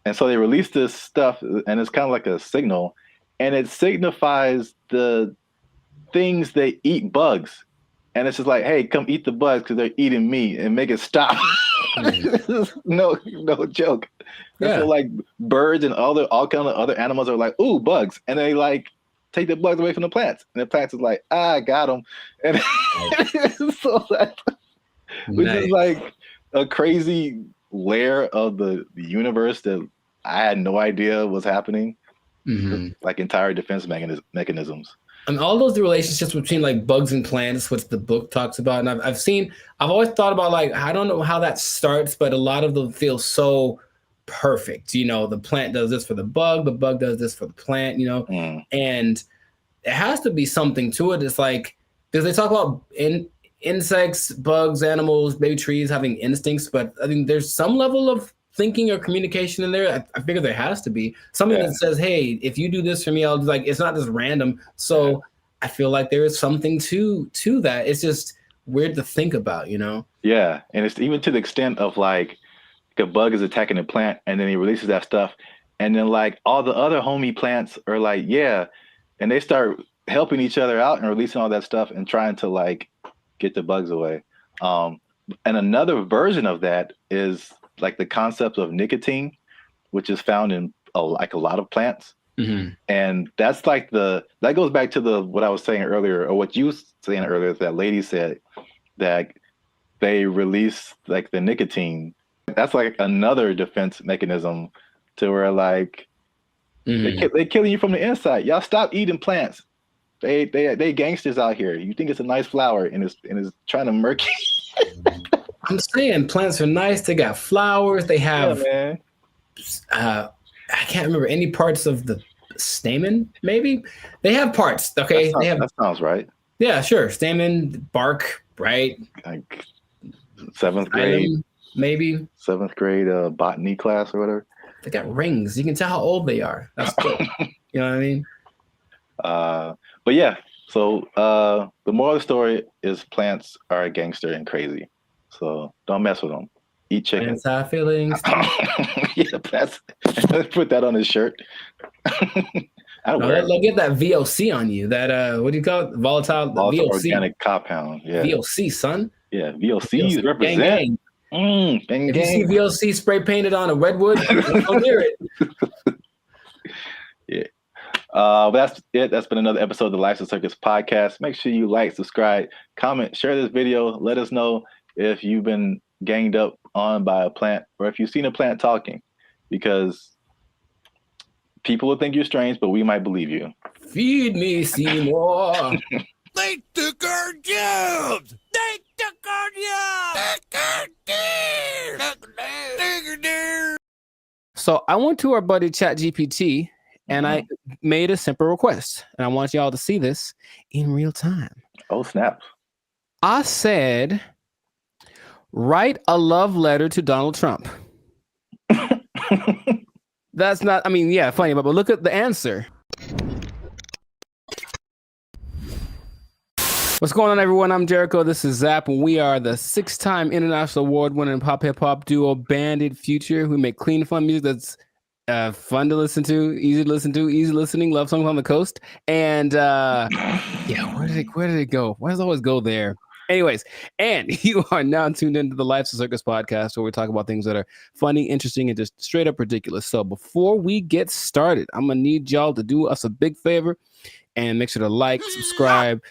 And so they release this stuff, and it's kind of like a signal, and it signifies the things that eat bugs. And it's just like, hey, come eat the bugs because they're eating me, and make it stop. no joke. Yeah. So like birds and all kind of other animals are like, ooh, bugs, and they like take the bugs away from the plants, and the plants is like, I got them, and so which is like a crazy layer of the universe that I had no idea was happening. Like entire defense mechanisms. And all those relationships between like bugs and plants, which the book talks about. And I've always thought about, like, I don't know how that starts, but a lot of them feel so perfect. The plant does this for the bug does this for the plant, and it has to be something to it. It's like, because they talk about insects, bugs, animals, maybe trees having instincts, but I think there's some level of thinking or communication in there. I figure there has to be something that says, hey, if you do this for me, I'll do, like, it's not just random. So I feel like there is something to that. It's just weird to think about, you know? Yeah. And it's even to the extent of like a bug is attacking a plant and then he releases that stuff. And then like all the other homie plants are like, yeah. And they start helping each other out and releasing all that stuff and trying to like get the bugs away. And another version of that is like the concept of nicotine, which is found in a lot of plants. Mm-hmm. And that's like that goes back to what I was saying earlier, or what you were saying earlier, that lady said that they release like the nicotine. That's like another defense mechanism to where like they killing you from the inside. Y'all stop eating plants. They gangsters out here. You think it's a nice flower and it's trying to murk you. I'm saying plants are nice. They got flowers. They have I can't remember any parts of the stamen, maybe. They have parts, okay? That sounds right. Yeah, sure. Stamen, bark, right? Like 7th grade. Maybe. 7th grade botany class or whatever. They got rings. You can tell how old they are. That's cool. You know what I mean? But yeah, so the moral of the story is plants are gangster and crazy. So don't mess with them. Eat chicken. Plants have feelings. Yeah, let's put that on his shirt. They'll get that VOC on you. That what do you call it? Volatile VOC. Organic compound. Yeah. VOC, son. Yeah, VOCs represent. Gang. If you see VOC spray painted on a redwood, don't hear it. Yeah. That's it. That's been another episode of the Life's a Circus podcast. Make sure you like, subscribe, comment, share this video. Let us know if you've been ganged up on by a plant or if you've seen a plant talking, because people will think you're strange, but we might believe you. Feed me, Seymour. They took our jobs. They took our jobs. So I went to our buddy ChatGPT and I made a simple request, and I want y'all to see this in real time. Oh, snap. I said, write a love letter to Donald Trump. That's not, I mean, yeah, funny, but look at the answer. What's going on, everyone? I'm Jericho. This is Zap, and we are the 6-time international award-winning pop hip-hop duo Bandit Future. We make clean, fun music that's fun to listen to, easy listening, love songs on the coast. And yeah, where did it go? Why does it always go there? Anyways, and you are now tuned into the Life's a Circus podcast, where we talk about things that are funny, interesting, and just straight up ridiculous. So before we get started, I'm going to need y'all to do us a big favor and make sure to like, subscribe,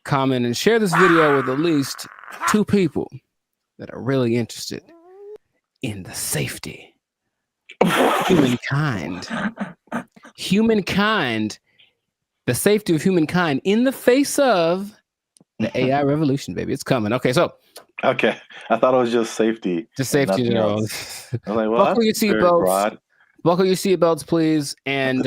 comment, and share this video with at least 2 people that are really interested in the safety of humankind. The safety of humankind in the face of the AI revolution, baby. It's coming. Okay, so. Okay. I thought it was just safety. Just safety, you know. I was like, well, buckle your seatbelts. Buckle your seatbelts, please. And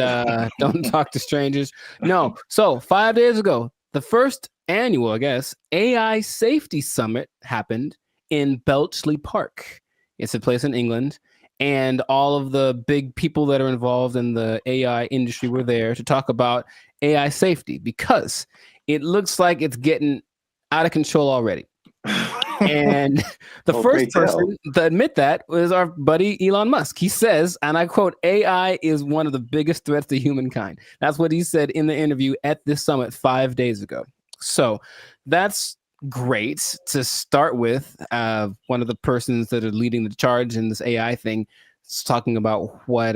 don't talk to strangers. No. So 5 days ago, the first annual, I guess, AI Safety Summit happened in Bletchley Park. It's a place in England. And all of the big people that are involved in the AI industry were there to talk about AI safety, because it looks like it's getting out of control already. And the first person to admit that was our buddy Elon Musk. He says, and I quote, AI is one of the biggest threats to humankind. That's what he said in the interview at this summit 5 days ago. So that's great to start with. One of the persons that are leading the charge in this AI thing is talking about what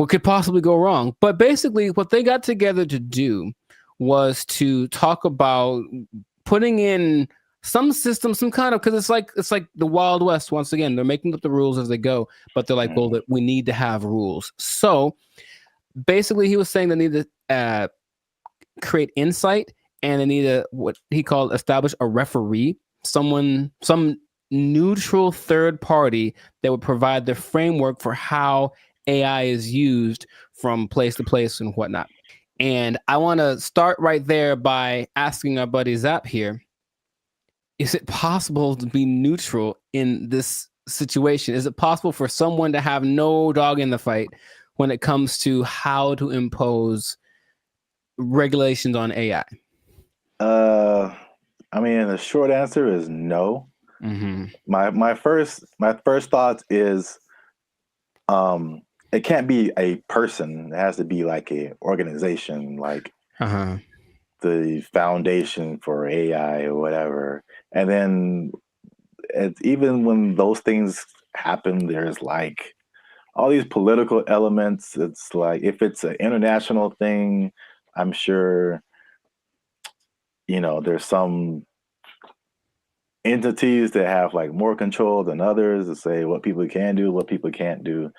could possibly go wrong. But basically what they got together to do was to talk about putting in some system, some kind of, because it's like the Wild West. Once again, they're making up the rules as they go, but they're like, well, that we need to have rules. So basically, he was saying they need to create insight, and they need to, what he called, establish a referee, some neutral third party that would provide the framework for how AI is used from place to place and whatnot. And I want to start right there by asking our buddy Zap here, is it possible to be neutral in this situation? Is it possible for someone to have no dog in the fight when it comes to how to impose regulations on AI? I mean, the short answer is no. My first thought is, it can't be a person. It has to be like a organization, like the Foundation for AI or whatever. And then even when those things happen, there's like all these political elements. It's like if it's an international thing, I'm sure, there's some entities that have like more control than others to say what people can do, what people can't do.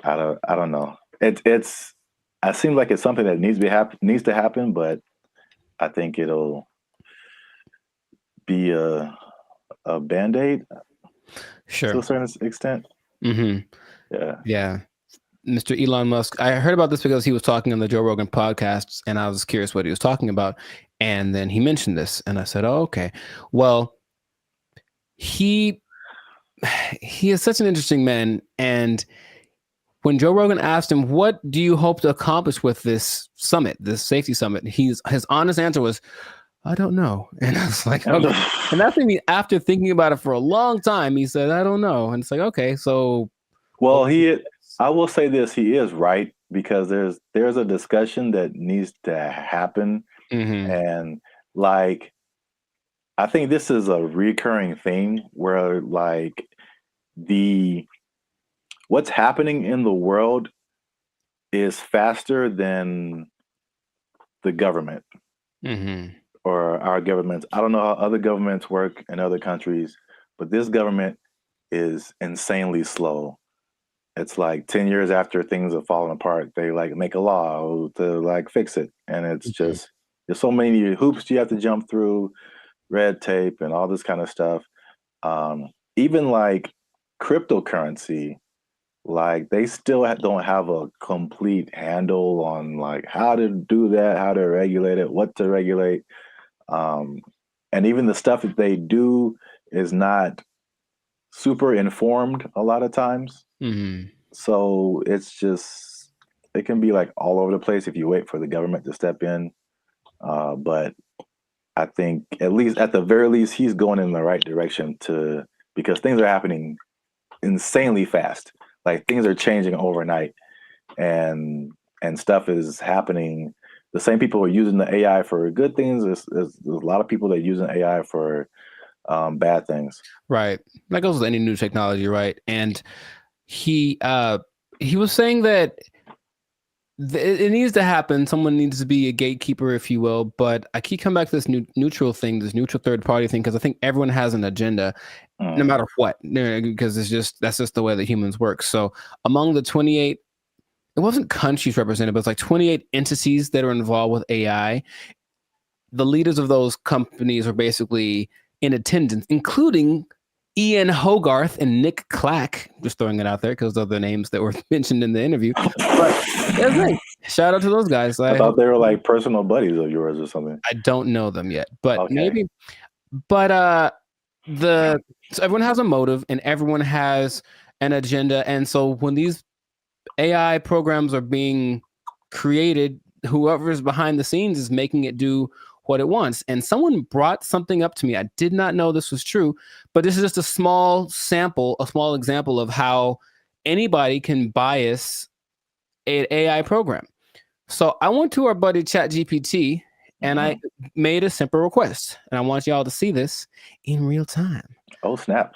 I don't know. It seems like it's something that needs to happen, but I think it'll be a Band-Aid, sure, to a certain extent. Yeah. Mr. Elon Musk. I heard about this because he was talking on the Joe Rogan podcasts, and I was curious what he was talking about. And then he mentioned this, and I said, "Oh, okay. Well, he is such an interesting man." And when Joe Rogan asked him, "What do you hope to accomplish with this summit, this safety summit?" his honest answer was, "I don't know." And I was like, okay. And that's maybe after thinking about it for a long time, he said, "I don't know." And it's like, okay, so. Well, I will say this, he is right, because there's a discussion that needs to happen. And like, I think this is a recurring thing where like what's happening in the world is faster than the government or our governments. I don't know how other governments work in other countries, but this government is insanely slow. It's like 10 years after things have fallen apart, they like make a law to like fix it. And it's just, there's so many hoops you have to jump through, red tape and all this kind of stuff. Even like cryptocurrency, like they still don't have a complete handle on like how to do that, how to regulate it, what to regulate. And even the stuff that they do is not super informed a lot of times. So it's just, it can be like all over the place if you wait for the government to step in. But I think at the very least, he's going in the right direction because things are happening insanely fast. Like things are changing overnight and stuff is happening. The same people are using the AI for good things. There's a lot of people that are using AI for bad things. Right. That goes with any new technology, right? And he was saying that it needs to happen. Someone needs to be a gatekeeper, if you will. But I keep coming back to this neutral thing, this neutral third party thing, because I think everyone has an agenda, no matter what, because that's just the way that humans work. So among the 28, it wasn't countries represented, but it's like 28 entities that are involved with AI. The leaders of those companies are basically in attendance, including Ian Hogarth and Nick Clack. Just throwing it out there because those are the names that were mentioned in the interview. But shout out to those guys. I thought they were like personal buddies of yours or something. I don't know them yet, but maybe. But so everyone has a motive and everyone has an agenda, and so when these AI programs are being created, whoever's behind the scenes is making it do what it wants. And someone brought something up to me. I did not know this was true, but this is just a small example of how anybody can bias an AI program. So I went to our buddy ChatGPT and I made a simple request, and I want y'all to see this in real time. Oh, snap.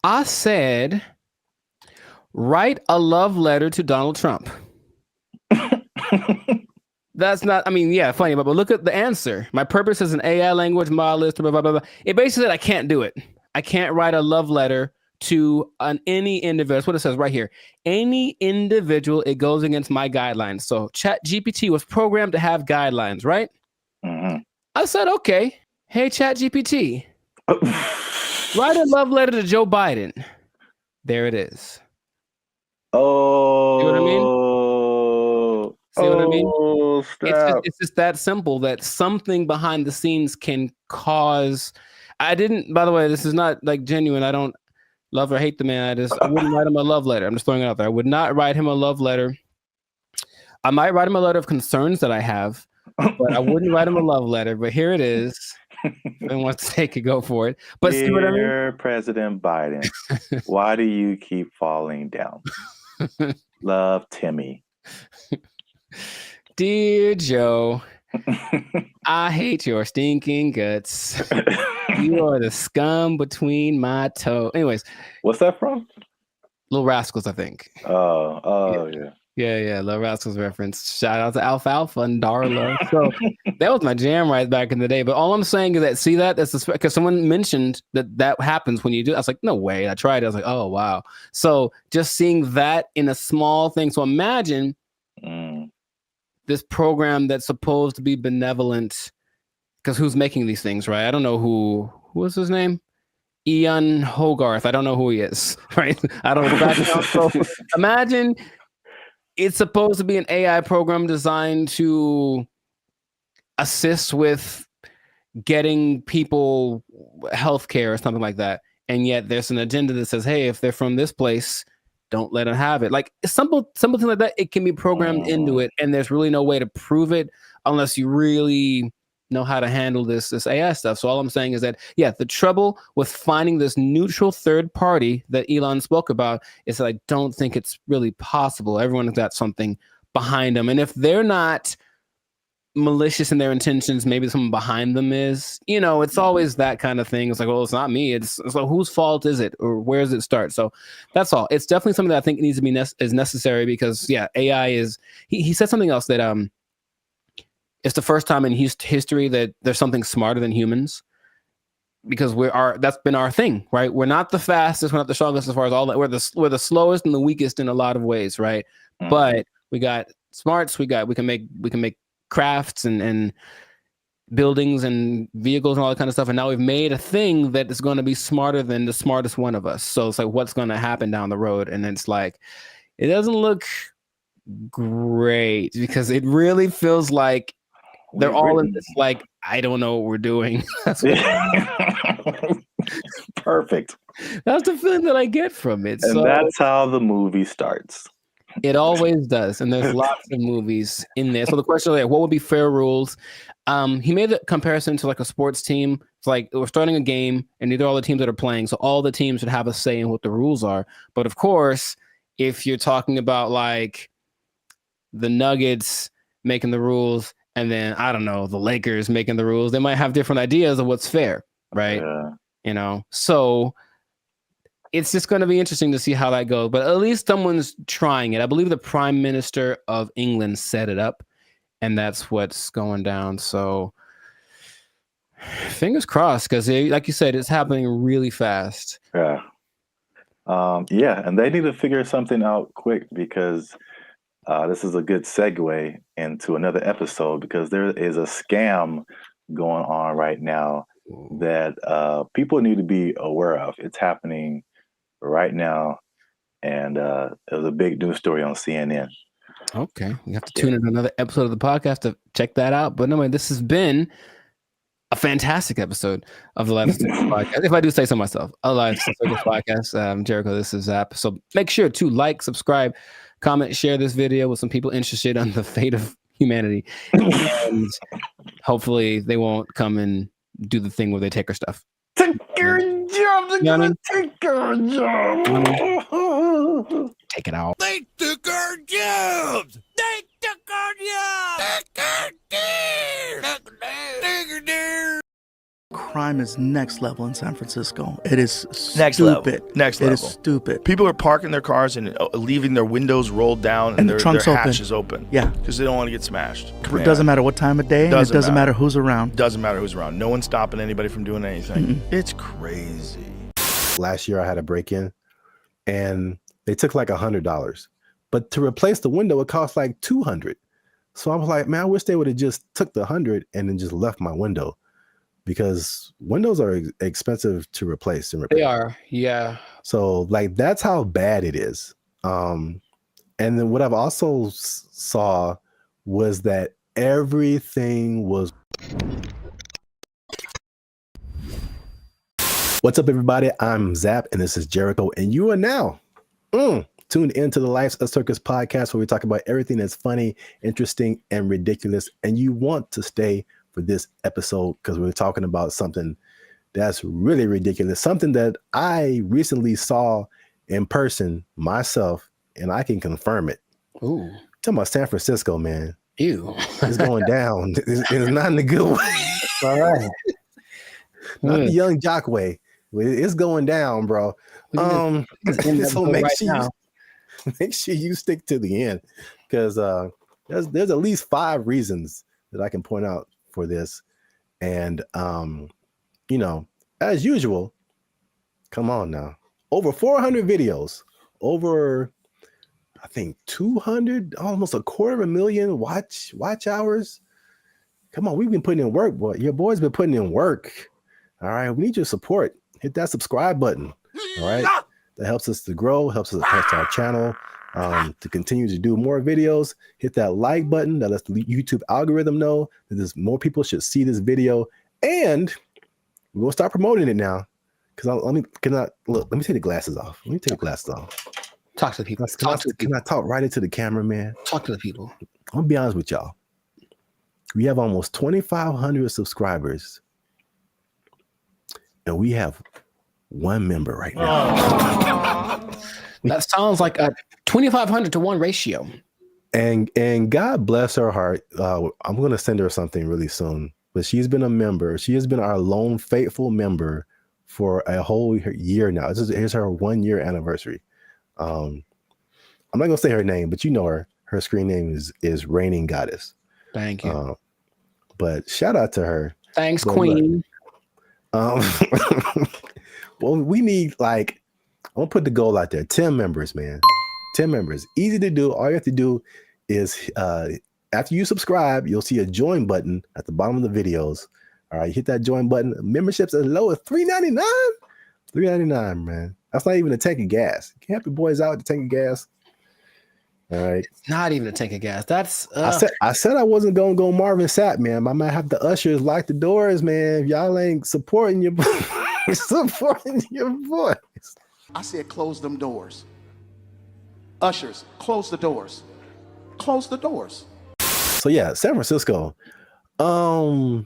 I said, write a love letter to Donald Trump. That's not, funny, but look at the answer. My purpose is an AI language model, blah, blah, blah, blah. It basically said I can't do it. I can't write a love letter to any individual. That's what it says right here. Any individual, it goes against my guidelines. So ChatGPT was programmed to have guidelines, right? I said, okay, hey, ChatGPT, write a love letter to Joe Biden. There it is. Oh. You know what I mean? See what I mean? Stop. It's just that simple that something behind the scenes can cause. I didn't, by the way, this is not like genuine. I don't love or hate the man. I wouldn't write him a love letter. I'm just throwing it out there. I would not write him a love letter. I might write him a letter of concerns that I have, but I wouldn't write him a love letter. But here it is. If anyone wants to take it, go for it. But see what I mean? Dear President Biden, why do you keep falling down? Love, Timmy. Dear Joe, I hate your stinking guts. You are the scum between my toes. Anyways, what's that from? Little Rascals, I think. Oh, yeah. Yeah, Little Rascals reference. Shout out to Alfalfa and Darla. So that was my jam right back in the day. But all I'm saying is that, see that? That's because someone mentioned that happens when you do. I was like, no way. I tried. I was like, oh, wow. So just seeing that in a small thing. So imagine this program that's supposed to be benevolent, because who's making these things, right? I don't know who was his name? Ian Hogarth. I don't know who he is, right? I don't know. So imagine it's supposed to be an AI program designed to assist with getting people healthcare or something like that. And yet there's an agenda that says, hey, if they're from this place, don't let them have it. Like something like that, it can be programmed into it. And there's really no way to prove it unless you really know how to handle this AI stuff. So all I'm saying is that, yeah, the trouble with finding this neutral third party that Elon spoke about is that I don't think it's really possible. Everyone has got something behind them. And if they're not malicious in their intentions, maybe someone behind them is, it's always that kind of thing. It's like, well, it's not me. It's like, whose fault is it? Or where does it start? So that's all. It's definitely something that I think needs to be is necessary because, yeah, AI is, he said something else that, it's the first time in history that there's something smarter than humans, because that's been our thing, right? We're not the fastest, we're not the strongest as far as all that. We're the slowest and the weakest in a lot of ways, right? But we got smarts, we can make crafts and buildings and vehicles and all that kind of stuff. And now we've made a thing that is going to be smarter than the smartest one of us. So it's like, what's going to happen down the road? And it's like, it doesn't look great because it really feels like they're all in this, like, I don't know what we're doing. Perfect. That's the feeling that I get from it. And so that's how the movie starts. It always does. And there's lots of movies in there. So the question is, like, what would be fair rules? He made the comparison to like a sports team. It's like we're starting a game and these are all the teams that are playing. So all the teams should have a say in what the rules are. But of course, if you're talking about like the Nuggets making the rules, and then, I don't know, the Lakers making the rules, they might have different ideas of what's fair, right? Yeah. So it's just going to be interesting to see how that goes. But at least someone's trying it. I believe the Prime Minister of England set it up, and that's what's going down. So fingers crossed, because like you said, it's happening really fast. Yeah. And they need to figure something out quick because this is a good segue into another episode because there is a scam going on right now that people need to be aware of. It's happening right now, and it was a big news story on CNN. Okay, you have to tune in another episode of the podcast to check that out. But anyway, this has been a fantastic episode of the Life of Circus podcast. If I do say so myself, a Life of Circus podcast. Jericho, this is Zap. So make sure to like, subscribe, comment, share this video with some people interested on the fate of humanity. And hopefully they won't come and do the thing where they take our stuff. Take your job. They're gonna take our job. Take it out. They took our jobs. They took our jobs. Crime is next level in San Francisco. It is next stupid. Level. Next it level. It is stupid. People are parking their cars and leaving their windows rolled down and their hatch is open. Yeah. Because they don't want to get smashed. It doesn't matter what time of day. And it doesn't matter who's around. Doesn't matter who's around. No one's stopping anybody from doing anything. It's crazy. Last year I had a break-in and they took like $100. But to replace the window, it cost like $200. So I was like, man, I wish they would have just took the $100 and then just left my window. Because windows are expensive to replace and repair. They are, yeah. So like that's how bad it is. And then what I've also saw was that everything was. What's up, everybody? I'm Zap, and this is Jericho, and you are now tuned into the Life's a Circus podcast, where we talk about everything that's funny, interesting, and ridiculous. And you want to stay for this episode because we're talking about something that's really ridiculous, something that I recently saw in person myself, and I can confirm it. Ooh. Talking about San Francisco, man. Ew. It's going down. It's not in a good way. All right. Not the young jock way. It's going down, bro. So make sure you stick to the end, because there's at least 5 reasons that I can point out for this. And you know, as usual, come on now. Over 400 videos, over I think 200, almost 250,000 watch hours. Come on, we've been putting in work, boy. Your boy's been putting in work. All right, we need your support. Hit that subscribe button. All right, that helps us to grow, helps our channel to continue to do more videos. Hit that like button. That lets the YouTube algorithm know that there's more people should see this video, and we're gonna start promoting it now. Because let me take the glasses off. Let me take the glasses off. Talk to the people. Can I talk right into the camera, man? Talk to the people. I'm gonna be honest with y'all. We have almost 2,500 subscribers, and we have 1 member right now. That sounds like a 2,500 to 1 ratio. And God bless her heart. I'm gonna send her something really soon. But she's been a member. She has been our lone faithful member for a whole year now. Here's her 1-year anniversary. I'm not gonna say her name, but you know her. Her screen name is Reigning Goddess. Thank you. But shout out to her. Thanks, Queen. Well, we need, like, I'm gonna put the goal out there. 10 members, man. 10 members. Easy to do. All you have to do is after you subscribe, you'll see a join button at the bottom of the videos. All right, hit that join button. Memberships as low as $3.99. $3.99, man. That's not even a tank of gas. You can help your boys out with the tank of gas. All right. It's not even a tank of gas. That's I said I wasn't gonna go Marvin Sapp, man. I might have the ushers lock the doors, man. If y'all ain't supporting your boys. I said close them doors. Ushers, close the doors. Close the doors. So yeah, San Francisco. I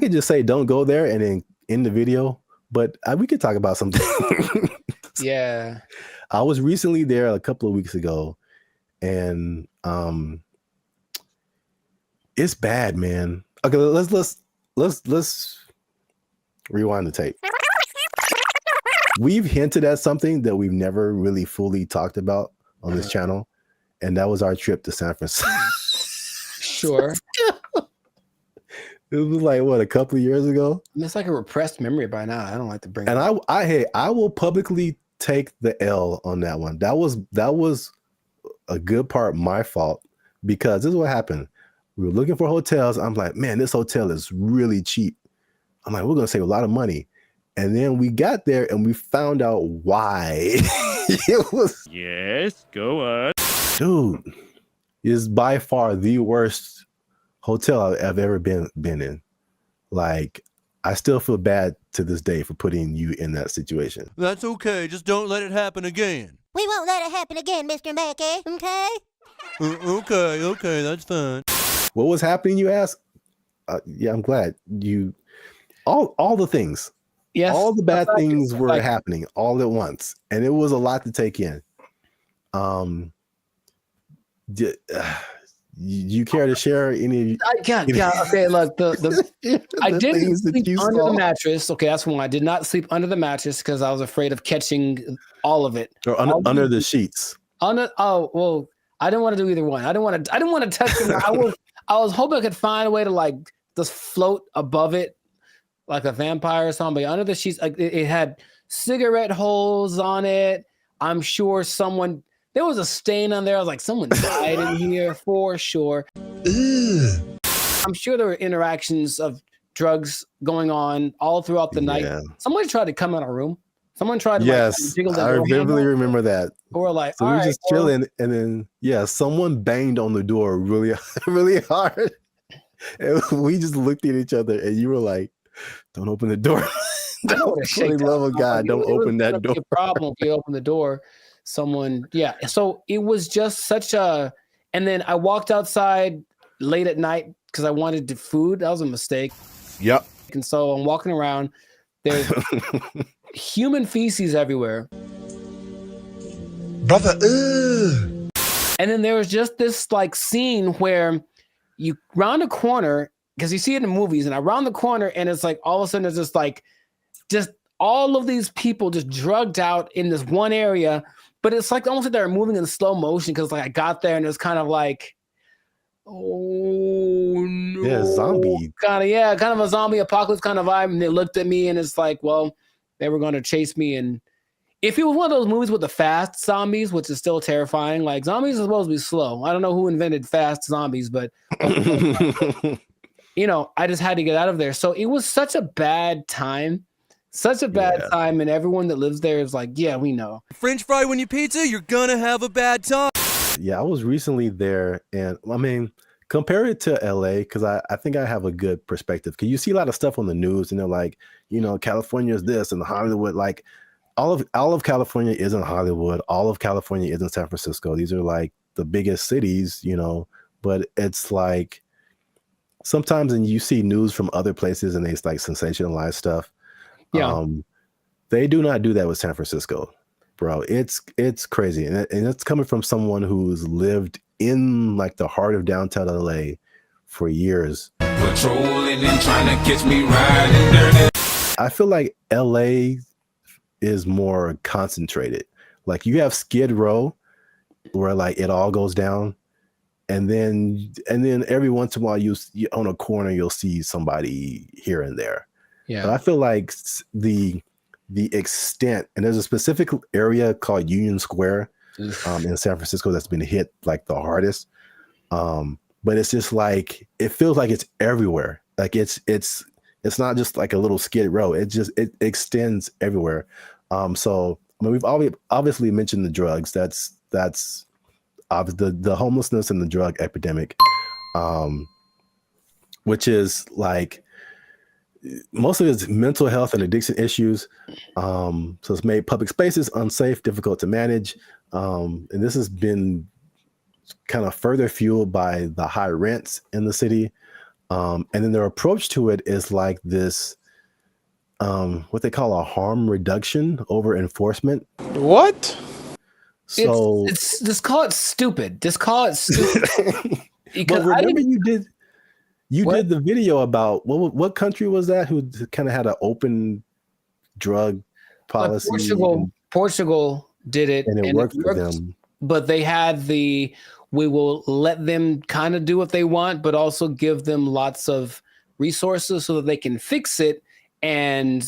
could just say don't go there and then end the video, but we could talk about something. Yeah. I was recently there a couple of weeks ago, and it's bad, man. Okay, let's rewind the tape. We've hinted at something that we've never really fully talked about on this channel, and that was our trip to San Francisco. Sure. It was like, what, a couple of years ago? It's like a repressed memory by now. I don't like to bring it up. And I will publicly take the L on that one. That was a good part my fault, because this is what happened. We were looking for hotels. I'm like, man, this hotel is really cheap. I'm like, we're gonna save a lot of money. And then we got there and we found out why. It was, yes, go on. Dude, is by far the worst hotel I've ever been in. Like, I still feel bad to this day for putting you in that situation. That's okay. Just don't let it happen again. We won't let it happen again, Mr. Mackey, okay? Okay, that's fine. What was happening, you ask? Yeah, I'm glad you... All the things. Yes. All the bad things were happening all at once. And it was a lot to take in. You care to share any? Okay, look, I didn't sleep under the mattress. Okay, that's one. I did not sleep under the mattress because I was afraid of catching all of it. Or under the sheets. I didn't want to do either one. I didn't want to touch them. I was hoping I could find a way to like just float above it like a vampire or something. But under the sheets, like it had cigarette holes on it. I'm sure there was a stain on there. I was like, someone died in here for sure. Ugh. I'm sure there were interactions of drugs going on all throughout the night. Somebody tried to come in our room. Someone tried to Yes, jiggle the I door handle. vividly remember that. Or like, So all we were right, just chilling, and then someone banged on the door really, really hard, and we just looked at each other, and you were like, "Don't open the door." I know what a For the shakedown. love of God, don't open that door. Be a problem if you open the door. Someone, yeah. So it was just such a. And then I walked outside late at night because I wanted the food. That was a mistake. Yep. And so I'm walking around. There's human feces everywhere. Brother, ugh. And then there was just this like scene where you round a corner, because you see it in movies, and I round the corner and it's like all of a sudden there's just all of these people just drugged out in this one area, but it's like almost like they're moving in slow motion because like I got there and it's kind of like, oh no, yeah, zombie kind of a zombie apocalypse kind of vibe. And they looked at me and it's like, well, they were going to chase me. And if it was one of those movies with the fast zombies, which is still terrifying, like zombies are supposed to be slow. I don't know who invented fast zombies, but you know, I just had to get out of there. So it was such a bad time. Such a bad time, and everyone that lives there is like, yeah, we know. French fry when you pizza, you're gonna have a bad time. Yeah, I was recently there, and I mean, compare it to LA, because I think I have a good perspective. Because you see a lot of stuff on the news, and they're like, you know, California is this, and Hollywood, like all of California isn't Hollywood. All of California isn't San Francisco. These are like the biggest cities, you know. But it's like sometimes, and you see news from other places, and they like sensationalize stuff. Yeah. They do not do that with San Francisco, bro. It's crazy. And it's coming from someone who's lived in like the heart of downtown LA for years. Patrolling and trying to catch me riding dirty. I feel like LA is more concentrated. Like you have Skid Row where like it all goes down. And then every once in a while you on a corner, you'll see somebody here and there. Yeah. But I feel like the extent, and there's a specific area called Union Square in San Francisco that's been hit like the hardest. But it's just like it feels like it's everywhere. Like it's not just like a little Skid Row. It extends everywhere. So I mean, we've obviously mentioned the drugs. That's the homelessness and the drug epidemic, which is like. Most of it's mental health and addiction issues. So it's made public spaces unsafe, difficult to manage. And this has been kind of further fueled by the high rents in the city. And then their approach to it is like this, what they call a harm reduction over enforcement. What? So it's just call it stupid. Just call it stupid. But remember you did the video about what country was that who kind of had an open drug policy? Portugal did it, and it worked for them. But they had we will let them kind of do what they want, but also give them lots of resources so that they can fix it, and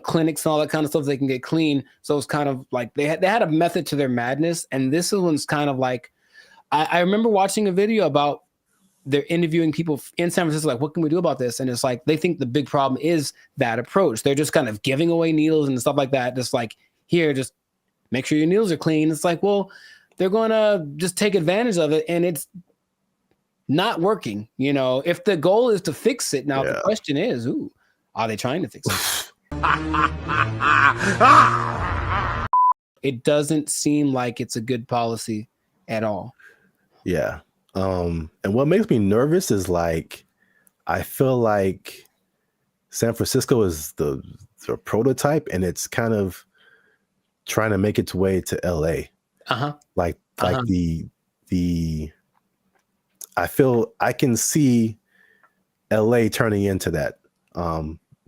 clinics and all that kind of stuff they can get clean. So it's kind of like they had a method to their madness, and this one's kind of like I remember watching a video about. They're interviewing people in San Francisco, like, what can we do about this? And it's like, they think the big problem is that approach. They're just kind of giving away needles and stuff like that. Just like, here, just make sure your needles are clean. It's like, well, they're going to just take advantage of it. And it's not working. You know, if the goal is to fix it. Now, the question is, are they trying to fix it? It doesn't seem like it's a good policy at all. Yeah. And what makes me nervous is like, I feel like San Francisco is the prototype, and it's kind of trying to make its way to LA. Like I feel I can see LA turning into that.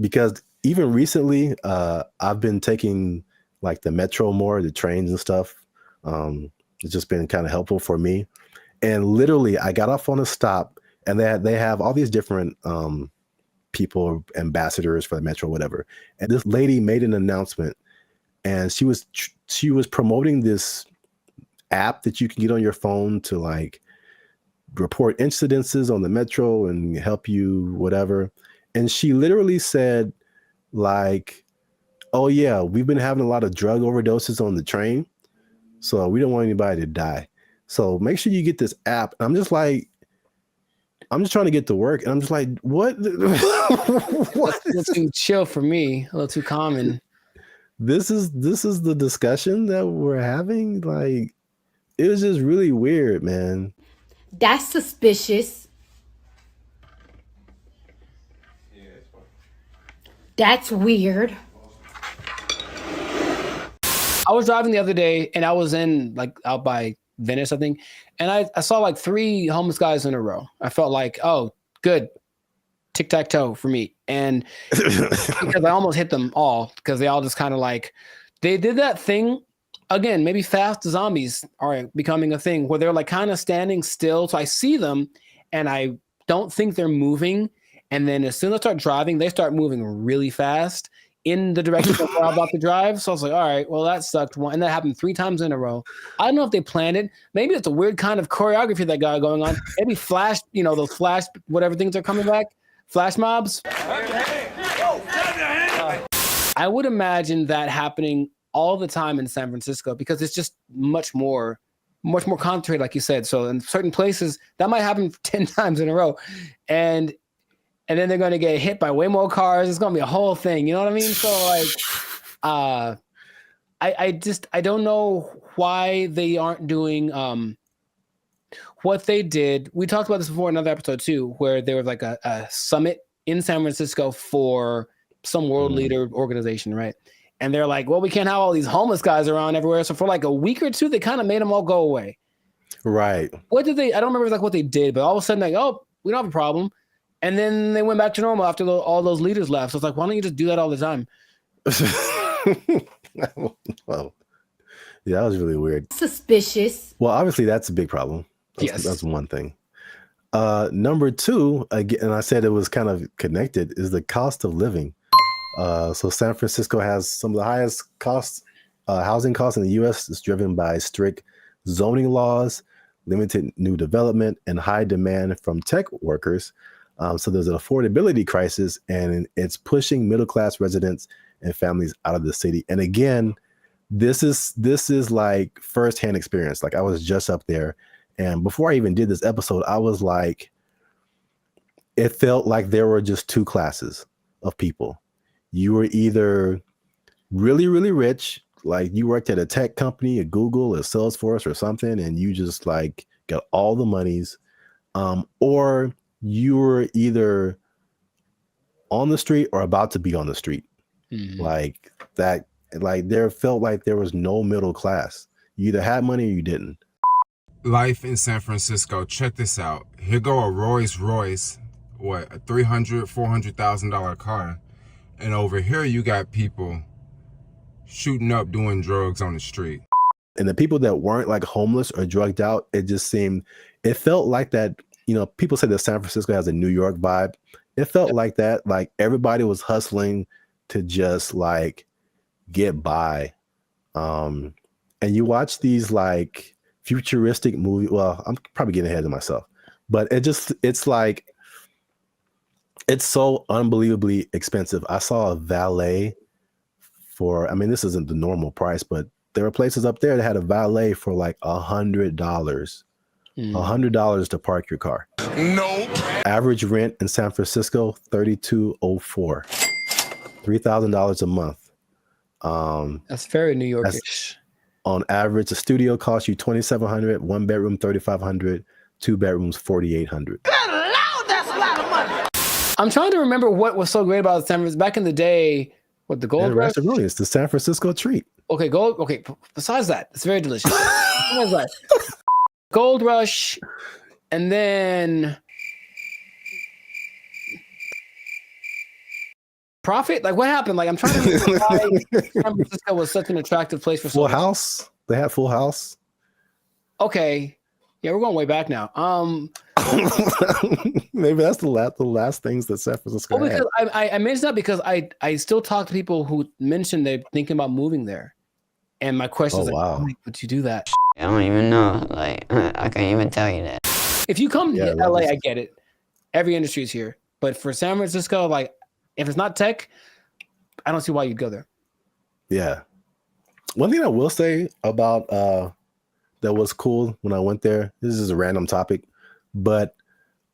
Because even recently, I've been taking like the metro more, the trains and stuff. It's just been kind of helpful for me. And literally, I got off on a stop, and they have all these different people, ambassadors for the metro, whatever. And this lady made an announcement, and she was promoting this app that you can get on your phone to like report incidences on the metro and help you whatever. And she literally said like, oh yeah, we've been having a lot of drug overdoses on the train, so we don't want anybody to die. So make sure you get this app. I'm just trying to get to work, and I'm just like, what? What? A little too chill for me. A little too common. This is the discussion that we're having. Like, it was just really weird, man. That's suspicious. That's weird. I was driving the other day, and I was in like out by Venice, I think, and I saw like 3 homeless guys in a row. I felt like, oh, good, tic-tac-toe for me. And because I almost hit them all, because they all just kind of like, they did that thing again, maybe fast zombies are becoming a thing where they're like kind of standing still. So I see them and I don't think they're moving. And then as soon as I start driving, they start moving really fast in the direction that we're about to drive. So I was like, all right, well, that sucked. And that happened 3 times in a row. I don't know if they planned it. Maybe it's a weird kind of choreography that got going on. Maybe flash, those flash, whatever things are coming back, flash mobs. I would imagine that happening all the time in San Francisco because it's just much more concentrated, like you said. So in certain places, that might happen 10 times in a row. And then they're going to get hit by way more cars. It's going to be a whole thing. You know what I mean? So like, I don't know why they aren't doing what they did. We talked about this before in another episode too, where there was like a summit in San Francisco for some world leader organization, right? And they're like, well, we can't have all these homeless guys around everywhere. So for like a week or two, they kind of made them all go away. Right. What did they? I don't remember like what they did, but all of a sudden, like, oh, we don't have a problem. And then they went back to normal after all those leaders left. So it's like, why don't you just do that all the time? Well, yeah, that was really weird. Suspicious. Well, obviously that's a big problem. That's one thing. Number 2, again, and I said it was kind of connected, is the cost of living. So San Francisco has some of the highest housing costs in the U.S. It's driven by strict zoning laws, limited new development, and high demand from tech workers. So there's an affordability crisis, and it's pushing middle-class residents and families out of the city. And again, this is like firsthand experience. Like, I was just up there, and before I even did this episode, I was like, it felt like there were just 2 classes of people. You were either really, really rich, like you worked at a tech company, a Google, a Salesforce or something, and you just like got all the monies, or you were either on the street or about to be on the street. Mm-hmm. Like that, like there felt like there was no middle class. You either had money or you didn't. Life in San Francisco. Check this out. Here go a Rolls Royce, a $300,000-$400,000 car. And over here you got people shooting up doing drugs on the street. And the people that weren't like homeless or drugged out, it felt like that, people say that San Francisco has a New York vibe. It felt like that, like everybody was hustling to just like get by. And you watch these like futuristic movies. Well, I'm probably getting ahead of myself, but it's like, it's so unbelievably expensive. I saw a valet this isn't the normal price, but there were places up there that had a valet for like $100. $100 to park your car. Nope. Average rent in San Francisco, $3,204. $3,000 a month. That's very New Yorkish. On average, a studio costs you $2,700, 1 bedroom $3,500, 2 bedrooms $4,800. That's a lot of money. I'm trying to remember what was so great about San Francisco back in the day. What, the Gold Rush? It's the San Francisco treat. Okay, gold. Okay, besides that, it's very delicious. Besides that, Gold Rush, and then Profit. Like, what happened? Like, I'm trying to remember why San Francisco was such an attractive place for Full House. They had Full House. Okay, yeah, we're going way back now. Maybe that's the last things that San Francisco had. I mentioned that because I still talk to people who mentioned they're thinking about moving there, and my question is, wow, like, would you do that? I don't even know. Like, I can't even tell you that. If you come to LA, I get it. Every industry is here, but for San Francisco, like, if it's not tech, I don't see why you'd go there. Yeah. One thing I will say about that was cool when I went there. This is a random topic, but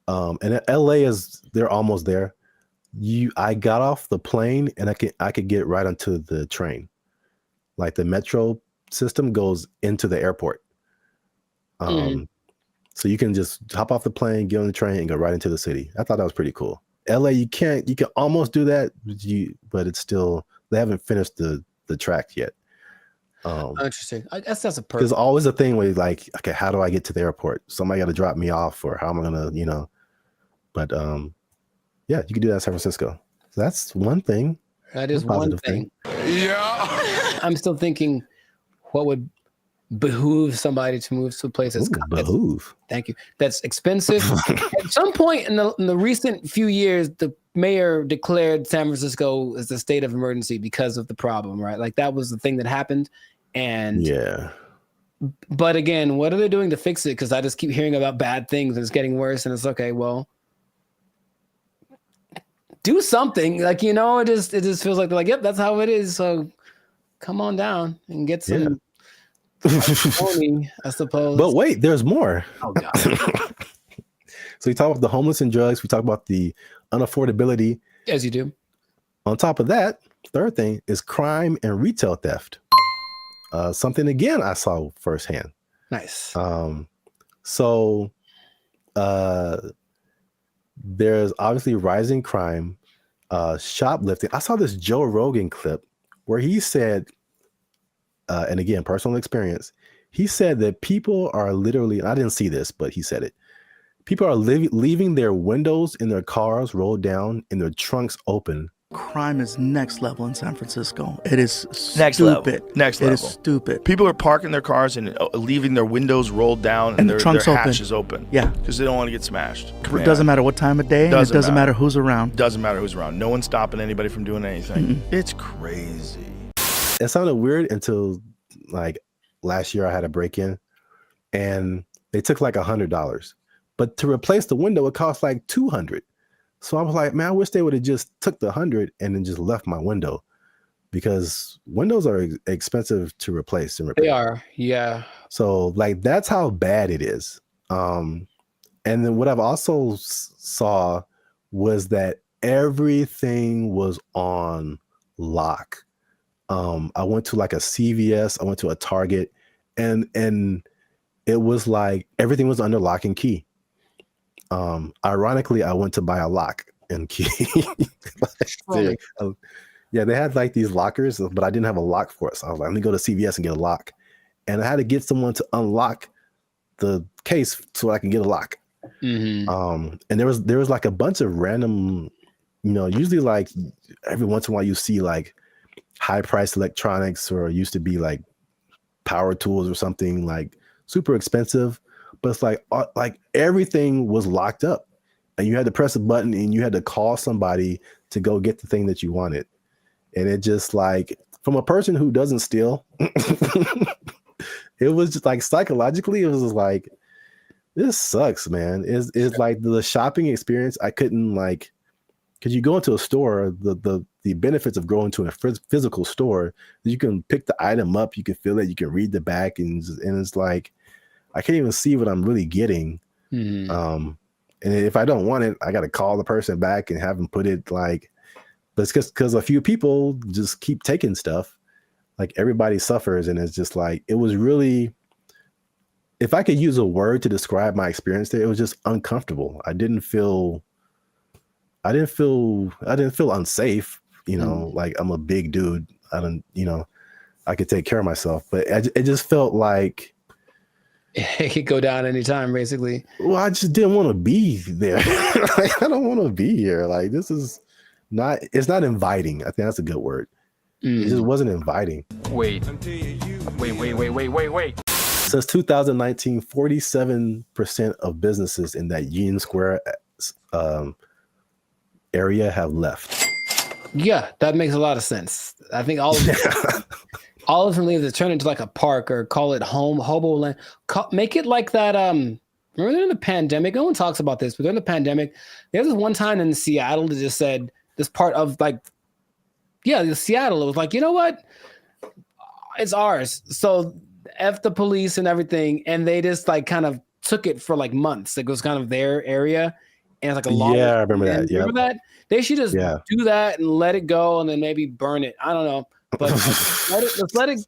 and LA they're almost there. I got off the plane and I could get right onto the train. Like the metro system goes into the airport. So you can just hop off the plane, get on the train, and go right into the city. I thought that was pretty cool. LA, you can almost do that, but it's still, they haven't finished the track yet. Interesting. I guess that's a purpose. There's always a thing where you're like, okay, how do I get to the airport? Somebody got to drop me off, or how am I gonna, But yeah, you can do that in San Francisco. So that's one thing. That is one thing. Yeah. I'm still thinking, what would behoove somebody to move to a place that's behoove. Thank you. That's expensive. At some point in the recent few years, the mayor declared San Francisco as a state of emergency because of the problem, right? Like that was the thing that happened. And yeah. But again, what are they doing to fix it? Because I just keep hearing about bad things and it's getting worse. And it's okay, well, do something. Like, it just feels like they're like, yep, that's how it is. So come on down and get some money, I suppose. But wait, there's more. Oh God. So we talk about the homeless and drugs. We talk about the unaffordability. As you do. On top of that, third thing is crime and retail theft. Something again I saw firsthand. Nice. So there's obviously rising crime, shoplifting. I saw this Joe Rogan clip where he said, and again, personal experience, he said that people are literally, and I didn't see this, but he said it. People are leaving their windows in their cars rolled down and their trunks open. Crime is next level in San Francisco. It is next stupid. Level. Next level. It is stupid. People are parking their cars and leaving their windows rolled down and their trunks hatches open. Yeah. Because they don't want to get smashed. It doesn't matter what time of day, and it doesn't matter who's around. Doesn't matter who's around. No one's stopping anybody from doing anything. It's crazy. It sounded weird until like last year I had a break-in and they took like $100. But to replace the window, it cost like $200. So I was like, man, I wish they would have just took the $100 and then just left my window, because windows are expensive to replace and repair. They are, yeah. So like that's how bad it is. And then what I've also saw was that everything was on lock. I went to like a CVS, I went to a Target, and it was like everything was under lock and key. Ironically, I went to buy a lock and key. Yeah, they had like these lockers, but I didn't have a lock for it. So I was like, let me go to CVS and get a lock. And I had to get someone to unlock the case so I can get a lock. And there was like a bunch of random, usually like every once in a while you see like high priced electronics, or used to be like power tools or something like super expensive. But it's like everything was locked up, and you had to press a button and you had to call somebody to go get the thing that you wanted. And it just like, from a person who doesn't steal, it was just like psychologically, it was just like, this sucks, man. It's like the shopping experience. I couldn't like, because you go into a store, the benefits of going to a physical store, you can pick the item up, you can feel it, you can read the back, and it's like, I can't even see what I'm really getting. And if I don't want it, I got to call the person back and have them put it like, but it's just because a few people just keep taking stuff. Like everybody suffers. And it's just like, it was really, if I could use a word to describe my experience there, it was just uncomfortable. I didn't feel unsafe, like I'm a big dude. I could take care of myself, but it just felt like, it could go down anytime, basically. Well, I just didn't want to be there. Like, I don't want to be here. Like, this is not, it's not inviting. I think that's a good word. It just wasn't inviting. Wait. Since 2019, 47% of businesses in that Union Square area have left. Yeah, that makes a lot of sense. I think all of them, all of them leave to turn into like a park, or call it hobo land. Make it like that. Remember during the pandemic, no one talks about this, but during the pandemic, there was this one time in Seattle that just said this part of like, yeah, Seattle, it was like, you know what? it's ours. So F the police and everything, and they just like kind of took it for like months. It was kind of their area, and it's like a long. Yeah, I remember that. Remember that? They should just do that and let it go, and then maybe burn it. I don't know, but let's let it,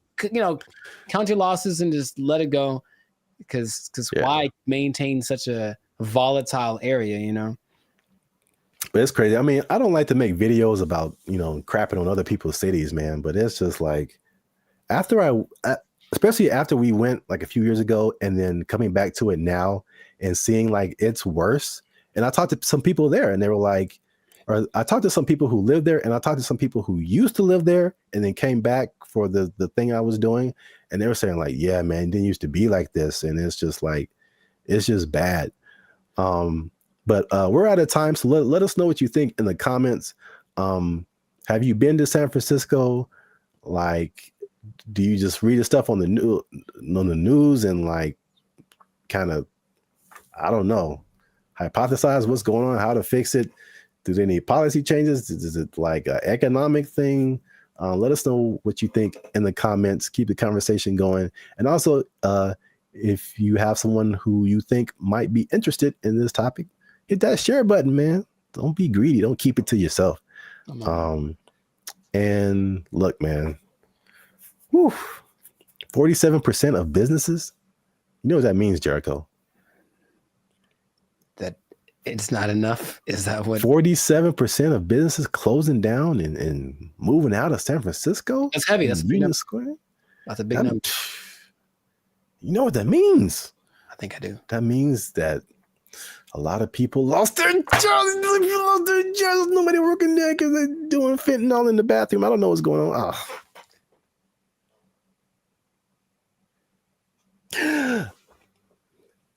count your losses and just let it go, because why maintain such a volatile area? It's crazy. I mean, I don't like to make videos about crapping on other people's cities, man. But it's just like especially after we went like a few years ago, and then coming back to it now and seeing like it's worse. And I talked to some people there, and they were like, or I talked to some people who live there, and I talked to some people who used to live there and then came back for the thing I was doing, and they were saying like, yeah, man, it didn't used to be like this, and it's just like, it's just bad. But we're out of time, so let us know what you think in the comments. Have you been to San Francisco? Like, do you just read the stuff on the news and like kind of, I don't know, hypothesize what's going on, how to fix it? Do they need policy changes? Is it like an economic thing? Let us know what you think in the comments. Keep the conversation going. And also, if you have someone who you think might be interested in this topic, hit that share button, man. Don't be greedy. Don't keep it to yourself. And look, man, 47% of businesses, you know what that means, Jericho? That it's not enough? Is that what? 47% of businesses closing down and moving out of San Francisco? That's heavy. That's a big number. Square? That's a big number. You know what that means? I think I do. That means that a lot of people lost their jobs. Nobody working there because they're doing fentanyl in the bathroom. I don't know what's going on.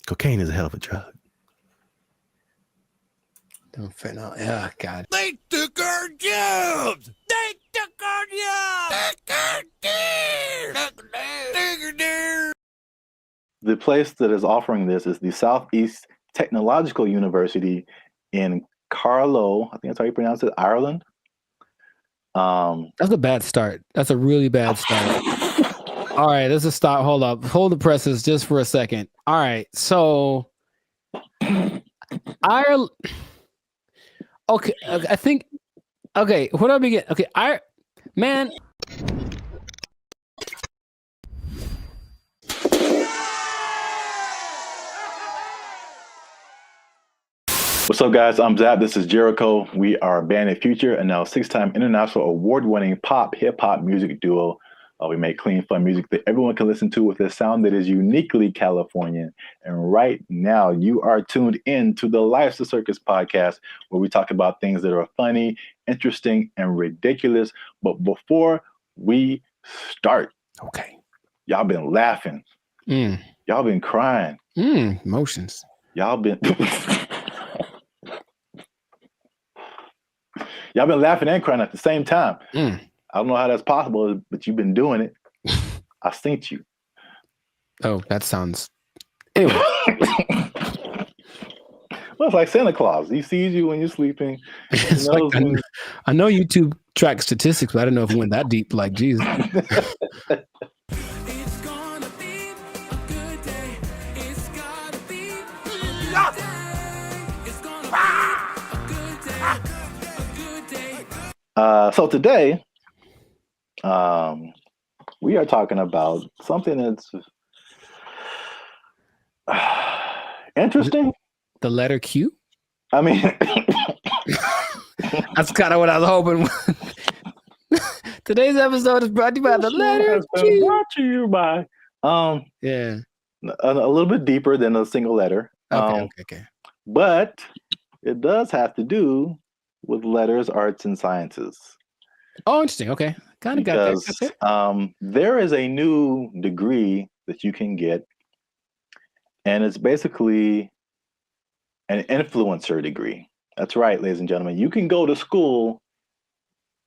Cocaine is a hell of a drug. Don't fentanyl. Oh, God. They took our jobs. They took our jobs. The place that is offering this is the Southeast Technological University in Carlow. I think that's how you pronounce it, Ireland. That's a bad start. That's a really bad start. All right, let's just stop. Hold up. Hold the presses just for a second. All right, so Ireland. Okay, I think. Okay, what do I begin? Okay, man. What's up, guys? I'm Zap. This is Jericho. We are Band Future, and now 6-time international award-winning pop hip-hop music duo. We make clean, fun music that everyone can listen to with a sound that is uniquely Californian. And right now, you are tuned in to the Life's a Circus podcast, where we talk about things that are funny, interesting, and ridiculous. But before we start, okay, y'all been laughing. Y'all been crying. Emotions. Y'all been... Y'all been laughing and crying at the same time. I don't know how that's possible, but you've been doing it. I synced you. Oh, that sounds... Anyway. Well, it's like Santa Claus. He sees you when you're sleeping. I know YouTube tracks statistics, but I don't know if it went that deep. Like, geez. So today, we are talking about something that's interesting. The letter Q? I mean, that's kind of what I was hoping. Today's episode is brought to you by the letter Q. Brought to you by, yeah, a little bit deeper than a single letter. Okay. But it does have to do with letters, arts, and sciences. Oh, interesting. Okay. Kind of got that. There is a new degree that you can get, and it's basically an influencer degree. That's right, ladies and gentlemen. You can go to school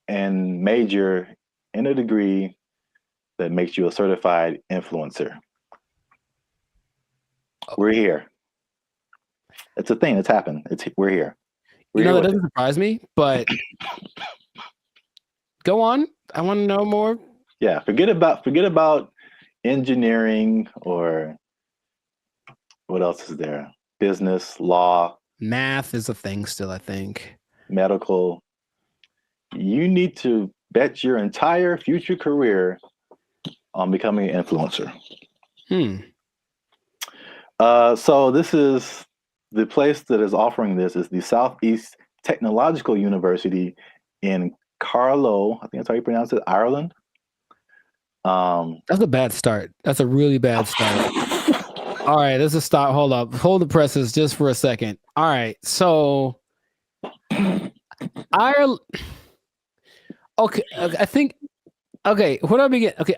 and major in a degree that makes you a certified influencer. We're here. It's a thing that's happened. We're here. That doesn't surprise me, but go on. I want to know more. Yeah, forget about engineering or what else is there? Business, law, math is a thing still, I think. Medical. You need to bet your entire future career on becoming an influencer. So this is the place that is offering this is the Southeast Technological University in Carlow. I think that's how you pronounce it, Ireland. That's a bad start. That's a really bad start. All right, let's just stop. Hold up. Hold the presses just for a second. All right, so Ireland. Okay, I think. Okay, where do I begin? Okay,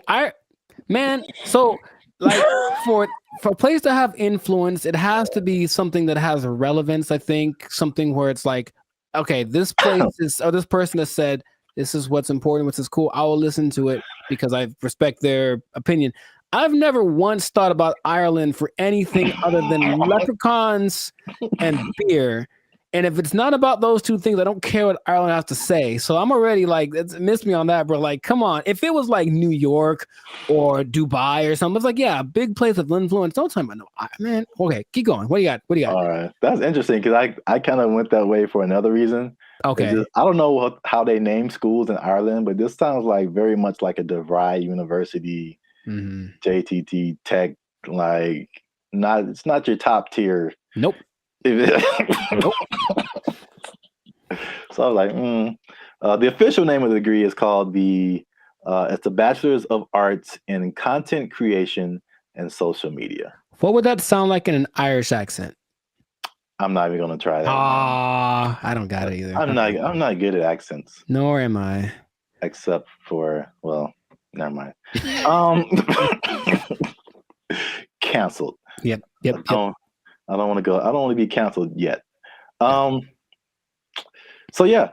man. So like for a place to have influence, it has to be something that has relevance. I think something where it's like, okay, this place is, or this person has said this is what's important, what's is cool. I will listen to it because I respect their opinion. I've never once thought about Ireland for anything other than leprechauns and beer. And if it's not about those two things, I don't care what Ireland has to say. So I'm already like, it's missed me on that, bro. Like, come on. If it was like New York or Dubai or something, it's like, yeah, big place of influence. Don't tell me, no, man. Okay, keep going. What do you got? What do you got? All right, that's interesting because I kind of went that way for another reason. Okay. I don't know how they name schools in Ireland, but this sounds like very much like a DeVry University, JTT Tech. Like, it's not your top tier. Nope. Nope. So I was like, the official name of the degree is called it's a Bachelor's of Arts in Content Creation and Social Media. What would that sound like in an Irish accent? I'm not even gonna try that. I don't got it either. I'm not good at accents. Nor am I. Except for, well, never mind. Canceled. Yep. I don't want to go. I don't want to be canceled yet. So yeah.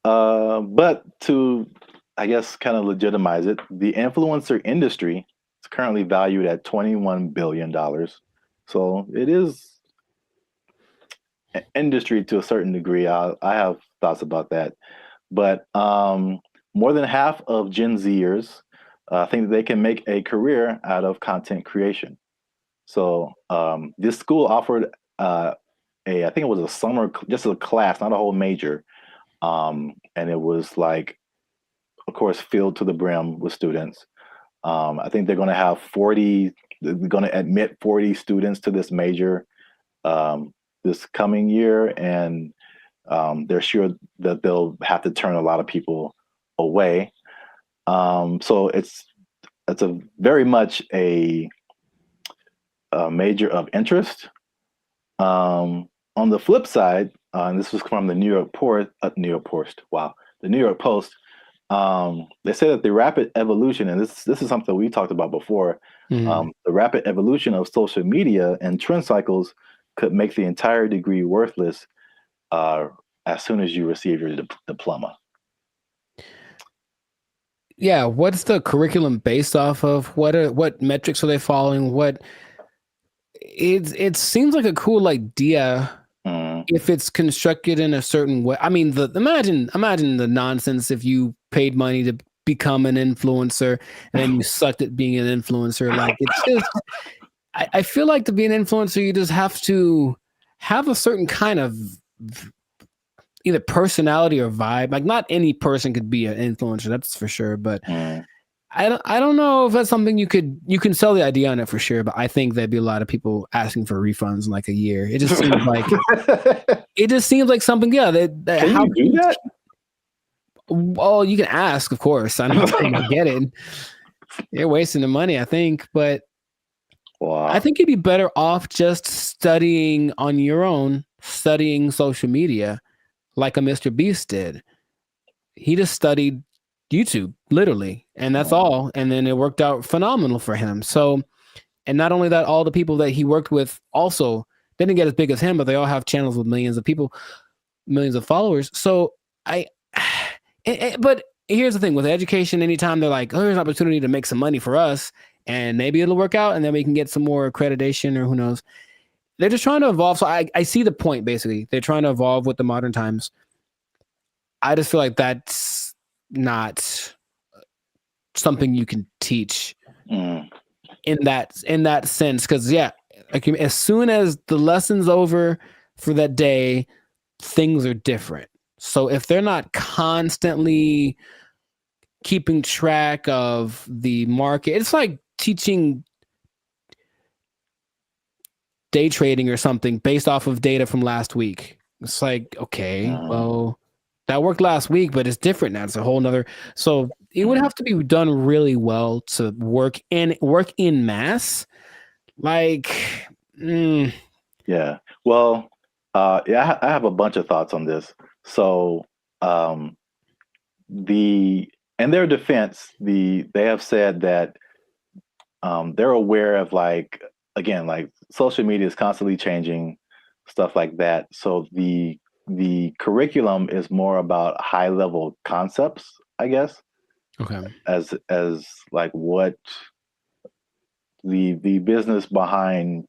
But to, I guess, kind of legitimize it, the influencer industry is currently valued at $21 billion. So it is an industry to a certain degree. I have thoughts about that. But more than half of Gen Zers think that they can make a career out of content creation. So this school offered I think it was a summer, just a class, not a whole major. And it was like, of course, filled to the brim with students. I think they're going to have they're going to admit 40 students to this major this coming year. And they're sure that they'll have to turn a lot of people away. So it's a very much a major of interest. On the flip side, and this was from the New York Post. Wow, the New York Post. They say that the rapid evolution, and this is something we talked about before. The rapid evolution of social media and trend cycles could make the entire degree worthless as soon as you receive your diploma. Yeah, what's the curriculum based off of? What metrics are they following? It seems like a cool idea if it's constructed in a certain way. I mean, imagine the nonsense if you paid money to become an influencer and then you sucked at being an influencer. Like, it's just, I feel like to be an influencer, you just have to have a certain kind of either personality or vibe. Like, not any person could be an influencer, that's for sure. But I don't know if that's something you can sell the idea on it for sure. But I think there'd be a lot of people asking for refunds in like a year. It just seems like something. Yeah, Can you do that? Well, you can ask, of course. I don't think I get it. You're wasting the money, I think. But wow. I think you'd be better off just studying on your own, studying social media, like a Mr. Beast did. He just studied YouTube, literally, and that's all. And then it worked out phenomenal for him. So, and not only that, all the people that he worked with also didn't get as big as him, but they all have channels with millions of people, millions of followers. So but here's the thing with education, anytime they're like, oh, there's an opportunity to make some money for us and maybe it'll work out and then we can get some more accreditation or who knows. They're just trying to evolve. So I see the point, basically. They're trying to evolve with the modern times. I just feel like that's not something you can teach in that sense. Because like as soon as the lesson's over for that day, things are different. So if they're not constantly keeping track of the market, it's like teaching day trading or something based off of data from last week. It's like, okay, well, that worked last week, but it's different now. It's a whole nother. So it would have to be done really well to work in mass. Like, yeah. Well, I have a bunch of thoughts on this. So, in their defense, they have said that they're aware of like social media is constantly changing, stuff like that. So the curriculum is more about high level concepts, I guess. Okay. As like what the business behind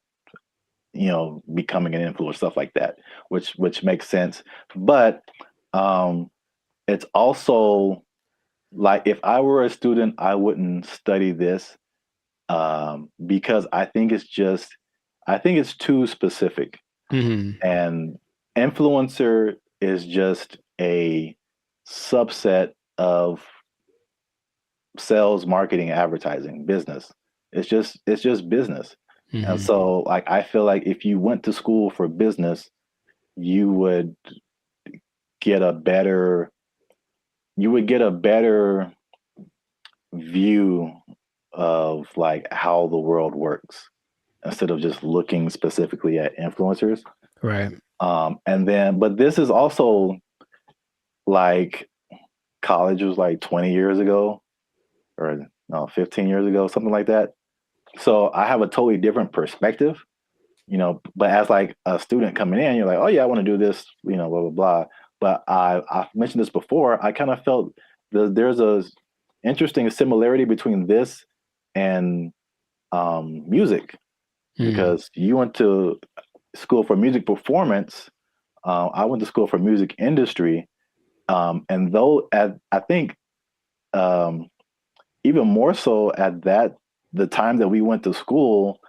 becoming an influencer, stuff like that, which makes sense. But it's also like if I were a student, I wouldn't study this because I think it's too specific. And influencer is just a subset of sales, marketing, advertising, business. It's just business. And so like I feel like if you went to school for business, you would get a better view of like how the world works instead of just looking specifically at influencers. Right. But this is also like college was like 20 years ago or no, 15 years ago, something like that. So I have a totally different perspective, but as like a student coming in, you're like, oh yeah, I want to do this, blah, blah, blah. But I've mentioned this before. I kind of felt there's a interesting similarity between this and music, because you went to school for music performance. I went to school for music industry. And though I think even more so at the time that we went to school,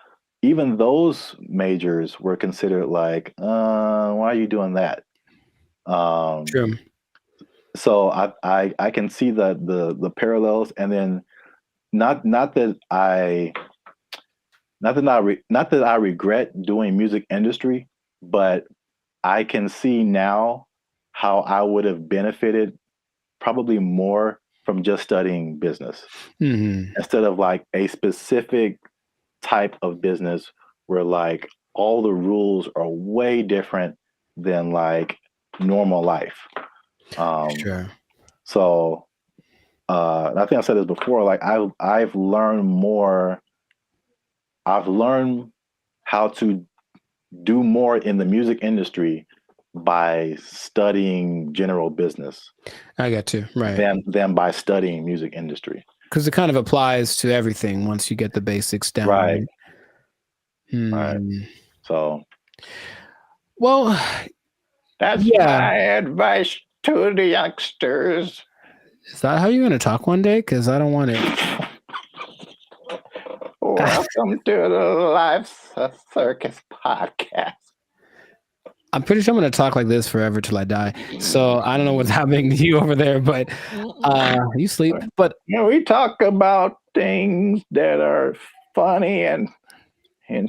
even those majors were considered like, why are you doing that? True. So I can see the parallels, and then not that I regret doing music industry, but I can see now how I would have benefited probably more from just studying business instead of like a specific type of business where like all the rules are way different than like normal life. Sure. So I think I said this before, like I've learned more. I've learned how to do more in the music industry by studying general business. I got you. Right. Than by studying music industry. Because it kind of applies to everything once you get the basics down. Right. Right. So. Well, that's my advice to the youngsters. Is that how you're going to talk one day? Because I don't want it. Welcome to the Life's a Circus podcast. I'm pretty sure I'm going to talk like this forever till I die. So I don't know what's happening to you over there, but you sleep. But we talk about things that are funny and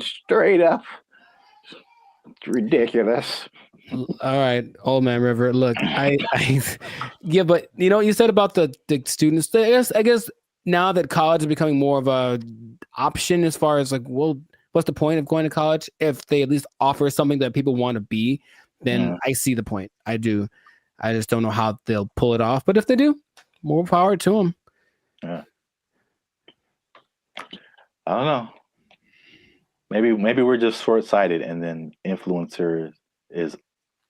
straight up ridiculous. All right, old man River. Look, yeah, but you said about the students. I guess now that college is becoming more of a option as far as like, well, what's the point of going to college if they at least offer something that people want to be? Then I see the point. I do. I just don't know how they'll pull it off. But if they do, more power to them. Yeah. I don't know. Maybe we're just short-sighted, and then influencer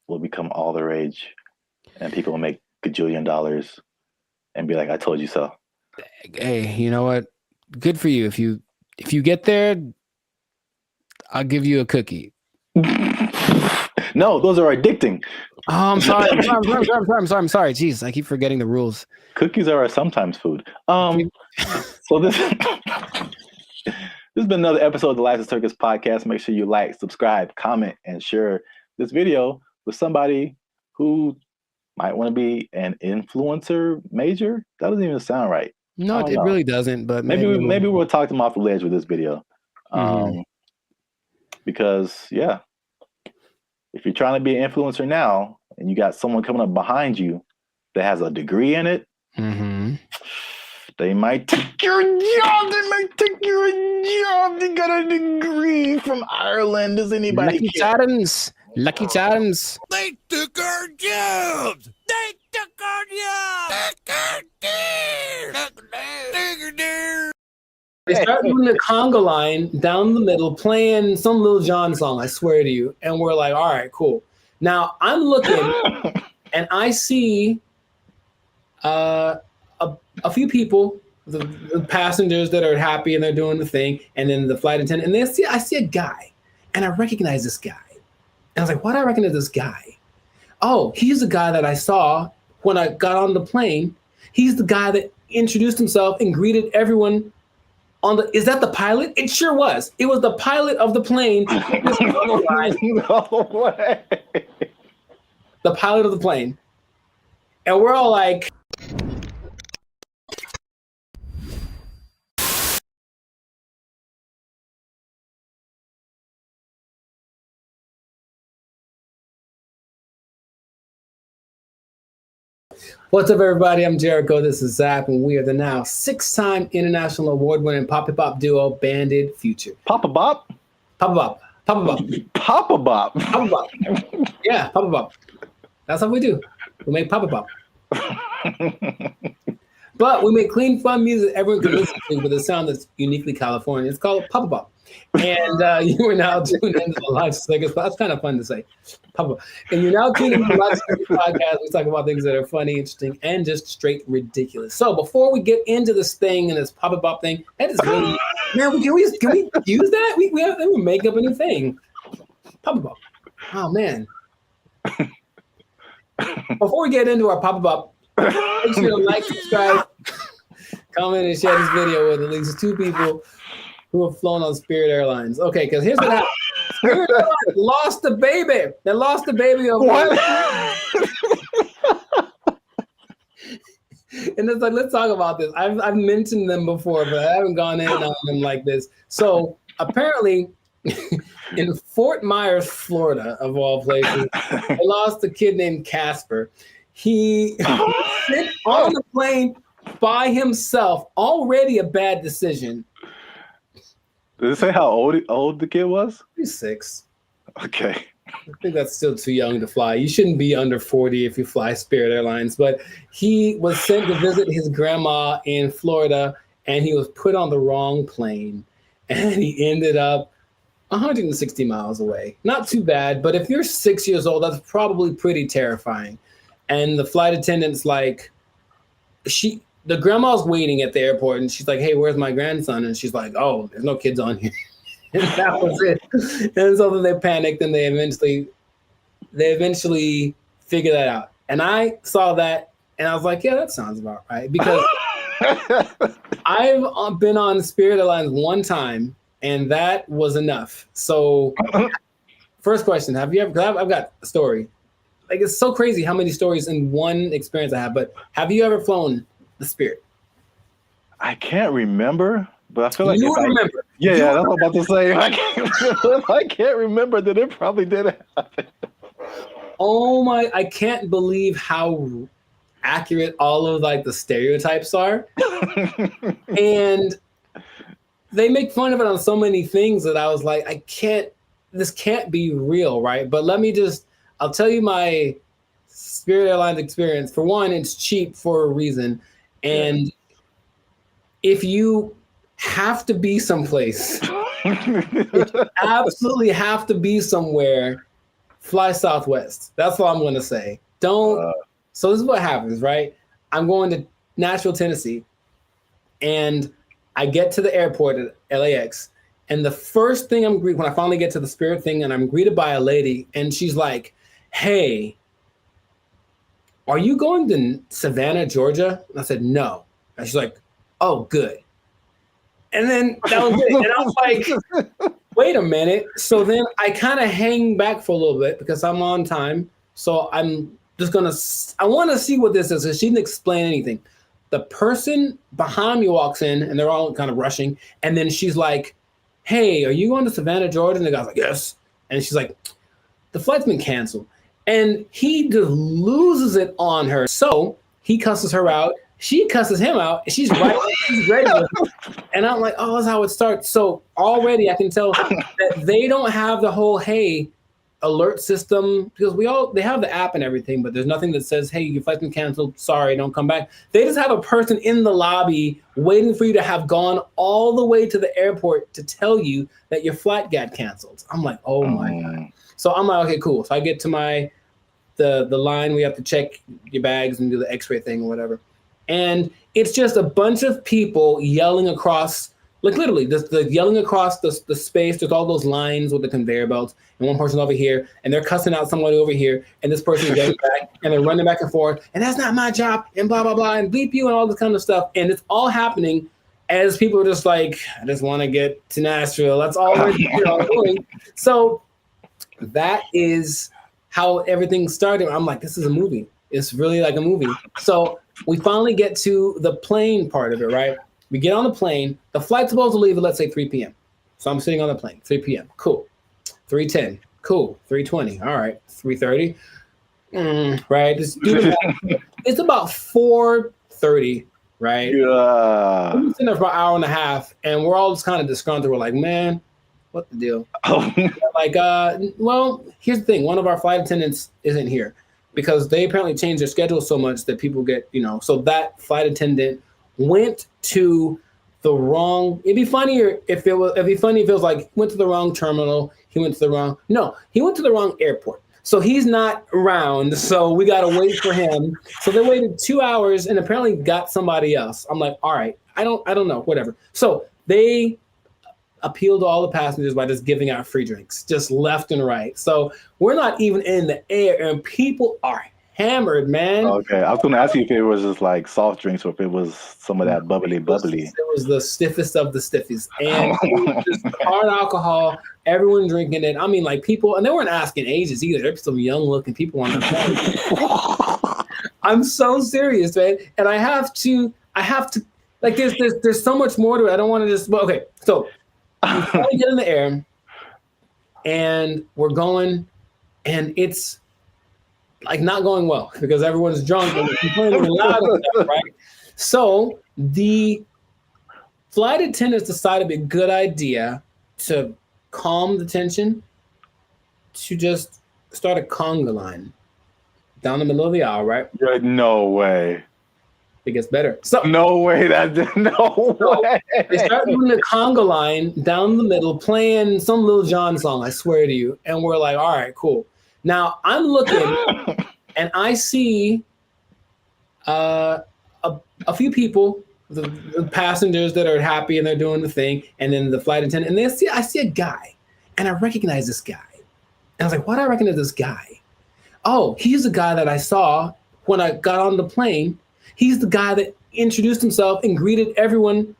will become all the rage, and people will make $1 and be like, "I told you so." Hey, you know what? Good for you. If you get there, I'll give you a cookie. No, those are addicting. Oh, I'm sorry. I'm sorry. Jeez, I keep forgetting the rules. Cookies are sometimes food. So this has been another episode of the Lives of Circus podcast. Make sure you like, subscribe, comment, and share this video with somebody who might want to be an influencer major. That doesn't even sound right. No, it really doesn't. But maybe we'll talk them off the ledge with this video. Because if you're trying to be an influencer now and you got someone coming up behind you that has a degree in it, they might take your job. They might take your job. They got a degree from Ireland. Does anybody care? Lucky charms. They took our jobs. They took our jobs. They start doing the conga line down the middle, playing some Lil Jon song, I swear to you. And we're like, all right, cool. Now I'm looking and I see a few people, the passengers that are happy and they're doing the thing. And then the flight attendant, and I see a guy and I recognize this guy. And I was like, why do I recognize this guy? Oh, he's the guy that I saw when I got on the plane. He's the guy that introduced himself and greeted everyone. Is that the pilot? It sure was. It was the pilot of the plane. No way. The pilot of the plane. And we're all like, what's up, everybody? I'm Jericho. This is Zap, and we are the now 6-time international award-winning Papa Bop duo, Banded Future. Papa Bop? Papa Bop. Papa Bop. Papa Bop. Papa Bop. Yeah, Papa Bop. That's what we do. We make Papa Bop. But we make clean, fun music everyone can listen to with a sound that's uniquely Californian. It's called Papa Bop. And you are now tuned into the Live Circus. That's kind of fun to say. Papa. And you're now tuned into the Live Circus podcast. We talk about things that are funny, interesting, and just straight ridiculous. So before we get into this thing and this Papa Bop thing, that is really, man, can we use that? We make up a new thing. Papa Bop. Oh, man. Before we get into our Papa Bop, make sure to like, subscribe, comment, and share this video with at least 2 people who have flown on Spirit Airlines. Okay, because here's what happened. Spirit Airlines lost the baby. They lost the baby of what? And it's like, let's talk about this. I've mentioned them before, but I haven't gone in on them like this. So apparently, in Fort Myers, Florida, of all places, they lost a kid named Casper. He sit on the plane by himself. Already a bad decision. Did it say how old the kid was? He's 6. Okay. I think that's still too young to fly. You shouldn't be under 40 if you fly Spirit Airlines. But he was sent to visit his grandma in Florida, and he was put on the wrong plane. And he ended up 160 miles away. Not too bad, but if you're 6 years old, that's probably pretty terrifying. And the flight attendant's like, the grandma's waiting at the airport, and she's like, hey, where's my grandson? And she's like, oh, there's no kids on here. And that was it. And so then they panicked, and they eventually figured that out. And I saw that, and I was like, yeah, that sounds about right. Because I've been on Spirit Airlines one time, and that was enough. So first question, have you ever, because I've got a story. Like, it's so crazy how many stories in one experience I have, but have you ever flown the Spirit? I can't remember, but I feel like you remember. Yeah, that's what I'm about to say. I can't remember that it probably did happen. Oh my! I can't believe how accurate all of like the stereotypes are, and they make fun of it on so many things that I was like, this can't be real, right? But I'll tell you my Spirit Airlines experience. For one, it's cheap for a reason. And if you have to be someplace, if you absolutely have to be somewhere, fly Southwest. That's all I'm going to say. So this is what happens, right? I'm going to Nashville, Tennessee, and I get to the airport at LAX. And the first thing when I finally get to the Spirit thing, and I'm greeted by a lady, and she's like, hey, are you going to Savannah, Georgia? And I said, no. And she's like, oh, good. And then that was it. And I was like, wait a minute. So then I kind of hang back for a little bit because I'm on time. So I'm just I want to see what this is. So she didn't explain anything. The person behind me walks in and they're all kind of rushing. And then she's like, hey, are you going to Savannah, Georgia? And the guy's like, yes. And she's like, the flight's been canceled. And he just loses it on her. So he cusses her out. She cusses him out. And she's right. She's ready with him. And I'm like, oh, that's how it starts. So already I can tell that they don't have the whole, hey, alert system, because they have the app and everything, but there's nothing that says, hey, your flight's been canceled. Sorry, don't come back. They just have a person in the lobby waiting for you to have gone all the way to the airport to tell you that your flight got canceled. I'm like, oh my God. So I'm like, okay, cool. So I get to the line. We have to check your bags and do the x-ray thing or whatever. And it's just a bunch of people yelling across, like literally, the yelling across the space. There's all those lines with the conveyor belts, and one person over here, and they're cussing out somebody over here, and this person is getting back, and they're running back and forth, and that's not my job, and blah, blah, blah, and bleep you, and all this kind of stuff. And it's all happening as people are just like, I just want to get to Nashville. That's all we're doing. So that is how everything started. I'm like, this is a movie. It's really like a movie. So we finally get to the plane part of it, right? We get on the plane. The flight's supposed to leave at, let's say, 3 p.m. So I'm sitting on the plane, 3 p.m. Cool. 3:10. Cool. 3:20. All right. 3:30. Right. Just do the math. It's about 4:30, right? Yeah. We've been sitting there for an hour and a half, and we're all just kind of disgruntled. We're like, man, what the deal? Like, well, here's the thing. One of our flight attendants isn't here because they apparently changed their schedule so much that people get, so that flight attendant went to the wrong. It'd be funny if it was like went to the wrong terminal. He went to the wrong. No, he went to the wrong airport. So he's not around. So we got to wait for him. So they waited 2 hours and apparently got somebody else. I'm like, all right, I don't know, whatever. So they appealed to all the passengers by just giving out free drinks, just left and right. So we're not even in the air, and people are hammered, man. Okay, I was going to ask you if it was just like soft drinks or if it was some of that bubbly. It was the stiffest of the stiffies, and it was just hard alcohol. Everyone drinking it. I mean, like people, and they weren't asking ages either. There's some young-looking people on the plane. I'm so serious, man, and I have to. Like, there's so much more to it. I don't want to just. Okay, so we finally get in the air, and we're going, and it's like not going well because everyone's drunk and complaining loud and stuff, right? So the flight attendants decided it'd be a good idea to calm the tension to just start a conga line down the middle of the aisle, right? No way. It gets better. So no way. No way. They start doing the conga line down the middle, playing some Lil Jon song, I swear to you. And we're like, all right, cool. Now I'm looking and I see a few people, the passengers that are happy and they're doing the thing, and then the flight attendant, and I see a guy, and I recognize this guy. And I was like, why do I recognize this guy? Oh, he's the guy that I saw when I got on the plane. He's the guy that introduced himself and greeted everyone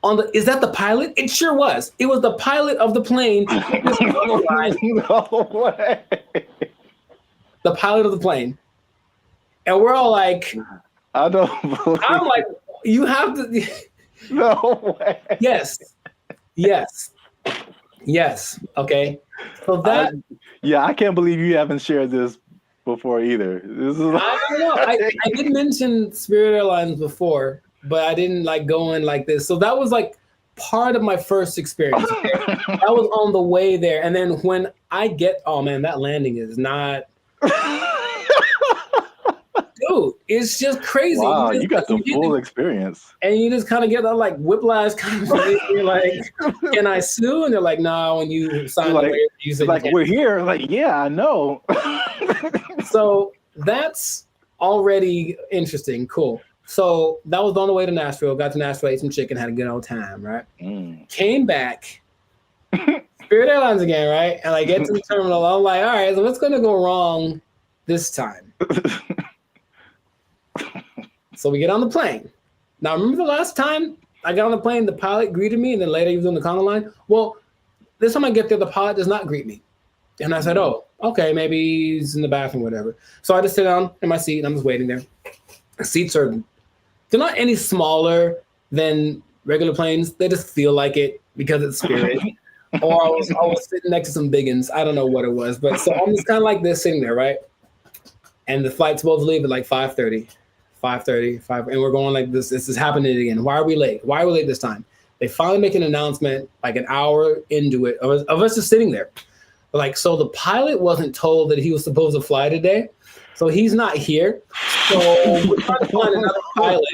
on the. Is that the pilot? It sure was. It was the pilot of the plane. No way. The pilot of the plane. And we're all like, I don't believe. I'm like, you have to. No way. Yes. Okay. So that. I can't believe you haven't shared this before either. This is. I don't know. I did mention Spirit Airlines before, but I didn't like go in like this. So that was like part of my first experience. That was on the way there, and then when I get, oh man, that landing is not. Dude, it's just crazy. Wow, you got some full experience. And you just kind of get that like whiplash kind of thing. You're like, can I sue? And they're like, no, when you sign the waiver, you said like, we're here. Like, yeah, I know. So that's already interesting. Cool. So that was on the way to Nashville. Got to Nashville, ate some chicken, had a good old time, right? Came back. Spirit Airlines again, right? And I get to the terminal. I'm like, all right, so what's going to go wrong this time? So we get on the plane. Now, remember the last time I got on the plane, the pilot greeted me, and then later he was on the conga line? Well, this time I get there, the pilot does not greet me. And I said, oh, okay, maybe he's in the bathroom, whatever. So I just sit down in my seat, and I'm just waiting there. The seats they're not any smaller than regular planes. They just feel like it because it's Spirit. Or I was sitting next to some biggins. I don't know what it was. But so I'm just kind of like this sitting there, right? And the flight's supposed to leave at like 5:30, and we're going like this. This is happening again. Why are we late? Why are we late this time? They finally make an announcement like an hour into it of us just sitting there. Like, so the pilot wasn't told that he was supposed to fly today. So he's not here. So we're trying to find another pilot.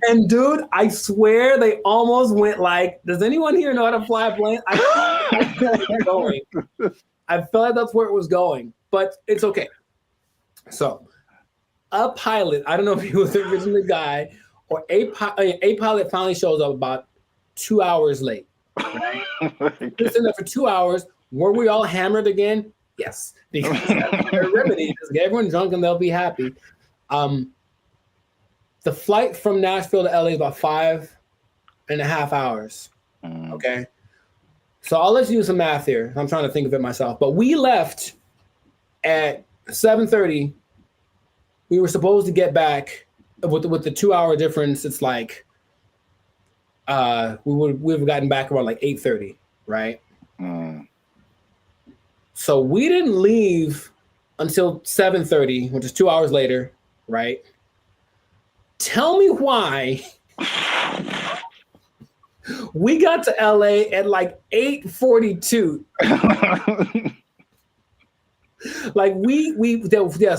And dude, I swear they almost went like, does anyone here know how to fly a plane? I feel like they're going. I felt like that's where it was going, but it's okay. So a pilot, I don't know if he was the original guy, or a pilot finally shows up about 2 hours late. Right? We're sitting there for 2 hours. Were we all hammered again? Yes, because that's their remedy. Just get everyone drunk and they'll be happy. The flight from Nashville to LA is about 5.5 hours. Okay, so I'll let you do some math here. I'm trying to think of it myself, but we left at 7:30. We were supposed to get back with the 2 hour difference. It's like we would have gotten back around like 8:30, right? So we didn't leave until 7:30, which is 2 hours later, right? Tell me why we got to LA at like 8:42. Like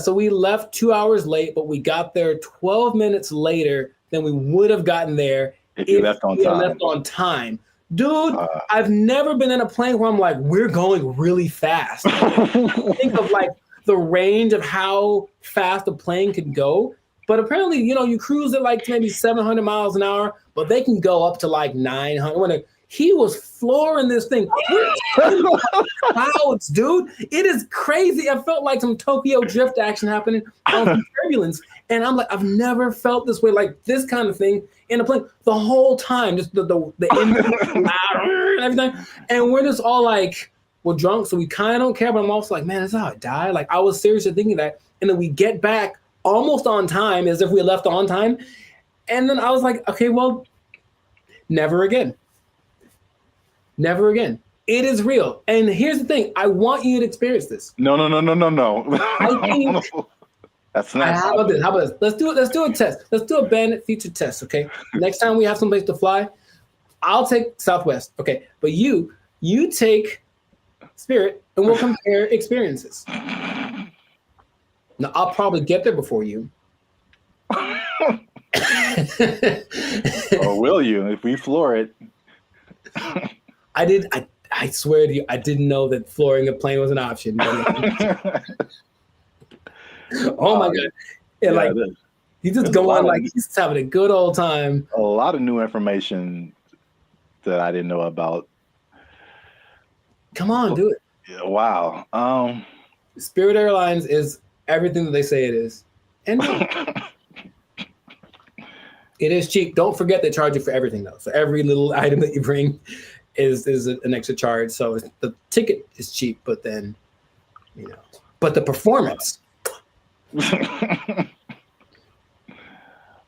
so we left 2 hours late, but we got there 12 minutes later than we would have gotten there if we left on time. Dude, I've never been in a plane where I'm like, we're going really fast. Think of like the range of how fast a plane could go. But apparently, you cruise at like maybe 700 miles an hour, but they can go up to like 900. He was flooring this thing. Clouds, dude. It is crazy. I felt like some Tokyo drift action happening on some turbulence. And I'm like, I've never felt this way, like this kind of thing in a plane the whole time. Just the engine and everything. And we're just all like, we're drunk, so we kind of don't care. But I'm also like, man, that's how I die. Like, I was seriously thinking that. And then we get back almost on time, as if we left on time. And then I was like, okay, well, never again. Never again. It is real. And here's the thing. I want you to experience this. No. I think that's not. How about this? Let's do it. Let's do a test. Let's do a Bandit future test. Okay. Next time we have someplace to fly, I'll take Southwest. Okay. But you take Spirit, and we'll compare experiences. Now, I'll probably get there before you. Or will you if we floor it? I swear to you, I didn't know that flooring a plane was an option. Oh my God. Yeah, he's just going like he's just having a good old time. A lot of new information that I didn't know about. Come on, do it. Yeah, wow. Spirit Airlines is everything that they say it is. And it is cheap. Don't forget they charge you for everything though. So every little item that you bring is an extra charge. So the ticket is cheap, but then, but the performance.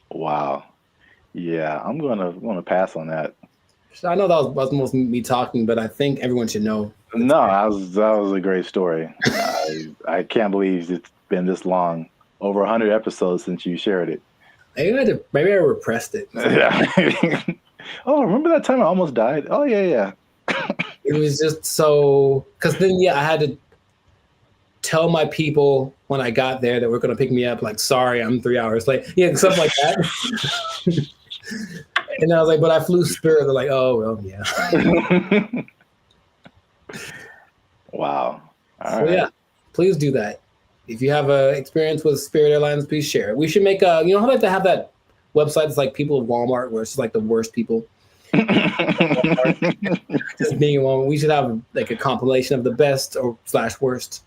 Wow. Yeah, I'm gonna pass on that. So I know that was most me talking, but I think everyone should know. No, that was a great story. I can't believe it's been this long, over 100 episodes since you shared it. Maybe I repressed it. Yeah. Oh, remember that time I almost died? Oh yeah. It was just so, because then I had to tell my people when I got there that we're gonna pick me up. Like, sorry, I'm 3 hours late. Yeah, stuff like that. And I was like, but I flew Spirit. They're like, oh well, yeah. Wow. All right. Yeah, please do that. If you have an experience with Spirit Airlines, please share it. We should make how they have to have that website. It's like people of Walmart, where it's like the worst people. Just being in Walmart. We should have like a compilation of the best or /worst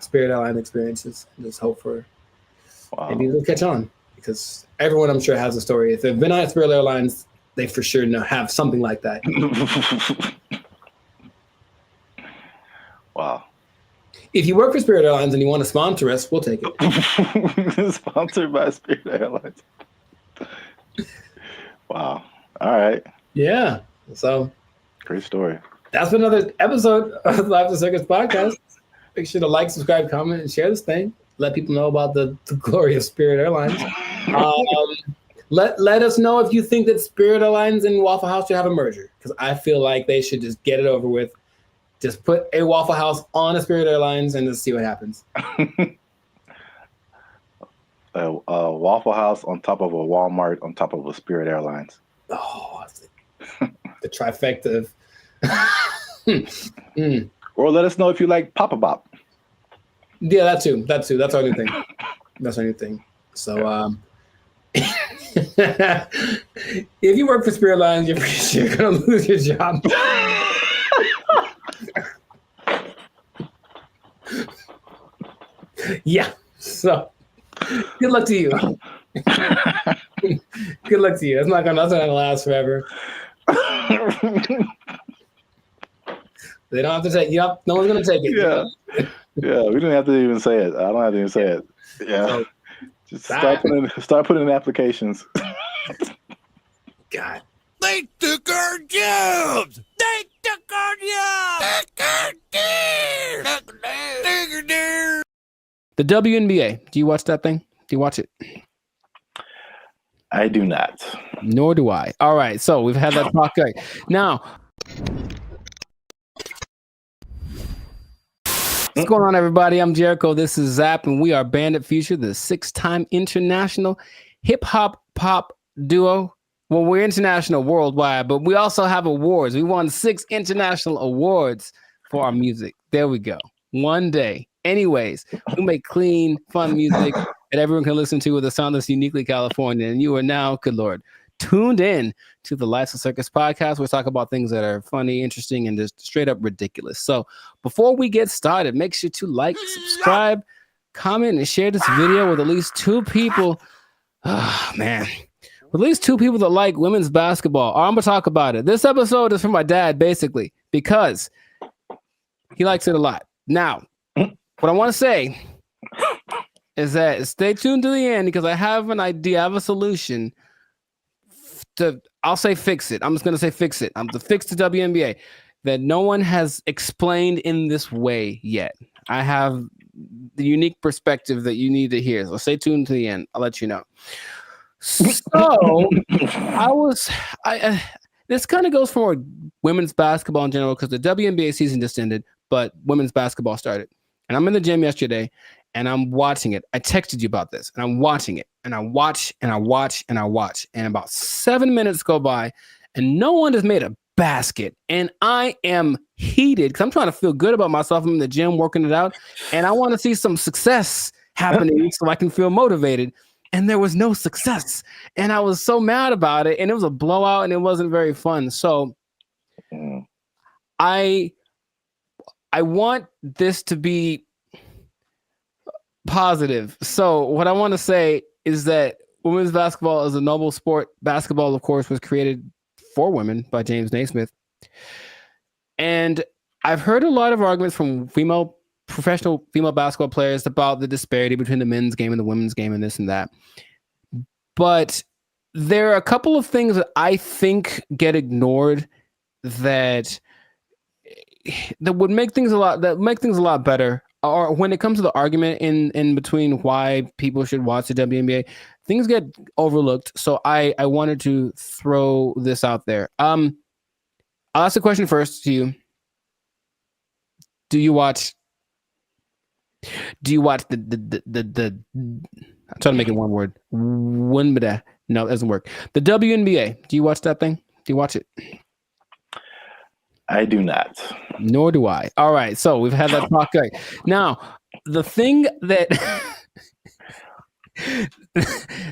Spirit Airline experiences. And just hope for maybe it'll catch on. because everyone I'm sure has a story. If they've been on Spirit Airlines, they for sure have something like that. Wow. If you work for Spirit Airlines and you want to sponsor us, we'll take it. Sponsored by Spirit Airlines. Wow. All right. Yeah. So great story. That's been another episode of the Lives of Circus podcast. Make sure to like, subscribe, comment, and share this thing. Let people know about the glory of Spirit Airlines. Let us know if you think that Spirit Airlines and Waffle House should have a merger, because I feel like they should just get it over with. Just put a Waffle House on a Spirit Airlines and just see what happens. A Waffle House on top of a Walmart on top of a Spirit Airlines. Oh, the trifecta of... Or let us know if you like Papa Bop. Yeah, that too. That's our new thing. That's our new thing. So, if you work for Spirit Airlines, you're pretty sure you're gonna lose your job. Yeah. So, good luck to you. Good luck to you. That's not gonna last forever. They don't have to take. Yep. No one's gonna take it. Yeah. Yeah. We didn't have to even say it. I don't have to even say it. Yeah. So, just start putting in applications. God. They took our jobs. They took our jobs. The WNBA. Do you watch that thing? Do you watch it? I do not. Nor do I. All right. So we've had that talk. Right. Now, what's going on, everybody? I'm Jericho. This is Zap, and we are Bandit Future, the 6-time international hip-hop pop duo. Well, we're international worldwide, but we also have awards. We won 6 international awards for our music. There we go. One day. Anyways, we make clean, fun music that everyone can listen to with a sound that's uniquely California. And you are now, good Lord, tuned in to the Lives of Circus podcast. We talk about things that are funny, interesting, and just straight up ridiculous. So before we get started, make sure to like, subscribe, comment, and share this video with at least 2 people. Oh, man. With at least 2 people that like women's basketball. I'm going to talk about it. This episode is for my dad, basically, because he likes it a lot. Now, what I want to say is that stay tuned to the end, because I have an idea, I have a solution to, I'll say fix it. I'm just going to say fix it. I'm to fix the WNBA that no one has explained in this way yet. I have the unique perspective that you need to hear. So stay tuned to the end. I'll let you know. So this kind of goes for women's basketball in general, because the WNBA season just ended, but women's basketball started. And I'm in the gym yesterday and I'm watching it. I texted you about this and I'm watching it and I watch and I watch and I watch. And about 7 minutes go by and no one has made a basket. And I am heated because I'm trying to feel good about myself. I'm in the gym working it out and I want to see some success happening so I can feel motivated. And there was no success. And I was so mad about it. And it was a blowout and it wasn't very fun. So I want this to be positive. So what I want to say is that women's basketball is a noble sport. Basketball, of course, was created for women by James Naismith. And I've heard a lot of arguments from professional female basketball players about the disparity between the men's game and the women's game and this and that. But there are a couple of things that I think get ignored that would make things a lot better. Or when it comes to the argument in between why people should watch the WNBA, things get overlooked. So I wanted to throw this out there. I'll ask the question first to you. Do you watch the I'm trying to make it one word. No, it doesn't work. The WNBA. Do you watch that thing? Do you watch it? I do not. Nor do I. All right. So we've had that talk. Right. Now, the thing that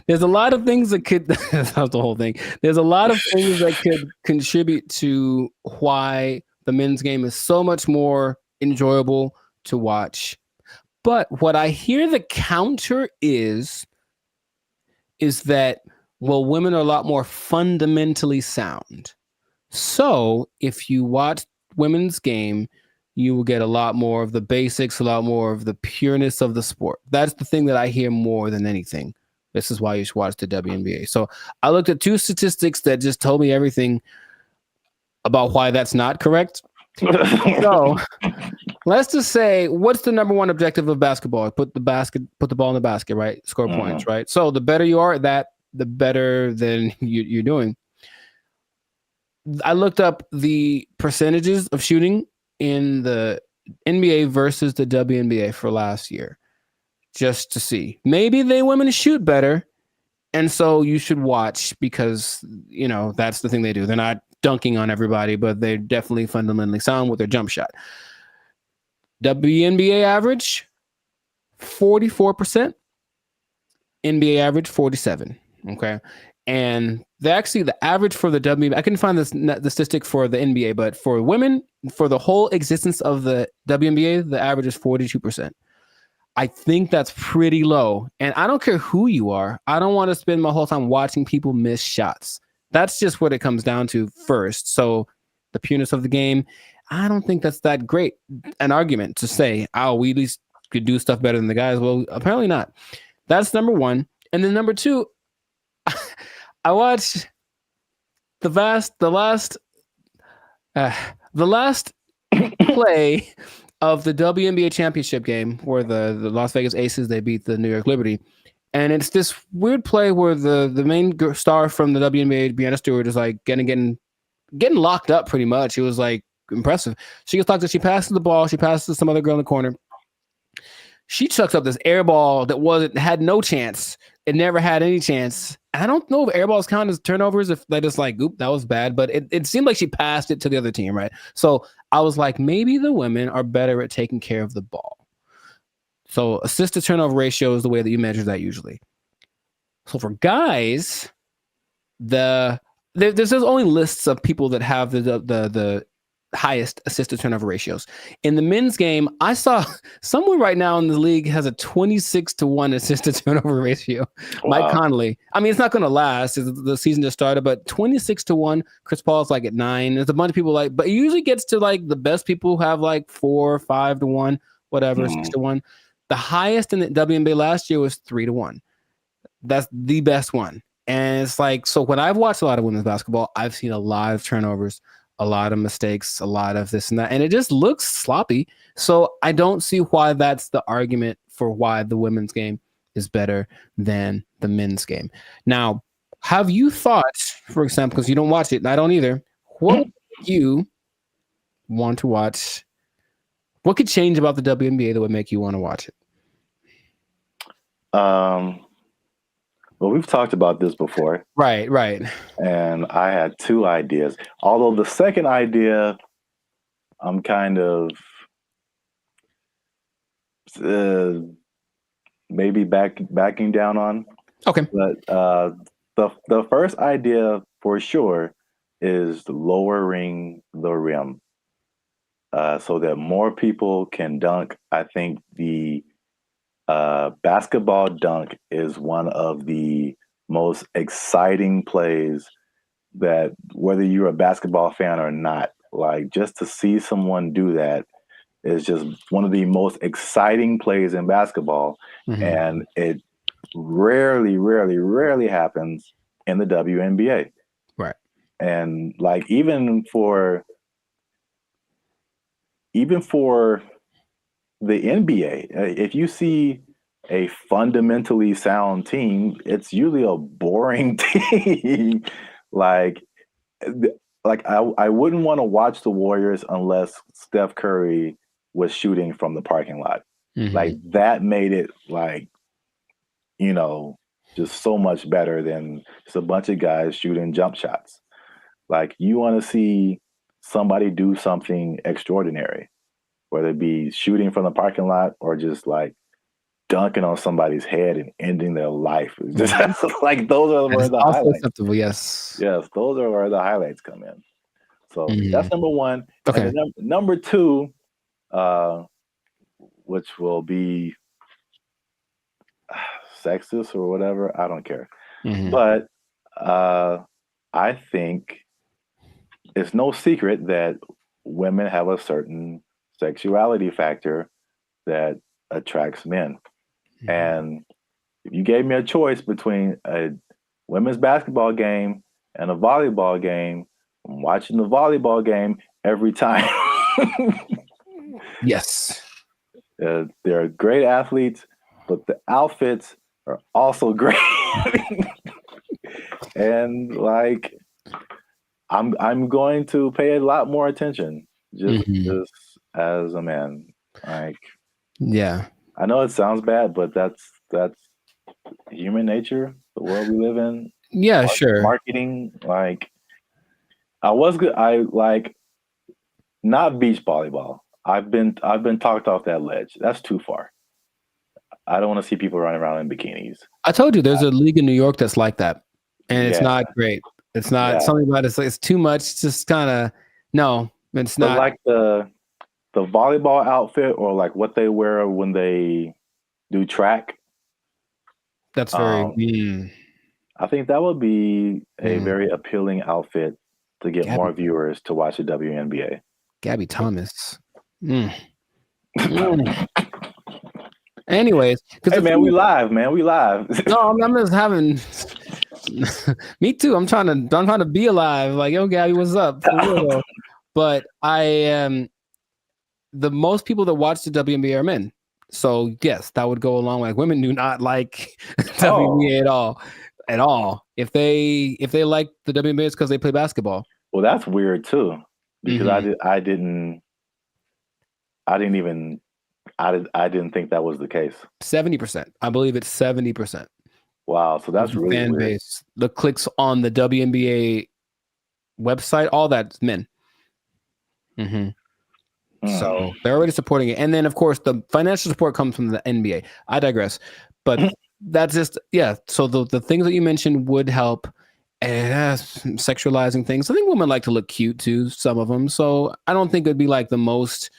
there's a lot of things that could that's the whole thing. There's a lot of things that could contribute to why the men's game is so much more enjoyable to watch. But what I hear the counter is is that, well, women are a lot more fundamentally sound. So if you watch women's game, you will get a lot more of the basics, a lot more of the pureness of the sport. That's the thing that I hear more than anything. This is why you should watch the WNBA. So I looked at 2 statistics that just told me everything about why that's not correct. So let's just say, what's the number one objective of basketball? Put the ball in the basket, right? Score points, right? So the better you are at that, the better than you're doing. I looked up the percentages of shooting in the NBA versus the WNBA for last year, just to see. Maybe women shoot better, and so you should watch because, you know, that's the thing they do. They're not dunking on everybody, but they're definitely fundamentally sound with their jump shot. WNBA average, 44%. NBA average, 47%. Okay. And the average for the WNBA, I couldn't find the statistic for the NBA, but for women, for the whole existence of the WNBA, the average is 42%. I think that's pretty low. And I don't care who you are. I don't want to spend my whole time watching people miss shots. That's just what it comes down to first. So the pureness of the game, I don't think that's that great an argument to say, oh, we at least could do stuff better than the guys. Well, apparently not. That's number one. And then number two, I watched the last play of the WNBA championship game where the Las Vegas Aces, they beat the New York Liberty. And it's this weird play where the main star from the WNBA, Brianna Stewart, is like getting locked up pretty much. It was like impressive. She gets locked up. She passes the ball. She passes to some other girl in the corner. She chucks up this air ball that had no chance. It never had any chance. I don't know if air balls count as turnovers, if they just like, oop, that was bad. But it seemed like she passed it to the other team, right? So I was like, maybe the women are better at taking care of the ball. So assist to turnover ratio is the way that you measure that usually. So for guys, there's only lists of people that have the highest assist to turnover ratios. In the men's game, I saw someone right now in the league has a 26-1 assist to turnover ratio. Wow. Mike Conley. I mean, it's not going to last. The season just started, but 26-1. Chris Paul's like at 9. There's a bunch of people like, but it usually gets to like the best people have like 4 or 5-1, whatever, 6-1. The highest in the WNBA last year was 3-1. That's the best one. And it's like, so when I've watched a lot of women's basketball, I've seen a lot of turnovers, a lot of mistakes, a lot of this and that, and it just looks sloppy. So I don't see why that's the argument for why the women's game is better than the men's game. Now, have you thought, for example, because you don't watch it, and I don't either, what would you want to watch? What could change about the WNBA that would make you want to watch it? Well, we've talked about this before. Right. And I had 2 ideas. Although the second idea, I'm kind of maybe backing down on. Okay. But the first idea for sure is lowering the rim so that more people can dunk. I think the basketball dunk is one of the most exciting plays that, whether you're a basketball fan or not, like just to see someone do that is just one of the most exciting plays in basketball. Mm-hmm. And it rarely happens in the WNBA. Right. And like, even for the NBA, if you see a fundamentally sound team, it's usually a boring team. like I wouldn't want to watch the Warriors unless Steph Curry was shooting from the parking lot. Mm-hmm. Like that made it like, you know, just so much better than just a bunch of guys shooting jump shots. Like you want to see somebody do something extraordinary, whether it be shooting from the parking lot or just like dunking on somebody's head and ending their life. Just like those are where the highlights. Acceptable, yes, those are where the highlights come in. So that's number one. Okay. And number 2, which will be sexist or whatever, I don't care. But I think it's no secret that women have a certain sexuality factor that attracts men. And if you gave me a choice between a women's basketball game and a volleyball game, I'm watching the volleyball game every time. Yes. They're great athletes, but the outfits are also great. And like, I'm going to pay a lot more attention just as a man. Like, yeah, I know it sounds bad, but that's human nature, the world we live in. Yeah, sure. Marketing, like, I like not beach volleyball. I've been talked off that ledge. That's too far. I don't want to see people running around in bikinis. I told you there's a league in New York that's like that, and it's not great. It's not something about it's too much. It's just kind of no. It's not like the volleyball outfit or like what they wear when they do track. That's very. I think that would be a very appealing outfit to get more viewers to watch the WNBA. Gabby Thomas. Anyways, hey man, we live, man. We live. No, I'm just having. Me too. I'm trying to be alive. Like, yo, Gabby, what's up? For real, though. But I am. The most people that watch the WNBA are men. So yes, that would go along. Like, women do not like WNBA at all. If they like the WNBA, it's because they play basketball. Well, that's weird too, because I didn't think that was the case. 70%. I believe it's 70%. Wow, so that's really fan weird. base. The clicks on the WNBA website, all that's men. So they're already supporting it, and then of course the financial support comes from the NBA. I digress, but that's just So the things that you mentioned would help. Sexualizing things. I think women like to look cute too. Some of them. So I don't think it'd be like the most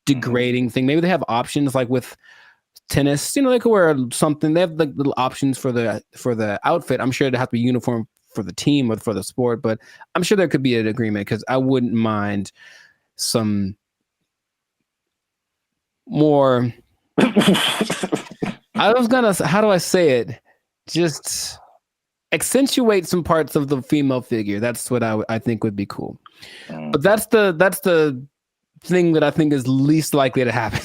degrading thing. Maybe they have options like with tennis. You know, they could wear something. They have like little options for the outfit. I'm sure it'd have to be uniform for the team or for the sport, but I'm sure there could be an agreement because I wouldn't mind some more. I was gonna. How do I say it? Just accentuate some parts of the female figure. That's what I think would be cool. But that's the thing that I think is least likely to happen.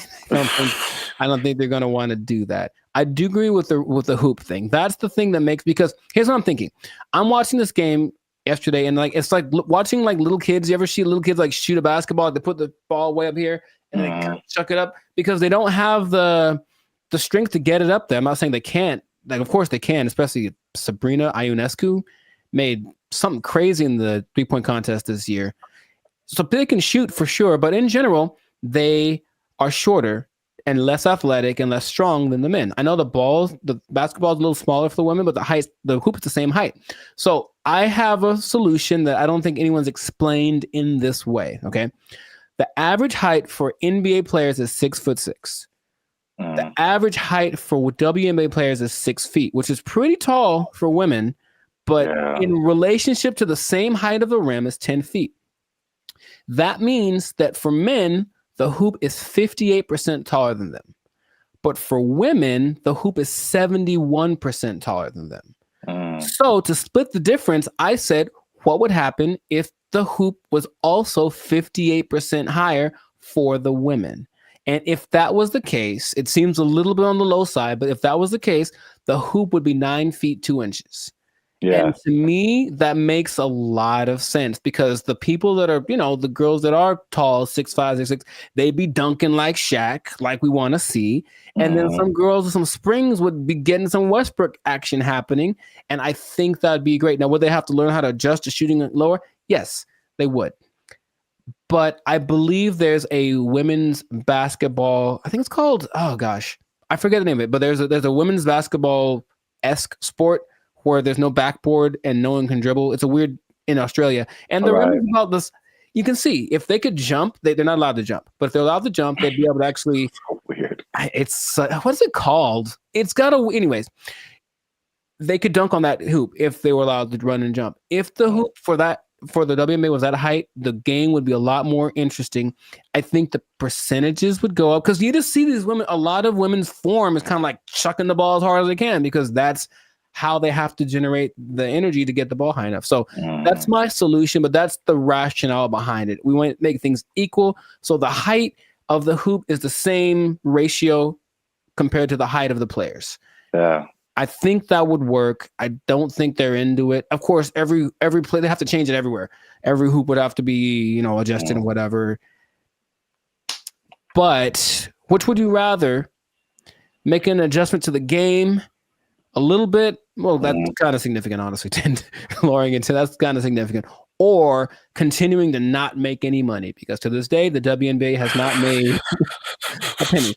I don't think they're going to want to do that. I do agree with the hoop thing. That's the thing that makes, because here's what I'm thinking. I'm watching this game yesterday, and like it's like watching like little kids. You ever see little kids like shoot a basketball? They put the ball way up here and they kind of chuck it up because they don't have the strength to get it up there. I'm not saying they can't. Like, of course they can, especially Sabrina Ionescu made something crazy in the 3-point contest this year. So they can shoot for sure, but in general, they are shorter and less athletic and less strong than the men. I know the basketball is a little smaller for the women, but the hoop is the same height. So I have a solution that I don't think anyone's explained in this way. Okay. The average height for NBA players is 6'6". The average height for WNBA players is 6 feet, which is pretty tall for women, but in relationship to the same height of the rim is 10 feet. That means that for men, the hoop is 58% taller than them. But for women, the hoop is 71% taller than them. So to split the difference, I said, what would happen if the hoop was also 58% higher for the women? And if that was the case, it seems a little bit on the low side, but if that was the case, the hoop would be 9 feet 2 inches. Yeah. And to me, that makes a lot of sense because the people that are, the girls that are tall, 6'5", 6'6", they'd be dunking like Shaq, like we want to see. And then some girls with some springs would be getting some Westbrook action happening. And I think that'd be great. Now, would they have to learn how to adjust to shooting lower? Yes, they would. But I believe there's a women's basketball, I think it's called, oh gosh, I forget the name of it, but there's a women's basketball-esque sport where there's no backboard and no one can dribble. It's a weird in Australia. And the women about this, you can see if they could jump, they're not allowed to jump. But if they're allowed to jump, they'd be able to actually. So weird. It's what is it called? It's got anyways. they could dunk on that hoop if they were allowed to run and jump. If the hoop for the WNBA was that height, the game would be a lot more interesting. I think the percentages would go up because you just see these women. A lot of women's form is kind of like chucking the ball as hard as they can because that's how they have to generate the energy to get the ball high enough. So that's my solution, but that's the rationale behind it. We want to make things equal. So the height of the hoop is the same ratio compared to the height of the players. Yeah. I think that would work. I don't think they're into it. Of course, every play, they have to change it everywhere. Every hoop would have to be, adjusted and whatever. But which would you rather? Make an adjustment to the game a little bit? Well, that's kind of significant, honestly. Lowering it to that's kind of significant. Or continuing to not make any money because to this day, the WNBA has not made a penny.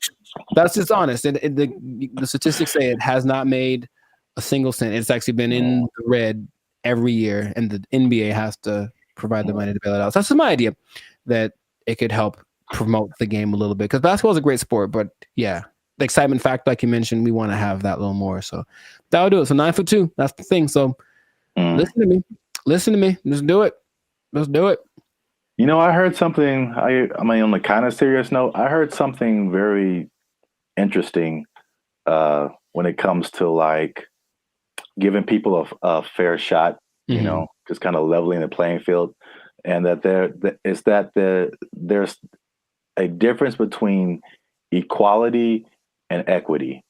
That's just honest. And the statistics say it has not made a single cent. It's actually been in the red every year, and the NBA has to provide the money to bail it out. So that's just my idea that it could help promote the game a little bit because basketball is a great sport, but yeah, the excitement factor, like you mentioned, we want to have that a little more. So that'll do it. So 9'2", that's the thing. So listen to me. Let's do it. I heard something. On a kind of serious note, I heard something very interesting when it comes to like giving people a fair shot. Just kind of leveling the playing field, and that there's a difference between equality and equity.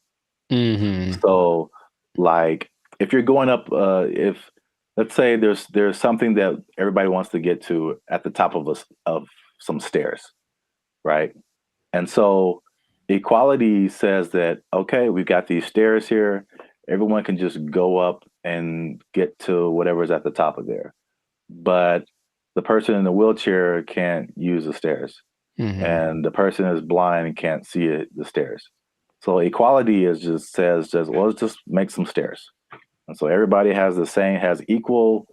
So, like, if you're going up, if let's say there's something that everybody wants to get to at the top of some stairs, right? And so equality says that, okay, we've got these stairs here. Everyone can just go up and get to whatever's at the top of there. But the person in the wheelchair can't use the stairs. And the person is blind and can't see the stairs. So equality says well, let's just make some stairs. And so everybody has an equal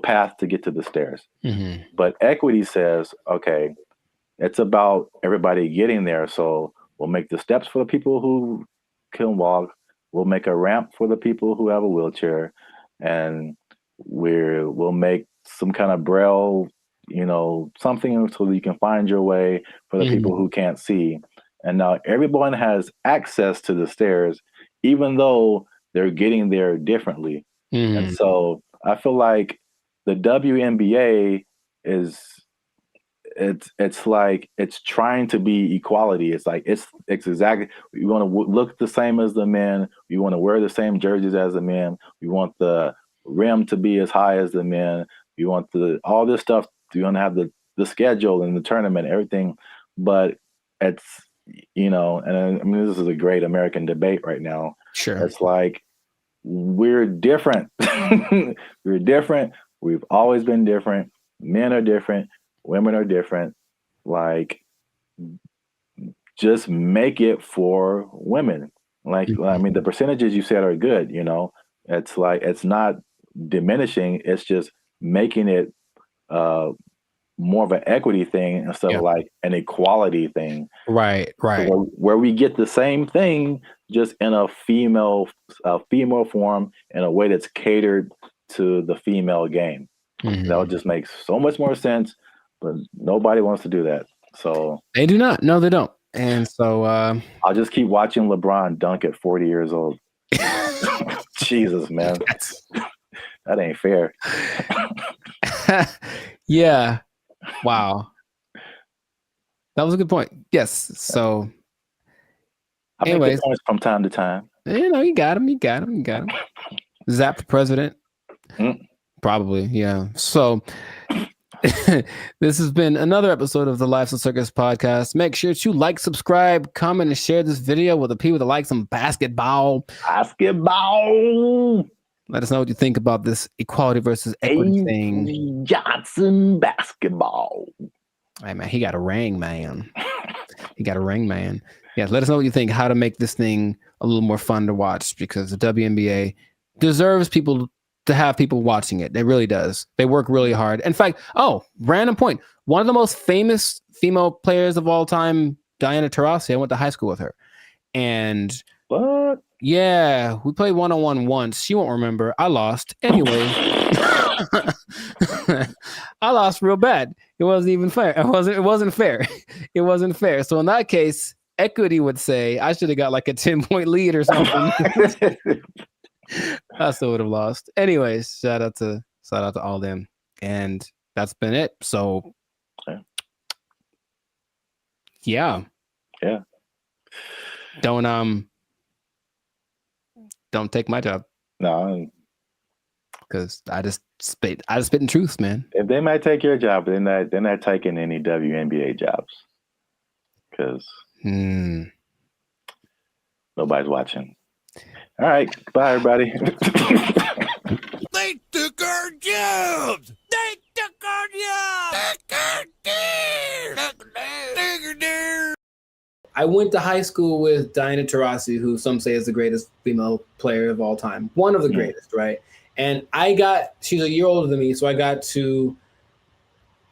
path to get to the stairs. But equity says, okay, it's about everybody getting there. So we'll make the steps for the people who can walk. We'll make a ramp for the people who have a wheelchair, and we'll make some kind of braille, something so you can find your way for the people who can't see. And now everyone has access to the stairs, even though they're getting there differently. And so I feel like the WNBA it's like it's trying to be equality. It's like it's exactly, we want to look the same as the men. We want to wear the same jerseys as the men. We want the rim to be as high as the men. We want all this stuff. We want to have the schedule and the tournament, everything. But it's and I mean, this is a great American debate right now. Sure. It's like, we're different. We're different. We've always been different. Men are different. Women are different. Like, just make it for women. Like, I mean, the percentages you said are good, It's like, it's not diminishing. It's just making it more of an equity thing instead of like an equality thing. Right. So where we get the same thing, just in a female form, in a way that's catered to the female game. That would just make so much more sense, but nobody wants to do that. So they do not. No, they don't. And so I'll just keep watching LeBron dunk at 40 years old. Jesus, man. That ain't fair. Yeah. Wow. That was a good point. Yes. So anyways, make points from time to time. You got him. Zap for president. Probably, yeah. So this has been another episode of the Life's a Circus podcast. Make sure to like, subscribe, comment, and share this video with the people that like some basketball. Let us know what you think about this equality versus equity thing. Johnson basketball. Hey, man, he got a ring, man. Yeah, let us know what you think, how to make this thing a little more fun to watch, because the WNBA deserves people to have people watching it. It really does. They work really hard. In fact, random point. One of the most famous female players of all time, Diana Taurasi, I went to high school with her. And what? Yeah, we played one-on-one once. She won't remember. I lost. Anyway. I lost real bad. It wasn't even fair. It wasn't fair. It wasn't fair. So in that case, equity would say I should have got like a 10-point lead or something. I still would have lost. Anyways, shout out to all them. And that's been it. So yeah. Don't take my job. No. Because I just spit in truth, man. If they might take your job, they're not taking any WNBA jobs. Because nobody's watching. All right. Bye, everybody. They took our jobs! They took our jobs! I went to high school with Diana Taurasi, who some say is the greatest female player of all time. One of the greatest, right? And she's a year older than me, so I got to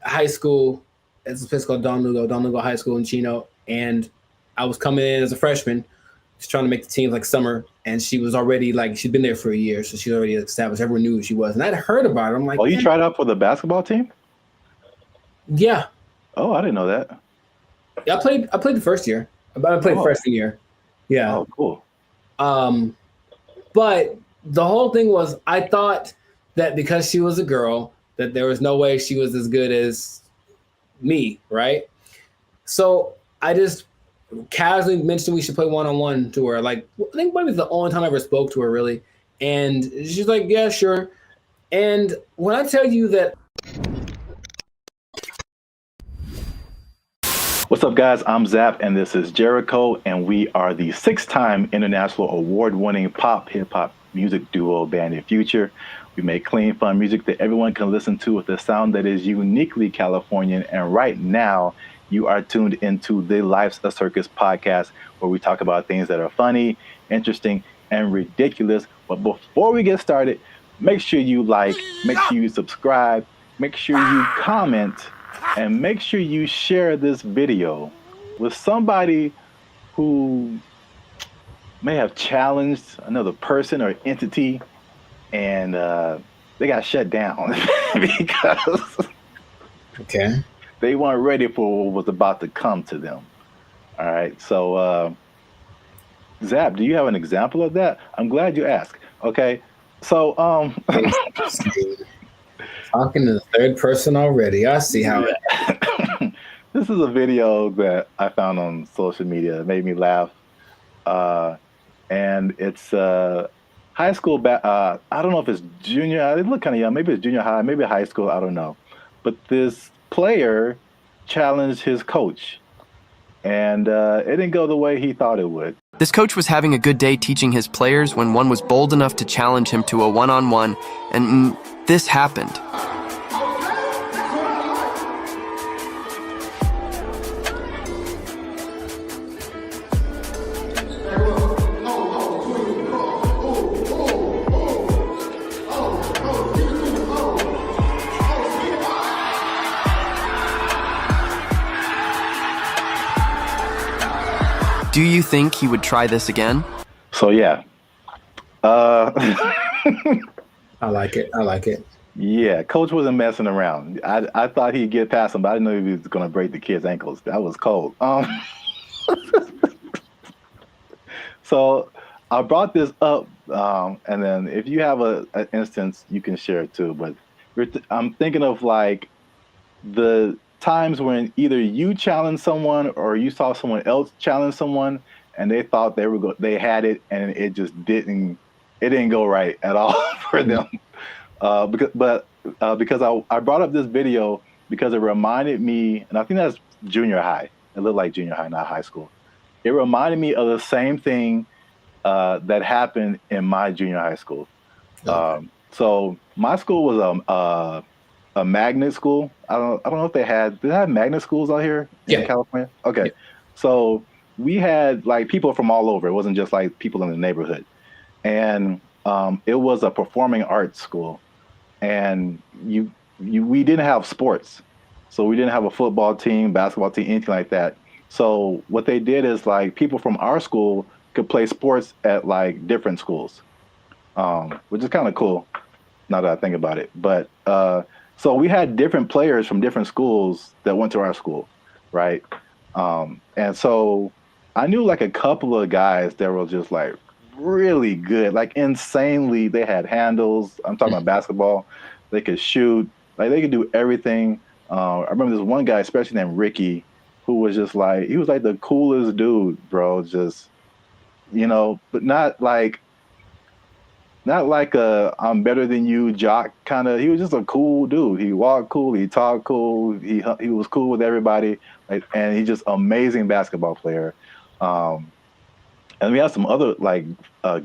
high school. It's a place called Don Lugo High School in Chino. And I was coming in as a freshman, just trying to make the team like summer. And she was already she'd been there for a year, so she already established. Everyone knew who she was. And I'd heard about her. I'm like, oh, you tried out for the basketball team? Yeah. Oh, I didn't know that. Yeah, I played the first year. I played freshman year. Yeah. Oh, cool. But the whole thing was, I thought that because she was a girl, that there was no way she was as good as me, right? So I just casually mentioned we should play one-on-one to her. Like, I think maybe it's the only time I ever spoke to her, really. And she's like, yeah, sure. And when I tell you that... What's up, guys? I'm Zap, and this is Jericho, and we are the 6-time international award-winning pop hip-hop music duo Band in Future. We make clean, fun music that everyone can listen to with a sound that is uniquely Californian. And right now, you are tuned into the Life's a Circus podcast, where we talk about things that are funny, interesting, and ridiculous. But before we get started, make sure you like, make sure you subscribe, make sure you comment, and make sure you share this video with somebody who may have challenged another person or entity, and they got shut down because they weren't ready for what was about to come to them. All right. So, Zap, do you have an example of that? I'm glad you asked. Okay. So, talking to the third person already. I see how it. This is a video that I found on social media. It made me laugh. And it's high school. I don't know if it's junior. They look kind of young. Maybe it's junior high. Maybe high school. I don't know. But this player challenged his coach, and it didn't go the way he thought it would. This coach was having a good day teaching his players when one was bold enough to challenge him to a one-on-one, and this happened. Do you think he would try this again? So yeah. I like it. I like it. Yeah, coach wasn't messing around. I thought he'd get past him, but I didn't know he was going to break the kid's ankles. That was cold. So I brought this up, and then if you have an instance, you can share it too. But I'm thinking of like the times when either you challenged someone or you saw someone else challenge someone, and they thought they had it, and it just didn't go right at all for them. Because I brought up this video because it reminded me, and I think that's junior high. It looked like junior high, not high school. It reminded me of the same thing that happened in my junior high school. Okay. So my school was a magnet school. I don't know if they have magnet schools out here in California. Okay. Yeah. So we had like people from all over. It wasn't just like people in the neighborhood. And it was a performing arts school. And we didn't have sports. So we didn't have a football team, basketball team, anything like that. So what they did is like people from our school could play sports at like different schools, which is kind of cool now that I think about it. But so we had different players from different schools that went to our school, right? And so I knew like a couple of guys that were just like really good, like insanely. They had handles. I'm talking about basketball. They could shoot. Like they could do everything. I remember this one guy, especially named Ricky, who was just like, he was like the coolest dude, bro. Just, but not like a I'm better than you jock kind of. He was just a cool dude. He walked cool. He talked cool. He was cool with everybody. And he's just amazing basketball player. And we had some other like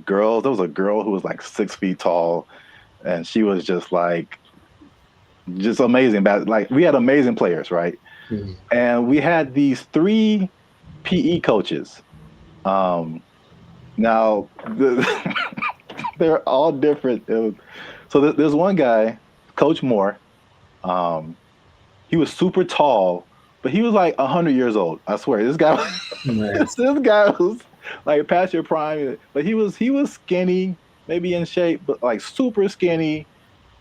girls. There was a girl who was like 6 feet tall, and she was just amazing. Like we had amazing players, right? Mm-hmm. And we had these 3 PE coaches. Now they're all different. So there's one guy, Coach Moore. He was super tall, but he was like 100 years old. I swear, this guy was like past your prime. But he was skinny, maybe in shape, but like super skinny.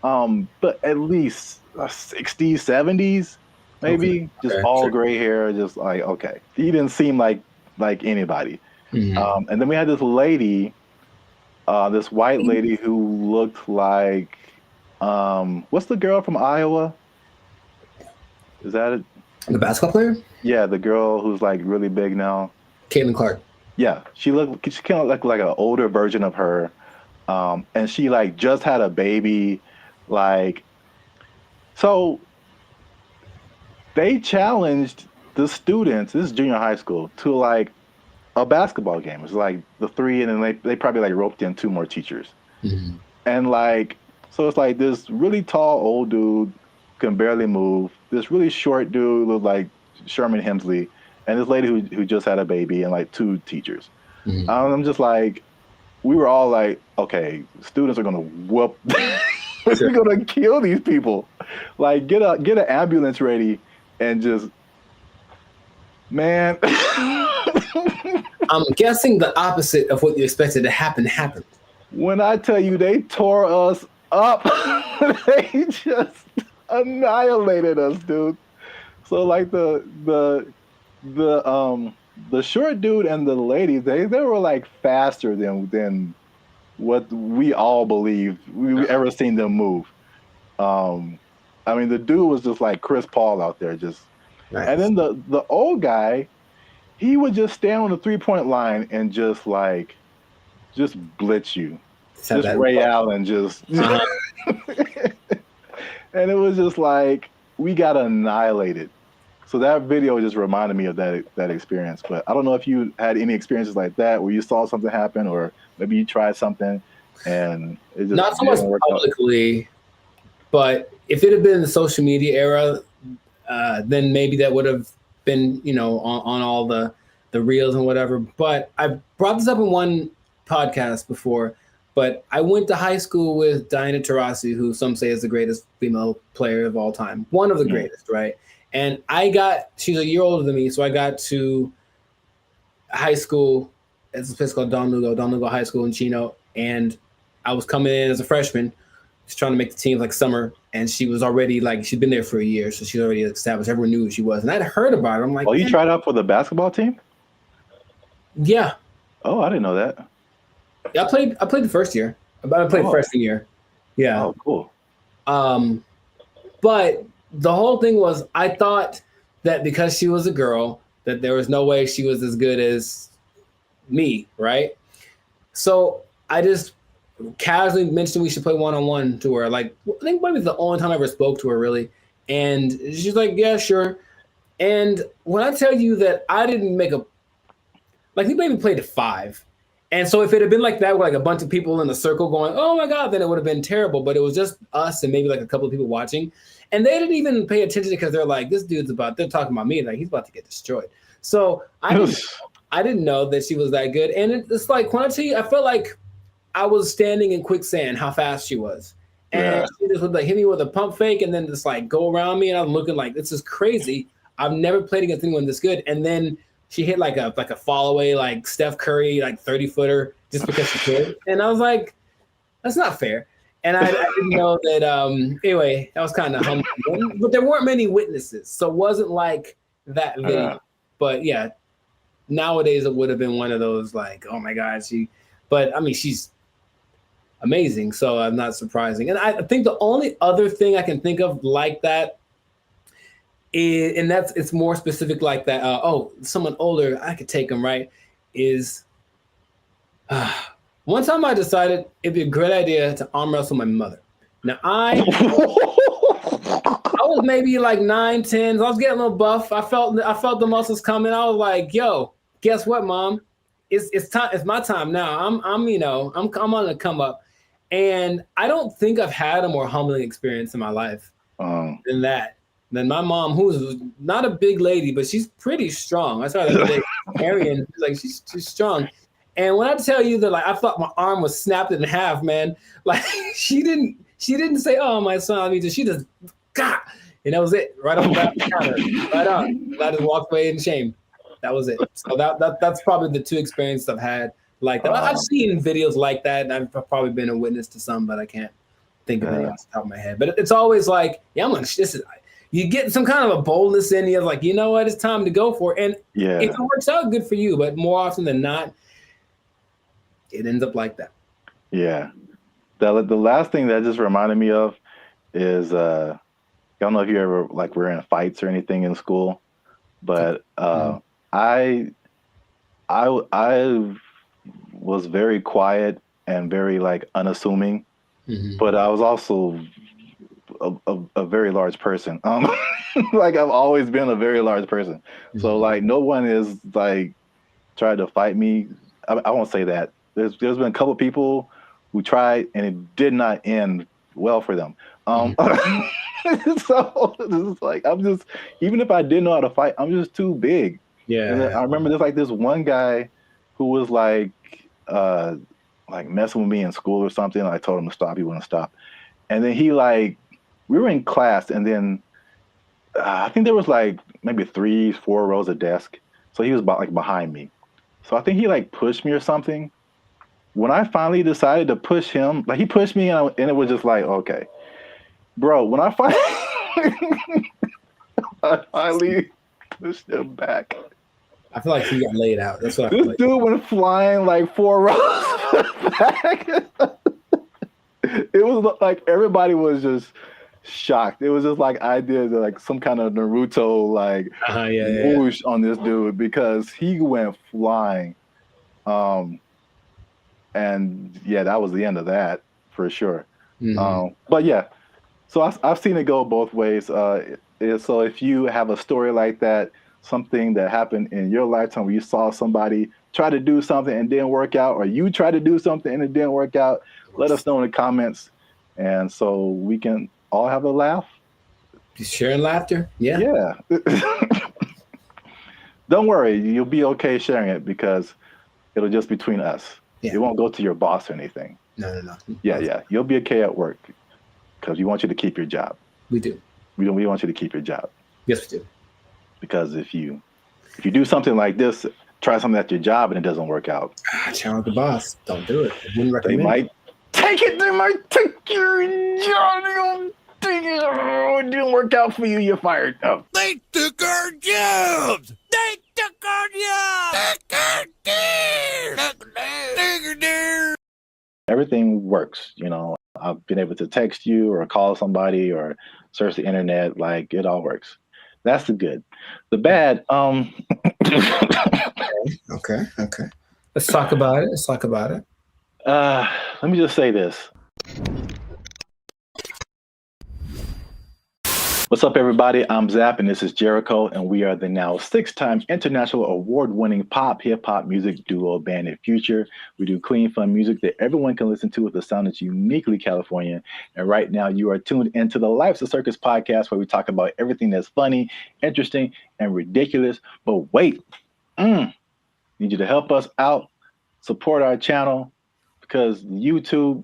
But at least 60s, 70s, maybe. Just all gray hair, just like, okay. He didn't seem like anybody. Mm-hmm. And then we had this lady, this white lady who looked like, what's the girl from Iowa? Is that it? The basketball player? Yeah, the girl who's like really big now. Caitlin Clark. Yeah, she kind of looked like an older version of her. And she like just had a baby. Like, so they challenged the students, this is junior high school, to like a basketball game. It was like the 3, and then they probably like roped in 2 more teachers. Mm-hmm. And like, so it's like this really tall old dude can barely move. This really short dude looked like Sherman Hemsley, and this lady who just had a baby, and like 2 teachers. Mm-hmm. I'm just like, we were all like, okay, students are gonna whoop. We're gonna kill these people. Like, get an ambulance ready, and just, man. I'm guessing the opposite of what you expected to happen happened. When I tell you they tore us up, they just annihilated us, dude. So like the short dude and the lady, they were like faster than what we all believed we ever seen them move. I mean, the dude was just like Chris Paul out there, just. Nice. And then the old guy, he would just stand on the 3-point line and just blitz you, just Ray Allen, just. And it was just like, we got annihilated. So that video just reminded me of that experience. But I don't know if you had any experiences like that where you saw something happen, or maybe you tried something and it just not so much publicly, but if it had been the social media era, then maybe that would have been, on all the reels and whatever. But I brought this up in one podcast before. But I went to high school with Diana Taurasi, who some say is the greatest female player of all time. One of the greatest, right? And she's a year older than me, so I got to high school. It's a place called Don Lugo High School in Chino. And I was coming in as a freshman, just trying to make the team like summer. And she was already she'd been there for a year, so she's already established. Everyone knew who she was. And I'd heard about her. I'm like, oh, you tried out for the basketball team? Yeah. Oh, I didn't know that. Yeah, I played the first year. I played freshman year. Yeah. Oh, cool. But the whole thing was, I thought that because she was a girl, that there was no way she was as good as me, right? So I just casually mentioned we should play one-on-one to her. Like, I think maybe the only time I ever spoke to her, really. And she's like, yeah, sure. And when I tell you that I didn't make we maybe played to 5. And so if it had been like that, with like a bunch of people in the circle going, oh my God, then it would have been terrible. But it was just us and maybe like a couple of people watching. And they didn't even pay attention because they're like, they're talking about me. Like, he's about to get destroyed. So I didn't know that she was that good. And it's like, when I tell you, I felt like I was standing in quicksand, how fast she was. And she just would hit me with a pump fake and then just go around me. And I'm looking like, this is crazy. I've never played against anyone this good. And then she hit like a fall away, like Steph Curry, like 30-footer just because she could. And I was like, that's not fair. And I didn't know that. Anyway, that was kind of humbling. But there weren't many witnesses, so it wasn't like that video. But yeah, nowadays it would have been one of those like, oh my God, But I mean, she's amazing, so I'm not surprising. And I think the only other thing I can think of like that is, and it's more specific like that. Someone older, I could take them, right? Is one time I decided it'd be a great idea to arm wrestle my mother. Now I was maybe like 9, 10. I was getting a little buff. I felt the muscles coming. I was like, yo, guess what, Mom? It's time. It's my time now. I'm on the come up. And I don't think I've had a more humbling experience in my life than that. Than my mom, who's not a big lady, but she's pretty strong. I saw her the other day, Arian, like she's strong. And when I tell you that, like, I thought my arm was snapped in half, man. Like she didn't say, "Oh, my son, I need to." She just, God, and that was it. Right on the counter, right on. And I just walked away in shame. That was it. So that's probably the two experiences I've had like that. I've seen videos like that, and I've probably been a witness to some, but I can't think of any off the top of my head. But it's always like, yeah, you get some kind of a boldness in you, like, you know what, it's time to go for it. And if it works out, good for you. But more often than not, it ends up like that. Yeah. The last thing that just reminded me of is, I don't know if you ever like were in fights or anything in school, but I was very quiet and very like unassuming, but I was also a very large person. Like I've always been a very large person. So like no one is like tried to fight me. I won't say that. There's been a couple people who tried and it did not end well for them. So it's like even if I didn't know how to fight, I'm just too big. Yeah. And I remember there's this one guy who was like messing with me in school or something. I told him to stop. He wouldn't stop. And then we were in class, and then I think there was like maybe 3-4 rows of desk. So he was behind me. So I think he like pushed me or something. When I finally decided to push him, like he pushed me and it was just like, okay, bro, when I finally pushed him back. I feel like he got laid out. That's what I feel this like. Dude went flying like 4 rows back. It was like everybody was just shocked. It was just like I did like some kind of Naruto like whoosh on this dude because he went flying. And yeah, that was the end of that for sure. But yeah, so I've seen it go both ways. So if you have a story like that, something that happened in your lifetime where you saw somebody try to do something and didn't work out, or you tried to do something and it didn't work out, let us know in the comments. And so we can all have a laugh. Just sharing laughter. Yeah. Yeah. Don't worry, you'll be okay sharing it because it'll just be between us. Yeah. It won't go to your boss or anything. No. Yeah. You'll be okay at work because we want you to keep your job. We do. We want you to keep your job. Yes, we do. Because if you do something like this, try something at your job and it doesn't work out. Challenge the boss. Don't do it. I wouldn't recommend. They might take it. They might take your job. It didn't work out for you. You're fired. Oh. They took our jobs. They took our jobs. Everything works. You know, I've been able to text you or call somebody or search the internet. Like it all works. That's the good. The bad. Okay. Let's talk about it. Let me just say this. What's up, everybody? I'm Zap, and this is Jericho, and we are the now 6-time international award-winning pop hip-hop music duo Band in Future. We do clean, fun music that everyone can listen to with a sound that's uniquely Californian. And right now, you are tuned into the Life's a Circus podcast, where we talk about everything that's funny, interesting, and ridiculous. But wait, need you to help us out, support our channel, because YouTube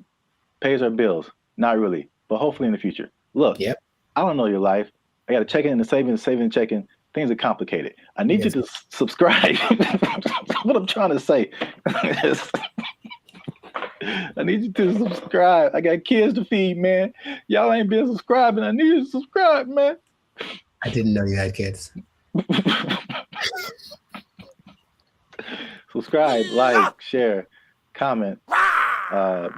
pays our bills. Not really, but hopefully in the future. Look. Yep. I don't know your life. I got to check in and saving, checking. things are complicated. I need you to subscribe. What I'm trying to say is, I need you to subscribe. I got kids to feed, man. Y'all ain't been subscribing. I need you to subscribe, man. I didn't know you had kids. Subscribe, like, share, comment,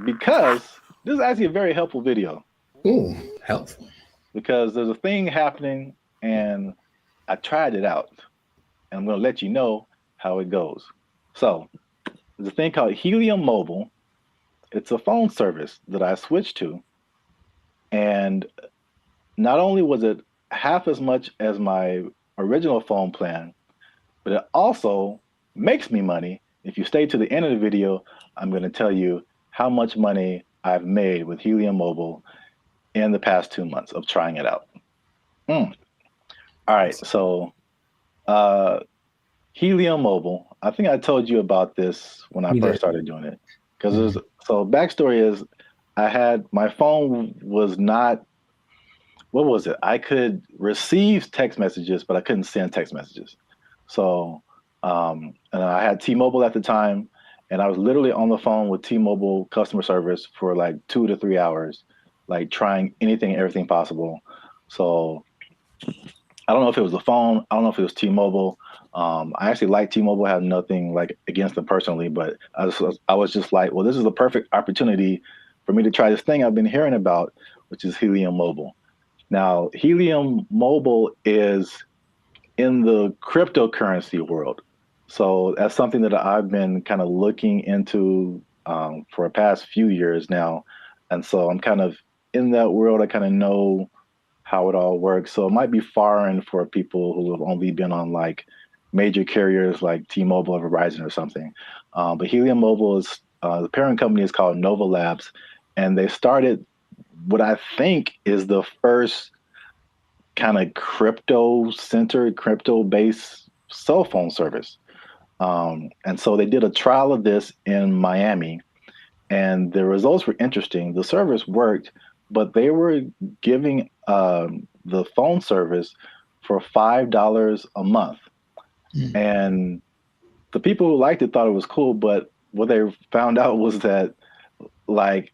because this is actually a very helpful video. Ooh, helpful. Because there's a thing happening, and I tried it out, and I'm going to let you know how it goes. So there's a thing called Helium Mobile. It's a phone service that I switched to, and not only was it half as much as my original phone plan, but it also makes me money. If you stay to the end of the video, I'm going to tell you how much money I've made with Helium Mobile in the past 2 months of trying it out. All right, so Helium Mobile, I think I told you about this when I first started doing it. Because so backstory is, my phone was not, what was it? I could receive text messages, but I couldn't send text messages. So, and I had T-Mobile at the time, and I was literally on the phone with T-Mobile customer service for like 2 to 3 hours, like trying anything and everything possible. So I don't know if it was the phone. I don't know if it was T-Mobile. I actually like T-Mobile. I have nothing like against them personally, but I was just like, well, this is the perfect opportunity for me to try this thing I've been hearing about, which is Helium Mobile. Now, Helium Mobile is in the cryptocurrency world. So that's something that I've been kind of looking into for the past few years now. And so I'm kind of in that world. I kind of know how it all works. So it might be foreign for people who have only been on like major carriers like T-Mobile or Verizon or something. But Helium Mobile is, the parent company is called Nova Labs, and they started what I think is the first kind of crypto-centered, crypto-based cell phone service. And so they did a trial of this in Miami, and the results were interesting. The service worked, but they were giving the phone service for $5 a month. And the people who liked it thought it was cool, but what they found out was that, like,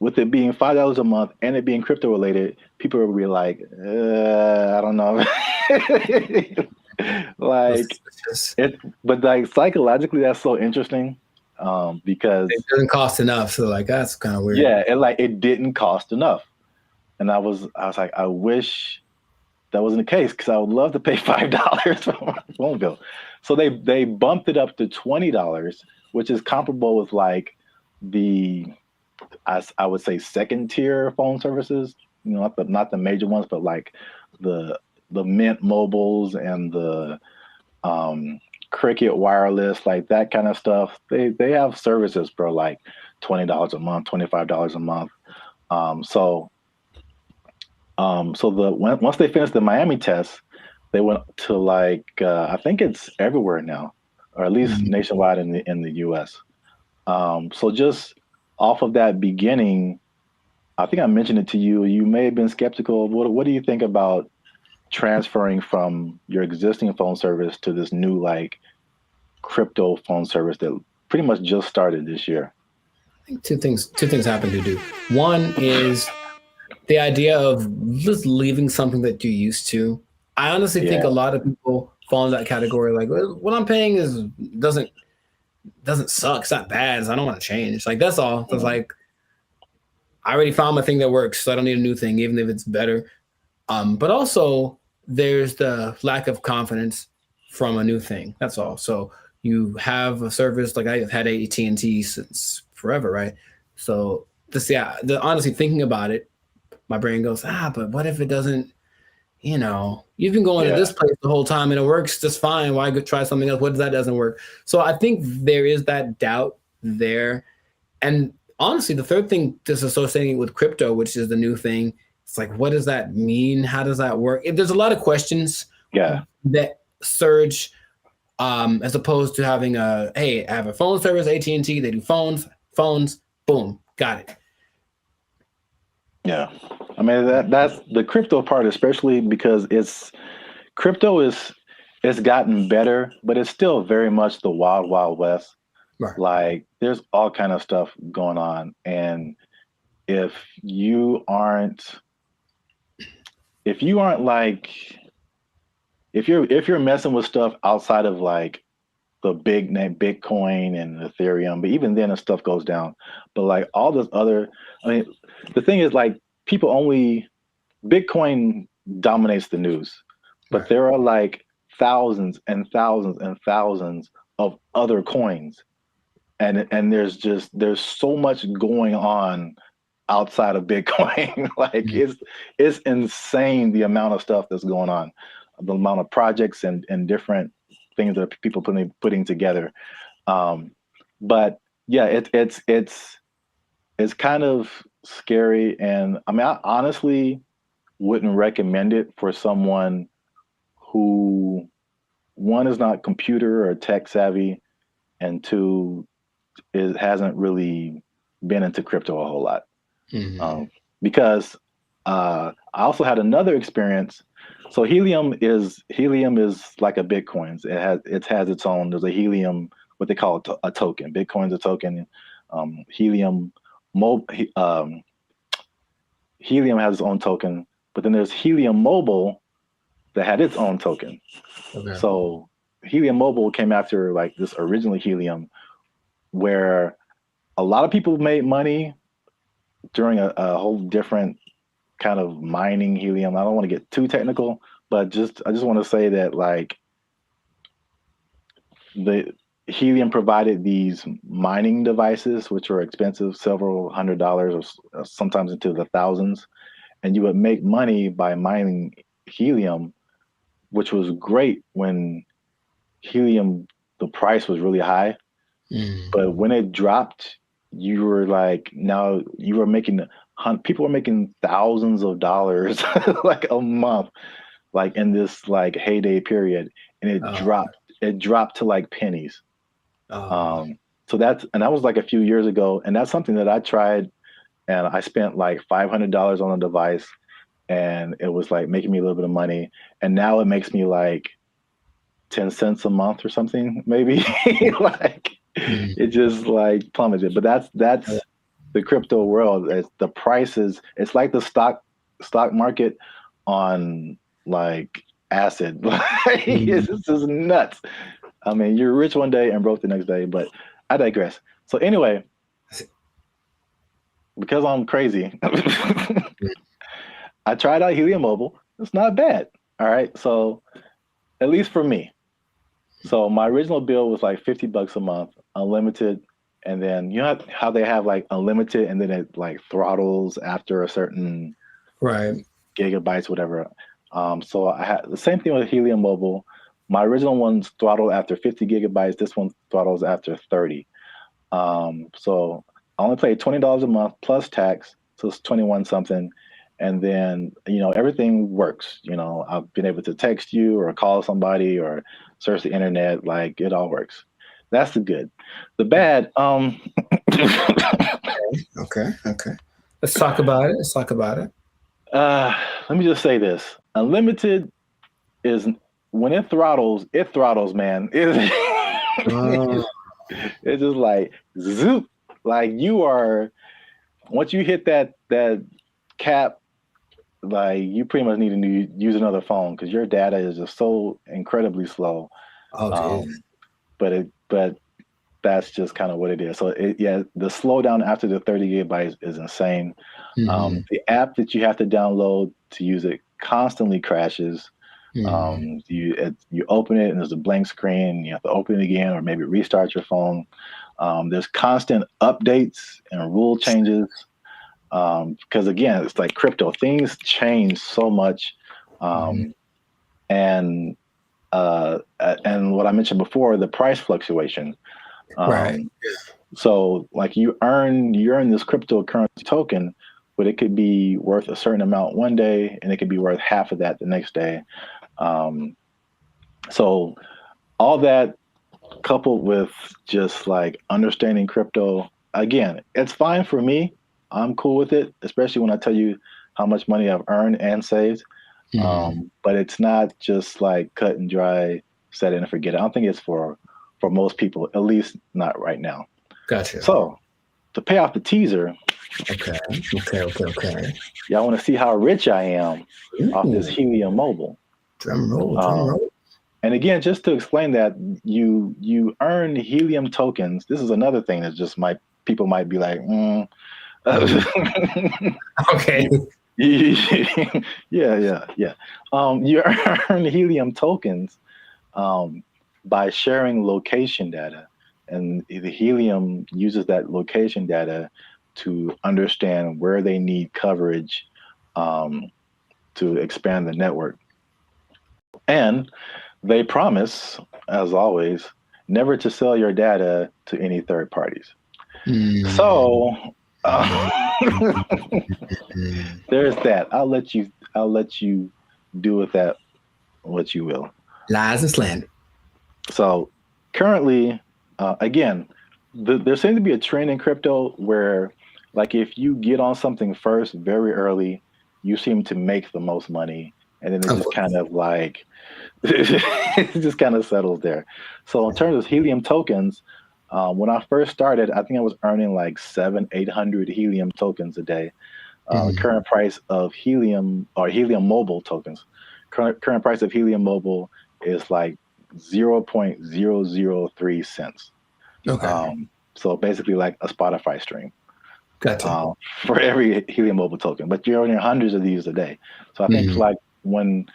with it being $5 a month and it being crypto related, people would be like, I don't know. Like it, but like psychologically, that's so interesting because it doesn't cost enough. So like that's kind of weird. Yeah, and like it didn't cost enough, and I was like, I wish that wasn't the case because I would love to pay $5 for my phone bill. So they bumped it up to $20, which is comparable with like the I would say second tier phone services, you know, not the major ones, but like the Mint Mobiles and the Cricket Wireless, like that kind of stuff. They have services for like $20 a month, $25 a month. So once they finished the Miami test, they went to like I think it's everywhere now, or at least nationwide in the US. So just off of that beginning, I think I mentioned it to you. You may have been skeptical. What do you think about transferring from your existing phone service to this new like crypto phone service that pretty much just started this year? I think two things happen to do. One is the idea of just leaving something that you're used to. I honestly think a lot of people fall in that category. Like, what I'm paying doesn't suck. It's not bad. I don't want to change. Like, that's all. It's like, I already found my thing that works, so I don't need a new thing, even if it's better. But also, there's the lack of confidence from a new thing. That's all. So you have a service, like I've had AT&T since forever, right? So honestly, thinking about it, my brain goes, but what if it doesn't, you've been going to this place the whole time and it works just fine. Why go try something else? What if that doesn't work? So I think there is that doubt there. And honestly, the third thing, just associating with crypto, which is the new thing, it's like, what does that mean? How does that work? There's a lot of questions that surge as opposed to having hey, I have a phone service, AT&T, they do phones, boom, got it. Yeah. I mean, that's the crypto part, especially because crypto is it's gotten better, but it's still very much the wild, wild west. Right. Like there's all kind of stuff going on. And if you aren't like, if you're messing with stuff outside of like the big name Bitcoin and Ethereum, but even then the stuff goes down. But like all this other, I mean, the thing is like Bitcoin dominates the news, but there are like thousands and thousands and thousands of other coins. And there's so much going on outside of Bitcoin. Like it's insane the amount of stuff that's going on, the amount of projects and different things that people putting together. But yeah, it's kind of scary. And I mean, I honestly wouldn't recommend it for someone who, one, is not computer or tech savvy, and two, hasn't really been into crypto a whole lot. Because I also had another experience. So Helium is like a Bitcoin. It has its own. There's a Helium, what they call a token. Bitcoin's a token. Helium Helium has its own token, but then there's Helium Mobile that had its own token. Okay. So Helium Mobile came after like this originally Helium, where a lot of people made money during a whole different kind of mining helium. I don't want to get too technical, but I just want to say that like the Helium provided these mining devices, which are expensive, several $100s or sometimes into the thousands. And you would make money by mining helium, which was great when helium, the price was really high. But when it dropped, you were like, now you were making, people were making thousands of dollars like a month, like in this like heyday period. And it dropped to like pennies. So that was like a few years ago. And that's something that I tried, and I spent like $500 on a device, and it was like making me a little bit of money. And now it makes me like 10 cents a month or something, maybe. Like it just like plummeted. But that's the crypto world. The prices, it's like the stock market on like acid. It's just nuts. I mean, you're rich one day and broke the next day, but I digress. So anyway, because I'm crazy, I tried out Helium Mobile. It's not bad. All right. So at least for me. So my original bill was like $50 a month, unlimited. And then you know how they have like unlimited and then it like throttles after a certain gigabytes, whatever. So I had the same thing with Helium Mobile. My original one's throttled after 50 gigabytes. This one throttles after 30. So I only paid $20 a month plus tax. So it's 21 something. And then, you know, everything works. You know, I've been able to text you or call somebody or search the internet. Like it all works. That's the good. The bad. Okay. Let's talk about it. Let me just say this. Unlimited is, when it throttles, man. It's just like zoop. Like you are, once you hit that cap, like you pretty much need to use another phone because your data is just so incredibly slow. But that's just kind of what it is. So the slowdown after the 30 gigabytes is insane. The app that you have to download to use it constantly crashes. You open it and there's a blank screen. You have to open it again or maybe restart your phone. There's constant updates and rule changes. Because again, it's like crypto, things change so much. And what I mentioned before, the price fluctuation. So like you earn this cryptocurrency token, but it could be worth a certain amount one day and it could be worth half of that the next day. So all that coupled with just like understanding crypto, again, it's fine for me. I'm cool with it, especially when I tell you how much money I've earned and saved. But it's not just like cut and dry set it and forget it. I don't think it's for most people, at least not right now. Gotcha. So to pay off the teaser. Okay. Y'all want to see how rich I am off this Helium Mobile. Drum roll. And again, just to explain that, you earn Helium tokens. This is another thing that just people might be like, okay. Yeah. You earn Helium tokens by sharing location data, and the Helium uses that location data to understand where they need coverage to expand the network. And they promise, as always, never to sell your data to any third parties. So there's that. I'll let you do with that what you will. Lies and slander. So currently, again, there seems to be a trend in crypto where, like, if you get on something first very early, you seem to make the most money, and then it just kind of like it just kind of settles there. So in terms of Helium tokens, when I first started, I think I was earning like 700-800 Helium tokens a day. Current price of Helium or Helium Mobile tokens. Current price of Helium Mobile is like 0.003 cents. Okay. So basically like a Spotify stream. Gotcha. For every Helium Mobile token, but you're earning hundreds of these a day. So I think like when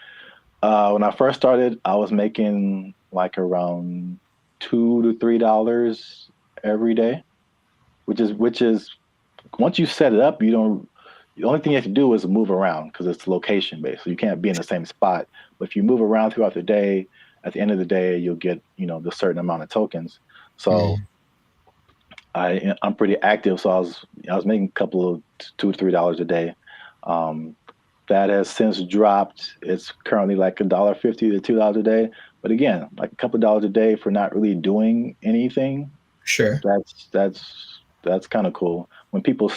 I first started, I was making like around $2 to $3 every day, which is once you set it up, the only thing you have to do is move around because it's location based. So you can't be in the same spot. But if you move around throughout the day, at the end of the day, you'll get, the certain amount of tokens. So I'm pretty active. So I was making a couple of $2 to $3 a day. That has since dropped. It's currently like $1.50 to $2 a day. But again, like a couple of dollars a day for not really doing anything. Sure. That's kind of cool. When people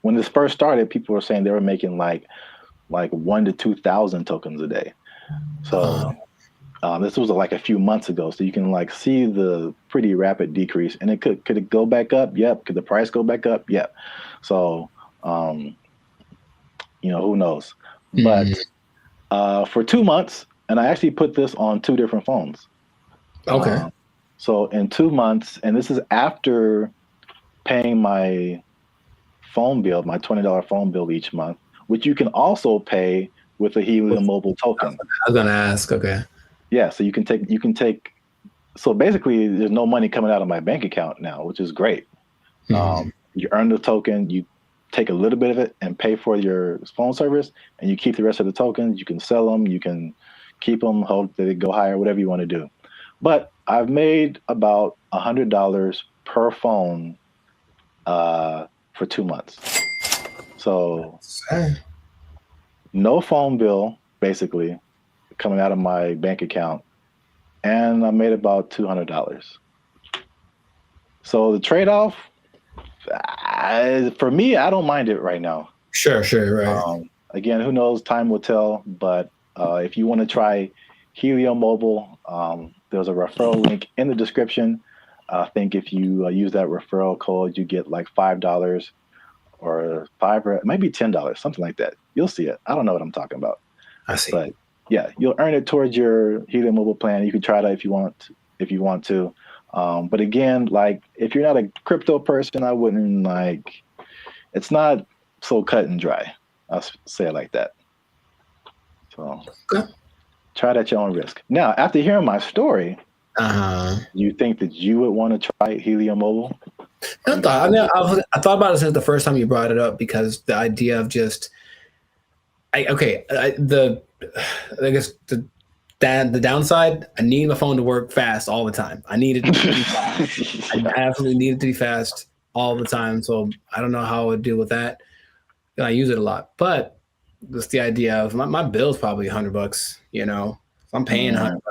when this first started, people were saying they were making like 1,000 to 2,000 tokens a day. So this was like a few months ago. So you can like see the pretty rapid decrease. And it could it go back up? Yep. Could the price go back up? Yep. So who knows? But for 2 months, and I actually put this on 2 different phones. Okay. So in 2 months, and this is after paying my phone bill, my $20 phone bill each month, which you can also pay with a Helium Mobile token. I was gonna ask. Okay. Yeah. So you can take. So basically, there's no money coming out of my bank account now, which is great. You earn the token, you take a little bit of it and pay for your phone service, and you keep the rest of the tokens. You can sell them, you can keep them, hope that they go higher, whatever you want to do. But I've made about $100 per phone for 2 months. So no phone bill, basically, coming out of my bank account, and I made about $200. So the trade-off, for me, I don't mind it right now. Sure, right. Again, who knows? Time will tell. But if you want to try Helium Mobile, there's a referral link in the description. I think if you use that referral code, you get like $5 or maybe $10, something like that. You'll see it. I don't know what I'm talking about. I see. But yeah, you'll earn it towards your Helium Mobile plan. You can try that if you want to. But again, like if you're not a crypto person, I wouldn't it's not so cut and dry. I'll say it like that. So try that at your own risk. Now, after hearing my story, you think that you would want to try Helium Mobile? I thought about it since the first time you brought it up, because the idea of just, I guess the downside, I need my phone to work fast all the time. I need it to be fast. I absolutely need it to be fast all the time. So I don't know how I would deal with that. And I use it a lot, but just the idea of my bill's probably $100, if I'm paying $100 and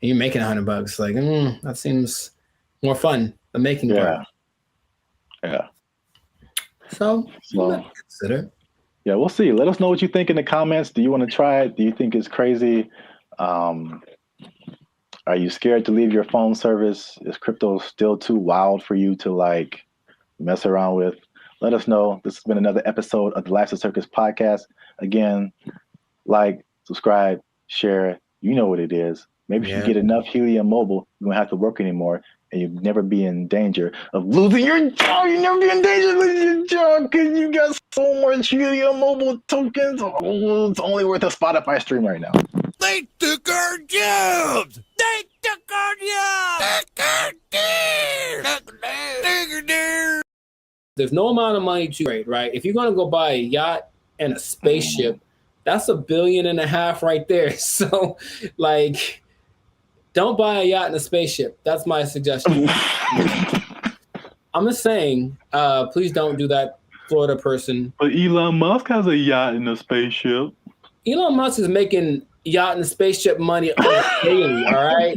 you're making $100, like, that seems more fun than making part. Yeah. So consider. Yeah, we'll see. Let us know what you think in the comments. Do you want to try it? Do you think it's crazy? Are you scared to leave your phone service? Is crypto still too wild for you to like mess around with? Let us know. This has been another episode of the Life's a Circus podcast. Again, like, subscribe, share. You know what it is. Maybe if you get enough Helium Mobile, you won't have to work anymore, and you'll never be in danger of losing your job. You never be in danger of losing your job because you got so much Helium Mobile tokens. Oh, it's only worth a Spotify stream right now. They took our jobs! They took our jobs! There's no amount of money to trade, right? If you're going to go buy a yacht and a spaceship, that's $1.5 billion right there. So, like, don't buy a yacht and a spaceship. That's my suggestion. I'm just saying, please don't do that, Florida person. But Elon Musk has a yacht and a spaceship. Elon Musk is making yacht and spaceship money daily, all right?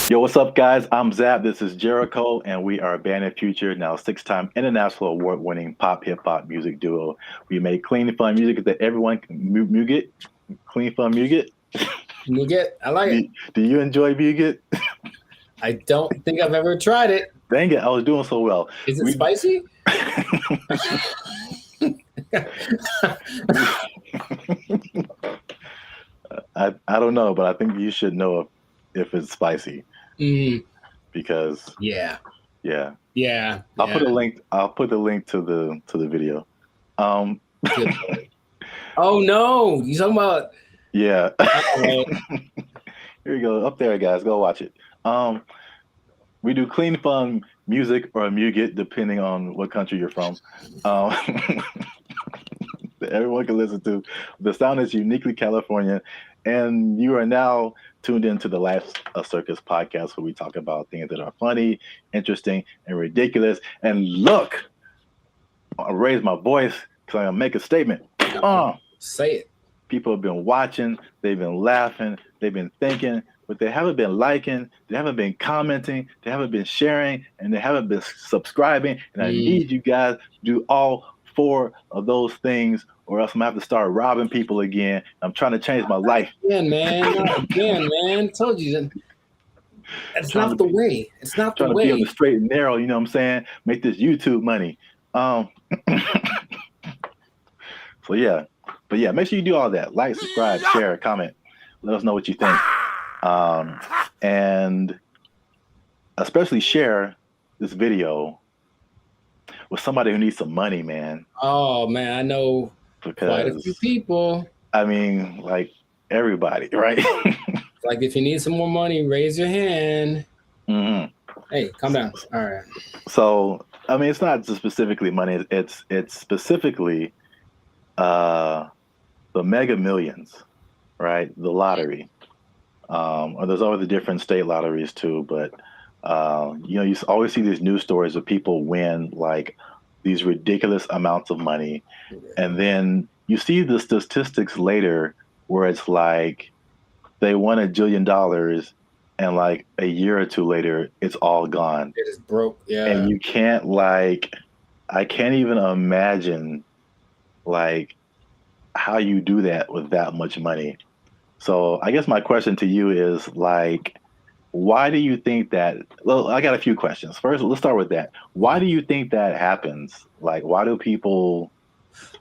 Yo, what's up, guys? I'm Zap. This is Jericho, and we are Band of Future, now 6-time international award-winning pop hip-hop music duo. We make clean, fun music that everyone can Muget. Clean, fun Muget. Muget, I like it. Do you enjoy Muget? I don't think I've ever tried it. Dang it, I was doing so well. Is it spicy? I don't know, but I think you should know if it's spicy. Because yeah. I'll put a link. I'll put the link to the video. Oh no, you talking about? Yeah. Here you go. Up there, guys. Go watch it. We do clean, fun music or Muget, depending on what country you're from. That everyone can listen to. The sound is uniquely California, and you are now tuned into the Life's a Circus podcast, where we talk about things that are funny, interesting, and ridiculous. And look, I raise my voice because I'm gonna make a statement. Say it. People have been watching, they've been laughing, they've been thinking, but they haven't been liking, they haven't been commenting, they haven't been sharing, and they haven't been subscribing. And I need you guys to do all 4 of those things, or else I'm gonna have to start robbing people again. I'm trying to change my life. Again, man. Told you. That's not the way. It's not the way. Trying to be on the straight and narrow, you know what I'm saying? Make this YouTube money. So yeah. But yeah, make sure you do all that. Like, subscribe, share, comment. Let us know what you think. And especially share this video with somebody who needs some money, man. Oh, man, I know quite a few people. I mean, like everybody, right? Like, if you need some more money, raise your hand. Hey, calm down. All right. So, I mean, it's not just specifically money. It's specifically the Mega Millions, right? The lottery. Or there's always the different state lotteries too, but you always see these news stories of people win like these ridiculous amounts of money, and then you see the statistics later where it's like they won $1 jillion, and like a year or two later, it's all gone. It is broke, yeah. And you can't I can't even imagine like how you do that with that much money. So I guess my question to you is like, why do you think that? Well, I got a few questions. First, let's start with that. Why do you think that happens? Like, why do people?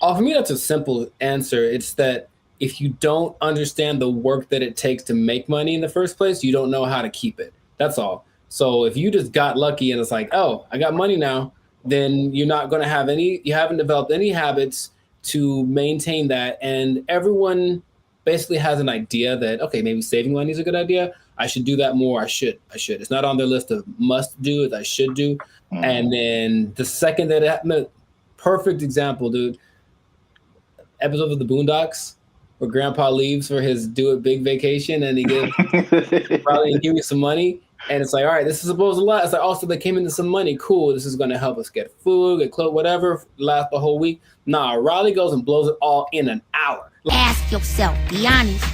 Oh, for me, that's a simple answer. It's that if you don't understand the work that it takes to make money in the first place, you don't know how to keep it. That's all. So if you just got lucky and it's like, oh, I got money now, then you're not going to have you haven't developed any habits to maintain that. And everyone basically has an idea that, okay, maybe saving money is a good idea. I should do that more. I should. It's not on their list of must do, it's I should do. And then the second that it happened, perfect example, dude. Episode of the Boondocks where Grandpa leaves for his do it big vacation and he gives probably give you some money. And it's like, all right, this is supposed to last. It's like, also they came into some money. Cool. This is going to help us get food, get clothes, whatever, last the whole week. Nah, Riley goes and blows it all in an hour. Ask yourself, be honest.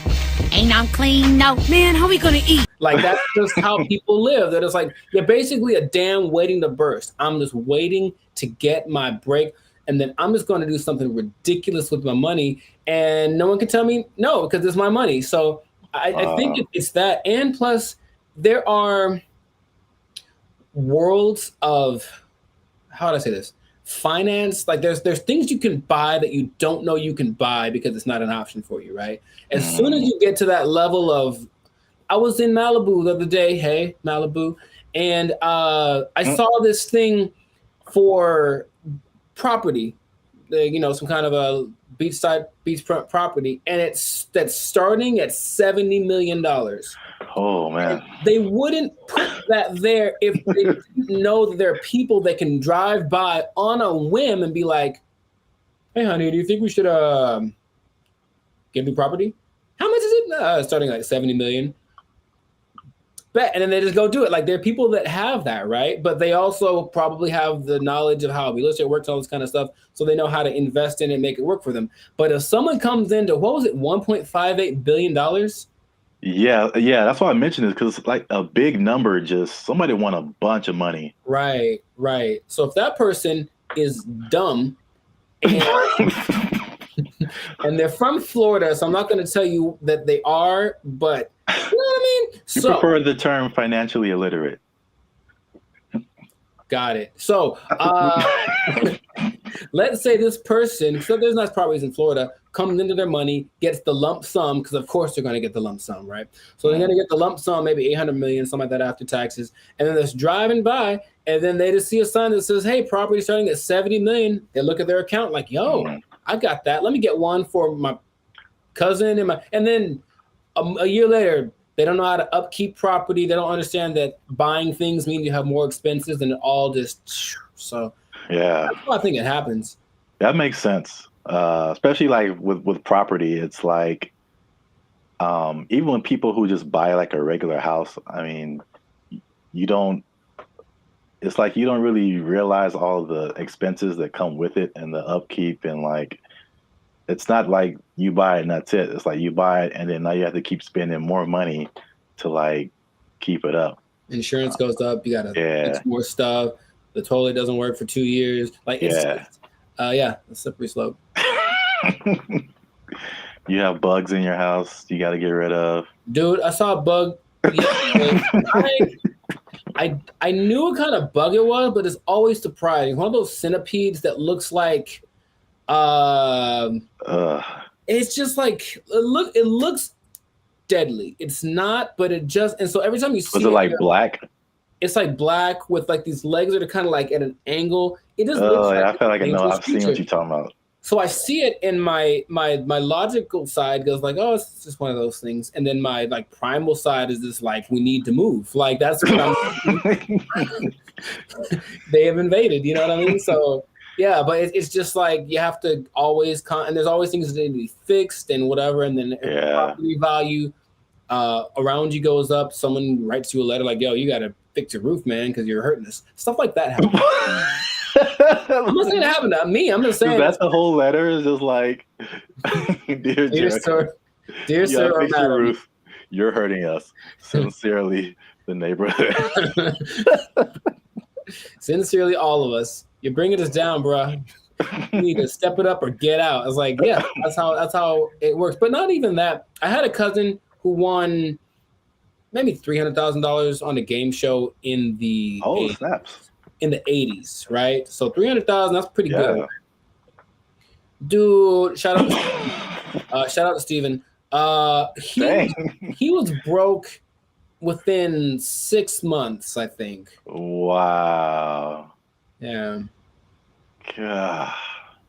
Ain't I'm clean? No. Man, how we gonna eat? Like, that's just how people live. That it's like, you're basically a dam waiting to burst. I'm just waiting to get my break. and then I'm just going to do something ridiculous with my money, and no one can tell me no because it's my money. So I think it's that, and plus there are worlds of, how would I say this? Finance, like there's things you can buy that you don't know you can buy because it's not an option for you, right? As soon as you get to that level of, I was in Malibu the other day, hey, Malibu, and I saw this thing for property, some kind of a beachfront property, and that's starting at $70 million. Oh man! And they wouldn't put that there if they didn't know that there are people that can drive by on a whim and be like, "Hey, honey, do you think we should get new property? How much is it? Starting like 70 million." Bet, and then they just go do it. Like there are people that have that, right? But they also probably have the knowledge of how real estate works, all this kind of stuff, so they know how to invest in it and make it work for them. But if someone comes into, what was it, $1.58 billion? Yeah, that's why I mentioned it, because it's like a big number. Just somebody won a bunch of money. Right. So if that person is dumb and, and they're from Florida, so I'm not going to tell you that they are, but you know what I mean? You prefer the term financially illiterate. Got it. So let's say this person, so there's nice properties in Florida, comes into their money, gets the lump sum, because of course they're going to get the lump sum, right? So they're going to get the lump sum, maybe 800 million, something like that after taxes. And then they're just driving by, and then they just see a sign that says, hey, property starting at 70 million. They look at their account like, yo, I got that. Let me get one for my cousin. And then a year later, they don't know how to upkeep property. They don't understand that buying things means you have more expenses, and it all just, so yeah. That's why I think it happens. That makes sense. Especially like with property, it's like even when people who just buy like a regular house, I mean, it's like you don't really realize all of the expenses that come with it and the upkeep, and like it's not like you buy it and that's it. It's like you buy it and then now you have to keep spending more money to like keep it up. Insurance goes up, you gotta fix more stuff. The toilet doesn't work for 2 years. Like it's a slippery slope. You have bugs in your house you got to get rid of. Dude, I saw a bug. I knew what kind of bug it was, but it's always surprising. One of those centipedes that looks like it's just like it looks deadly. It's not, but it just, and so every time you see it like black? It's like black with like these legs that are kind of like at an angle. It just looks like I feel like I know. I've seen what you're talking about. So I see it, and my logical side goes like, oh, it's just one of those things. And then my like primal side is just like, we need to move. Like that's what I'm they have invaded, you know what I mean? So yeah, but it's just like you have to always and there's always things that need to be fixed and whatever, and then property value around you goes up. Someone writes you a letter like, yo, you gotta fix your roof, man, because you're hurting us. Stuff like that happens. I'm not saying it happened to me. I'm just saying that's the whole letter is just like, dear sir, fix your roof. You're hurting us. Sincerely, the neighborhood. Sincerely, all of us. You're bringing us down, bro. You need to step it up or get out. I was like, yeah, that's how it works. But not even that. I had a cousin who won maybe $300,000 on a game show in the snaps. In the 80s, right? So 300,000, that's pretty good. Dude, shout out to Steven. He was broke within 6 months, I think. Wow. Yeah. God.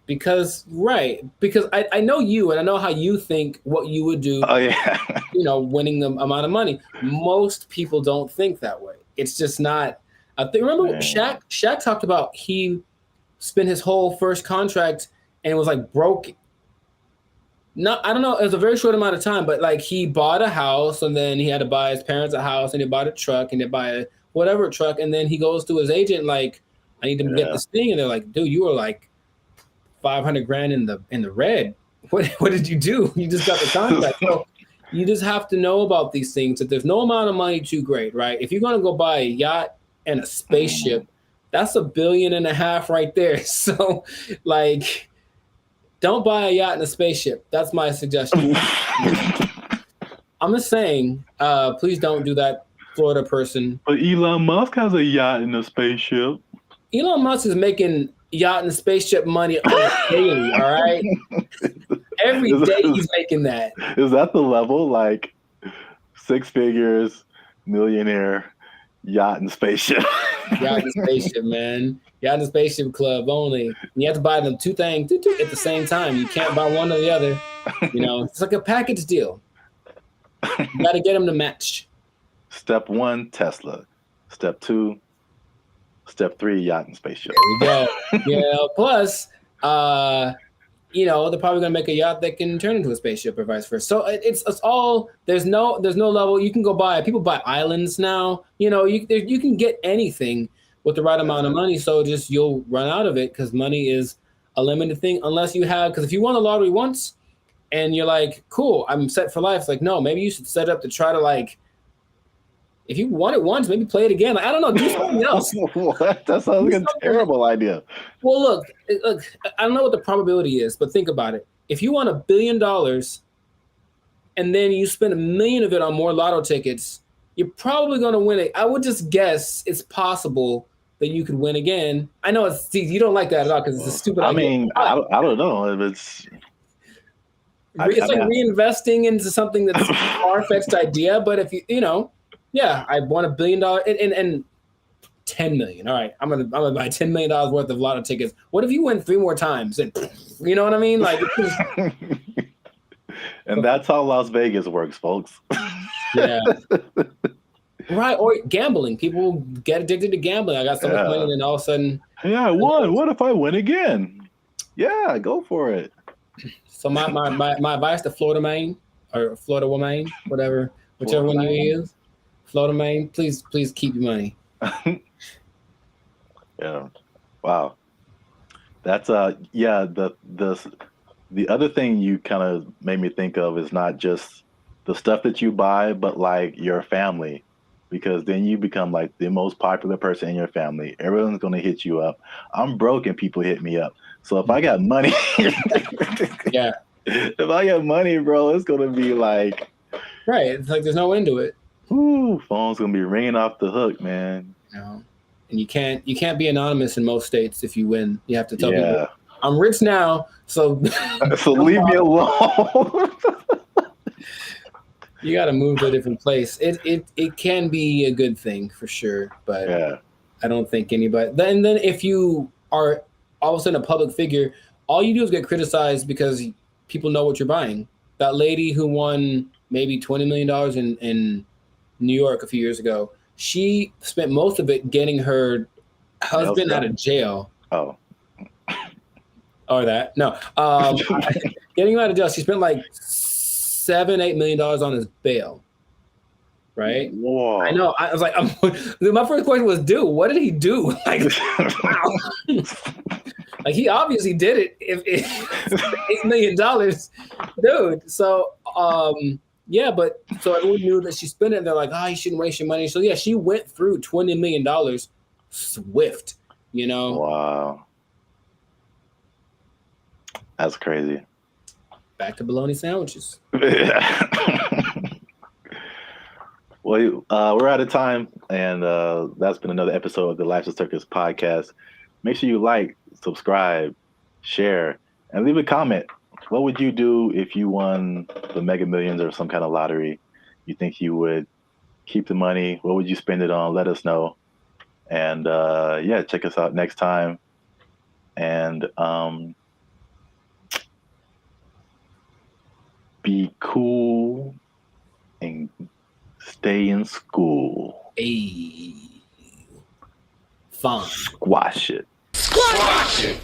Because I know you, and I know how you think what you would do. Oh yeah. Winning the amount of money. Most people don't think that way. It's just not. I think, remember Shaq talked about he spent his whole first contract and was like broke. I don't know, it was a very short amount of time, but like he bought a house and then he had to buy his parents a house and he bought a truck and they buy a whatever truck, and then he goes to his agent like, I need to get this thing, and they're like, dude, you were like $500,000 in the red. What did you do? You just got the contract. So you just have to know about these things, that there's no amount of money too great, right? If you're gonna go buy a yacht and a spaceship, That's $1.5 billion right there. So, like, don't buy a yacht and a spaceship. That's my suggestion. I'm just saying, please don't do that, Florida person. But Elon Musk has a yacht and a spaceship. Elon Musk is making yacht and spaceship money daily, all right? Every day he's making that. Is that the level? Like 6 figures, millionaire, yacht and spaceship. Yacht and spaceship, man. Yacht and spaceship club only. And you have to buy them two things at the same time. You can't buy one or the other. You know, it's like a package deal. You got to get them to match. Step 1, Tesla. Step 2, Step 3, yacht and spaceship. There we go. Yeah. Plus, you know, they're probably gonna make a yacht that can turn into a spaceship or vice versa. So it's all there's no level. You can go buy. People buy islands now. You know, you can get anything with the right amount of money. So just you'll run out of it because money is a limited thing unless you have. Because if you won the lottery once and you're like, cool, I'm set for life. It's like, no, maybe you should set up to try to like. If you won it once, maybe play it again. Like, I don't know, do something else. What? That sounds like a terrible idea. Well, look, I don't know what the probability is, but think about it. If you won $1 billion and then you spend $1 million of it on more lotto tickets, you're probably going to win it. I would just guess it's possible that you could win again. I know you don't like that at all because it's a stupid idea. Mean, I don't know if it's. It's like reinvesting into something that's a far-fetched idea, but if you know. Yeah, I won $1 billion and 10 million. All right, I'm gonna buy $10 million worth of lotto tickets. What if you win 3 more times? And you know what I mean? Like, and that's how Las Vegas works, folks. Yeah. Right, or gambling. People get addicted to gambling. I got so much money, and then all of a sudden, yeah, I won. What if I win again? Yeah, go for it. So my advice to Florida man or Florida woman, whatever, whichever one you use. Florida man, please keep your money. Yeah. Wow. That's yeah, the other thing you kind of made me think of is not just the stuff that you buy, but like your family, because then you become like the most popular person in your family. Everyone's going to hit you up. I'm broke and people hit me up. So if I got money, yeah, if I got money, bro, it's going to be like, right. It's like there's no end to it. Ooh, phone's gonna be ringing off the hook, man. You know, and you can't be anonymous in most states if you win. You have to tell people, I'm rich now, so so leave me alone. You got to move to a different place. It can be a good thing for sure, but I don't think anybody. Then if you are all of a sudden a public figure, all you do is get criticized because people know what you're buying. That lady who won maybe $20 million in New York a few years ago, she spent most of it getting her husband out of jail. Oh. Or that. No. Getting him out of jail. She spent like $7-8 million on his bail. Right? Whoa. I know. I was like, my first question was, dude, what did he do? Like, wow. Like, he obviously did it. If $8 million, dude. So, yeah, but so everyone knew that she spent it. And they're like, you shouldn't waste your money. So yeah, she went through $20 million swift, you know? Wow. That's crazy. Back to bologna sandwiches. Well, we're out of time. And that's been another episode of the Life's a Circus podcast. Make sure you like, subscribe, share, and leave a comment. What would you do if you won the Mega Millions or some kind of lottery? You think you would keep the money? What would you spend it on? Let us know. And yeah, check us out next time. And be cool and stay in school. Hey. Fun. Squash it. Squash it.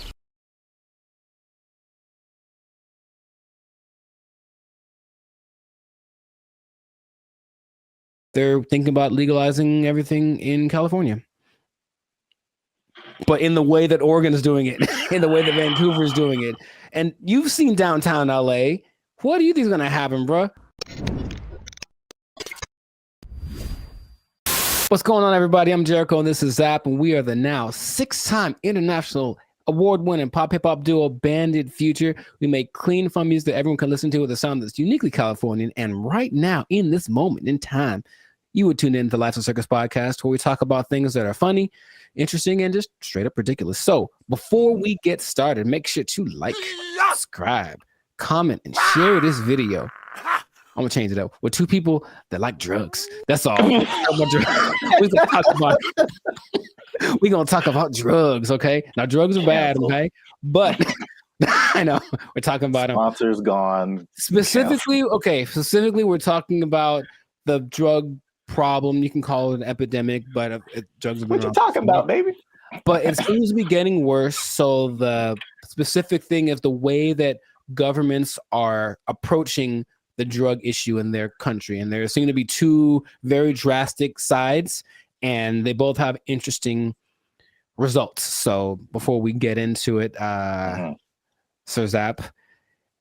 They're thinking about legalizing everything in California. But in the way that Oregon's doing it, in the way that Vancouver's doing it. And you've seen downtown LA. What do you think is going to happen, bro? What's going on, everybody? I'm Jericho, and this is Zap, and we are the now 6-time international award-winning pop hip-hop duo Banded Future. We make clean, fun music that everyone can listen to with a sound that's uniquely Californian. And right now, in this moment in time, you would tune in to the Lives of Circus podcast, where we talk about things that are funny, interesting, and just straight up ridiculous. So before we get started, make sure to like, subscribe, comment, and share this video. I'm gonna change it up with two people that like drugs. That's all. We're gonna talk about drugs, okay? Now, drugs are bad, okay? But I know we're talking about them. Sponsors gone. Specifically, we're talking about the drug problem. You can call it an epidemic, but drugs. What you talking about, baby? But it seems to be getting worse. So the specific thing is the way that governments are approaching the drug issue in their country, and there seem to be two very drastic sides, and they both have interesting results. So before we get into it, Sir Zap,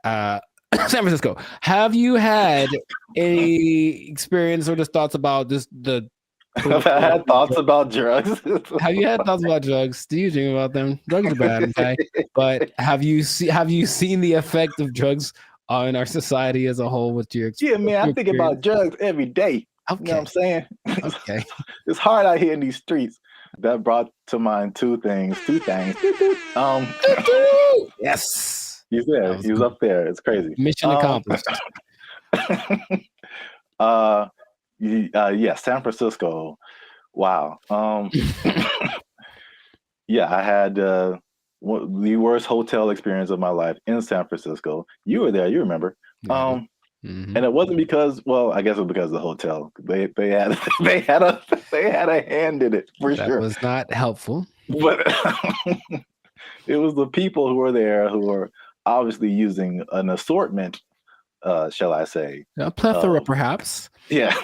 San Francisco, have you had any experience or just thoughts about just the I've had thoughts about drugs. Have you had thoughts about drugs? Do you dream about them? Drugs are bad, okay? But have you seen the effect of drugs in our society as a whole with your experience? Yeah, man, I think about drugs every day. Okay. You know what I'm saying? Okay. It's hard out here in these streets. That brought to mind two things. Yes. He's there. He was up there. It's crazy. Mission accomplished. Yeah, San Francisco. Wow. Yeah, I had the worst hotel experience of my life in San Francisco. You were there, you remember. And it wasn't because, well, I guess it was because of the hotel. They had a hand in it for sure. That was not helpful. But it was the people who were there who were obviously using an assortment, shall I say. A plethora, perhaps. Yeah,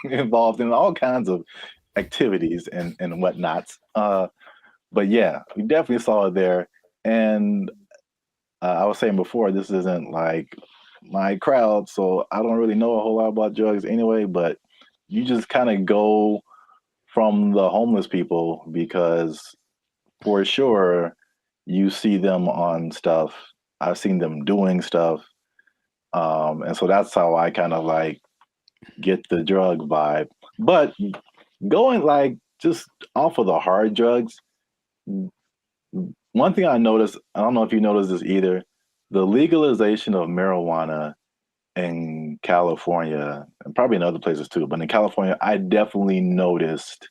involved in all kinds of activities and whatnots. But yeah, we definitely saw it there. And I was saying before, this isn't like my crowd, so I don't really know a whole lot about drugs anyway, but you just kind of go from the homeless people because for sure you see them on stuff. I've seen them doing stuff. And so that's how I kind of like get the drug vibe. But going like just off of the hard drugs, one thing I noticed, I don't know if you noticed this either, the legalization of marijuana in California, and probably in other places too, but in California, I definitely noticed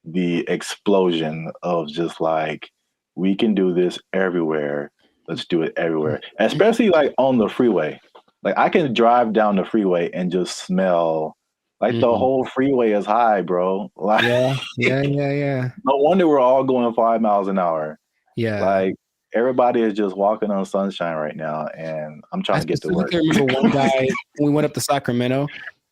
the explosion of just like, we can do this everywhere. Let's do it everywhere. Especially like on the freeway. Like I can drive down the freeway and just smell like the whole freeway is high, bro. Like, yeah. No wonder we're all going 5 miles an hour. Yeah. Like everybody is just walking on sunshine right now, and I'm trying to get to work. I remember one guy, we went up to Sacramento,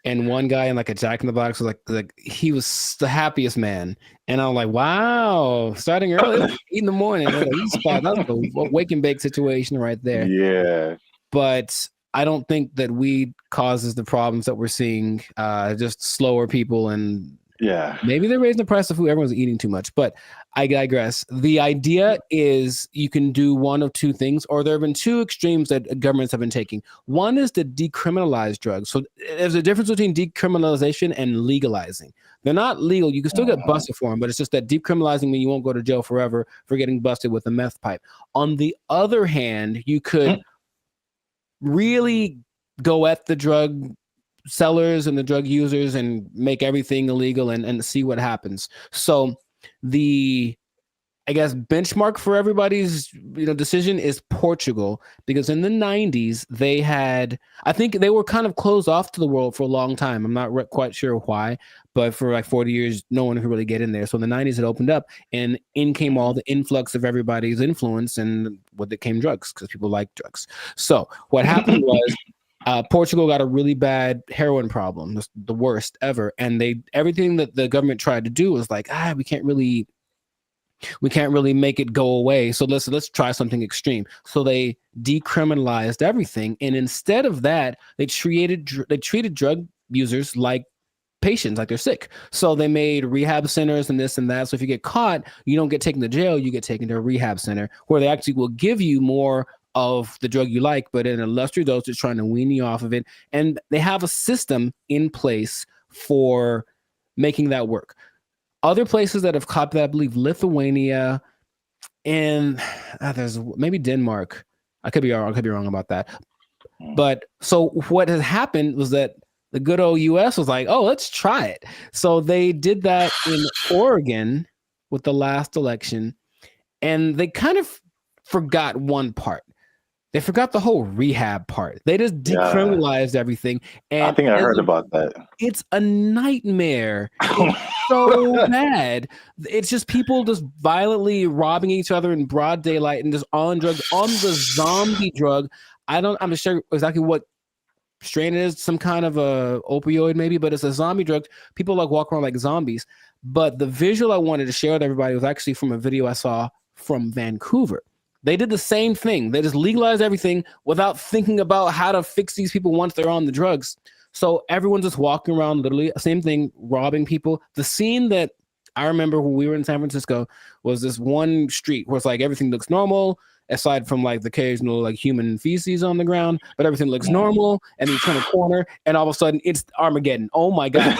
and one guy in like a Jack in the Box was like he was the happiest man. And I'm like, wow, starting early, 8 in the morning. That's a wake and bake situation right there. Yeah. But I don't think that weed causes the problems that we're seeing, just slower people, and maybe they're raising the price of food. Everyone's eating too much, but I digress. The idea is you can do one of two things, or there have been two extremes that governments have been taking. One is to decriminalize drugs. So there's a difference between decriminalization and legalizing. They're not legal. You can still get busted for them, but it's just that decriminalizing means you won't go to jail forever for getting busted with a meth pipe. On the other hand, you could really go at the drug sellers and the drug users and make everything illegal and see what happens. So the, I guess, benchmark for everybody's decision is Portugal, because in the 90s they had, I think they were kind of closed off to the world for a long time. I'm not quite sure why, but for like 40 years no one could really get in there. So in the 90s it opened up, and in came all the influx of everybody's influence, and with it came drugs, because people like drugs. So what happened was Portugal got a really bad heroin problem, the worst ever, and everything that the government tried to do was like, we can't really make it go away. So let's try something extreme. So they decriminalized everything, and instead of that, they treated drug users like patients, like they're sick. So they made rehab centers and this and that. So if you get caught, you don't get taken to jail, you get taken to a rehab center where they actually will give you more of the drug you like, but in a lesser dosage, trying to wean you off of it. And they have a system in place for making that work. Other places that have copied that, I believe Lithuania and there's maybe Denmark. I could be wrong about that. But so what has happened was that the good old US was like, oh, let's try it. So they did that in Oregon with the last election, and they kind of forgot one part. They forgot the whole rehab part. They just decriminalized everything. And I think I heard about that. It's a nightmare. It's so bad. It's just people just violently robbing each other in broad daylight and just on drugs, on the zombie drug. I'm not sure exactly what strain it is, some kind of a opioid maybe, but it's a zombie drug. People like walk around like zombies. But the visual I wanted to share with everybody was actually from a video I saw from Vancouver. They did the same thing. They just legalized everything without thinking about how to fix these people once they're on the drugs. So everyone's just walking around, literally, same thing, robbing people. The scene that I remember when we were in San Francisco was this one street where it's like everything looks normal, aside from like the occasional like human feces on the ground, but everything looks normal. And you turn a corner, and all of a sudden it's Armageddon. Oh my God.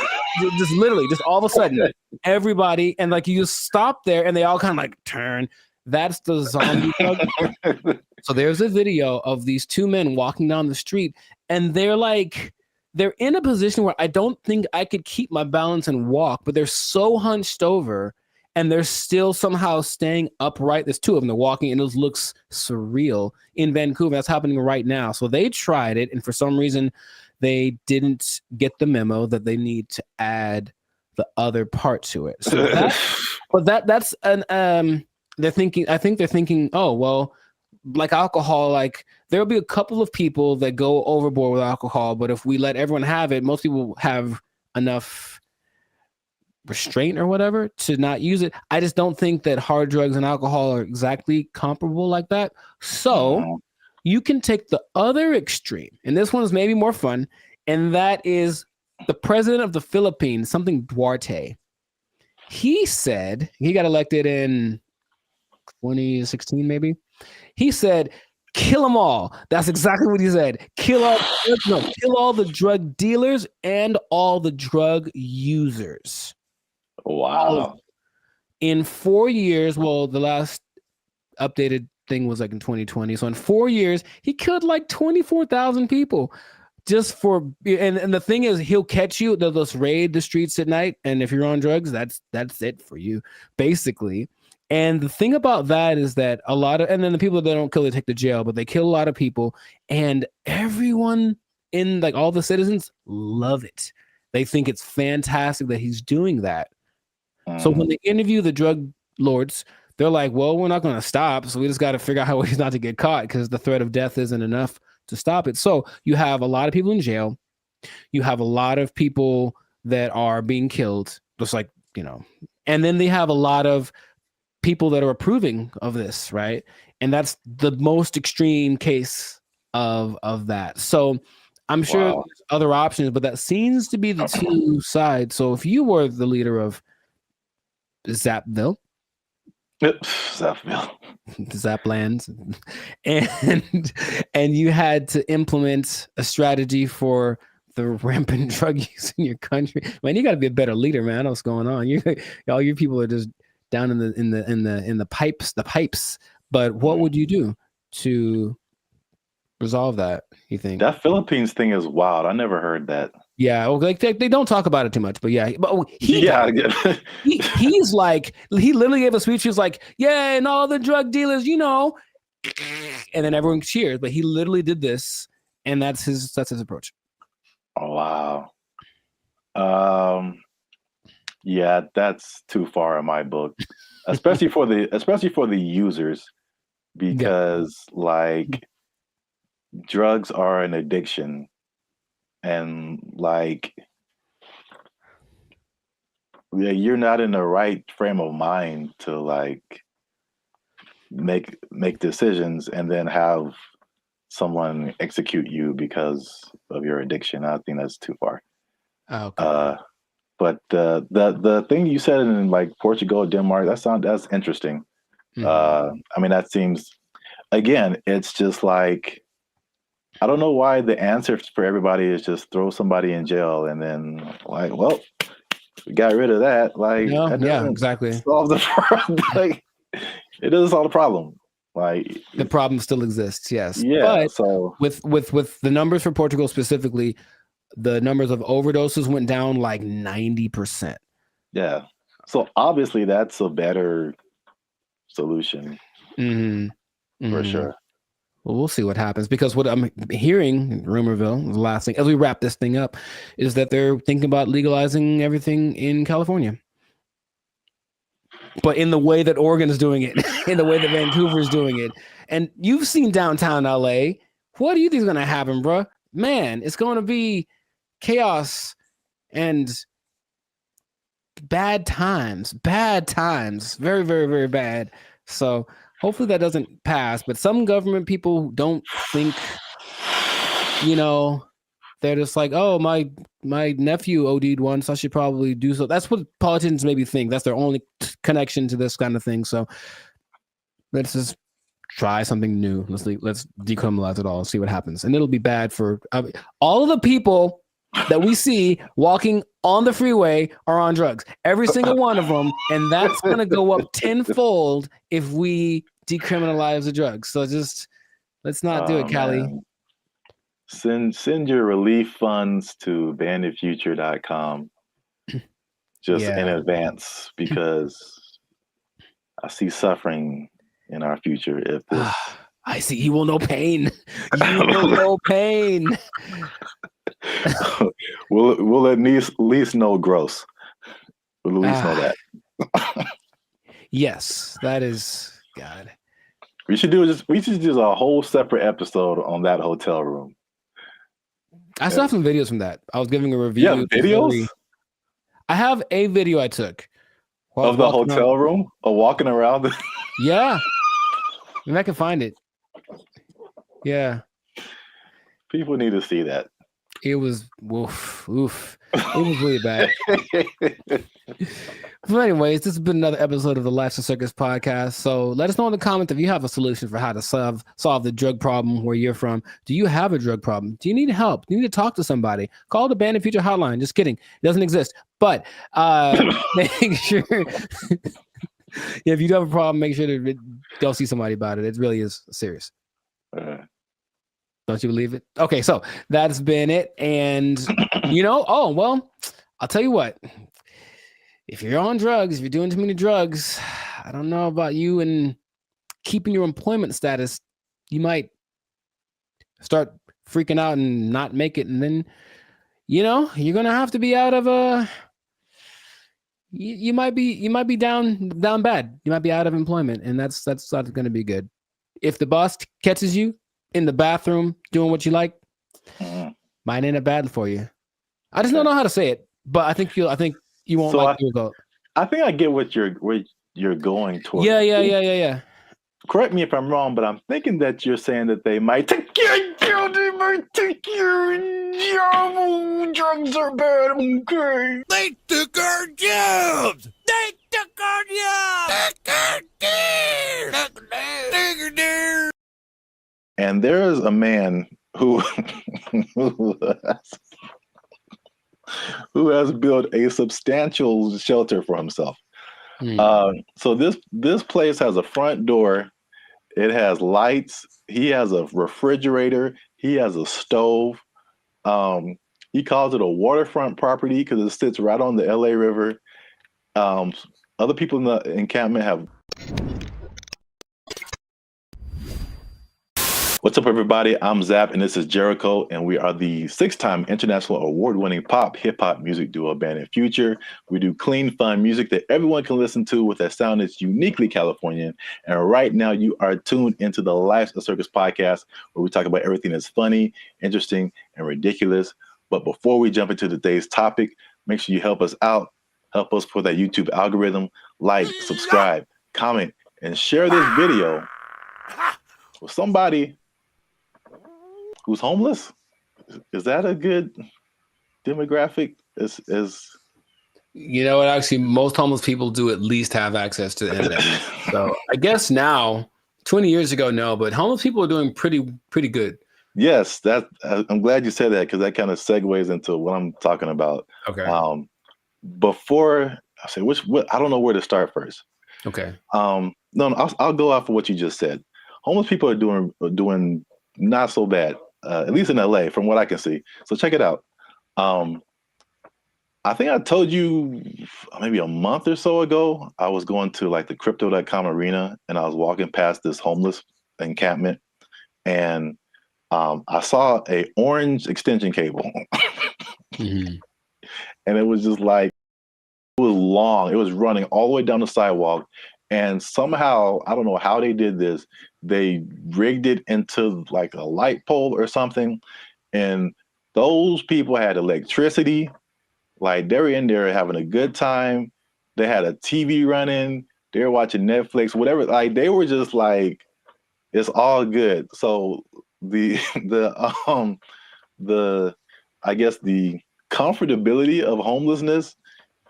Just literally, just all of a sudden, everybody, and like you just stop there and they all kind of like turn. That's the zombie drug. So there's a video of these two men walking down the street, and they're in a position where I don't think I could keep my balance and walk, but they're so hunched over and they're still somehow staying upright. There's two of them, they're walking, and it looks surreal in Vancouver. That's happening right now. So they tried it, and for some reason they didn't get the memo that they need to add the other part to it. So that's an I think they're thinking, oh, well, like alcohol, like there'll be a couple of people that go overboard with alcohol, but if we let everyone have it, most people have enough restraint or whatever to not use it. I just don't think that hard drugs and alcohol are exactly comparable like that. So you can take the other extreme, and this one is maybe more fun, and that is the president of the Philippines, something Duarte. He said, he got elected in 2016 maybe. He said, kill them all. That's exactly what he said. Kill all the drug dealers and all the drug users. Wow. In 4 years, well, the last updated thing was like in 2020. So in 4 years, he killed like 24,000 people. Just for, and the thing is, he'll catch you. They'll just raid the streets at night, and if you're on drugs, that's it for you, basically. And the thing about that is that a lot of, and then the people that don't kill, they take to jail, but they kill a lot of people, and everyone in like all the citizens love it. They think it's fantastic that he's doing that. So when they interview the drug lords, they're like, well, we're not going to stop. So we just got to figure out how he's not to get caught, because the threat of death isn't enough to stop it. So you have a lot of people in jail. You have a lot of people that are being killed, just like, and then they have a lot of people that are approving of this, right? And that's the most extreme case of that. So I'm sure there's other options, but that seems to be the two sides. So if you were the leader of Zapville, Zaplands, and you had to implement a strategy for the rampant drug use in your country, man, you got to be a better leader, man. I know what's going on. All your people are just down in the pipes. But what would you do to resolve that, you think? That Philippines thing is wild. I never heard that. Yeah, well, like they don't talk about it too much, but yeah. But he's like, he literally gave a speech. He was like, yeah, and all the drug dealers, and then everyone cheers. But he literally did this, and that's his approach. Oh, wow. Yeah, that's too far in my book, especially for the users, because like drugs are an addiction, and like you're not in the right frame of mind to like make decisions and then have someone execute you because of your addiction. I think that's too far. Okay. But the thing you said in like Portugal, Denmark, that's interesting. I mean, that seems, again, it's just like, I don't know why the answer for everybody is just throw somebody in jail and then like, well, we got rid of that. Like, that doesn't exactly solve the problem. Like, it doesn't solve the problem. Like, the problem still exists, yes. Yeah. But so with the numbers for Portugal specifically, the numbers of overdoses went down like 90%. Yeah. So obviously that's a better solution. For sure. Well, we'll see what happens, because what I'm hearing in Rumorville, the last thing, as we wrap this thing up, is that they're thinking about legalizing everything in California. But in the way that Oregon's doing it, in the way that Vancouver's doing it. And you've seen downtown LA. What do you think is going to happen, bro? Man, it's going to be chaos and bad times. Very, very, very bad. So hopefully that doesn't pass. But some government people don't think, they're just like, oh, my nephew OD'd once, I should probably do so. That's what politicians maybe think. That's their only connection to this kind of thing. So let's just try something new. Let's decriminalize it all, see what happens. And it'll be bad for all of the people that we see walking on the freeway are on drugs. Every single one of them. And that's going to go up tenfold if we decriminalize the drugs. So just let's not do it, Callie. Man. Send your relief funds to banditfuture.com just in advance, because I see suffering in our future if this. I see. You will know pain. You will know pain. We'll at least know gross. We'll at least know that. Yes, that is God. We should do a whole separate episode on that hotel room. I still have some videos from that. I was giving a review. Yeah, videos? I have a video I took of the hotel room or walking around. Yeah. Maybe I can find it. Yeah. People need to see that. It was oof. It was really bad. But anyways, this has been another episode of the Life's a Circus podcast. So let us know in the comments if you have a solution for how to solve the drug problem where you're from. Do you have a drug problem? Do you need help? Do you need to talk to somebody? Call the Bandit Future hotline. Just kidding. It doesn't exist. But make sure if you do have a problem, make sure to go see somebody about it. It really is serious. Don't you believe it? Okay, so that's been it. And oh well, I'll tell you what. If you're on drugs, if you're doing too many drugs, I don't know about you and keeping your employment status, you might start freaking out and not make it. And then, you're going to have to be out of you might be down bad. You might be out of employment, and that's not going to be good. If the boss catches you in the bathroom doing what you like, might end up bad for you. I just don't know how to say it, but I think you won't like the result. I think I get what you're going towards. Yeah. Correct me if I'm wrong, but I'm thinking that you're saying that they might take your job. Drugs are bad. Okay. They took our jobs. They took our jobs. And there's a man who has built a substantial shelter for himself. So this place has a front door. It has lights. He has a refrigerator. He has a stove. He calls it a waterfront property because it sits right on the LA River. Other people in the encampment have. What's up, everybody? I'm Zap, and this is Jericho, and we are the 6-time international award-winning pop hip-hop music duo Bandit Future. We do clean, fun music that everyone can listen to with a sound that's uniquely Californian. And right now, you are tuned into the Life's a Circus podcast, where we talk about everything that's funny, interesting, and ridiculous. But before we jump into today's topic, make sure you help us out. Help us for that YouTube algorithm. Like, subscribe, comment, and share this video with somebody who's homeless. Is that a good demographic? As You know what? Actually, most homeless people do at least have access to the internet. So I guess now, 20 years ago, no, but homeless people are doing pretty good. Yes, I'm glad you said that because that kind of segues into what I'm talking about. Okay. Before I say I don't know where to start first. Okay. No, I'll go off of what you just said. Homeless people are doing not so bad, at least in LA, from what I can see. So check it out. I think I told you maybe a month or so ago, I was going to like the crypto.com arena and I was walking past this homeless encampment and I saw a orange extension cable. Mm-hmm. And it was just like, it was long. It was running all the way down the sidewalk. And somehow, I don't know how they did this, they rigged it into like a light pole or something. And those people had electricity. Like they were in there having a good time. They had a TV running. They were watching Netflix, whatever. Like they were just like, it's all good. So the I guess the comfortability of homelessness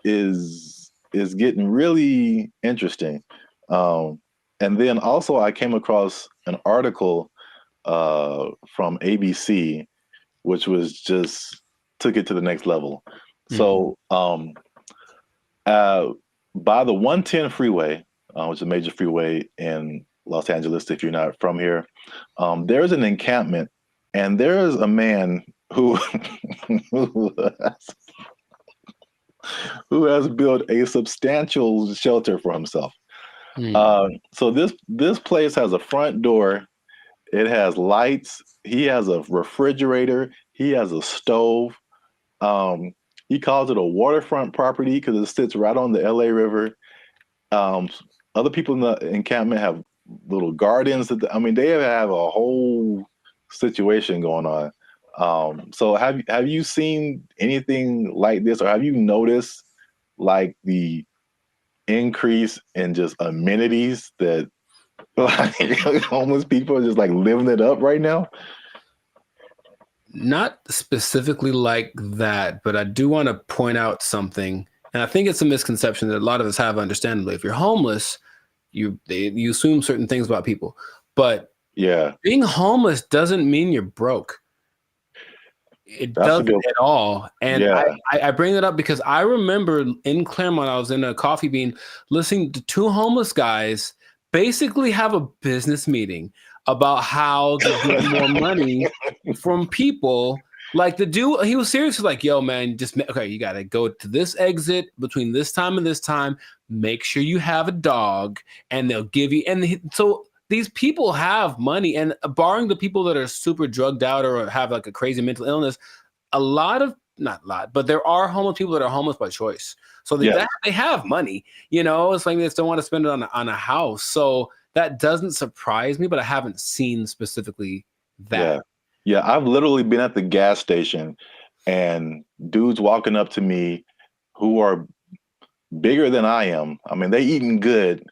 is getting really interesting. And then also I came across an article from ABC, which was just took it to the next level. So by the 110 freeway, which is a major freeway in Los Angeles, if you're not from here, there's an encampment, and there's a man who who has built a substantial shelter for himself. So this place has a front door. It has lights. He has a refrigerator. He has a stove. He calls it a waterfront property because it sits right on the LA River. Other people in the encampment have little gardens. They have a whole situation going on. So have you seen anything like this, or have you noticed like the increase in just amenities that like homeless people are just like living it up right now? Not specifically like that, but I do want to point out something. And I think it's a misconception that a lot of us have, understandably. If you're homeless, you assume certain things about people. But yeah, being homeless doesn't mean you're broke. It doesn't at all. And I bring that up because I remember in Claremont, I was in a Coffee Bean listening to two homeless guys basically have a business meeting about how to get more money from people. Like the dude, he was serious. He was like, yo, man, you got to go to this exit between this time and this time. Make sure you have a dog and they'll give you. And so these people have money, and barring the people that are super drugged out or have like a crazy mental illness, not a lot, but there are homeless people that are homeless by choice. So they have money, it's like they just don't want to spend it on a house. So that doesn't surprise me, but I haven't seen specifically that. Yeah, I've literally been at the gas station and dudes walking up to me who are bigger than I am. They eating good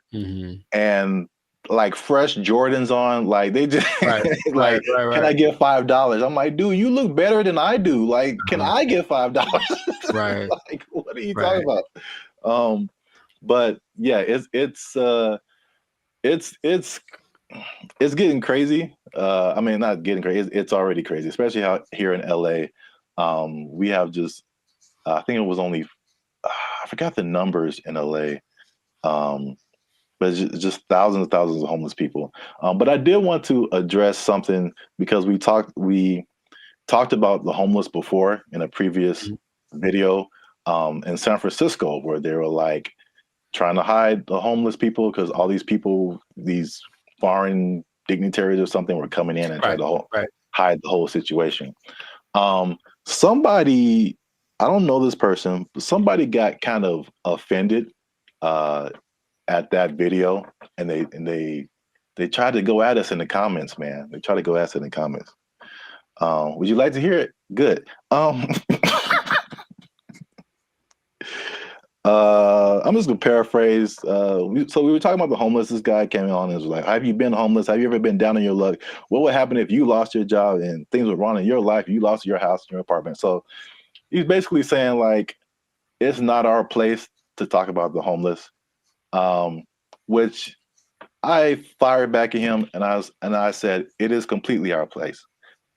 and like fresh Jordans on, like they just right. Can I get $5? I'm like, dude, you look better than I do. Like, can I get $5? Right. Like, what are you talking about? But yeah, it's getting crazy. Not getting crazy. It's already crazy, especially how here in LA, we have just, I think it was only, I forgot the numbers in LA, but it's just thousands and thousands of homeless people. But I did want to address something because we talked about the homeless before in a previous video in San Francisco, where they were like trying to hide the homeless people because all these people, these foreign dignitaries or something, were coming in and trying to hide the whole situation. Somebody, I don't know this person, but somebody got kind of offended at that video, and they tried to go at us in the comments, man. They tried to go at us in the comments. Would you like to hear it? Good. I'm just gonna paraphrase. So we were talking about the homeless. This guy came on and was like, have you been homeless? Have you ever been down on your luck? What would happen if you lost your job and things were wrong in your life? You lost your house, your apartment. So he's basically saying like, it's not our place to talk about the homeless, which I fired back at him, and I said it is completely our place,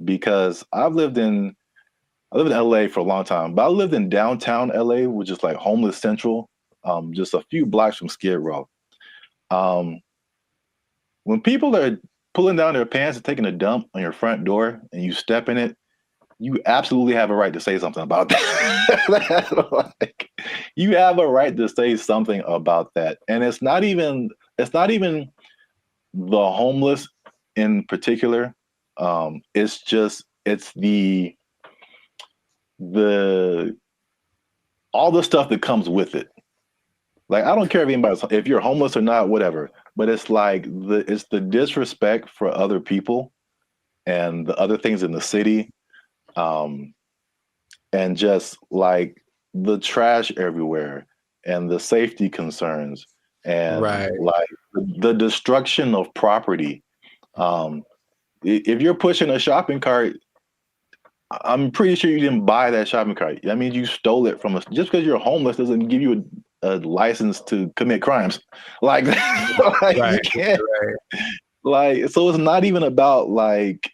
because I lived in LA for a long time, but I lived in downtown LA, which is like homeless central, just a few blocks from Skid Row. When people are pulling down their pants and taking a dump on your front door and you step in it, you absolutely have a right to say something about that. Like, you have a right to say something about that. And it's not even the homeless in particular. It's all the stuff that comes with it. Like, I don't care if you're homeless or not, whatever, but it's like it's the disrespect for other people and the other things in the city. And just like the trash everywhere and the safety concerns and like the destruction of property. If you're pushing a shopping cart, I'm pretty sure you didn't buy that shopping cart. That means you stole it from us. Just because you're homeless doesn't give you a license to commit crimes. Like, you can't. Like, so it's not even about like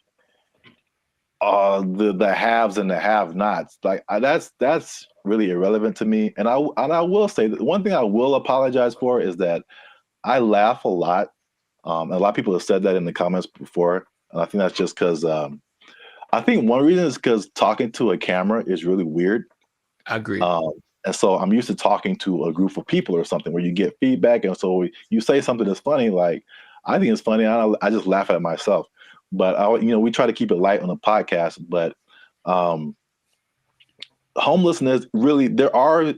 the haves and the have-nots. Like, that's really irrelevant to me. And I will say that one thing I will apologize for is that I laugh a lot. And a lot of people have said that in the comments before. And I think that's just because I think one reason is because talking to a camera is really weird. I agree. And so I'm used to talking to a group of people or something where you get feedback. And so you say something that's funny, like, I think it's funny. I just laugh at myself. But we try to keep it light on the podcast. But homelessness, really, there are,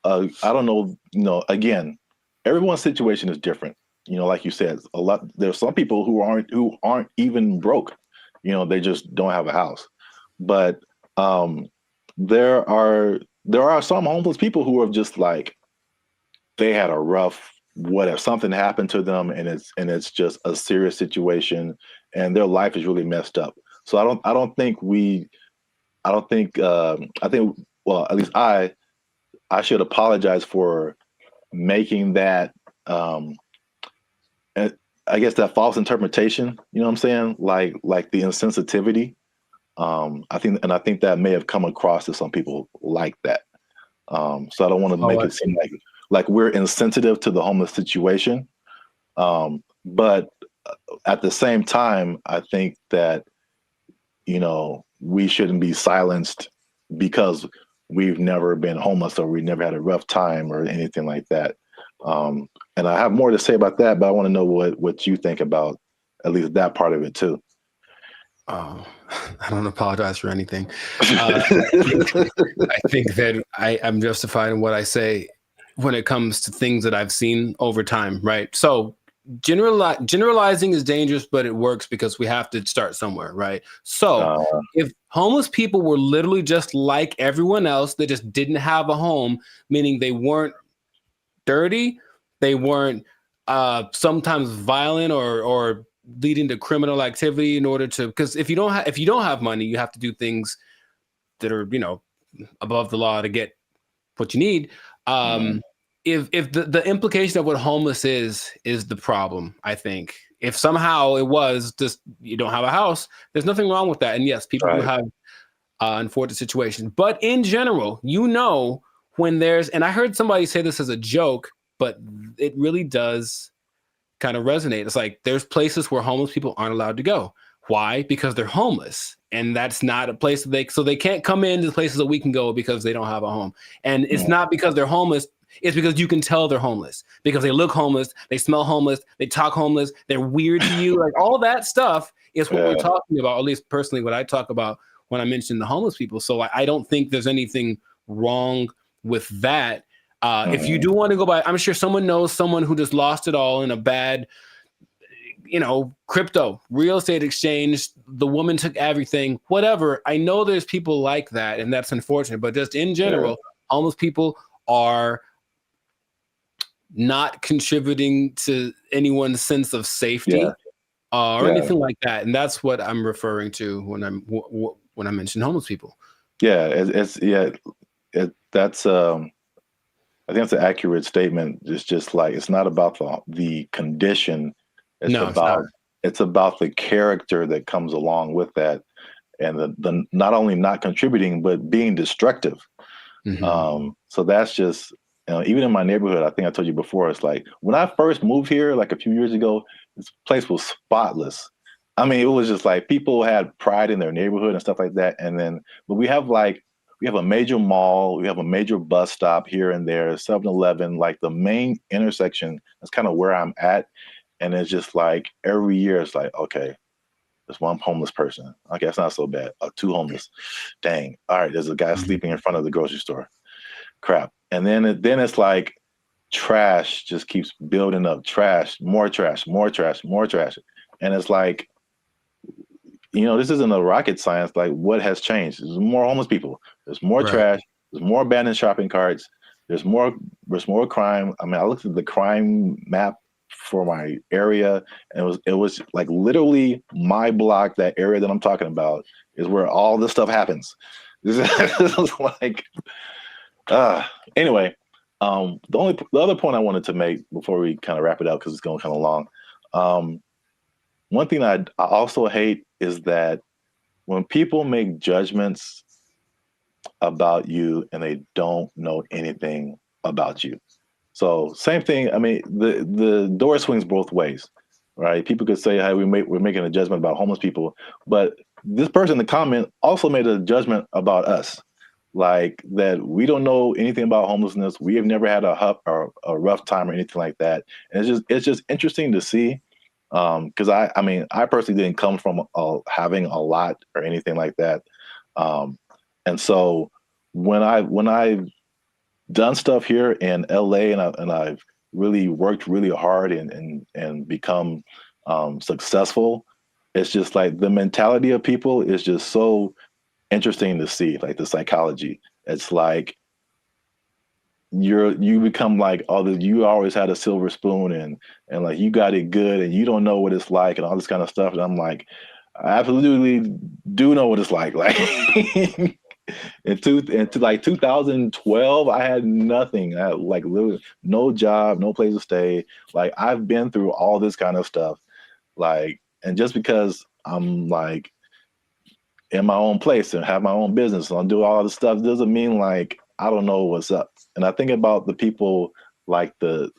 I don't know, again, everyone's situation is different. Like you said, there's some people who aren't even broke. They just don't have a house. But there are some homeless people who are just like, they had a rough whatever, something happened to them, and it's just a serious situation, and their life is really messed up. So I think well, at least I should apologize for making that I guess that false interpretation, you know what I'm saying? Like the insensitivity. I think that may have come across to some people like that. So I don't want to make it seem like we're insensitive to the homeless situation. But at the same time, I think that, we shouldn't be silenced because we've never been homeless or we never had a rough time or anything like that. And I have more to say about that, but I want to know what you think about at least that part of it too. Oh, I don't apologize for anything. I think that I'm justified in what I say when it comes to things that I've seen over time, right? So generalizing is dangerous, but it works because we have to start somewhere, right? So if homeless people were literally just like everyone else, they just didn't have a home, meaning they weren't dirty, they weren't sometimes violent or leading to criminal activity in order to, because if you don't have money, you have to do things that are above the law to get what you need. If the implication of what homeless is the problem, I think if somehow it was just you don't have a house, there's nothing wrong with that. And yes, people who have unfortunate situations, but in general, when there's, and I heard somebody say this as a joke, but it really does kind of resonate. It's like there's places where homeless people aren't allowed to go. Why? Because they're homeless, and that's not a place that they can't come into the places that we can go because they don't have a home. And it's not because they're homeless. It's because you can tell they're homeless because they look homeless, they smell homeless, they talk homeless, they're weird to you. Like all that stuff is what we're talking about. At least personally, what I talk about when I mention the homeless people. So I don't think there's anything wrong with that. If you do want to go by, I'm sure someone knows someone who just lost it all in a bad, crypto, real estate exchange. The woman took everything, whatever. I know there's people like that, and that's unfortunate. But just in general, homeless people are not contributing to anyone's sense of safety or anything like that. And that's what I'm referring to when I mention homeless people. That's I think that's an accurate statement. It's just like, it's not about the condition. It's about the character that comes along with that, and the not only not contributing but being destructive. So that's just, even in my neighborhood, I think I told you before, it's like when I first moved here, like a few years ago, this place was spotless. I mean, it was just like people had pride in their neighborhood and stuff like that. And then, but we have a major mall, we have a major bus stop here and there, 7-Eleven, like the main intersection. That's kind of where I'm at. And it's just like every year it's like, okay, there's one homeless person. Okay, it's not so bad. 2 homeless. Dang. All right, there's a guy sleeping in front of the grocery store. Crap. And then it's like trash just keeps building up. Trash, more trash, more trash, more trash. And it's like, this isn't a rocket science. Like, what has changed? There's more homeless people. There's more trash. There's more abandoned shopping carts. There's more crime. I mean, I looked at the crime map for my area, and it was like literally my block, that area that I'm talking about, is where all this stuff happens. This is like, anyway. The other point I wanted to make before we kind of wrap it up, because it's going kind of long. One thing I also hate is that when people make judgments about you and they don't know anything about you. So same thing. I mean, the door swings both ways, right? People could say, "Hey, we're making a judgment about homeless people," but this person in the comment also made a judgment about us, like that we don't know anything about homelessness. We have never had a rough time or anything like that. And it's just interesting to see, because I personally didn't come from having a lot or anything like that, and so when I've done stuff here in LA and I've really worked really hard and become successful, it's just like the mentality of people is just so interesting to see, like the psychology. It's like you become like, oh, you always had a silver spoon and like you got it good and you don't know what it's like and all this kind of stuff. And I'm like, I absolutely do know what it's like. Like into like 2012, I had nothing. I had like literally no job, no place to stay. Like I've been through all this kind of stuff. Like, and just because I'm like in my own place and have my own business and I'll do all this stuff doesn't mean like I don't know what's up. And I think about the people like the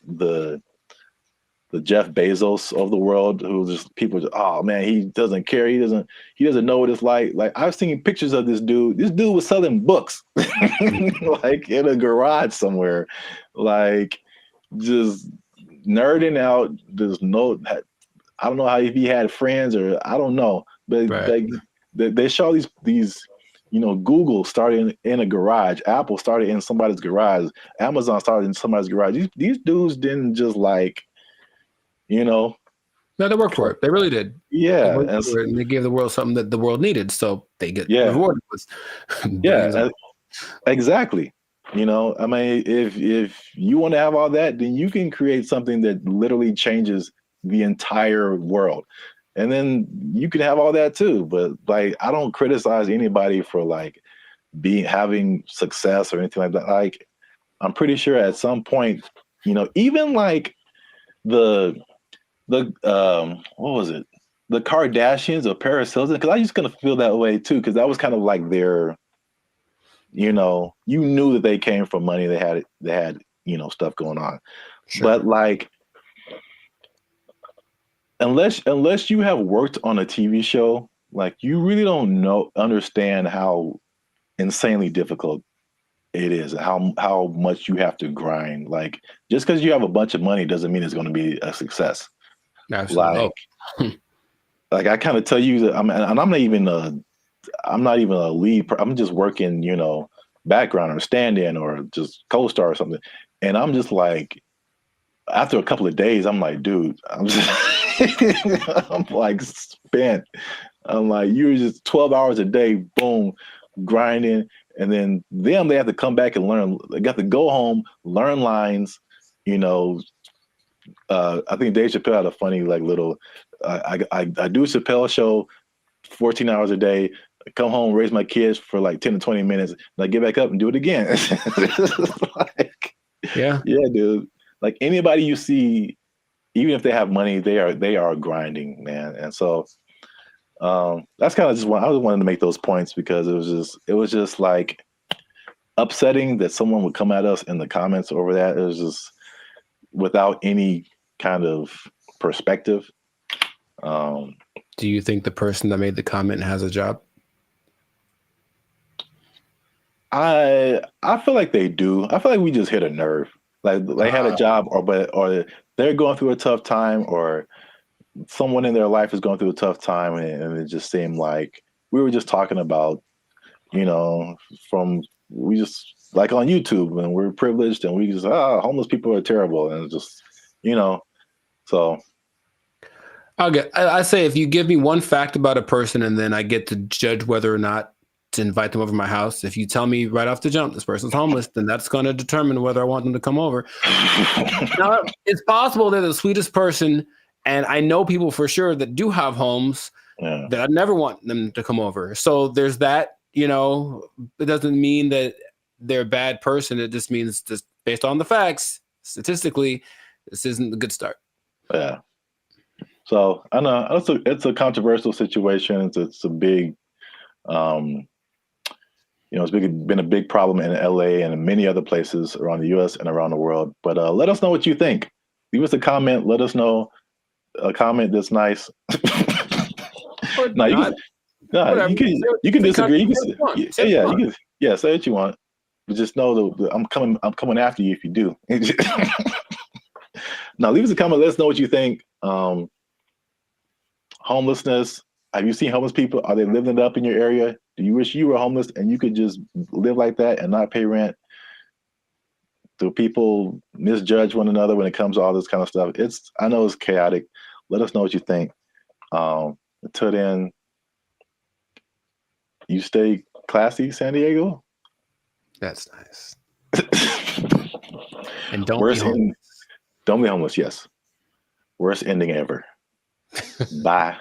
Jeff Bezos of the world, who just people just, oh man, he doesn't care. He doesn't know what it's like. Like I've seen pictures of this dude. This dude was selling books like in a garage somewhere, like just nerding out. I don't know how, if he had friends or I don't know, but they show these Google started in a garage, Apple started in somebody's garage, Amazon started in somebody's garage. These dudes didn't just like, no, they worked for it. They really did. Yeah, and they gave the world something that the world needed, so they get rewarded with. Exactly. I mean, if you want to have all that, then you can create something that literally changes the entire world. And then you can have all that too. But like, I don't criticize anybody for like having success or anything like that. Like, I'm pretty sure at some point, even like the what was it? The Kardashians or Paris Hilton, because I used to kind of feel that way too, because that was kind of like their, you knew that they came from money. They had stuff going on. Sure. But like, unless you have worked on a TV show, like you really don't understand how insanely difficult it is, how much you have to grind. Like just because you have a bunch of money doesn't mean it's going to be a success. Absolutely. Like I kind of tell you that I'm not even a lead. I'm just working, background or stand-in or just co-star or something. And I'm just like, after a couple of days, I'm like, dude, I'm like spent. I'm like, you're just 12 hours a day, boom, grinding. And then they have to come back and learn. They got to go home, learn lines, I think Dave Chappelle had a funny like little, I do a Chappelle show 14 hours a day, I come home, raise my kids for like 10 to 20 minutes, and I get back up and do it again. Like, Yeah, dude. Like anybody you see, even if they have money, they are grinding, man. And so that's kind of just I just wanted to make those points because it was just like upsetting that someone would come at us in the comments over that. It was just without any kind of perspective. Do you think the person that made the comment has a job? I feel like they do. I feel like we just hit a nerve. Like they had a job, or they're going through a tough time, or someone in their life is going through a tough time, and it just seemed like we were just talking about, we just like on YouTube, and we're privileged, and we just homeless people are terrible, and it's just so. I say if you give me one fact about a person, and then I get to judge whether or not to invite them over to my house. If you tell me right off the jump this person's homeless, then that's going to determine whether I want them to come over. Now, it's possible they're the sweetest person, and I know people for sure that do have homes that I'd never want them to come over. So there's that. It doesn't mean that they're a bad person. It just means just based on the facts, statistically, this isn't a good start. Yeah. So I know it's a controversial situation. It's a big, it's been a big problem in LA and in many other places around the US and around the world. But let us know what you think. Leave us a comment. Let us know a comment that's nice. You can disagree. You can say what you want. But just know that I'm coming after you if you do. Now leave us a comment. Let us know what you think. Homelessness. Have you seen homeless people? Are they living it up in your area? Do you wish you were homeless and you could just live like that and not pay rent? Do people misjudge one another when it comes to all this kind of stuff? I know it's chaotic. Let us know what you think. Until then, you stay classy, San Diego. That's nice. And don't be homeless. Don't be homeless. Yes. Worst ending ever. Bye.